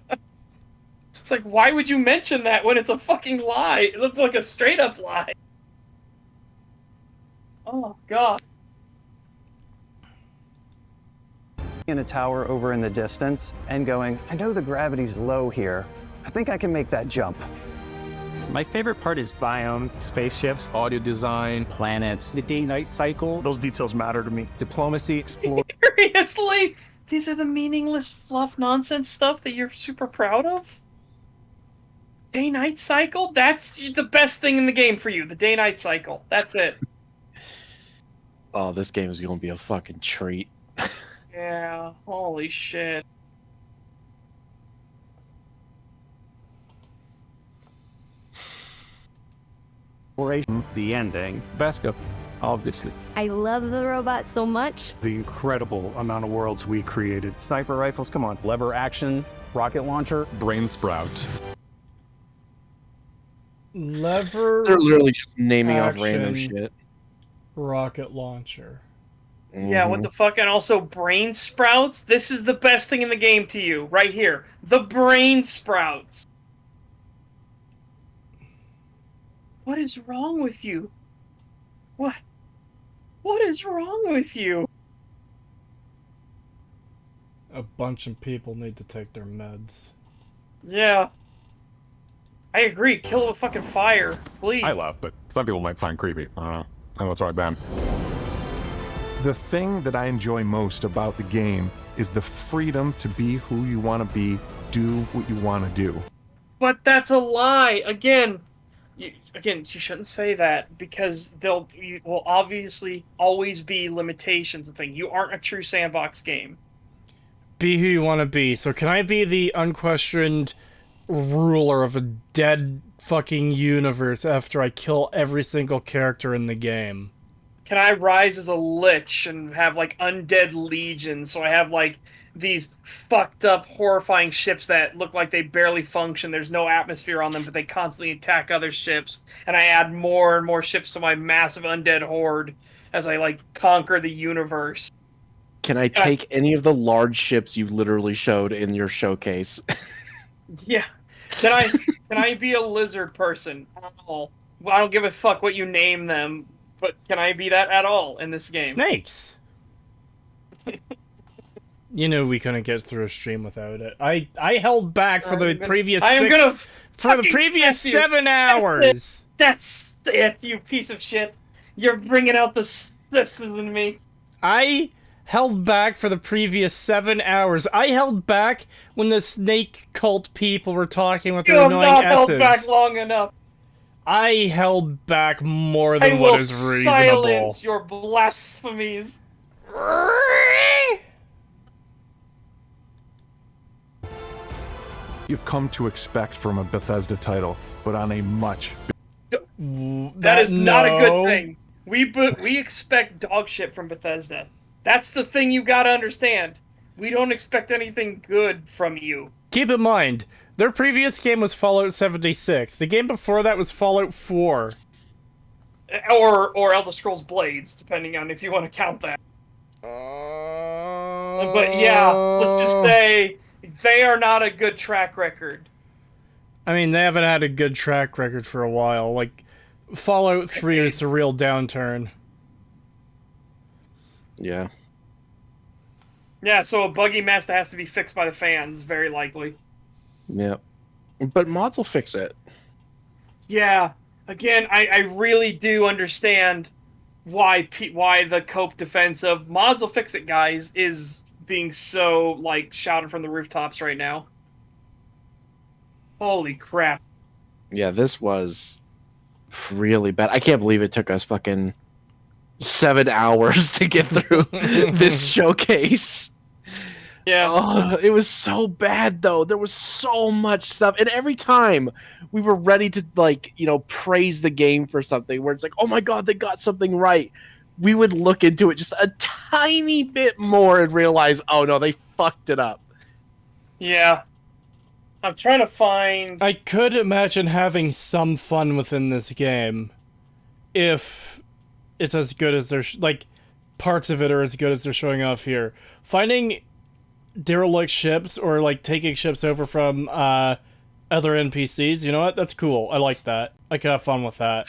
[SPEAKER 2] It's like, why would you mention that when it's a fucking lie? It looks like a straight up lie. Oh, God.
[SPEAKER 18] in a tower over in the distance and going, I know the gravity's low here. I think I can make that jump.
[SPEAKER 14] My favorite part is biomes, spaceships,
[SPEAKER 20] audio design,
[SPEAKER 14] planets.
[SPEAKER 6] The day-night cycle, those details matter to me.
[SPEAKER 8] Diplomacy, explore.
[SPEAKER 2] Seriously? These are the meaningless fluff nonsense stuff that you're super proud of? Day-night cycle? That's the best thing in the game for you, the day-night cycle. That's it.
[SPEAKER 3] Oh, this game is going to be a fucking treat.
[SPEAKER 2] Yeah, holy shit.
[SPEAKER 6] The ending.
[SPEAKER 20] Basco, obviously.
[SPEAKER 7] I love the robot so much.
[SPEAKER 12] The incredible amount of worlds we created.
[SPEAKER 18] Sniper rifles, come on.
[SPEAKER 6] Lever action, rocket launcher.
[SPEAKER 16] Brain sprout.
[SPEAKER 1] Lever.
[SPEAKER 3] They're literally just naming off
[SPEAKER 1] action,
[SPEAKER 3] random shit.
[SPEAKER 1] Rocket launcher.
[SPEAKER 2] Yeah, what the fuck? And also brain sprouts? This is the best thing in the game to you, right here. The brain sprouts. What is wrong with you? What? What is wrong with you?
[SPEAKER 1] A bunch of people need to take their meds.
[SPEAKER 2] Yeah. I agree. Kill it with fucking fire, please.
[SPEAKER 16] I love, but some people might find creepy. I don't know. I know it's right, Ben. The thing that I enjoy most about the game is the freedom to be who you want to be, do what you want to do.
[SPEAKER 2] But that's a lie. Again, you shouldn't say that because you will obviously always be limitations and things. You aren't a true sandbox game.
[SPEAKER 1] Be who you want to be. So can I be the unquestioned ruler of a dead fucking universe after I kill every single character in the game?
[SPEAKER 2] Can I rise as a lich and have, like, undead legions, so I have, like, these fucked up, horrifying ships that look like they barely function, there's no atmosphere on them, but they constantly attack other ships, and I add more and more ships to my massive undead horde as I, like, conquer the universe.
[SPEAKER 3] Can I take any of the large ships you literally showed in your showcase?
[SPEAKER 2] Yeah. Can I be a lizard person at all? Well, I don't give a fuck what you name them, but can I be that at all in this game?
[SPEAKER 1] Snakes! You know we couldn't get through a stream without it. I held back for the previous 7 hours.
[SPEAKER 2] That's it, you piece of shit. You're bringing out the system in me.
[SPEAKER 1] I held back for the previous 7 hours. I held back when the snake cult people were talking with their annoying
[SPEAKER 2] You have not
[SPEAKER 1] S's.
[SPEAKER 2] held back long enough.
[SPEAKER 1] I held back more than what is reasonable.
[SPEAKER 2] I will silence your blasphemies.
[SPEAKER 16] You've come to expect from a Bethesda title, but on a much
[SPEAKER 2] That is not a good thing. We expect dog shit from Bethesda. That's the thing you gotta understand. We don't expect anything good from you.
[SPEAKER 1] Keep in mind, their previous game was Fallout 76. The game before that was Fallout 4.
[SPEAKER 2] Or Elder Scrolls Blades, depending on if you want to count that. But yeah, let's just say they are not a good track record.
[SPEAKER 1] I mean, they haven't had a good track record for a while. Like, Fallout 3 is a real downturn.
[SPEAKER 3] Yeah.
[SPEAKER 2] Yeah, so a buggy mess that has to be fixed by the fans, very likely.
[SPEAKER 3] Yeah. But mods will fix it.
[SPEAKER 2] Yeah. Again, I really do understand why the cope defense of mods will fix it, guys, is being so, like, shouted from the rooftops right now. Holy crap.
[SPEAKER 3] Yeah, this was really bad. I can't believe it took us fucking 7 hours to get through this showcase.
[SPEAKER 2] Yeah.
[SPEAKER 3] Oh, it was so bad, though. There was so much stuff. And every time we were ready to, like, praise the game for something where it's like, oh my god, they got something right, we would look into it just a tiny bit more and realize, oh no, they fucked it up.
[SPEAKER 2] Yeah. I'm trying to find...
[SPEAKER 1] I could imagine having some fun within this game if it's as good as they're... like, parts of it are as good as they're showing off here. Finding derelict ships or, like, taking ships over from other NPCs, you know what? That's cool. I like that. I could have fun with that.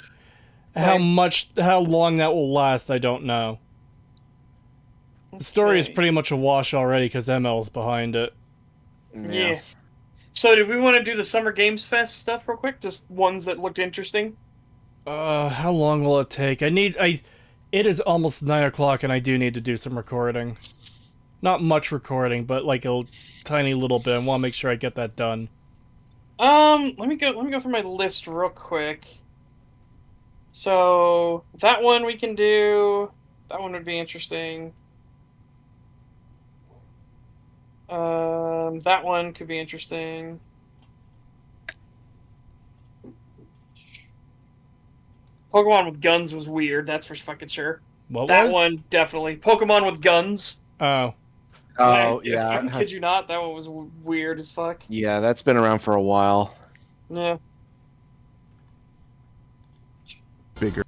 [SPEAKER 1] How long that will last, I don't know. The story is pretty much a wash already because ML's behind it.
[SPEAKER 2] Yeah. So, did we want to do the Summer Games Fest stuff real quick? Just ones that looked interesting?
[SPEAKER 1] How long will it take? It is almost 9 o'clock and I do need to do some recording. Not much recording, but like a tiny little bit. I want to make sure I get that done.
[SPEAKER 2] Let me go through my list real quick. So, that one we can do. That one would be interesting. That one could be interesting. Pokemon with guns was weird, that's for fucking sure.
[SPEAKER 1] What
[SPEAKER 2] that
[SPEAKER 1] was?
[SPEAKER 2] one, definitely. Pokemon with guns.
[SPEAKER 1] Oh.
[SPEAKER 3] Oh,
[SPEAKER 2] I
[SPEAKER 3] yeah.
[SPEAKER 2] fucking kid you not, that one was weird as fuck.
[SPEAKER 3] Yeah, that's been around for a while.
[SPEAKER 2] Yeah.
[SPEAKER 16] Bigger.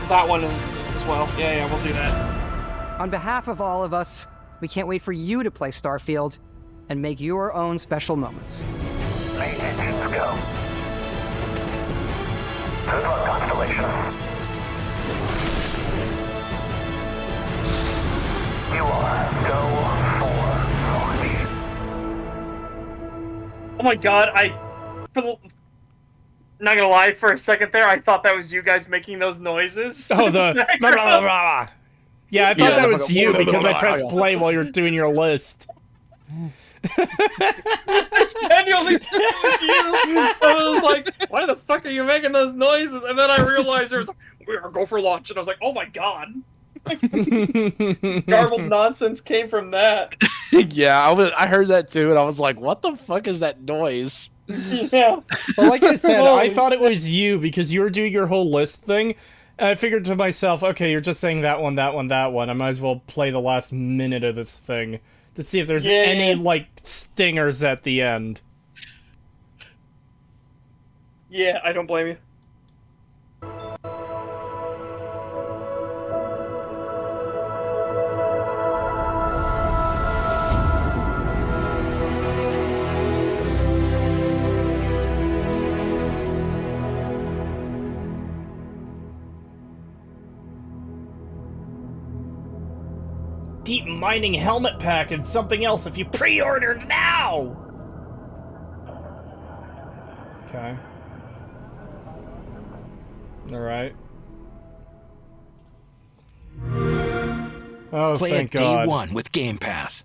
[SPEAKER 2] That one as well. Yeah, we'll do that.
[SPEAKER 11] On behalf of all of us, we can't wait for you to play Starfield and make your own special moments.
[SPEAKER 9] Main engines go. Good luck, Constellation. You are go for launch.
[SPEAKER 2] Oh my god, not gonna lie, for a second there, I thought that was you guys making those noises.
[SPEAKER 1] Oh, the... blah, blah, blah, blah. Yeah, I thought that was you because I pressed play while you're doing your list.
[SPEAKER 2] Genuinely, it was you. I was like, why the fuck are you making those noises? And then I realized there was like, we're gonna go for launch. And I was like, oh my god. Garbled nonsense came from that.
[SPEAKER 3] Yeah, I heard that too, and I was like, what the fuck is that noise?
[SPEAKER 2] Yeah.
[SPEAKER 1] Well, like I said, I thought it was you because you were doing your whole list thing. And I figured to myself, okay, you're just saying that one, that one, that one. I might as well play the last minute of this thing to see if there's any, like, stingers at the end.
[SPEAKER 2] Yeah, I don't blame you.
[SPEAKER 1] Deep mining helmet pack and something else if you pre-ordered now! Okay. Alright. Oh,
[SPEAKER 17] Play
[SPEAKER 1] thank
[SPEAKER 17] it
[SPEAKER 1] God.
[SPEAKER 17] day one with Game Pass.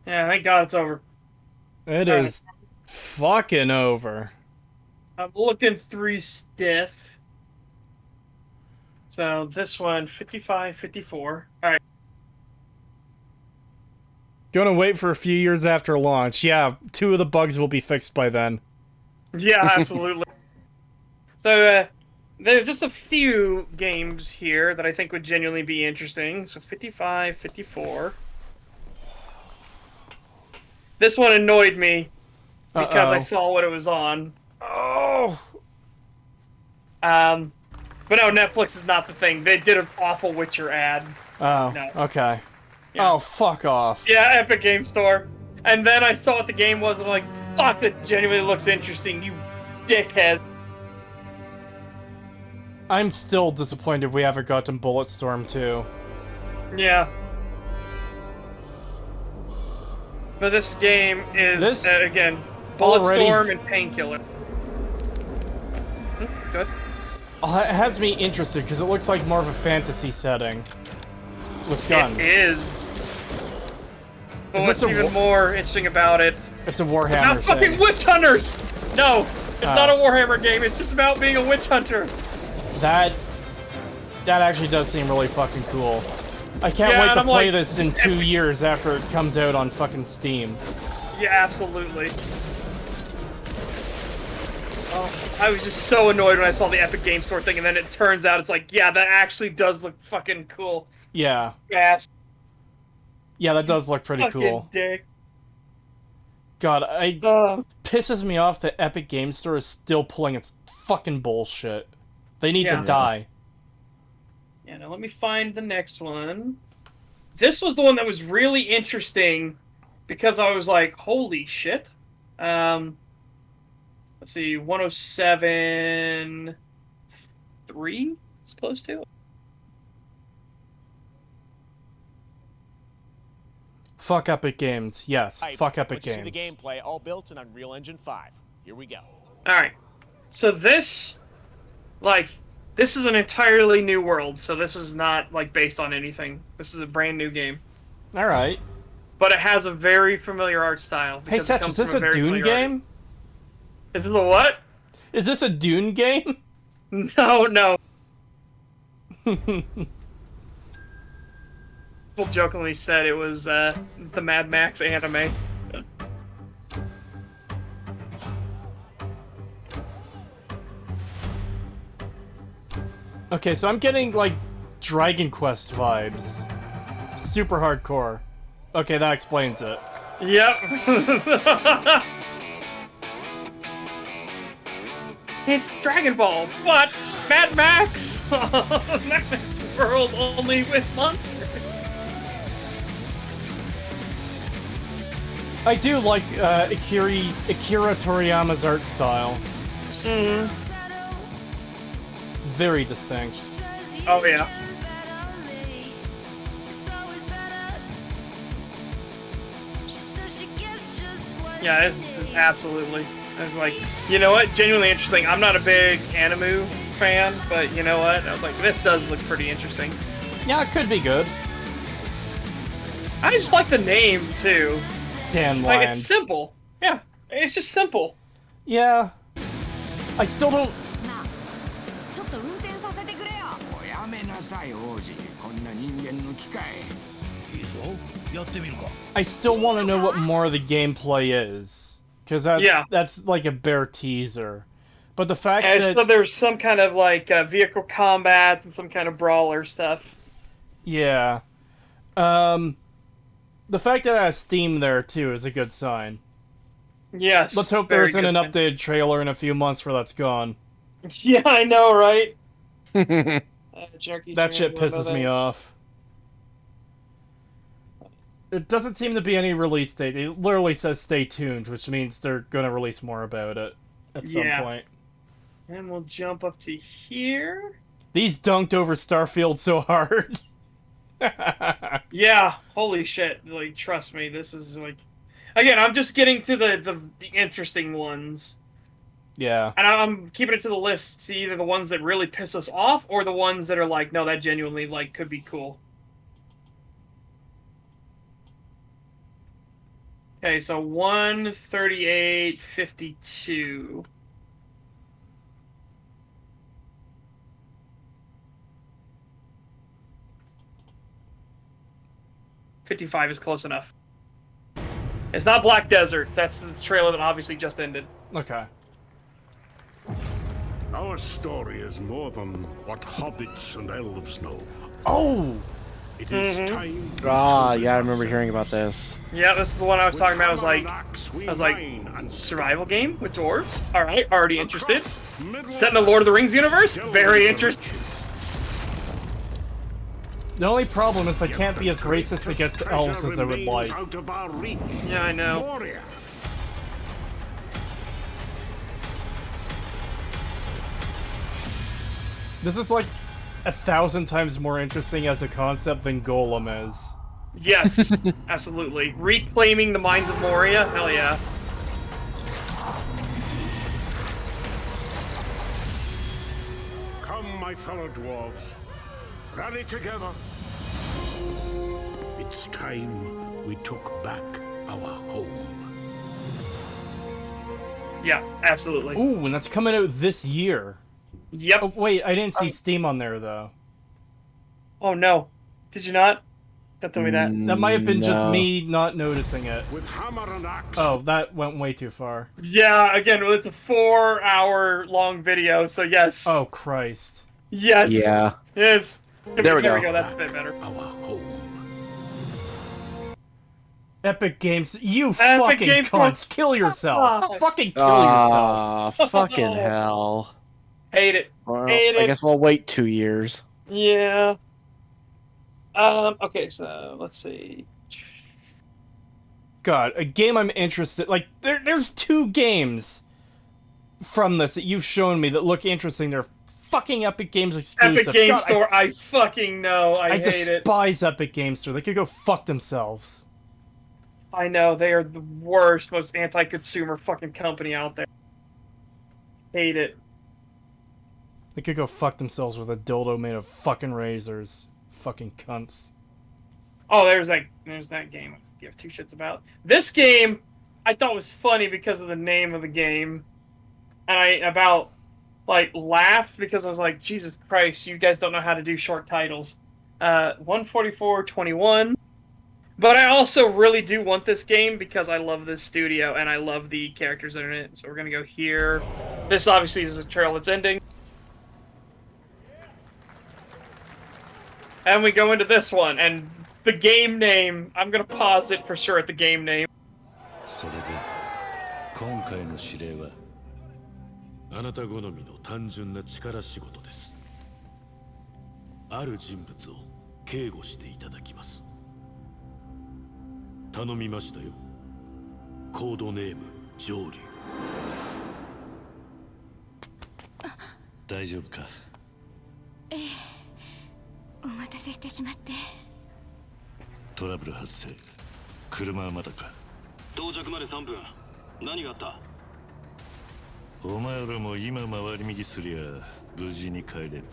[SPEAKER 2] Yeah, thank God it's over.
[SPEAKER 1] It is fucking over.
[SPEAKER 2] I'm looking through stiff. So this one, 55, 54. Alright.
[SPEAKER 1] Gonna wait for a few years after launch. Yeah, 2 of the bugs will be fixed by then.
[SPEAKER 2] Yeah, absolutely. So, there's just a few games here that I think would genuinely be interesting. So 55, 54. This one annoyed me because I saw what it was on.
[SPEAKER 1] Oh!
[SPEAKER 2] But no, Netflix is not the thing. They did an awful Witcher ad.
[SPEAKER 1] Oh,
[SPEAKER 2] No.
[SPEAKER 1] okay.
[SPEAKER 2] Yeah.
[SPEAKER 1] Oh, fuck off.
[SPEAKER 2] Yeah, Epic Game Store. And then I saw what the game was, and I'm like, fuck, that genuinely looks interesting, you dickhead.
[SPEAKER 1] I'm still disappointed we haven't gotten Bulletstorm 2.
[SPEAKER 2] Yeah. But this game is, again, Bulletstorm and Painkiller. Good.
[SPEAKER 1] It has me interested because it looks like more of a fantasy setting. With guns.
[SPEAKER 2] It is. But
[SPEAKER 1] Is
[SPEAKER 2] what's
[SPEAKER 1] this a
[SPEAKER 2] even more interesting about it...
[SPEAKER 1] It's a
[SPEAKER 2] It's
[SPEAKER 1] Warhammer
[SPEAKER 2] not fucking
[SPEAKER 1] thing.
[SPEAKER 2] witch hunters! No! It's not a Warhammer game, it's just about being a witch hunter.
[SPEAKER 1] That actually does seem really fucking cool. I can't
[SPEAKER 2] Yeah,
[SPEAKER 1] wait
[SPEAKER 2] and
[SPEAKER 1] to
[SPEAKER 2] I'm
[SPEAKER 1] play
[SPEAKER 2] like,
[SPEAKER 1] this in 2 years after it comes out on fucking Steam.
[SPEAKER 2] Yeah, absolutely. Oh, I was just so annoyed when I saw the Epic Game Store thing, and then it turns out it's like, yeah, that actually does look fucking cool.
[SPEAKER 1] Yeah.
[SPEAKER 2] Yes.
[SPEAKER 1] Yeah, that does look pretty
[SPEAKER 2] Fucking
[SPEAKER 1] cool.
[SPEAKER 2] dick.
[SPEAKER 1] God, pisses me off that Epic Game Store is still pulling its fucking bullshit. They need to die.
[SPEAKER 2] Yeah, now let me find the next one. This was the one that was really interesting because I was like, holy shit. Let's see, 107.3 it's close to.
[SPEAKER 1] Fuck Epic Games. Yes. Fuck Epic
[SPEAKER 17] Once you see the
[SPEAKER 1] Games.
[SPEAKER 17] gameplay, all built in Unreal Engine 5. Here we go.
[SPEAKER 2] All right. So this, this is an entirely new world. So this is not based on anything. This is a brand new game.
[SPEAKER 1] All right.
[SPEAKER 2] But it has a very familiar art style.
[SPEAKER 1] Hey, Setch, is this a Dune game?
[SPEAKER 2] Is it a what?
[SPEAKER 1] Is this a Dune game?
[SPEAKER 2] No. People jokingly said it was the Mad Max anime.
[SPEAKER 1] Okay, so I'm getting, Dragon Quest vibes. Super hardcore. Okay, that explains it.
[SPEAKER 2] Yep. It's Dragon Ball, but Mad Max! Mad Max world only with monsters.
[SPEAKER 1] I do like Akira Toriyama's art style.
[SPEAKER 2] Mm.
[SPEAKER 1] Very distinct.
[SPEAKER 2] Oh yeah. Yeah, this is absolutely. I was like, you know what? Genuinely interesting. I'm not a big anime fan, but you know what? I was like, this does look pretty interesting.
[SPEAKER 1] Yeah, it could be good.
[SPEAKER 2] I just like the name too.
[SPEAKER 1] Sandland.
[SPEAKER 2] It's simple. Yeah, it's just simple.
[SPEAKER 1] Yeah. I still don't. I still want to know what more of the gameplay is, because that's like a bare teaser. But the fact that
[SPEAKER 2] so there's some kind of vehicle combats and some kind of brawler stuff.
[SPEAKER 1] Yeah. The fact that it has Steam there too is a good sign.
[SPEAKER 2] Yes.
[SPEAKER 1] Let's hope there isn't an updated trailer in a few months where that's gone.
[SPEAKER 2] Yeah, I know, right?
[SPEAKER 1] That shit pisses me off. It doesn't seem to be any release date. It literally says stay tuned, which means they're going to release more about it at some point.
[SPEAKER 2] And we'll jump up to here.
[SPEAKER 1] These dunked over Starfield so hard.
[SPEAKER 2] Yeah, holy shit. Trust me, this is again, I'm just getting to the interesting ones.
[SPEAKER 1] Yeah.
[SPEAKER 2] And I'm keeping it to the list, see either the ones that really piss us off or the ones that are no, that genuinely could be cool. Okay, so 138.52. $55 is close enough. It's not Black Desert. That's the trailer that obviously just ended.
[SPEAKER 1] Okay.
[SPEAKER 9] Our story is more than what hobbits and elves know.
[SPEAKER 1] Oh!
[SPEAKER 9] It is time.
[SPEAKER 3] Yeah, I remember hearing about this.
[SPEAKER 2] Yeah, this is the one I was talking about. I was like, survival game with dwarves? Alright, already interested. Set in the Lord of the Rings universe? Very interested.
[SPEAKER 1] The only problem is I can't be as racist against elves as I would like.
[SPEAKER 2] Yeah, I know.
[SPEAKER 1] This is 1,000 times more interesting as a concept than Golem is.
[SPEAKER 2] Yes, absolutely. Reclaiming the Mines of Moria? Hell yeah.
[SPEAKER 9] Come, my fellow dwarves. Rally together. It's time we took back our home.
[SPEAKER 2] Yeah, absolutely.
[SPEAKER 1] Ooh, and that's coming out this year.
[SPEAKER 2] Yep.
[SPEAKER 1] Oh, wait, I didn't see Steam on there, though.
[SPEAKER 2] Oh, no. Did you not? Don't tell me that.
[SPEAKER 1] That might have been just me not noticing it.
[SPEAKER 9] With hammer and axe.
[SPEAKER 1] Oh, that went way too far.
[SPEAKER 2] Yeah, again, it's a 4-hour-long video, so yes.
[SPEAKER 1] Oh, Christ.
[SPEAKER 2] Yes.
[SPEAKER 3] Yeah.
[SPEAKER 2] Yes.
[SPEAKER 3] There we go.
[SPEAKER 2] That's a bit better.
[SPEAKER 9] Our home.
[SPEAKER 1] Epic Games, you
[SPEAKER 2] Epic
[SPEAKER 1] fucking
[SPEAKER 2] Games
[SPEAKER 1] cunts, kill yourself.
[SPEAKER 2] Oh.
[SPEAKER 1] Fucking kill yourself.
[SPEAKER 3] Fucking hell.
[SPEAKER 2] Hate it.
[SPEAKER 3] Well,
[SPEAKER 2] Hate it.
[SPEAKER 3] I guess we'll wait 2 years.
[SPEAKER 2] Yeah. Okay, so let's see.
[SPEAKER 1] God, a game I'm interested. There's 2 games from this that you've shown me that look interesting. They're fucking Epic Games exclusive.
[SPEAKER 2] Epic Game
[SPEAKER 1] God,
[SPEAKER 2] Store, I fucking know. I hate it.
[SPEAKER 1] despise Epic Game Store. They could go fuck themselves.
[SPEAKER 2] I know, they are the worst, most anti-consumer fucking company out there. Hate it.
[SPEAKER 1] They could go fuck themselves with a dildo made of fucking razors. Fucking cunts.
[SPEAKER 2] Oh, there's that game I give two shits about. This game I thought was funny because of the name of the game. And I laughed because I was like, Jesus Christ, you guys don't know how to do short titles. 14421. But I also really do want this game because I love this studio and I love the characters that are in it. So we're gonna go here. This obviously is a trail that's ending. And we go into this one, and the game name, I'm gonna pause it for sure at the game name.
[SPEAKER 10] それで今回の指令はあなた好みの単純な力仕事です。ある人物を警護していただきます。頼みましたよ。コードネーム上流。大丈夫か？
[SPEAKER 21] ええ、お待たせしてしまって。
[SPEAKER 10] トラブル発生。車はまだか？
[SPEAKER 22] 到着まで3分。何があった？
[SPEAKER 10] お前らも今回り右すりゃ無事に帰れる。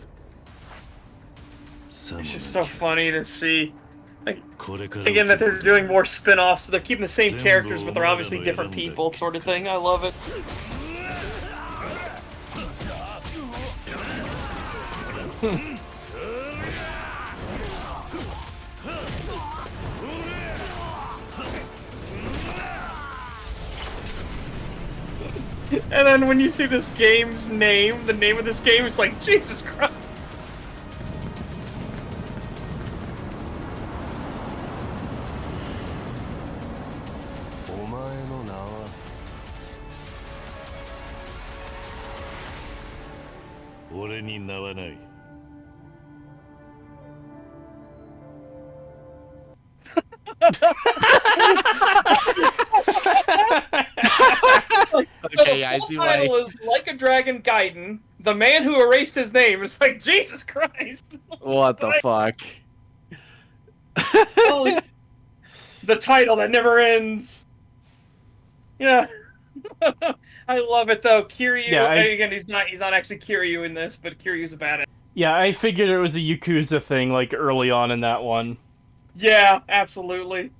[SPEAKER 2] It's just so funny to see. Like, again, that they're doing more spin-offs, but they're keeping the same characters, but they're obviously different people, sort of thing. I love it. And then when you see this game's name, the name of this game is like, Jesus Christ.
[SPEAKER 3] Okay, I see why.
[SPEAKER 2] The title is Like a Dragon Gaiden. The man who erased his name is like, Jesus Christ.
[SPEAKER 3] What the fuck?
[SPEAKER 2] The title that never ends. Yeah. I love it though. Kiryu,
[SPEAKER 1] Yeah,
[SPEAKER 2] again, he's not actually Kiryu in this, but Kiryu's a badass.
[SPEAKER 1] Yeah, I figured it was a Yakuza thing, like, early on in that one.
[SPEAKER 2] Yeah, absolutely.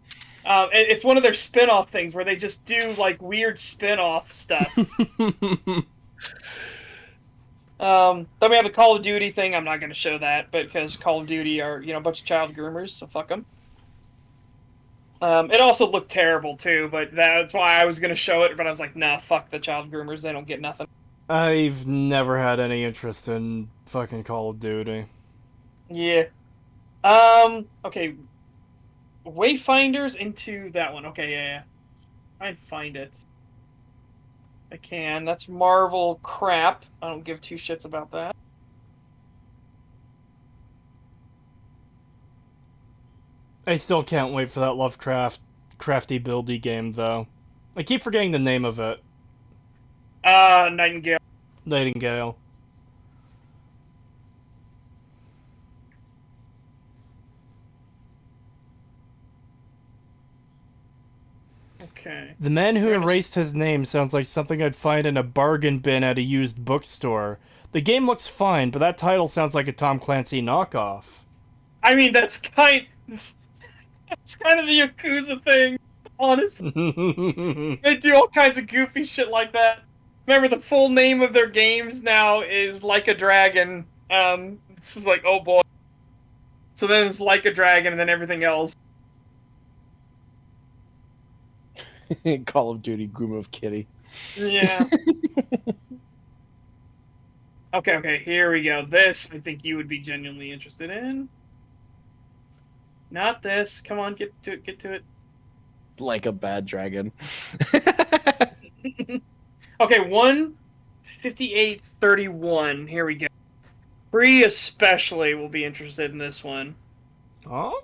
[SPEAKER 2] It's one of their spin-off things where they just do, like, weird spin-off stuff. Then we have the Call of Duty thing. I'm not going to show that, but because Call of Duty are, a bunch of child groomers, so fuck them. It also looked terrible, too, but that's why I was going to show it, but I was like, nah, fuck the child groomers. They don't get nothing.
[SPEAKER 1] I've never had any interest in fucking Call of Duty.
[SPEAKER 2] Yeah. Okay. Wayfinders into that one. Okay, yeah. I'd find it. I can. That's Marvel crap. I don't give two shits about that.
[SPEAKER 1] I still can't wait for that crafty buildy game, though. I keep forgetting the name of it.
[SPEAKER 2] Nightingale.
[SPEAKER 1] Nightingale.
[SPEAKER 2] Okay.
[SPEAKER 1] The man who erased his name sounds like something I'd find in a bargain bin at a used bookstore. The game looks fine, but that title sounds like a Tom Clancy knockoff.
[SPEAKER 2] I mean, that's kind of the Yakuza thing, honestly. They do all kinds of goofy shit like that. Remember, the full name of their games now is Like a Dragon. This is like, oh boy. So then it's Like a Dragon and then everything else.
[SPEAKER 3] Call of Duty Groom of Kitty.
[SPEAKER 2] Yeah. Okay, here we go. This, I think you would be genuinely interested in. Not this. Come on, get to it.
[SPEAKER 3] Like a bad dragon.
[SPEAKER 2] Okay, 15831. Here we go. Bree especially will be interested in this one.
[SPEAKER 1] Oh?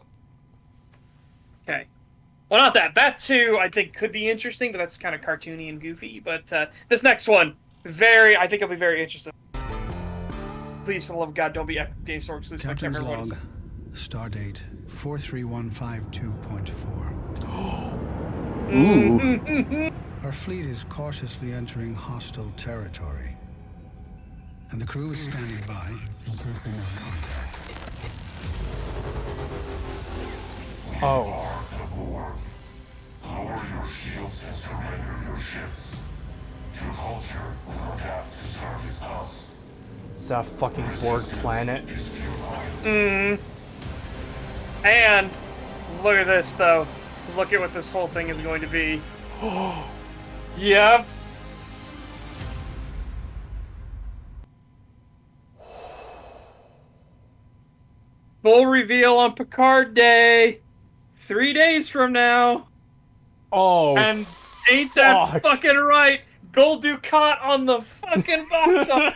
[SPEAKER 2] Okay. Well, not that. That, too, I think could be interesting, but that's kind of cartoony and goofy. But this next one, I think I'll be very interested. Please, for the love of God, don't be Game Store exclusive.
[SPEAKER 23] Captain's log. Stardate 43152.4.
[SPEAKER 3] Ooh.
[SPEAKER 4] Our fleet is cautiously entering hostile territory, and the crew is standing by in case they want contact.
[SPEAKER 1] Oh.
[SPEAKER 13] Lower your shields and surrender your ships. Your culture will adapt to service us.
[SPEAKER 1] Is that fucking Borg planet?
[SPEAKER 2] And look at this, though. Look at what this whole thing is going to be. Yep. Full reveal on Picard Day. 3 days from now.
[SPEAKER 1] Oh,
[SPEAKER 2] and ain't that fucking right? Gold Ducat on the fucking box office.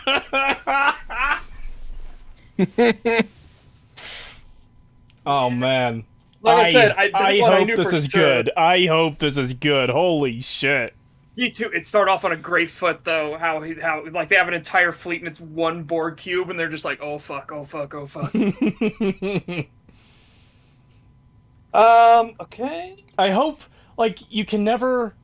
[SPEAKER 1] Oh man.
[SPEAKER 2] Like I said,
[SPEAKER 1] I
[SPEAKER 2] what I
[SPEAKER 1] hope
[SPEAKER 2] knew
[SPEAKER 1] this
[SPEAKER 2] for
[SPEAKER 1] is
[SPEAKER 2] sure.
[SPEAKER 1] good. I hope this is good. Holy shit.
[SPEAKER 2] Me too. It started off on a great foot, though. How like they have an entire fleet and it's one Borg cube, and they're just like, oh fuck, oh fuck, oh fuck. Okay.
[SPEAKER 1] I hope, like, you can never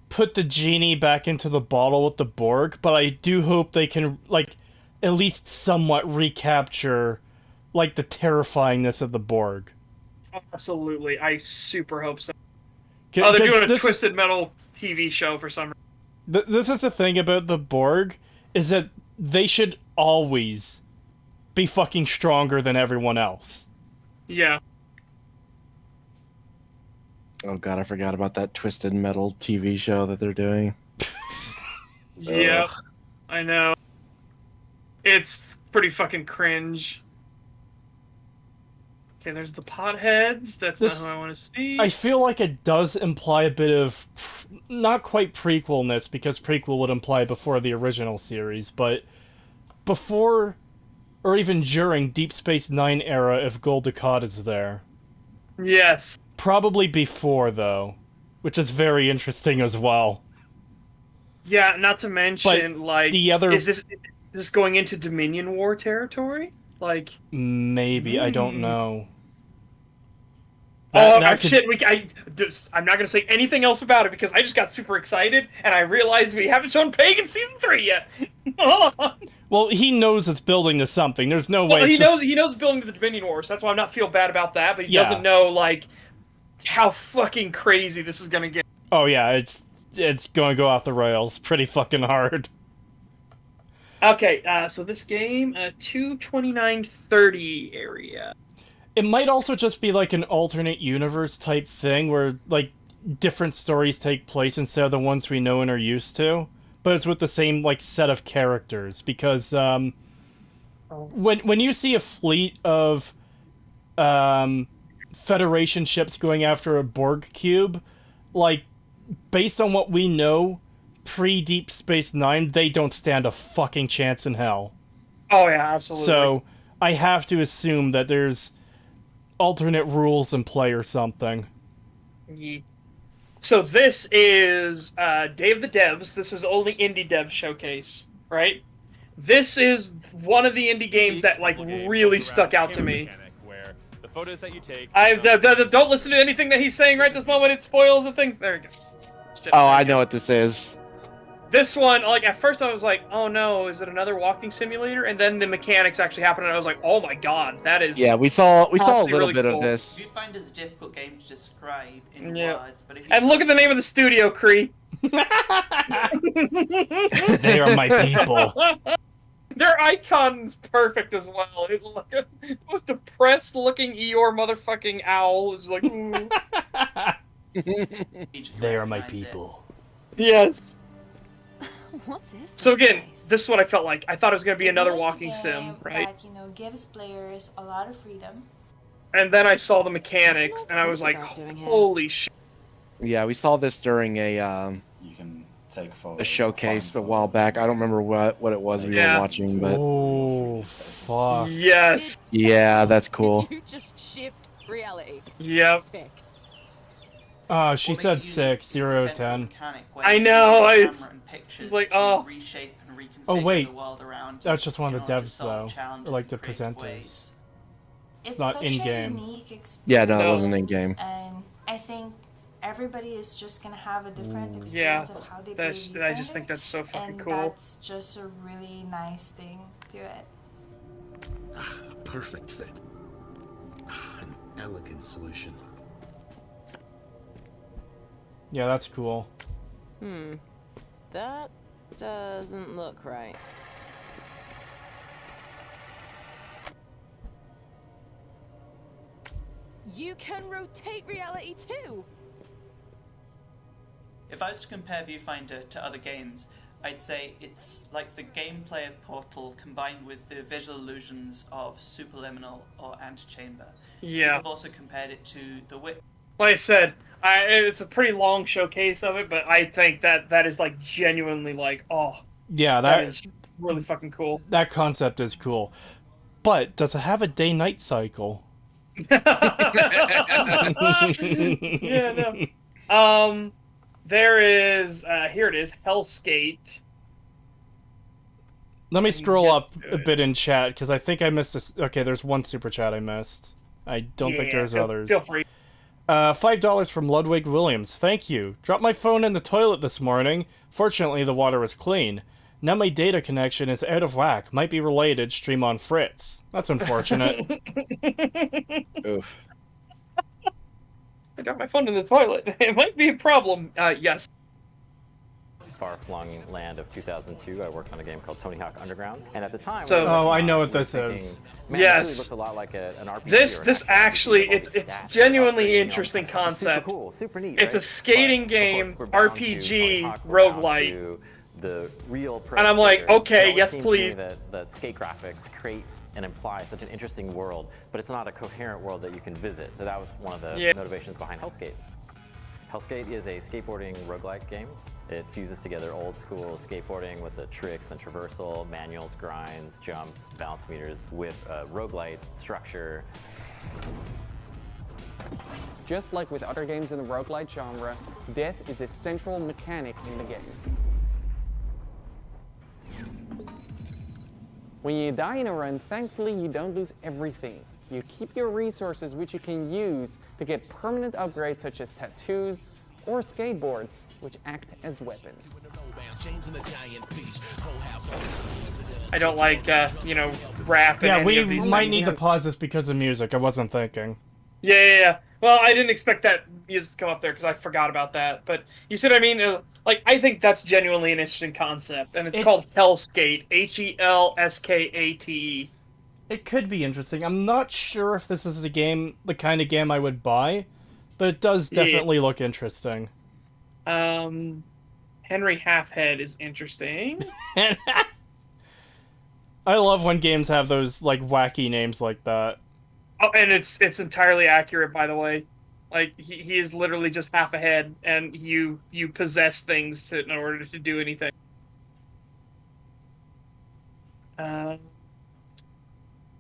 [SPEAKER 1] put the genie back into the bottle with the Borg, but I do hope they can, like, at least somewhat recapture, like, the terrifyingness of the Borg.
[SPEAKER 2] Absolutely, I super hope so.
[SPEAKER 1] 'Cause
[SPEAKER 2] Oh, they're doing a
[SPEAKER 1] this-
[SPEAKER 2] Twisted Metal TV show for some reason.
[SPEAKER 1] This is the thing about the Borg, is that they should always be fucking stronger than everyone else.
[SPEAKER 2] Yeah.
[SPEAKER 3] Oh god, I forgot about that Twisted Metal TV show that they're doing.
[SPEAKER 2] Yep. I know. It's pretty fucking cringe. Okay, there's the potheads. That's not who I want to see.
[SPEAKER 1] I feel like it does imply a bit of, not quite prequelness, because prequel would imply before the original series, but before, or even during Deep Space Nine era if Gul Dukat is there.
[SPEAKER 2] Yes.
[SPEAKER 1] Probably before, though, which is very interesting as well.
[SPEAKER 2] Yeah, not to mention, like,
[SPEAKER 1] the other-
[SPEAKER 2] is this going into Dominion War territory? Like,
[SPEAKER 1] Maybe, I don't know.
[SPEAKER 2] oh
[SPEAKER 1] That could-
[SPEAKER 2] shit! I'm not gonna say anything else about it because I just got super excited and I realized we haven't shown Pagan season 3 yet.
[SPEAKER 1] Well, he knows it's building to something. There's no way.
[SPEAKER 2] Well,
[SPEAKER 1] it's
[SPEAKER 2] he knows building to the Dominion War, so that's why I'm not feel bad about that. But he
[SPEAKER 1] Yeah.
[SPEAKER 2] doesn't know like how fucking crazy this is gonna get.
[SPEAKER 1] Oh yeah, it's going to go off the rails pretty fucking hard.
[SPEAKER 2] Okay, so this game, 22930 area.
[SPEAKER 1] It might also just be like an alternate universe type thing where like different stories take place instead of the ones we know and are used to, but it's with the same like set of characters because when you see a fleet of Federation ships going after a Borg cube, like based on what we know pre Deep Space Nine, they don't stand a fucking chance in hell.
[SPEAKER 2] Oh yeah, absolutely.
[SPEAKER 1] So I have to assume that there's alternate rules in play or something.
[SPEAKER 2] So this is Day of the Devs. This is only indie dev showcase, right? This is one of the indie games that like really stuck out to me.
[SPEAKER 17] The photos that you take.
[SPEAKER 2] Don't listen to anything that he's saying right this moment. It spoils the thing. There we go.
[SPEAKER 3] Oh, I know what this is.
[SPEAKER 2] This one, like at first I was like, oh no, is it another walking simulator? And then the mechanics actually happened, and I was like, oh my god, that is.
[SPEAKER 3] Yeah, we saw a
[SPEAKER 2] actually
[SPEAKER 3] little
[SPEAKER 2] really
[SPEAKER 3] but
[SPEAKER 2] cool.
[SPEAKER 3] of this.
[SPEAKER 23] You find it's a difficult game to describe in words, but if you
[SPEAKER 2] And look at the name of the studio, Cree.
[SPEAKER 1] They are my people.
[SPEAKER 2] Their icon's perfect as well. It's like the most depressed looking Eeyore motherfucking owl is like, ooh.
[SPEAKER 1] They are my people.
[SPEAKER 2] Yes.
[SPEAKER 24] What is this?
[SPEAKER 2] So again, this is what I felt like. I thought it was going to be another walking sim, right?
[SPEAKER 24] That, gives players a lot of freedom.
[SPEAKER 2] And then I saw the mechanics, and I was like, holy shit.
[SPEAKER 3] Yeah, we saw this during a showcase a while back. I don't remember what it was we were watching, but
[SPEAKER 1] oh fuck.
[SPEAKER 2] Yes.
[SPEAKER 3] Yeah, that's cool.
[SPEAKER 24] You just shift reality.
[SPEAKER 2] Yep.
[SPEAKER 24] Sick.
[SPEAKER 1] She said 6, 0 out of 10.
[SPEAKER 2] I know. It's like, oh.
[SPEAKER 1] Oh wait, that's just one of the devs though, or like the presenters. It's not
[SPEAKER 24] such
[SPEAKER 1] in
[SPEAKER 24] a
[SPEAKER 1] game.
[SPEAKER 24] unique experience,
[SPEAKER 3] Yeah, no, it wasn't in game.
[SPEAKER 24] And I think everybody is just gonna have a different
[SPEAKER 2] Yeah,
[SPEAKER 24] experience of how they play
[SPEAKER 2] I just think
[SPEAKER 24] Viewfinder,
[SPEAKER 2] that's so fucking
[SPEAKER 24] and
[SPEAKER 2] cool.
[SPEAKER 24] that's just a really nice thing to it.
[SPEAKER 5] A perfect fit. An elegant solution.
[SPEAKER 1] Yeah, that's cool.
[SPEAKER 14] That doesn't look right. You can rotate reality too!
[SPEAKER 23] If I was to compare Viewfinder to other games, I'd say it's like the gameplay of Portal combined with the visual illusions of Superliminal or Antechamber.
[SPEAKER 2] Yeah.
[SPEAKER 23] I've also compared it to The Witch.
[SPEAKER 2] Like I said, it's a pretty long showcase of it, but I think that is like genuinely like, oh,
[SPEAKER 1] Yeah,
[SPEAKER 2] that is really fucking cool.
[SPEAKER 1] That concept is cool. But does it have a day-night cycle?
[SPEAKER 2] Yeah, no. There is, here it is, Hellskate.
[SPEAKER 1] Let me scroll up a bit in chat, because I think I missed okay, there's one super chat I missed. I don't think there's others.
[SPEAKER 2] Feel free.
[SPEAKER 1] $5 from Ludwig Williams. Thank you. Dropped my phone in the toilet this morning. Fortunately, the water was clean. Now my data connection is out of whack. Might be related. Stream on Fritz. That's unfortunate.
[SPEAKER 3] Oof.
[SPEAKER 2] I dropped my phone in the toilet. It might be a problem. Yes.
[SPEAKER 15] Far-flung land of 2002, I worked on a game called Tony Hawk Underground, and at the time,
[SPEAKER 2] So,
[SPEAKER 1] oh, I know what this is.
[SPEAKER 15] man,
[SPEAKER 2] Yes.
[SPEAKER 15] it really looks a lot like an RPG.
[SPEAKER 2] This actually, it's genuinely interesting concept.
[SPEAKER 15] Super cool, super neat.
[SPEAKER 2] It's
[SPEAKER 15] right?
[SPEAKER 2] a skating
[SPEAKER 15] But, of
[SPEAKER 2] game,
[SPEAKER 15] course, we're bound to
[SPEAKER 2] RPG,
[SPEAKER 15] Tony Hawk, we're bound
[SPEAKER 2] roguelite.
[SPEAKER 15] to the real pro
[SPEAKER 2] And I'm like,
[SPEAKER 15] skaters.
[SPEAKER 2] okay,
[SPEAKER 15] It always
[SPEAKER 2] yes,
[SPEAKER 15] seemed to me
[SPEAKER 2] please.
[SPEAKER 15] that skate graphics create and imply such an interesting world, but it's not a coherent world that you can visit. So that was one of the motivations behind Hellskate. Hellskate is a skateboarding roguelike game. It fuses together old school skateboarding with the tricks and traversal, manuals, grinds, jumps, balance meters with a roguelite structure.
[SPEAKER 19] Just like with other games in the roguelite genre, death is a central mechanic in the game. When you die in a run, thankfully you don't lose everything. You keep your resources which you can use to get permanent upgrades such as tattoos or skateboards, which act as weapons.
[SPEAKER 2] I don't like, rap and
[SPEAKER 1] Yeah,
[SPEAKER 2] any
[SPEAKER 1] we
[SPEAKER 2] of these
[SPEAKER 1] might
[SPEAKER 2] things.
[SPEAKER 1] need to pause this because of music. I wasn't thinking.
[SPEAKER 2] Yeah. Well, I didn't expect that music to come up there because I forgot about that. But you see what I mean? I think that's genuinely an interesting concept, and it's called Hellskate. Hellskate.
[SPEAKER 1] It could be interesting. I'm not sure if this is the kind of game I would buy, but it does definitely look interesting.
[SPEAKER 2] Henry Halfhead is interesting.
[SPEAKER 1] I love when games have those wacky names like that.
[SPEAKER 2] Oh, and it's entirely accurate, by the way. Like he is literally just half a head, and you possess things in order to do anything.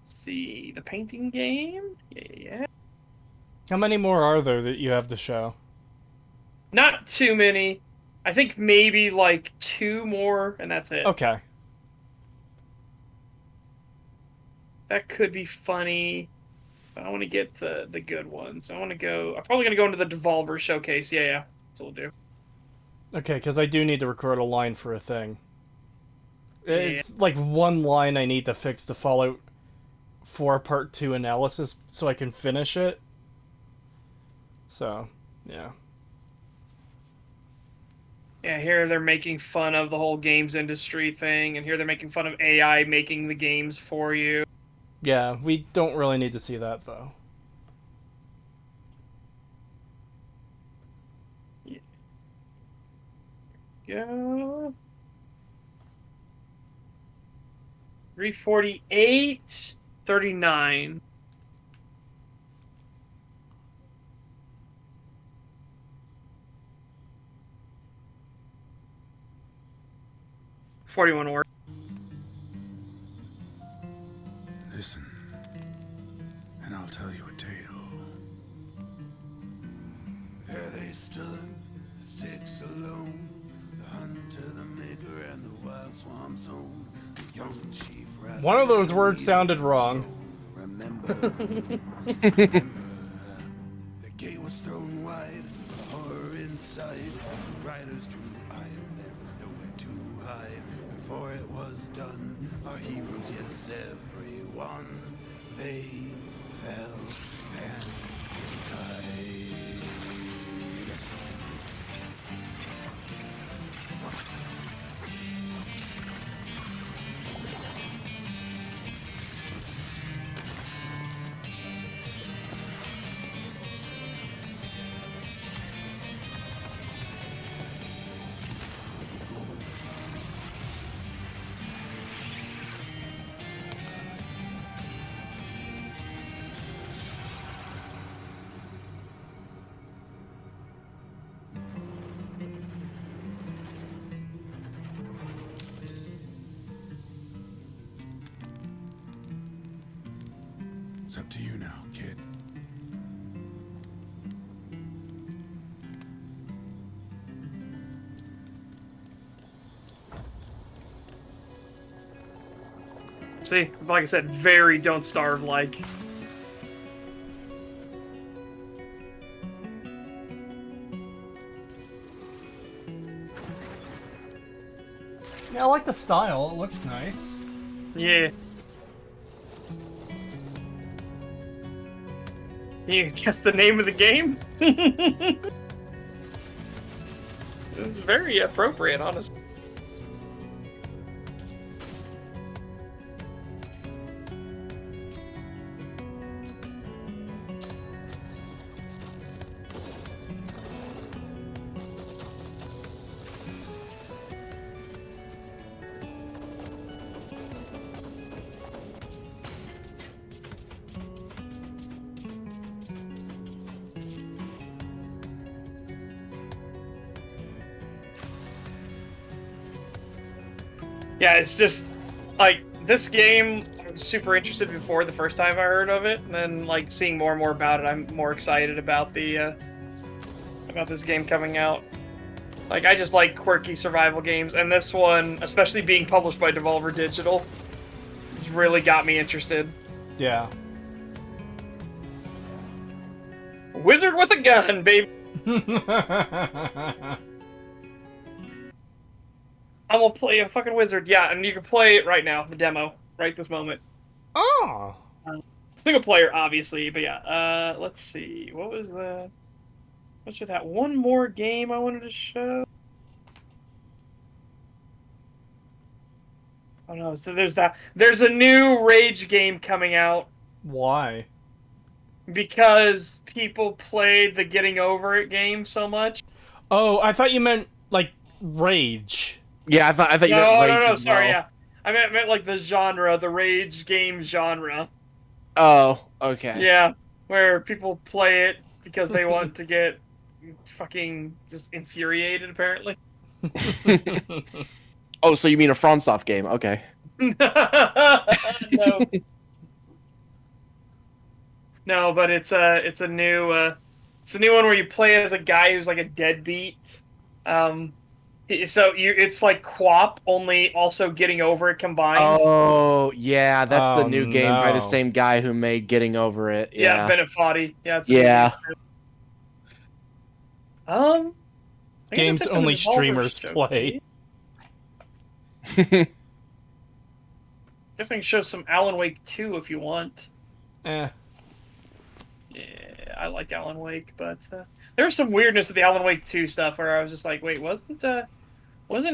[SPEAKER 2] See the painting game. Yeah.
[SPEAKER 1] How many more are there that you have to show?
[SPEAKER 2] Not too many. I think maybe 2 more, and that's it.
[SPEAKER 1] Okay.
[SPEAKER 2] That could be funny. But I want to get the good ones. I'm probably going to go into the Devolver Showcase. Yeah. That's what we'll do.
[SPEAKER 1] Okay, because I do need to record a line for a thing. It's one line I need to fix the Fallout 4 Part 2 analysis so I can finish it. So, yeah.
[SPEAKER 2] Yeah, here they're making fun of the whole games industry thing, and here they're making fun of AI making the games for you.
[SPEAKER 1] Yeah, we don't really need to see that, though.
[SPEAKER 2] Go. 348, 39. $41 work.
[SPEAKER 13] Listen, and I'll tell you a tale. There they stood, 6 alone, the hunter, the maker, and the wild swamp zone. The young chief.
[SPEAKER 1] One of those words sounded wrong.
[SPEAKER 13] Remember, the gate was thrown wide, the horror inside. The riders drew iron, there was nowhere to hide. Before it was done, our heroes, yes, everyone, they fell and died. It's up to you now, kid.
[SPEAKER 2] See, like I said, very Don't Starve like.
[SPEAKER 1] Yeah, I like the style. It looks nice.
[SPEAKER 2] Yeah. You guess the name of the game? It's very appropriate, honestly. Yeah, it's just like this game. I was super interested before the first time I heard of it, and then like seeing more and more about it, I'm more excited about the about this game coming out. Like I just like quirky survival games, and this one, especially being published by Devolver Digital, has really got me interested.
[SPEAKER 1] Yeah.
[SPEAKER 2] Wizard with a gun, baby. I'm gonna play a fucking wizard, yeah, and you can play it right now, the demo, right this moment.
[SPEAKER 1] Oh!
[SPEAKER 2] Single player, obviously, but yeah, let's see, what was the... What's with that one more game I wanted to show? Oh no, so there's a new Rage game coming out.
[SPEAKER 1] Why?
[SPEAKER 2] Because people played the Getting Over It game so much.
[SPEAKER 1] Oh, I thought you meant, like, Rage.
[SPEAKER 3] Yeah, I thought you meant Rage
[SPEAKER 2] No,
[SPEAKER 3] as
[SPEAKER 2] sorry,
[SPEAKER 3] well.
[SPEAKER 2] yeah. I meant like the genre, the Rage game genre.
[SPEAKER 3] Oh, okay.
[SPEAKER 2] Yeah, where people play it because they want to get fucking just infuriated, apparently.
[SPEAKER 3] Oh, so you mean a FromSoft game? Okay.
[SPEAKER 2] No. No, but it's a new one where you play as a guy who's like a deadbeat. It's like QWOP, only also Getting Over It combined.
[SPEAKER 3] Oh, yeah, that's the
[SPEAKER 1] Oh,
[SPEAKER 3] new game by the
[SPEAKER 1] no.
[SPEAKER 3] same guy who made Getting Over It.
[SPEAKER 2] Yeah,
[SPEAKER 3] Yeah.
[SPEAKER 2] Benefati. Yeah, it's
[SPEAKER 3] Yeah.
[SPEAKER 2] I guess
[SPEAKER 1] Games
[SPEAKER 2] it's
[SPEAKER 1] only
[SPEAKER 2] a Devolver
[SPEAKER 1] streamers
[SPEAKER 2] showcase.
[SPEAKER 1] play.
[SPEAKER 2] Guess I can show some Alan Wake 2 if you want.
[SPEAKER 1] Eh.
[SPEAKER 2] Yeah, I like Alan Wake, but there was some weirdness to the Alan Wake 2 stuff where I was just like, wait, wasn't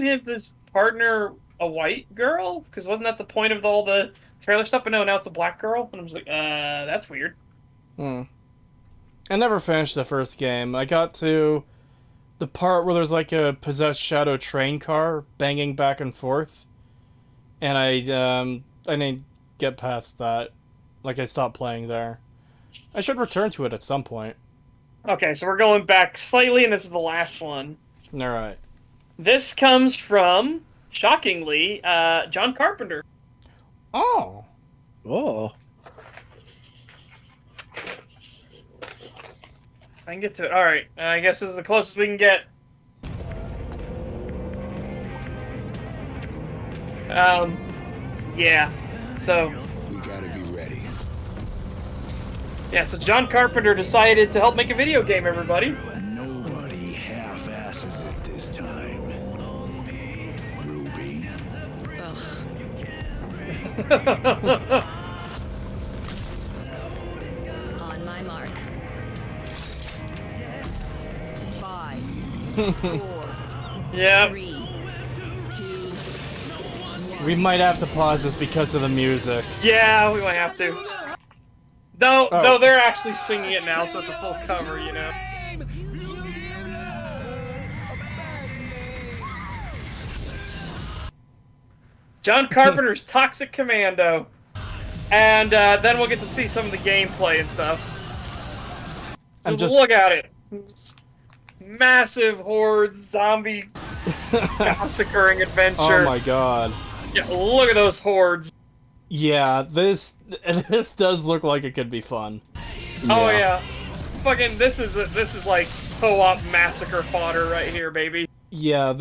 [SPEAKER 2] his partner a white girl? Because wasn't that the point of all the trailer stuff? But no, now it's a black girl, and I was like, that's weird.
[SPEAKER 1] I never finished the first game. I got to the part where there's like a possessed shadow train car banging back and forth, and I didn't get past that. Like, I stopped playing there. I should return to it at some point.
[SPEAKER 2] Okay, so we're going back slightly, and this is the last one.
[SPEAKER 1] Alright.
[SPEAKER 2] This comes from, shockingly, John Carpenter.
[SPEAKER 1] Oh.
[SPEAKER 3] Oh.
[SPEAKER 2] I can get to it. Alright, I guess this is the closest we can get. Yeah. So...
[SPEAKER 13] We gotta be ready.
[SPEAKER 2] Yeah, so John Carpenter decided to help make a video game, everybody.
[SPEAKER 13] Nobody have
[SPEAKER 7] On my mark. 5, 4,
[SPEAKER 2] Yep.
[SPEAKER 7] 3, 2.
[SPEAKER 1] We might have to pause this because of the music.
[SPEAKER 2] Yeah, we might have to. No,
[SPEAKER 1] Oh.
[SPEAKER 2] no, they're actually singing it now, so it's a full cover, you know. John Carpenter's Toxic Commando. And then we'll get to see some of the gameplay and stuff. So look at it. Massive hordes, zombie massacring adventure.
[SPEAKER 1] Oh my god.
[SPEAKER 2] Yeah, look at those hordes.
[SPEAKER 1] Yeah, this does look like it could be fun.
[SPEAKER 2] Oh yeah. Fucking this is like co-op massacre fodder right here, baby.
[SPEAKER 1] Yeah,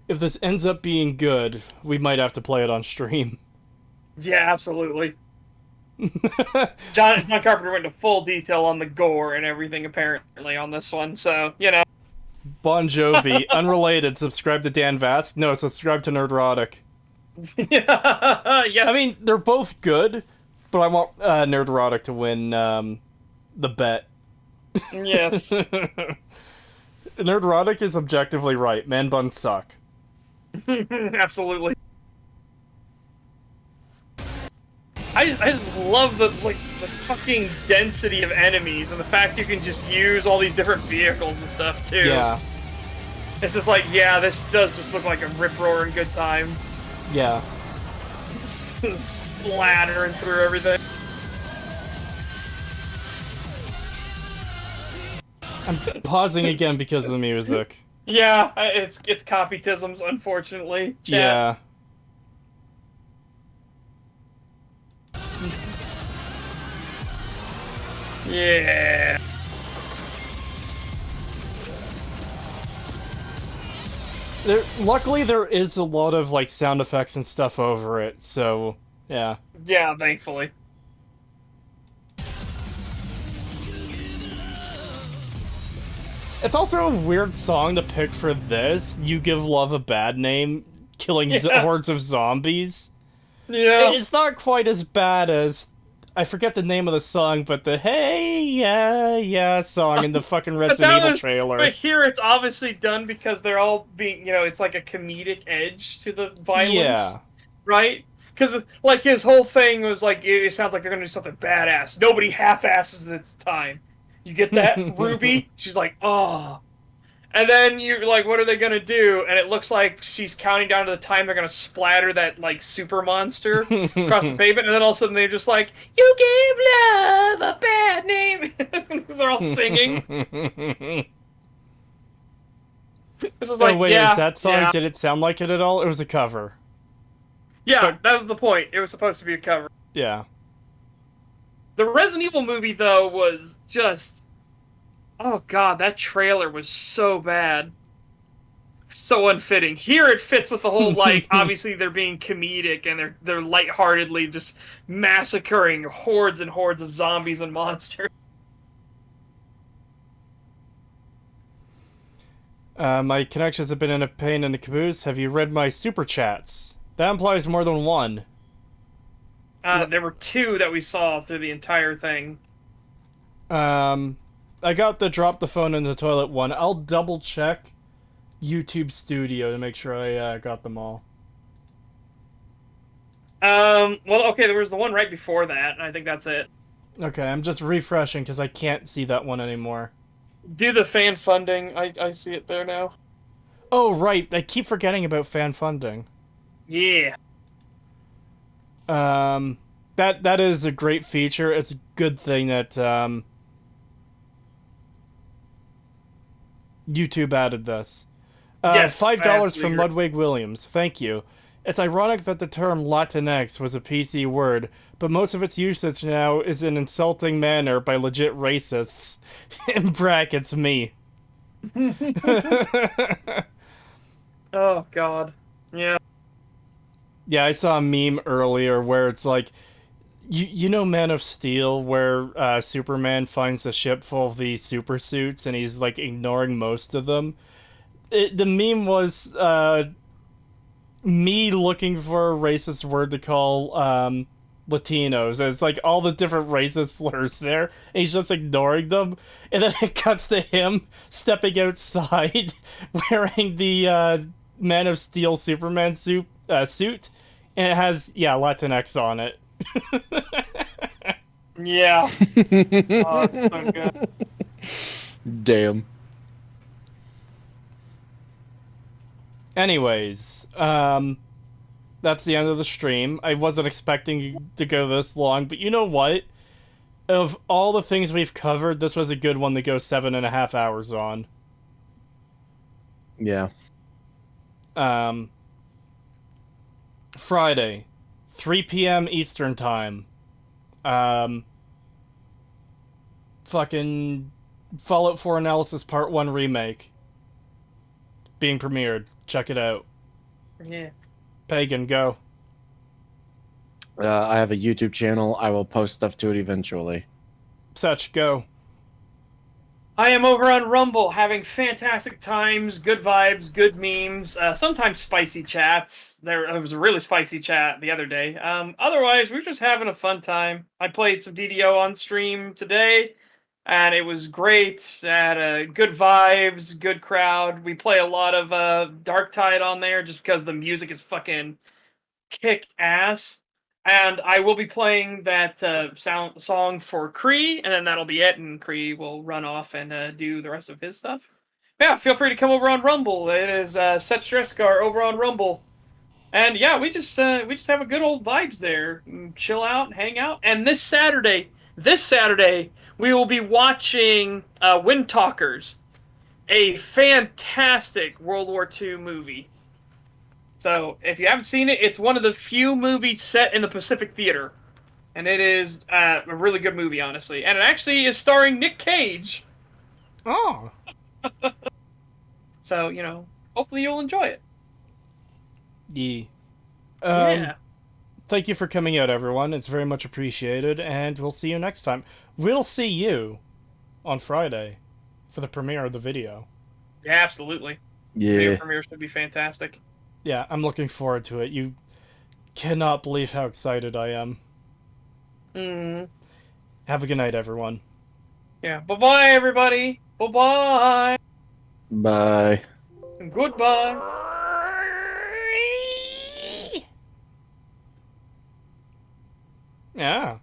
[SPEAKER 1] if this ends up being good, we might have to play it on stream.
[SPEAKER 2] Yeah, absolutely. John Carpenter went into full detail on the gore and everything apparently on this one, so, you know.
[SPEAKER 1] Bon Jovi, unrelated, subscribe to Dan Vask. No, subscribe to Nerdrotic.
[SPEAKER 2] Yes.
[SPEAKER 1] I mean, they're both good, but I want Nerdrotic to win the bet.
[SPEAKER 2] Yes.
[SPEAKER 1] Nerdrotic is objectively right. Man buns suck.
[SPEAKER 2] Absolutely. I just love the fucking density of enemies and the fact you can just use all these different vehicles and stuff too.
[SPEAKER 1] Yeah.
[SPEAKER 2] It's just like, yeah, this does just look like a rip-roaring good time.
[SPEAKER 1] Yeah.
[SPEAKER 2] Splattering through everything.
[SPEAKER 1] I'm pausing again because of the music.
[SPEAKER 2] Yeah, it's copytisms, unfortunately. Chat.
[SPEAKER 1] Yeah.
[SPEAKER 2] Yeah.
[SPEAKER 1] Luckily, there is a lot of like sound effects and stuff over it, so yeah.
[SPEAKER 2] Yeah, thankfully.
[SPEAKER 1] It's also a weird song to pick for this. You Give Love a Bad Name, killing hordes of zombies.
[SPEAKER 2] Yeah.
[SPEAKER 1] It's not quite as bad as, I forget the name of the song, but the Hey Yeah Yeah song in the fucking Resident Evil trailer.
[SPEAKER 2] But here it's obviously done because they're all being, you know, it's like a comedic edge to the violence.
[SPEAKER 1] Yeah.
[SPEAKER 2] Right? Because, like, his whole thing was like, it sounds like they're gonna do something badass. Nobody half-asses this time. You get that, Ruby? She's like, oh. And then you're like, what are they gonna do? And it looks like she's counting down to the time they're gonna splatter that, like, super monster across the pavement. And then all of a sudden they're just like, you gave love a bad name. They're all singing. This is like,
[SPEAKER 1] wait,
[SPEAKER 2] yeah,
[SPEAKER 1] is that song,
[SPEAKER 2] yeah.
[SPEAKER 1] did it sound like it at all? It was a cover.
[SPEAKER 2] Yeah, that was the point. It was supposed to be a cover.
[SPEAKER 1] Yeah.
[SPEAKER 2] The Resident Evil movie, though, was just... Oh god, that trailer was so bad. So unfitting. Here it fits with the whole, like, obviously they're being comedic and they're lightheartedly just massacring hordes and hordes of zombies and monsters.
[SPEAKER 1] My connections have been in a pain in the caboose. Have you read my super chats? That implies more than one.
[SPEAKER 2] There were 2 that we saw through the entire thing.
[SPEAKER 1] I got the drop the phone in the toilet one. I'll double check YouTube Studio to make sure I got them all.
[SPEAKER 2] Well, okay, there was the one right before that, and I think that's it.
[SPEAKER 1] Okay, I'm just refreshing because I can't see that one anymore.
[SPEAKER 2] Do the fan funding. I see it there now.
[SPEAKER 1] Oh, right. I keep forgetting about fan funding.
[SPEAKER 2] Yeah.
[SPEAKER 1] That is a great feature. It's a good thing that YouTube added this.
[SPEAKER 2] Yes,
[SPEAKER 1] $5 from Ludwig Williams. Thank you. It's ironic that the term Latinx was a PC word, but most of its usage now is in insulting manner by legit racists. In brackets, me.
[SPEAKER 2] Oh, God. Yeah.
[SPEAKER 1] Yeah, I saw a meme earlier where it's like, you know Man of Steel, where Superman finds a ship full of these super suits and he's like ignoring most of them? The meme was me looking for a racist word to call Latinos. And it's like all the different racist slurs there, and he's just ignoring them. And then it cuts to him stepping outside wearing the Man of Steel Superman suit, and it has, Latinx on it.
[SPEAKER 2] Yeah. Oh, it's so good.
[SPEAKER 3] Damn.
[SPEAKER 1] Anyways, that's the end of the stream. I wasn't expecting to go this long, but you know what? Of all the things we've covered, this was a good one to go 7.5 hours on.
[SPEAKER 3] Yeah.
[SPEAKER 1] Friday, 3 p.m. Eastern Time. Fucking Fallout 4 Analysis Part 1 Remake. Being premiered. Check it out.
[SPEAKER 2] Yeah.
[SPEAKER 1] Pagan, go.
[SPEAKER 3] I have a YouTube channel. I will post stuff to it eventually.
[SPEAKER 1] Such, go.
[SPEAKER 2] I am over on Rumble having fantastic times, good vibes, good memes, sometimes spicy chats. There was a really spicy chat the other day. Otherwise, we're just having a fun time. I played some DDO on stream today, and it was great. Had good vibes, good crowd. We play a lot of Dark Tide on there just because the music is fucking kick ass. And I will be playing that song for Cree, and then that'll be it, and Cree will run off and do the rest of his stuff. Yeah, feel free to come over on Rumble. It is Set Strescar over on Rumble. And yeah, we just have a good old vibes there. Chill out, hang out. And this Saturday, we will be watching Wind Talkers, a fantastic World War II movie. So, if you haven't seen it, it's one of the few movies set in the Pacific Theater. And it is a really good movie, honestly. And it actually is starring Nick Cage.
[SPEAKER 1] Oh.
[SPEAKER 2] So, hopefully you'll enjoy it.
[SPEAKER 1] Yeah.
[SPEAKER 2] Yeah.
[SPEAKER 1] Thank you for coming out, everyone. It's very much appreciated, and we'll see you next time. We'll see you on Friday for the premiere of the video.
[SPEAKER 2] Yeah, absolutely.
[SPEAKER 3] Yeah.
[SPEAKER 2] Video premiere should be fantastic.
[SPEAKER 1] Yeah, I'm looking forward to it. You cannot believe how excited I am. Have a good night, everyone.
[SPEAKER 2] Yeah. Bye-bye, everybody. Bye-bye.
[SPEAKER 3] Bye.
[SPEAKER 2] Goodbye.
[SPEAKER 1] Yeah.